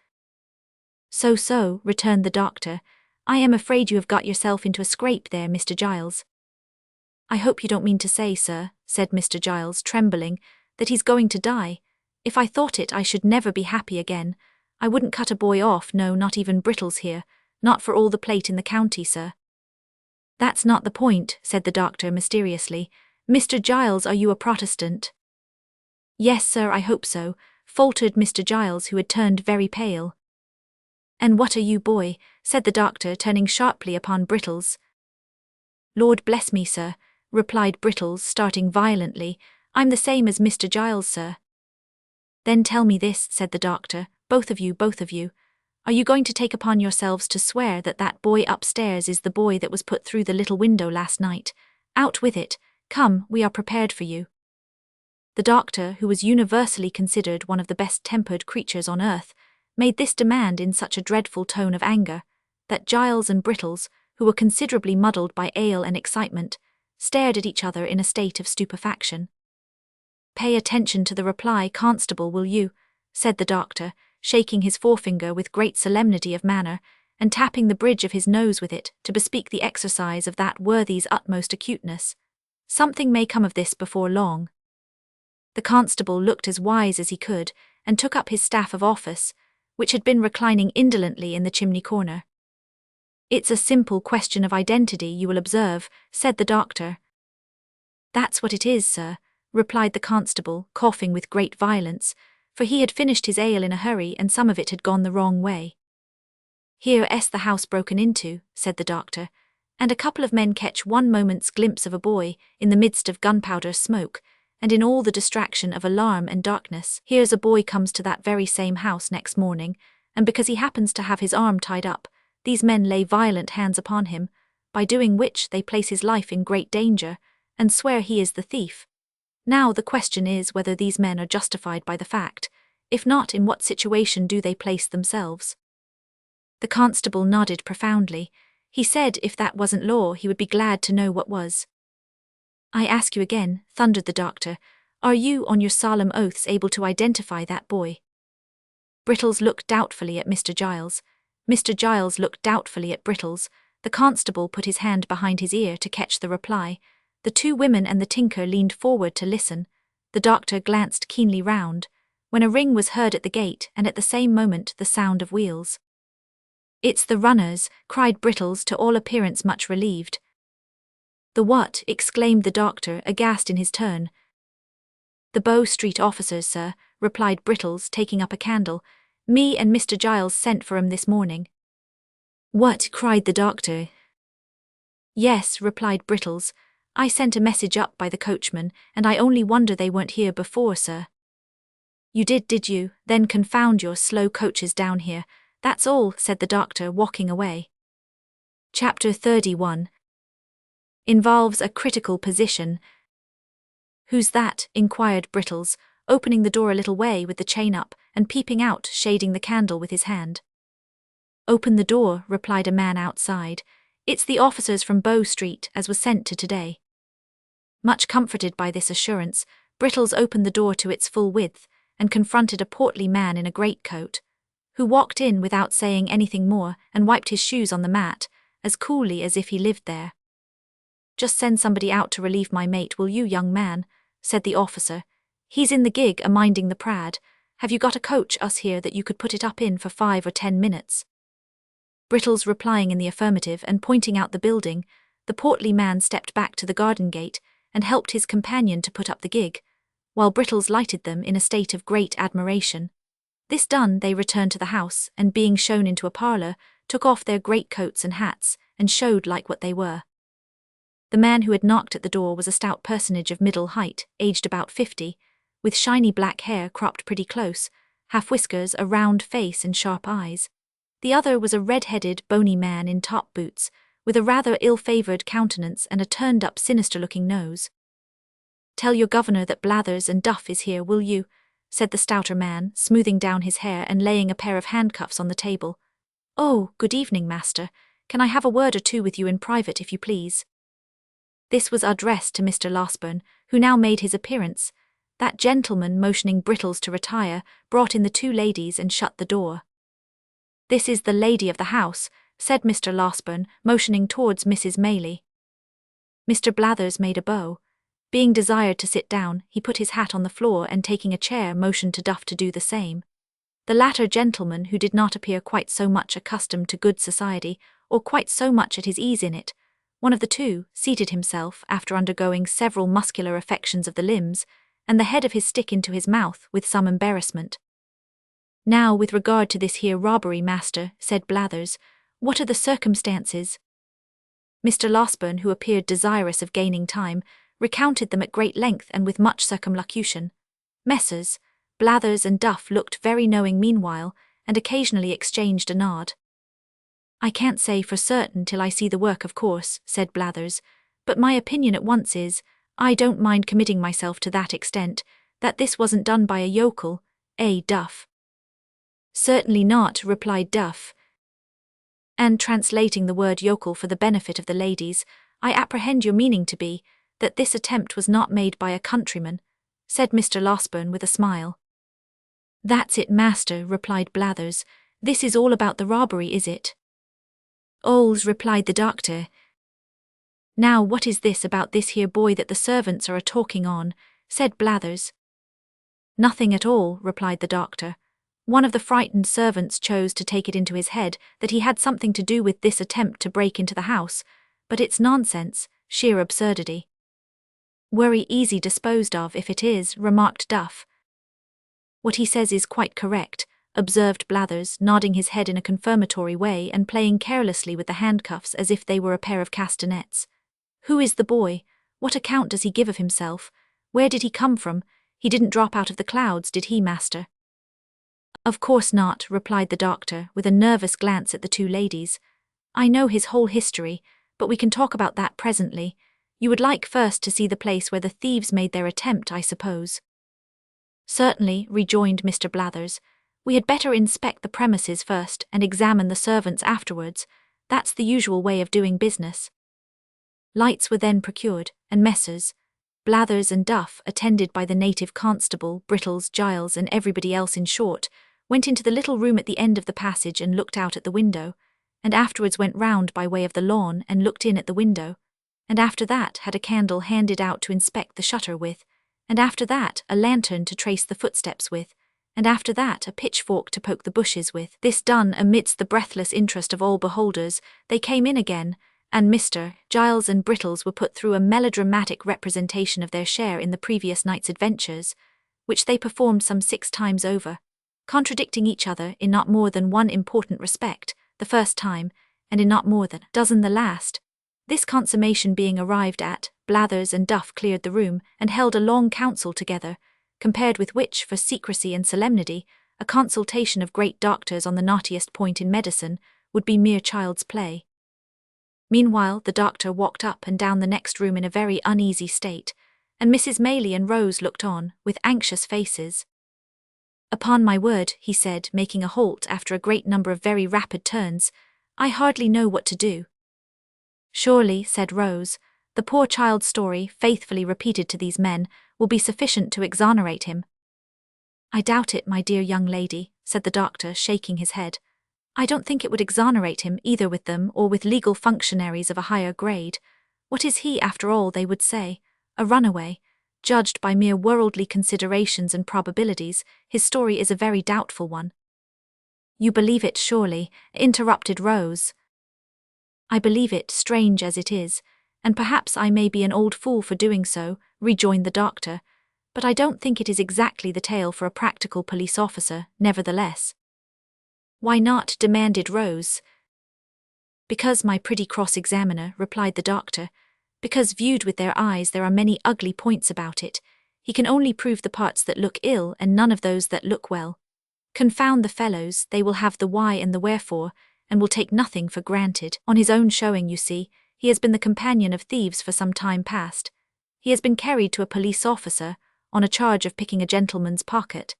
"So," returned the doctor. "I am afraid you have got yourself into a scrape there, Mr. Giles." "I hope you don't mean to say, sir," said Mr. Giles, trembling, "that he's going to die. If I thought it, I should never be happy again. I wouldn't cut a boy off, no, not even Brittles here, not for all the plate in the county, sir." "That's not the point," said the doctor mysteriously. "Mr. Giles, are you a Protestant?" "Yes, sir, I hope so," faltered Mr. Giles, who had turned very pale. "And what are you, boy?" said the doctor, turning sharply upon Brittles. "Lord bless me, sir," replied Brittles, starting violently, "I'm the same as Mr. Giles, sir." "Then tell me this," said the doctor, both of you. "Are you going to take upon yourselves to swear that that boy upstairs is the boy that was put through the little window last night? Out with it. Come, we are prepared for you." The doctor, who was universally considered one of the best-tempered creatures on earth, made this demand in such a dreadful tone of anger, that Giles and Brittles, who were considerably muddled by ale and excitement, stared at each other in a state of stupefaction. "Pay attention to the reply, constable, will you?" said the doctor, shaking his forefinger with great solemnity of manner, and tapping the bridge of his nose with it to bespeak the exercise of that worthy's utmost acuteness. "Something may come of this before long." The constable looked as wise as he could, and took up his staff of office, which had been reclining indolently in the chimney corner. "It's a simple question of identity, you will observe," said the doctor. "That's what it is, sir," replied the constable, coughing with great violence, for he had finished his ale in a hurry and some of it had gone the wrong way. "Here's the house broken into," said the doctor, "and a couple of men catch one moment's glimpse of a boy in the midst of gunpowder smoke, and in all the distraction of alarm and darkness, here's a boy comes to that very same house next morning, and because he happens to have his arm tied up, these men lay violent hands upon him, by doing which they place his life in great danger, and swear he is the thief. Now the question is whether these men are justified by the fact. If not, in what situation do they place themselves?" The constable nodded profoundly. He said if that wasn't law, he would be glad to know what was. "I ask you again," thundered the doctor, "are you, on your solemn oaths, able to identify that boy?" Brittles looked doubtfully at Mr. Giles. Mr. Giles looked doubtfully at Brittles. The constable put his hand behind his ear to catch the reply. The two women and the tinker leaned forward to listen. The doctor glanced keenly round, when a ring was heard at the gate, and at the same moment the sound of wheels. "It's the runners," cried Brittles, to all appearance much relieved. "The what?" exclaimed the doctor, aghast in his turn. "The Bow Street officers, sir," replied Brittles, taking up a candle. "Me and Mr. Giles sent for 'em this morning." "What?" cried the doctor. "Yes," replied Brittles. "I sent a message up by the coachman, and I only wonder they weren't here before, sir." "You did you? Then confound your slow coaches down here. That's all," said the doctor, walking away. Chapter 31 involves a critical position. "Who's that?" inquired Brittles, opening the door a little way with the chain up, and peeping out, shading the candle with his hand. "Open the door," replied a man outside. "It's the officers from Bow Street, as was sent to today." Much comforted by this assurance, Brittles opened the door to its full width, and confronted a portly man in a greatcoat, who walked in without saying anything more and wiped his shoes on the mat, as coolly as if he lived there. "Just send somebody out to relieve my mate, will you, young man?" said the officer. "He's in the gig a-minding the prad. Have you got a coach us here that you could put it up in for 5 or 10 minutes? Brittles replying in the affirmative and pointing out the building, the portly man stepped back to the garden gate and helped his companion to put up the gig, while Brittles lighted them in a state of great admiration. This done, they returned to the house, and being shown into a parlour, took off their greatcoats and hats, and showed like what they were. The man who had knocked at the door was a stout personage of middle height, aged about 50, with shiny black hair cropped pretty close, half-whiskers, a round face and sharp eyes. The other was a red-headed, bony man in top boots, with a rather ill-favoured countenance and a turned-up sinister-looking nose. "Tell your governor that Blathers and Duff is here, will you?" said the stouter man, smoothing down his hair and laying a pair of handcuffs on the table. "Oh, good evening, master. Can I have a word or two with you in private, if you please?" This was addressed to Mr. Losberne, who now made his appearance. That gentleman, motioning Brittles to retire, brought in the 2 ladies and shut the door. "This is the lady of the house," said Mr. Losberne, motioning towards Mrs. Maylie. Mr. Blathers made a bow. Being desired to sit down, he put his hat on the floor and taking a chair motioned to Duff to do the same. The latter gentleman, who did not appear quite so much accustomed to good society, or quite so much at his ease in it, one of the 2, seated himself after undergoing several muscular affections of the limbs, and the head of his stick into his mouth with some embarrassment. "Now, with regard to this here robbery, master," said Blathers, "what are the circumstances?" Mr. Losberne, who appeared desirous of gaining time, recounted them at great length and with much circumlocution. Messrs. Blathers and Duff looked very knowing meanwhile, and occasionally exchanged a nod. "I can't say for certain till I see the work, of course," said Blathers, "but my opinion at once is, I don't mind committing myself to that extent, that this wasn't done by a yokel, Duff?" "Certainly not," replied Duff. "And translating the word yokel for the benefit of the ladies, I apprehend your meaning to be, that this attempt was not made by a countryman," said Mr. Losberne with a smile. "That's it, master," replied Blathers. "This is all about the robbery, is it?" "Alls," replied the doctor. "Now what is this about this here boy that the servants are a-talking on?" said Blathers. "Nothing at all," replied the doctor. "One of the frightened servants chose to take it into his head that he had something to do with this attempt to break into the house, but it's nonsense, sheer absurdity." "Worry easy disposed of if it is," remarked Duff. "What he says is quite correct," observed Blathers, nodding his head in a confirmatory way and playing carelessly with the handcuffs as if they were a pair of castanets. "Who is the boy? What account does he give of himself? Where did he come from? He didn't drop out of the clouds, did he, master?" "Of course not," replied the doctor, with a nervous glance at the 2 ladies. "I know his whole history, but we can talk about that presently. You would like first to see the place where the thieves made their attempt, I suppose?" "Certainly," rejoined Mr. Blathers. "We had better inspect the premises first and examine the servants afterwards. That's the usual way of doing business." Lights were then procured, and Messrs. Blathers and Duff, attended by the native constable, Brittles, Giles, and everybody else in short, went into the little room at the end of the passage and looked out at the window, and afterwards went round by way of the lawn and looked in at the window, and after that had a candle handed out to inspect the shutter with, and after that a lantern to trace the footsteps with, and after that a pitchfork to poke the bushes with. This done amidst the breathless interest of all beholders, they came in again, and Mr. Giles and Brittles were put through a melodramatic representation of their share in the previous night's adventures, which they performed some 6 times over, contradicting each other in not more than one important respect, the first time, and in not more than a dozen the last. This consummation being arrived at, Blathers and Duff cleared the room and held a long council together, compared with which, for secrecy and solemnity, a consultation of great doctors on the knottiest point in medicine would be mere child's play. Meanwhile, the doctor walked up and down the next room in a very uneasy state, and Mrs. Maylie and Rose looked on, with anxious faces. "Upon my word," he said, making a halt after a great number of very rapid turns, "I hardly know what to do." "Surely," said Rose, "the poor child's story, faithfully repeated to these men, will be sufficient to exonerate him." "I doubt it, my dear young lady," said the doctor, shaking his head. "I don't think it would exonerate him either with them or with legal functionaries of a higher grade. What is he, after all, they would say? A runaway? Judged by mere worldly considerations and probabilities, his story is a very doubtful one." "You believe it, surely," interrupted Rose. "I believe it, strange as it is, and perhaps I may be an old fool for doing so," rejoined the doctor, "but I don't think it is exactly the tale for a practical police officer, nevertheless." "Why not?" demanded Rose. "Because, my pretty cross-examiner," replied the doctor, "because viewed with their eyes there are many ugly points about it. He can only prove the parts that look ill and none of those that look well. Confound the fellows, they will have the why and the wherefore, and will take nothing for granted. On his own showing, you see, he has been the companion of thieves for some time past. He has been carried to a police officer, on a charge of picking a gentleman's pocket.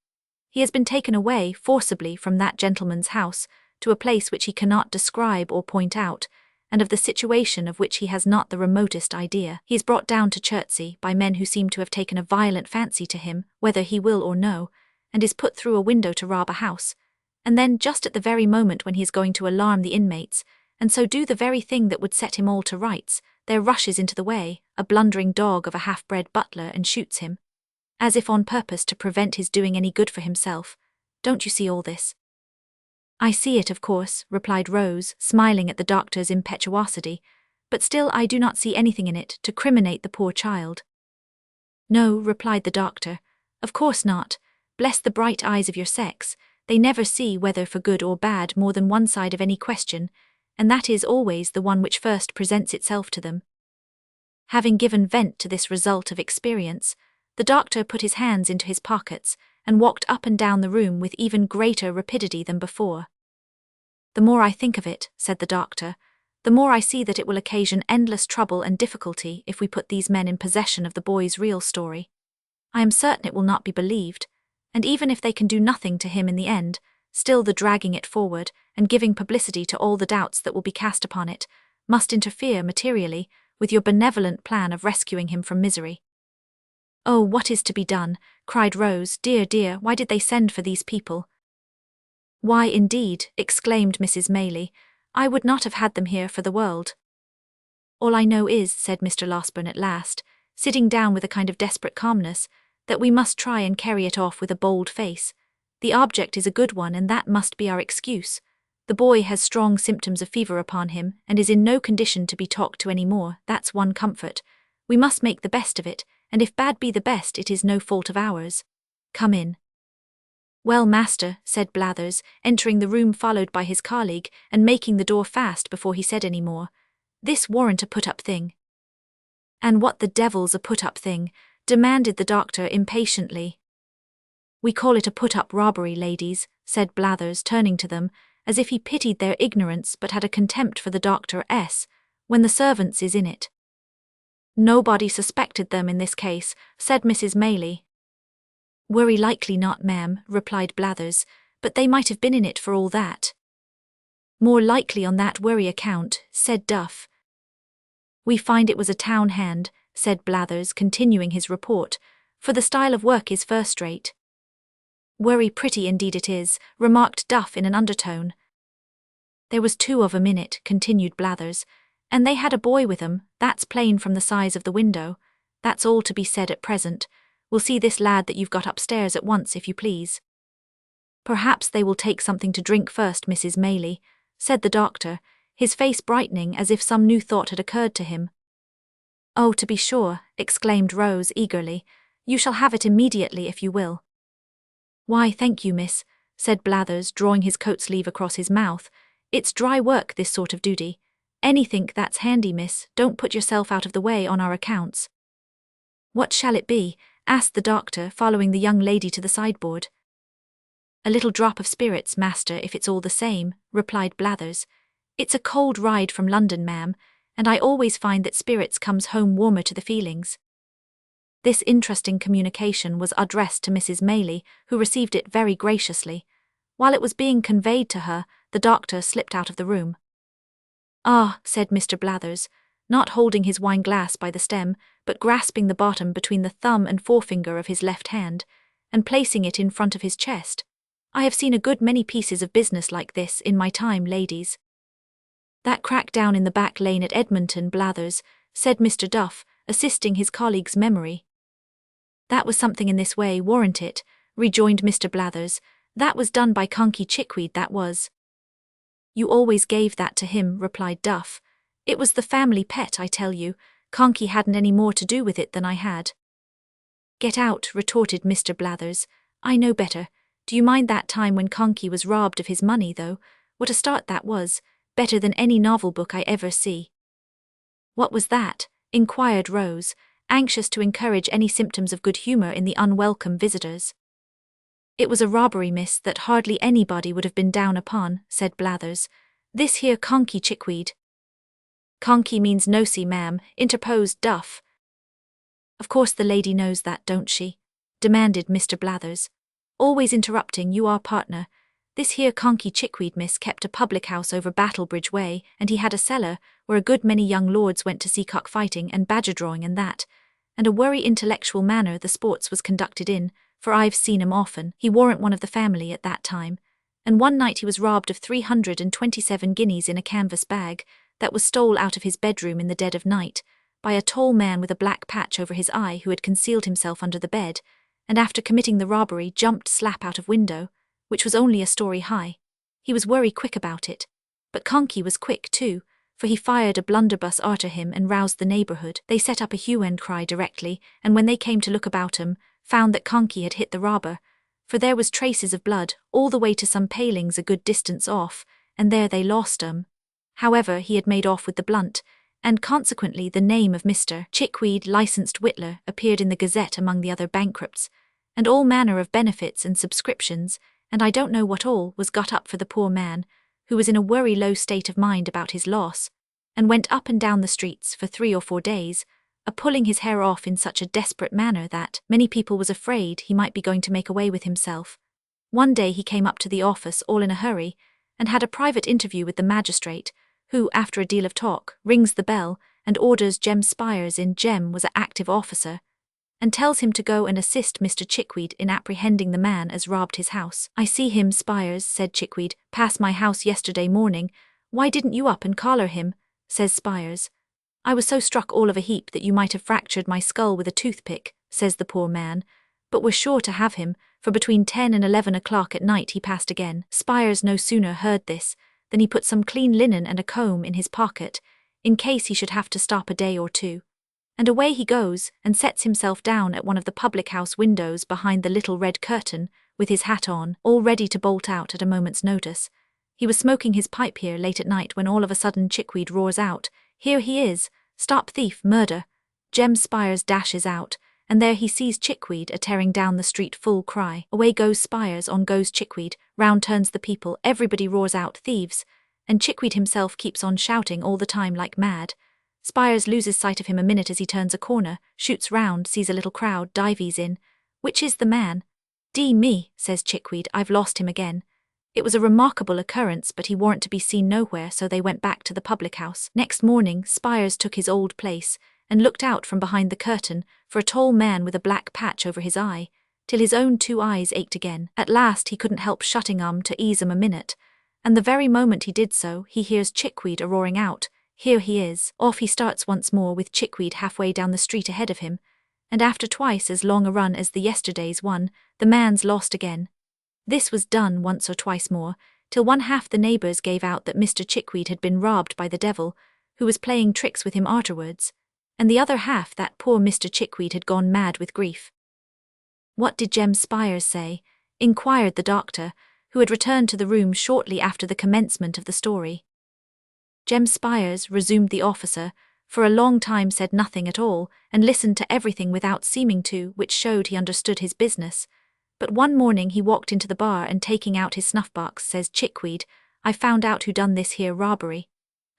He has been taken away forcibly from that gentleman's house to a place which he cannot describe or point out, and of the situation of which he has not the remotest idea. He is brought down to Chertsey by men who seem to have taken a violent fancy to him, whether he will or no, and is put through a window to rob a house, and then just at the very moment when he is going to alarm the inmates, and so do the very thing that would set him all to rights, there rushes into the way a blundering dog of a half-bred butler and shoots him, as if on purpose to prevent his doing any good for himself. Don't you see all this?" "I see it, of course," replied Rose, smiling at the doctor's impetuosity, "but still I do not see anything in it to criminate the poor child." "No," replied the doctor, "of course not. Bless the bright eyes of your sex, they never see, whether for good or bad, more than one side of any question, and that is always the one which first presents itself to them." Having given vent to this result of experience, the doctor put his hands into his pockets and walked up and down the room with even greater rapidity than before. "The more I think of it," said the doctor, "the more I see that it will occasion endless trouble and difficulty if we put these men in possession of the boy's real story. I am certain it will not be believed, and even if they can do nothing to him in the end, still the dragging it forward and giving publicity to all the doubts that will be cast upon it must interfere materially with your benevolent plan of rescuing him from misery." "Oh, what is to be done?" cried Rose. "Dear, dear, why did they send for these people?" "Why, indeed," exclaimed Mrs. Maylie, "I would not have had them here for the world." "All I know is," said Mr. Losberne at last, sitting down with a kind of desperate calmness, "that we must try and carry it off with a bold face. The object is a good one, and that must be our excuse. The boy has strong symptoms of fever upon him, and is in no condition to be talked to any more, that's one comfort. We must make the best of it, and if bad be the best, it is no fault of ours. Come in." "Well, master," said Blathers, entering the room followed by his colleague, and making the door fast before he said any more, "this warrant a put-up thing." "And what the devil's a put-up thing?" demanded the doctor impatiently. "We call it a put-up robbery, ladies," said Blathers, turning to them, as if he pitied their ignorance but had a contempt for the doctor's, "when the servants is in it." "Nobody suspected them in this case," said Mrs. Maylie. "Very likely not, ma'am," replied Blathers, "but they might have been in it for all that." "More likely on that very account," said Duff. "We find it was a town hand," said Blathers, continuing his report, "for the style of work is first-rate." "Very pretty indeed it is," remarked Duff in an undertone. "There was 2 of 'em in it," continued Blathers, "and they had a boy with 'em, that's plain from the size of the window. That's all to be said at present. We'll see this lad that you've got upstairs at once, if you please." Perhaps they will take something to drink first, Mrs. Maylie, said the doctor, his face brightening as if some new thought had occurred to him. Oh, to be sure, exclaimed Rose eagerly. You shall have it immediately if you will. Why, thank you, miss, said Blathers, drawing his coat sleeve across his mouth. It's dry work, this sort of duty. Anything that's handy, miss, don't put yourself out of the way on our accounts. What shall it be? Asked the doctor, following the young lady to the sideboard. A little drop of spirits, master, if it's all the same, replied Blathers. It's a cold ride from London, ma'am, and I always find that spirits comes home warmer to the feelings. This interesting communication was addressed to Mrs. Maylie, who received it very graciously. While it was being conveyed to her, the doctor slipped out of the room. Ah, said Mr. Blathers, not holding his wine-glass by the stem, but grasping the bottom between the thumb and forefinger of his left hand, and placing it in front of his chest. I have seen a good many pieces of business like this in my time, ladies. That crack down in the back lane at Edmonton, Blathers, said Mr. Duff, assisting his colleague's memory. That was something in this way, warn't it? Rejoined Mr. Blathers. That was done by Conky Chickweed, that was. You always gave that to him, replied Duff. It was the family pet, I tell you. Conky hadn't any more to do with it than I had. Get out, retorted Mr. Blathers. I know better. Do you mind that time when Conky was robbed of his money, though? What a start that was. Better than any novel book I ever see. What was that? Inquired Rose, anxious to encourage any symptoms of good humour in the unwelcome visitors. It was a robbery, miss, that hardly anybody would have been down upon, said Blathers. This here Conky Chickweed. Conky means nosey, ma'am, interposed Duff. Of course the lady knows that, don't she? Demanded Mr. Blathers. Always interrupting, you are partner. This here Conky Chickweed, miss, kept a public house over Battlebridge Way, and he had a cellar, where a good many young lords went to see cockfighting and badger drawing and that, and a worry intellectual manner the sports was conducted in, for I've seen 'em often. He warn't one of the family at that time, and one night he was robbed of 327 guineas in a canvas bag, that was stole out of his bedroom in the dead of night, by a tall man with a black patch over his eye who had concealed himself under the bed, and after committing the robbery jumped slap out of window, which was only a story high. He was worry quick about it. But Conky was quick too, for he fired a blunderbuss arter him and roused the neighbourhood. They set up a hue and cry directly, and when they came to look about 'em, found that Conky had hit the robber, for there was traces of blood all the way to some palings a good distance off, and there they lost 'em. However, he had made off with the blunt, and consequently the name of Mr. Chickweed, licensed whittler, appeared in the Gazette among the other bankrupts, and all manner of benefits and subscriptions, and I don't know what all, was got up for the poor man, who was in a worry low state of mind about his loss, and went up and down the streets for 3 or 4 days, pulling his hair off in such a desperate manner that many people was afraid he might be going to make away with himself. One day he came up to the office all in a hurry, and had a private interview with the magistrate, who, after a deal of talk, rings the bell, and orders Jem Spires in. Jem was an active officer, and tells him to go and assist Mr. Chickweed in apprehending the man as robbed his house. I see him, Spires, said Chickweed, pass my house yesterday morning. Why didn't you up and collar him? Says Spires. I was so struck all of a heap that you might have fractured my skull with a toothpick, says the poor man, but we're sure to have him, for between 10 and 11 o'clock at night he passed again. Spires no sooner heard this, than he put some clean linen and a comb in his pocket, in case he should have to stop a day or two. And away he goes, and sets himself down at one of the public-house windows behind the little red curtain, with his hat on, all ready to bolt out at a moment's notice. He was smoking his pipe here late at night when all of a sudden Chickweed roars out, "Here he is! Stop thief, murder!" Jem Spires dashes out, and there he sees Chickweed a-tearing down the street full cry. Away goes Spires, on goes Chickweed, round turns the people, everybody roars out, "Thieves!" and Chickweed himself keeps on shouting all the time like mad. Spires loses sight of him a minute as he turns a corner, shoots round, sees a little crowd, dives in. "Which is the man?" "Dee me," says Chickweed, "I've lost him again." It was a remarkable occurrence, but he warn't to be seen nowhere, so they went back to the public-house. Next morning, Spires took his old place, and looked out from behind the curtain for a tall man with a black patch over his eye, till his own 2 eyes ached again. At last he couldn't help shutting 'em to ease 'em a minute, and the very moment he did so, he hears Chickweed a-roaring out, "Here he is." Off he starts once more with Chickweed halfway down the street ahead of him, and after twice as long a run as the yesterday's one, the man's lost again. This was done once or twice more, till one half the neighbours gave out that Mr. Chickweed had been robbed by the devil, who was playing tricks with him afterwards, and the other half that poor Mr. Chickweed had gone mad with grief. What did Jem Spires say? Inquired the doctor, who had returned to the room shortly after the commencement of the story. Jem Spires, resumed the officer, for a long time said nothing at all, and listened to everything without seeming to, which showed he understood his business. But one morning he walked into the bar and taking out his snuff-box, says Chickweed, "I found out who done this here robbery."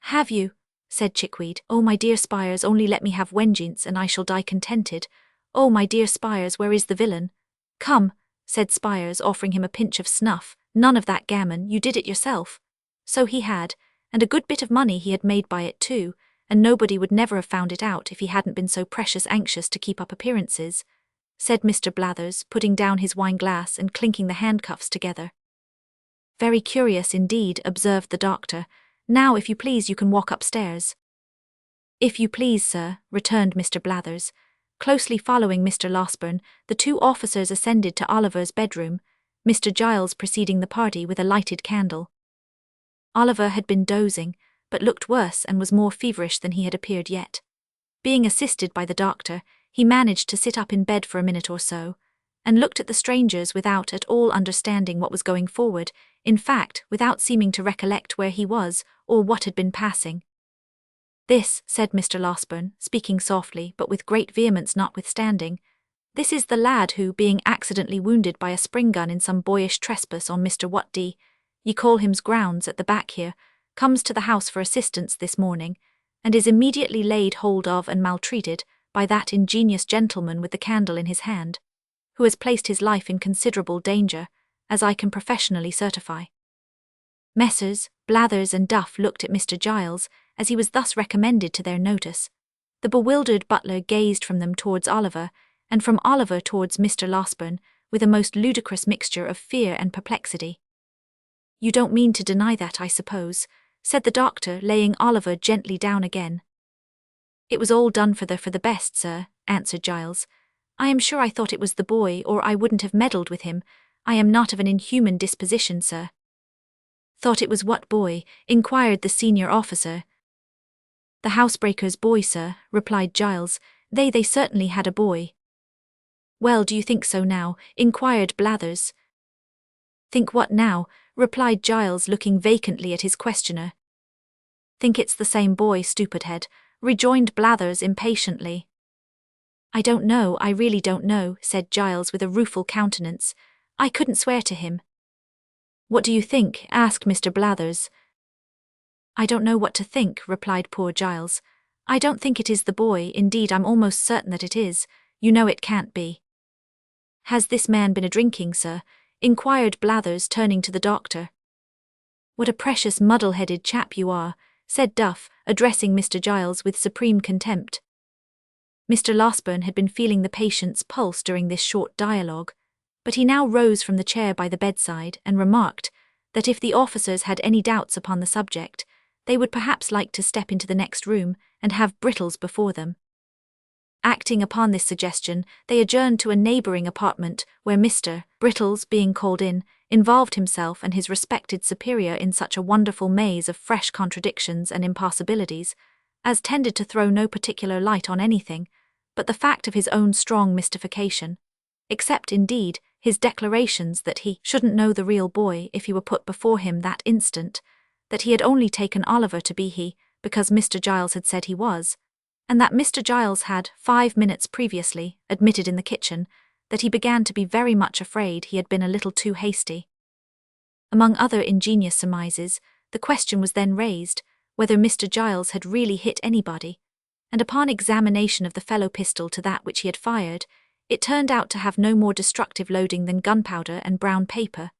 "Have you?" said Chickweed. "Oh, my dear Spires, only let me have vengeance and I shall die contented. Oh, my dear Spires, where is the villain?" "Come," said Spires, offering him a pinch of snuff, "none of that gammon, you did it yourself." So he had, and a good bit of money he had made by it too, and nobody would never have found it out if he hadn't been so precious anxious to keep up appearances, said Mr. Blathers, putting down his wine-glass and clinking the handcuffs together. "Very curious indeed," observed the doctor. "Now, if you please, you can walk upstairs." "If you please, sir," returned Mr. Blathers. Closely following Mr. Losberne, the two officers ascended to Oliver's bedroom, Mr. Giles preceding the party with a lighted candle. Oliver had been dozing, but looked worse and was more feverish than he had appeared yet. Being assisted by the doctor, he managed to sit up in bed for a minute or so, and looked at the strangers without at all understanding what was going forward, in fact, without seeming to recollect where he was or what had been passing. "This," said Mr. Losberne, speaking softly but with great vehemence notwithstanding, "this is the lad who, being accidentally wounded by a spring gun in some boyish trespass on Mr. What-D, ye call him's grounds at the back here, comes to the house for assistance this morning, and is immediately laid hold of and maltreated by that ingenious gentleman with the candle in his hand, who has placed his life in considerable danger, as I can professionally certify." Messrs. Blathers and Duff looked at Mr. Giles, as he was thus recommended to their notice. The bewildered butler gazed from them towards Oliver, and from Oliver towards Mr. Losberne, with a most ludicrous mixture of fear and perplexity. "You don't mean to deny that, I suppose," said the doctor, laying Oliver gently down again. "It was all done for the best, sir," answered Giles. "I am sure I thought it was the boy, or I wouldn't have meddled with him. I am not of an inhuman disposition, sir." "Thought it was what boy?" inquired the senior officer. "The housebreaker's boy, sir," replied Giles. They certainly had a boy." "Well, do you think so now?" inquired Blathers. "Think what now?" replied Giles, looking vacantly at his questioner. "Think it's the same boy, stupid-head," rejoined Blathers impatiently. "I don't know, I really don't know," said Giles with a rueful countenance. "I couldn't swear to him." "What do you think?" asked Mr. Blathers. "I don't know what to think," replied poor Giles. "I don't think it is the boy, indeed I'm almost certain that it is. You know it can't be." "Has this man been a-drinking, sir?" inquired Blathers, turning to the doctor. "What a precious muddle-headed chap you are," said Duff, addressing Mr. Giles with supreme contempt. Mr. Losberne had been feeling the patient's pulse during this short dialogue, but he now rose from the chair by the bedside and remarked that if the officers had any doubts upon the subject, they would perhaps like to step into the next room and have Brittles before them. Acting upon this suggestion, they adjourned to a neighbouring apartment where Mr. Brittles, being called in, involved himself and his respected superior in such a wonderful maze of fresh contradictions and impossibilities, as tended to throw no particular light on anything but the fact of his own strong mystification, except, indeed, his declarations that he shouldn't know the real boy if he were put before him that instant, that he had only taken Oliver to be he, because Mr. Giles had said he was, and that Mr. Giles had, 5 minutes previously, admitted in the kitchen that he began to be very much afraid he had been a little too hasty. Among other ingenious surmises, the question was then raised whether Mr. Giles had really hit anybody, and upon examination of the fellow pistol to that which he had fired, it turned out to have no more destructive loading than gunpowder and brown paper,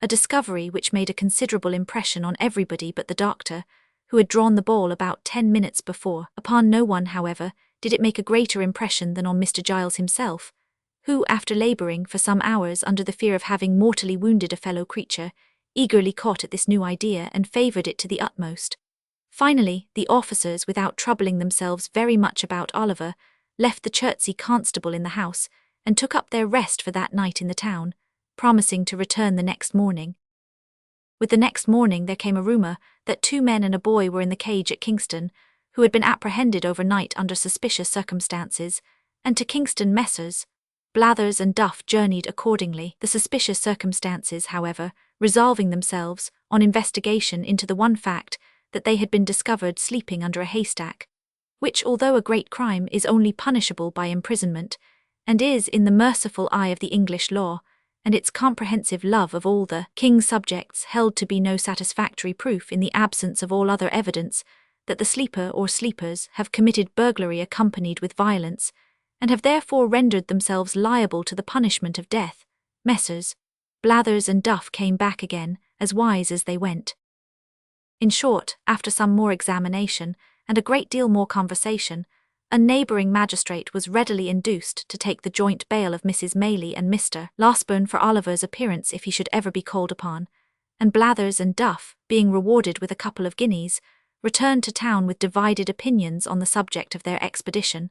a discovery which made a considerable impression on everybody but the doctor, who had drawn the ball about 10 minutes before. Upon no one, however, did it make a greater impression than on Mr. Giles himself, who, after labouring for some hours under the fear of having mortally wounded a fellow creature, eagerly caught at this new idea and favoured it to the utmost. Finally, the officers, without troubling themselves very much about Oliver, left the Chertsey constable in the house, and took up their rest for that night in the town, promising to return the next morning. With the next morning there came a rumour that 2 men and a boy were in the cage at Kingston, who had been apprehended overnight under suspicious circumstances, and to Kingston Messrs. Blathers and Duff journeyed accordingly, the suspicious circumstances, however, resolving themselves, on investigation, into the one fact that they had been discovered sleeping under a haystack, which, although a great crime, is only punishable by imprisonment, and is, in the merciful eye of the English law, and its comprehensive love of all the king's subjects, held to be no satisfactory proof, in the absence of all other evidence, that the sleeper or sleepers have committed burglary accompanied with violence, and have therefore rendered themselves liable to the punishment of death. Messrs. Blathers and Duff came back again, as wise as they went. In short, after some more examination, and a great deal more conversation, a neighbouring magistrate was readily induced to take the joint bail of Mrs. Maylie and Mr. Losberne for Oliver's appearance if he should ever be called upon, and Blathers and Duff, being rewarded with a couple of guineas, returned to town with divided opinions on the subject of their expedition,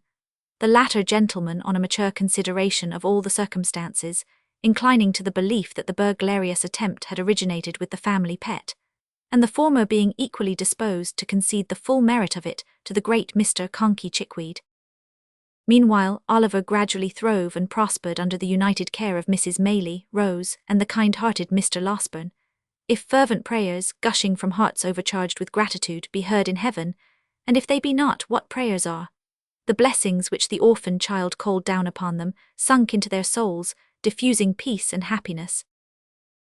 the latter gentleman, on a mature consideration of all the circumstances, inclining to the belief that the burglarious attempt had originated with the family pet, and the former being equally disposed to concede the full merit of it to the great Mr. Conkey Chickweed. Meanwhile, Oliver gradually throve and prospered under the united care of Mrs. Maylie, Rose, and the kind-hearted Mr. Losberne. If fervent prayers, gushing from hearts overcharged with gratitude, be heard in heaven, and if they be not, what prayers are? The blessings which the orphan child called down upon them sunk into their souls, diffusing peace and happiness.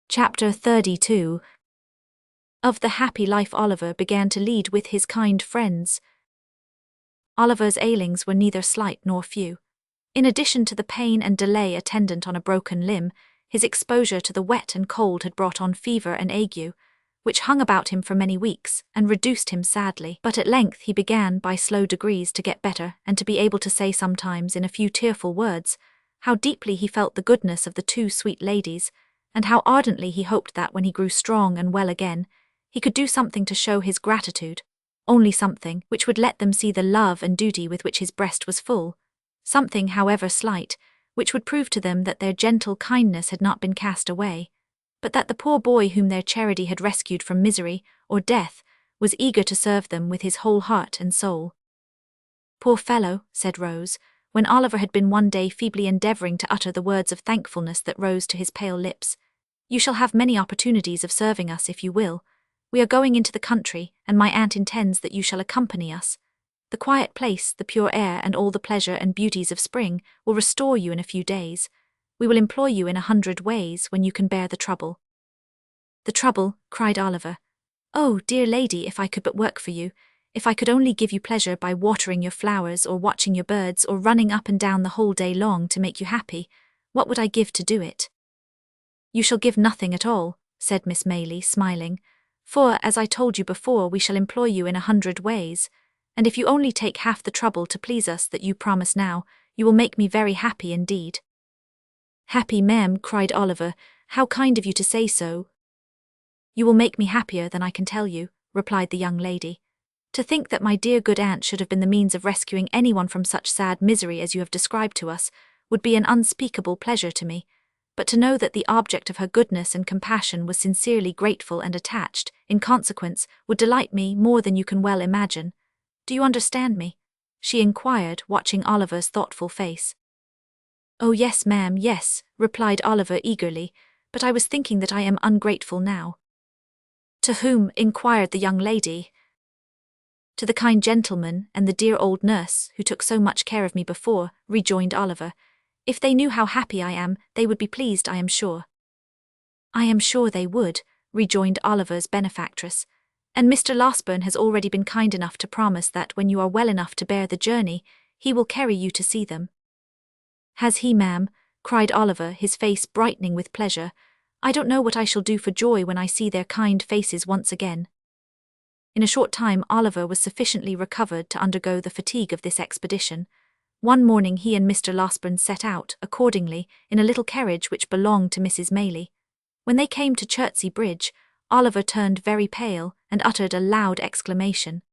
Chapter 32. Of the happy life Oliver began to lead with his kind friends. Oliver's ailings were neither slight nor few. In addition to the pain and delay attendant on a broken limb, his exposure to the wet and cold had brought on fever and ague, which hung about him for many weeks, and reduced him sadly. But at length he began by slow degrees to get better, and to be able to say sometimes in a few tearful words how deeply he felt the goodness of the 2 sweet ladies, and how ardently he hoped that, when he grew strong and well again, he could do something to show his gratitude, only something which would let them see the love and duty with which his breast was full, something, however slight, which would prove to them that their gentle kindness had not been cast away, but that the poor boy whom their charity had rescued from misery or death was eager to serve them with his whole heart and soul. "Poor fellow," said Rose, when Oliver had been one day feebly endeavouring to utter the words of thankfulness that rose to his pale lips, "you shall have many opportunities of serving us if you will. We are going into the country, and my aunt intends that you shall accompany us. The quiet place, the pure air, and all the pleasure and beauties of spring will restore you in a few days. We will employ you in 100 ways when you can bear the trouble." "The trouble," cried Oliver. "Oh, dear lady, if I could but work for you, if I could only give you pleasure by watering your flowers or watching your birds or running up and down the whole day long to make you happy, what would I give to do it?" "You shall give nothing at all," said Miss Maylie, smiling, "for, as I told you before, we shall employ you in 100 ways, and if you only take half the trouble to please us that you promise now, you will make me very happy indeed." "Happy, ma'am," cried Oliver, "how kind of you to say so." "You will make me happier than I can tell you," replied the young lady. "To think that my dear good aunt should have been the means of rescuing anyone from such sad misery as you have described to us, would be an unspeakable pleasure to me, but to know that the object of her goodness and compassion was sincerely grateful and attached, in consequence, would delight me more than you can well imagine. Do you understand me?" she inquired, watching Oliver's thoughtful face. "Oh yes, ma'am, yes," replied Oliver eagerly, "but I was thinking that I am ungrateful now." "To whom?" inquired the young lady. "To the kind gentleman and the dear old nurse who took so much care of me before," rejoined Oliver. "If they knew how happy I am, they would be pleased, I am sure." "I am sure they would," rejoined Oliver's benefactress, "and Mr. Losberne has already been kind enough to promise that when you are well enough to bear the journey, he will carry you to see them." "Has he, ma'am?" cried Oliver, his face brightening with pleasure. "I don't know what I shall do for joy when I see their kind faces once again." In a short time Oliver was sufficiently recovered to undergo the fatigue of this expedition. One morning he and Mr. Losberne set out, accordingly, in a little carriage which belonged to Mrs. Maylie. When they came to Chertsey Bridge, Oliver turned very pale, and uttered a loud exclamation.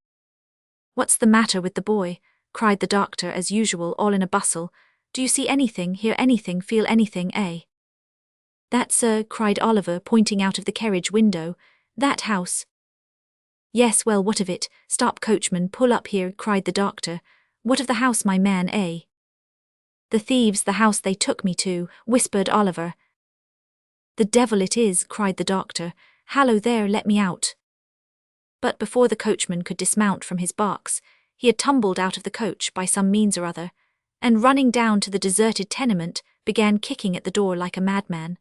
"What's the matter with the boy?" cried the doctor, as usual, all in a bustle. "Do you see anything, hear anything, feel anything, eh?" "That, sir," cried Oliver, pointing out of the carriage window, "that house." "Yes, well, what of it? Stop, coachman, pull up here," cried the doctor. "What of the house, my man, eh?" "The thieves, the house they took me to," whispered Oliver. "The devil it is," cried the doctor. "Hallo there, let me out." But before the coachman could dismount from his box, he had tumbled out of the coach by some means or other, and running down to the deserted tenement, began kicking at the door like a madman.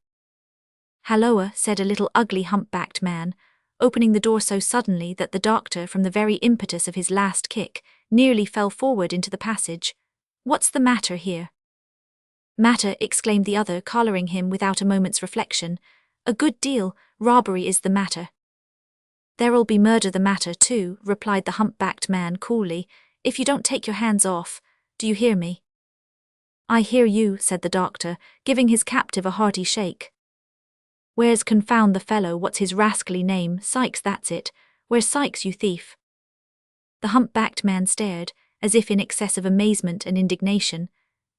"Halloa," said a little ugly hump-backed man, opening the door so suddenly that the doctor, from the very impetus of his last kick, nearly fell forward into the passage. "What's the matter here?" "Matter," exclaimed the other, collaring him without a moment's reflection. "A good deal. Robbery is the matter." "There'll be murder the matter too," replied the hump-backed man coolly, "if you don't take your hands off. Do you hear me?" "I hear you," said the doctor, giving his captive a hearty shake. "Where's, confound the fellow, what's his rascally name? Sykes, that's it. Where's Sykes, you thief?" The hump-backed man stared, as if in excess of amazement and indignation,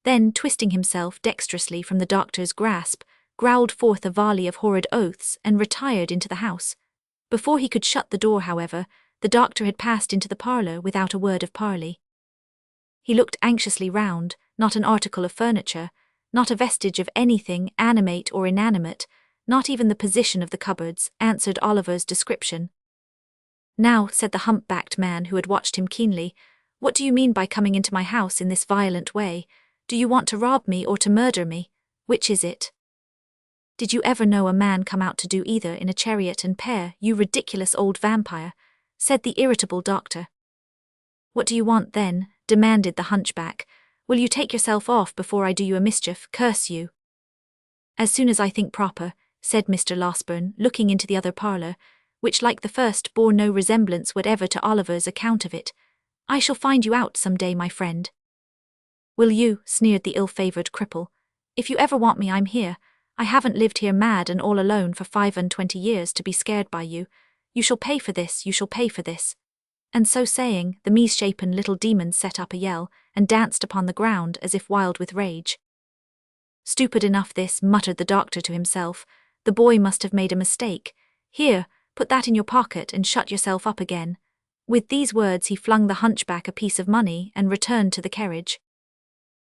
then, twisting himself dexterously from the doctor's grasp, growled forth a volley of horrid oaths and retired into the house. Before he could shut the door, however, the doctor had passed into the parlour without a word of parley. He looked anxiously round, not an article of furniture, not a vestige of anything animate or inanimate, not even the position of the cupboards, answered Oliver's description. "Now," said the hump-backed man who had watched him keenly, "what do you mean by coming into my house in this violent way? Do you want to rob me or to murder me? Which is it?" "Did you ever know a man come out to do either in a chariot and pair, you ridiculous old vampire?" said the irritable doctor. "What do you want then?" demanded the hunchback. "Will you take yourself off before I do you a mischief, curse you?" "As soon as I think proper," said Mr. Losberne, looking into the other parlour, which like the first bore no resemblance whatever to Oliver's account of it. "I shall find you out some day, my friend." "Will you?" sneered the ill-favoured cripple. "If you ever want me, I'm here. I haven't lived here mad and all alone for 25 years to be scared by you. You shall pay for this, you shall pay for this." And so saying, the misshapen little demon set up a yell, and danced upon the ground as if wild with rage. "Stupid enough this," muttered the doctor to himself. "The boy must have made a mistake. Here, put that in your pocket and shut yourself up again." With these words he flung the hunchback a piece of money and returned to the carriage.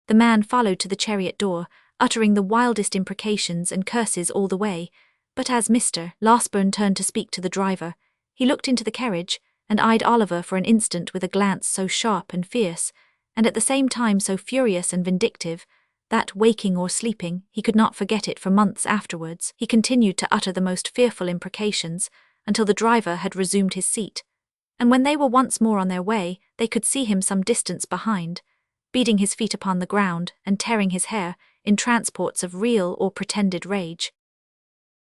The man followed to the chariot door, uttering the wildest imprecations and curses all the way, but as Mr. Losberne turned to speak to the driver, he looked into the carriage and eyed Oliver for an instant with a glance so sharp and fierce, and at the same time so furious and vindictive, that, waking or sleeping, he could not forget it for months afterwards. He continued to utter the most fearful imprecations until the driver had resumed his seat, and when they were once more on their way, they could see him some distance behind, beating his feet upon the ground and tearing his hair in transports of real or pretended rage.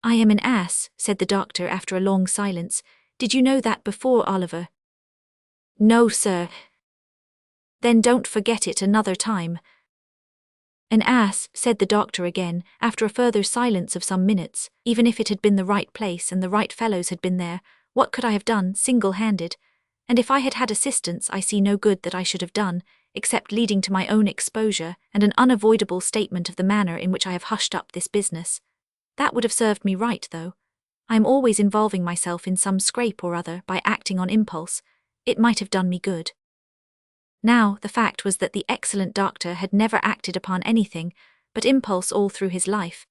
"I am an ass," said the doctor after a long silence. "Did you know that before, Oliver?" "No, sir." "Then don't forget it another time." "An ass," said the doctor again, after a further silence of some minutes. "Even if it had been the right place and the right fellows had been there, what could I have done, single-handed? And if I had had assistance, I see no good that I should have done, except leading to my own exposure and an unavoidable statement of the manner in which I have hushed up this business. That would have served me right, though. I am always involving myself in some scrape or other by acting on impulse. It might have done me good." Now, the fact was that the excellent doctor had never acted upon anything but impulse all through his life,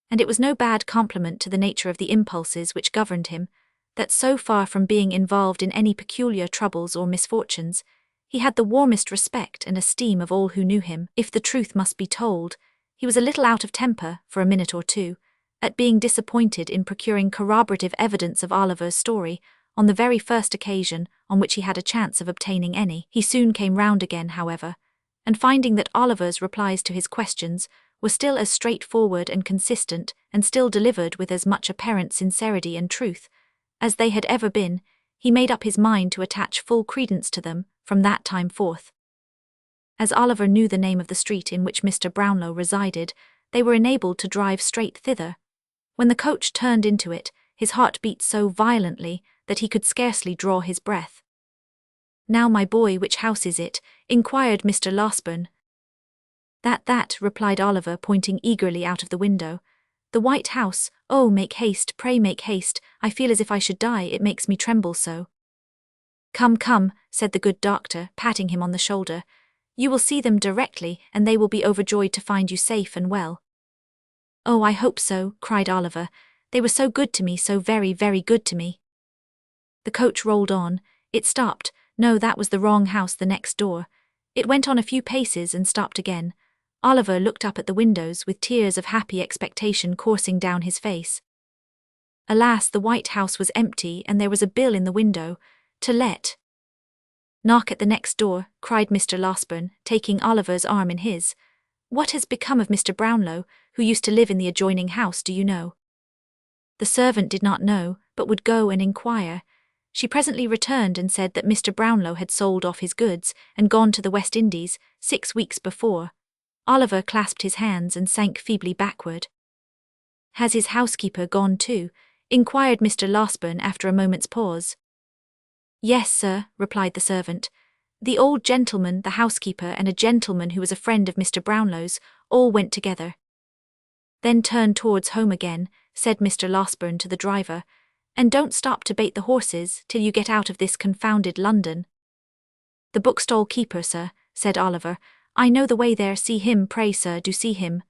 and it was no bad compliment to the nature of the impulses which governed him, that so far from being involved in any peculiar troubles or misfortunes, he had the warmest respect and esteem of all who knew him. If the truth must be told, he was a little out of temper, for a minute or two, at being disappointed in procuring corroborative evidence of Oliver's story on the very first occasion on which he had a chance of obtaining any. He soon came round again, however, and finding that Oliver's replies to his questions were still as straightforward and consistent, and still delivered with as much apparent sincerity and truth as they had ever been, he made up his mind to attach full credence to them from that time forth. As Oliver knew the name of the street in which Mr. Brownlow resided, they were enabled to drive straight thither. When the coach turned into it, his heart beat so violently that he could scarcely draw his breath. "Now, my boy, which house is it?" inquired Mr. Losberne. That, replied Oliver, pointing eagerly out of the window. The white house, oh, make haste, pray make haste, I feel as if I should die, it makes me tremble so. Come, come, said the good doctor, patting him on the shoulder. You will see them directly, and they will be overjoyed to find you safe and well. Oh, I hope so, cried Oliver. They were so good to me, so very, very good to me. The coach rolled on. It stopped. No, that was the wrong house, the next door. It went on a few paces and stopped again. Oliver looked up at the windows with tears of happy expectation coursing down his face. Alas, the white house was empty, and there was a bill in the window, to let. Knock at the next door, cried Mr. Losberne, taking Oliver's arm in his. What has become of Mr. Brownlow, who used to live in the adjoining house, do you know? The servant did not know, but would go and inquire. She presently returned and said that Mr. Brownlow had sold off his goods and gone to the West Indies 6 weeks before. Oliver clasped his hands and sank feebly backward. Has his housekeeper gone too? Inquired Mr. Losberne after a moment's pause. Yes, sir, replied the servant. The old gentleman, the housekeeper, and a gentleman who was a friend of Mr. Brownlow's all went together. Then turn towards home again, said Mr. Losberne to the driver, and don't stop to bait the horses till you get out of this confounded London. The bookstall keeper, sir, said Oliver. I know the way there, see him, pray, sir, do see him.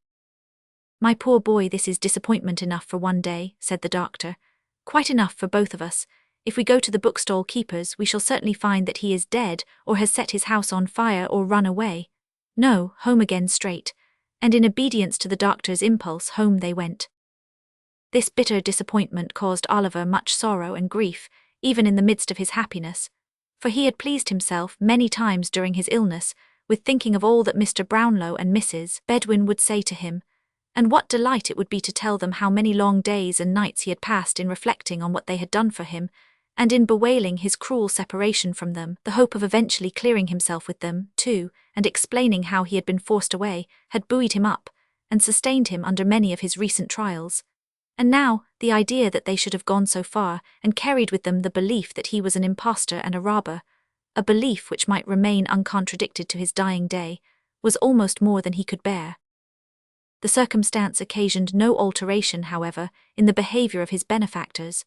My poor boy, this is disappointment enough for one day, said the doctor. Quite enough for both of us. If we go to the bookstall keeper's, we shall certainly find that he is dead, or has set his house on fire, or run away. No, home again straight. And in obedience to the doctor's impulse, home they went. This bitter disappointment caused Oliver much sorrow and grief, even in the midst of his happiness, for he had pleased himself many times during his illness with thinking of all that Mr. Brownlow and Mrs. Bedwin would say to him, and what delight it would be to tell them how many long days and nights he had passed in reflecting on what they had done for him, and in bewailing his cruel separation from them. The hope of eventually clearing himself with them, too, and explaining how he had been forced away, had buoyed him up, and sustained him under many of his recent trials. And now, the idea that they should have gone so far, and carried with them the belief that he was an impostor and a robber, a belief which might remain uncontradicted to his dying day, was almost more than he could bear. The circumstance occasioned no alteration, however, in the behaviour of his benefactors.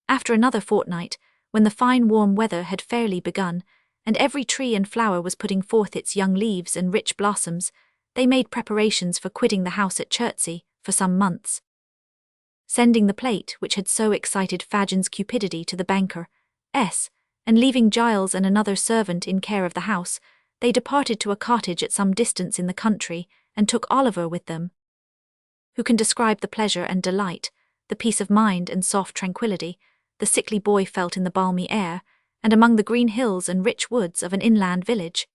After another fortnight, when the fine warm weather had fairly begun, and every tree and flower was putting forth its young leaves and rich blossoms, they made preparations for quitting the house at Chertsey for some months. Sending the plate which had so excited Fagin's cupidity to the banker S., and leaving Giles and another servant in care of the house, they departed to a cottage at some distance in the country, and took Oliver with them. Who can describe the pleasure and delight, the peace of mind and soft tranquillity, the sickly boy felt in the balmy air, and among the green hills and rich woods of an inland village?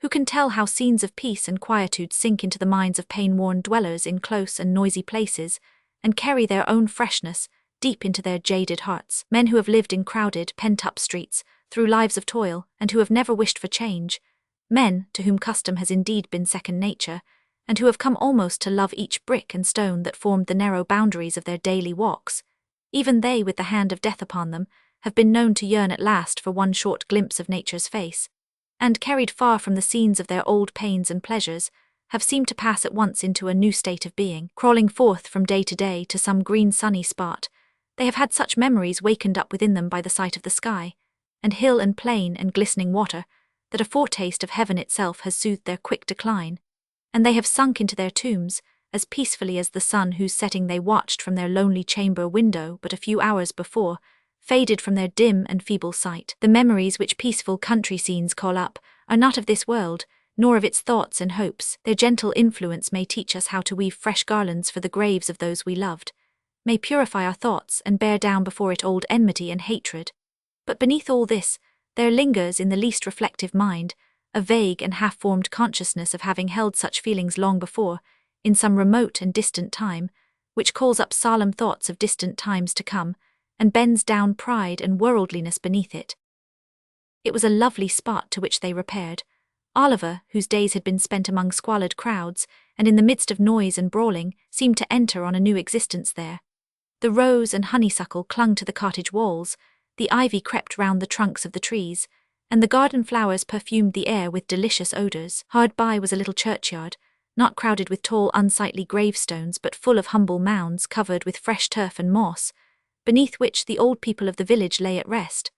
Who can tell how scenes of peace and quietude sink into the minds of pain-worn dwellers in close and noisy places, and carry their own freshness deep into their jaded hearts? Men who have lived in crowded, pent-up streets, through lives of toil, and who have never wished for change, men to whom custom has indeed been second nature, and who have come almost to love each brick and stone that formed the narrow boundaries of their daily walks, even they, with the hand of death upon them, have been known to yearn at last for one short glimpse of nature's face, and, carried far from the scenes of their old pains and pleasures, have seemed to pass at once into a new state of being. Crawling forth from day to day to some green sunny spot, they have had such memories wakened up within them by the sight of the sky, and hill and plain and glistening water, that a foretaste of heaven itself has soothed their quick decline, and they have sunk into their tombs, as peacefully as the sun whose setting they watched from their lonely chamber window but a few hours before, faded from their dim and feeble sight. The memories which peaceful country scenes call up are not of this world, nor of its thoughts and hopes. Their gentle influence may teach us how to weave fresh garlands for the graves of those we loved, may purify our thoughts and bear down before it old enmity and hatred. But beneath all this, there lingers in the least reflective mind a vague and half-formed consciousness of having held such feelings long before, in some remote and distant time, which calls up solemn thoughts of distant times to come, and bends down pride and worldliness beneath it. It was a lovely spot to which they repaired. Oliver, whose days had been spent among squalid crowds, and in the midst of noise and brawling, seemed to enter on a new existence there. The rose and honeysuckle clung to the cottage walls, the ivy crept round the trunks of the trees, and the garden flowers perfumed the air with delicious odours. Hard by was a little churchyard, not crowded with tall, unsightly gravestones, but full of humble mounds covered with fresh turf and moss, beneath which the old people of the village lay at rest.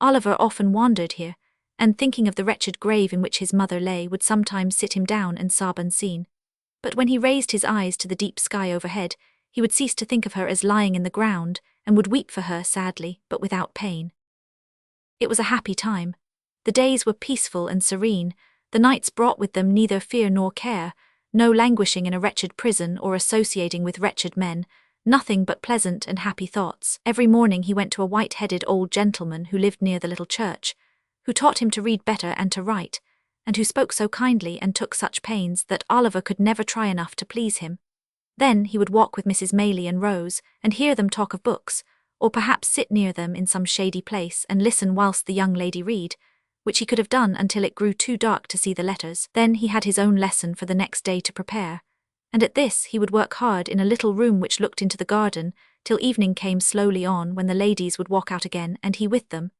Oliver often wandered here, and thinking of the wretched grave in which his mother lay would sometimes sit him down and sob unseen. But when he raised his eyes to the deep sky overhead, he would cease to think of her as lying in the ground, and would weep for her sadly, but without pain. It was a happy time. The days were peaceful and serene, the nights brought with them neither fear nor care, no languishing in a wretched prison or associating with wretched men, nothing but pleasant and happy thoughts. Every morning he went to a white-headed old gentleman who lived near the little church, who taught him to read better and to write, and who spoke so kindly and took such pains that Oliver could never try enough to please him. Then he would walk with Mrs. Maylie and Rose, and hear them talk of books, or perhaps sit near them in some shady place and listen whilst the young lady read, which he could have done until it grew too dark to see the letters. Then he had his own lesson for the next day to prepare, and at this he would work hard in a little room which looked into the garden, till evening came slowly on, when the ladies would walk out again and he with them,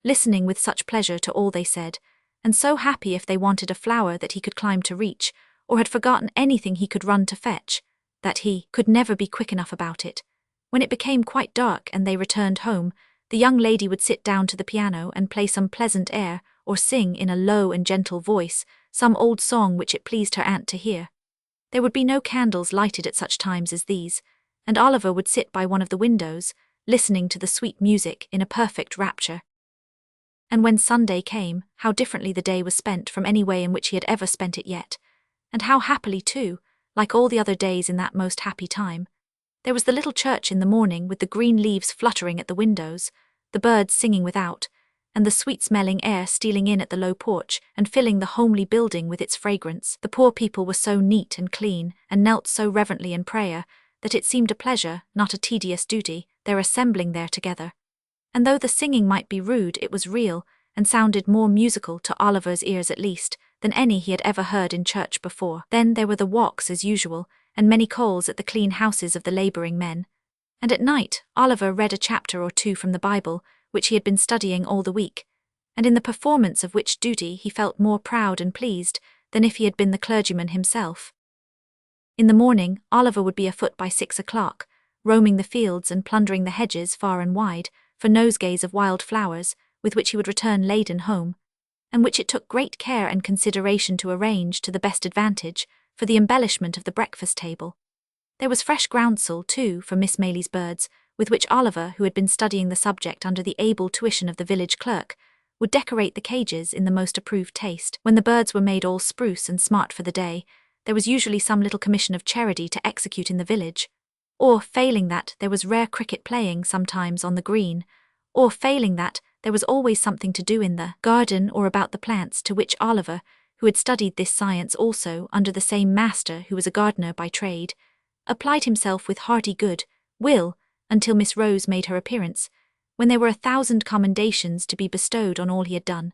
listening with such pleasure to all they said, and so happy if they wanted a flower that he could climb to reach, or had forgotten anything he could run to fetch, that he could never be quick enough about it. When it became quite dark and they returned home, the young lady would sit down to the piano and play some pleasant air, or sing in a low and gentle voice some old song which it pleased her aunt to hear. There would be no candles lighted at such times as these, and Oliver would sit by one of the windows, listening to the sweet music in a perfect rapture. And when Sunday came, how differently the day was spent from any way in which he had ever spent it yet, and how happily too, like all the other days in that most happy time. There was the little church in the morning with the green leaves fluttering at the windows, the birds singing without, and the sweet-smelling air stealing in at the low porch and filling the homely building with its fragrance. The poor people were so neat and clean, and knelt so reverently in prayer, that it seemed a pleasure, not a tedious duty, their assembling there together. And though the singing might be rude, it was real, and sounded more musical, to Oliver's ears at least, than any he had ever heard in church before. Then there were the walks as usual, and many calls at the clean houses of the labouring men. And at night Oliver read a chapter or two from the Bible, which he had been studying all the week, and in the performance of which duty he felt more proud and pleased than if he had been the clergyman himself. In the morning Oliver would be afoot by 6 o'clock, roaming the fields and plundering the hedges far and wide for nosegays of wild flowers, with which he would return laden home, and which it took great care and consideration to arrange to the best advantage for the embellishment of the breakfast table. There was fresh groundsel, too, for Miss Maylie's birds, with which Oliver, who had been studying the subject under the able tuition of the village clerk, would decorate the cages in the most approved taste. When the birds were made all spruce and smart for the day, there was usually some little commission of charity to execute in the village, or, failing that, there was rare cricket playing sometimes on the green, or, failing that, there was always something to do in the garden or about the plants, to which Oliver, who had studied this science also under the same master who was a gardener by trade, applied himself with hearty good will until Miss Rose made her appearance, when there were 1,000 commendations to be bestowed on all he had done.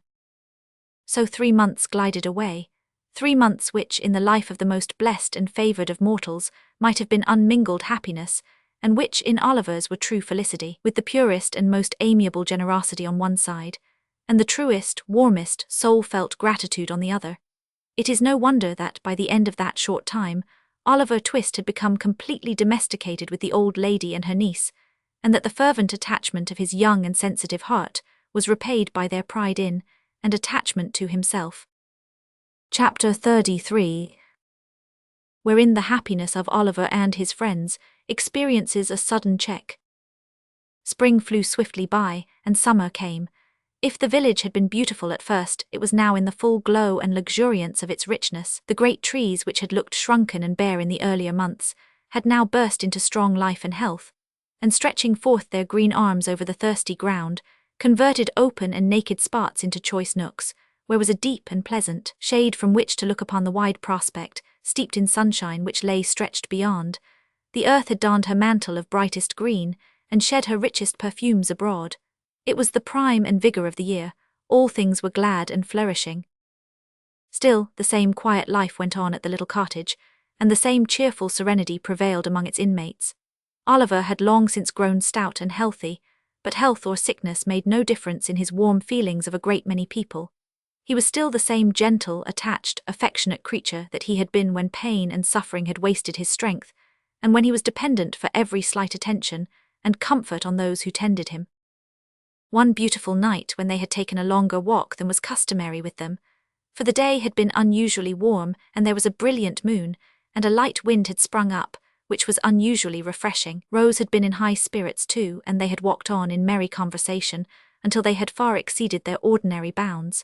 So 3 months glided away, 3 months which, in the life of the most blessed and favoured of mortals, might have been unmingled happiness, and which in Oliver's were true felicity, with the purest and most amiable generosity on one side, and the truest, warmest, soul-felt gratitude on the other. It is no wonder that, by the end of that short time, Oliver Twist had become completely domesticated with the old lady and her niece, and that the fervent attachment of his young and sensitive heart was repaid by their pride in, and attachment to himself. Chapter 33, wherein the happiness of Oliver and his friends experiences a sudden check. Spring flew swiftly by, and summer came. If the village had been beautiful at first, it was now in the full glow and luxuriance of its richness. The great trees, which had looked shrunken and bare in the earlier months, had now burst into strong life and health, and stretching forth their green arms over the thirsty ground, converted open and naked spots into choice nooks, where was a deep and pleasant shade from which to look upon the wide prospect, steeped in sunshine, which lay stretched beyond. The earth had donned her mantle of brightest green, and shed her richest perfumes abroad. It was the prime and vigour of the year, all things were glad and flourishing. Still, the same quiet life went on at the little cottage, and the same cheerful serenity prevailed among its inmates. Oliver had long since grown stout and healthy, but health or sickness made no difference in his warm feelings of a great many people. He was still the same gentle, attached, affectionate creature that he had been when pain and suffering had wasted his strength, and when he was dependent for every slight attention and comfort on those who tended him. One beautiful night, when they had taken a longer walk than was customary with them, for the day had been unusually warm and there was a brilliant moon, and a light wind had sprung up, which was unusually refreshing. Rose had been in high spirits too, and they had walked on in merry conversation until they had far exceeded their ordinary bounds.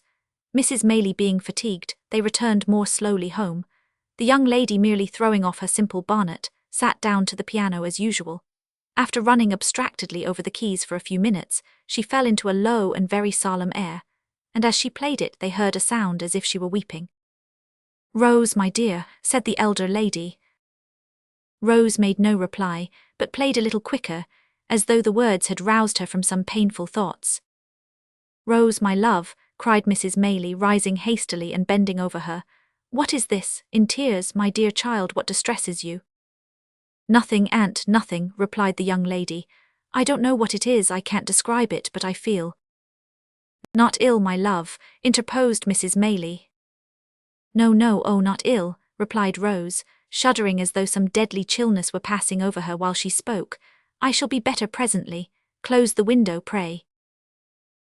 Mrs. Maylie being fatigued, they returned more slowly home. The young lady, merely throwing off her simple bonnet, sat down to the piano as usual. After running abstractedly over the keys for a few minutes, she fell into a low and very solemn air, and as she played it they heard a sound as if she were weeping. "Rose, my dear," said the elder lady. Rose made no reply, but played a little quicker, as though the words had roused her from some painful thoughts. "Rose, my love," cried Mrs. Maylie, rising hastily and bending over her. "What is this, in tears, my dear child, what distresses you?" "Nothing, aunt, nothing," replied the young lady. "I don't know what it is, I can't describe it, but I feel—" "Not ill, my love," interposed Mrs. Maylie. "No, oh, not ill," replied Rose, shuddering as though some deadly chillness were passing over her while she spoke. "I shall be better presently. Close the window, pray."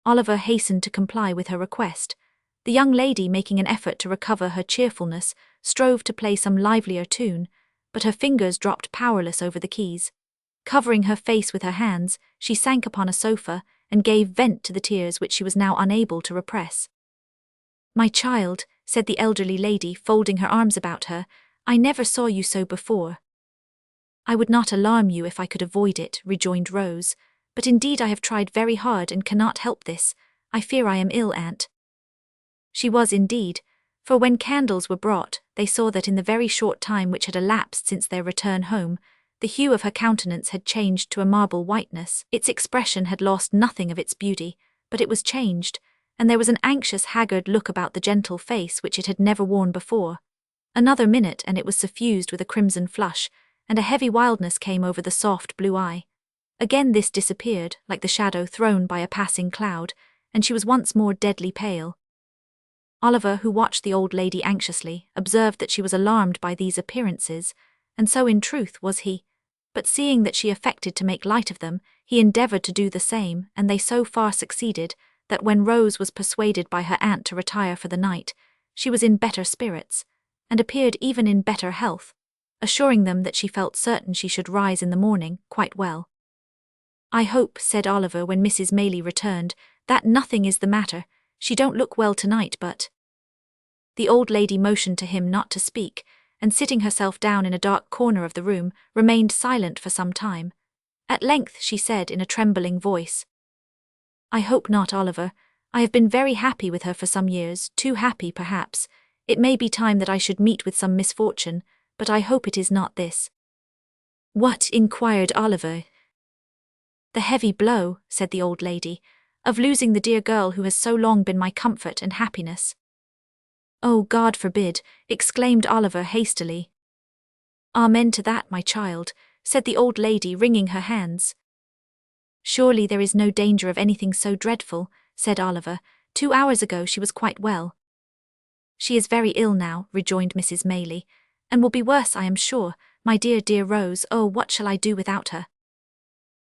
Oliver hastened to comply with her request. The young lady, making an effort to recover her cheerfulness, strove to play some livelier tune, but her fingers dropped powerless over the keys. Covering her face with her hands, she sank upon a sofa and gave vent to the tears which she was now unable to repress. "My child," said the elderly lady, folding her arms about her, "I never saw you so before." "I would not alarm you if I could avoid it," rejoined Rose, "but indeed I have tried very hard and cannot help this. I fear I am ill, aunt." She was indeed, for when candles were brought, they saw that in the very short time which had elapsed since their return home, the hue of her countenance had changed to a marble whiteness. Its expression had lost nothing of its beauty, but it was changed, and there was an anxious, haggard look about the gentle face which it had never worn before. Another minute and it was suffused with a crimson flush, and a heavy wildness came over the soft blue eye. Again this disappeared, like the shadow thrown by a passing cloud, and she was once more deadly pale. Oliver, who watched the old lady anxiously, observed that she was alarmed by these appearances, and so in truth was he. But seeing that she affected to make light of them, he endeavoured to do the same, and they so far succeeded that when Rose was persuaded by her aunt to retire for the night, she was in better spirits, and appeared even in better health, assuring them that she felt certain she should rise in the morning quite well. "I hope," said Oliver when Mrs. Maylie returned, "that nothing is the matter. She don't look well tonight, but—" The old lady motioned to him not to speak, and sitting herself down in a dark corner of the room, remained silent for some time. At length she said in a trembling voice, "I hope not, Oliver. I have been very happy with her for some years, too happy perhaps. It may be time that I should meet with some misfortune, but I hope it is not this." "What?" inquired Oliver. "The heavy blow," said the old lady, "of losing the dear girl who has so long been my comfort and happiness." "Oh, God forbid!" exclaimed Oliver hastily. "Amen to that, my child," said the old lady, wringing her hands. "Surely there is no danger of anything so dreadful," said Oliver. "2 hours ago she was quite well." "She is very ill now," rejoined Mrs. Maylie, "and will be worse, I am sure. My dear, dear Rose, oh, what shall I do without her?"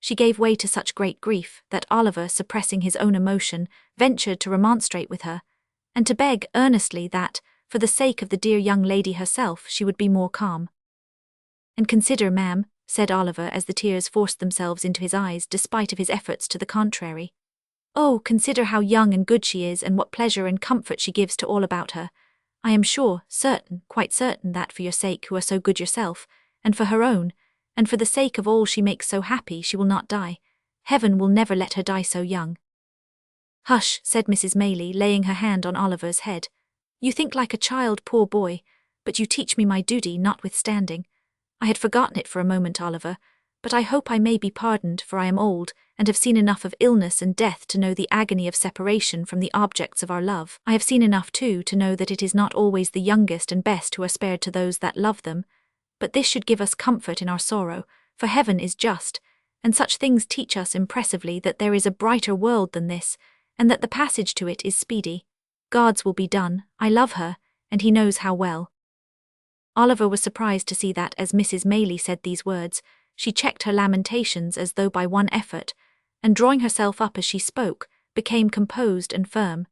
She gave way to such great grief that Oliver, suppressing his own emotion, ventured to remonstrate with her, and to beg earnestly that, for the sake of the dear young lady herself, she would be more calm. "And consider, ma'am," said Oliver as the tears forced themselves into his eyes despite of his efforts to the contrary. "Oh, consider how young and good she is, and what pleasure and comfort she gives to all about her. I am sure, certain, quite certain that for your sake who are so good yourself, and for her own, and for the sake of all she makes so happy, she will not die. Heaven will never let her die so young." "Hush," said Mrs. Maylie, laying her hand on Oliver's head. "You think like a child, poor boy, but you teach me my duty notwithstanding. I had forgotten it for a moment, Oliver, but I hope I may be pardoned, for I am old, and have seen enough of illness and death to know the agony of separation from the objects of our love. I have seen enough, too, to know that it is not always the youngest and best who are spared to those that love them. But this should give us comfort in our sorrow, for heaven is just, and such things teach us impressively that there is a brighter world than this, and that the passage to it is speedy. God's will be done, I love her, and he knows how well." Oliver was surprised to see that as Mrs. Maylie said these words, she checked her lamentations as though by one effort, and drawing herself up as she spoke, became composed and firm.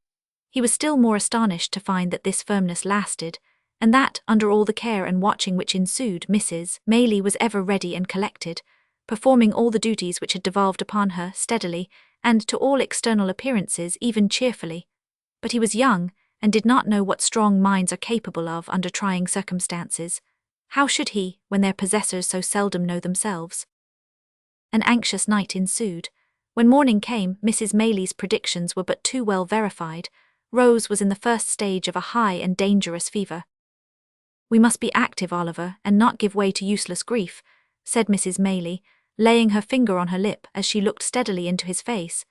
He was still more astonished to find that this firmness lasted, and that, under all the care and watching which ensued, Mrs. Maylie was ever ready and collected, performing all the duties which had devolved upon her steadily, and to all external appearances even cheerfully. But he was young, and did not know what strong minds are capable of under trying circumstances. How should he, when their possessors so seldom know themselves? An anxious night ensued. When morning came, Mrs. Maylie's predictions were but too well verified. Rose was in the first stage of a high and dangerous fever. "We must be active, Oliver, and not give way to useless grief," said Mrs. Maylie, laying her finger on her lip as she looked steadily into his face.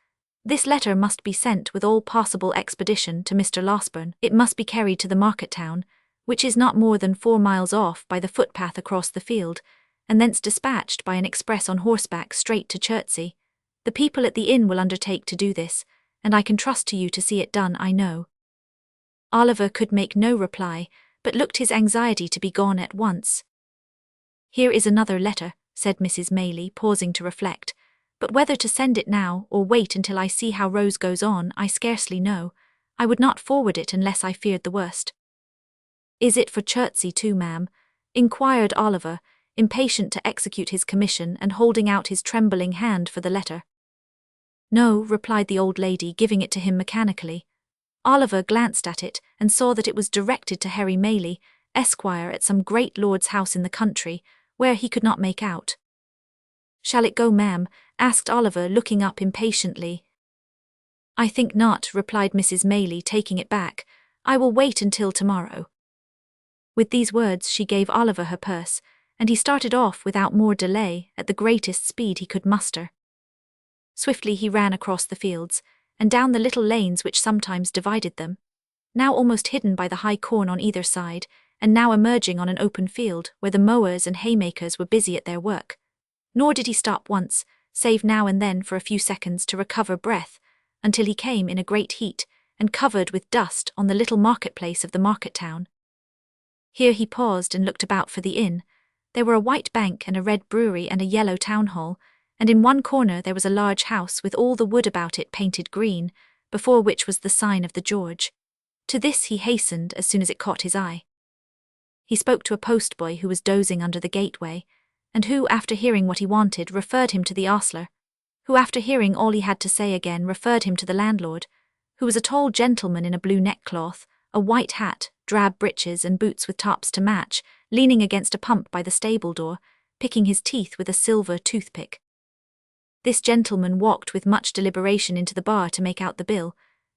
"This letter must be sent with all possible expedition to Mr. Losberne. It must be carried to the market town, which is not more than 4 miles off by the footpath across the field, and thence dispatched by an express on horseback straight to Chertsey. The people at the inn will undertake to do this, and I can trust to you to see it done, I know." Oliver could make no reply, but looked his anxiety to be gone at once. "Here is another letter," said Mrs. Maylie, pausing to reflect, "but whether to send it now or wait until I see how Rose goes on, I scarcely know. I would not forward it unless I feared the worst." "Is it for Chertsey too, ma'am?" inquired Oliver, impatient to execute his commission and holding out his trembling hand for the letter. "No," replied the old lady, giving it to him mechanically. Oliver glanced at it and saw that it was directed to Harry Maylie, Esquire, at some great lord's house in the country, where he could not make out. "Shall it go, ma'am?" asked Oliver, looking up impatiently. "I think not," replied Mrs. Maylie, taking it back. "I will wait until tomorrow." With these words she gave Oliver her purse, and he started off without more delay, at the greatest speed he could muster. Swiftly he ran across the fields, and down the little lanes which sometimes divided them, now almost hidden by the high corn on either side, and now emerging on an open field where the mowers and haymakers were busy at their work. Nor did he stop once, save now and then for a few seconds to recover breath, until he came in a great heat, and covered with dust, on the little market-place of the market town. Here he paused and looked about for the inn. There were a white bank and a red brewery and a yellow town hall, and in one corner there was a large house with all the wood about it painted green, before which was the sign of the George. To this he hastened as soon as it caught his eye. He spoke to a postboy who was dozing under the gateway, and who, after hearing what he wanted, referred him to the ostler, who, after hearing all he had to say again, referred him to the landlord, who was a tall gentleman in a blue neckcloth, a white hat, drab breeches and boots with tops to match, leaning against a pump by the stable door, picking his teeth with a silver toothpick. This gentleman walked with much deliberation into the bar to make out the bill,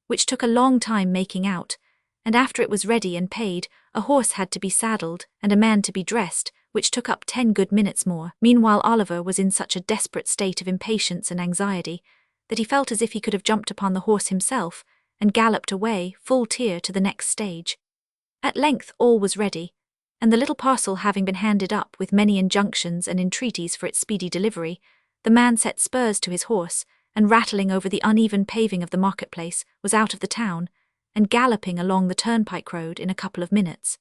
which took a long time making out, and after it was ready and paid, a horse had to be saddled and a man to be dressed, which took up 10 good minutes more. Meanwhile Oliver was in such a desperate state of impatience and anxiety that he felt as if he could have jumped upon the horse himself and galloped away, full tier, to the next stage. At length all was ready, and the little parcel having been handed up with many injunctions and entreaties for its speedy delivery, the man set spurs to his horse, and rattling over the uneven paving of the marketplace, was out of the town, and galloping along the turnpike road in a couple of minutes.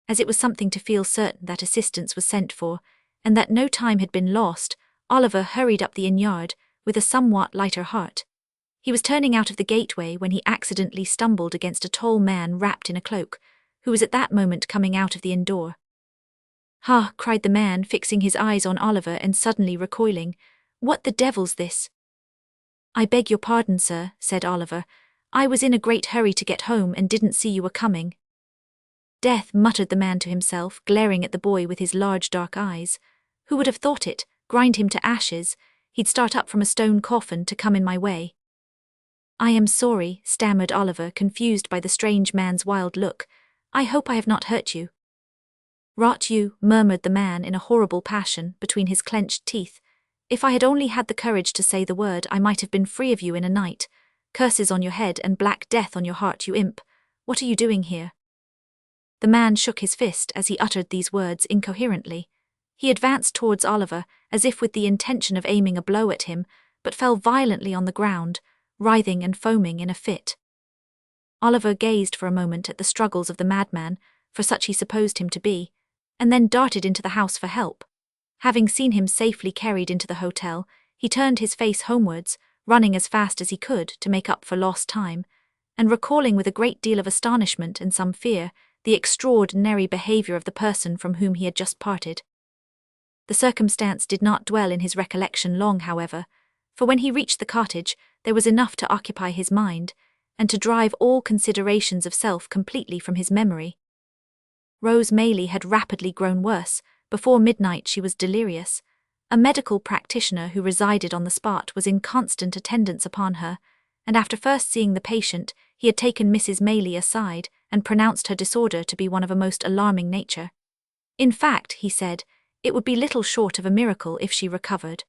As it was something to feel certain that assistance was sent for, and that no time had been lost, Oliver hurried up the inn yard, with a somewhat lighter heart. He was turning out of the gateway when he accidentally stumbled against a tall man wrapped in a cloak, who was at that moment coming out of the inn door. "Ha!" cried the man, fixing his eyes on Oliver and suddenly recoiling. "What the devil's this?" "I beg your pardon, sir," said Oliver. "I was in a great hurry to get home and didn't see you were coming." "Death," muttered the man to himself, glaring at the boy with his large dark eyes. "Who would have thought it? Grind him to ashes. He'd start up from a stone coffin to come in my way." "I am sorry," stammered Oliver, confused by the strange man's wild look. "I hope I have not hurt you." "Rot you," murmured the man in a horrible passion between his clenched teeth. "If I had only had the courage to say the word, I might have been free of you in a night. Curses on your head and black death on your heart, you imp. What are you doing here?" The man shook his fist as he uttered these words incoherently. He advanced towards Oliver, as if with the intention of aiming a blow at him, but fell violently on the ground, writhing and foaming in a fit. Oliver gazed for a moment at the struggles of the madman, for such he supposed him to be, and then darted into the house for help. Having seen him safely carried into the hotel, he turned his face homewards, running as fast as he could to make up for lost time, and recalling with a great deal of astonishment and some fear the extraordinary behaviour of the person from whom he had just parted. The circumstance did not dwell in his recollection long, however, for when he reached the cottage there was enough to occupy his mind, and to drive all considerations of self completely from his memory. Rose Maylie had rapidly grown worse. Before midnight she was delirious. A medical practitioner who resided on the spot was in constant attendance upon her, and after first seeing the patient, he had taken Mrs. Maylie aside and pronounced her disorder to be one of a most alarming nature. In fact, he said, it would be little short of a miracle if she recovered.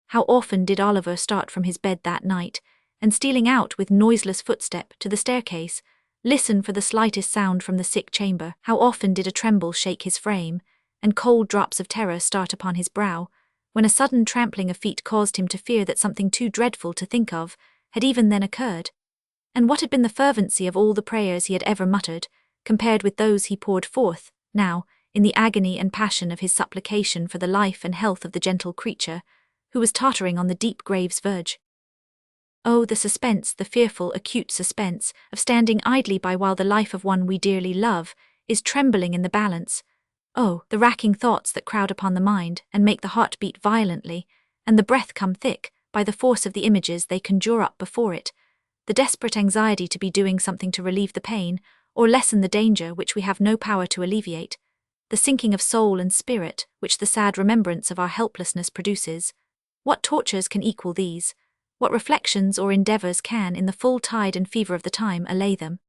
How often did Oliver start from his bed that night, and stealing out with noiseless footstep to the staircase, listen for the slightest sound from the sick chamber. How often did a tremble shake his frame, and cold drops of terror start upon his brow, when a sudden trampling of feet caused him to fear that something too dreadful to think of had even then occurred. And what had been the fervency of all the prayers he had ever muttered, compared with those he poured forth, now, in the agony and passion of his supplication for the life and health of the gentle creature, who was tottering on the deep grave's verge? Oh, the suspense, the fearful, acute suspense, of standing idly by while the life of one we dearly love is trembling in the balance. Oh, the racking thoughts that crowd upon the mind and make the heart beat violently, and the breath come thick, by the force of the images they conjure up before it, the desperate anxiety to be doing something to relieve the pain, or lessen the danger which we have no power to alleviate, the sinking of soul and spirit which the sad remembrance of our helplessness produces. What tortures can equal these? What reflections or endeavours can, in the full tide and fever of the time, allay them?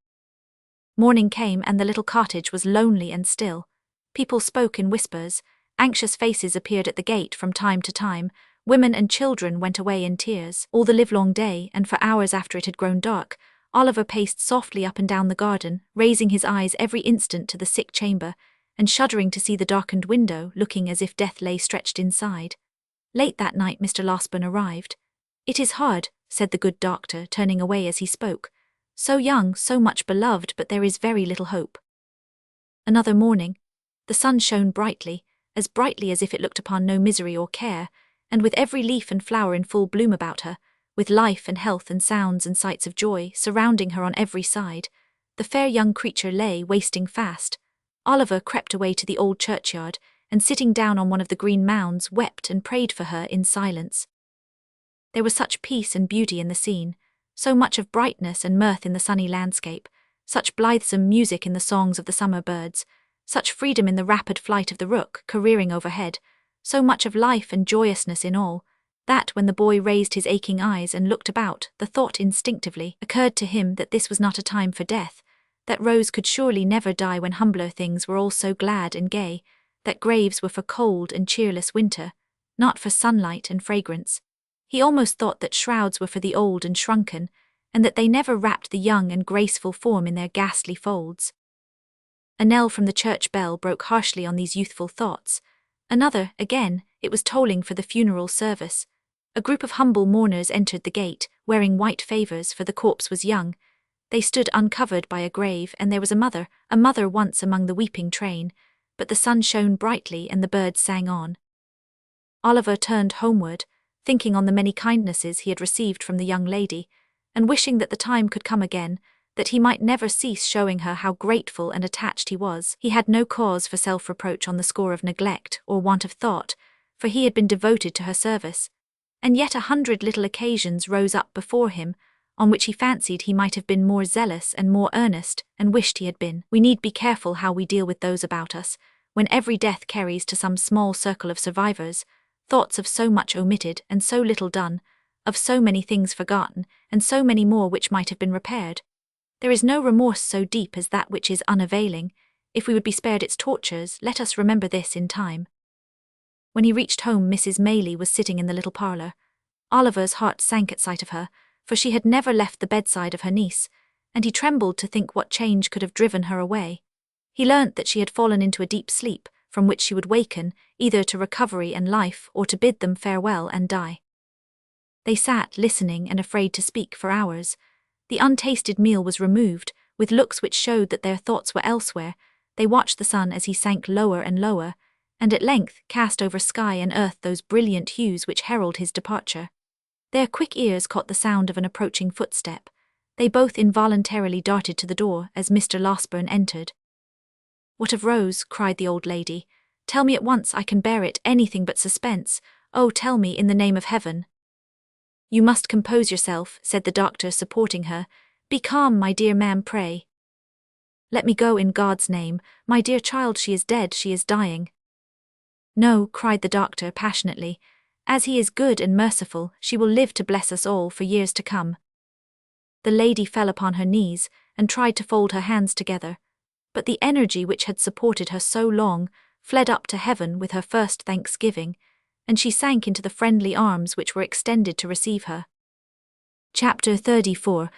Morning came, and the little cottage was lonely and still. People spoke in whispers, anxious faces appeared at the gate from time to time, women and children went away in tears. All the livelong day, and for hours after it had grown dark, Oliver paced softly up and down the garden, raising his eyes every instant to the sick chamber, and shuddering to see the darkened window, looking as if death lay stretched inside. Late that night Mr. Losberne arrived. "It is hard," said the good doctor, turning away as he spoke. "So young, so much beloved, but there is very little hope." Another morning. The sun shone brightly as if it looked upon no misery or care, and with every leaf and flower in full bloom about her, with life and health and sounds and sights of joy surrounding her on every side, the fair young creature lay wasting fast. Oliver crept away to the old churchyard, and sitting down on one of the green mounds, wept and prayed for her in silence. There was such peace and beauty in the scene, so much of brightness and mirth in the sunny landscape, such blithesome music in the songs of the summer birds, such freedom in the rapid flight of the rook careering overhead, so much of life and joyousness in all, that when the boy raised his aching eyes and looked about, the thought instinctively occurred to him that this was not a time for death, that Rose could surely never die when humbler things were all so glad and gay, that graves were for cold and cheerless winter, not for sunlight and fragrance. He almost thought that shrouds were for the old and shrunken, and that they never wrapped the young and graceful form in their ghastly folds. A knell from the church bell broke harshly on these youthful thoughts. Another, again, it was tolling for the funeral service. A group of humble mourners entered the gate, wearing white favours, for the corpse was young. They stood uncovered by a grave, and there was a mother once among the weeping train, but the sun shone brightly and the birds sang on. Oliver turned homeward, thinking on the many kindnesses he had received from the young lady, and wishing that the time could come again, that he might never cease showing her how grateful and attached he was. He had no cause for self-reproach on the score of neglect or want of thought, for he had been devoted to her service, and yet 100 little occasions rose up before him, on which he fancied he might have been more zealous and more earnest, and wished he had been. We need be careful how we deal with those about us, when every death carries to some small circle of survivors thoughts of so much omitted and so little done, of so many things forgotten, and so many more which might have been repaired. There is no remorse so deep as that which is unavailing. If we would be spared its tortures, let us remember this in time. When he reached home, Mrs. Maylie was sitting in the little parlour. Oliver's heart sank at sight of her, for she had never left the bedside of her niece, and he trembled to think what change could have driven her away. He learnt that she had fallen into a deep sleep, from which she would waken, either to recovery and life, or to bid them farewell and die. They sat listening and afraid to speak for hours. The untasted meal was removed, with looks which showed that their thoughts were elsewhere. They watched the sun as he sank lower and lower, and at length cast over sky and earth those brilliant hues which herald his departure. Their quick ears caught the sound of an approaching footstep. They both involuntarily darted to the door as Mr. Losberne entered. "What of Rose?" cried the old lady. "Tell me at once, I can bear it, anything but suspense. Oh, tell me, in the name of heaven." "You must compose yourself," said the doctor, supporting her. "Be calm, my dear ma'am, pray." "Let me go, in God's name. My dear child, she is dead, she is dying." "No," cried the doctor passionately. "As he is good and merciful, she will live to bless us all for years to come." The lady fell upon her knees and tried to fold her hands together, but the energy which had supported her so long fled up to heaven with her first thanksgiving, and she sank into the friendly arms which were extended to receive her. Chapter 34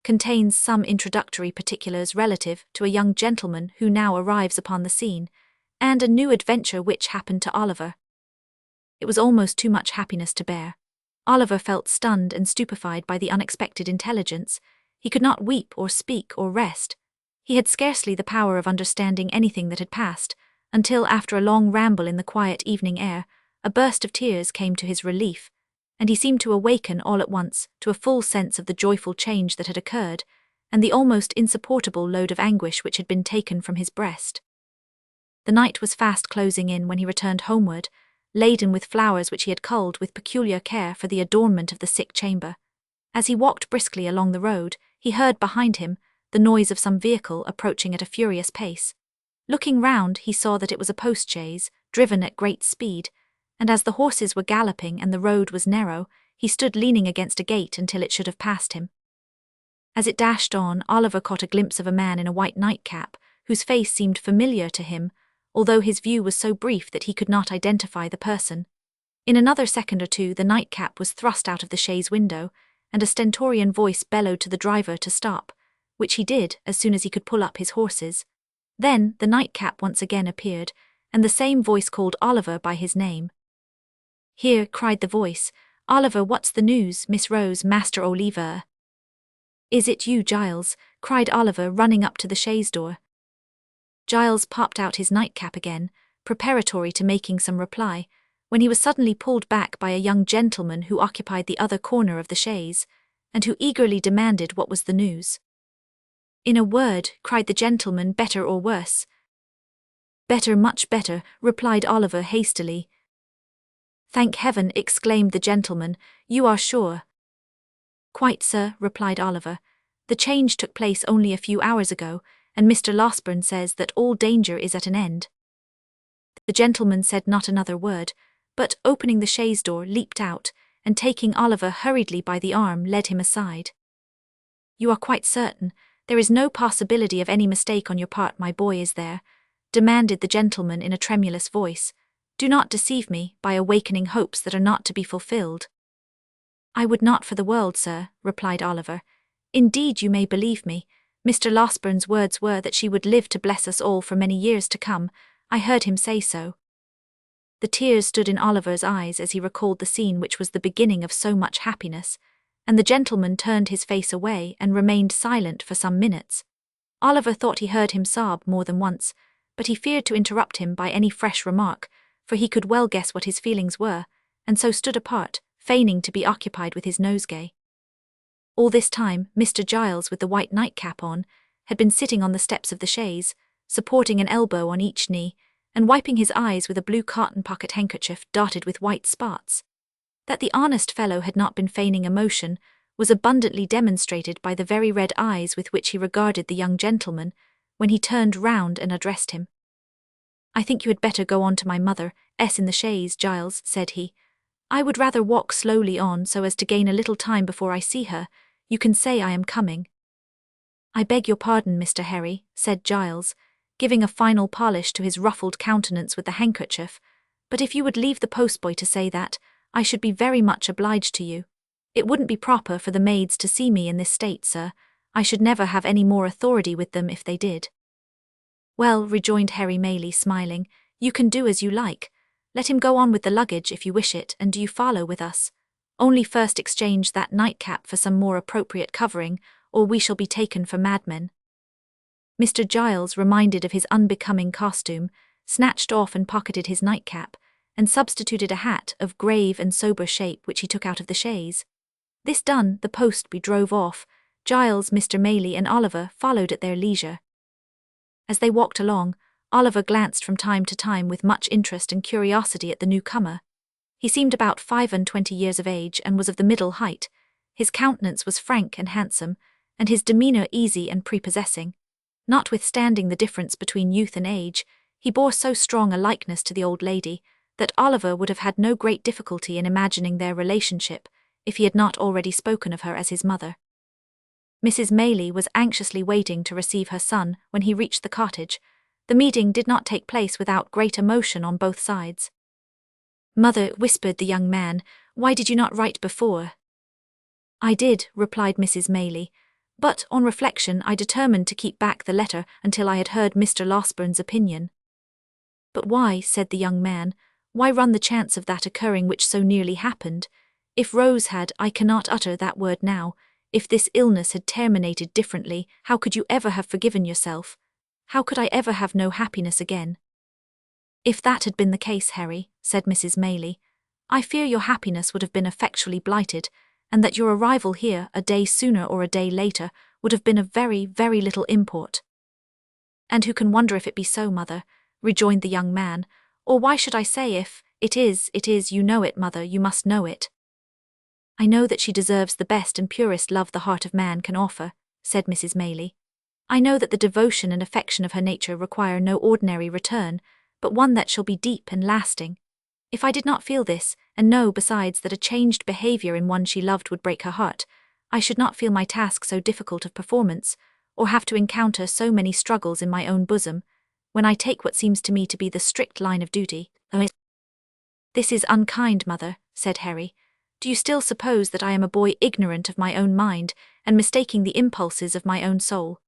contains some introductory particulars relative to a young gentleman who now arrives upon the scene, and a new adventure which happened to Oliver. It was almost too much happiness to bear. Oliver felt stunned and stupefied by the unexpected intelligence. He could not weep or speak or rest. He had scarcely the power of understanding anything that had passed, until after a long ramble in the quiet evening air, a burst of tears came to his relief, and he seemed to awaken all at once to a full sense of the joyful change that had occurred, and the almost insupportable load of anguish which had been taken from his breast. The night was fast closing in when he returned homeward, laden with flowers which he had culled with peculiar care for the adornment of the sick chamber. As he walked briskly along the road, he heard behind him the noise of some vehicle approaching at a furious pace. Looking round, he saw that it was a post-chaise, driven at great speed, and as the horses were galloping and the road was narrow, he stood leaning against a gate until it should have passed him. As it dashed on, Oliver caught a glimpse of a man in a white nightcap, whose face seemed familiar to him, although his view was so brief that he could not identify the person. In another second or two the nightcap was thrust out of the chaise window, and a stentorian voice bellowed to the driver to stop, which he did as soon as he could pull up his horses. Then the nightcap once again appeared, and the same voice called Oliver by his name. "Here," cried the voice. "Oliver, what's the news? Miss Rose, Master Oliver." "Is it you, Giles?" cried Oliver, running up to the chaise door. Giles popped out his nightcap again, preparatory to making some reply, when he was suddenly pulled back by a young gentleman who occupied the other corner of the chaise, and who eagerly demanded what was the news. "In a word," cried the gentleman, "better or worse?" "Better, much better," replied Oliver hastily. "Thank heaven," exclaimed the gentleman. "You are sure?" "Quite, sir," replied Oliver. "The change took place only a few hours ago, and Mr. Losberne says that all danger is at an end." The gentleman said not another word, but, opening the chaise door, leaped out, and taking Oliver hurriedly by the arm, led him aside. "You are quite certain? There is no possibility of any mistake on your part, my boy, is there?" demanded the gentleman in a tremulous voice. "Do not deceive me by awakening hopes that are not to be fulfilled." "I would not for the world, sir," replied Oliver. "Indeed, you may believe me. Mr. Losberne's words were that she would live to bless us all for many years to come. I heard him say so." The tears stood in Oliver's eyes as he recalled the scene which was the beginning of so much happiness, and the gentleman turned his face away and remained silent for some minutes. Oliver thought he heard him sob more than once, but he feared to interrupt him by any fresh remark, for he could well guess what his feelings were, and so stood apart, feigning to be occupied with his nosegay. All this time, Mr. Giles, with the white nightcap on, had been sitting on the steps of the chaise, supporting an elbow on each knee, and wiping his eyes with a blue cotton pocket handkerchief dotted with white spots. That the honest fellow had not been feigning emotion was abundantly demonstrated by the very red eyes with which he regarded the young gentleman when he turned round and addressed him. "I think you had better go on to my mother, in the chaise, Giles," said he. "I would rather walk slowly on so as to gain a little time before I see her. You can say I am coming." "I beg your pardon, Mr. Harry," said Giles, giving a final polish to his ruffled countenance with the handkerchief, "but if you would leave the postboy to say that, I should be very much obliged to you. It wouldn't be proper for the maids to see me in this state, sir. I should never have any more authority with them if they did." "Well," rejoined Harry Maylie, smiling, "you can do as you like. Let him go on with the luggage if you wish it, and do you follow with us. Only first exchange that nightcap for some more appropriate covering, or we shall be taken for madmen." Mr. Giles, reminded of his unbecoming costume, snatched off and pocketed his nightcap, and substituted a hat of grave and sober shape which he took out of the chaise. This done, the postby drove off. Giles, Mr. Maylie, and Oliver followed at their leisure. As they walked along, Oliver glanced from time to time with much interest and curiosity at the newcomer. He seemed about 25 years of age and was of the middle height. His countenance was frank and handsome, and his demeanour easy and prepossessing. Notwithstanding the difference between youth and age, he bore so strong a likeness to the old lady that Oliver would have had no great difficulty in imagining their relationship if he had not already spoken of her as his mother. Mrs. Maylie was anxiously waiting to receive her son when he reached the cottage. The meeting did not take place without great emotion on both sides. "Mother," whispered the young man, "why did you not write before?" "I did," replied Mrs. Maylie, "but, on reflection, I determined to keep back the letter until I had heard Mr. Losburn's opinion." "But why," said the young man, "why run the chance of that occurring which so nearly happened? If Rose had, I cannot utter that word now, if this illness had terminated differently, how could you ever have forgiven yourself? How could I ever have no happiness again?" "If that had been the case, Harry," said Mrs. Maylie, "I fear your happiness would have been effectually blighted, and that your arrival here, a day sooner or a day later, would have been of very, very little import." "And who can wonder if it be so, mother?" rejoined the young man. "Or why should I say if it is, you know it, mother, you must know it." "I know that she deserves the best and purest love the heart of man can offer," said Mrs. Maylie. "I know that the devotion and affection of her nature require no ordinary return, but one that shall be deep and lasting. If I did not feel this, and know, besides, that a changed behaviour in one she loved would break her heart, I should not feel my task so difficult of performance, or have to encounter so many struggles in my own bosom, when I take what seems to me to be the strict line of duty." "This is unkind, mother," said Harry. "Do you still suppose that I am a boy ignorant of my own mind, and mistaking the impulses of my own soul?"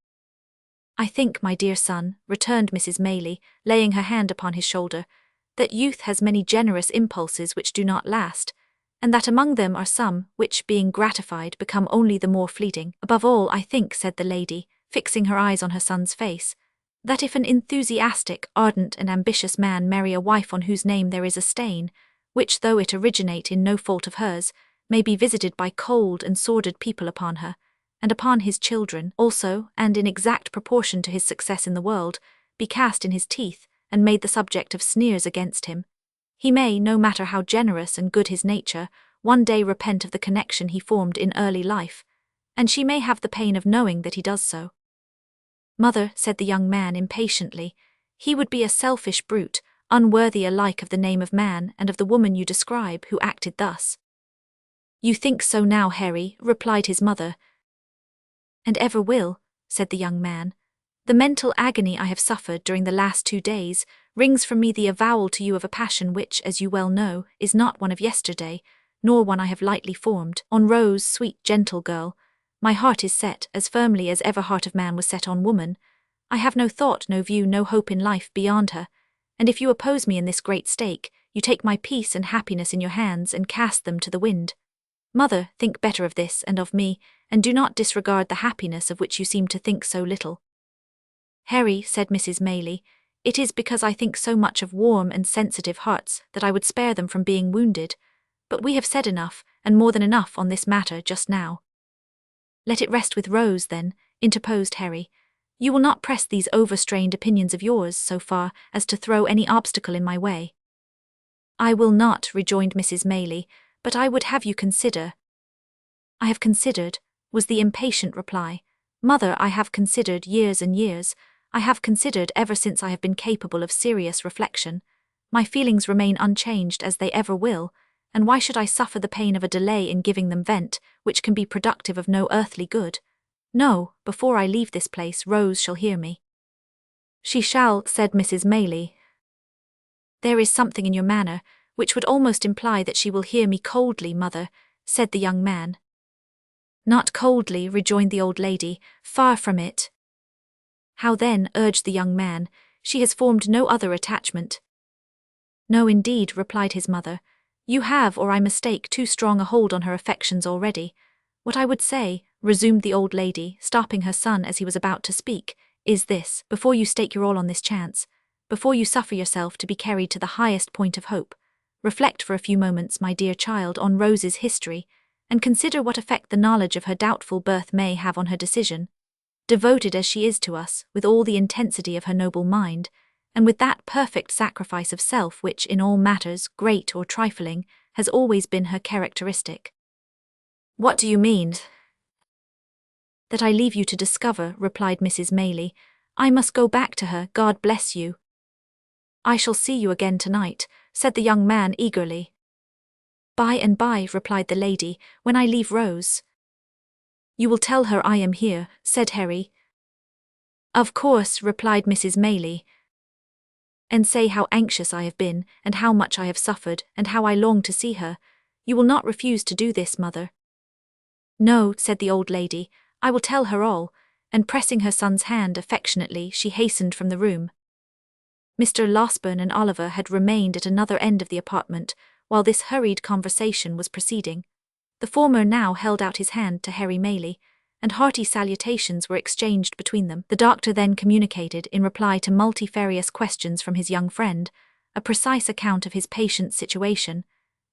"I think, my dear son," returned Mrs. Maylie, laying her hand upon his shoulder, "that youth has many generous impulses which do not last, and that among them are some which, being gratified, become only the more fleeting. Above all, I think," said the lady, fixing her eyes on her son's face, "that if an enthusiastic, ardent, and ambitious man marry a wife on whose name there is a stain, which, though it originate in no fault of hers, may be visited by cold and sordid people upon her, and upon his children also, and in exact proportion to his success in the world, be cast in his teeth, and made the subject of sneers against him, he may, no matter how generous and good his nature, one day repent of the connection he formed in early life, and she may have the pain of knowing that he does so." "Mother," said the young man impatiently, "he would be a selfish brute, unworthy alike of the name of man and of the woman you describe, who acted thus." "You think so now, Harry," replied his mother. "And ever will," said the young man. "The mental agony I have suffered during the last 2 days wrings from me the avowal to you of a passion which, as you well know, is not one of yesterday, nor one I have lightly formed. On Rose, sweet, gentle girl, my heart is set as firmly as ever heart of man was set on woman. I have no thought, no view, no hope in life beyond her, and if you oppose me in this great stake, you take my peace and happiness in your hands and cast them to the wind. Mother, think better of this and of me, and do not disregard the happiness of which you seem to think so little." "Harry," said Mrs. Maylie, "it is because I think so much of warm and sensitive hearts that I would spare them from being wounded, but we have said enough, and more than enough on this matter just now." "Let it rest with Rose, then," interposed Harry. "You will not press these overstrained opinions of yours so far as to throw any obstacle in my way." "I will not," rejoined Mrs. Maylie, "but I would have you consider." "I have considered," was the impatient reply. "Mother, I have considered years and years. I have considered ever since I have been capable of serious reflection. My feelings remain unchanged as they ever will, and why should I suffer the pain of a delay in giving them vent, which can be productive of no earthly good? No, before I leave this place, Rose shall hear me." "She shall," said Mrs. Maylie. "There is something in your manner which would almost imply that she will hear me coldly, mother," said the young man. "Not coldly," rejoined the old lady, "far from it." "How then?" urged the young man. "She has formed no other attachment." "No, indeed," replied his mother. You have, or I mistake, too strong a hold on her affections already. What I would say, resumed the old lady, stopping her son as he was about to speak, is this: before you stake your all on this chance, before you suffer yourself to be carried to the highest point of hope, reflect for a few moments, my dear child, on Rose's history, and consider what effect the knowledge of her doubtful birth may have on her decision. Devoted as she is to us, with all the intensity of her noble mind, and with that perfect sacrifice of self which, in all matters, great or trifling, has always been her characteristic. What do you mean? That I leave you to discover, replied Mrs. Maylie. I must go back to her, God bless you. I shall see you again tonight, said the young man eagerly. By and by, replied the lady, when I leave Rose. You will tell her I am here, said Harry. Of course, replied Mrs. Maylie. And say how anxious I have been, and how much I have suffered, and how I long to see her. You will not refuse to do this, mother? No, said the old lady, I will tell her all, and pressing her son's hand affectionately, she hastened from the room. Mr. Losberne and Oliver had remained at another end of the apartment, while this hurried conversation was proceeding. The former now held out his hand to Harry Maylie, and hearty salutations were exchanged between them. The doctor then communicated, in reply to multifarious questions from his young friend, a precise account of his patient's situation,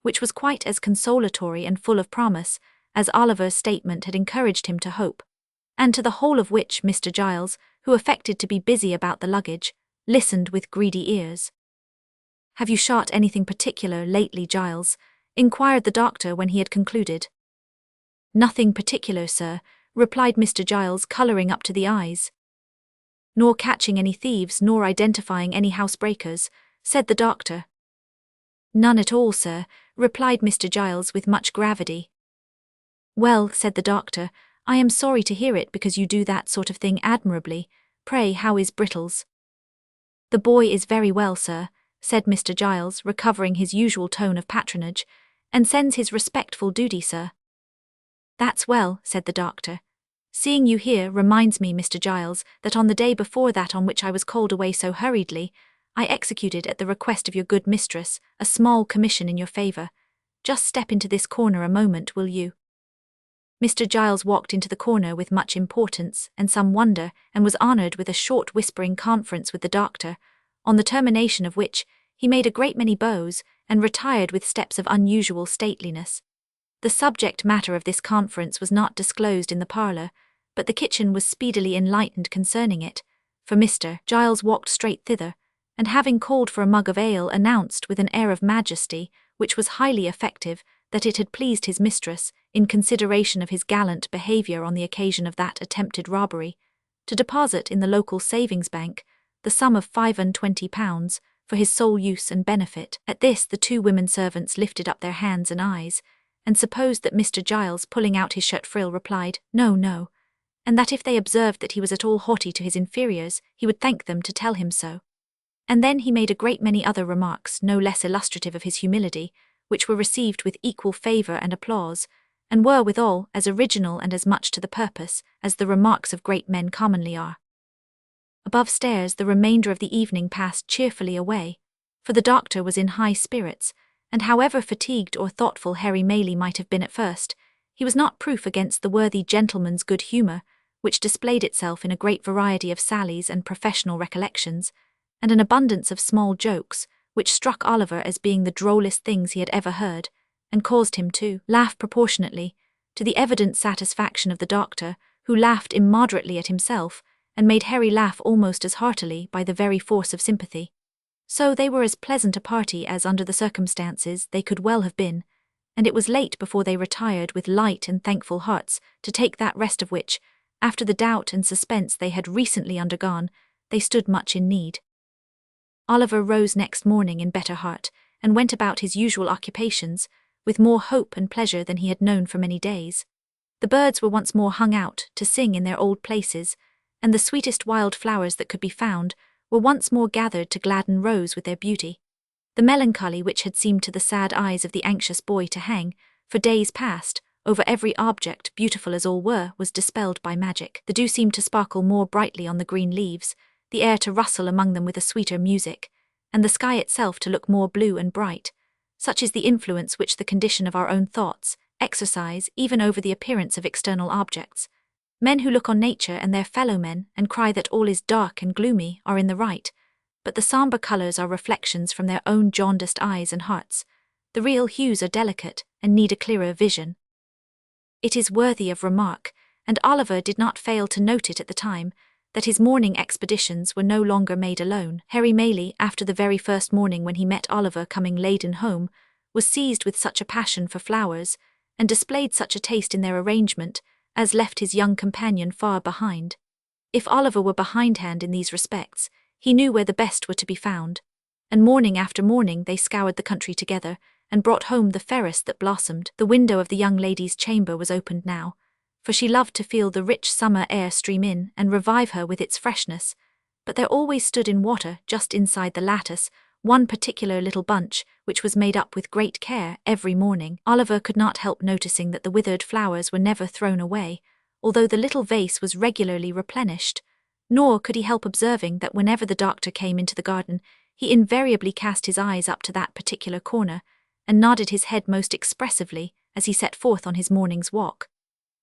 which was quite as consolatory and full of promise as Oliver's statement had encouraged him to hope, and to the whole of which Mr. Giles, who affected to be busy about the luggage, listened with greedy ears. Have you shot anything particular lately, Giles? Inquired the doctor when he had concluded. Nothing particular, sir, replied Mr. Giles, colouring up to the eyes. Nor catching any thieves, nor identifying any housebreakers, said the doctor. None at all, sir, replied Mr. Giles with much gravity. Well, said the doctor, I am sorry to hear it, because you do that sort of thing admirably. Pray, how is Brittles? The boy is very well, sir, said Mr. Giles, recovering his usual tone of patronage, and sends his respectful duty, sir. That's well, said the doctor. Seeing you here reminds me, Mr. Giles, that on the day before that on which I was called away so hurriedly, I executed, at the request of your good mistress, a small commission in your favour. Just step into this corner a moment, will you? Mr. Giles walked into the corner with much importance and some wonder, and was honoured with a short whispering conference with the doctor, on the termination of which he made a great many bows, and retired with steps of unusual stateliness. The subject matter of this conference was not disclosed in the parlour, but the kitchen was speedily enlightened concerning it, for Mr. Giles walked straight thither, and having called for a mug of ale, announced with an air of majesty, which was highly effective, that it had pleased his mistress, in consideration of his gallant behaviour on the occasion of that attempted robbery, to deposit in the local savings bank the sum of £25 for his sole use and benefit. At this the two women servants lifted up their hands and eyes, and supposed that Mr. Giles, pulling out his shirt frill, replied, No, no, and that if they observed that he was at all haughty to his inferiors, he would thank them to tell him so. And then he made a great many other remarks, no less illustrative of his humility, which were received with equal favour and applause, and were withal as original and as much to the purpose as the remarks of great men commonly are. Above stairs the remainder of the evening passed cheerfully away, for the doctor was in high spirits, and however fatigued or thoughtful Harry Maylie might have been at first, he was not proof against the worthy gentleman's good humour, which displayed itself in a great variety of sallies and professional recollections, and an abundance of small jokes, which struck Oliver as being the drollest things he had ever heard, and caused him to laugh proportionately, to the evident satisfaction of the doctor, who laughed immoderately at himself, and made Harry laugh almost as heartily by the very force of sympathy. So they were as pleasant a party as, under the circumstances, they could well have been, and it was late before they retired with light and thankful hearts to take that rest of which, after the doubt and suspense they had recently undergone, they stood much in need. Oliver rose next morning in better heart, and went about his usual occupations, with more hope and pleasure than he had known for many days. The birds were once more hung out to sing in their old places, and the sweetest wild flowers that could be found were once more gathered to gladden Rose with their beauty. The melancholy which had seemed to the sad eyes of the anxious boy to hang, for days past, over every object, beautiful as all were, was dispelled by magic. The dew seemed to sparkle more brightly on the green leaves, the air to rustle among them with a sweeter music, and the sky itself to look more blue and bright, Such is the influence which the condition of our own thoughts exercise even over the appearance of external objects. Men who look on nature and their fellow men and cry that all is dark and gloomy are in the right, but the somber colours are reflections from their own jaundiced eyes and hearts. The real hues are delicate and need a clearer vision. It is worthy of remark, and Oliver did not fail to note it at the time, that his morning expeditions were no longer made alone. Harry Maylie, after the very first morning when he met Oliver coming laden home, was seized with such a passion for flowers, and displayed such a taste in their arrangement, as left his young companion far behind. If Oliver were behindhand in these respects, he knew where the best were to be found, and morning after morning they scoured the country together, and brought home the fairest that blossomed. The window of the young lady's chamber was opened now, for she loved to feel the rich summer air stream in and revive her with its freshness, but there always stood in water, just inside the lattice, one particular little bunch, which was made up with great care every morning. Oliver could not help noticing that the withered flowers were never thrown away, although the little vase was regularly replenished, nor could he help observing that whenever the doctor came into the garden, he invariably cast his eyes up to that particular corner, and nodded his head most expressively as he set forth on his morning's walk.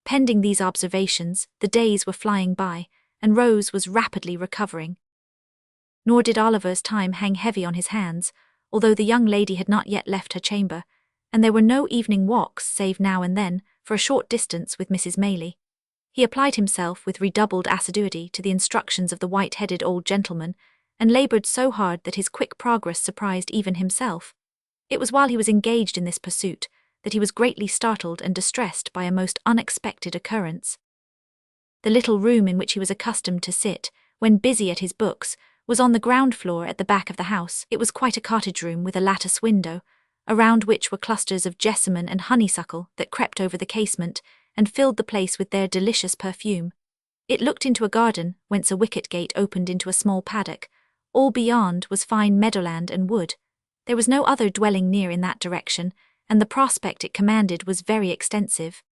Pending these observations, the days were flying by, and Rose was rapidly recovering. Nor did Oliver's time hang heavy on his hands, although the young lady had not yet left her chamber, and there were no evening walks save now and then, for a short distance with Mrs. Maylie. He applied himself with redoubled assiduity to the instructions of the white-headed old gentleman, and laboured so hard that his quick progress surprised even himself. It was while he was engaged in this pursuit that he was greatly startled and distressed by a most unexpected occurrence. The little room in which he was accustomed to sit, when busy at his books, was on the ground floor at the back of the house. It was quite a cottage room with a lattice window, around which were clusters of jessamine and honeysuckle that crept over the casement and filled the place with their delicious perfume. It looked into a garden, whence a wicket gate opened into a small paddock. All beyond was fine meadowland and wood. There was no other dwelling near in that direction, and the prospect it commanded was very extensive.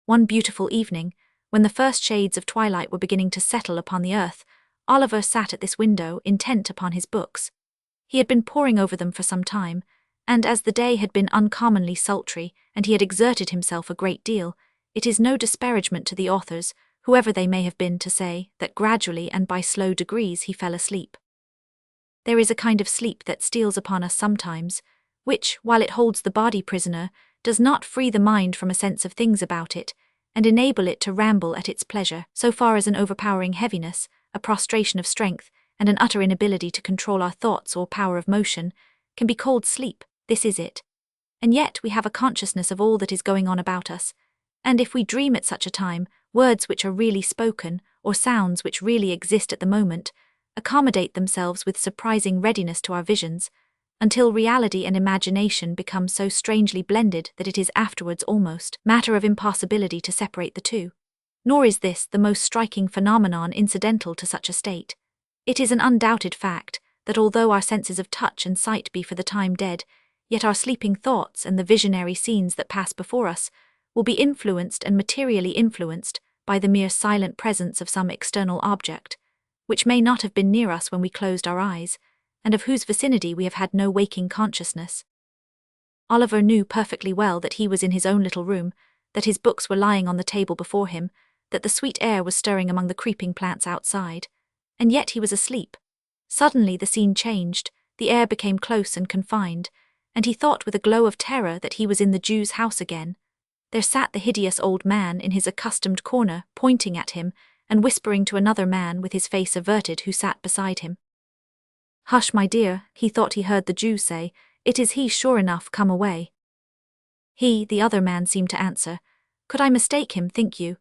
One beautiful evening, when the first shades of twilight were beginning to settle upon the earth, Oliver sat at this window, intent upon his books. He had been poring over them for some time, and as the day had been uncommonly sultry, and he had exerted himself a great deal, it is no disparagement to the authors, whoever they may have been, to say that gradually and by slow degrees he fell asleep. There is a kind of sleep that steals upon us sometimes, which, while it holds the body prisoner, does not free the mind from a sense of things about it, and enable it to ramble at its pleasure, so far as an overpowering heaviness, a prostration of strength, and an utter inability to control our thoughts or power of motion, can be called sleep. This is it. And yet we have a consciousness of all that is going on about us, and if we dream at such a time, words which are really spoken, or sounds which really exist at the moment, accommodate themselves with surprising readiness to our visions, until reality and imagination become so strangely blended that it is afterwards almost matter of impossibility to separate the two. Nor is this the most striking phenomenon incidental to such a state. It is an undoubted fact that although our senses of touch and sight be for the time dead, yet our sleeping thoughts and the visionary scenes that pass before us will be influenced and materially influenced by the mere silent presence of some external object, which may not have been near us when we closed our eyes, and of whose vicinity we have had no waking consciousness. Oliver knew perfectly well that he was in his own little room, that his books were lying on the table before him, that the sweet air was stirring among the creeping plants outside, and yet he was asleep. Suddenly the scene changed, the air became close and confined, and he thought with a glow of terror that he was in the Jew's house again. There sat the hideous old man in his accustomed corner, pointing at him, and whispering to another man with his face averted who sat beside him. "Hush, my dear," he thought he heard the Jew say, "it is he sure enough, come away." "He," the other man seemed to answer. "Could I mistake him, think you?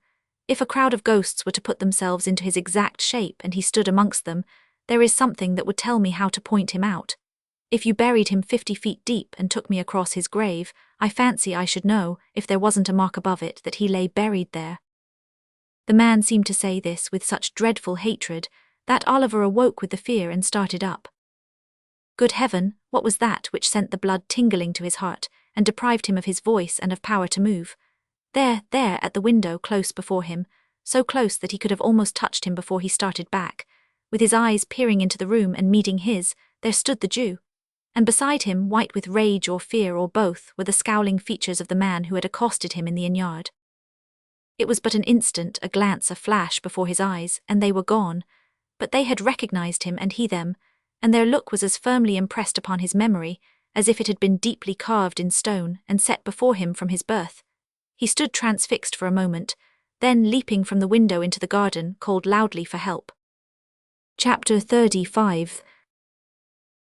If a crowd of ghosts were to put themselves into his exact shape and he stood amongst them, there is something that would tell me how to point him out. If you buried him 50 feet deep and took me across his grave, I fancy I should know, if there wasn't a mark above it, that he lay buried there." The man seemed to say this with such dreadful hatred that Oliver awoke with the fear and started up. Good heaven, what was that which sent the blood tingling to his heart, and deprived him of his voice and of power to move? There, at the window close before him, so close that he could have almost touched him before he started back, with his eyes peering into the room and meeting his, there stood the Jew. and beside him, white with rage or fear or both, were the scowling features of the man who had accosted him in the inn-yard. It was but an instant, a glance, a flash before his eyes, and they were gone, but they had recognized him and he them, and their look was as firmly impressed upon his memory as if it had been deeply carved in stone and set before him from his birth. He stood transfixed for a moment, then, leaping from the window into the garden, called loudly for help. Chapter 35,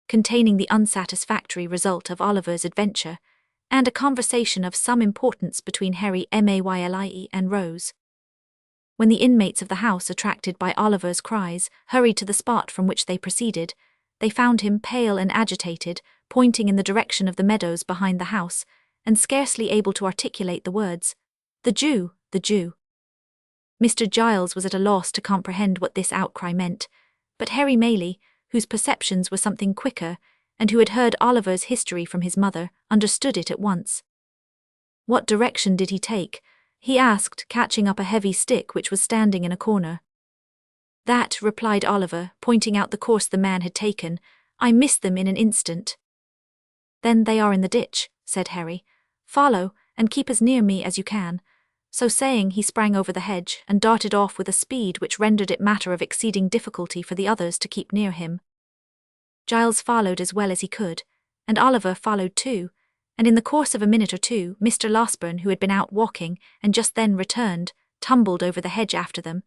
containing the unsatisfactory result of Oliver's adventure, and a conversation of some importance between Harry Mayle and Rose. When the inmates of the house, attracted by Oliver's cries, hurried to the spot from which they proceeded, they found him pale and agitated, pointing in the direction of the meadows behind the house, and scarcely able to articulate the words, "The Jew, the Jew." Mr. Giles was at a loss to comprehend what this outcry meant, but Harry Mayle, whose perceptions were something quicker, and who had heard Oliver's history from his mother, understood it at once. "What direction did he take?" he asked, catching up a heavy stick which was standing in a corner. "That," replied Oliver, pointing out the course the man had taken, "I missed them in an instant." "Then they are in the ditch," said Harry. "Follow, and keep as near me as you can." So saying, he sprang over the hedge and darted off with a speed which rendered it matter of exceeding difficulty for the others to keep near him. Giles followed as well as he could, and Oliver followed too, and in the course of a minute or two, Mr. Losberne, who had been out walking and just then returned, tumbled over the hedge after them,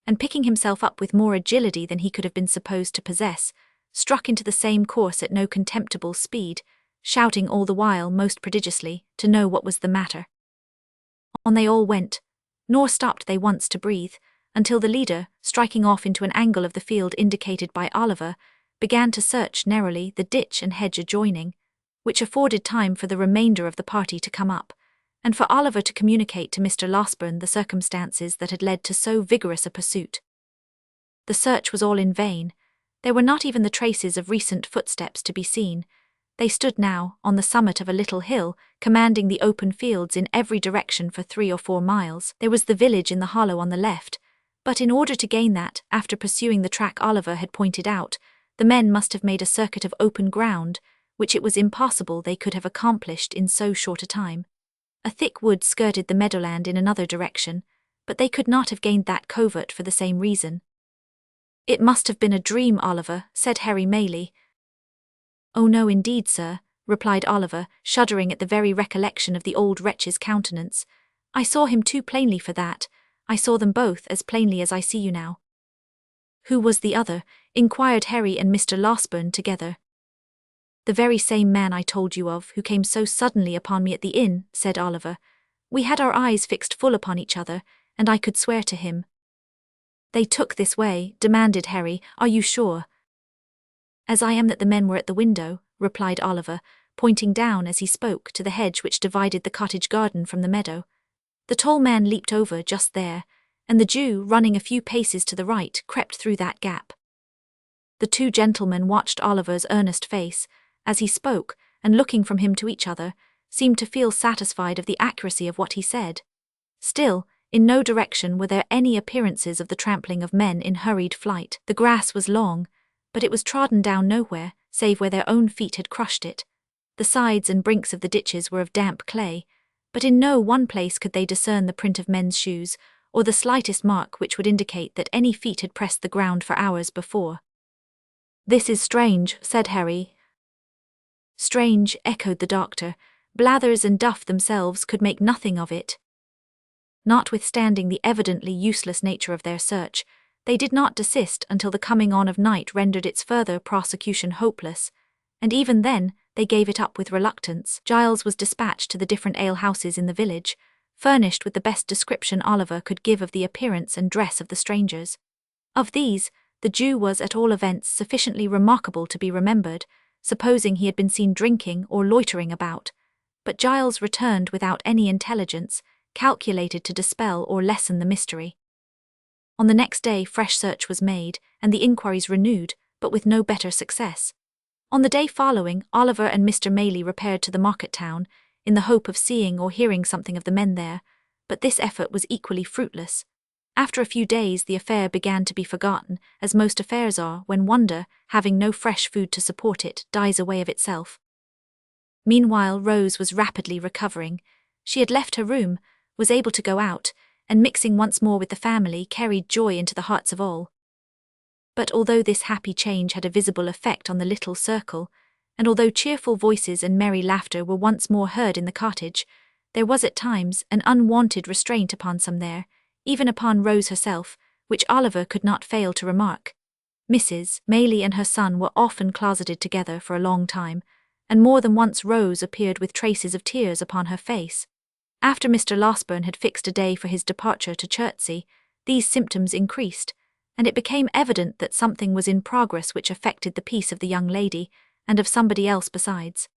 and picking himself up with more agility than he could have been supposed to possess, struck into the same course at no contemptible speed, shouting all the while most prodigiously to know what was the matter. On they all went, nor stopped they once to breathe, until the leader, striking off into an angle of the field indicated by Oliver, began to search narrowly the ditch and hedge adjoining, which afforded time for the remainder of the party to come up, and for Oliver to communicate to Mr. Losberne the circumstances that had led to so vigorous a pursuit. The search was all in vain. There were not even the traces of recent footsteps to be seen. They stood now on the summit of a little hill, commanding the open fields in every direction for 3 or 4 miles. There was the village in the hollow on the left, but in order to gain that, after pursuing the track Oliver had pointed out, the men must have made a circuit of open ground, which it was impossible they could have accomplished in so short a time. A thick wood skirted the meadowland in another direction, but they could not have gained that covert for the same reason. "It must have been a dream, Oliver," said Harry Mayle. "Oh no, indeed, sir," replied Oliver, shuddering at the very recollection of the old wretch's countenance. "I saw him too plainly for that. I saw them both as plainly as I see you now." "Who was the other?" inquired Harry and Mr. Losberne together. "The very same man I told you of, who came so suddenly upon me at the inn," said Oliver. "We had our eyes fixed full upon each other, and I could swear to him." "They took this way?" demanded Harry. "Are you sure?" "As I am that the men were at the window," replied Oliver, pointing down as he spoke to the hedge which divided the cottage garden from the meadow. "The tall man leaped over just there, and the Jew, running a few paces to the right, crept through that gap." The two gentlemen watched Oliver's earnest face as he spoke, and looking from him to each other, seemed to feel satisfied of the accuracy of what he said. Still, in no direction were there any appearances of the trampling of men in hurried flight. The grass was long, but it was trodden down nowhere, save where their own feet had crushed it. The sides and brinks of the ditches were of damp clay, but in no one place could they discern the print of men's shoes, or the slightest mark which would indicate that any feet had pressed the ground for hours before. "This is strange," said Harry. "Strange," echoed the doctor. "Blathers and Duff themselves could make nothing of it." Notwithstanding the evidently useless nature of their search, they did not desist until the coming on of night rendered its further prosecution hopeless, and even then they gave it up with reluctance. Giles was dispatched to the different alehouses in the village, furnished with the best description Oliver could give of the appearance and dress of the strangers. Of these, the Jew was at all events sufficiently remarkable to be remembered, supposing he had been seen drinking or loitering about, but Giles returned without any intelligence calculated to dispel or lessen the mystery. On the next day fresh search was made, and the inquiries renewed, but with no better success. On the day following, Oliver and Mr. Mayle repaired to the market town, in the hope of seeing or hearing something of the men there, but this effort was equally fruitless. After a few days the affair began to be forgotten, as most affairs are when wonder, having no fresh food to support it, dies away of itself. Meanwhile Rose was rapidly recovering. She had left her room, was able to go out, and mixing once more with the family carried joy into the hearts of all. But although this happy change had a visible effect on the little circle, and although cheerful voices and merry laughter were once more heard in the cottage, there was at times an unwanted restraint upon some there, even upon Rose herself, which Oliver could not fail to remark. Mrs. Maylie and her son were often closeted together for a long time, and more than once Rose appeared with traces of tears upon her face. After Mr. Losberne had fixed a day for his departure to Chertsey, these symptoms increased, and it became evident that something was in progress which affected the peace of the young lady, and of somebody else besides.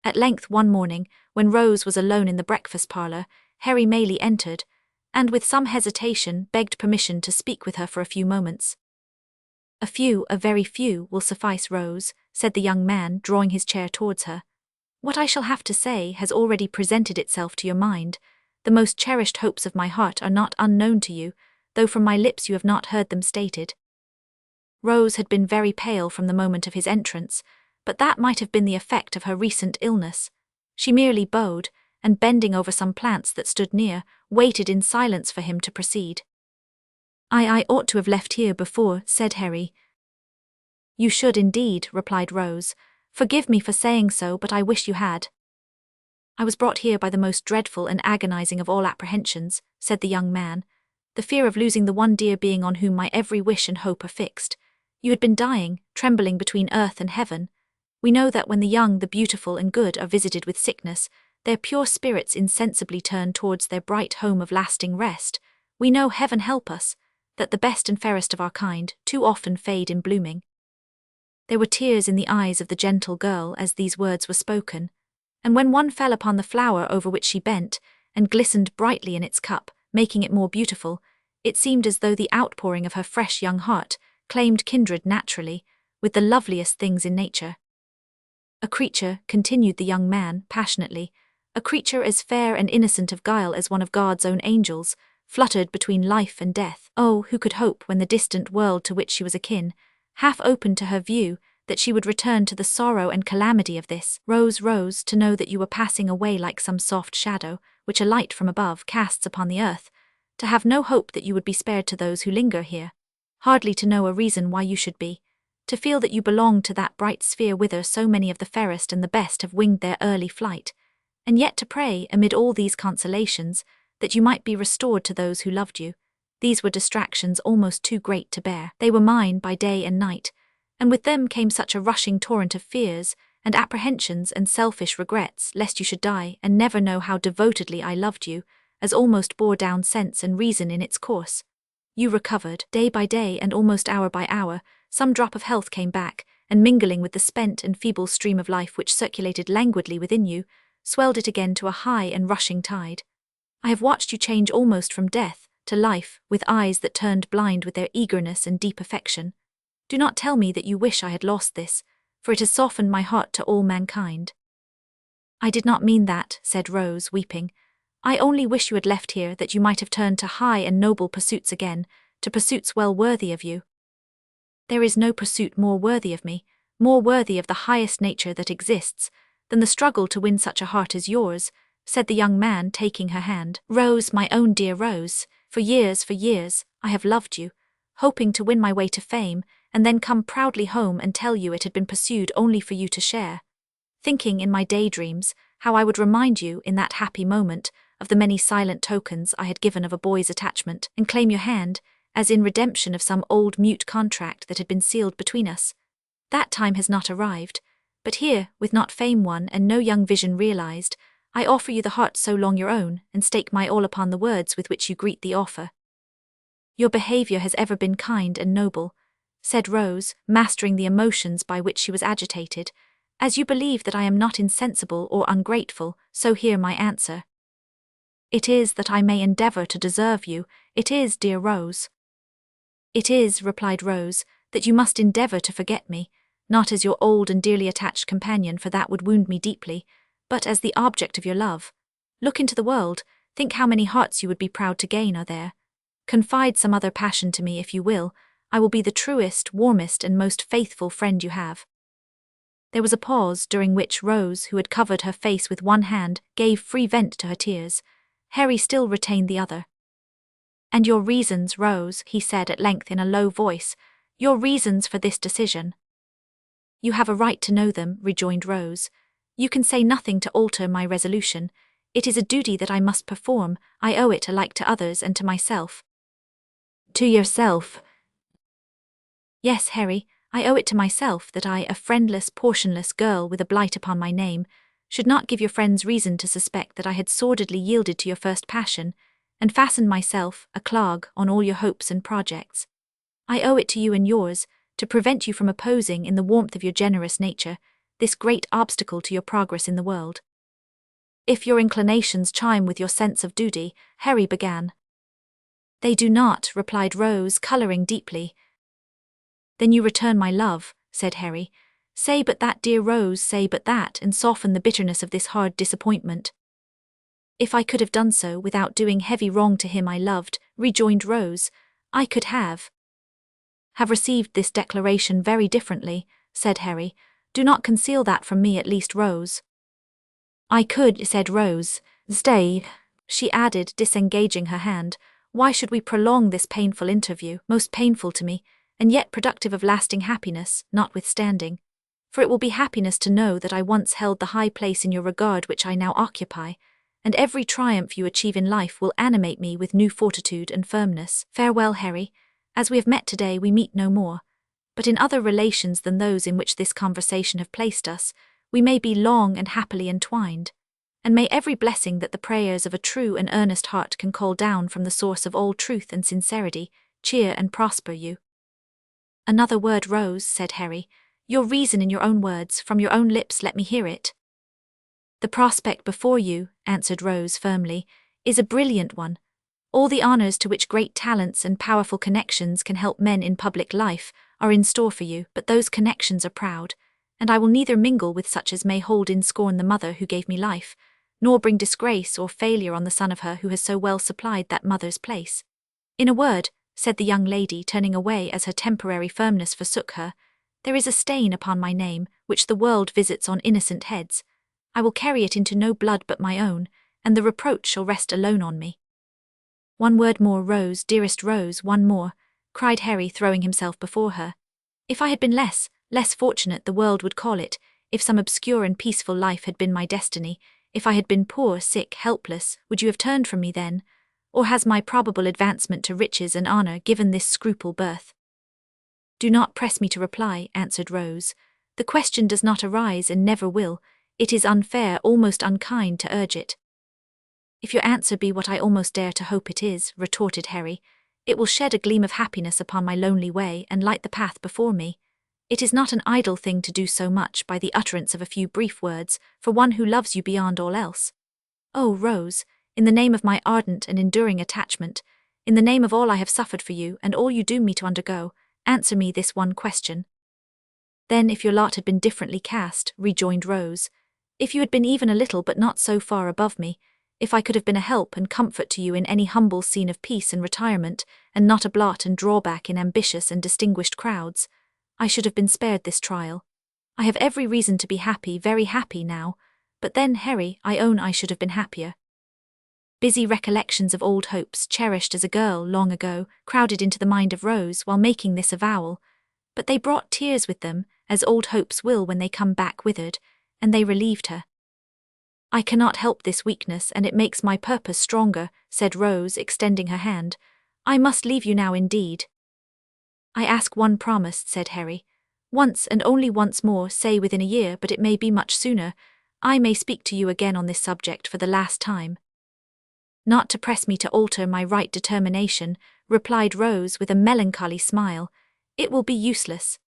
At length one morning, when Rose was alone in the breakfast parlour, Harry Maylie entered, and with some hesitation begged permission to speak with her for a few moments. A very few, will suffice, Rose," said the young man, drawing his chair towards her. "What I shall have to say has already presented itself to your mind. The most cherished hopes of my heart are not unknown to you, though from my lips you have not heard them stated." Rose had been very pale from the moment of his entrance, but that might have been the effect of her recent illness. She merely bowed, and bending over some plants that stood near, waited in silence for him to proceed. I ought to have left here before," said Harry. "You should indeed," replied Rose. "Forgive me for saying so, but I wish you had." "I was brought here by the most dreadful and agonizing of all apprehensions," said the young man, "the fear of losing the one dear being on whom my every wish and hope are fixed. You had been dying, trembling between earth and heaven. We know that when the young, the beautiful and good are visited with sickness, their pure spirits insensibly turn towards their bright home of lasting rest. We know, heaven help us, that the best and fairest of our kind too often fade in blooming." There were tears in the eyes of the gentle girl as these words were spoken, and when one fell upon the flower over which she bent, and glistened brightly in its cup, making it more beautiful, it seemed as though the outpouring of her fresh young heart claimed kindred naturally with the loveliest things in nature. "A creature," continued the young man passionately, "a creature as fair and innocent of guile as one of God's own angels, fluttered between life and death. Oh, who could hope, when the distant world to which she was akin, half opened to her view, that she would return to the sorrow and calamity of this? Rose, to know that you were passing away like some soft shadow, which a light from above casts upon the earth, to have no hope that you would be spared to those who linger here, hardly to know a reason why you should be, to feel that you belong to that bright sphere whither so many of the fairest and the best have winged their early flight, and yet to pray, amid all these consolations, that you might be restored to those who loved you. These were distractions almost too great to bear. They were mine by day and night, and with them came such a rushing torrent of fears and apprehensions and selfish regrets lest you should die and never know how devotedly I loved you, as almost bore down sense and reason in its course. You recovered, day by day and almost hour by hour, some drop of health came back, and mingling with the spent and feeble stream of life which circulated languidly within you, swelled it again to a high and rushing tide. I have watched you change almost from death to life, with eyes that turned blind with their eagerness and deep affection. Do not tell me that you wish I had lost this, for it has softened my heart to all mankind." "I did not mean that," said Rose, weeping. "I only wish you had left here that you might have turned to high and noble pursuits again, to pursuits well worthy of you." "There is no pursuit more worthy of me, more worthy of the highest nature that exists, than the struggle to win such a heart as yours," said the young man, taking her hand. "Rose, my own dear Rose, for years, I have loved you, hoping to win my way to fame, and then come proudly home and tell you it had been pursued only for you to share. Thinking in my daydreams how I would remind you, in that happy moment, of the many silent tokens I had given of a boy's attachment, and claim your hand, as in redemption of some old mute contract that had been sealed between us. That time has not arrived, but here, with not fame won and no young vision realized, I offer you the heart so long your own, and stake my all upon the words with which you greet the offer." "Your behavior has ever been kind and noble," said Rose, mastering the emotions by which she was agitated. "As you believe that I am not insensible or ungrateful, so hear my answer. It is that I may endeavour to deserve you. It is, dear Rose." "It is," replied Rose, "that you must endeavour to forget me, not as your old and dearly attached companion, for that would wound me deeply, but as the object of your love. Look into the world, think how many hearts you would be proud to gain are there. Confide some other passion to me if you will. I will be the truest, warmest, and most faithful friend you have." There was a pause, during which Rose, who had covered her face with one hand, gave free vent to her tears. Harry still retained the other. "And your reasons, Rose," he said at length in a low voice, "your reasons for this decision." "You have a right to know them," rejoined Rose. "You can say nothing to alter my resolution. It is a duty that I must perform. I owe it alike to others and to myself." "To yourself?" "Yes, Harry, I owe it to myself that I, a friendless, portionless girl with a blight upon my name, should not give your friends reason to suspect that I had sordidly yielded to your first passion, and fastened myself, a clog, on all your hopes and projects. I owe it to you and yours, to prevent you from opposing, in the warmth of your generous nature, this great obstacle to your progress in the world." "If your inclinations chime with your sense of duty," Harry began. "They do not," replied Rose, colouring deeply. "Then you return my love," said Harry. "Say but that, dear Rose, say but that, and soften the bitterness of this hard disappointment." "If I could have done so without doing heavy wrong to him I loved," rejoined Rose, "I could have received this declaration very differently," said Harry. "Do not conceal that from me, at least, Rose." "I could," said Rose. "Stay," she added, disengaging her hand. "Why should we prolong this painful interview, most painful to me, and yet productive of lasting happiness, notwithstanding? For it will be happiness to know that I once held the high place in your regard which I now occupy, and every triumph you achieve in life will animate me with new fortitude and firmness. Farewell, Harry. As we have met today, we meet no more. But in other relations than those in which this conversation have placed us, we may be long and happily entwined. And may every blessing that the prayers of a true and earnest heart can call down from the source of all truth and sincerity cheer and prosper you." "Another word, Rose," said Harry. "Your reason in your own words, from your own lips, let me hear it." "The prospect before you," answered Rose firmly, "is a brilliant one. All the honours to which great talents and powerful connections can help men in public life are in store for you, but those connections are proud, and I will neither mingle with such as may hold in scorn the mother who gave me life, nor bring disgrace or failure on the son of her who has so well supplied that mother's place. In a word," said the young lady, turning away as her temporary firmness forsook her, "there is a stain upon my name, which the world visits on innocent heads. I will carry it into no blood but my own, and the reproach shall rest alone on me." "One word more, Rose, dearest Rose, one more," cried Harry, throwing himself before her. "If I had been less fortunate, the world would call it, if some obscure and peaceful life had been my destiny, if I had been poor, sick, helpless, would you have turned from me then? Or has my probable advancement to riches and honour given this scruple birth?" "Do not press me to reply," answered Rose. "The question does not arise and never will. It is unfair, almost unkind, to urge it." "If your answer be what I almost dare to hope it is," retorted Harry, "it will shed a gleam of happiness upon my lonely way and light the path before me. It is not an idle thing to do so much by the utterance of a few brief words for one who loves you beyond all else. Oh, Rose, in the name of my ardent and enduring attachment, in the name of all I have suffered for you and all you doom me to undergo, answer me this one question." "Then if your lot had been differently cast," rejoined Rose, "if you had been even a little but not so far above me, if I could have been a help and comfort to you in any humble scene of peace and retirement, and not a blot and drawback in ambitious and distinguished crowds, I should have been spared this trial. I have every reason to be happy, very happy now, but then, Harry, I own I should have been happier." Busy recollections of old hopes, cherished as a girl long ago, crowded into the mind of Rose while making this avowal, but they brought tears with them, as old hopes will when they come back withered, and they relieved her. "I cannot help this weakness, and it makes my purpose stronger," said Rose, extending her hand. "I must leave you now indeed." "I ask one promise," said Harry. "Once and only once more, say within a year, but it may be much sooner, I may speak to you again on this subject for the last time." "Not to press me to alter my right determination," replied Rose with a melancholy smile. "It will be useless."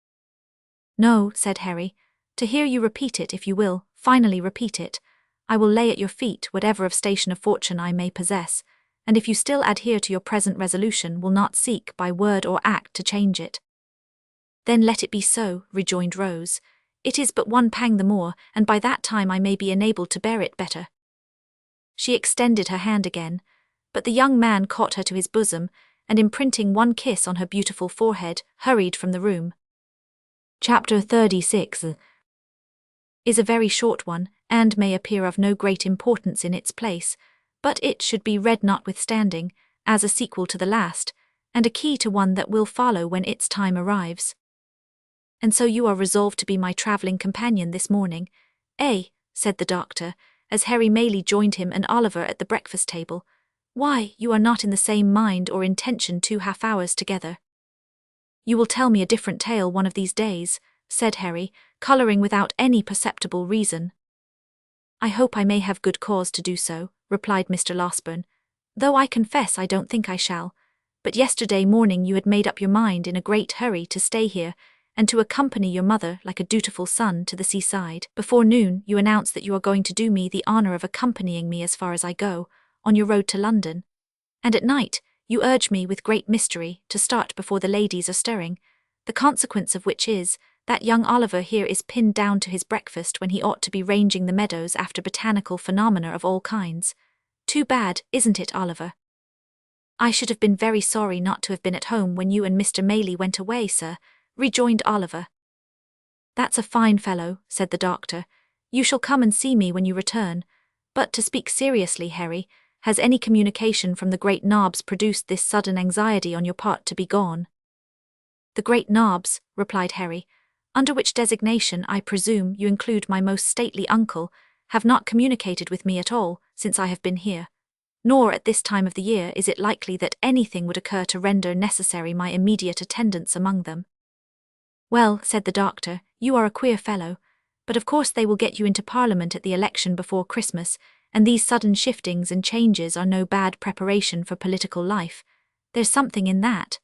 "No," said Harry, "to hear you repeat it, if you will, finally repeat it, I will lay at your feet whatever of station of fortune I may possess, and if you still adhere to your present resolution, will not seek by word or act to change it." "Then let it be so," rejoined Rose. "It is but one pang the more, and by that time I may be enabled to bear it better." She extended her hand again, but the young man caught her to his bosom, and imprinting one kiss on her beautiful forehead, hurried from the room. Chapter 36 is a very short one, and may appear of no great importance in its place, but it should be read notwithstanding, as a sequel to the last, and a key to one that will follow when its time arrives. And so you are resolved to be my travelling companion this morning, eh? Said the doctor, as Harry Maylie joined him and Oliver at the breakfast table. Why, you are not in the same mind or intention 2 half hours together. You will tell me a different tale one of these days, said Harry, colouring without any perceptible reason. I hope I may have good cause to do so, replied Mr. Losberne, though I confess I don't think I shall. But yesterday morning you had made up your mind in a great hurry to stay here, and to accompany your mother like a dutiful son to the seaside. Before noon you announced that you are going to do me the honour of accompanying me as far as I go, on your road to London. And at night you urge me with great mystery to start before the ladies are stirring, the consequence of which is, that young Oliver here is pinned down to his breakfast when he ought to be ranging the meadows after botanical phenomena of all kinds. Too bad, isn't it, Oliver? I should have been very sorry not to have been at home when you and Mr. Maylie went away, sir, rejoined Oliver. That's a fine fellow, said the doctor. You shall come and see me when you return. But to speak seriously, Harry, has any communication from the great Knobs produced this sudden anxiety on your part to be gone? The great Knobs, replied Harry, under which designation I presume you include my most stately uncle, have not communicated with me at all since I have been here. Nor at this time of the year is it likely that anything would occur to render necessary my immediate attendance among them. Well, said the doctor, you are a queer fellow, but of course they will get you into Parliament at the election before Christmas, and these sudden shiftings and changes are no bad preparation for political life. There's something in that.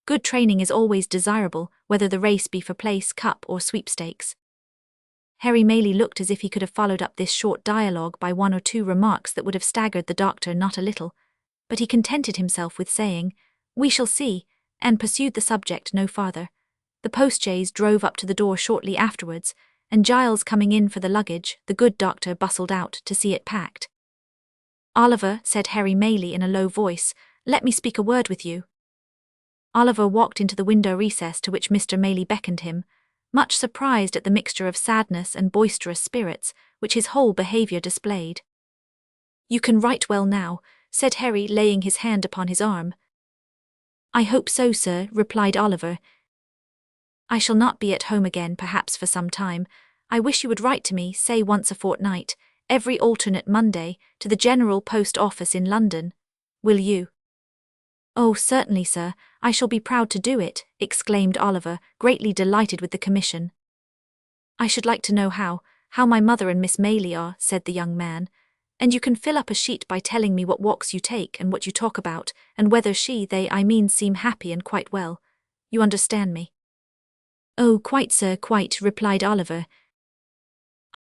Good training is always desirable, whether the race be for place, cup, or sweepstakes. Harry Maylie looked as if he could have followed up this short dialogue by 1 or 2 remarks that would have staggered the doctor not a little, but he contented himself with saying, "We shall see," and pursued the subject no farther. The postchaise drove up to the door shortly afterwards, and Giles coming in for the luggage, the good doctor bustled out to see it packed. "Oliver," said Harry Maylie in a low voice, "let me speak a word with you." Oliver walked into the window recess to which Mr. Maylie beckoned him, much surprised at the mixture of sadness and boisterous spirits which his whole behaviour displayed. "You can write well now," said Harry, laying his hand upon his arm. "I hope so, sir," replied Oliver. "I shall not be at home again perhaps for some time. I wish you would write to me, say once a fortnight, every alternate Monday, to the General Post Office in London. Will you?" "Oh, certainly, sir, I shall be proud to do it," exclaimed Oliver, greatly delighted with the commission. "I should like to know how my mother and Miss Maylie are," said the young man, "and you can fill up a sheet by telling me what walks you take and what you talk about, and whether they seem happy and quite well. You understand me?" "Oh, quite, sir, quite," replied Oliver.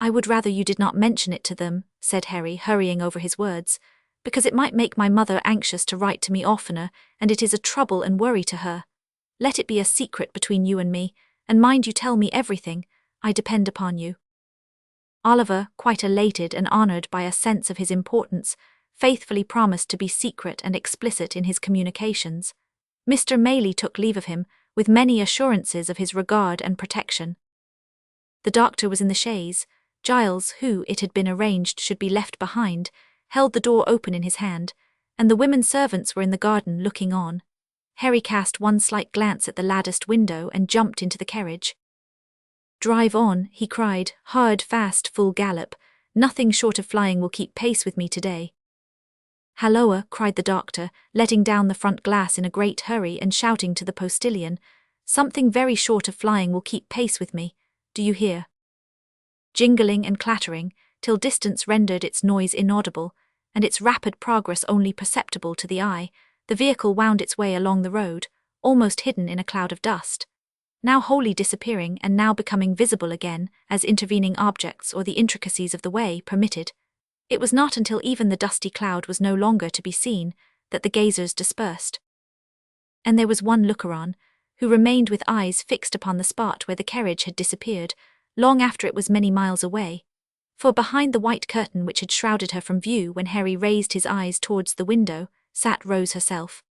"I would rather you did not mention it to them," said Harry, hurrying over his words, "because it might make my mother anxious to write to me oftener, and it is a trouble and worry to her. Let it be a secret between you and me, and mind you tell me everything. I depend upon you." Oliver, quite elated and honoured by a sense of his importance, faithfully promised to be secret and explicit in his communications. Mr. Maylie took leave of him, with many assurances of his regard and protection. The doctor was in the chaise. Giles, who, it had been arranged, should be left behind, held the door open in his hand, and the women servants were in the garden looking on. Harry cast one slight glance at the latticed window and jumped into the carriage. "Drive on," he cried, "hard, fast, full gallop. Nothing short of flying will keep pace with me today." "Halloa," cried the doctor, letting down the front glass in a great hurry and shouting to the postilion, "something very short of flying will keep pace with me. Do you hear?" Jingling and clattering, till distance rendered its noise inaudible, and its rapid progress only perceptible to the eye, the vehicle wound its way along the road, almost hidden in a cloud of dust, now wholly disappearing and now becoming visible again as intervening objects or the intricacies of the way permitted. It was not until even the dusty cloud was no longer to be seen that the gazers dispersed. And there was one looker-on, who remained with eyes fixed upon the spot where the carriage had disappeared, long after it was many miles away. For behind the white curtain which had shrouded her from view when Harry raised his eyes towards the window, sat Rose herself.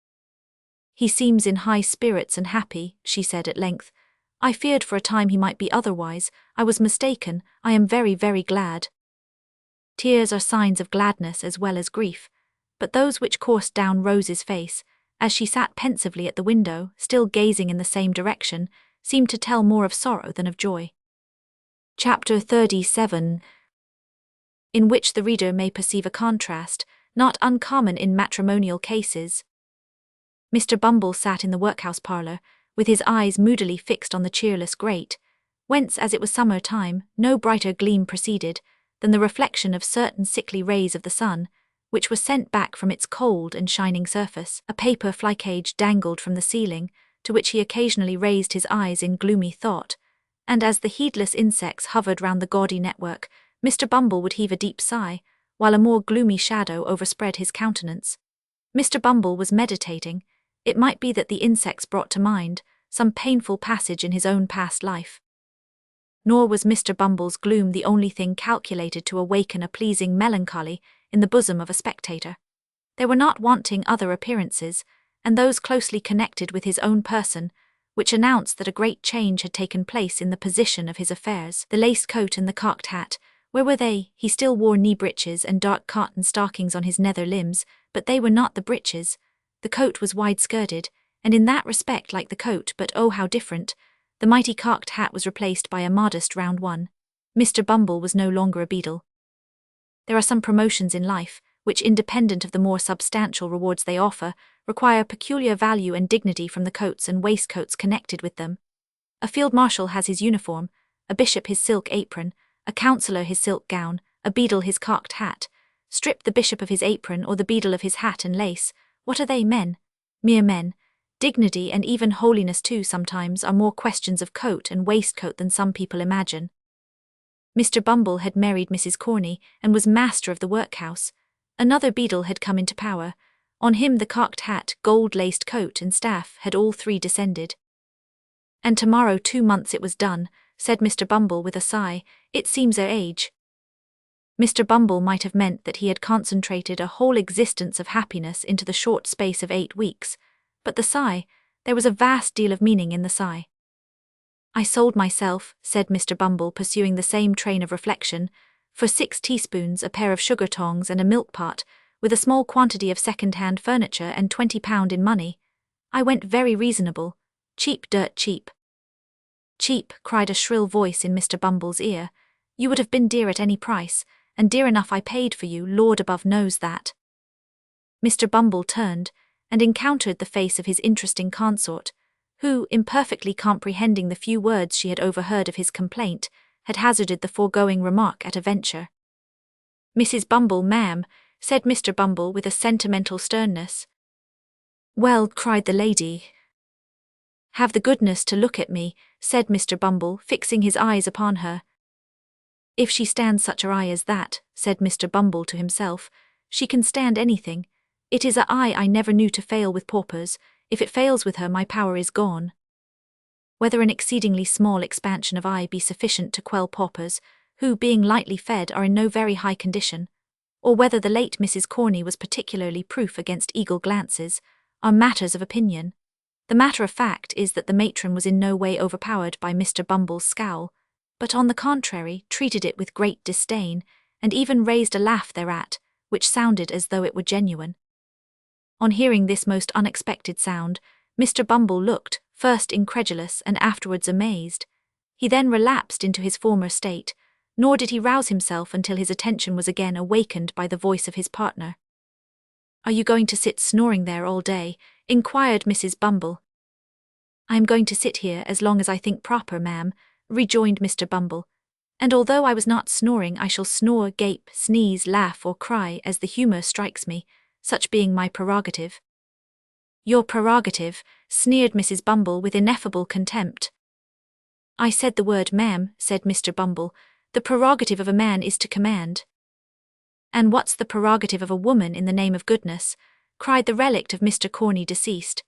"He seems in high spirits and happy," she said at length. "I feared for a time he might be otherwise. I was mistaken. I am very, very glad." Tears are signs of gladness as well as grief, but those which coursed down Rose's face, as she sat pensively at the window, still gazing in the same direction, seemed to tell more of sorrow than of joy. Chapter 37, in which the reader may perceive a contrast, not uncommon in matrimonial cases. Mr. Bumble sat in the workhouse parlour, with his eyes moodily fixed on the cheerless grate, whence, as it was summer time, no brighter gleam proceeded than the reflection of certain sickly rays of the sun, which were sent back from its cold and shining surface. A paper fly-cage dangled from the ceiling, to which he occasionally raised his eyes in gloomy thought, and as the heedless insects hovered round the gaudy network, Mr. Bumble would heave a deep sigh, while a more gloomy shadow overspread his countenance. Mr. Bumble was meditating. It might be that the insects brought to mind some painful passage in his own past life. Nor was Mr. Bumble's gloom the only thing calculated to awaken a pleasing melancholy in the bosom of a spectator. There were not wanting other appearances, and those closely connected with his own person, which announced that a great change had taken place in the position of his affairs. The lace coat and the cocked hat, where were they? He still wore knee breeches and dark cotton stockings on his nether limbs, but they were not the breeches. The coat was wide-skirted, and in that respect like the coat, but oh how different. The mighty cocked hat was replaced by a modest round one. Mr. Bumble was no longer a beadle. There are some promotions in life, which, independent of the more substantial rewards they offer, require peculiar value and dignity from the coats and waistcoats connected with them. A field marshal has his uniform, a bishop his silk apron, a councillor his silk gown, a beadle his cocked hat. Strip the bishop of his apron or the beadle of his hat and lace. What are they? Men? Mere men. Dignity and even holiness too sometimes are more questions of coat and waistcoat than some people imagine. Mr. Bumble had married Mrs. Corney and was master of the workhouse. Another beadle had come into power. On him the cocked hat, gold-laced coat and staff had all three descended. "And tomorrow 2 months it was done," said Mr. Bumble with a sigh. "It seems a age." Mr. Bumble might have meant that he had concentrated a whole existence of happiness into the short space of 8 weeks, but the sigh, there was a vast deal of meaning in the sigh. "I sold myself," said Mr. Bumble, pursuing the same train of reflection, "for 6 teaspoons, a pair of sugar tongs and a milk pot, with a small quantity of second-hand furniture and £20 in money. I went very reasonable. Cheap, dirt cheap." "Cheap," cried a shrill voice in Mr. Bumble's ear. "You would have been dear at any price, and dear enough I paid for you, Lord above knows that." Mr. Bumble turned, and encountered the face of his interesting consort, who, imperfectly comprehending the few words she had overheard of his complaint, had hazarded the foregoing remark at a venture. "Mrs. Bumble, ma'am," said Mr. Bumble with a sentimental sternness. "Well," cried the lady. "Have the goodness to look at me," said Mr. Bumble, fixing his eyes upon her. "If she stands such a eye as that," said Mr. Bumble to himself, "she can stand anything. It is a eye I never knew to fail with paupers. If it fails with her, my power is gone." Whether an exceedingly small expansion of eye be sufficient to quell paupers, who, being lightly fed, are in no very high condition, or whether the late Mrs. Corney was particularly proof against eagle glances, are matters of opinion. The matter of fact is that the matron was in no way overpowered by Mr. Bumble's scowl, but on the contrary treated it with great disdain, and even raised a laugh thereat, which sounded as though it were genuine. On hearing this most unexpected sound, Mr. Bumble looked, first incredulous and afterwards amazed. He then relapsed into his former state, nor did he rouse himself until his attention was again awakened by the voice of his partner. "Are you going to sit snoring there all day?" inquired Mrs. Bumble. "I am going to sit here as long as I think proper, ma'am," rejoined Mr. Bumble, "and although I was not snoring, I shall snore, gape, sneeze, laugh, or cry as the humour strikes me, such being my prerogative." "Your prerogative," sneered Mrs. Bumble with ineffable contempt. "I said the word, ma'am," said Mr. Bumble. "The prerogative of a man is to command." "And what's the prerogative of a woman, in the name of goodness?" cried the relict of Mr. Corney deceased.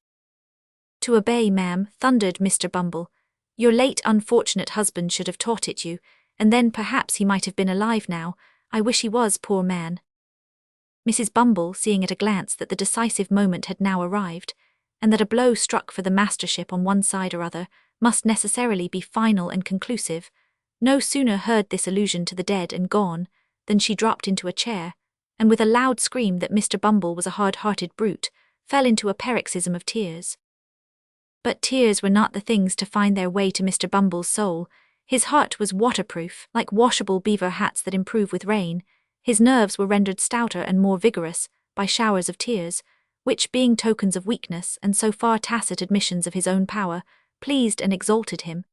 "To obey, ma'am," thundered Mr. Bumble. "Your late unfortunate husband should have taught it you, and then perhaps he might have been alive now. I wish he was, poor man." Mrs. Bumble, seeing at a glance that the decisive moment had now arrived, and that a blow struck for the mastership on one side or other must necessarily be final and conclusive, no sooner heard this allusion to the dead and gone than she dropped into a chair, and with a loud scream that Mr. Bumble was a hard-hearted brute, fell into a paroxysm of tears. But tears were not the things to find their way to Mr. Bumble's soul. His heart was waterproof, like washable beaver hats that improve with rain. His nerves were rendered stouter and more vigorous by showers of tears, which, being tokens of weakness and so far tacit admissions of his own power, pleased and exalted him.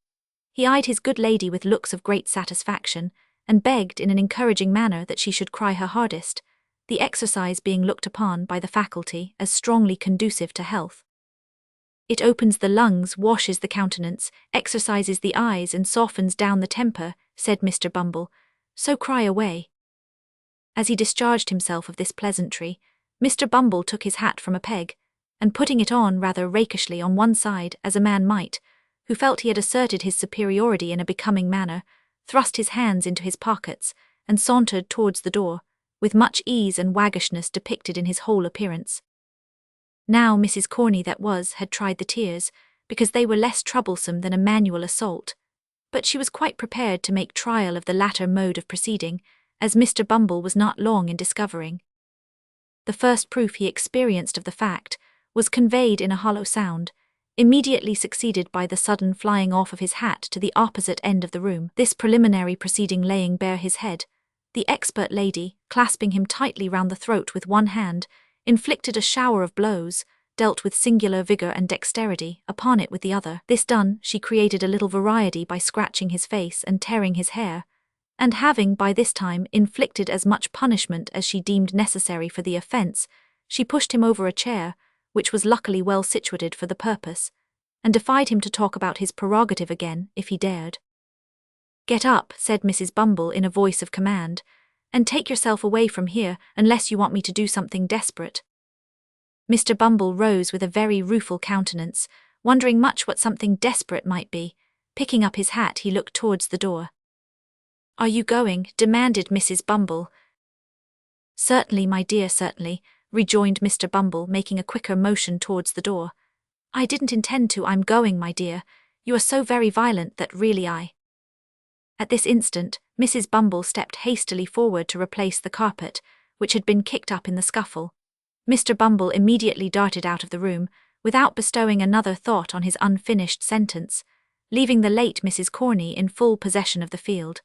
He eyed his good lady with looks of great satisfaction, and begged in an encouraging manner that she should cry her hardest, the exercise being looked upon by the faculty as strongly conducive to health. It opens the lungs, washes the countenance, exercises the eyes, and softens down the temper, said Mr. Bumble, so cry away. As he discharged himself of this pleasantry, Mr. Bumble took his hat from a peg, and putting it on rather rakishly on one side, as a man might, who felt he had asserted his superiority in a becoming manner, thrust his hands into his pockets, and sauntered towards the door, with much ease and waggishness depicted in his whole appearance. Now Mrs. Corney had tried the tears, because they were less troublesome than a manual assault, but she was quite prepared to make trial of the latter mode of proceeding, as Mr. Bumble was not long in discovering. The first proof he experienced of the fact was conveyed in a hollow sound, immediately succeeded by the sudden flying off of his hat to the opposite end of the room, this preliminary proceeding laying bare his head. The expert lady, clasping him tightly round the throat with one hand, inflicted a shower of blows, dealt with singular vigour and dexterity, upon it with the other. This done, she created a little variety by scratching his face and tearing his hair, and having by this time inflicted as much punishment as she deemed necessary for the offence, she pushed him over a chair, which was luckily well situated for the purpose, and defied him to talk about his prerogative again, if he dared. "Get up," said Mrs. Bumble in a voice of command, "and take yourself away from here, unless you want me to do something desperate." Mr. Bumble rose with a very rueful countenance, wondering much what something desperate might be. Picking up his hat, he looked towards the door. "Are you going?" demanded Mrs. Bumble. "Certainly, my dear, certainly," rejoined Mr. Bumble, making a quicker motion towards the door. "I didn't intend to. I'm going, my dear. You are so very violent that really I—" At this instant, Mrs. Bumble stepped hastily forward to replace the carpet, which had been kicked up in the scuffle. Mr. Bumble immediately darted out of the room, without bestowing another thought on his unfinished sentence, leaving the late Mrs. Corney in full possession of the field.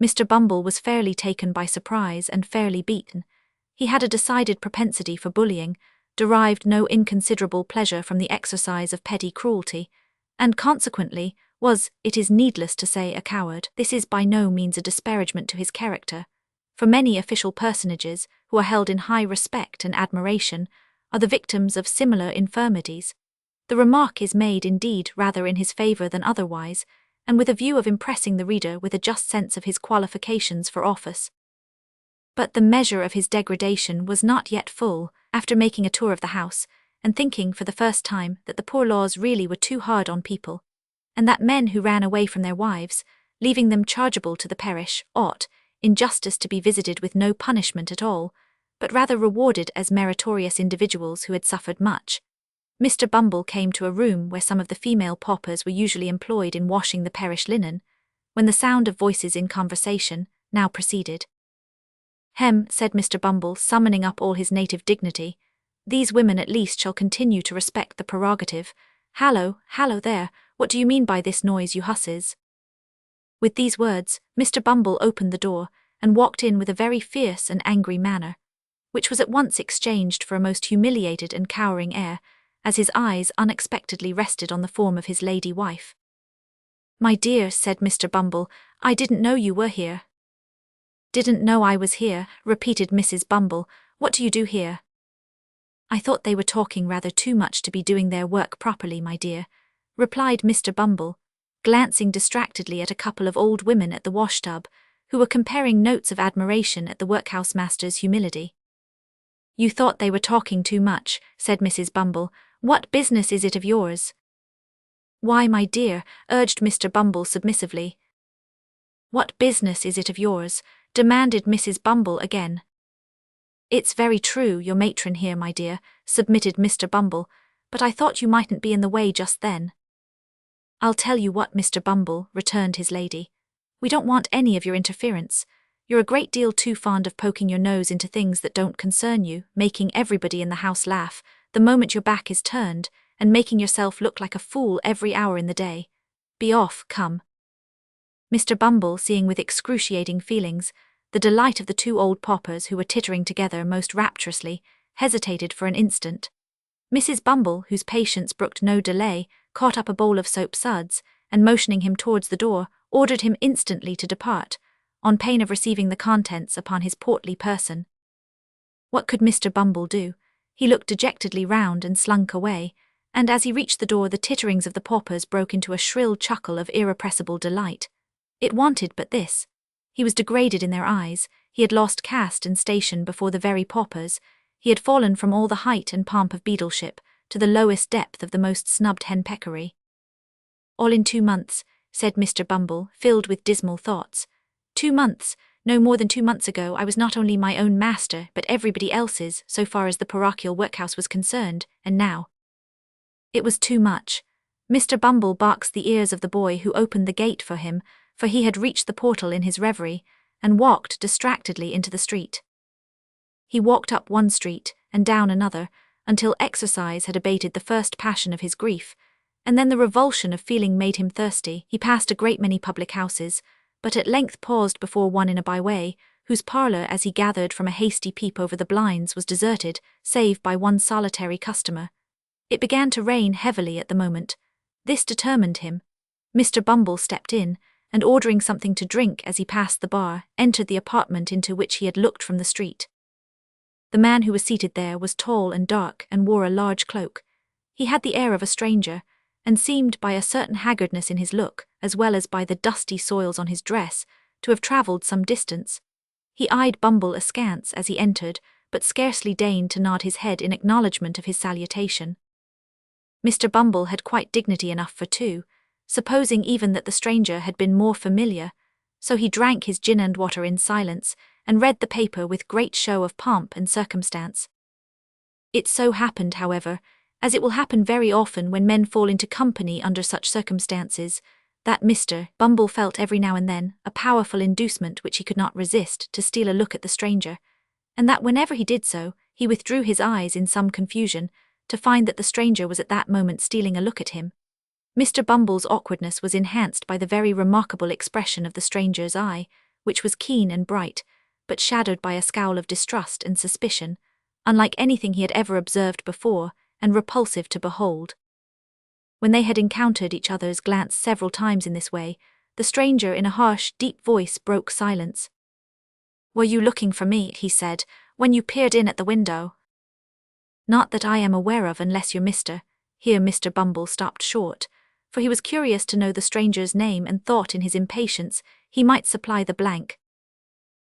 Mr. Bumble was fairly taken by surprise and fairly beaten. He had a decided propensity for bullying, derived no inconsiderable pleasure from the exercise of petty cruelty, and consequently was, it is needless to say, a coward. This is by no means a disparagement to his character, for many official personages, who are held in high respect and admiration, are the victims of similar infirmities. The remark is made, indeed, rather in his favour than otherwise, and with a view of impressing the reader with a just sense of his qualifications for office. But the measure of his degradation was not yet full. After making a tour of the house, and thinking for the first time that the poor laws really were too hard on people, and that men who ran away from their wives, leaving them chargeable to the parish, ought, in justice, to be visited with no punishment at all, but rather rewarded as meritorious individuals who had suffered much, Mr. Bumble came to a room where some of the female paupers were usually employed in washing the parish linen, when the sound of voices in conversation now proceeded. "Hem," said Mr. Bumble, summoning up all his native dignity, "these women at least shall continue to respect the prerogative. Hallo, hallo there, what do you mean by this noise, you husses?" With these words, Mr. Bumble opened the door, and walked in with a very fierce and angry manner, which was at once exchanged for a most humiliated and cowering air, as his eyes unexpectedly rested on the form of his lady wife. "My dear," said Mr. Bumble, "I didn't know you were here." "Didn't know I was here," repeated Mrs. Bumble. "What do you do here?" "I thought they were talking rather too much to be doing their work properly, my dear," replied Mr. Bumble, glancing distractedly at a couple of old women at the washtub, who were comparing notes of admiration at the workhouse master's humility. "You thought they were talking too much," said Mrs. Bumble. "What business is it of yours?" "Why, my dear," urged Mr. Bumble submissively. "What business is it of yours?" demanded Mrs. Bumble again. "It's very true, your matron here, my dear," submitted Mr. Bumble, but I thought you mightn't be in the way just then." "I'll tell you what, Mr. Bumble," returned his lady. "We don't want any of your interference. You're a great deal too fond of poking your nose into things that don't concern you, making everybody in the house laugh the moment your back is turned, and making yourself look like a fool every hour in the day. Be off, come." Mr. Bumble, seeing with excruciating feelings the delight of the two old paupers who were tittering together most rapturously, hesitated for an instant. Mrs. Bumble, whose patience brooked no delay, caught up a bowl of soap suds, and motioning him towards the door, ordered him instantly to depart, on pain of receiving the contents upon his portly person. What could Mr. Bumble do? He looked dejectedly round and slunk away, and as he reached the door the titterings of the paupers broke into a shrill chuckle of irrepressible delight. It wanted but this. He was degraded in their eyes, he had lost caste and station before the very paupers, he had fallen from all the height and pomp of beadleship to the lowest depth of the most snubbed henpeckery. "All in 2 months," said Mr. Bumble, filled with dismal thoughts. 2 months, no more than 2 months ago I was not only my own master but everybody else's so far as the parochial workhouse was concerned, and now. It was too much. Mr. Bumble boxed the ears of the boy who opened the gate for him, for he had reached the portal in his reverie, and walked distractedly into the street. He walked up one street, and down another, until exercise had abated the first passion of his grief, and then the revulsion of feeling made him thirsty. He passed a great many public houses, but at length paused before one in a byway, whose parlour, as he gathered from a hasty peep over the blinds, was deserted, save by one solitary customer. It began to rain heavily at the moment. This determined him. Mr. Bumble stepped in, and ordering something to drink as he passed the bar, entered the apartment into which he had looked from the street. The man who was seated there was tall and dark and wore a large cloak. He had the air of a stranger, and seemed by a certain haggardness in his look, as well as by the dusty soils on his dress, to have travelled some distance. He eyed Bumble askance as he entered, but scarcely deigned to nod his head in acknowledgment of his salutation. Mr. Bumble had quite dignity enough for two, supposing even that the stranger had been more familiar, so he drank his gin and water in silence, and read the paper with great show of pomp and circumstance. It so happened, however, as it will happen very often when men fall into company under such circumstances, that Mr. Bumble felt every now and then a powerful inducement which he could not resist to steal a look at the stranger, and that whenever he did so, he withdrew his eyes in some confusion, to find that the stranger was at that moment stealing a look at him. Mr. Bumble's awkwardness was enhanced by the very remarkable expression of the stranger's eye, which was keen and bright, but shadowed by a scowl of distrust and suspicion, unlike anything he had ever observed before, and repulsive to behold. When they had encountered each other's glance several times in this way, the stranger in a harsh, deep voice broke silence. "Were you looking for me," he said, "when you peered in at the window?" "Not that I am aware of, unless you're Mr." Here Mr. Bumble stopped short, for he was curious to know the stranger's name and thought in his impatience he might supply the blank.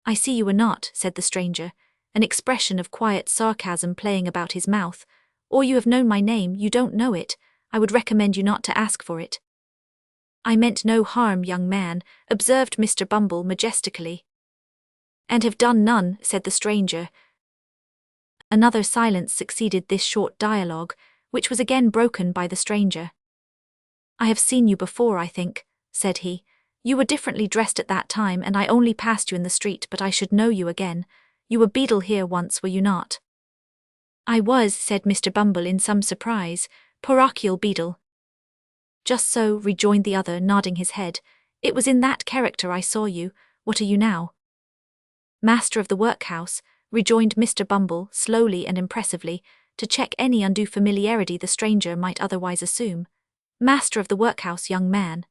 "I see you were not," said the stranger, an expression of quiet sarcasm playing about his mouth. "Or you have known my name, you don't know it. I would recommend you not to ask for it." "I meant no harm, young man," observed Mr. Bumble majestically. "And have done none," said the stranger. Another silence succeeded this short dialogue, which was again broken by the stranger. "I have seen you before, I think," said he. "You were differently dressed at that time, and I only passed you in the street, but I should know you again. You were beadle here once, were you not?" "I was," said Mr. Bumble in some surprise, "parochial beadle." "Just so," rejoined the other, nodding his head. "It was in that character I saw you. What are you now?" "Master of the workhouse," rejoined Mr. Bumble, slowly and impressively, to check any undue familiarity the stranger might otherwise assume. "Master of the workhouse, young man."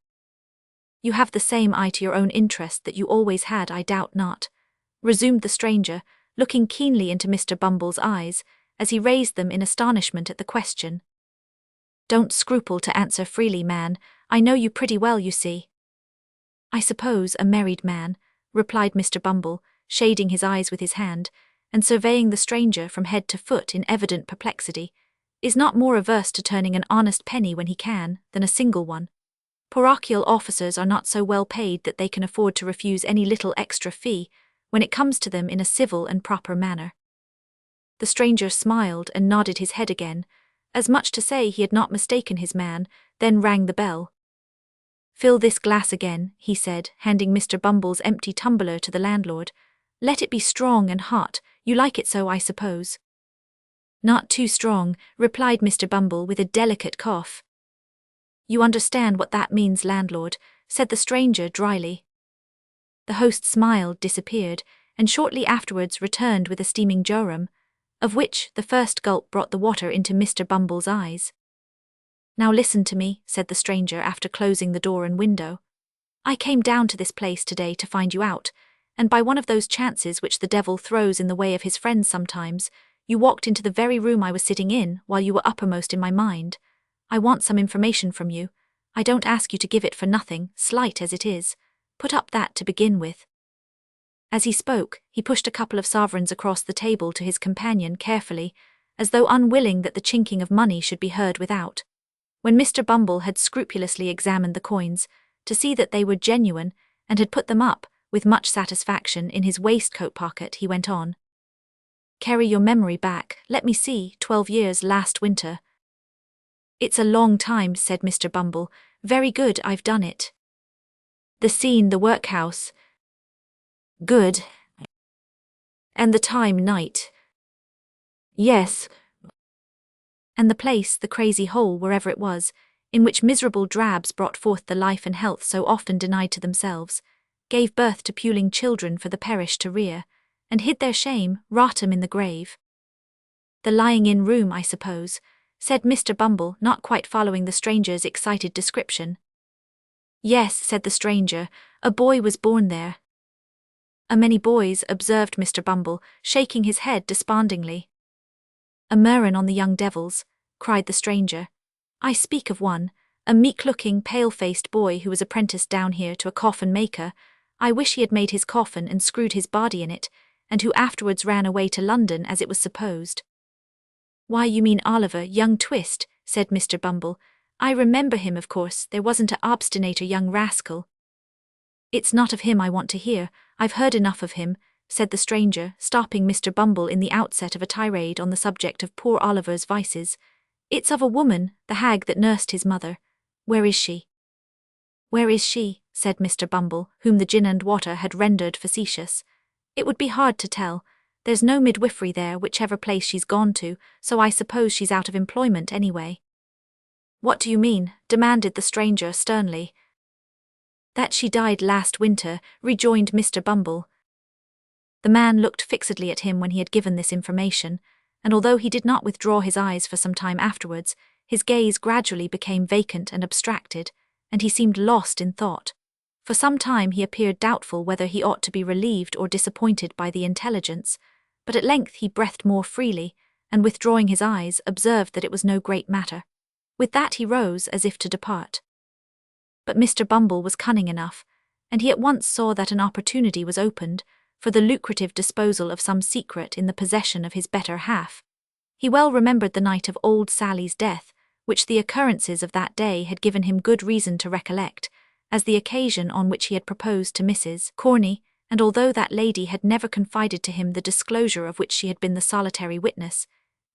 "You have the same eye to your own interest that you always had, I doubt not," resumed the stranger, looking keenly into Mr. Bumble's eyes, as he raised them in astonishment at the question. "Don't scruple to answer freely, man. I know you pretty well, you see." "I suppose a married man," replied Mr. Bumble, shading his eyes with his hand, and surveying the stranger from head to foot in evident perplexity, "is not more averse to turning an honest penny when he can, than a single one. Parochial officers are not so well paid that they can afford to refuse any little extra fee, when it comes to them in a civil and proper manner." The stranger smiled and nodded his head again, as much to say he had not mistaken his man, then rang the bell. "Fill this glass again," he said, handing Mr. Bumble's empty tumbler to the landlord. "Let it be strong and hot, you like it so, I suppose." "Not too strong," replied Mr. Bumble with a delicate cough. "You understand what that means, landlord," said the stranger dryly. The host smiled, disappeared, and shortly afterwards returned with a steaming jorum, of which the first gulp brought the water into Mr. Bumble's eyes. "Now listen to me," said the stranger after closing the door and window. "I came down to this place today to find you out, and by one of those chances which the devil throws in the way of his friends sometimes, you walked into the very room I was sitting in while you were uppermost in my mind. I want some information from you. I don't ask you to give it for nothing, slight as it is. Put up that to begin with." As he spoke, he pushed a couple of sovereigns across the table to his companion carefully, as though unwilling that the chinking of money should be heard without. When Mr. Bumble had scrupulously examined the coins, to see that they were genuine, and had put them up, with much satisfaction, in his waistcoat pocket, he went on. "Carry your memory back, let me see, 12 years last winter." "It's a long time," said Mr. Bumble. "Very good, I've done it." "The scene, the workhouse." "Good." "And the time, night." "Yes." "And the place, the crazy hole, wherever it was, in which miserable drabs brought forth the life and health so often denied to themselves, gave birth to puling children for the perish to rear, and hid their shame, rot 'em in the grave." "The lying-in room, I suppose," said Mr. Bumble, not quite following the stranger's excited description. "Yes," said the stranger, "a boy was born there." "A many boys," observed Mr. Bumble, shaking his head despondingly. "A murrain on the young devils," cried the stranger. "I speak of one, a meek-looking, pale-faced boy who was apprenticed down here to a coffin-maker. I wish he had made his coffin and screwed his body in it, and who afterwards ran away to London as it was supposed." "Why, you mean Oliver, young Twist," said Mr. Bumble. "I remember him, of course, there wasn't a obstinater young rascal." "It's not of him I want to hear, I've heard enough of him," said the stranger, stopping Mr. Bumble in the outset of a tirade on the subject of poor Oliver's vices. "It's of a woman, the hag that nursed his mother. Where is she?" "Where is she?" said Mr. Bumble, whom the gin and water had rendered facetious. "It would be hard to tell. There's no midwifery there, whichever place she's gone to, so I suppose she's out of employment anyway." "What do you mean?" demanded the stranger sternly. "That she died last winter," rejoined Mr. Bumble. The man looked fixedly at him when he had given this information, and although he did not withdraw his eyes for some time afterwards, his gaze gradually became vacant and abstracted, and he seemed lost in thought. For some time he appeared doubtful whether he ought to be relieved or disappointed by the intelligence, but at length he breathed more freely, and withdrawing his eyes, observed that it was no great matter. With that he rose as if to depart. But Mr. Bumble was cunning enough, and he at once saw that an opportunity was opened for the lucrative disposal of some secret in the possession of his better half. He well remembered the night of old Sally's death, which the occurrences of that day had given him good reason to recollect, as the occasion on which he had proposed to Mrs. Corney, and although that lady had never confided to him the disclosure of which she had been the solitary witness,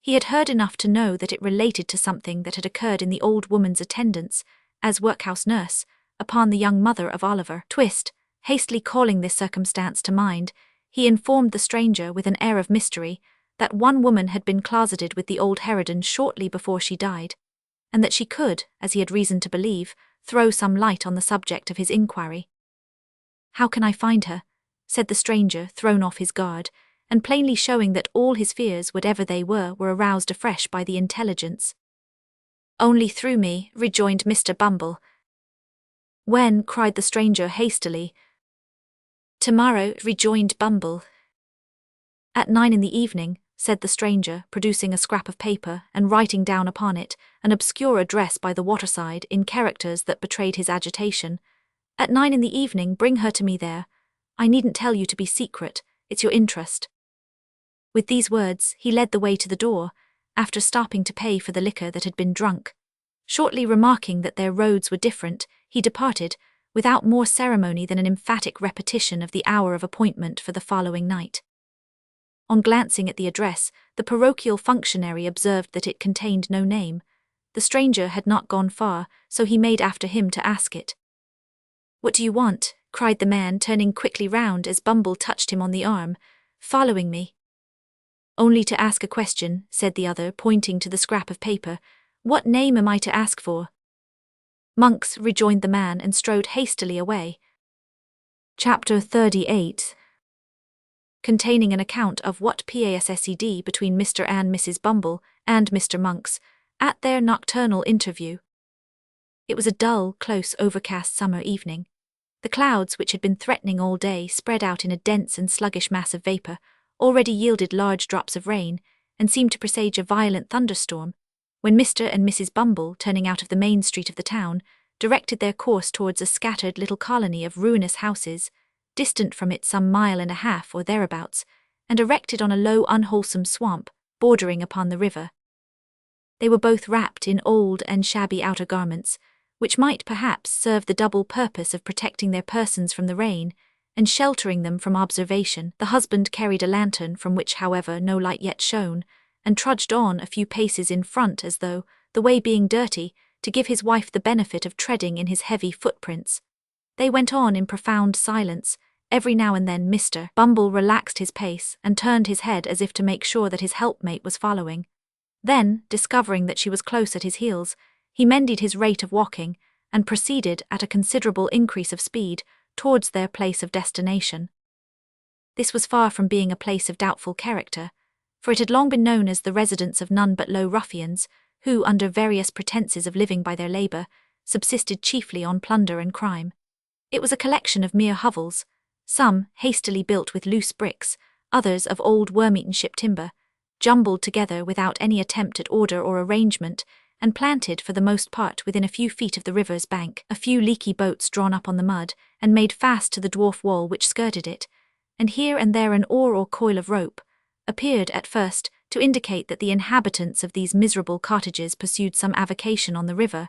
he had heard enough to know that it related to something that had occurred in the old woman's attendance, as workhouse nurse, upon the young mother of Oliver Twist. Hastily calling this circumstance to mind, he informed the stranger with an air of mystery that one woman had been closeted with the old harridan shortly before she died, and that she could, as he had reason to believe, throw some light on the subject of his inquiry. "How can I find her?" said the stranger, thrown off his guard, and plainly showing that all his fears, whatever they were aroused afresh by the intelligence. "Only through me," rejoined Mr. Bumble. "When?" cried the stranger hastily. "Tomorrow," rejoined Bumble. "At 9 in the evening," said the stranger, producing a scrap of paper and writing down upon it an obscure address by the waterside in characters that betrayed his agitation. "At 9 in the evening, bring her to me there. I needn't tell you to be secret, it's your interest." With these words, he led the way to the door, after stopping to pay for the liquor that had been drunk. Shortly remarking that their roads were different, he departed, without more ceremony than an emphatic repetition of the hour of appointment for the following night. On glancing at the address, The parochial functionary observed that it contained no name. The stranger had not gone far, so he made after him to ask it. "What do you want?" cried the man, turning quickly round as Bumble touched him on the arm. "Following me?" "Only to ask a question," said the other, pointing to the scrap of paper. "What name am I to ask for?" "Monks," rejoined the man, and strode hastily away. Chapter 38, containing an account of what passed between Mr. and Mrs. Bumble and Mr. Monks at their nocturnal interview. It was a dull, close, overcast summer evening. The clouds, which had been threatening all day, spread out in a dense and sluggish mass of vapor, already yielded large drops of rain, and seemed to presage a violent thunderstorm, when Mr. and Mrs. Bumble, turning out of the main street of the town, directed their course towards a scattered little colony of ruinous houses, distant from it some mile and a half or thereabouts, and erected on a low, unwholesome swamp bordering upon the river. They were both wrapped in old and shabby outer garments, which might perhaps serve the double purpose of protecting their persons from the rain and sheltering them from observation. The husband carried a lantern, from which, however, no light yet shone, and trudged on a few paces in front as though, the way being dirty, to give his wife the benefit of treading in his heavy footprints. They went on in profound silence. Every now and then Mr. Bumble relaxed his pace and turned his head as if to make sure that his helpmate was following. Then, discovering that she was close at his heels, he mended his rate of walking and proceeded at a considerable increase of speed towards their place of destination. This was far from being a place of doubtful character, for it had long been known as the residence of none but low ruffians, who, under various pretenses of living by their labour, subsisted chiefly on plunder and crime. It was a collection of mere hovels, some hastily built with loose bricks, others of old worm-eaten ship timber, jumbled together without any attempt at order or arrangement, and planted for the most part within a few feet of the river's bank. A few leaky boats drawn up on the mud and made fast to the dwarf wall which skirted it, and here and there an oar or coil of rope, appeared at first to indicate that the inhabitants of these miserable cottages pursued some avocation on the river,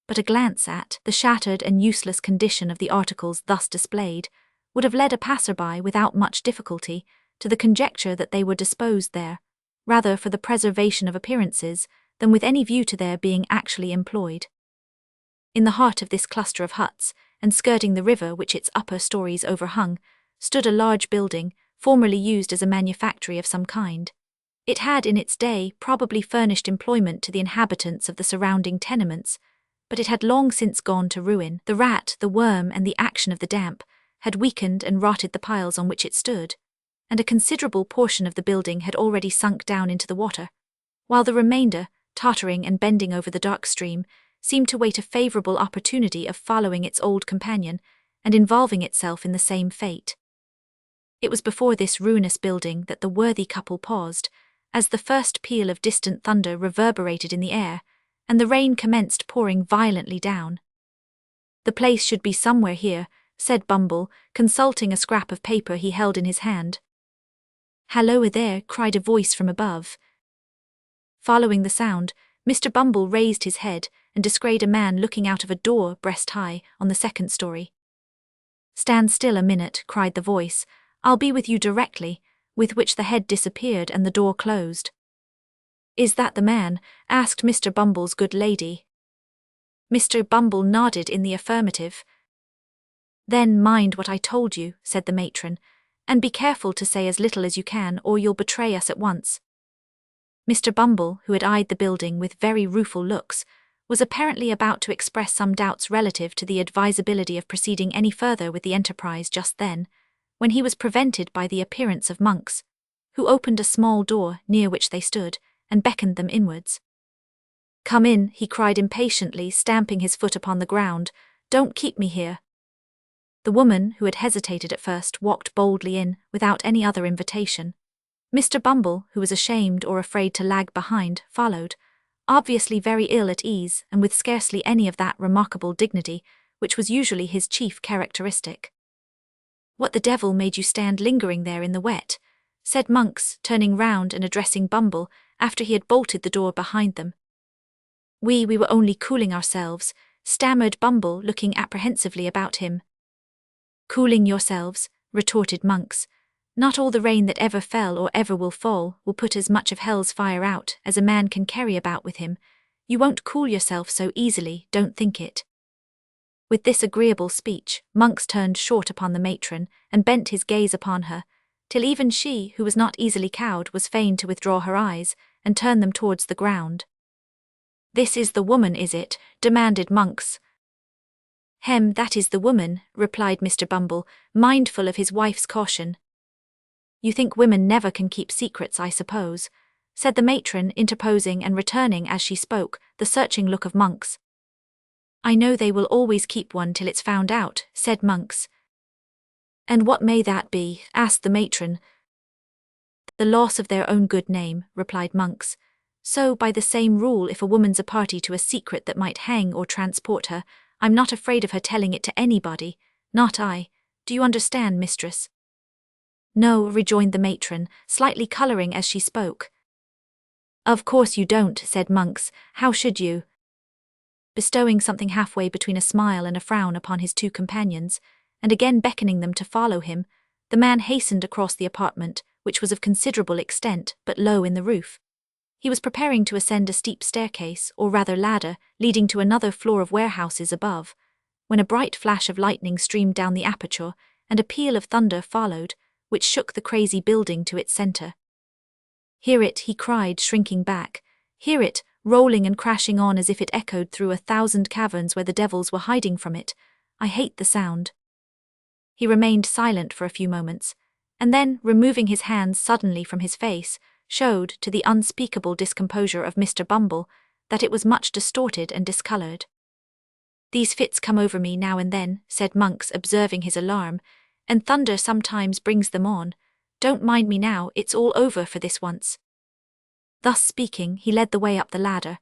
but a glance at the shattered and useless condition of the articles thus displayed would have led a passer-by without much difficulty to the conjecture that they were disposed there, rather for the preservation of appearances than with any view to their being actually employed. In the heart of this cluster of huts, and skirting the river which its upper stories overhung, stood a large building, formerly used as a manufactory of some kind. It had in its day probably furnished employment to the inhabitants of the surrounding tenements, but it had long since gone to ruin. The rat, the worm, and the action of the damp had weakened and rotted the piles on which it stood, and a considerable portion of the building had already sunk down into the water, while the remainder, tottering and bending over the dark stream, seemed to wait a favourable opportunity of following its old companion and involving itself in the same fate. It was before this ruinous building that the worthy couple paused, as the first peal of distant thunder reverberated in the air, and the rain commenced pouring violently down. "The place should be somewhere here," said Bumble, consulting a scrap of paper he held in his hand. "Halloa there," cried a voice from above. Following the sound, Mr. Bumble raised his head and descried a man looking out of a door breast-high on the second story. "Stand still a minute," cried the voice. "I'll be with you directly," with which the head disappeared and the door closed. "Is that the man?" asked Mr. Bumble's good lady. Mr. Bumble nodded in the affirmative. "Then mind what I told you," said the matron, "and be careful to say as little as you can, or you'll betray us at once." Mr. Bumble, who had eyed the building with very rueful looks, was apparently about to express some doubts relative to the advisability of proceeding any further with the enterprise just then, when he was prevented by the appearance of Monks, who opened a small door near which they stood, and beckoned them inwards. "Come in," he cried impatiently, stamping his foot upon the ground. "Don't keep me here." The woman, who had hesitated at first, walked boldly in, without any other invitation. Mr. Bumble, who was ashamed or afraid to lag behind, followed, obviously very ill at ease and with scarcely any of that remarkable dignity which was usually his chief characteristic. "What the devil made you stand lingering there in the wet?" said Monks, turning round and addressing Bumble after he had bolted the door behind them. We were only cooling ourselves," stammered Bumble, looking apprehensively about him. "Cooling yourselves," retorted Monks. Not all the rain that ever fell or ever will fall will put as much of hell's fire out as a man can carry about with him. You won't cool yourself so easily, don't think it." With this agreeable speech, Monks turned short upon the matron, and bent his gaze upon her, till even she, who was not easily cowed, was fain to withdraw her eyes, and turn them towards the ground. "This is the woman, is it?" demanded Monks. That is the woman," replied Mr. Bumble, mindful of his wife's caution. "You think women never can keep secrets, I suppose," said the matron, interposing and returning as she spoke the searching look of Monks. "I know they will always keep one till it's found out," said Monks. "And what may that be?" asked the matron. "The loss of their own good name," replied Monks. "So, by the same rule, if a woman's a party to a secret that might hang or transport her, I'm not afraid of her telling it to anybody, not I. Do you understand, mistress?" "No," rejoined the matron, slightly colouring as she spoke. "Of course you don't," said Monks. "How should you?" Bestowing something halfway between a smile and a frown upon his two companions, and again beckoning them to follow him, the man hastened across the apartment, which was of considerable extent but low in the roof. He was preparing to ascend a steep staircase, or rather ladder, leading to another floor of warehouses above, when a bright flash of lightning streamed down the aperture, and a peal of thunder followed, which shook the crazy building to its centre. "Hear it," he cried, shrinking back. "Hear it, rolling and crashing on as if it echoed through 1,000 caverns where the devils were hiding from it. I hate the sound." He remained silent for a few moments, and then, removing his hands suddenly from his face, showed, to the unspeakable discomposure of Mr. Bumble, that it was much distorted and discoloured. "These fits come over me now and then," said Monks, observing his alarm, "and thunder sometimes brings them on. Don't mind me now, it's all over for this once." Thus speaking, he led the way up the ladder,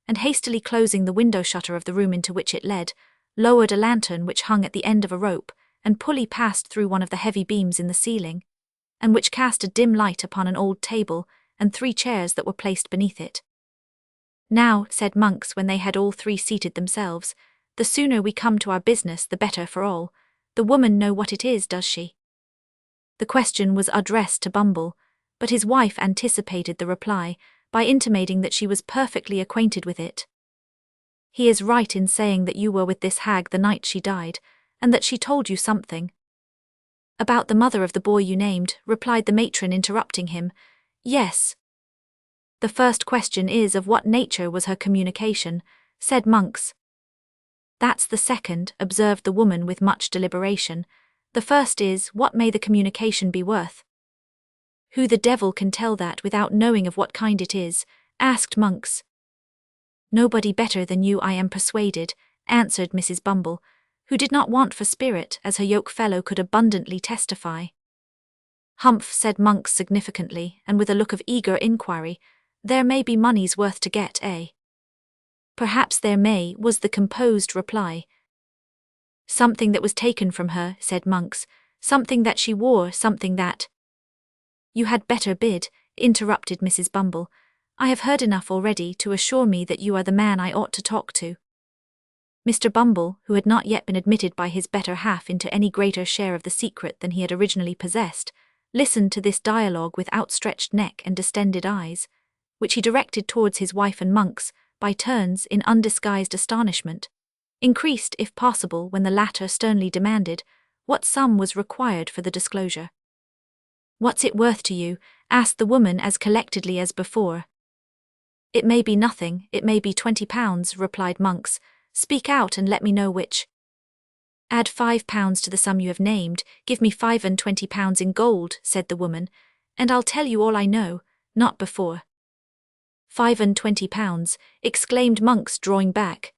and hastily closing the window shutter of the room into which it led, lowered a lantern which hung at the end of a rope, and pulley passed through one of the heavy beams in the ceiling, and which cast a dim light upon an old table and 3 chairs that were placed beneath it. "Now," said Monks when they had all 3 seated themselves, "the sooner we come to our business the better for all. The woman know what it is, does she?" The question was addressed to Bumble, but his wife anticipated the reply by intimating that she was perfectly acquainted with it. "He is right in saying that you were with this hag the night she died, and that she told you something." "About the mother of the boy you named," replied the matron, interrupting him. "Yes." "The first question is, of what nature was her communication?" said Monks. "That's the second," observed the woman with much deliberation. "The first is, what may the communication be worth?" "Who the devil can tell that without knowing of what kind it is?" asked Monks. "Nobody better than you, I am persuaded," answered Mrs. Bumble, who did not want for spirit, as her yoke-fellow could abundantly testify. "Humph," said Monks significantly, and with a look of eager inquiry. "There may be money's worth to get, eh?" "Perhaps there may," was the composed reply. "Something that was taken from her," said Monks. "Something that she wore, something that—" "You had better bid," interrupted Mrs. Bumble. "I have heard enough already to assure me that you are the man I ought to talk to." Mr. Bumble, who had not yet been admitted by his better half into any greater share of the secret than he had originally possessed, listened to this dialogue with outstretched neck and distended eyes, which he directed towards his wife and Monks, by turns in undisguised astonishment, increased if possible when the latter sternly demanded what sum was required for the disclosure. "What's it worth to you?" asked the woman as collectedly as before. "It may be nothing, it may be £20, replied Monks. "Speak out and let me know which." "Add £5 to the sum you have named, give me £25 in gold," said the woman, "and I'll tell you all I know, not before." £25, exclaimed Monks, drawing back.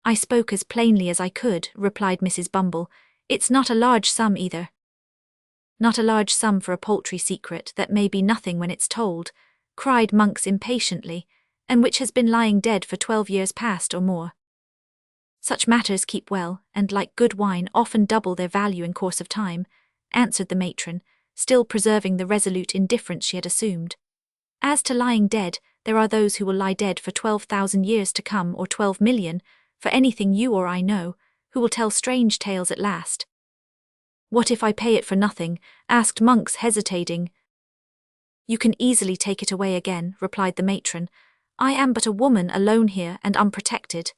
"I spoke as plainly as I could," replied Mrs. Bumble. "It's not a large sum either." "Not a large sum for a paltry secret that may be nothing when it's told," cried Monks impatiently, "and which has been lying dead for 12 years past or more." "Such matters keep well, and like good wine often double their value in course of time," answered the matron, still preserving the resolute indifference she had assumed. "As to lying dead, there are those who will lie dead for 12,000 years to come, or 12,000,000, for anything you or I know, who will tell strange tales at last." What if I pay it for nothing? Asked Monks, hesitating. You can easily take it away again, replied the matron. I am but a woman alone here and unprotected.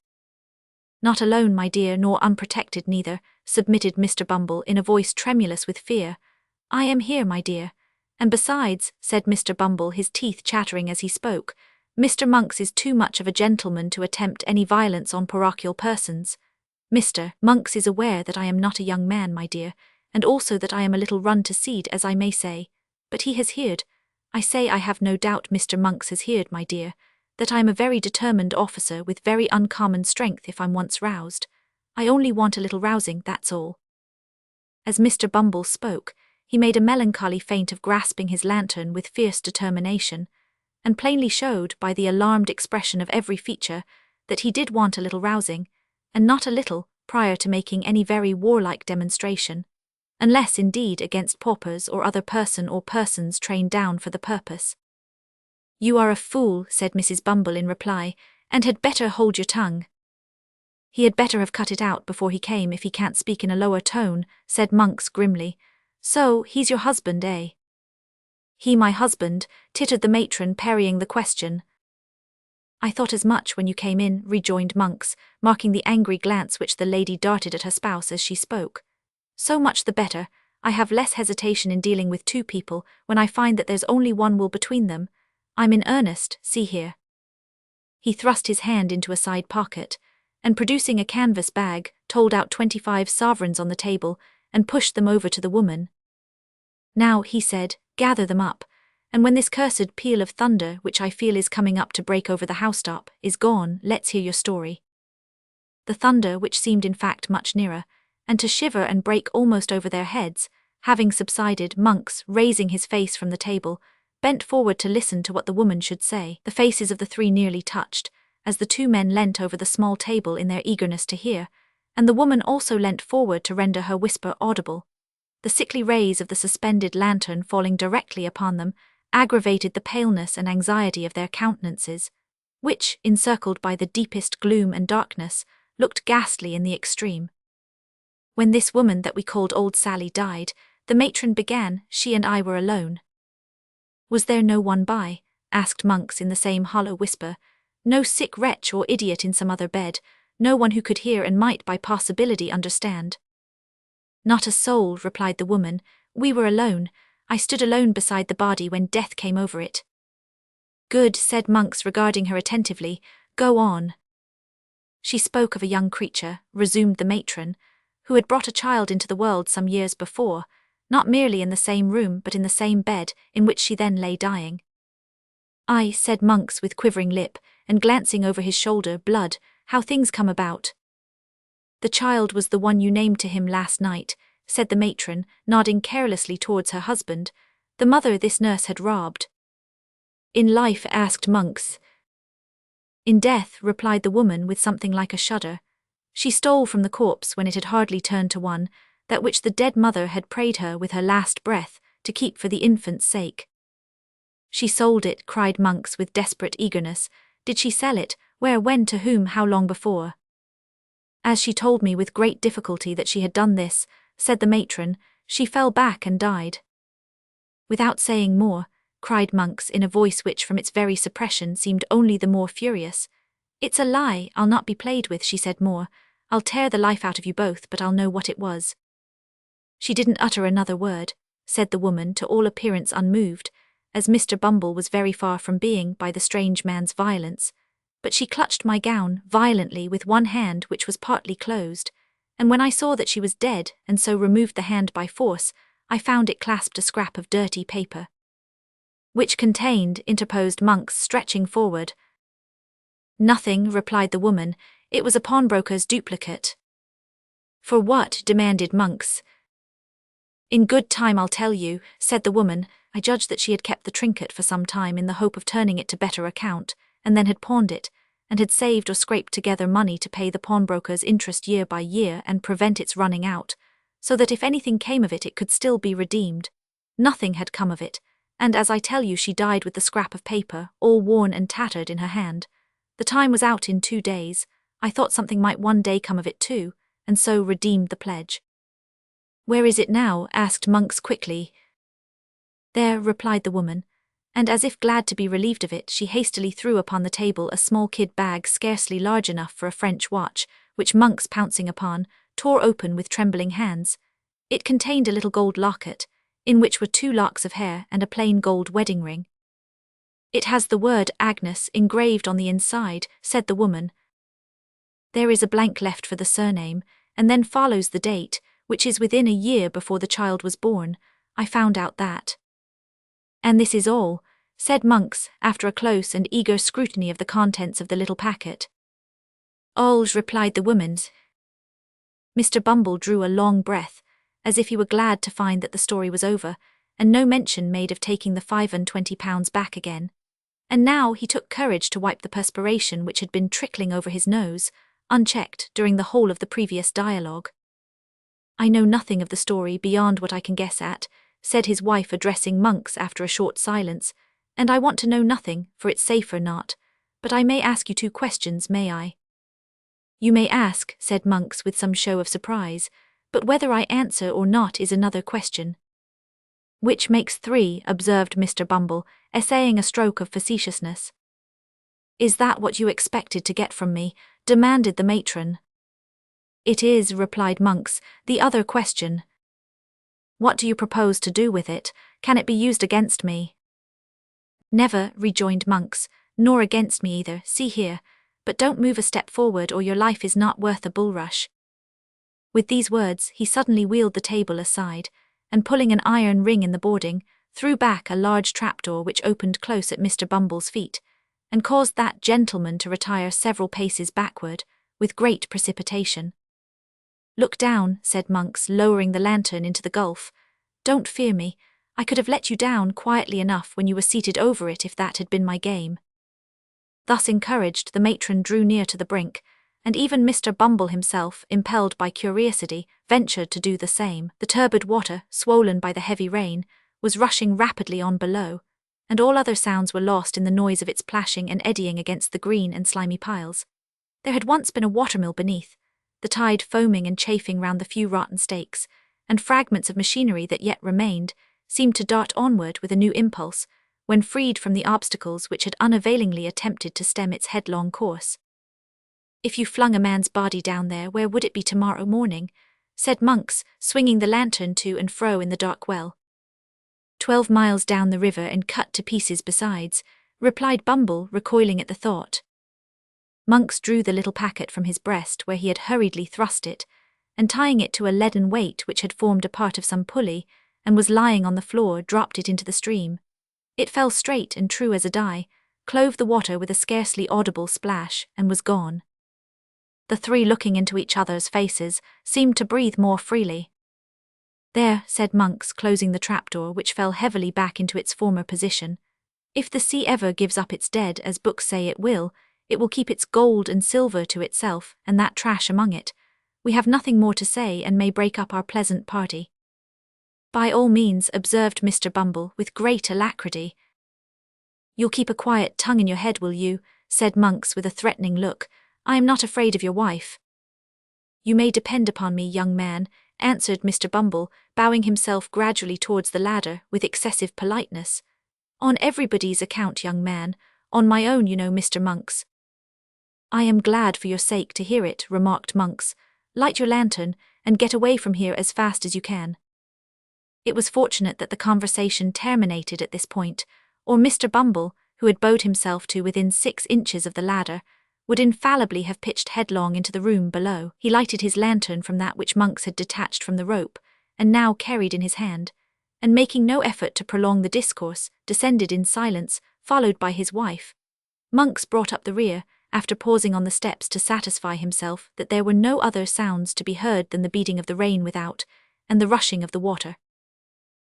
Not alone, my dear, nor unprotected neither, submitted Mr. Bumble in a voice tremulous with fear. I am here, my dear. And besides, said Mr. Bumble, his teeth chattering as he spoke, Mr. Monks is too much of a gentleman to attempt any violence on parochial persons. Mr. Monks is aware that I am not a young man, my dear, and also that I am a little run to seed, as I may say. But he has heard, I say I have no doubt Mr. Monks has heard, my dear, that I am a very determined officer with very uncommon strength if I'm once roused. I only want a little rousing, that's all. As Mr. Bumble spoke, he made a melancholy feint of grasping his lantern with fierce determination, and plainly showed by the alarmed expression of every feature that he did want a little rousing, and not a little, prior to making any very warlike demonstration, unless indeed against paupers or other person or persons trained down for the purpose. You are a fool, said Mrs. Bumble in reply, and had better hold your tongue. He had better have cut it out before he came if he can't speak in a lower tone, said Monks grimly. So, he's your husband, eh? He my husband, tittered the matron, parrying the question. I thought as much when you came in, rejoined Monks, marking the angry glance which the lady darted at her spouse as she spoke. So much the better, I have less hesitation in dealing with two people when I find that there's only one will between them. I'm in earnest, see here. He thrust his hand into a side pocket, and producing a canvas bag, told out 25 sovereigns on the table, and pushed them over to the woman. Now, he said, gather them up, and when this cursed peal of thunder, which I feel is coming up to break over the housetop, is gone, let's hear your story. The thunder, which seemed in fact much nearer, and to shiver and break almost over their heads, having subsided, Monks, raising his face from the table, bent forward to listen to what the woman should say. The faces of the three nearly touched, as the two men leant over the small table in their eagerness to hear, and the woman also leant forward to render her whisper audible. The sickly rays of the suspended lantern falling directly upon them aggravated the paleness and anxiety of their countenances, which, encircled by the deepest gloom and darkness, looked ghastly in the extreme. When this woman that we called Old Sally died, the matron began, she and I were alone. Was there no one by? Asked Monks in the same hollow whisper. No sick wretch or idiot in some other bed, no one who could hear and might by possibility understand. Not a soul, replied the woman. We were alone. I stood alone beside the body when death came over it. Good, said Monks, regarding her attentively. Go on. She spoke of a young creature, resumed the matron, who had brought a child into the world some years before, not merely in the same room but in the same bed in which she then lay dying. I, said Monks with quivering lip, and glancing over his shoulder, blood, how things come about. The child was the one you named to him last night, said the matron, nodding carelessly towards her husband. The mother this nurse had robbed. In life? Asked Monks. In death, replied the woman with something like a shudder. She stole from the corpse when it had hardly turned to one, that which the dead mother had prayed her with her last breath to keep for the infant's sake. She sold it, cried Monks with desperate eagerness. Did she sell it? Where, when, to whom, how long before? As she told me with great difficulty that she had done this, said the matron, she fell back and died. Without saying more, cried Monks in a voice which from its very suppression seemed only the more furious. It's a lie, I'll not be played with, she said more. I'll tear the life out of you both, but I'll know what it was. She didn't utter another word, said the woman, to all appearance unmoved, as Mr. Bumble was very far from being by the strange man's violence, but she clutched my gown violently with one hand which was partly closed, and when I saw that she was dead and so removed the hand by force, I found it clasped a scrap of dirty paper. Which contained, interposed Monks, stretching forward. Nothing, replied the woman, it was a pawnbroker's duplicate. For what? Demanded Monks. In good time I'll tell you, said the woman. I judged that she had kept the trinket for some time in the hope of turning it to better account, and then had pawned it, and had saved or scraped together money to pay the pawnbroker's interest year by year and prevent its running out, so that if anything came of it it could still be redeemed. Nothing had come of it, and as I tell you she died with the scrap of paper, all worn and tattered, in her hand. The time was out in 2 days. I thought something might one day come of it too, and so redeemed the pledge. "Where is it now?" asked Monks quickly. "There," replied the woman, and as if glad to be relieved of it, she hastily threw upon the table a small kid bag scarcely large enough for a French watch, which Monks, pouncing upon, tore open with trembling hands. It contained a little gold locket, in which were 2 locks of hair and a plain gold wedding ring. "It has the word Agnes engraved on the inside," said the woman. "There is a blank left for the surname, and then follows the date, which is within a year before the child was born. I found out that." "And this is all," said Monks, after a close and eager scrutiny of the contents of the little packet. "All," replied the woman. Mr. Bumble drew a long breath, as if he were glad to find that the story was over, and no mention made of taking the £25 back again. And now he took courage to wipe the perspiration which had been trickling over his nose, unchecked during the whole of the previous dialogue. "I know nothing of the story beyond what I can guess at," said his wife, addressing Monks after a short silence, "and I want to know nothing, for it's safer not. But I may ask you 2 questions, may I?" "You may ask," said Monks with some show of surprise, "but whether I answer or not is another question." "Which makes 3, observed Mr. Bumble, essaying a stroke of facetiousness. "Is that what you expected to get from me?" demanded the matron. "It is," replied Monks. "The other question." "What do you propose to do with it? Can it be used against me?" "Never," rejoined Monks, "nor against me either, see here. But don't move a step forward or your life is not worth a bulrush." With these words he suddenly wheeled the table aside, and pulling an iron ring in the boarding, threw back a large trapdoor which opened close at Mr. Bumble's feet, and caused that gentleman to retire several paces backward, with great precipitation. "Look down," said Monks, lowering the lantern into the gulf. "Don't fear me. I could have let you down quietly enough when you were seated over it if that had been my game." Thus encouraged, the matron drew near to the brink, and even Mr. Bumble himself, impelled by curiosity, ventured to do the same. The turbid water, swollen by the heavy rain, was rushing rapidly on below, and all other sounds were lost in the noise of its plashing and eddying against the green and slimy piles. There had once been a watermill beneath, the tide foaming and chafing round the few rotten stakes, and fragments of machinery that yet remained seemed to dart onward with a new impulse, when freed from the obstacles which had unavailingly attempted to stem its headlong course. "If you flung a man's body down there, where would it be tomorrow morning?" said Monks, swinging the lantern to and fro in the dark well. 12 miles down the river and cut to pieces besides," replied Bumble, recoiling at the thought. Monks drew the little packet from his breast where he had hurriedly thrust it, and tying it to a leaden weight which had formed a part of some pulley, and was lying on the floor, dropped it into the stream. It fell straight and true as a die, clove the water with a scarcely audible splash, and was gone. The 3, looking into each other's faces, seemed to breathe more freely. "There," said Monks, closing the trapdoor, which fell heavily back into its former position. "If the sea ever gives up its dead, as books say it will keep its gold and silver to itself, and that trash among it. We have nothing more to say, and may break up our pleasant party." "By all means," observed Mr. Bumble, with great alacrity. "You'll keep a quiet tongue in your head, will you?" said Monks with a threatening look. "I am not afraid of your wife." "You may depend upon me, young man," answered Mr. Bumble, bowing himself gradually towards the ladder with excessive politeness. "On everybody's account, young man. On my own, you know, Mr. Monks." "I am glad for your sake to hear it," remarked Monks. "Light your lantern, and get away from here as fast as you can." It was fortunate that the conversation terminated at this point, or Mr. Bumble, who had bowed himself to within 6 inches of the ladder, would infallibly have pitched headlong into the room below. He lighted his lantern from that which Monks had detached from the rope, and now carried in his hand, and making no effort to prolong the discourse, descended in silence, followed by his wife. Monks brought up the rear, after pausing on the steps to satisfy himself that there were no other sounds to be heard than the beating of the rain without, and the rushing of the water.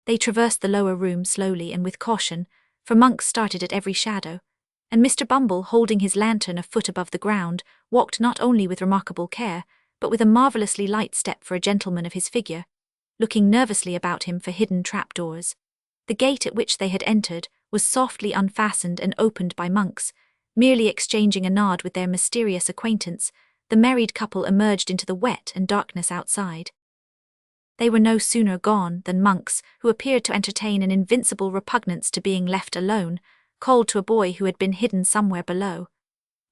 They traversed the lower room slowly and with caution, for Monks started at every shadow, and Mr. Bumble, holding his lantern a foot above the ground, walked not only with remarkable care, but with a marvellously light step for a gentleman of his figure, looking nervously about him for hidden trapdoors. The gate at which they had entered was softly unfastened and opened by Monks. Merely exchanging a nod with their mysterious acquaintance, the married couple emerged into the wet and darkness outside. They were no sooner gone than Monks, who appeared to entertain an invincible repugnance to being left alone, called to a boy who had been hidden somewhere below.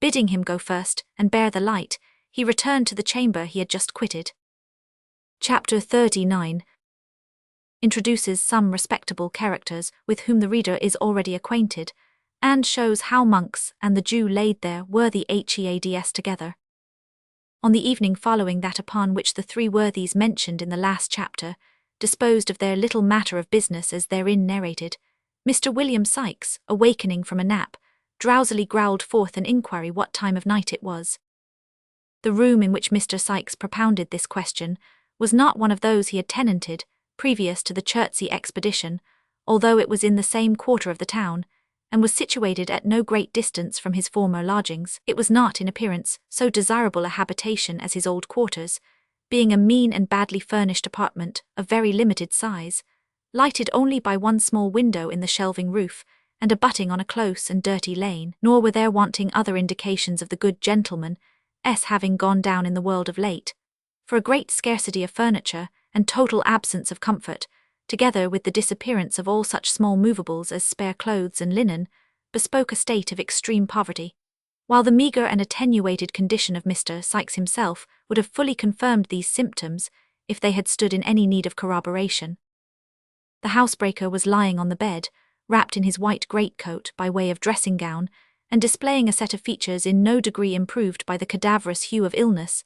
Bidding him go first and bear the light, he returned to the chamber he had just quitted. Chapter 39 introduces some respectable characters with whom the reader is already acquainted, and shows how Monks and the Jew laid their worthy heads together. On the evening following that upon which the three worthies mentioned in the last chapter disposed of their little matter of business as therein narrated, Mr. William Sikes, awakening from a nap, drowsily growled forth an inquiry what time of night it was. The room in which Mr. Sikes propounded this question was not one of those he had tenanted previous to the Chertsey expedition, although it was in the same quarter of the town, and was situated at no great distance from his former lodgings. It was not in appearance so desirable a habitation as his old quarters, being a mean and badly furnished apartment of very limited size, lighted only by one small window in the shelving roof, and abutting on a close and dirty lane, nor were there wanting other indications of the good gentleman's having gone down in the world of late, for a great scarcity of furniture and total absence of comfort, together with the disappearance of all such small movables as spare clothes and linen, bespoke a state of extreme poverty, while the meagre and attenuated condition of Mr. Sikes himself would have fully confirmed these symptoms if they had stood in any need of corroboration. The housebreaker was lying on the bed, wrapped in his white greatcoat by way of dressing-gown, and displaying a set of features in no degree improved by the cadaverous hue of illness,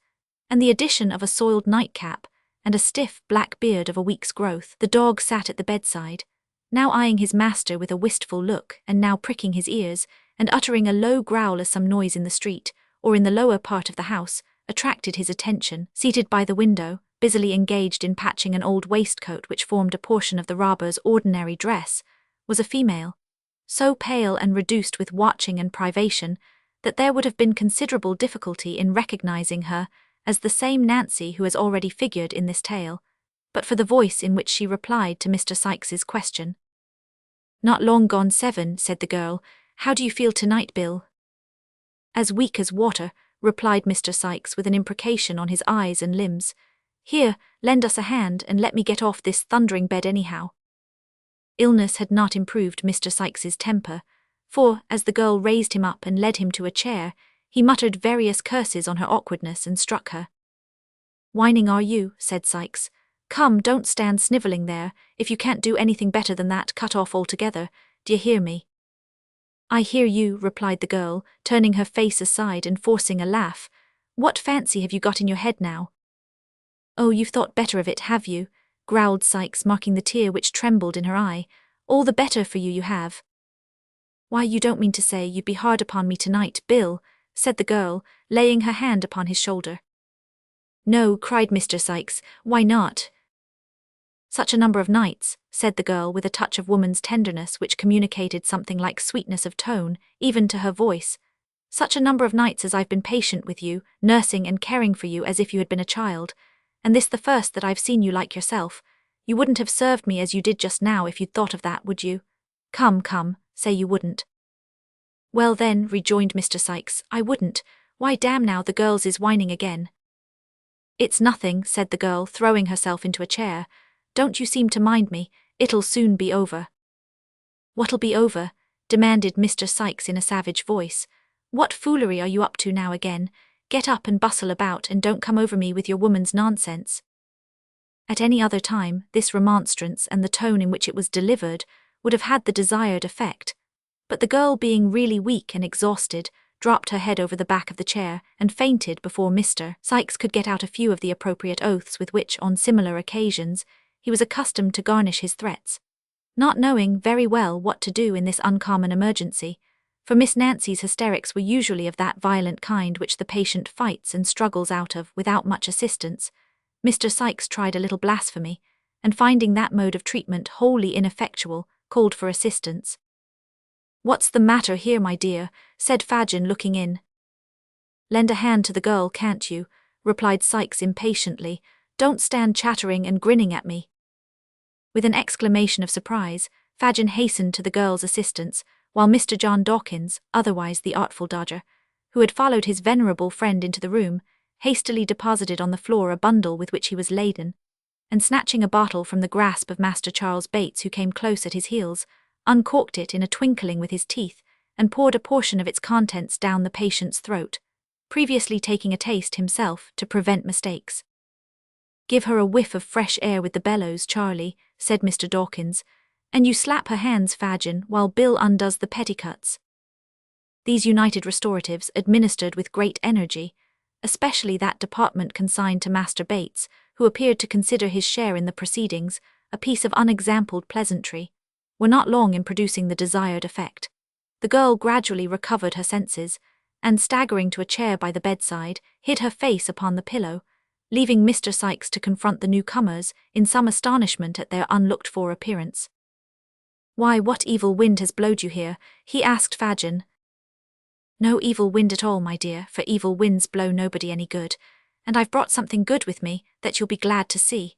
and the addition of a soiled nightcap and a stiff black beard of a week's growth. The dog sat at the bedside, now eyeing his master with a wistful look, and now pricking his ears, and uttering a low growl as some noise in the street, or in the lower part of the house, attracted his attention. Seated by the window, busily engaged in patching an old waistcoat which formed a portion of the robber's ordinary dress, was a female, so pale and reduced with watching and privation that there would have been considerable difficulty in recognizing her as the same Nancy who has already figured in this tale, but for the voice in which she replied to Mr. Sikes's question. "Not long gone 7, said the girl. "How do you feel tonight, Bill?" "As weak as water," replied Mr. Sikes with an imprecation on his eyes and limbs. "Here, lend us a hand and let me get off this thundering bed anyhow." Illness had not improved Mr. Sikes's temper, for, as the girl raised him up and led him to a chair, he muttered various curses on her awkwardness and struck her. "Whining are you?" said Sikes. "Come, don't stand snivelling there. If you can't do anything better than that, cut off altogether. D'ye hear me?" "I hear you," replied the girl, turning her face aside and forcing a laugh. "What fancy have you got in your head now?" "Oh, you've thought better of it, have you?" growled Sikes, marking the tear which trembled in her eye. "All the better for you have." "Why, you don't mean to say you'd be hard upon me tonight, Bill," said the girl, laying her hand upon his shoulder. "No," cried Mr. Sikes, "why not?" "Such a number of nights," said the girl with a touch of woman's tenderness which communicated something like sweetness of tone, even to her voice, "such a number of nights as I've been patient with you, nursing and caring for you as if you had been a child, and this the first that I've seen you like yourself. You wouldn't have served me as you did just now if you'd thought of that, would you? Come, say you wouldn't." "Well then," rejoined Mr. Sikes, "I wouldn't. Why damn now, the girls is whining again." "It's nothing," said the girl, throwing herself into a chair. "Don't you seem to mind me, it'll soon be over." "What'll be over?" demanded Mr. Sikes in a savage voice. "What foolery are you up to now again? Get up and bustle about and don't come over me with your woman's nonsense." At any other time, this remonstrance and the tone in which it was delivered would have had the desired effect, but the girl, being really weak and exhausted, dropped her head over the back of the chair and fainted before Mr. Sikes could get out a few of the appropriate oaths with which, on similar occasions, he was accustomed to garnish his threats, not knowing very well what to do in this uncommon emergency, for Miss Nancy's hysterics were usually of that violent kind which the patient fights and struggles out of without much assistance. Mr. Sikes tried a little blasphemy, and finding that mode of treatment wholly ineffectual, called for assistance. "What's the matter here, my dear?" said Fagin, looking in. "Lend a hand to the girl, can't you?" replied Sikes impatiently. "Don't stand chattering and grinning at me." With an exclamation of surprise, Fagin hastened to the girl's assistance, while Mr. John Dawkins, otherwise the Artful Dodger, who had followed his venerable friend into the room, hastily deposited on the floor a bundle with which he was laden. and snatching a bottle from the grasp of Master Charles Bates, who came close at his heels, uncorked it in a twinkling with his teeth, and poured a portion of its contents down the patient's throat, previously taking a taste himself to prevent mistakes. "Give her a whiff of fresh air with the bellows, Charlie," said Mr. Dawkins, "and you slap her hands, Fagin, while Bill undoes the petticoats." These united restoratives administered with great energy, especially that department consigned to Master Bates, who appeared to consider his share in the proceedings a piece of unexampled pleasantry, were not long in producing the desired effect. The girl gradually recovered her senses, and staggering to a chair by the bedside, hid her face upon the pillow, leaving Mr. Sikes to confront the newcomers in some astonishment at their unlooked-for appearance. "Why, what evil wind has blowed you here?" he asked Fagin. "No evil wind at all, my dear, for evil winds blow nobody any good, and I've brought something good with me that you'll be glad to see.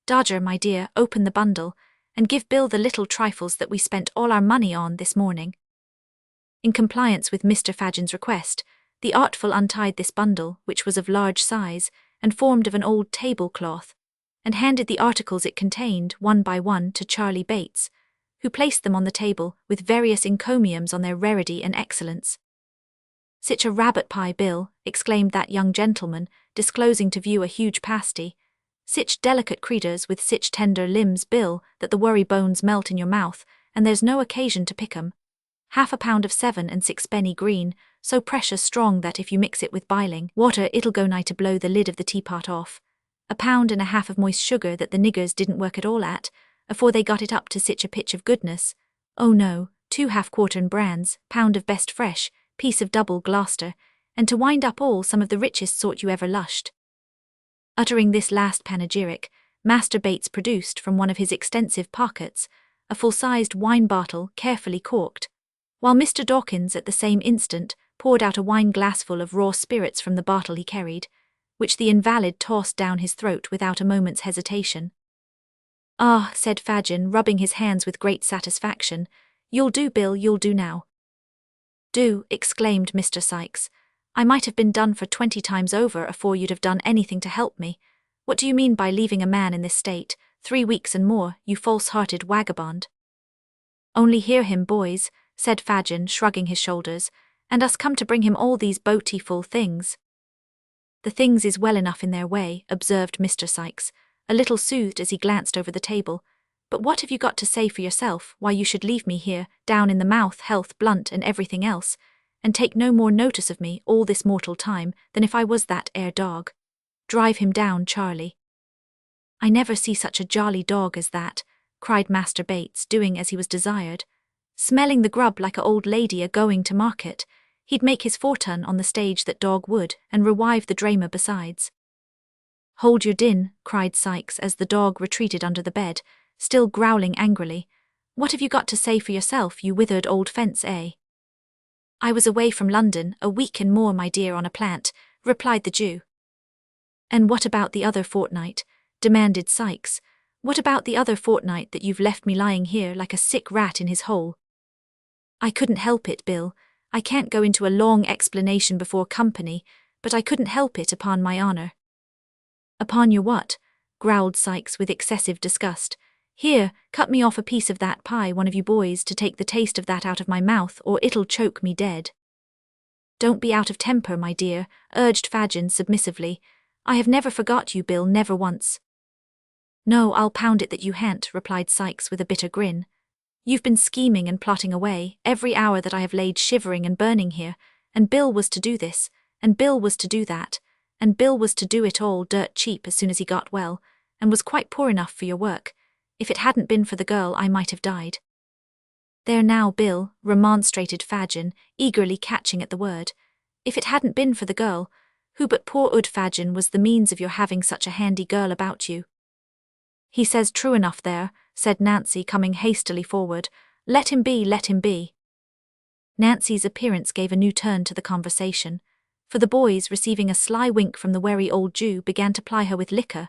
Dodger, my dear, open the bundle, and give Bill the little trifles that we spent all our money on this morning." In compliance with Mr. Fagin's request, the artful untied this bundle, which was of large size, and formed of an old tablecloth, and handed the articles it contained, one by one, to Charlie Bates, who placed them on the table with various encomiums on their rarity and excellence. "Sich a rabbit pie, Bill," exclaimed that young gentleman, disclosing to view a huge pasty. "Sich delicate creeturs with sich tender limbs, Bill, that the worry bones melt in your mouth, and there's no occasion to pick 'em. Half a pound of 7 and 6 green, so precious strong that if you mix it with biling water it'll go nigh to blow the lid of the teapot off. 1.5 pounds of moist sugar that the niggers didn't work at all at, afore they got it up to sich a pitch of goodness. Oh no, 2 half-quartern brands, pound of best fresh, piece of double Gloucester, and to wind up all some of the richest sort you ever lushed." Uttering this last panegyric, Master Bates produced from one of his extensive pockets a full-sized wine bottle carefully corked, while Mr. Dawkins at the same instant poured out a wine-glassful of raw spirits from the bottle he carried, which the invalid tossed down his throat without a moment's hesitation. "Ah," said Fagin, rubbing his hands with great satisfaction, "you'll do, Bill, you'll do now." "Do," exclaimed Mr. Sikes. "I might have been done for 20 times over afore you'd have done anything to help me. What do you mean by leaving a man in this state, 3 weeks and more, you false-hearted vagabond?" "Only hear him, boys," said Fagin, shrugging his shoulders, "and us come to bring him all these boaty-full things." "The things is well enough in their way," observed Mr. Sikes, a little soothed as he glanced over the table, "but what have you got to say for yourself why you should leave me here, down in the mouth, health, blunt, and everything else, and take no more notice of me all this mortal time than if I was that 'ere dog? Drive him down, Charlie." "I never see such a jolly dog as that," cried Master Bates, doing as he was desired. "Smelling the grub like a old lady a-going to market. He'd make his fortune on the stage, that dog would, and rewive the drama besides." "Hold your din," cried Sikes as the dog retreated under the bed, still growling angrily. "What have you got to say for yourself, you withered old fence, eh?" "I was away from London a week and more, my dear, on a plant," replied the Jew. "And what about the other fortnight?" demanded Sikes. "What about the other fortnight that you've left me lying here like a sick rat in his hole?" "I couldn't help it, Bill. I can't go into a long explanation before company, but I couldn't help it, upon my honour." "Upon your what?" growled Sikes with excessive disgust. "Here, cut me off a piece of that pie, one of you boys, to take the taste of that out of my mouth, or it'll choke me dead." "Don't be out of temper, my dear," urged Fagin submissively. "I have never forgot you, Bill, never once." "No, I'll pound it that you han't," replied Sikes with a bitter grin. "You've been scheming and plotting away every hour that I have laid shivering and burning here, and Bill was to do this, and Bill was to do that, and Bill was to do it all dirt cheap as soon as he got well, and was quite poor enough for your work. If it hadn't been for the girl, I might have died." "There now, Bill," remonstrated Fagin, eagerly catching at the word. "If it hadn't been for the girl, who but poor old Fagin was the means of your having such a handy girl about you?" "He says true enough there," said Nancy, coming hastily forward. "Let him be, let him be." Nancy's appearance gave a new turn to the conversation, for the boys, receiving a sly wink from the wary old Jew, began to ply her with liquor,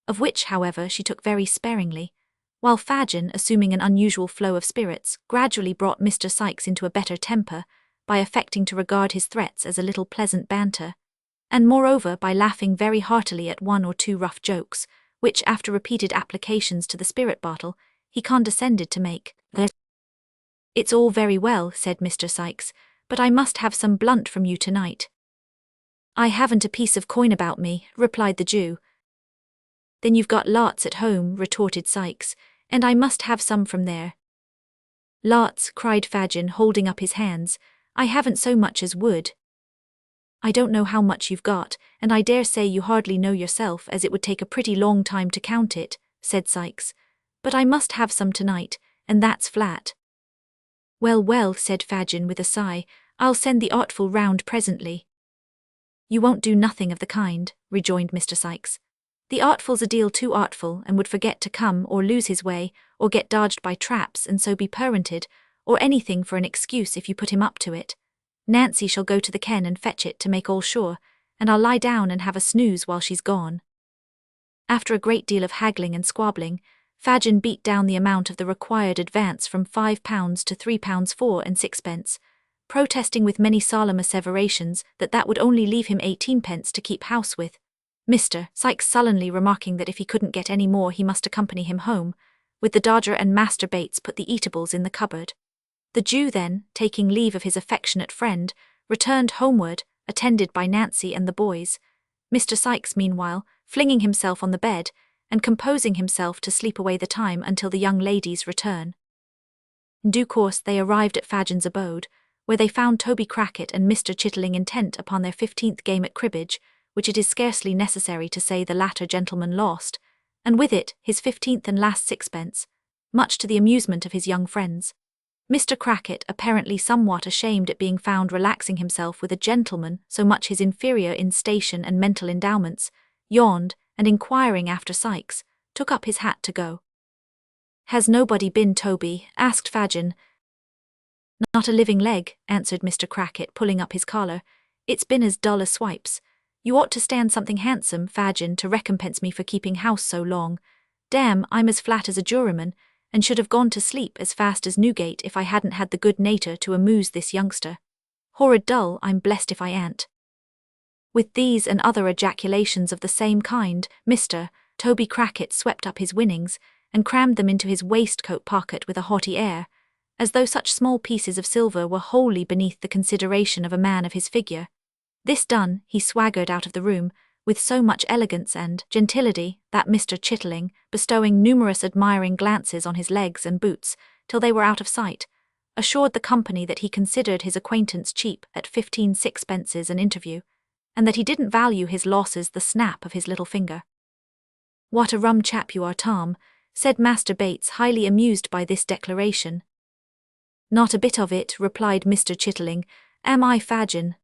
of which, however, she took very sparingly, while Fagin, assuming an unusual flow of spirits, gradually brought Mr. Sikes into a better temper by affecting to regard his threats as a little pleasant banter, and moreover by laughing very heartily at one or two rough jokes, which, after repeated applications to the spirit bottle, he condescended to make. "It's all very well," said Mr. Sikes, "but I must have some blunt from you tonight." "I haven't a piece of coin about me," replied the Jew. "Then you've got lots at home," retorted Sikes, "and I must have some from there." "Lots," cried Fagin, holding up his hands. "I haven't so much as wood." "I don't know how much you've got, and I dare say you hardly know yourself, as it would take a pretty long time to count it," said Sikes. "But I must have some tonight, and that's flat." "Well, well," said Fagin with a sigh, "I'll send the artful round presently." "You won't do nothing of the kind," rejoined Mr. Sikes. "The artful's a deal too artful, and would forget to come, or lose his way, or get dodged by traps and so be parented, or anything for an excuse if you put him up to it. Nancy shall go to the ken and fetch it to make all sure, and I'll lie down and have a snooze while she's gone." After a great deal of haggling and squabbling, Fagin beat down the amount of the required advance from £5 to £3 4 and sixpence, protesting with many solemn asseverations that would only leave him 18p to keep house with, Mr. Sikes sullenly remarking that if he couldn't get any more he must accompany him home, with the Dodger and Master Bates put the eatables in the cupboard. The Jew then, taking leave of his affectionate friend, returned homeward, attended by Nancy and the boys, Mr. Sikes meanwhile flinging himself on the bed and composing himself to sleep away the time until the young ladies' return. In due course they arrived at Fagin's abode, where they found Toby Crackit and Mr. Chitling intent upon their 15th game at cribbage, which it is scarcely necessary to say the latter gentleman lost, and with it his 15th and last sixpence, much to the amusement of his young friends. Mr. Crackit, apparently somewhat ashamed at being found relaxing himself with a gentleman so much his inferior in station and mental endowments, yawned, and inquiring after Sikes, took up his hat to go. "Has nobody been, Toby?" asked Fagin. "Not a living leg," answered Mr. Crackit, pulling up his collar. "It's been as dull as swipes. You ought to stand something handsome, Fagin, to recompense me for keeping house so long. Damn, I'm as flat as a juryman, and should have gone to sleep as fast as Newgate if I hadn't had the good nature to amuse this youngster. Horrid dull, I'm blessed if I an't." With these and other ejaculations of the same kind, Mr. Toby Crackit swept up his winnings, and crammed them into his waistcoat pocket with a haughty air, as though such small pieces of silver were wholly beneath the consideration of a man of his figure. This done, he swaggered out of the room, with so much elegance and gentility that Mr. Chitling, bestowing numerous admiring glances on his legs and boots till they were out of sight, assured the company that he considered his acquaintance cheap at 15 sixpences an interview, and that he didn't value his losses the snap of his little finger. "What a rum chap you are, Tom," said Master Bates, highly amused by this declaration. "Not a bit of it," replied Mr. Chitling. "Am I, Fagin?"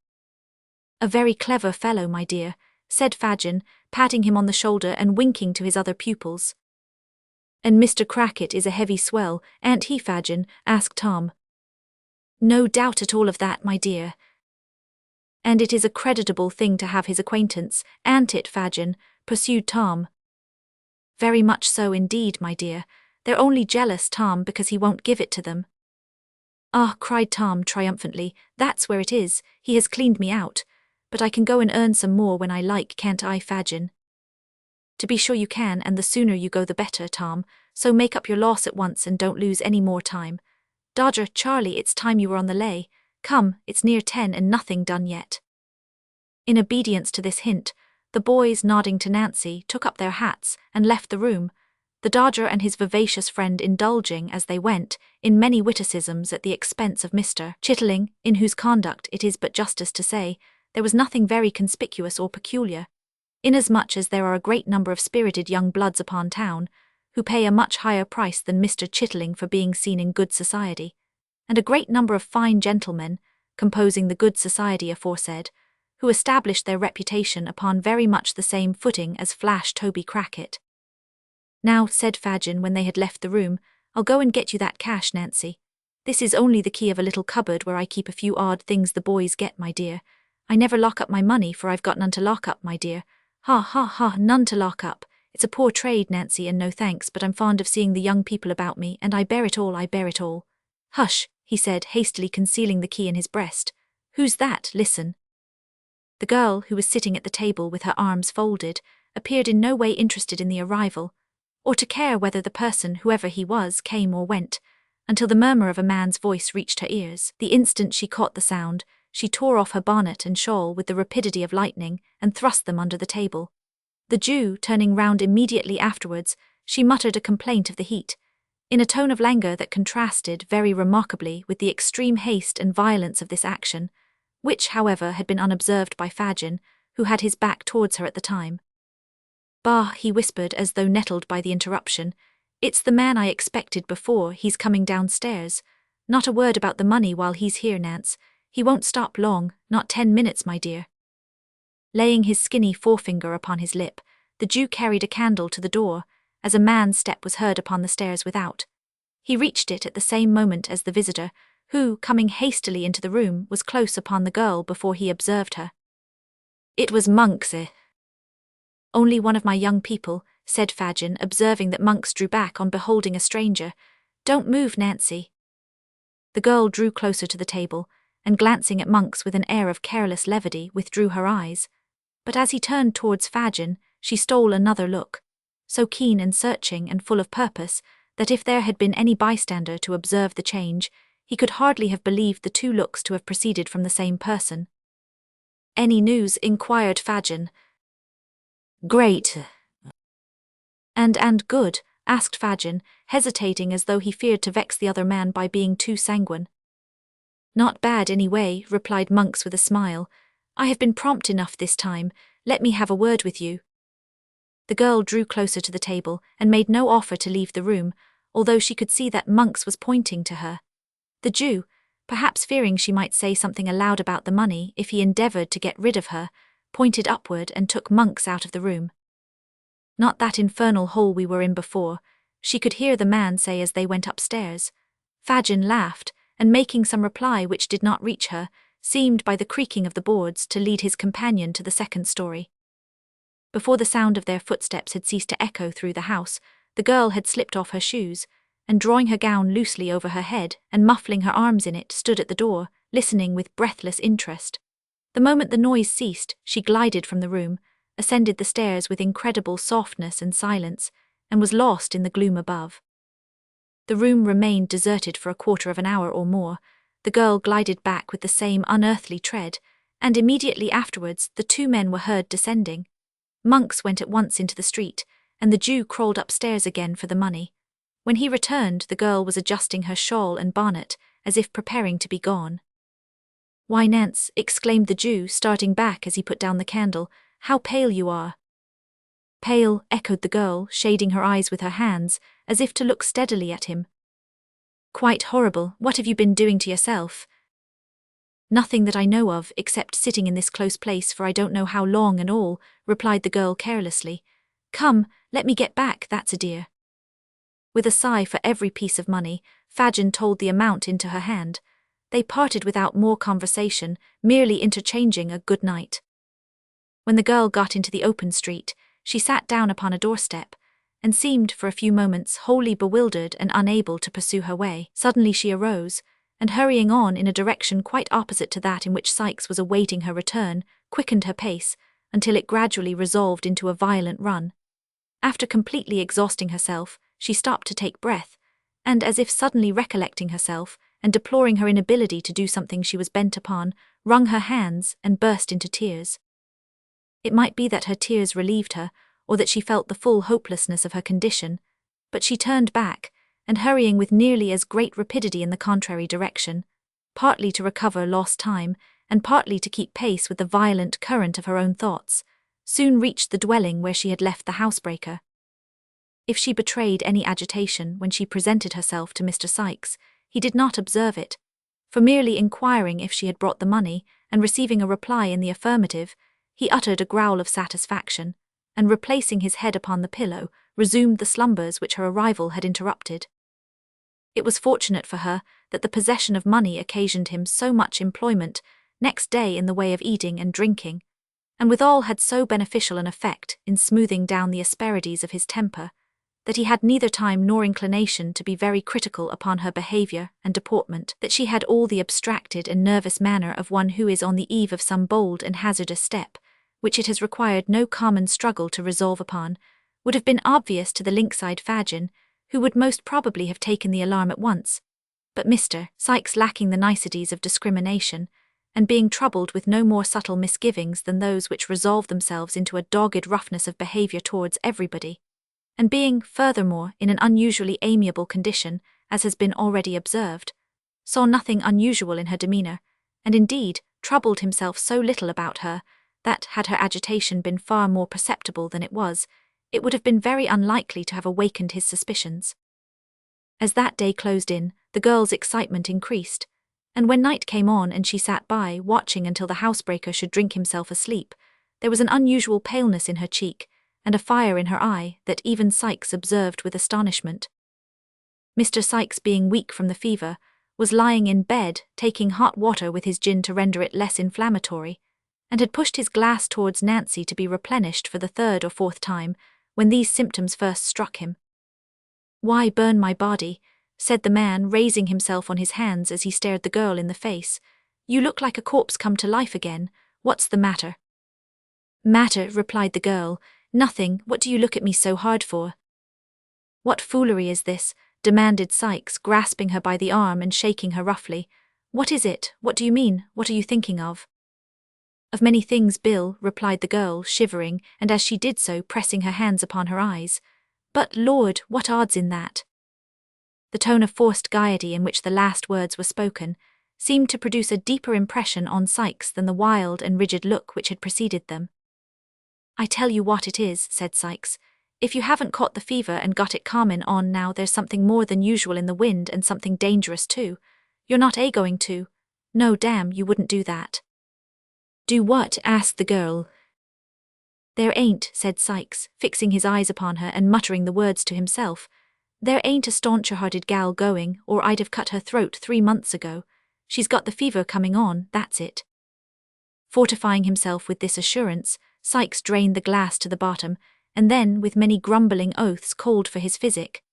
"A very clever fellow, my dear," said Fagin, patting him on the shoulder and winking to his other pupils. "And Mr. Crackit is a heavy swell, ain't he, Fagin?" asked Tom. "No doubt at all of that, my dear. And it is a creditable thing to have his acquaintance, ain't it, Fagin?" pursued Tom. "Very much so indeed, my dear. They're only jealous, Tom, because he won't give it to them." "Ah," cried Tom triumphantly, "that's where it is. He has cleaned me out. But I can go and earn some more when I like, can't I, Fagin?" "To be sure you can, and the sooner you go the better, Tom, so make up your loss at once and don't lose any more time. Dodger, Charlie, it's time you were on the lay. Come, it's near 10 and nothing done yet." In obedience to this hint, the boys, nodding to Nancy, took up their hats and left the room, the Dodger and his vivacious friend indulging, as they went, in many witticisms at the expense of Mr. Chitling, in whose conduct, it is but justice to say, there was nothing very conspicuous or peculiar, inasmuch as there are a great number of spirited young bloods upon town, who pay a much higher price than Mr. Chitling for being seen in good society, and a great number of fine gentlemen, composing the good society aforesaid, who established their reputation upon very much the same footing as Flash Toby Crackit. "Now," said Fagin when they had left the room, "I'll go and get you that cash, Nancy. This is only the key of a little cupboard where I keep a few odd things the boys get, my dear. I never lock up my money, for I've got none to lock up, my dear. Ha, ha, ha, none to lock up. It's a poor trade, Nancy, and no thanks, but I'm fond of seeing the young people about me, and I bear it all, I bear it all." "Hush," he said, hastily concealing the key in his breast. "Who's that? Listen." The girl, who was sitting at the table with her arms folded, appeared in no way interested in the arrival, or to care whether the person, whoever he was, came or went, until the murmur of a man's voice reached her ears. The instant she caught the sound, she tore off her bonnet and shawl with the rapidity of lightning and thrust them under the table. The Jew, turning round immediately afterwards, she muttered a complaint of the heat, in a tone of languor that contrasted very remarkably with the extreme haste and violence of this action, which, however, had been unobserved by Fagin, who had his back towards her at the time. "Bah," he whispered as though nettled by the interruption, "it's the man I expected before, he's coming downstairs. Not a word about the money while he's here, Nance. He won't stop long, not 10 minutes, my dear." Laying his skinny forefinger upon his lip, the Jew carried a candle to the door, as a man's step was heard upon the stairs without. He reached it at the same moment as the visitor, who, coming hastily into the room, was close upon the girl before he observed her. "It was Monks, eh?" "Only one of my young people," said Fagin, observing that Monks drew back on beholding a stranger. "Don't move, Nancy." The girl drew closer to the table, and glancing at Monks with an air of careless levity, withdrew her eyes. But as he turned towards Fagin, she stole another look, so keen and searching and full of purpose, that if there had been any bystander to observe the change, he could hardly have believed the two looks to have proceeded from the same person. "Any news?" inquired Fagin. "Great." And good?" asked Fagin, hesitating as though he feared to vex the other man by being too sanguine. "Not bad anyway," replied Monks with a smile. "I have been prompt enough this time. Let me have a word with you." The girl drew closer to the table and made no offer to leave the room, although she could see that Monks was pointing to her. The Jew, perhaps fearing she might say something aloud about the money if he endeavoured to get rid of her, pointed upward and took Monks out of the room. "Not that infernal hole we were in before," she could hear the man say as they went upstairs. Fagin laughed, and making some reply which did not reach her, seemed by the creaking of the boards to lead his companion to the second story. Before the sound of their footsteps had ceased to echo through the house, the girl had slipped off her shoes, and drawing her gown loosely over her head and muffling her arms in it, stood at the door, listening with breathless interest. The moment the noise ceased, she glided from the room, ascended the stairs with incredible softness and silence, and was lost in the gloom above. The room remained deserted for a quarter of an hour or more. The girl glided back with the same unearthly tread, and immediately afterwards the two men were heard descending. Monks went at once into the street, and the Jew crawled upstairs again for the money. When he returned, the girl was adjusting her shawl and bonnet, as if preparing to be gone. "Why, Nance," exclaimed the Jew, starting back as he put down the candle, "how pale you are." "Pale," echoed the girl, shading her eyes with her hands, as if to look steadily at him. "Quite horrible. What have you been doing to yourself?" "Nothing that I know of, except sitting in this close place for I don't know how long and all," replied the girl carelessly. "Come, let me get back, that's a dear." With a sigh for every piece of money, Fagin told the amount into her hand. They parted without more conversation, merely interchanging a good night. When the girl got into the open street, she sat down upon a doorstep, and seemed for a few moments wholly bewildered and unable to pursue her way. Suddenly she arose, and hurrying on in a direction quite opposite to that in which Sikes was awaiting her return, quickened her pace, until it gradually resolved into a violent run. After completely exhausting herself, she stopped to take breath, and as if suddenly recollecting herself, and deploring her inability to do something she was bent upon, wrung her hands and burst into tears. It might be that her tears relieved her, or that she felt the full hopelessness of her condition, but she turned back, and hurrying with nearly as great rapidity in the contrary direction, partly to recover lost time, and partly to keep pace with the violent current of her own thoughts, soon reached the dwelling where she had left the housebreaker. If she betrayed any agitation when she presented herself to Mr. Sikes, he did not observe it, for merely inquiring if she had brought the money, and receiving a reply in the affirmative, he uttered a growl of satisfaction, and replacing his head upon the pillow, resumed the slumbers which her arrival had interrupted. It was fortunate for her that the possession of money occasioned him so much employment next day in the way of eating and drinking, and withal had so beneficial an effect in smoothing down the asperities of his temper, that he had neither time nor inclination to be very critical upon her behaviour and deportment, that she had all the abstracted and nervous manner of one who is on the eve of some bold and hazardous step, which it has required no common struggle to resolve upon, would have been obvious to the lynx-eyed Fagin, who would most probably have taken the alarm at once. But Mr. Sikes, lacking the niceties of discrimination, and being troubled with no more subtle misgivings than those which resolve themselves into a dogged roughness of behaviour towards everybody, and being, furthermore, in an unusually amiable condition, as has been already observed, saw nothing unusual in her demeanour, and indeed troubled himself so little about her, that, had her agitation been far more perceptible than it was, it would have been very unlikely to have awakened his suspicions. As that day closed in, the girl's excitement increased, and when night came on and she sat by, watching until the housebreaker should drink himself asleep, there was an unusual paleness in her cheek, and a fire in her eye that even Sikes observed with astonishment. Mr. Sikes, being weak from the fever, was lying in bed, taking hot water with his gin to render it less inflammatory, and had pushed his glass towards Nancy to be replenished for the third or fourth time, when these symptoms first struck him. "Why burn my body?" said the man, raising himself on his hands as he stared the girl in the face. "You look like a corpse come to life again. What's the matter?" "Matter," replied the girl. "Nothing. What do you look at me so hard for?" "What foolery is this?" demanded Sikes, grasping her by the arm and shaking her roughly. "What is it? What do you mean? What are you thinking of?" "Of many things, Bill," replied the girl, shivering, and as she did so pressing her hands upon her eyes. "But, Lord, what odds in that?" The tone of forced gaiety in which the last words were spoken seemed to produce a deeper impression on Sikes than the wild and rigid look which had preceded them. "I tell you what it is," said Sikes. "If you haven't caught the fever and got it comin' on now, there's something more than usual in the wind, and something dangerous too. You're not going to? No, damn, you wouldn't do that." "Do what?" asked the girl. "There ain't," said Sikes, fixing his eyes upon her and muttering the words to himself. "There ain't a stauncher-hearted gal going, or I'd have cut her throat 3 months ago. She's got the fever coming on, that's it." Fortifying himself with this assurance, Sikes drained the glass to the bottom, and then, with many grumbling oaths, called for his physic.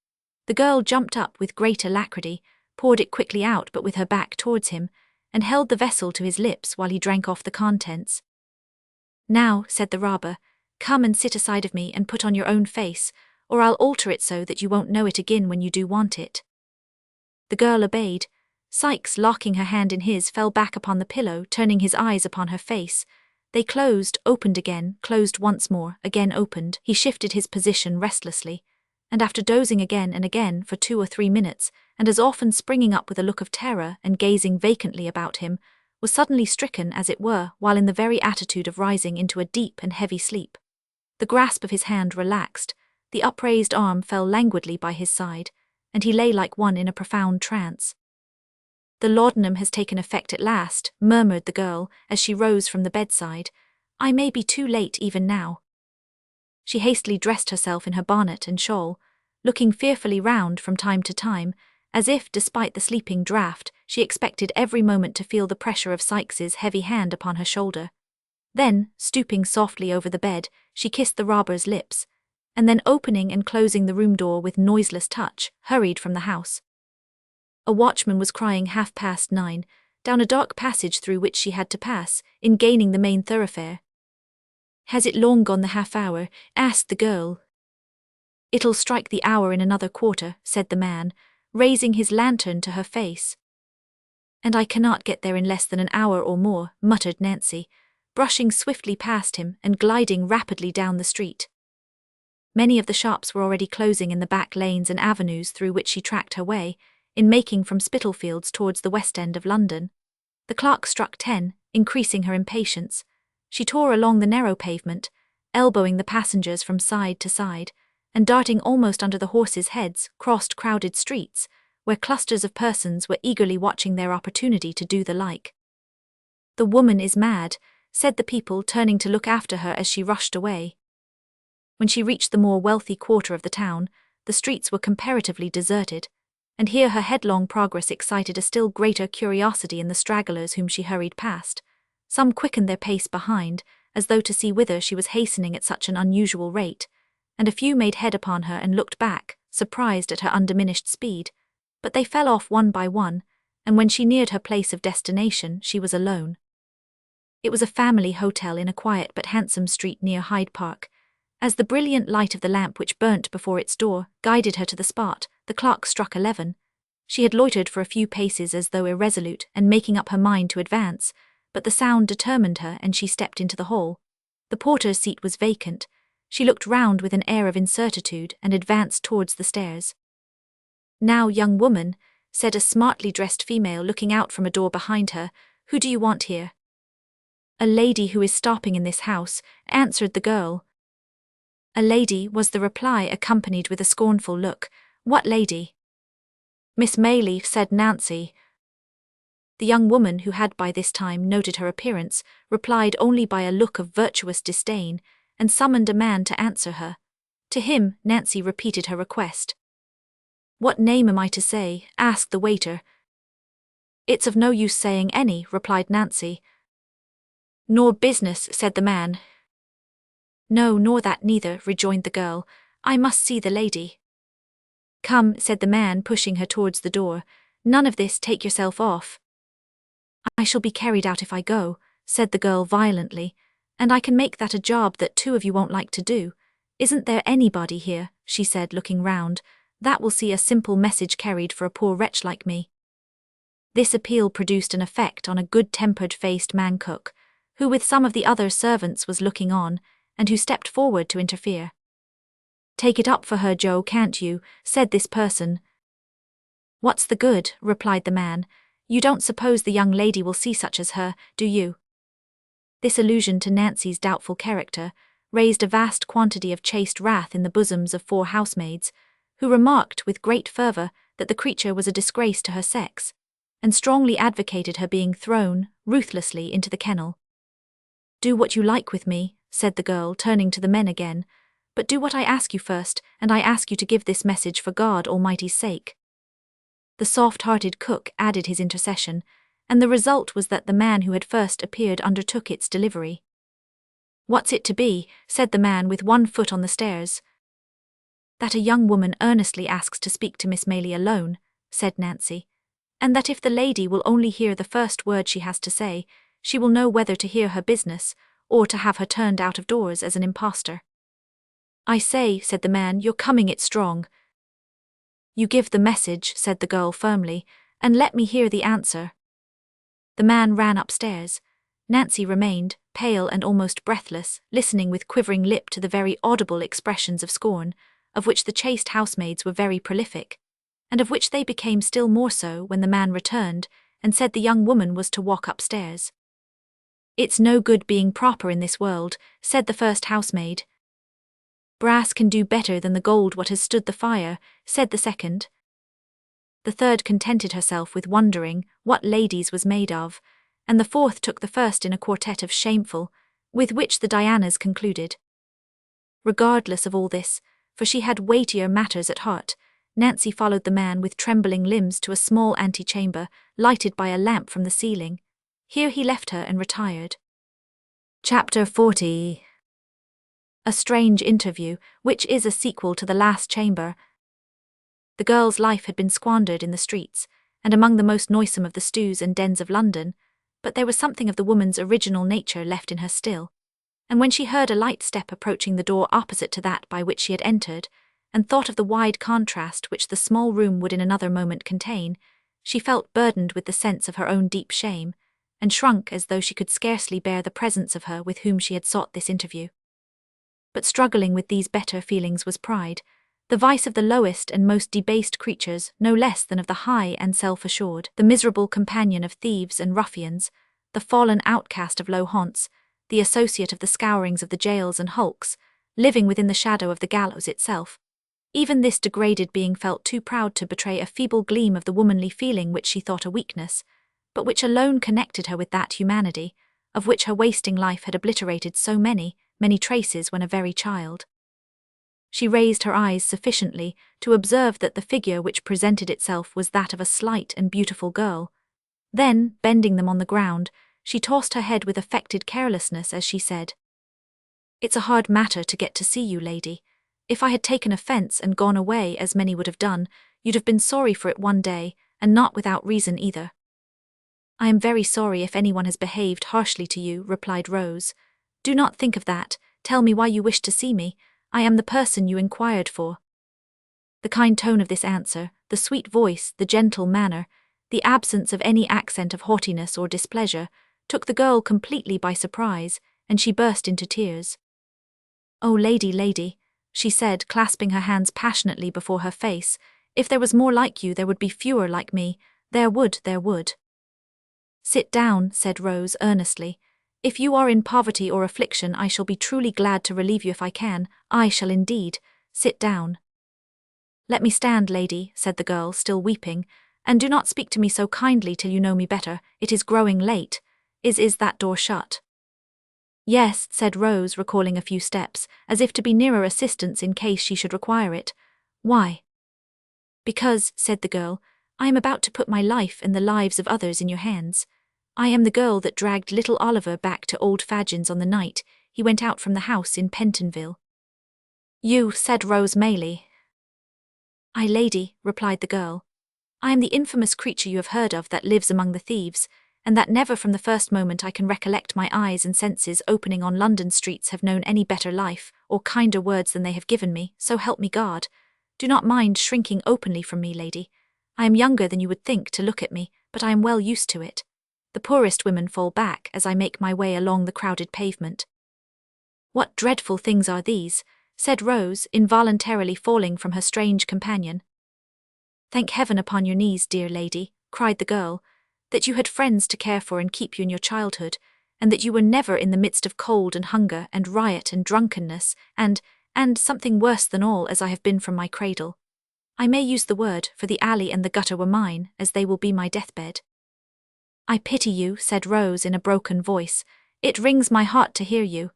The girl jumped up with great alacrity, poured it quickly out but with her back towards him, and held the vessel to his lips while he drank off the contents. "Now," said the robber, "come and sit aside of me and put on your own face, or I'll alter it so that you won't know it again when you do want it." The girl obeyed. Sikes, locking her hand in his, fell back upon the pillow, turning his eyes upon her face. They closed, opened again, closed once more, again opened. He shifted his position restlessly, and after dozing again and again for 2 or 3 minutes, and as often springing up with a look of terror and gazing vacantly about him, was suddenly stricken, as it were, while in the very attitude of rising into a deep and heavy sleep. The grasp of his hand relaxed, the upraised arm fell languidly by his side, and he lay like one in a profound trance. "The laudanum has taken effect at last," murmured the girl, as she rose from the bedside. "I may be too late even now." She hastily dressed herself in her bonnet and shawl, looking fearfully round from time to time, as if, despite the sleeping draught, she expected every moment to feel the pressure of Sikes's heavy hand upon her shoulder. Then, stooping softly over the bed, she kissed the robber's lips, and then, opening and closing the room door with noiseless touch, hurried from the house. A watchman was crying 9:30, down a dark passage through which she had to pass, in gaining the main thoroughfare. "Has it long gone the half-hour?" asked the girl. "It'll strike the hour in another quarter," said the man, raising his lantern to her face. "And I cannot get there in less than an hour or more," muttered Nancy, brushing swiftly past him and gliding rapidly down the street. Many of the shops were already closing in the back lanes and avenues through which she tracked her way, in making from Spitalfields towards the West End of London. The clock struck 10, increasing her impatience. She tore along the narrow pavement, elbowing the passengers from side to side, and darting almost under the horses' heads, crossed crowded streets, where clusters of persons were eagerly watching their opportunity to do the like. "The woman is mad," said the people, turning to look after her as she rushed away. When she reached the more wealthy quarter of the town, the streets were comparatively deserted, and here her headlong progress excited a still greater curiosity in the stragglers whom she hurried past. Some quickened their pace behind, as though to see whither she was hastening at such an unusual rate, and a few made head upon her and looked back, surprised at her undiminished speed, but they fell off one by one, and when she neared her place of destination she was alone. It was a family hotel in a quiet but handsome street near Hyde Park. As the brilliant light of the lamp which burnt before its door guided her to the spot, the clock struck 11. She had loitered for a few paces as though irresolute and making up her mind to advance, but the sound determined her and she stepped into the hall. The porter's seat was vacant. She looked round with an air of incertitude and advanced towards the stairs. "Now, young woman," said a smartly dressed female looking out from a door behind her, "who do you want here?" "A lady who is stopping in this house," answered the girl. "A lady," was the reply, accompanied with a scornful look. "What lady?" "Miss Maylie," said Nancy. The young woman, who had by this time noted her appearance, replied only by a look of virtuous disdain, and summoned a man to answer her. To him, Nancy repeated her request. "What name am I to say?" asked the waiter. "It's of no use saying any," replied Nancy. "Nor business," said the man. "No, nor that neither," rejoined the girl. "I must see the lady." "Come," said the man, pushing her towards the door. "None of this, take yourself off." "I shall be carried out if I go," said the girl violently, "and I can make that a job that two of you won't like to do. Isn't there anybody here," she said, looking round, "that will see a simple message carried for a poor wretch like me?" This appeal produced an effect on a good-tempered faced man-cook, who with some of the other servants was looking on, and who stepped forward to interfere. "Take it up for her, Joe, can't you?" said this person. "What's the good?" replied the man. "You don't suppose the young lady will see such as her, do you?" This allusion to Nancy's doubtful character raised a vast quantity of chaste wrath in the bosoms of 4 housemaids, who remarked with great fervour that the creature was a disgrace to her sex, and strongly advocated her being thrown, ruthlessly, into the kennel. "Do what you like with me," said the girl, turning to the men again, "but do what I ask you first, and I ask you to give this message for God Almighty's sake." The soft-hearted cook added his intercession, and the result was that the man who had first appeared undertook its delivery. "What's it to be?" said the man with one foot on the stairs. "That a young woman earnestly asks to speak to Miss Maylie alone," said Nancy, "and that if the lady will only hear the first word she has to say, she will know whether to hear her business, or to have her turned out of doors as an impostor." "I say," said the man, "you're coming it strong." "You give the message," said the girl firmly, "and let me hear the answer." The man ran upstairs. Nancy remained, pale and almost breathless, listening with quivering lip to the very audible expressions of scorn, of which the chaste housemaids were very prolific, and of which they became still more so when the man returned and said the young woman was to walk upstairs. "It's no good being proper in this world," said the first housemaid. "Brass can do better than the gold what has stood the fire," said the second. The third contented herself with wondering what ladies was made of, and the fourth took the first in a quartet of shameful, with which the Dianas concluded. Regardless of all this, for she had weightier matters at heart, Nancy followed the man with trembling limbs to a small antechamber, lighted by a lamp from the ceiling. Here he left her and retired. Chapter 40. A strange interview, which is a sequel to the last chamber. The girl's life had been squandered in the streets, and among the most noisome of the stews and dens of London, but there was something of the woman's original nature left in her still, and when she heard a light step approaching the door opposite to that by which she had entered, and thought of the wide contrast which the small room would in another moment contain, she felt burdened with the sense of her own deep shame, and shrunk as though she could scarcely bear the presence of her with whom she had sought this interview. But struggling with these better feelings was pride, the vice of the lowest and most debased creatures no less than of the high and self-assured, the miserable companion of thieves and ruffians, the fallen outcast of low haunts, the associate of the scourings of the jails and hulks, living within the shadow of the gallows itself. Even this degraded being felt too proud to betray a feeble gleam of the womanly feeling which she thought a weakness, but which alone connected her with that humanity, of which her wasting life had obliterated so many traces when a very child. She raised her eyes sufficiently to observe that the figure which presented itself was that of a slight and beautiful girl. Then, bending them on the ground, she tossed her head with affected carelessness as she said, "It's a hard matter to get to see you, lady. If I had taken offence and gone away, as many would have done, you'd have been sorry for it one day, and not without reason either." I am very sorry if anyone has behaved harshly to you, replied Rose. Do not think of that. Tell me why you wish to see me. I am the person you inquired for. The kind tone of this answer, the sweet voice, the gentle manner, the absence of any accent of haughtiness or displeasure, took the girl completely by surprise, and she burst into tears. "Oh, lady," she said, clasping her hands passionately before her face, "if there was more like you, there would be fewer like me. There would. Sit down," said Rose earnestly. "If you are in poverty or affliction, I shall be truly glad to relieve you if I can. I shall indeed. Sit down." "Let me stand, lady," said the girl, still weeping, "and do not speak to me so kindly till you know me better. It is growing late. Is that door shut?" "Yes," said Rose, recalling a few steps, as if to be nearer assistance in case she should require it. "Why?" "Because," said the girl, "I am about to put my life and the lives of others in your hands. I am the girl that dragged little Oliver back to old Fagin's on the night he went out from the house in Pentonville." "You," said Rose Maylie. "Aye, lady," replied the girl. "I am the infamous creature you have heard of that lives among the thieves, and that never from the first moment I can recollect my eyes and senses opening on London streets have known any better life or kinder words than they have given me, so help me God. Do not mind shrinking openly from me, lady. I am younger than you would think to look at me, but I am well used to it. The poorest women fall back as I make my way along the crowded pavement." "What dreadful things are these?" said Rose, involuntarily falling from her strange companion. "Thank heaven upon your knees, dear lady," cried the girl, "that you had friends to care for and keep you in your childhood, and that you were never in the midst of cold and hunger and riot and drunkenness, and something worse than all, as I have been from my cradle. I may use the word, for the alley and the gutter were mine, as they will be my deathbed." "I pity you," said Rose in a broken voice. "It wrings my heart to hear you."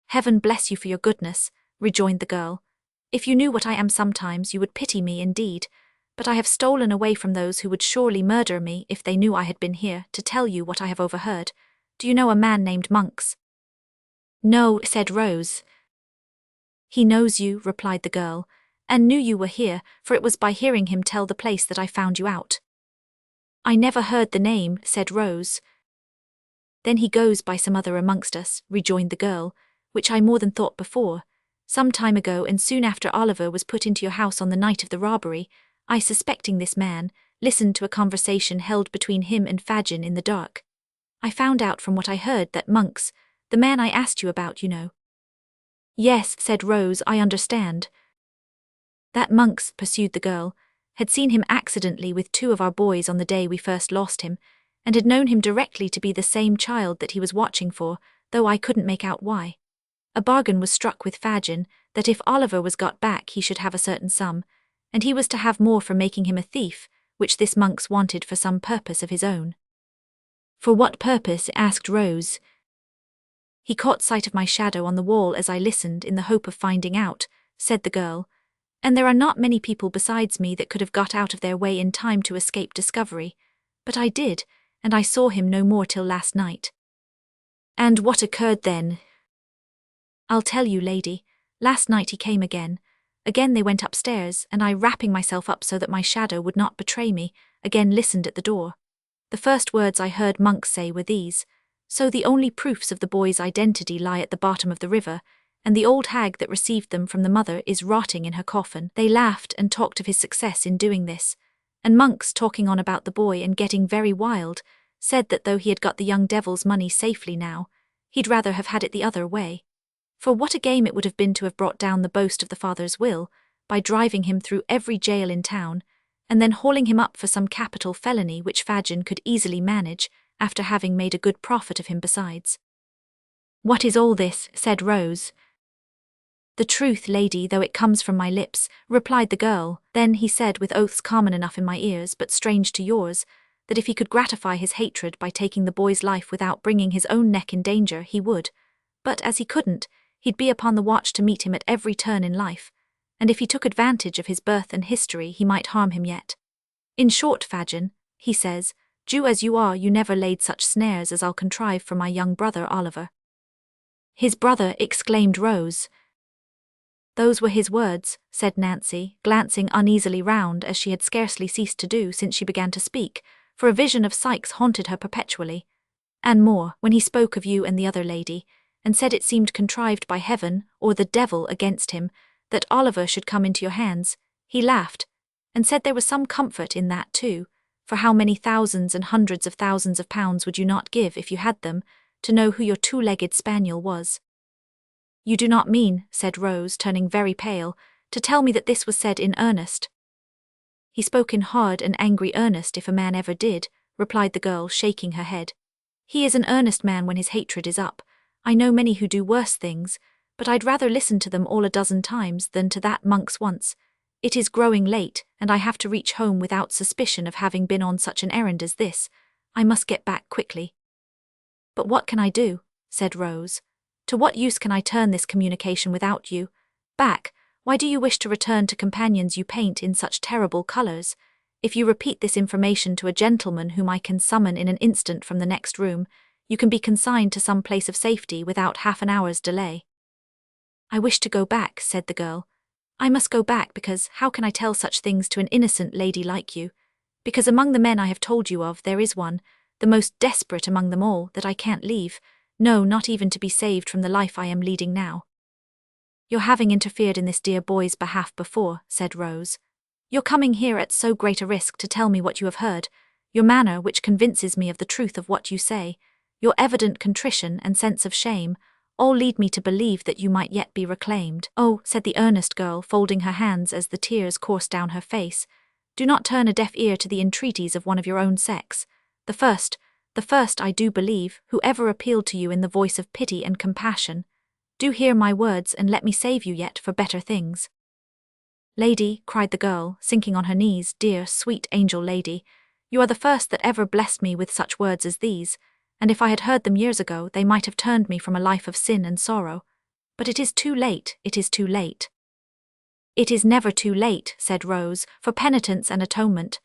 "Heaven bless you for your goodness," rejoined the girl. "If you knew what I am sometimes, you would pity me indeed. But I have stolen away from those who would surely murder me if they knew I had been here, to tell you what I have overheard. Do you know a man named Monks?" "No," said Rose. "He knows you," replied the girl, "and knew you were here, for it was by hearing him tell the place that I found you out." "I never heard the name," said Rose. "Then he goes by some other amongst us," rejoined the girl, "which I more than thought before. Some time ago, and soon after Oliver was put into your house on the night of the robbery, I, suspecting this man, listened to a conversation held between him and Fagin in the dark. I found out from what I heard that Monks, the man I asked you about, you know." "Yes," said Rose, "I understand." "That Monks," pursued the girl, "had seen him accidentally with two of our boys on the day we first lost him, and had known him directly to be the same child that he was watching for, though I couldn't make out why. A bargain was struck with Fagin that if Oliver was got back he should have a certain sum, and he was to have more for making him a thief, which this Monks wanted for some purpose of his own." "For what purpose?" asked Rose. "He caught sight of my shadow on the wall as I listened in the hope of finding out," said the girl, "and there are not many people besides me that could have got out of their way in time to escape discovery. But I did, and I saw him no more till last night." "And what occurred then?" "I'll tell you, lady. Last night he came again. Again they went upstairs, and I, wrapping myself up so that my shadow would not betray me, again listened at the door. The first words I heard Monks say were these: 'So the only proofs of the boy's identity lie at the bottom of the river, and the old hag that received them from the mother is rotting in her coffin.' They laughed and talked of his success in doing this, and Monks, talking on about the boy and getting very wild, said that though he had got the young devil's money safely now, he'd rather have had it the other way. For what a game it would have been to have brought down the boast of the father's will, by driving him through every jail in town, and then hauling him up for some capital felony which Fagin could easily manage, after having made a good profit of him besides." "What is all this?" said Rose. "The truth, lady, though it comes from my lips," replied the girl. "Then he said, with oaths common enough in my ears but strange to yours, that if he could gratify his hatred by taking the boy's life without bringing his own neck in danger, he would. But as he couldn't, he'd be upon the watch to meet him at every turn in life, and if he took advantage of his birth and history he might harm him yet. In short, Fagin, he says, Jew as you are, you never laid such snares as I'll contrive for my young brother Oliver." "His brother!" exclaimed Rose. "Those were his words," said Nancy, glancing uneasily round as she had scarcely ceased to do since she began to speak, for a vision of Sikes haunted her perpetually. And more, when he spoke of you and the other lady, and said it seemed contrived by heaven, or the devil against him, that Oliver should come into your hands, he laughed, and said there was some comfort in that too, for how many thousands and hundreds of thousands of pounds would you not give, if you had them, to know who your two-legged spaniel was? You do not mean, said Rose, turning very pale, to tell me that this was said in earnest. He spoke in hard and angry earnest, if a man ever did, replied the girl, shaking her head. He is an earnest man when his hatred is up. I know many who do worse things, but I'd rather listen to them all a dozen times than to that monk's once. It is growing late, and I have to reach home without suspicion of having been on such an errand as this. I must get back quickly. But what can I do? Said Rose. To what use can I turn this communication without you? Back, why do you wish to return to companions you paint in such terrible colours? If you repeat this information to a gentleman whom I can summon in an instant from the next room, you can be consigned to some place of safety without half an hour's delay. I wish to go back, said the girl. I must go back because how can I tell such things to an innocent lady like you? Because among the men I have told you of there is one, the most desperate among them all, that I can't leave, no, not even to be saved from the life I am leading now. Your having interfered in this dear boy's behalf before, said Rose. Your coming here at so great a risk to tell me what you have heard, your manner which convinces me of the truth of what you say, your evident contrition and sense of shame, all lead me to believe that you might yet be reclaimed. Oh, said the earnest girl, folding her hands as the tears coursed down her face, do not turn a deaf ear to the entreaties of one of your own sex. The first, I do believe, who ever appealed to you in the voice of pity and compassion. Do hear my words and let me save you yet for better things. Lady, cried the girl, sinking on her knees, dear, sweet angel lady, you are the first that ever blessed me with such words as these, and if I had heard them years ago, they might have turned me from a life of sin and sorrow. But it is too late, it is too late. It is never too late, said Rose, for penitence and atonement.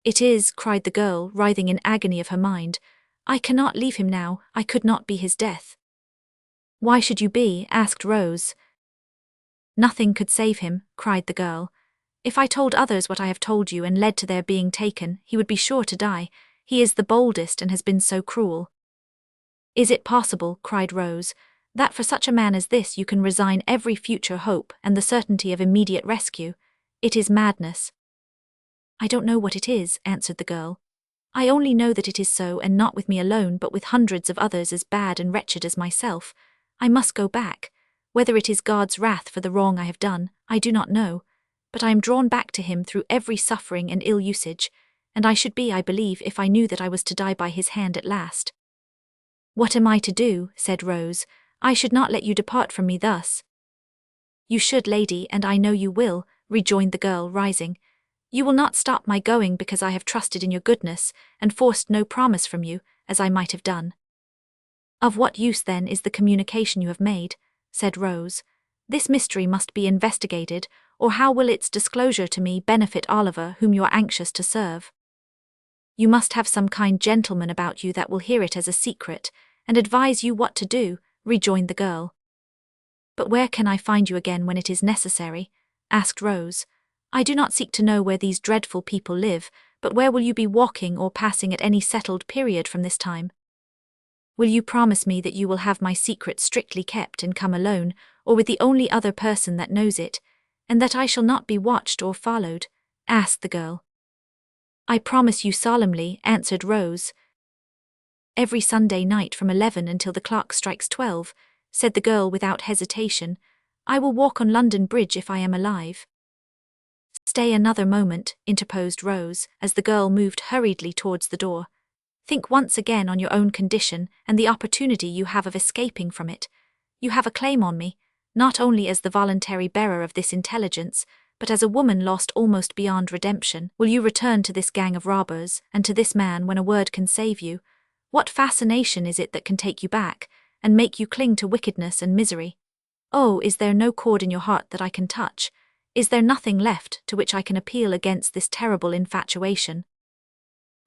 It is, cried the girl, writhing in agony of her mind. I cannot leave him now, I could not be his death. Why should you be? Asked Rose. Nothing could save him, cried the girl. If I told others what I have told you and led to their being taken, he would be sure to die. He is the boldest and has been so cruel. Is it possible, cried Rose, that for such a man as this you can resign every future hope and the certainty of immediate rescue? It is madness. I don't know what it is, answered the girl. I only know that it is so, and not with me alone, but with hundreds of others as bad and wretched as myself. I must go back. Whether it is God's wrath for the wrong I have done, I do not know, but I am drawn back to him through every suffering and ill usage, and I should be, I believe, if I knew that I was to die by his hand at last. What am I to do? Said Rose. I should not let you depart from me thus. You should, lady, and I know you will, rejoined the girl, rising. You will not stop my going because I have trusted in your goodness, and forced no promise from you, as I might have done. Of what use, then, is the communication you have made? Said Rose. This mystery must be investigated, or how will its disclosure to me benefit Oliver, whom you are anxious to serve? You must have some kind gentleman about you that will hear it as a secret, and advise you what to do, rejoined the girl. But where can I find you again when it is necessary? Asked Rose. I do not seek to know where these dreadful people live, but where will you be walking or passing at any settled period from this time? Will you promise me that you will have my secret strictly kept and come alone, or with the only other person that knows it, and that I shall not be watched or followed? Asked the girl. I promise you solemnly, answered Rose. Every Sunday night from 11 until the clock strikes 12, said the girl without hesitation. I will walk on London Bridge if I am alive. Stay another moment, interposed Rose, as the girl moved hurriedly towards the door. Think once again on your own condition and the opportunity you have of escaping from it. You have a claim on me, not only as the voluntary bearer of this intelligence, but as a woman lost almost beyond redemption. Will you return to this gang of robbers, and to this man when a word can save you? What fascination is it that can take you back, and make you cling to wickedness and misery? Oh, is there no chord in your heart that I can touch? Is there nothing left to which I can appeal against this terrible infatuation?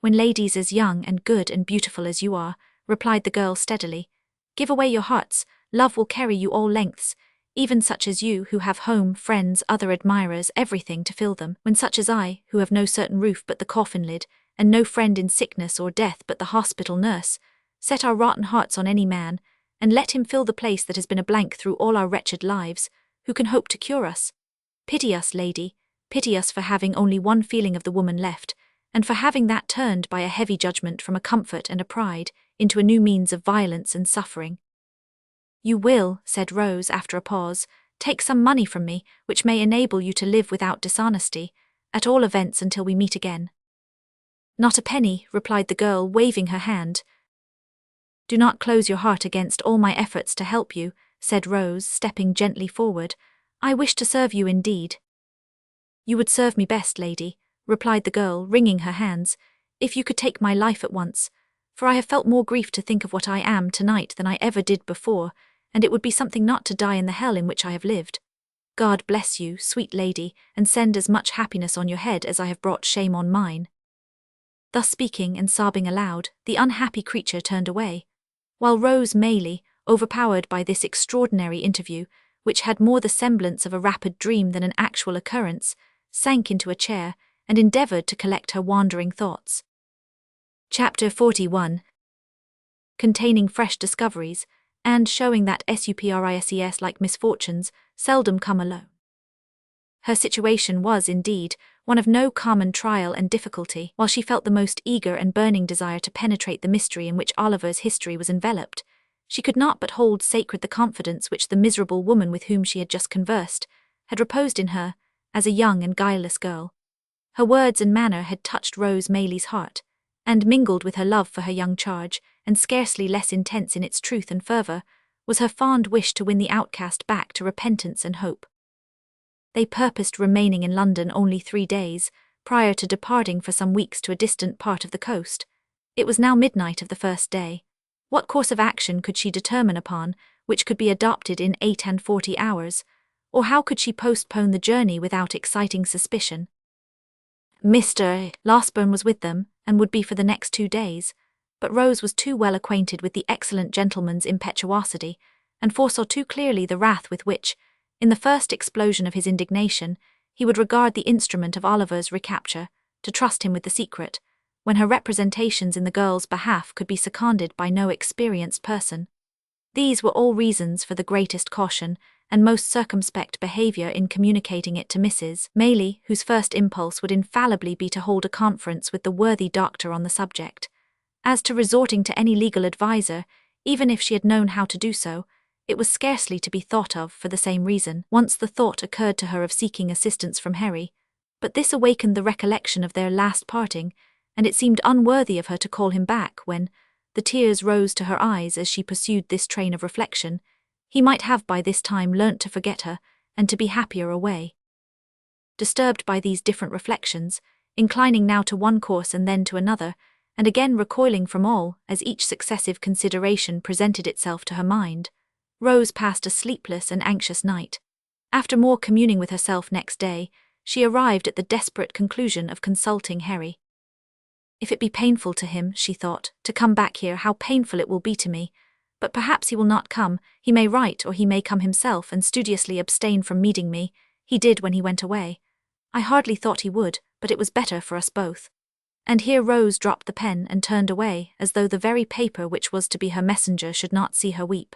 When ladies as young and good and beautiful as you are, replied the girl steadily, give away your hearts, love will carry you all lengths, even such as you who have home, friends, other admirers, everything to fill them, when such as I, who have no certain roof but the coffin lid, and no friend in sickness or death but the hospital nurse, set our rotten hearts on any man, and let him fill the place that has been a blank through all our wretched lives, who can hope to cure us? Pity us, lady, pity us for having only one feeling of the woman left, and for having that turned by a heavy judgment from a comfort and a pride into a new means of violence and suffering. You will, said Rose after a pause, take some money from me, which may enable you to live without dishonesty, at all events until we meet again. Not a penny, replied the girl, waving her hand. Do not close your heart against all my efforts to help you, said Rose, stepping gently forward. I wish to serve you indeed. You would serve me best, lady, replied the girl, wringing her hands, if you could take my life at once, for I have felt more grief to think of what I am tonight than I ever did before, and it would be something not to die in the hell in which I have lived. God bless you, sweet lady, and send as much happiness on your head as I have brought shame on mine. Thus speaking and sobbing aloud, the unhappy creature turned away, while Rose Maylie, overpowered by this extraordinary interview, which had more the semblance of a rapid dream than an actual occurrence, sank into a chair and endeavoured to collect her wandering thoughts. Chapter 41. Containing fresh discoveries, and showing that supriscs like misfortunes seldom come alone. Her situation was, indeed, one of no common trial and difficulty. While she felt the most eager and burning desire to penetrate the mystery in which Oliver's history was enveloped, she could not but hold sacred the confidence which the miserable woman with whom she had just conversed had reposed in her, as a young and guileless girl. Her words and manner had touched Rose Maylie's heart, and mingled with her love for her young charge, and scarcely less intense in its truth and fervour, was her fond wish to win the outcast back to repentance and hope. They purposed remaining in London only 3 days, prior to departing for some weeks to a distant part of the coast. It was now midnight of the first day. What course of action could she determine upon, which could be adopted in 48 hours, or how could she postpone the journey without exciting suspicion? Mr. Losberne was with them, and would be for the next 2 days, but Rose was too well acquainted with the excellent gentleman's impetuosity, and foresaw too clearly the wrath with which, in the first explosion of his indignation, he would regard the instrument of Oliver's recapture, to trust him with the secret, when her representations in the girl's behalf could be seconded by no experienced person. These were all reasons for the greatest caution and most circumspect behaviour in communicating it to Mrs. Maylie, whose first impulse would infallibly be to hold a conference with the worthy doctor on the subject. As to resorting to any legal adviser, even if she had known how to do so, it was scarcely to be thought of for the same reason. Once the thought occurred to her of seeking assistance from Harry, but this awakened the recollection of their last parting, and it seemed unworthy of her to call him back when, the tears rose to her eyes as she pursued this train of reflection, he might have by this time learnt to forget her, and to be happier away. Disturbed by these different reflections, inclining now to one course and then to another, and again recoiling from all as each successive consideration presented itself to her mind, Rose passed a sleepless and anxious night. After more communing with herself next day, she arrived at the desperate conclusion of consulting Harry. If it be painful to him, she thought, to come back here, how painful it will be to me. But perhaps he will not come. He may write, or he may come himself and studiously abstain from meeting me. He did when he went away. I hardly thought he would, but it was better for us both. And here Rose dropped the pen and turned away, as though the very paper which was to be her messenger should not see her weep.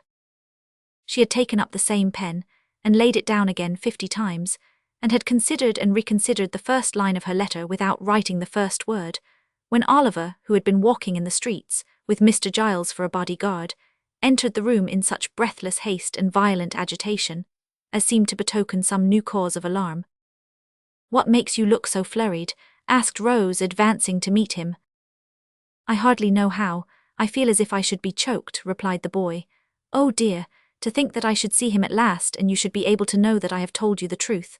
She had taken up the same pen, and laid it down again 50 times, and had considered and reconsidered the first line of her letter without writing the first word, when Oliver, who had been walking in the streets, with Mr. Giles for a bodyguard, entered the room in such breathless haste and violent agitation, as seemed to betoken some new cause of alarm. "What makes you look so flurried?" asked Rose, advancing to meet him. "I hardly know how. I feel as if I should be choked," replied the boy. "Oh dear, to think that I should see him at last, and you should be able to know that I have told you the truth."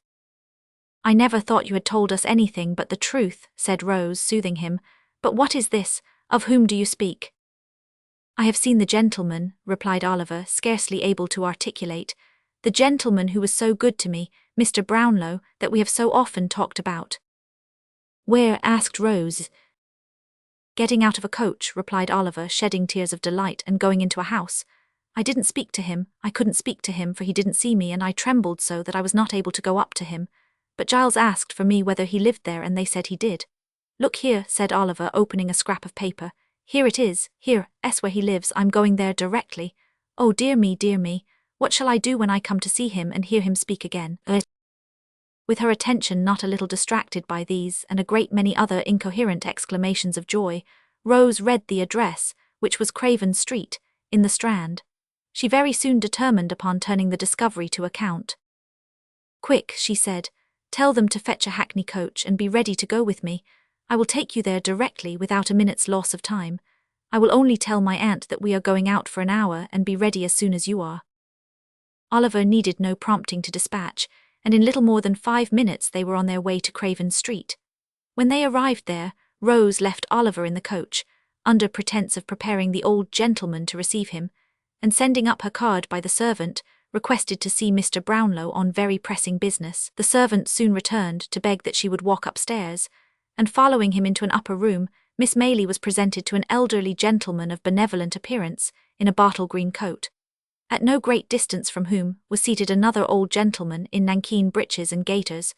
"I never thought you had told us anything but the truth," said Rose, soothing him. "But what is this? Of whom do you speak?" "I have seen the gentleman," replied Oliver, scarcely able to articulate, "the gentleman who was so good to me, Mr. Brownlow, that we have so often talked about." "Where?" asked Rose. "Getting out of a coach," replied Oliver, shedding tears of delight, "and going into a house. I didn't speak to him. I couldn't speak to him, for he didn't see me, and I trembled so that I was not able to go up to him. But Giles asked for me whether he lived there, and they said he did." "Look here," said Oliver, opening a scrap of paper. "Here it is, here's where he lives. I'm going there directly. Oh, dear me, what shall I do when I come to see him and hear him speak again?" With her attention not a little distracted by these and a great many other incoherent exclamations of joy, Rose read the address, which was Craven Street, in the Strand. She very soon determined upon turning the discovery to account. "Quick," she said, "tell them to fetch a hackney coach and be ready to go with me. I will take you there directly without a minute's loss of time. I will only tell my aunt that we are going out for an hour and be ready as soon as you are." Oliver needed no prompting to dispatch, and in little more than 5 minutes they were on their way to Craven Street. When they arrived there, Rose left Oliver in the coach, under pretence of preparing the old gentleman to receive him, and sending up her card by the servant, requested to see Mr. Brownlow on very pressing business. The servant soon returned to beg that she would walk upstairs, and following him into an upper room, Miss Maylie was presented to an elderly gentleman of benevolent appearance, in a bottle green coat. At no great distance from whom was seated another old gentleman in nankeen breeches and gaiters,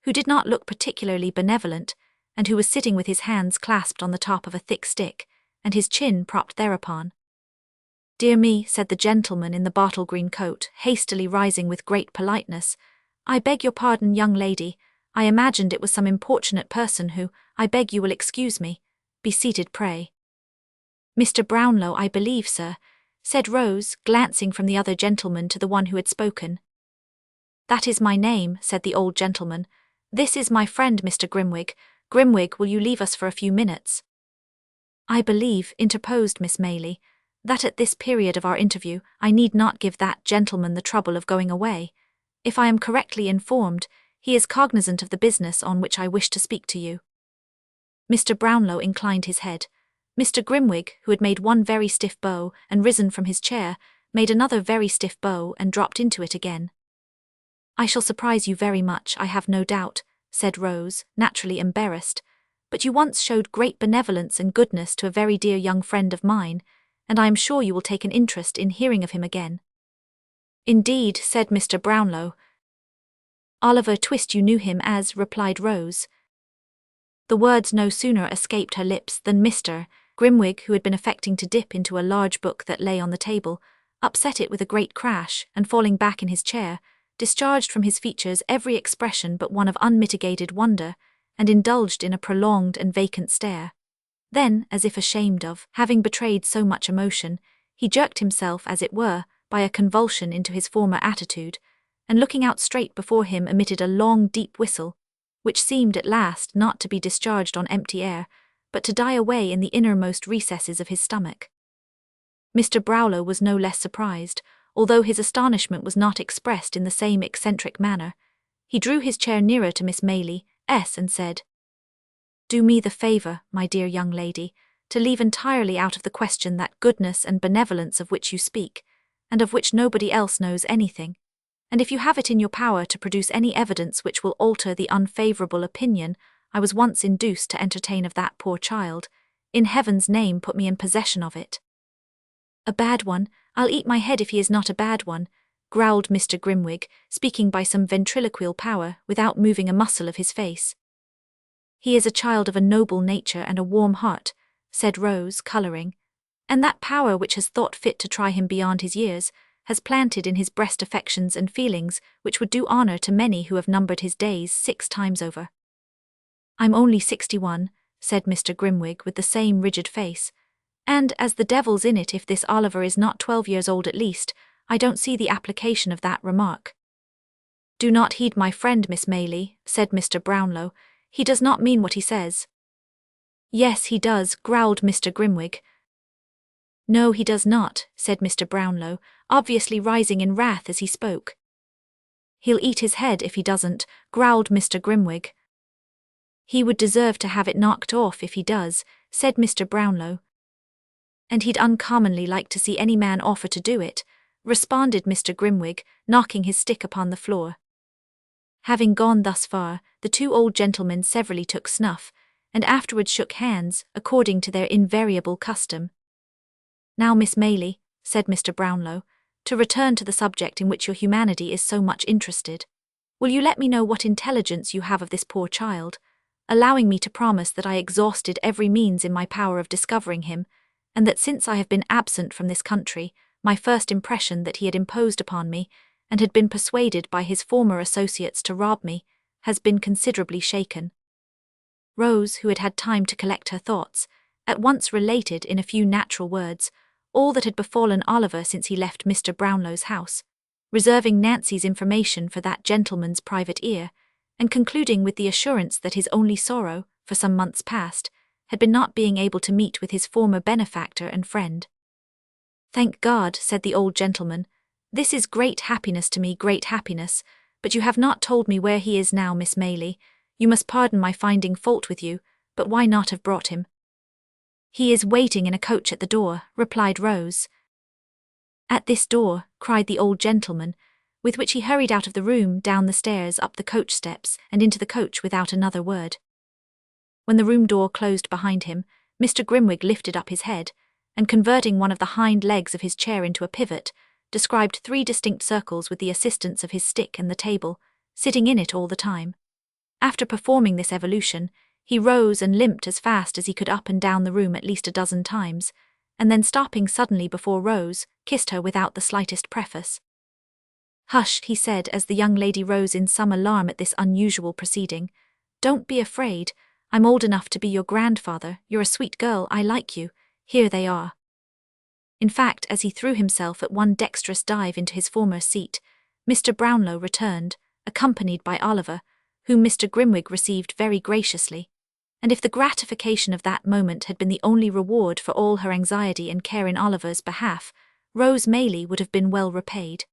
who did not look particularly benevolent, and who was sitting with his hands clasped on the top of a thick stick, and his chin propped thereupon. "Dear me," said the gentleman in the bottle green coat, hastily rising with great politeness, "I beg your pardon, young lady. I imagined it was some importunate person who, I beg you will excuse me. Be seated, pray." "Mr. Brownlow, I believe, sir," said Rose, glancing from the other gentleman to the one who had spoken. "That is my name," said the old gentleman. "This is my friend, Mr. Grimwig. Grimwig, will you leave us for a few minutes?" "I believe," interposed Miss Maylie, "that at this period of our interview I need not give that gentleman the trouble of going away. If I am correctly informed, he is cognizant of the business on which I wish to speak to you." Mr. Brownlow inclined his head. Mr. Grimwig, who had made one very stiff bow and risen from his chair, made another very stiff bow and dropped into it again. "I shall surprise you very much, I have no doubt," said Rose, naturally embarrassed, "but you once showed great benevolence and goodness to a very dear young friend of mine, and I am sure you will take an interest in hearing of him again." "Indeed," said Mr. Brownlow. "Oliver Twist, you knew him as," replied Rose. The words no sooner escaped her lips than Mr. Grimwig, who had been affecting to dip into a large book that lay on the table, upset it with a great crash, and falling back in his chair, discharged from his features every expression but one of unmitigated wonder, and indulged in a prolonged and vacant stare. Then, as if ashamed of having betrayed so much emotion, he jerked himself, as it were, by a convulsion into his former attitude, and looking out straight before him emitted a long deep whistle, which seemed at last not to be discharged on empty air, but to die away in the innermost recesses of his stomach. Mr. Brownlow was no less surprised, although his astonishment was not expressed in the same eccentric manner. He drew his chair nearer to Miss Maylie, and said, "Do me the favour, my dear young lady, to leave entirely out of the question that goodness and benevolence of which you speak, and of which nobody else knows anything. And if you have it in your power to produce any evidence which will alter the unfavourable opinion I was once induced to entertain of that poor child, in heaven's name put me in possession of it." "A bad one? I'll eat my head if he is not a bad one," growled Mr. Grimwig, speaking by some ventriloquial power without moving a muscle of his face. "He is a child of a noble nature and a warm heart," said Rose, colouring, "and that power which has thought fit to try him beyond his years has planted in his breast affections and feelings which would do honour to many who have numbered his days 6 times over." "I'm only 61, said Mr. Grimwig with the same rigid face, "and as the devil's in it if this Oliver is not 12 years old at least, I don't see the application of that remark." "Do not heed my friend, Miss Maylie," said Mr. Brownlow. "He does not mean what he says." "Yes, he does," growled Mr. Grimwig. "No, he does not," said Mr. Brownlow, obviously rising in wrath as he spoke. "He'll eat his head if he doesn't," growled Mr. Grimwig. "He would deserve to have it knocked off if he does," said Mr. Brownlow. "And he'd uncommonly like to see any man offer to do it," responded Mr. Grimwig, knocking his stick upon the floor. Having gone thus far, the 2 old gentlemen severally took snuff, and afterwards shook hands, according to their invariable custom. "Now, Miss Maylie," said Mr. Brownlow, "to return to the subject in which your humanity is so much interested. Will you let me know what intelligence you have of this poor child? allowing me to promise that I exhausted every means in my power of discovering him, and that since I have been absent from this country, my first impression that he had imposed upon me, and had been persuaded by his former associates to rob me, has been considerably shaken. Rose, who had had time to collect her thoughts, at once related in a few natural words all that had befallen Oliver since he left Mr. Brownlow's house, reserving Nancy's information for that gentleman's private ear, and concluding with the assurance that his only sorrow, for some months past, had been not being able to meet with his former benefactor and friend. "Thank God," said the old gentleman. "This is great happiness to me, great happiness, but you have not told me where he is now, Miss Maylie. You must pardon my finding fault with you, but why not have brought him?" "He is waiting in a coach at the door," replied Rose. "At this door," cried the old gentleman, with which he hurried out of the room, down the stairs, up the coach steps, and into the coach without another word. When the room door closed behind him, Mr. Grimwig lifted up his head, and converting one of the hind legs of his chair into a pivot, described 3 distinct circles with the assistance of his stick and the table, sitting in it all the time. After performing this evolution, he rose and limped as fast as he could up and down the room at least a dozen times, and then stopping suddenly before Rose, kissed her without the slightest preface. "Hush," he said as the young lady rose in some alarm at this unusual proceeding. "Don't be afraid. I'm old enough to be your grandfather. You're a sweet girl, I like you. Here they are." In fact, as he threw himself at one dexterous dive into his former seat, Mr. Brownlow returned, accompanied by Oliver, whom Mr. Grimwig received very graciously, and if the gratification of that moment had been the only reward for all her anxiety and care in Oliver's behalf, Rose Maylie would have been well repaid.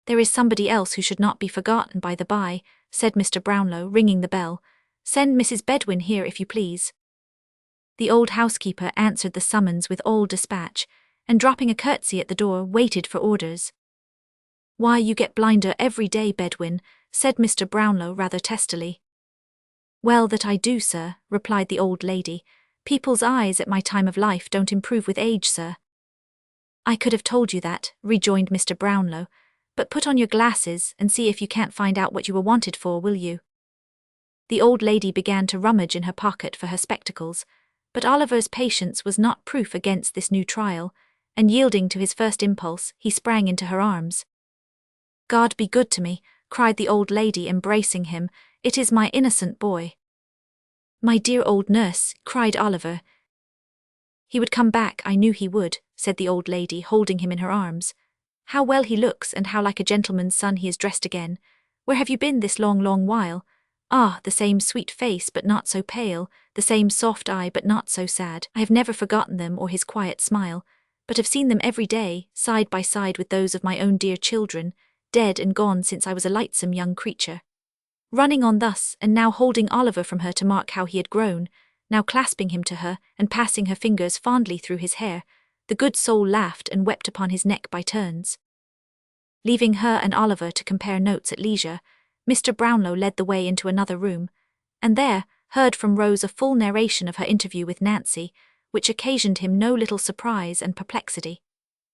"There is somebody else who should not be forgotten, by the by," said Mr. Brownlow, ringing the bell. "Send Mrs. Bedwin here, if you please." The old housekeeper answered the summons with all dispatch, and dropping a curtsy at the door, waited for orders. "Why, you get blinder every day, Bedwin," said Mr. Brownlow rather testily. "Well, that I do, sir," replied the old lady. "People's eyes at my time of life don't improve with age, sir." "I could have told you that," rejoined Mr. Brownlow, "but put on your glasses and see if you can't find out what you were wanted for, will you?" The old lady began to rummage in her pocket for her spectacles, but Oliver's patience was not proof against this new trial, and yielding to his first impulse, he sprang into her arms. "God be good to me," cried the old lady, embracing him. "It is my innocent boy." "My dear old nurse," cried Oliver. "He would come back, I knew he would," said the old lady, holding him in her arms. "How well he looks, and how like a gentleman's son he is dressed again. Where have you been this long, long while? Ah, the same sweet face, but not so pale, the same soft eye, but not so sad. I have never forgotten them or his quiet smile, but have seen them every day, side by side with those of my own dear children, dead and gone since I was a lightsome young creature." Running on thus, and now holding Oliver from her to mark how he had grown, now clasping him to her, and passing her fingers fondly through his hair, the good soul laughed and wept upon his neck by turns. Leaving her and Oliver to compare notes at leisure, Mr. Brownlow led the way into another room, and there heard from Rose a full narration of her interview with Nancy, which occasioned him no little surprise and perplexity.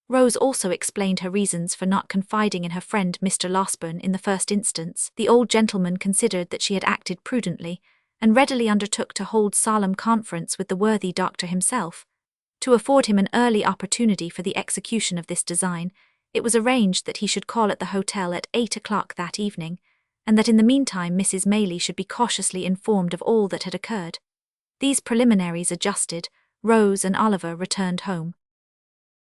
Rose also explained her reasons for not confiding in her friend Mr. Losberne in the first instance. The old gentleman considered that she had acted prudently, and readily undertook to hold solemn conference with the worthy doctor himself. To afford him an early opportunity for the execution of this design, it was arranged that he should call at the hotel at 8 o'clock that evening, and that in the meantime Mrs. Maylie should be cautiously informed of all that had occurred. These preliminaries adjusted, Rose and Oliver returned home.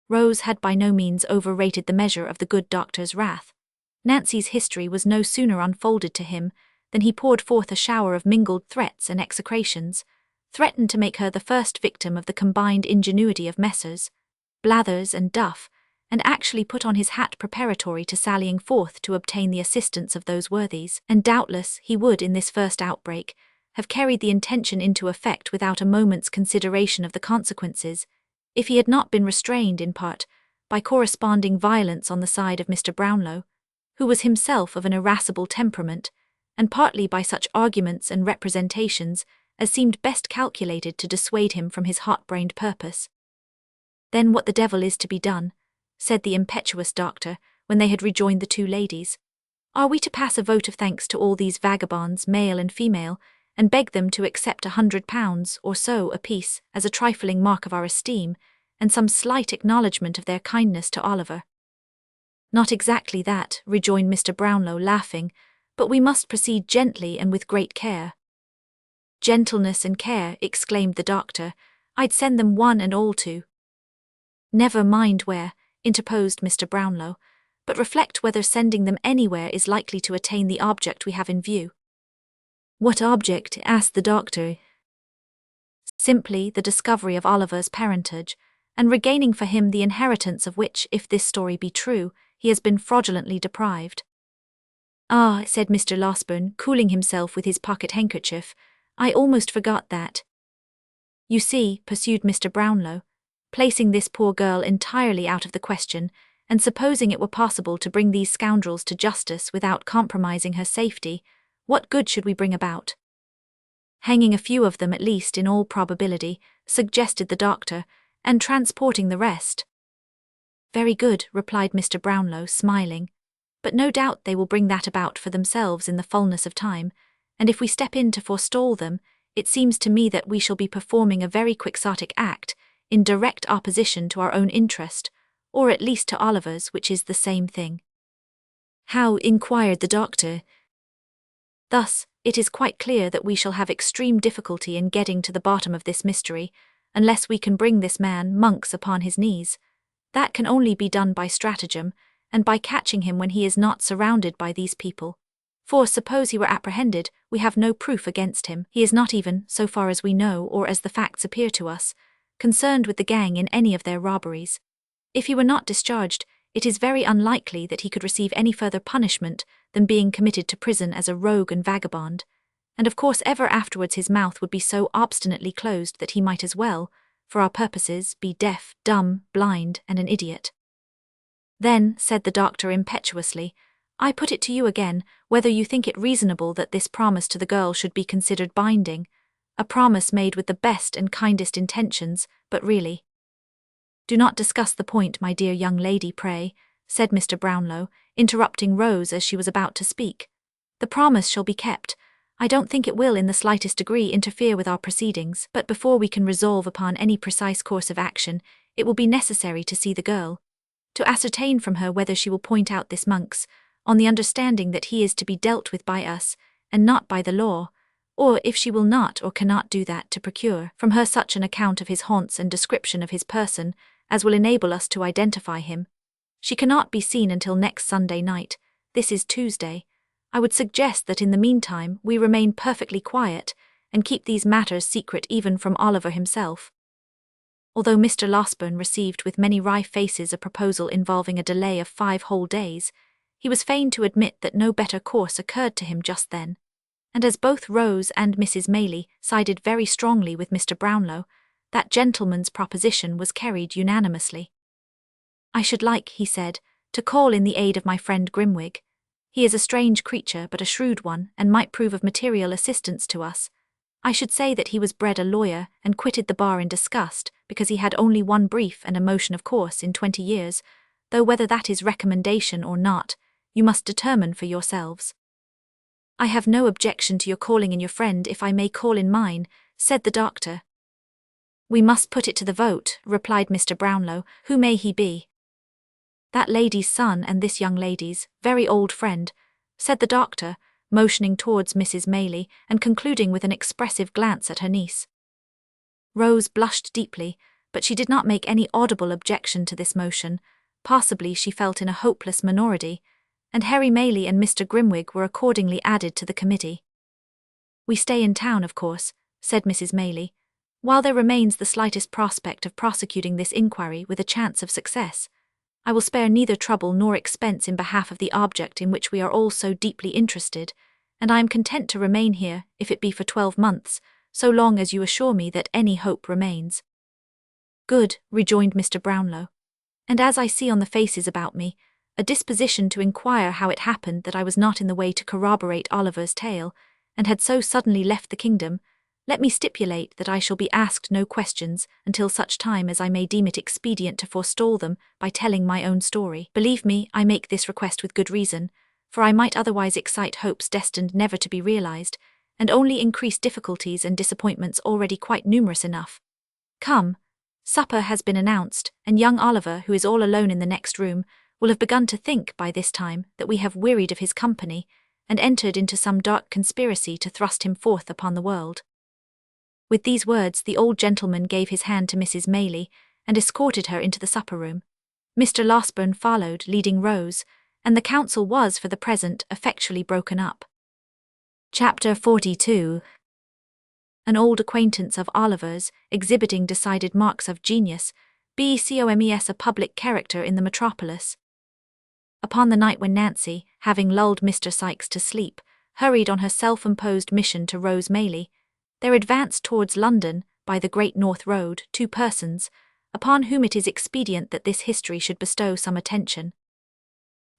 Rose had by no means overrated the measure of the good doctor's wrath. Nancy's history was no sooner unfolded to him than he poured forth a shower of mingled threats and execrations, threatened to make her the first victim of the combined ingenuity of Messrs. Blathers and Duff, and actually put on his hat preparatory to sallying forth to obtain the assistance of those worthies, and doubtless he would in this first outbreak have carried the intention into effect without a moment's consideration of the consequences, if he had not been restrained in part by corresponding violence on the side of Mr. Brownlow, who was himself of an irascible temperament, and partly by such arguments and representations as seemed best calculated to dissuade him from his hot-brained purpose. "Then what the devil is to be done?" said the impetuous doctor, when they had rejoined the two ladies. "Are we to pass a vote of thanks to all these vagabonds, male and female, and beg them to accept £100 or so apiece as a trifling mark of our esteem, and some slight acknowledgement of their kindness to Oliver. Not exactly that, rejoined Mr. Brownlow, laughing, but we must proceed gently and with great care. Gentleness and care, exclaimed the doctor. I'd send them one and all to. Never mind where, interposed Mr. Brownlow, but reflect whether sending them anywhere is likely to attain the object we have in view. What object? Asked the doctor. Simply the discovery of Oliver's parentage, and regaining for him the inheritance of which, if this story be true, he has been fraudulently deprived. Ah, said Mr. Losberne, cooling himself with his pocket handkerchief, I almost forgot that. You see, pursued Mr. Brownlow, placing this poor girl entirely out of the question, and supposing it were possible to bring these scoundrels to justice without compromising her safety, what good should we bring about? Hanging a few of them at least in all probability, suggested the doctor, and transporting the rest. Very good, replied Mr. Brownlow, smiling, but no doubt they will bring that about for themselves in the fullness of time, and if we step in to forestall them, it seems to me that we shall be performing a very quixotic act, in direct opposition to our own interest, or at least to Oliver's, which is the same thing. How? Inquired the doctor. Thus, it is quite clear that we shall have extreme difficulty in getting to the bottom of this mystery, unless we can bring this man Monks upon his knees. That can only be done by stratagem, and by catching him when he is not surrounded by these people. For suppose he were apprehended, we have no proof against him. He is not even, so far as we know or as the facts appear to us, concerned with the gang in any of their robberies. If he were not discharged, it is very unlikely that he could receive any further punishment than being committed to prison as a rogue and vagabond, and of course ever afterwards his mouth would be so obstinately closed that he might as well, for our purposes, be deaf, dumb, blind, and an idiot. Then, said the doctor impetuously, I put it to you again, whether you think it reasonable that this promise to the girl should be considered binding, a promise made with the best and kindest intentions, but really. Do not discuss the point, my dear young lady, pray, said Mr. Brownlow, interrupting Rose as she was about to speak. The promise shall be kept. I don't think it will in the slightest degree interfere with our proceedings, but before we can resolve upon any precise course of action, it will be necessary to see the girl, to ascertain from her whether she will point out this Monks, on the understanding that he is to be dealt with by us, and not by the law, or if she will not or cannot do that, to procure from her such an account of his haunts and description of his person as will enable us to identify him. She cannot be seen until next Sunday night. This is Tuesday. I would suggest that in the meantime we remain perfectly quiet and keep these matters secret even from Oliver himself. Although Mr. Losberne received with many wry faces a proposal involving a delay of 5 whole days, he was fain to admit that no better course occurred to him just then, and as both Rose and Mrs. Maylie sided very strongly with Mr. Brownlow, that gentleman's proposition was carried unanimously. I should like, he said, to call in the aid of my friend Grimwig. He is a strange creature but a shrewd one, and might prove of material assistance to us. I should say that he was bred a lawyer and quitted the bar in disgust because he had only one brief and a motion of course in 20 years, though whether that is recommendation or not, you must determine for yourselves. I have no objection to your calling in your friend if I may call in mine, said the doctor. We must put it to the vote, replied Mr. Brownlow. Who may he be? That lady's son and this young lady's, very old friend, said the doctor, motioning towards Mrs. Maylie and concluding with an expressive glance at her niece. Rose blushed deeply, but she did not make any audible objection to this motion. Possibly she felt in a hopeless minority, and Harry Maylie and Mr. Grimwig were accordingly added to the committee. We stay in town, of course, said Mrs. Maylie, while there remains the slightest prospect of prosecuting this inquiry with a chance of success. I will spare neither trouble nor expense in behalf of the object in which we are all so deeply interested, and I am content to remain here, if it be for 12 months, so long as you assure me that any hope remains. Good, rejoined Mr. Brownlow, and as I see on the faces about me, a disposition to inquire how it happened that I was not in the way to corroborate Oliver's tale, and had so suddenly left the kingdom, let me stipulate that I shall be asked no questions until such time as I may deem it expedient to forestall them by telling my own story. Believe me, I make this request with good reason, for I might otherwise excite hopes destined never to be realized, and only increase difficulties and disappointments already quite numerous enough. Come, supper has been announced, and young Oliver, who is all alone in the next room, will have begun to think by this time that we have wearied of his company, and entered into some dark conspiracy to thrust him forth upon the world. With these words the old gentleman gave his hand to Mrs. Maylie, and escorted her into the supper-room. Mr. Losberne followed, leading Rose, and the council was, for the present, effectually broken up. Chapter 42. An old acquaintance of Oliver's, exhibiting decided marks of genius, becomes a public character in the metropolis. Upon the night when Nancy, having lulled Mr. Sikes to sleep, hurried on her self-imposed mission to Rose Maylie, there advanced towards London, by the Great North Road, 2 persons, upon whom it is expedient that this history should bestow some attention.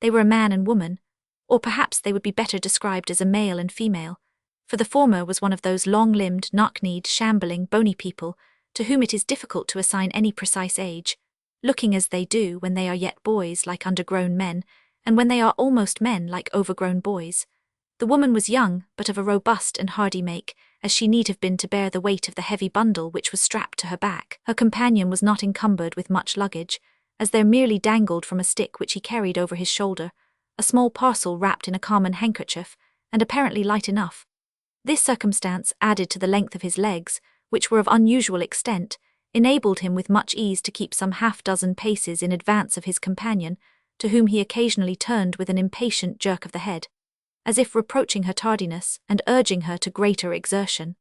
They were a man and woman, or perhaps they would be better described as a male and female, for the former was one of those long-limbed, knock-kneed, shambling, bony people, to whom it is difficult to assign any precise age, looking as they do when they are yet boys like undergrown men, and when they are almost men like overgrown boys. The woman was young, but of a robust and hardy make, as she need have been to bear the weight of the heavy bundle which was strapped to her back. Her companion was not encumbered with much luggage, as there merely dangled from a stick which he carried over his shoulder, a small parcel wrapped in a common handkerchief, and apparently light enough. This circumstance, added to the length of his legs, which were of unusual extent, enabled him with much ease to keep some half-dozen paces in advance of his companion, to whom he occasionally turned with an impatient jerk of the head, as if reproaching her tardiness and urging her to greater exertion.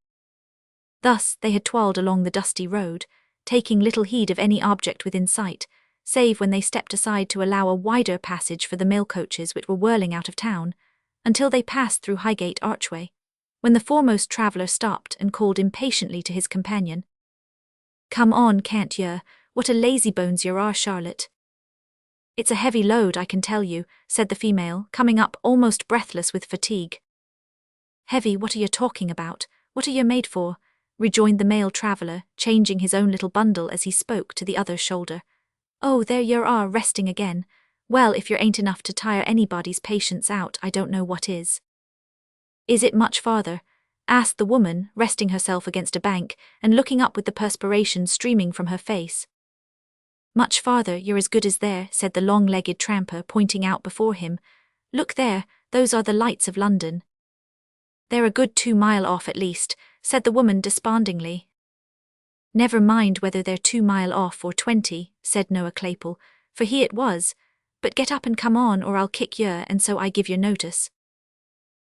Thus they had toiled along the dusty road, taking little heed of any object within sight, save when they stepped aside to allow a wider passage for the mail-coaches which were whirling out of town, until they passed through Highgate Archway, when the foremost traveller stopped and called impatiently to his companion. "Come on, can't yer? What a lazybones yer are, Charlotte." "It's a heavy load, I can tell you," said the female, coming up almost breathless with fatigue. "Heavy, what are you talking about? What are you made for?" rejoined the male traveller, changing his own little bundle as he spoke to the other's shoulder. "Oh, there yer are, resting again. Well, if yer ain't enough to tire anybody's patience out, I don't know what is." "Is it much farther?" asked the woman, resting herself against a bank, and looking up with the perspiration streaming from her face. "Much farther, you're as good as there," said the long-legged tramper, pointing out before him. "Look there, those are the lights of London." "They're a good 2 mile off at least," said the woman despondingly. "Never mind whether they're 2 mile off or 20, said Noah Claypole, for he it was, "but get up and come on or I'll kick yer, and so I give yer notice."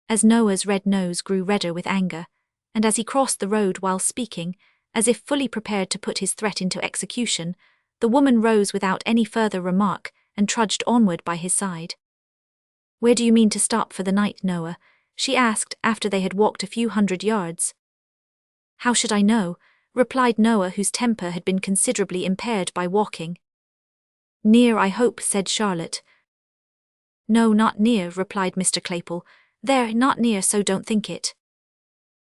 As Noah's red nose grew redder with anger, and as he crossed the road while speaking, as if fully prepared to put his threat into execution, the woman rose without any further remark and trudged onward by his side. "Where do you mean to stop for the night, Noah?" she asked after they had walked a few hundred yards. "How should I know?" replied Noah, whose temper had been considerably impaired by walking. "Near, I hope," said Charlotte. "No, not near," replied Mr. Claypole. "There, not near, so don't think it."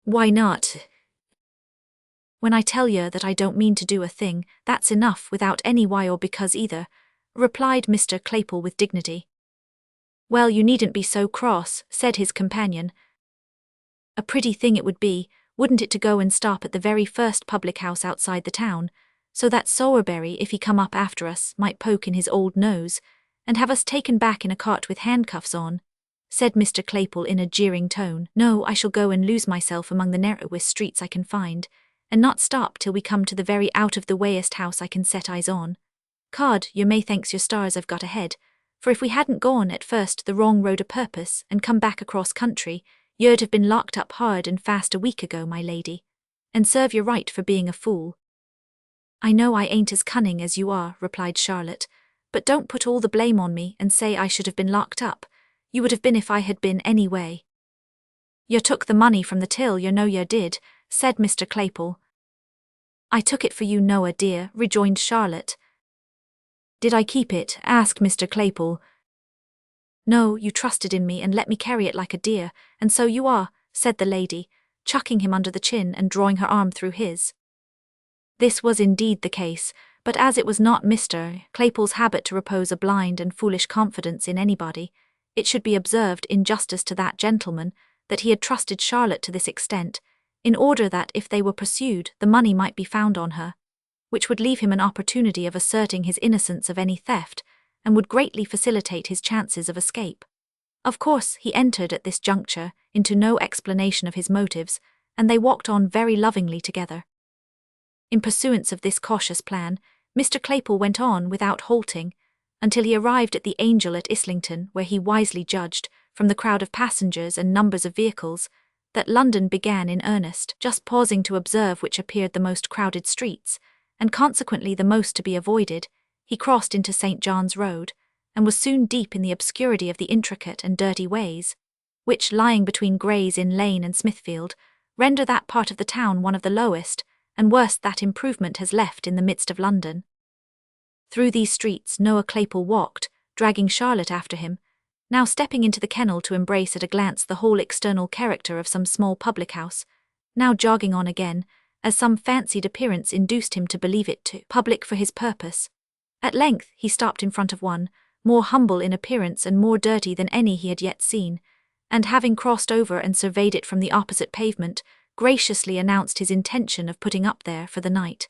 "Why not?" "When I tell yer that I don't mean to do a thing, that's enough, without any why or because either," replied Mr. Claypole with dignity. "Well, you needn't be so cross," said his companion. "A pretty thing it would be, wouldn't it, to go and stop at the very first public house outside the town, so that Sowerberry, if he come up after us, might poke in his old nose, and have us taken back in a cart with handcuffs on," said Mr. Claypole in a jeering tone. "No, I shall go and lose myself among the narrowest streets I can find, and not stop till we come to the very out-of-the-wayest house I can set eyes on. Cod, you may thanks your stars I've got ahead, for if we hadn't gone at first the wrong road o' purpose and come back across country, you'd have been locked up hard and fast a week ago, my lady, and serve you right for being a fool." "I know I ain't as cunning as you are," replied Charlotte, "but don't put all the blame on me and say I should have been locked up. You would have been if I had been any way." "You took the money from the till, you know you did," said Mr. Claypole. "I took it for you, Noah dear," rejoined Charlotte. "Did I keep it?" asked Mr. Claypole. "No, you trusted in me and let me carry it like a dear, and so you are," said the lady, chucking him under the chin and drawing her arm through his. This was indeed the case, but as it was not Mr. Claypole's habit to repose a blind and foolish confidence in anybody, it should be observed, in justice to that gentleman, that he had trusted Charlotte to this extent, in order that if they were pursued, the money might be found on her, which would leave him an opportunity of asserting his innocence of any theft, and would greatly facilitate his chances of escape. Of course, he entered at this juncture into no explanation of his motives, and they walked on very lovingly together. In pursuance of this cautious plan, Mr. Claypole went on without halting, until he arrived at the Angel at Islington, where he wisely judged, from the crowd of passengers and numbers of vehicles, that London began in earnest, just pausing to observe which appeared the most crowded streets, and consequently the most to be avoided, he crossed into St. John's Road, and was soon deep in the obscurity of the intricate and dirty ways, which, lying between Gray's Inn Lane and Smithfield, render that part of the town one of the lowest, and worst that improvement has left in the midst of London. Through these streets Noah Claypole walked, dragging Charlotte after him, now stepping into the kennel to embrace at a glance the whole external character of some small public-house, now jogging on again, as some fancied appearance induced him to believe it too public for his purpose. At length he stopped in front of one, more humble in appearance and more dirty than any he had yet seen, and having crossed over and surveyed it from the opposite pavement, graciously announced his intention of putting up there for the night.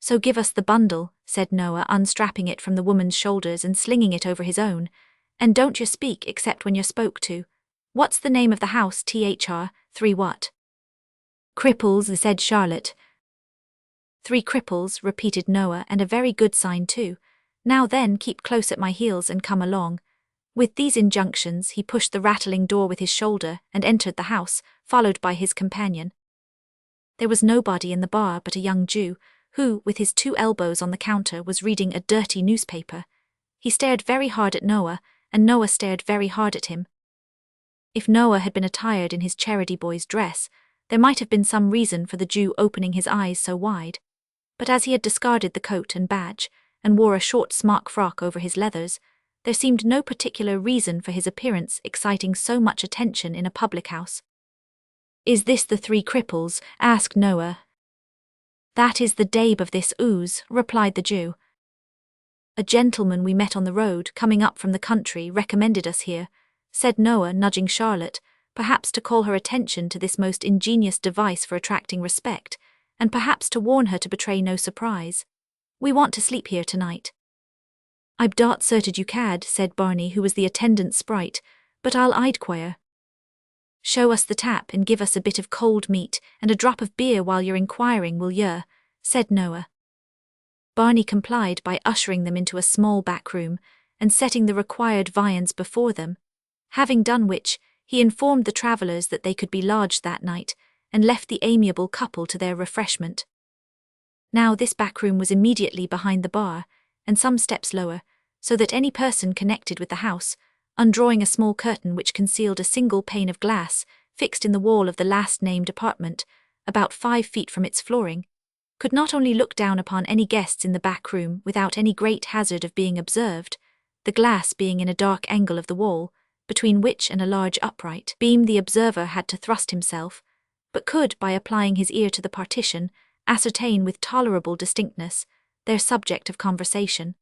"So give us the bundle," said Noah, unstrapping it from the woman's shoulders and slinging it over his own, "and don't you speak except when you're spoke to. What's the name of the house, Thr. 3 what?" "Cripples," said Charlotte. "3 Cripples," repeated Noah, "and a very good sign too. Now then, keep close at my heels and come along." With these injunctions he pushed the rattling door with his shoulder and entered the house, followed by his companion. There was nobody in the bar but a young Jew, who, with his 2 elbows on the counter, was reading a dirty newspaper. He stared very hard at Noah, and Noah stared very hard at him. If Noah had been attired in his charity boy's dress, there might have been some reason for the Jew opening his eyes so wide. But as he had discarded the coat and badge, and wore a short smock frock over his leathers, there seemed no particular reason for his appearance exciting so much attention in a public-house. "Is this the 3 Cripples?" asked Noah. "That is the dabe of this ooze," replied the Jew. "A gentleman we met on the road, coming up from the country, recommended us here," said Noah, nudging Charlotte, perhaps to call her attention to this most ingenious device for attracting respect, and perhaps to warn her to betray no surprise. "We want to sleep here tonight." "I'b dot certed you cad," said Barney, who was the attendant sprite, "but I'll idquire." "Show us the tap and give us a bit of cold meat and a drop of beer while you're inquiring, will yer?" said Noah. Barney complied by ushering them into a small back room and setting the required viands before them, having done which, he informed the travellers that they could be lodged that night, and left the amiable couple to their refreshment. Now this back room was immediately behind the bar, and some steps lower, so that any person connected with the house, undrawing a small curtain which concealed a single pane of glass fixed in the wall of the last-named apartment, about 5 feet from its flooring, could not only look down upon any guests in the back room without any great hazard of being observed, the glass being in a dark angle of the wall, between which and a large upright beam the observer had to thrust himself, but could, by applying his ear to the partition, ascertain with tolerable distinctness their subject of conversation.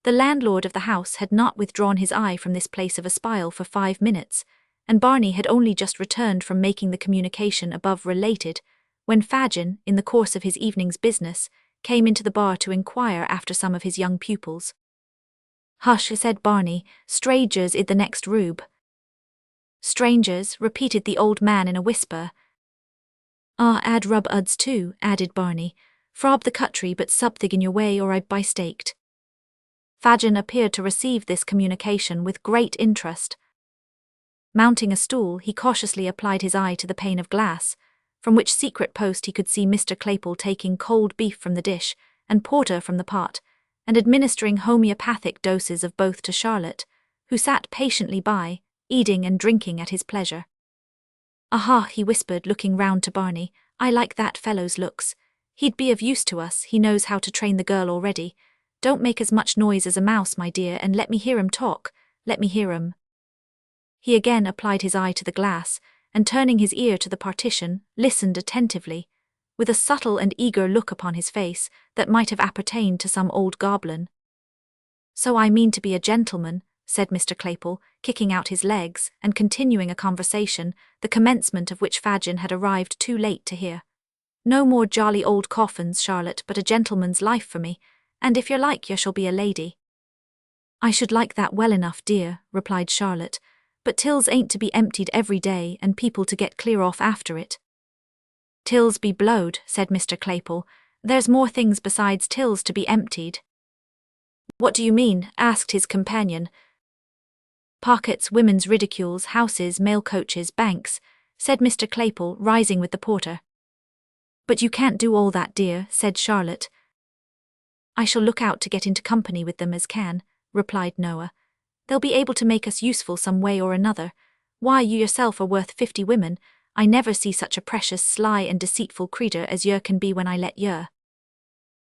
The landlord of the house had not withdrawn his eye from this place of espial for 5 minutes, and Barney had only just returned from making the communication above related, when Fagin, in the course of his evening's business, came into the bar to inquire after some of his young pupils. "Hush," said Barney, "strangers id the next roob." "Strangers," repeated the old man in a whisper. "Ah, ad rub uds too," added Barney. "Frob the country but subthig in your way or I'd by staked." Fagin appeared to receive this communication with great interest. Mounting a stool, he cautiously applied his eye to the pane of glass, from which secret post he could see Mr. Claypole taking cold beef from the dish and porter from the pot, and administering homeopathic doses of both to Charlotte, who sat patiently by, eating and drinking at his pleasure. "Aha," he whispered, looking round to Barney, "I like that fellow's looks. He'd be of use to us, he knows how to train the girl already. Don't make as much noise as a mouse, my dear, and let me hear 'em talk, let me hear 'em." He again applied his eye to the glass, and turning his ear to the partition, listened attentively, with a subtle and eager look upon his face that might have appertained to some old goblin. "So I mean to be a gentleman," said Mr. Claypole, kicking out his legs and continuing a conversation, the commencement of which Fagin had arrived too late to hear. "No more jolly old coffins, Charlotte, but a gentleman's life for me, and if you're like you shall be a lady." "I should like that well enough, dear," replied Charlotte, "but tills ain't to be emptied every day and people to get clear off after it." "Tills be blowed," said Mr. Claypole, "there's more things besides tills to be emptied." "What do you mean?" asked his companion. "Pockets, women's ridicules, houses, mail coaches, banks," said Mr. Claypole, rising with the porter. "But you can't do all that, dear," said Charlotte. "I shall look out to get into company with them as can," replied Noah. "They'll be able to make us useful some way or another. Why, you yourself are worth 50 women. I never see such a precious sly and deceitful creetur as yer can be when I let yer."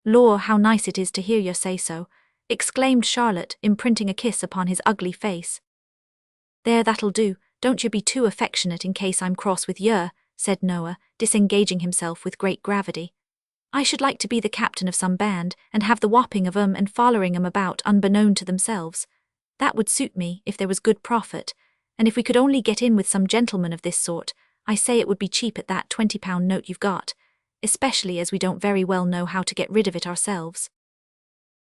"Lor, how nice it is to hear yer say so," exclaimed Charlotte, imprinting a kiss upon his ugly face. "There, that'll do, don't you be too affectionate in case I'm cross with yer," said Noah, disengaging himself with great gravity. "I should like to be the captain of some band, and have the whopping of 'em and follering 'em about unbeknown to themselves. That would suit me, if there was good profit, and if we could only get in with some gentleman of this sort, I say it would be cheap at that £20 note you've got, especially as we don't very well know how to get rid of it ourselves."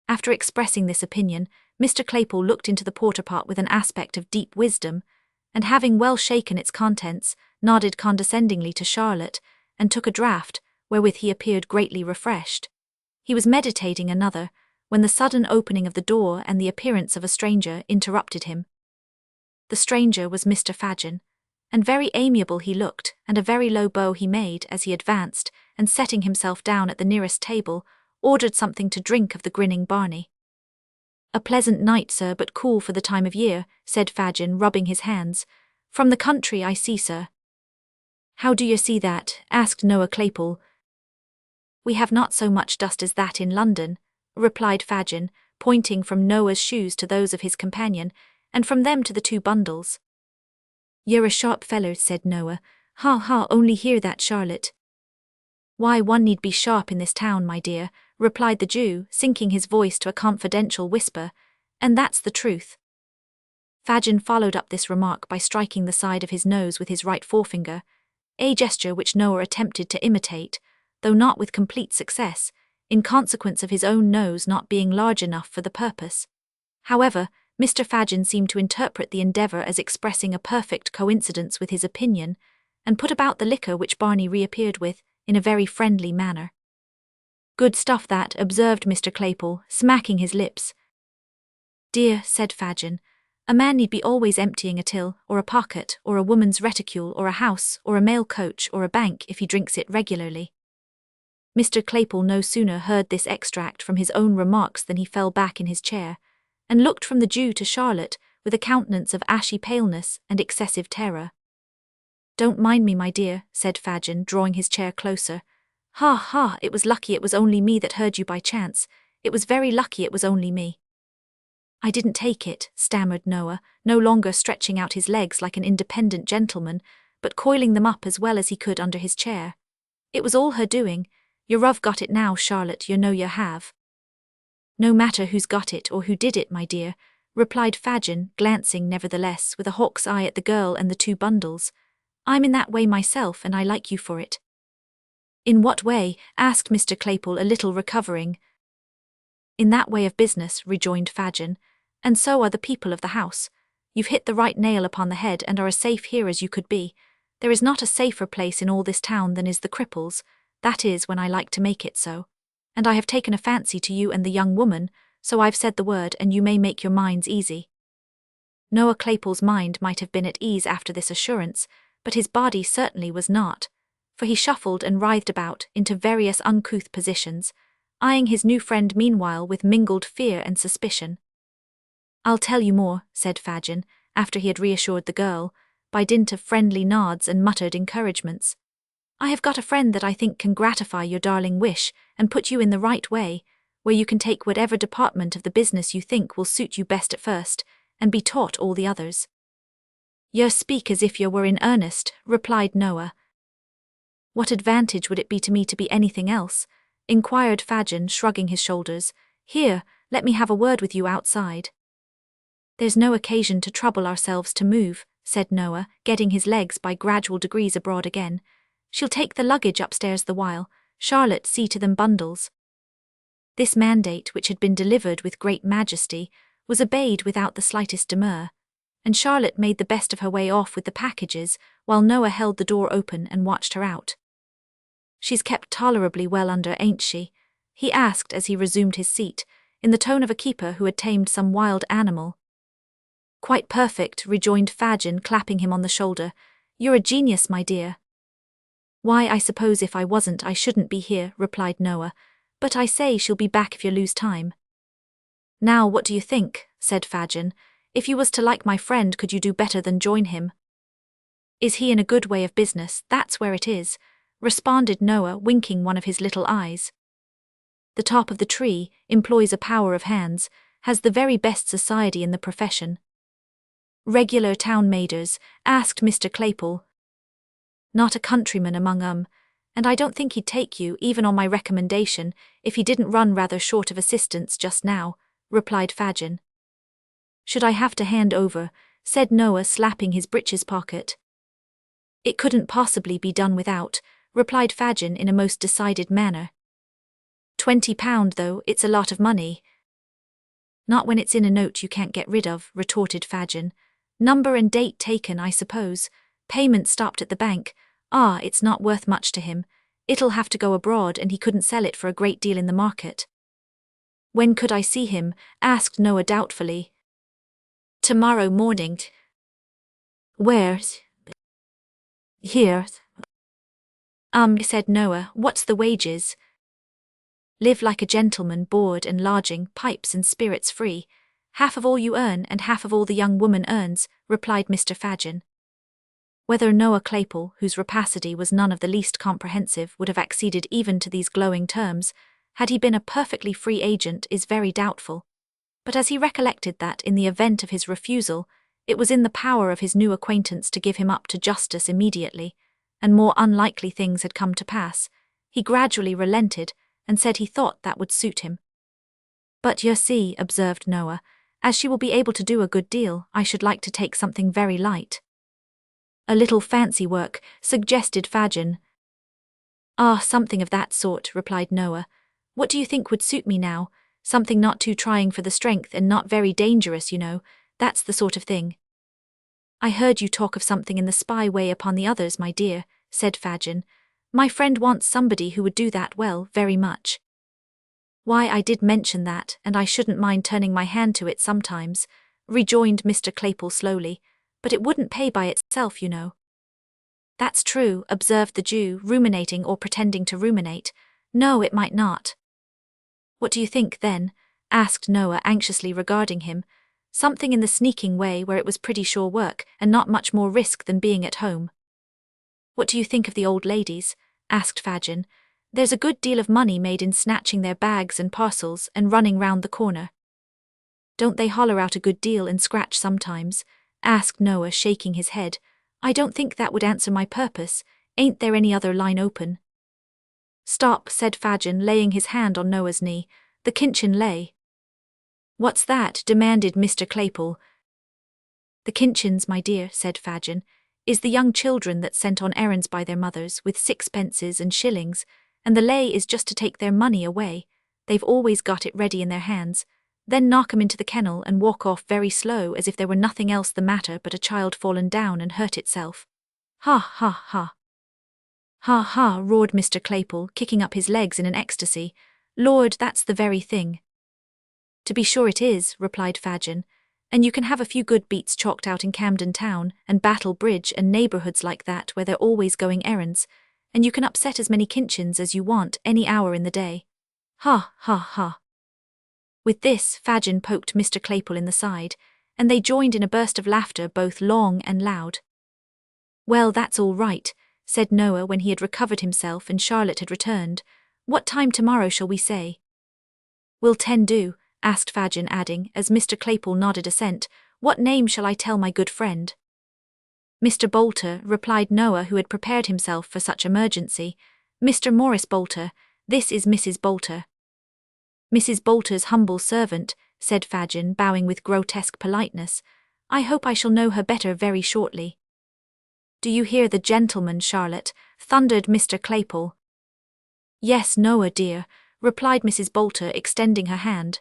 After expressing this opinion, Mr. Claypole looked into the porter-pot with an aspect of deep wisdom, and having well shaken its contents, nodded condescendingly to Charlotte, and took a draught, wherewith he appeared greatly refreshed. He was meditating another, when the sudden opening of the door and the appearance of a stranger interrupted him. The stranger was Mr. Fagin, and very amiable he looked, and a very low bow he made as he advanced, and setting himself down at the nearest table, ordered something to drink of the grinning Barney. "A pleasant night, sir, but cool for the time of year," said Fagin, rubbing his hands. "From the country, I see, sir." "How do you see that?" asked Noah Claypole. "We have not so much dust as that in London," replied Fagin, pointing from Noah's shoes to those of his companion, and from them to the 2 bundles. "You're a sharp feller," said Noah. "Ha ha, only hear that, Charlotte." "Why, one need be sharp in this town, my dear," replied the Jew, sinking his voice to a confidential whisper, "and that's the truth." Fagin followed up this remark by striking the side of his nose with his right forefinger, a gesture which Noah attempted to imitate, though not with complete success, in consequence of his own nose not being large enough for the purpose. However, Mr. Fagin seemed to interpret the endeavour as expressing a perfect coincidence with his opinion, and put about the liquor which Barney reappeared with, in a very friendly manner. "Good stuff that," observed Mr. Claypole, smacking his lips. "Dear," said Fagin, "a man need be always emptying a till, or a pocket, or a woman's reticule, or a house, or a mail coach, or a bank, if he drinks it regularly." Mr. Claypole no sooner heard this extract from his own remarks than he fell back in his chair, and looked from the Jew to Charlotte with a countenance of ashy paleness and excessive terror. "Don't mind me, my dear," said Fagin, drawing his chair closer. "Ha ha, it was lucky it was only me that heard you by chance. It was very lucky it was only me." "I didn't take it," stammered Noah, no longer stretching out his legs like an independent gentleman, but coiling them up as well as he could under his chair. "It was all her doing. You've got it now, Charlotte, you know you have." "No matter who's got it or who did it, my dear," replied Fagin, glancing nevertheless with a hawk's eye at the girl and the 2 bundles. "I'm in that way myself, and I like you for it." "In what way?" asked Mr. Claypole, a little recovering. "In that way of business," rejoined Fagin, "and so are the people of the house. You've hit the right nail upon the head and are as safe here as you could be. There is not a safer place in all this town than is the Cripples, that is when I like to make it so. And I have taken a fancy to you and the young woman, so I've said the word and you may make your minds easy." Noah Claypole's mind might have been at ease after this assurance, but his body certainly was not, for he shuffled and writhed about into various uncouth positions, eyeing his new friend meanwhile with mingled fear and suspicion. "I'll tell you more," said Fagin, after he had reassured the girl, by dint of friendly nods and muttered encouragements. "I have got a friend that I think can gratify your darling wish and put you in the right way, where you can take whatever department of the business you think will suit you best at first, and be taught all the others." "You speak as if you were in earnest," replied Noah. "What advantage would it be to me to be anything else?" inquired Fagin, shrugging his shoulders. "Here, let me have a word with you outside." There's no occasion to trouble ourselves to move, said Noah, getting his legs by gradual degrees abroad again. She'll take the luggage upstairs the while. Charlotte, see to them bundles. This mandate, which had been delivered with great majesty, was obeyed without the slightest demur, and Charlotte made the best of her way off with the packages, while Noah held the door open and watched her out. She's kept tolerably well under, ain't she? He asked as he resumed his seat, in the tone of a keeper who had tamed some wild animal. Quite perfect, rejoined Fagin, clapping him on the shoulder. You're a genius, my dear. Why, I suppose if I wasn't I shouldn't be here, replied Noah, but I say she'll be back if you lose time. Now what do you think, said Fagin. If you was to like my friend, could you do better than join him? Is he in a good way of business? That's where it is, responded Noah, winking one of his little eyes. The top of the tree, employs a power of hands, has the very best society in the profession. Regular town maiders? Asked Mr. Claypole. Not a countryman among 'em, and I don't think he'd take you, even on my recommendation, if he didn't run rather short of assistants just now, replied Fagin. Should I have to hand over? Said Noah, slapping his breeches pocket. It couldn't possibly be done without, replied Fagin in a most decided manner. £20 though, it's a lot of money. Not when it's in a note you can't get rid of, retorted Fagin. Number and date taken, I suppose. Payment stopped at the bank. It's not worth much to him. It'll have to go abroad and he couldn't sell it for a great deal in the market. When could I see him? Asked Noah doubtfully. Tomorrow morning. Where's? Here. Said Noah, what's the wages? Live like a gentleman, board and lodging, pipes and spirits free. Half of all you earn and half of all the young woman earns, replied Mr. Fagin. Whether Noah Claypole, whose rapacity was none of the least comprehensive, would have acceded even to these glowing terms, had he been a perfectly free agent, is very doubtful. But as he recollected that, in the event of his refusal, it was in the power of his new acquaintance to give him up to justice immediately, and more unlikely things had come to pass, he gradually relented, and said he thought that would suit him. But you see, observed Noah, as she will be able to do a good deal, I should like to take something very light. A little fancy work, suggested Fagin. Something of that sort, replied Noah. What do you think would suit me now? Something not too trying for the strength and not very dangerous, you know. That's the sort of thing. I heard you talk of something in the spy way upon the others, my dear, said Fagin. My friend wants somebody who would do that well, very much. Why, I did mention that, and I shouldn't mind turning my hand to it sometimes, rejoined Mr. Claypole slowly, but it wouldn't pay by itself, you know. That's true, observed the Jew, ruminating or pretending to ruminate. No, it might not. What do you think, then? Asked Noah, anxiously regarding him. Something in the sneaking way where it was pretty sure work, and not much more risk than being at home. What do you think of the old ladies? Asked Fagin. There's a good deal of money made in snatching their bags and parcels and running round the corner. Don't they holler out a good deal and scratch sometimes? Asked Noah, shaking his head. I don't think that would answer my purpose. Ain't there any other line open? Stop, said Fagin, laying his hand on Noah's knee. The kinchin lay. What's that? Demanded Mr. Claypole. The kinchins, my dear, said Fagin, is the young children that's sent on errands by their mothers with sixpences and shillings, and the lay is just to take their money away. They've always got it ready in their hands, then knock 'em into the kennel and walk off very slow as if there were nothing else the matter but a child fallen down and hurt itself. Ha, ha, ha. Ha, ha, roared Mr. Claypole, kicking up his legs in an ecstasy. Lord, that's the very thing. To be sure it is, replied Fagin, and you can have a few good beats chalked out in Camden Town and Battle Bridge and neighbourhoods like that where they're always going errands, and you can upset as many kinchins as you want any hour in the day. Ha, ha, ha. With this, Fagin poked Mr. Claypole in the side, and they joined in a burst of laughter both long and loud. Well, that's all right, said Noah when he had recovered himself and Charlotte had returned. What time tomorrow shall we say? Will 10 do? Asked Fagin, adding, as Mr. Claypole nodded assent, what name shall I tell my good friend? Mr. Bolter, replied Noah, who had prepared himself for such emergency. Mr. Morris Bolter, this is Mrs. Bolter. Mrs. Bolter's humble servant, said Fagin, bowing with grotesque politeness. I hope I shall know her better very shortly. Do you hear the gentleman, Charlotte? Thundered Mr. Claypole. Yes, Noah, dear, replied Mrs. Bolter, extending her hand.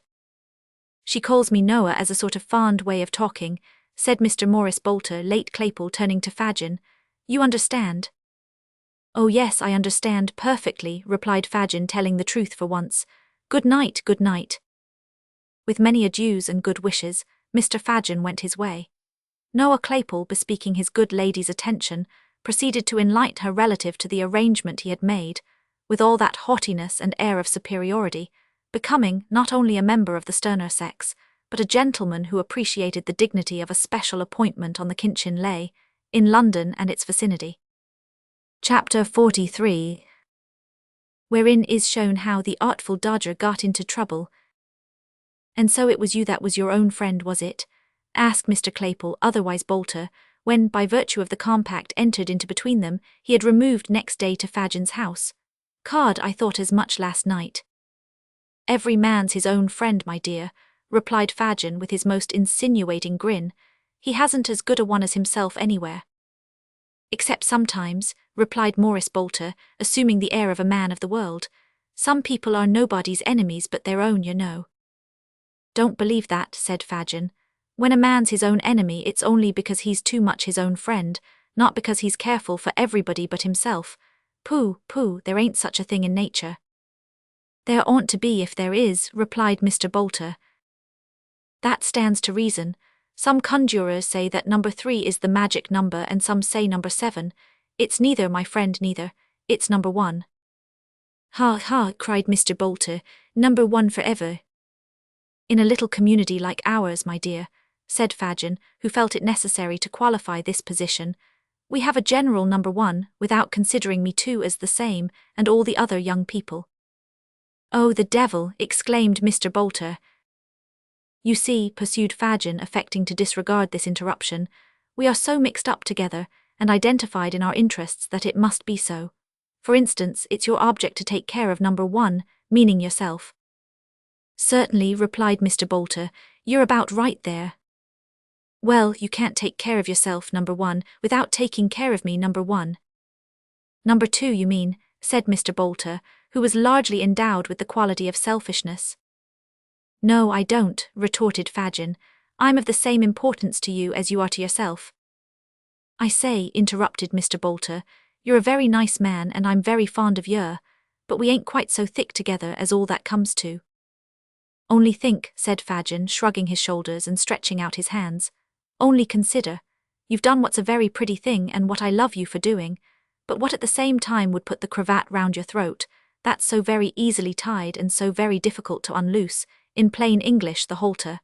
She calls me Noah as a sort of fond way of talking, said Mr. Morris Bolter, late Claypole, turning to Fagin. You understand? Oh yes, I understand perfectly, replied Fagin, telling the truth for once. Good night, good night. With many adieus and good wishes, Mr. Fagin went his way. Noah Claypole, bespeaking his good lady's attention, proceeded to enlighten her relative to the arrangement he had made, with all that haughtiness and air of superiority, becoming not only a member of the sterner sex, but a gentleman who appreciated the dignity of a special appointment on the Kinchin Lay, in London and its vicinity. Chapter 43, wherein is shown how the artful dodger got into trouble. And so it was you that was your own friend, was it? Asked Mr. Claypole, otherwise Bolter, when, by virtue of the compact entered into between them, he had removed next day to Fagin's house. Cod, I thought as much last night. Every man's his own friend, my dear, replied Fagin with his most insinuating grin. He hasn't as good a one as himself anywhere. Except sometimes, replied Morris Bolter, assuming the air of a man of the world. Some people are nobody's enemies but their own, you know. Don't believe that, said Fagin. When a man's his own enemy, it's only because he's too much his own friend, not because he's careful for everybody but himself. Pooh, pooh, there ain't such a thing in nature. There oughtn't to be if there is, replied Mr. Bolter. That stands to reason. Some conjurers say that number 3 is the magic number and some say number 7. It's neither, my friend, neither. It's number 1. Ha ha, cried Mr. Bolter, number 1 forever. In a little community like ours, my dear, said Fagin, who felt it necessary to qualify this position, we have a general number 1, without considering me too as the same, and all the other young people. Oh, the devil, exclaimed Mr. Bolter. You see, pursued Fagin, affecting to disregard this interruption, we are so mixed up together, and identified in our interests that it must be so. For instance, it's your object to take care of number 1, meaning yourself. Certainly, replied Mr. Bolter, you're about right there. Well, you can't take care of yourself, number 1, without taking care of me, number 1. Number 2, you mean, said Mr. Bolter, who was largely endowed with the quality of selfishness. No, I don't, retorted Fagin. I'm of the same importance to you as you are to yourself. I say, interrupted Mr. Bolter, you're a very nice man and I'm very fond of yer, but we ain't quite so thick together as all that comes to. Only think, said Fagin, shrugging his shoulders and stretching out his hands. Only consider. You've done what's a very pretty thing and what I love you for doing, but what at the same time would put the cravat round your throat, that's so very easily tied and so very difficult to unloose, in plain English the halter.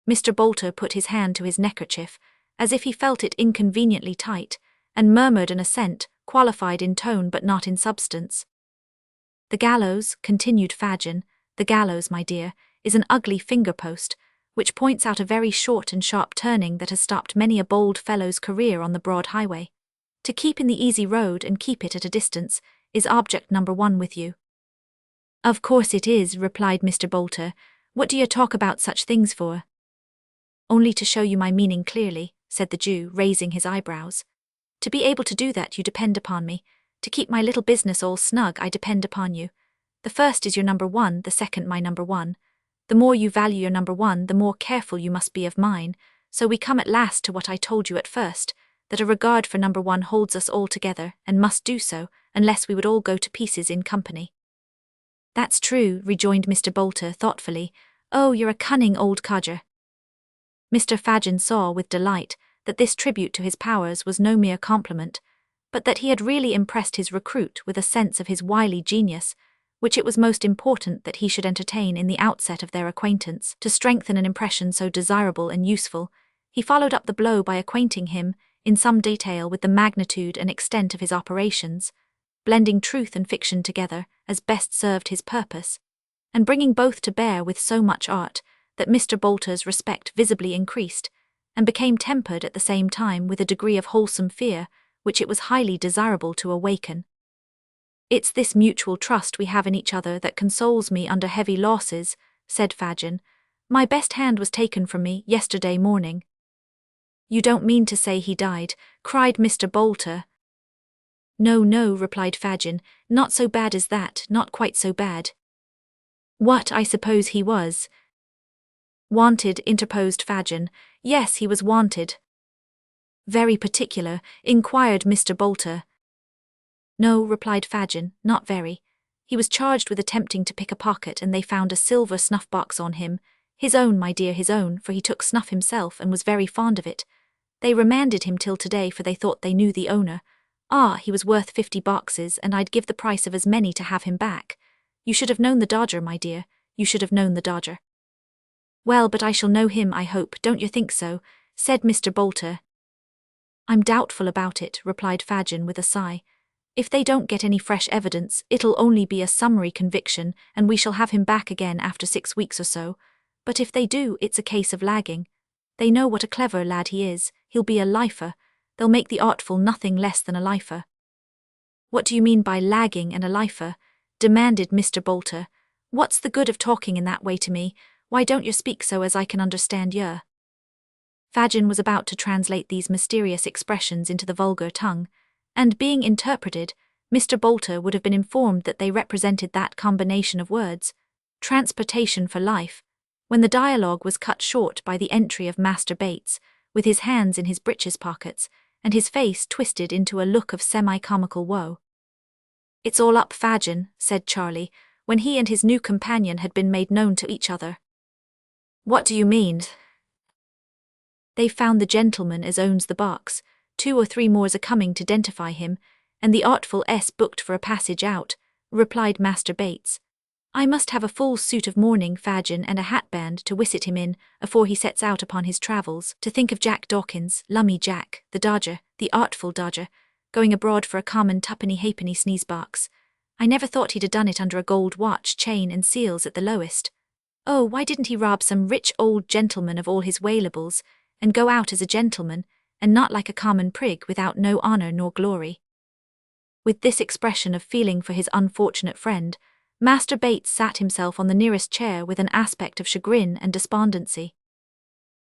Mr. Bolter put his hand to his neckerchief, as if he felt it inconveniently tight, and murmured an assent, qualified in tone but not in substance. The gallows, continued Fagin, the gallows, my dear, is an ugly finger-post, which points out a very short and sharp turning that has stopped many a bold fellow's career on the broad highway. To keep in the easy road and keep it at a distance is object number 1 with you. Of course it is, replied Mr. Bolter. What do you talk about such things for? Only to show you my meaning clearly, said the Jew, raising his eyebrows. To be able to do that you depend upon me. To keep my little business all snug I depend upon you. The first is your number 1, the second my number 1. The more you value your number 1, the more careful you must be of mine, so we come at last to what I told you at first, that a regard for number 1 holds us all together, and must do so, unless we would all go to pieces in company. That's true, rejoined Mr. Bolter thoughtfully. Oh, you're a cunning old codger. Mr. Fagin saw with delight that this tribute to his powers was no mere compliment, but that he had really impressed his recruit with a sense of his wily genius, which it was most important that he should entertain in the outset of their acquaintance. To strengthen an impression so desirable and useful, he followed up the blow by acquainting him, in some detail, with the magnitude and extent of his operations, blending truth and fiction together as best served his purpose, and bringing both to bear with so much art that Mr. Bolter's respect visibly increased, and became tempered at the same time with a degree of wholesome fear which it was highly desirable to awaken. It's this mutual trust we have in each other that consoles me under heavy losses, said Fagin, My best hand was taken from me yesterday morning. You don't mean to say he died, cried Mr. Bolter. No, no, replied Fagin, not so bad as that, not quite so bad. What, I suppose he was? Wanted, interposed Fagin. Yes, he was wanted. Very particular, inquired Mr. Bolter. No, replied Fagin, not very. He was charged with attempting to pick a pocket and they found a silver snuff-box on him. His own, my dear, his own, for he took snuff himself and was very fond of it. They remanded him till today for they thought they knew the owner. Ah, he was worth 50 boxes and I'd give the price of as many to have him back. You should have known the dodger, my dear, you should have known the dodger. Well, but I shall know him, I hope, don't you think so? Said Mr. Bolter. I'm doubtful about it, replied Fagin with a sigh. If they don't get any fresh evidence, it'll only be a summary conviction, and we shall have him back again after 6 weeks or so. But if they do, it's a case of lagging. They know what a clever lad he is, he'll be a lifer. They'll make the artful nothing less than a lifer. What do you mean by lagging and a lifer? Demanded Mr. Bolter. What's the good of talking in that way to me? Why don't you speak so as I can understand yer? Fagin was about to translate these mysterious expressions into the vulgar tongue, and being interpreted, Mr. Bolter would have been informed that they represented that combination of words, transportation for life, when the dialogue was cut short by the entry of Master Bates, with his hands in his breeches pockets, and his face twisted into a look of semi-comical woe. It's all up, Fagin, said Charlie, when he and his new companion had been made known to each other. What do you mean? They've found the gentleman as owns the box, 2 or 3 more's a coming to identify him, and the artful S booked for a passage out, replied Master Bates. I must have a full suit of mourning, Fagin, and a hatband to whisset him in, afore he sets out upon his travels, to think of Jack Dawkins, Lummy Jack, the dodger, the artful dodger, going abroad for a common twopenny-halfpenny sneeze-box. I never thought he'd have done it under a gold watch, chain, and seals at the lowest. Oh, why didn't he rob some rich old gentleman of all his wailables, and go out as a gentleman, and not like a common prig without no honour nor glory? With this expression of feeling for his unfortunate friend, Master Bates sat himself on the nearest chair with an aspect of chagrin and despondency.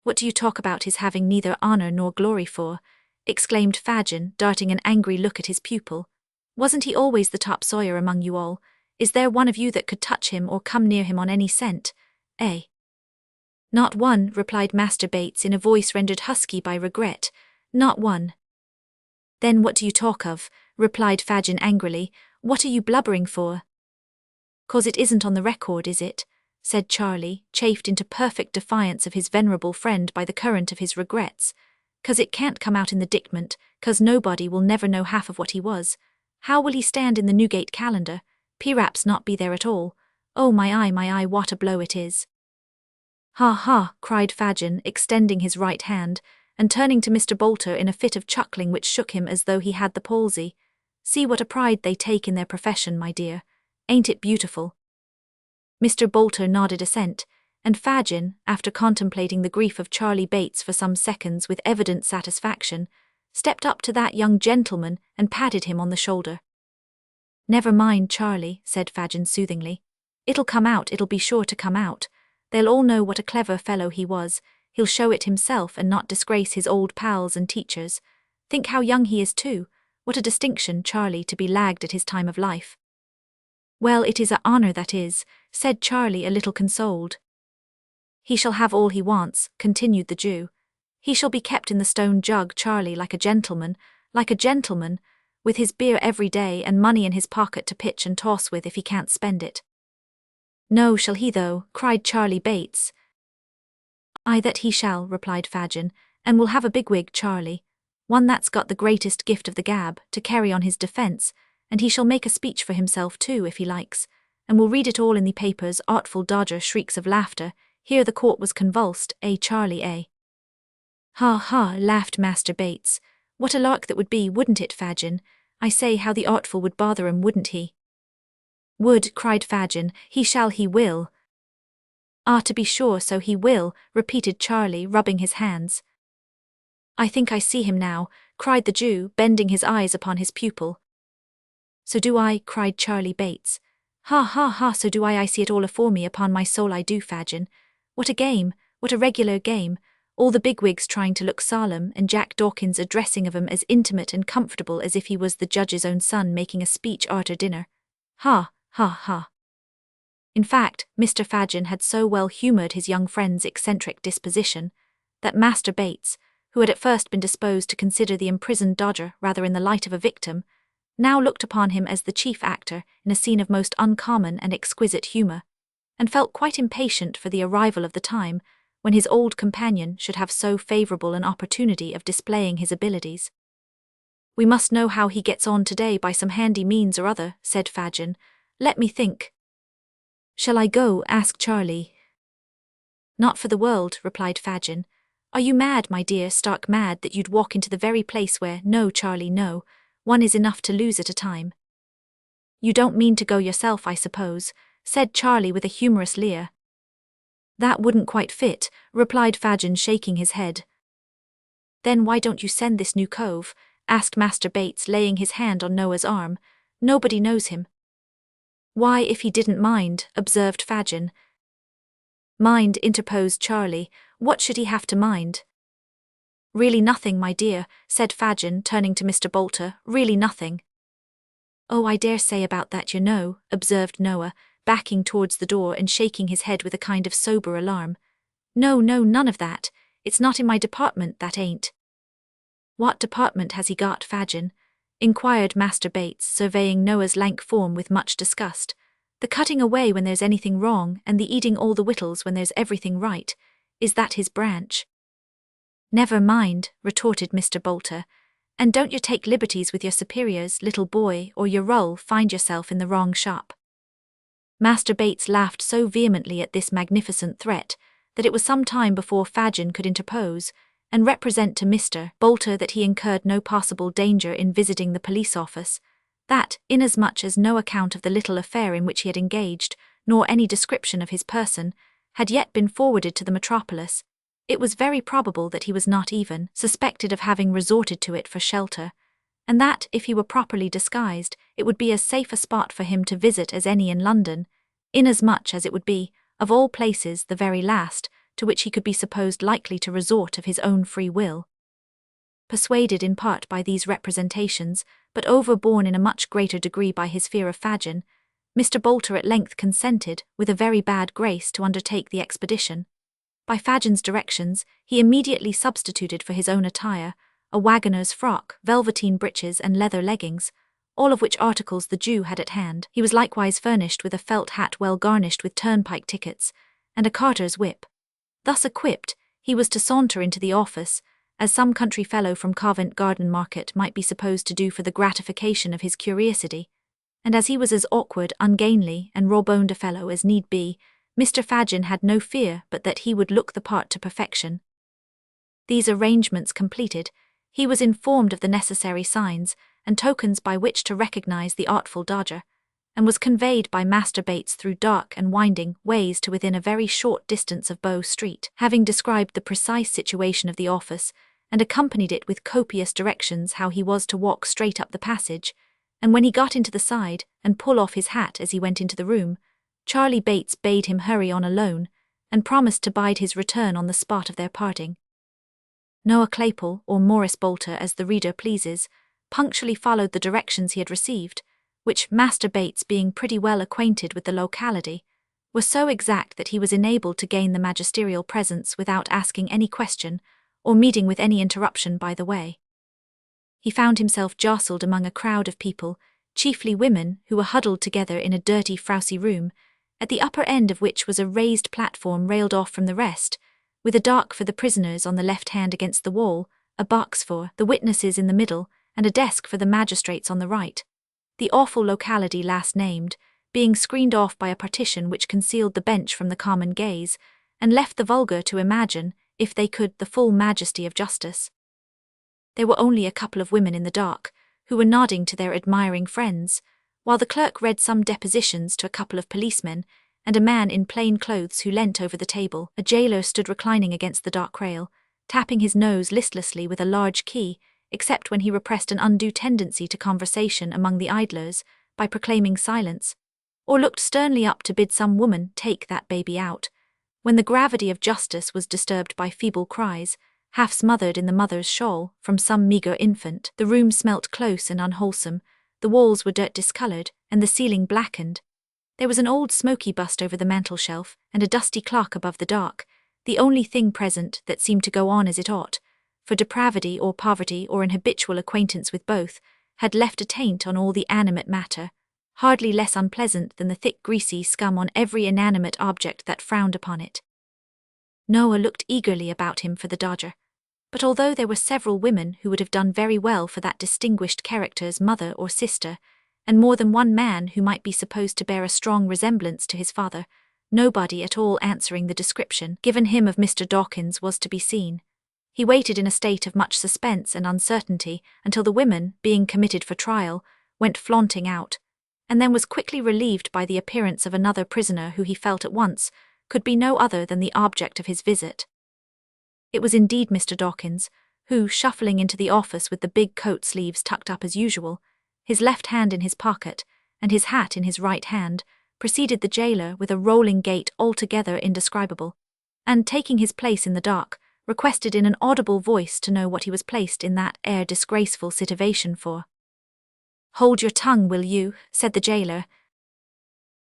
What do you talk about his having neither honour nor glory for? Exclaimed Fagin, darting an angry look at his pupil. Wasn't he always the top sawyer among you all? Is there one of you that could touch him or come near him on any scent? Eh? Not one, replied Master Bates in a voice rendered husky by regret. Not one. Then what do you talk of? Replied Fagin angrily. What are you blubbering for? 'Cause it isn't on the record, is it? Said Charlie, chafed into perfect defiance of his venerable friend by the current of his regrets. 'Cause it can't come out in the dictment, 'cause nobody will never know half of what he was. How will he stand in the Newgate calendar? Perhaps not be there at all. Oh my eye, what a blow it is. Ha ha, cried Fagin, extending his right hand, and turning to Mr. Bolter in a fit of chuckling which shook him as though he had the palsy. See what a pride they take in their profession, my dear. Ain't it beautiful? Mr. Bolter nodded assent, and Fagin, after contemplating the grief of Charlie Bates for some seconds with evident satisfaction, stepped up to that young gentleman and patted him on the shoulder. Never mind, Charlie, said Fagin soothingly. It'll come out, it'll be sure to come out. They'll all know what a clever fellow he was. He'll show it himself and not disgrace his old pals and teachers. Think how young he is too. What a distinction, Charlie, to be lagged at his time of life. Well, it is a honour, that is, said Charlie a little consoled. He shall have all he wants, continued the Jew. He shall be kept in the stone jug, Charlie, like a gentleman, with his beer every day and money in his pocket to pitch and toss with if he can't spend it. No, shall he though, cried Charlie Bates. Aye, that he shall, replied Fagin, and will have a bigwig, Charlie, one that's got the greatest gift of the gab, to carry on his defence, and he shall make a speech for himself too, if he likes, and will read it all in the papers. Artful dodger, shrieks of laughter. Here the court was convulsed, Charlie, Ha ha, laughed Master Bates. What a lark that would be, wouldn't it, Fagin? I say, how the artful would bother him, wouldn't he? Would, cried Fagin. He shall, he will. Ah, to be sure, so he will, repeated Charlie, rubbing his hands. I think I see him now, cried the Jew, bending his eyes upon his pupil. So do I, cried Charlie Bates. Ha ha ha, so do I see it all afore me, upon my soul I do, Fagin. What a game, what a regular game, all the bigwigs trying to look solemn and Jack Dawkins addressing of 'em as intimate and comfortable as if he was the judge's own son making a speech arter dinner. Ha, ha, ha. In fact, Mr. Fagin had so well humoured his young friend's eccentric disposition that Master Bates, who had at first been disposed to consider the imprisoned Dodger rather in the light of a victim, now looked upon him as the chief actor in a scene of most uncommon and exquisite humour, and felt quite impatient for the arrival of the time when his old companion should have so favourable an opportunity of displaying his abilities. "We must know how he gets on today by some handy means or other," said Fagin. "Let me think." "Shall I go?" asked Charlie. "Not for the world," replied Fagin. "Are you mad, my dear, stark mad, that you'd walk into the very place where— No, Charlie, no. One is enough to lose at a time." "You don't mean to go yourself, I suppose," said Charlie with a humorous leer. "That wouldn't quite fit," replied Fagin, shaking his head. "Then why don't you send this new cove?" asked Master Bates, laying his hand on Noah's arm. "Nobody knows him." "Why, if he didn't mind," observed Fagin. "Mind," interposed Charlie. "What should he have to mind?" "Really nothing, my dear," said Fagin, turning to Mr. Bolter. "Really nothing." "Oh, I dare say about that, you know," observed Noah, backing towards the door and shaking his head with a kind of sober alarm. "No, no, none of that. It's not in my department, that ain't." "What department has he got, Fagin?" inquired Master Bates, surveying Noah's lank form with much disgust. "The cutting away when there's anything wrong, and the eating all the victuals when there's everything right. Is that his branch?" "Never mind," retorted Mr. Bolter, "and don't you take liberties with your superiors, little boy, or you'll find yourself in the wrong shop." Master Bates laughed so vehemently at this magnificent threat that it was some time before Fagin could interpose and represent to Mr. Bolter that he incurred no possible danger in visiting the police office, that, inasmuch as no account of the little affair in which he had engaged, nor any description of his person, had yet been forwarded to the metropolis, it was very probable that he was not even suspected of having resorted to it for shelter, and that, if he were properly disguised, it would be as safe a spot for him to visit as any in London, inasmuch as it would be, of all places, the very last to which he could be supposed likely to resort of his own free will. Persuaded in part by these representations, but overborne in a much greater degree by his fear of Fagin, Mr. Bolter at length consented, with a very bad grace, to undertake the expedition. By Fagin's directions, he immediately substituted for his own attire a waggoner's frock, velveteen breeches, and leather leggings, all of which articles the Jew had at hand. He was likewise furnished with a felt hat well garnished with turnpike tickets, and a carter's whip. Thus equipped, he was to saunter into the office, as some country fellow from Covent Garden Market might be supposed to do for the gratification of his curiosity, and as he was as awkward, ungainly, and raw-boned a fellow as need be, Mr. Fagin had no fear but that he would look the part to perfection. These arrangements completed, he was informed of the necessary signs and tokens by which to recognize the artful Dodger, and was conveyed by Master Bates through dark and winding ways to within a very short distance of Bow Street, having described the precise situation of the office, and accompanied it with copious directions how he was to walk straight up the passage, and when he got into the side, and pull off his hat as he went into the room, Charlie Bates bade him hurry on alone, and promised to bide his return on the spot of their parting. Noah Claypole, or Morris Bolter as the reader pleases, punctually followed the directions he had received, which Master Bates, being pretty well acquainted with the locality, was so exact that he was enabled to gain the magisterial presence without asking any question or meeting with any interruption by the way. He found himself jostled among a crowd of people, chiefly women, who were huddled together in a dirty, frowsy room, at the upper end of which was a raised platform railed off from the rest, with a dock for the prisoners on the left hand against the wall, a box for the witnesses in the middle, and a desk for the magistrates on the right. The awful locality last named, being screened off by a partition which concealed the bench from the common gaze, and left the vulgar to imagine, if they could, the full majesty of justice. There were only a couple of women in the dock, who were nodding to their admiring friends, while the clerk read some depositions to a couple of policemen, and a man in plain clothes who leant over the table. A jailer stood reclining against the dock rail, tapping his nose listlessly with a large key, except when he repressed an undue tendency to conversation among the idlers by proclaiming silence, or looked sternly up to bid some woman take that baby out, When the gravity of justice was disturbed by feeble cries, half smothered in the mother's shawl, from some meagre infant, the room smelt close and unwholesome, the walls were dirt-discoloured, and the ceiling blackened. There was an old smoky bust over the mantel-shelf, and a dusty clock above the dark, the only thing present that seemed to go on as it ought, for depravity or poverty or an habitual acquaintance with both had left a taint on all the animate matter, hardly less unpleasant than the thick greasy scum on every inanimate object that frowned upon it. Noah looked eagerly about him for the Dodger, but although there were several women who would have done very well for that distinguished character's mother or sister, and more than one man who might be supposed to bear a strong resemblance to his father, nobody at all answering the description given him of Mr. Dawkins was to be seen. He waited in a state of much suspense and uncertainty until the women, being committed for trial, went flaunting out, and then was quickly relieved by the appearance of another prisoner who he felt at once could be no other than the object of his visit. It was indeed Mr. Dawkins, who, shuffling into the office with the big coat sleeves tucked up as usual, his left hand in his pocket, and his hat in his right hand, preceded the jailer with a rolling gait altogether indescribable, and, taking his place in the dock, requested in an audible voice to know what he was placed in that disgraceful situation for. "Hold your tongue, will you?" said the jailer.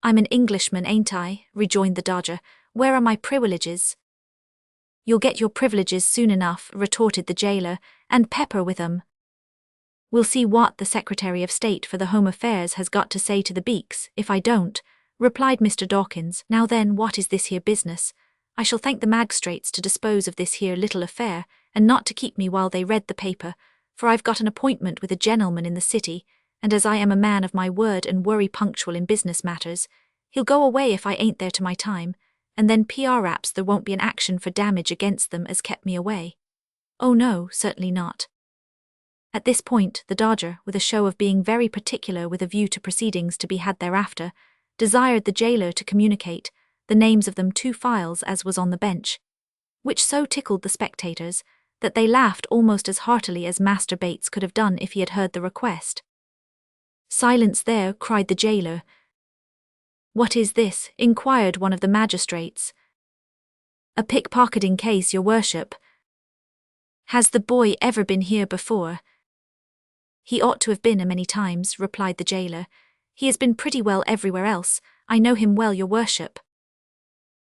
"I'm an Englishman, ain't I?" rejoined the Dodger. "Where are my privileges?" "You'll get your privileges soon enough," retorted the jailer, "and pepper with 'em. We'll see what the Secretary of State for the Home Affairs has got to say to the beaks, if I don't," replied Mr. Dawkins. "Now then, what is this here business? I shall thank the magistrates to dispose of this here little affair, and not to keep me while they read the paper, for I've got an appointment with a gentleman in the city, and as I am a man of my word and worry punctual in business matters, he'll go away if I ain't there to my time, and then PR-raps there won't be an action for damage against them as kept me away. Oh no, certainly not." At this point, the Dodger, with a show of being very particular with a view to proceedings to be had thereafter, desired the jailer to communicate the names of them 2 files as was on the bench, which so tickled the spectators that they laughed almost as heartily as Master Bates could have done if he had heard the request. "Silence there," cried the jailer. "What is this?" inquired one of the magistrates. "A pickpocketing case, your worship." "Has the boy ever been here before?" "He ought to have been a many times," replied the jailer. "He has been pretty well everywhere else. I know him well, your worship."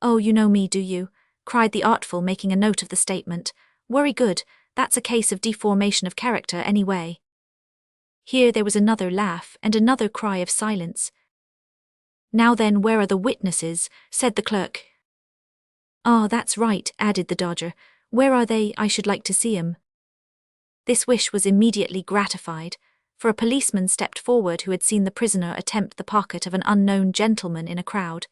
"Oh, you know me, do you?" cried the artful, making a note of the statement. "Worry good, that's a case of deformation of character anyway." Here there was another laugh and another cry of silence. "Now then, where are the witnesses?" said the clerk. "Ah, that's right," added the Dodger. "Where are they? I should like to see 'em." This wish was immediately gratified, for a policeman stepped forward who had seen the prisoner attempt the pocket of an unknown gentleman in a crowd,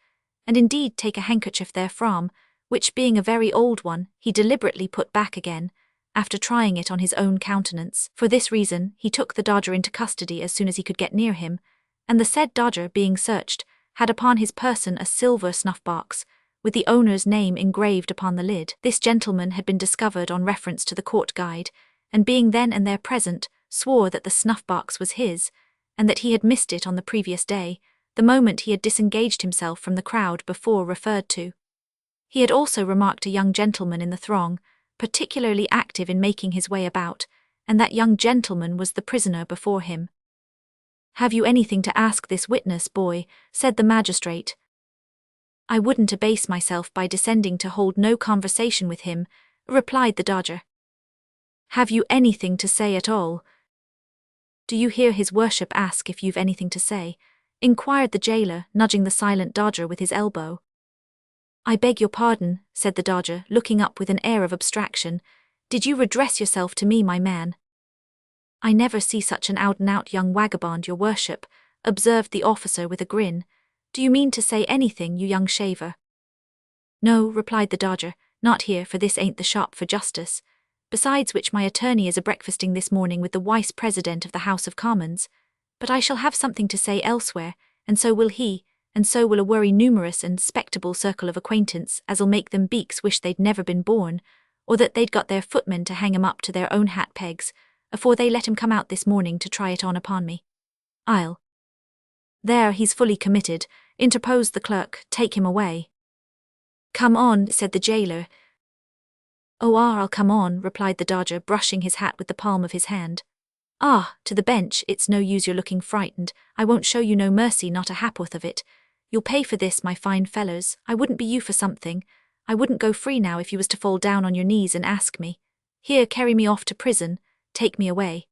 and indeed take a handkerchief therefrom, which being a very old one, he deliberately put back again, after trying it on his own countenance. For this reason, he took the Dodger into custody as soon as he could get near him, and the said Dodger, being searched, had upon his person a silver snuff-box, with the owner's name engraved upon the lid. This gentleman had been discovered on reference to the court guide, and being then and there present, swore that the snuff-box was his, and that he had missed it on the previous day, the moment he had disengaged himself from the crowd before referred to. He had also remarked a young gentleman in the throng, particularly active in making his way about, and that young gentleman was the prisoner before him. "Have you anything to ask this witness, boy?" said the magistrate. "I wouldn't abase myself by descending to hold no conversation with him," replied the Dodger. "Have you anything to say at all?" "Do you hear his worship ask if you've anything to say?" inquired the jailer, nudging the silent Dodger with his elbow. "I beg your pardon," said the Dodger, looking up with an air of abstraction. "Did you redress yourself to me, my man?" "I never see such an out-and-out young vagabond, your worship," observed the officer with a grin. "Do you mean to say anything, you young shaver?" "No," replied the Dodger, "not here, for this ain't the shop for justice. Besides which my attorney is a-breakfasting this morning with the vice-president of the House of Commons. But I shall have something to say elsewhere, and so will he, and so will a worry numerous and spectable circle of acquaintance as'll make them beaks wish they'd never been born, or that they'd got their footmen to hang 'em up to their own hat pegs, afore they let him come out this morning to try it on upon me. I'll—" "There, he's fully committed," interposed the clerk. "Take him away." "Come on," said the jailer. "Oh, I'll come on," replied the Dodger, brushing his hat with the palm of his hand. "Ah, to the bench, it's no use you're looking frightened. I won't show you no mercy, not a ha'porth of it. You'll pay for this, my fine fellers. I wouldn't be you for something. I wouldn't go free now if you was to fall down on your knees and ask me. Here, carry me off to prison, take me away."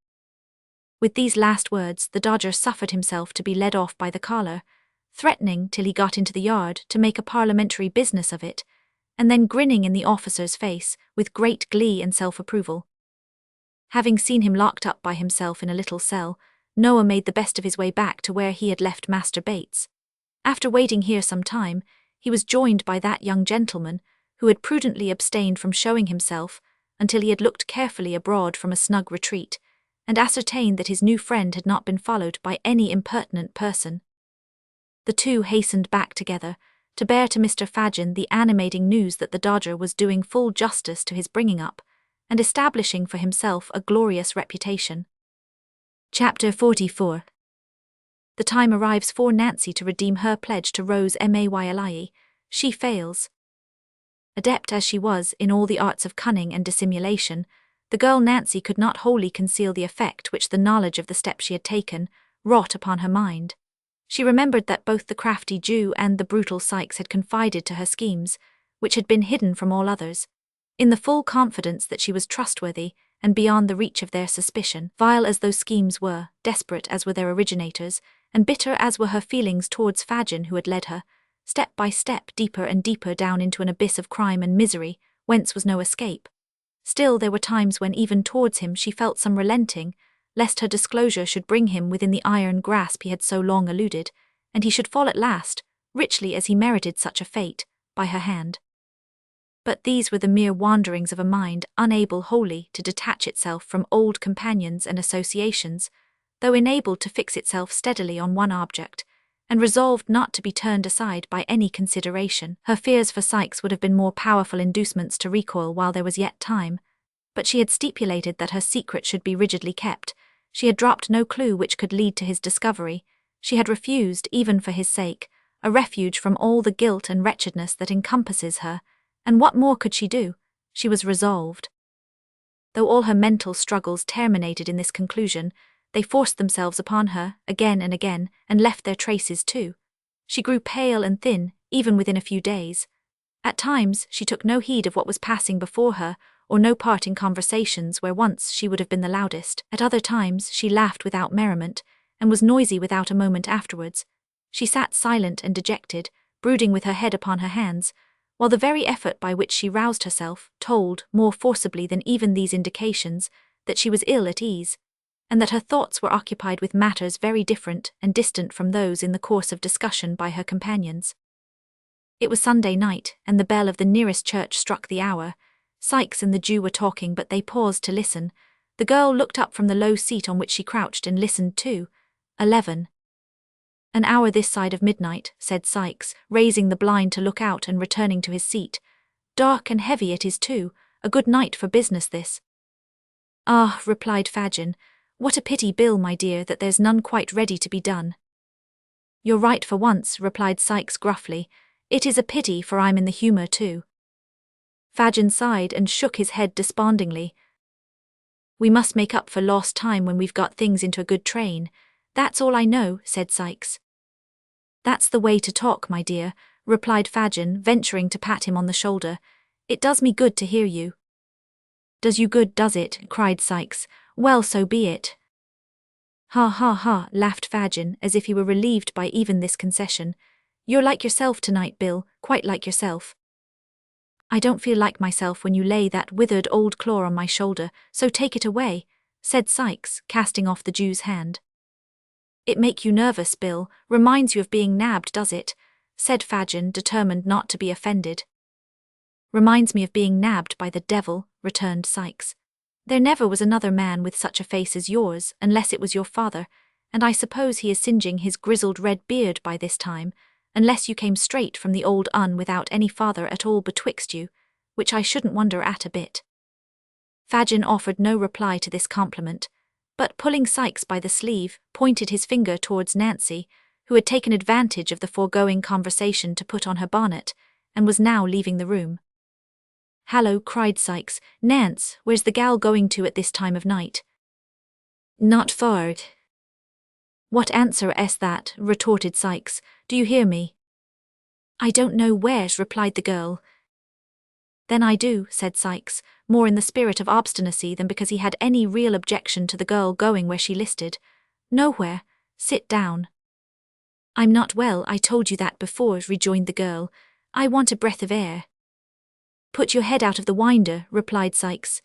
With these last words, the Dodger suffered himself to be led off by the collar, threatening till he got into the yard to make a parliamentary business of it, and then grinning in the officer's face with great glee and self-approval. Having seen him locked up by himself in a little cell, Noah made the best of his way back to where he had left Master Bates. After waiting here some time, he was joined by that young gentleman, who had prudently abstained from showing himself until he had looked carefully abroad from a snug retreat, and ascertained that his new friend had not been followed by any impertinent person. The two hastened back together, to bear to Mr. Fagin the animating news that the Dodger was doing full justice to his bringing up, and establishing for himself a glorious reputation. Chapter 44. The time arrives for Nancy to redeem her pledge to Rose Mayle. She fails. Adept as she was in all the arts of cunning and dissimulation, the girl Nancy could not wholly conceal the effect which the knowledge of the step she had taken wrought upon her mind. She remembered that both the crafty Jew and the brutal Sikes had confided to her schemes, which had been hidden from all others, in the full confidence that she was trustworthy and beyond the reach of their suspicion. Vile as those schemes were, desperate as were their originators, and bitter as were her feelings towards Fagin, who had led her, step by step, deeper and deeper down into an abyss of crime and misery, whence was no escape. Still, there were times when even towards him she felt some relenting, lest her disclosure should bring him within the iron grasp he had so long eluded, and he should fall at last, richly as he merited such a fate, by her hand. But these were the mere wanderings of a mind unable wholly to detach itself from old companions and associations, though enabled to fix itself steadily on one object, and resolved not to be turned aside by any consideration. Her fears for Sikes would have been more powerful inducements to recoil while there was yet time, but she had stipulated that her secret should be rigidly kept. She had dropped no clue which could lead to his discovery. She had refused, even for his sake, a refuge from all the guilt and wretchedness that encompasses her, and what more could she do? She was resolved. Though all her mental struggles terminated in this conclusion, they forced themselves upon her, again and again, and left their traces too. She grew pale and thin, even within a few days. At times she took no heed of what was passing before her, or no part in conversations where once she would have been the loudest. At other times she laughed without merriment, and was noisy without a moment afterwards. She sat silent and dejected, brooding with her head upon her hands, while the very effort by which she roused herself told, more forcibly than even these indications, that she was ill at ease, and that her thoughts were occupied with matters very different and distant from those in the course of discussion by her companions. It was Sunday night, and the bell of the nearest church struck the hour. Sikes and the Jew were talking, but they paused to listen. The girl looked up from the low seat on which she crouched and listened too. 11. "An hour this side of midnight," said Sikes, raising the blind to look out and returning to his seat. "Dark and heavy it is too, a good night for business this." "Ah," replied Fagin, "what a pity, Bill, my dear, that there's none quite ready to be done." "You're right for once," replied Sikes gruffly. "It is a pity, for I'm in the humour too." Fagin sighed and shook his head despondingly. "We must make up for lost time when we've got things into a good train. That's all I know," said Sikes. "That's the way to talk, my dear," replied Fagin, venturing to pat him on the shoulder. "It does me good to hear you." "Does you good, does it?" cried Sikes. "Well, so be it." "Ha ha ha," laughed Fagin, as if he were relieved by even this concession. "You're like yourself tonight, Bill, quite like yourself." "I don't feel like myself when you lay that withered old claw on my shoulder, so take it away," said Sikes, casting off the Jew's hand. "It make you nervous, Bill, reminds you of being nabbed, does it?" said Fagin, determined not to be offended. "Reminds me of being nabbed by the devil," returned Sikes. "There never was another man with such a face as yours, unless it was your father, and I suppose he is singeing his grizzled red beard by this time, unless you came straight from the old without any father at all betwixt you, which I shouldn't wonder at a bit." Fagin offered no reply to this compliment, but pulling Sikes by the sleeve, pointed his finger towards Nancy, who had taken advantage of the foregoing conversation to put on her bonnet, and was now leaving the room. "Hallo," cried Sykes. "Nance, where's the gal going to at this time of night?" "Not far." "What answer is that?" retorted Sykes. "Do you hear me?" "I don't know where's," replied the girl. "Then I do," said Sykes, more in the spirit of obstinacy than because he had any real objection to the girl going where she listed. "Nowhere. Sit down." "I'm not well, I told you that before," rejoined the girl. "I want a breath of air." "Put your head out of the winder," replied Sykes.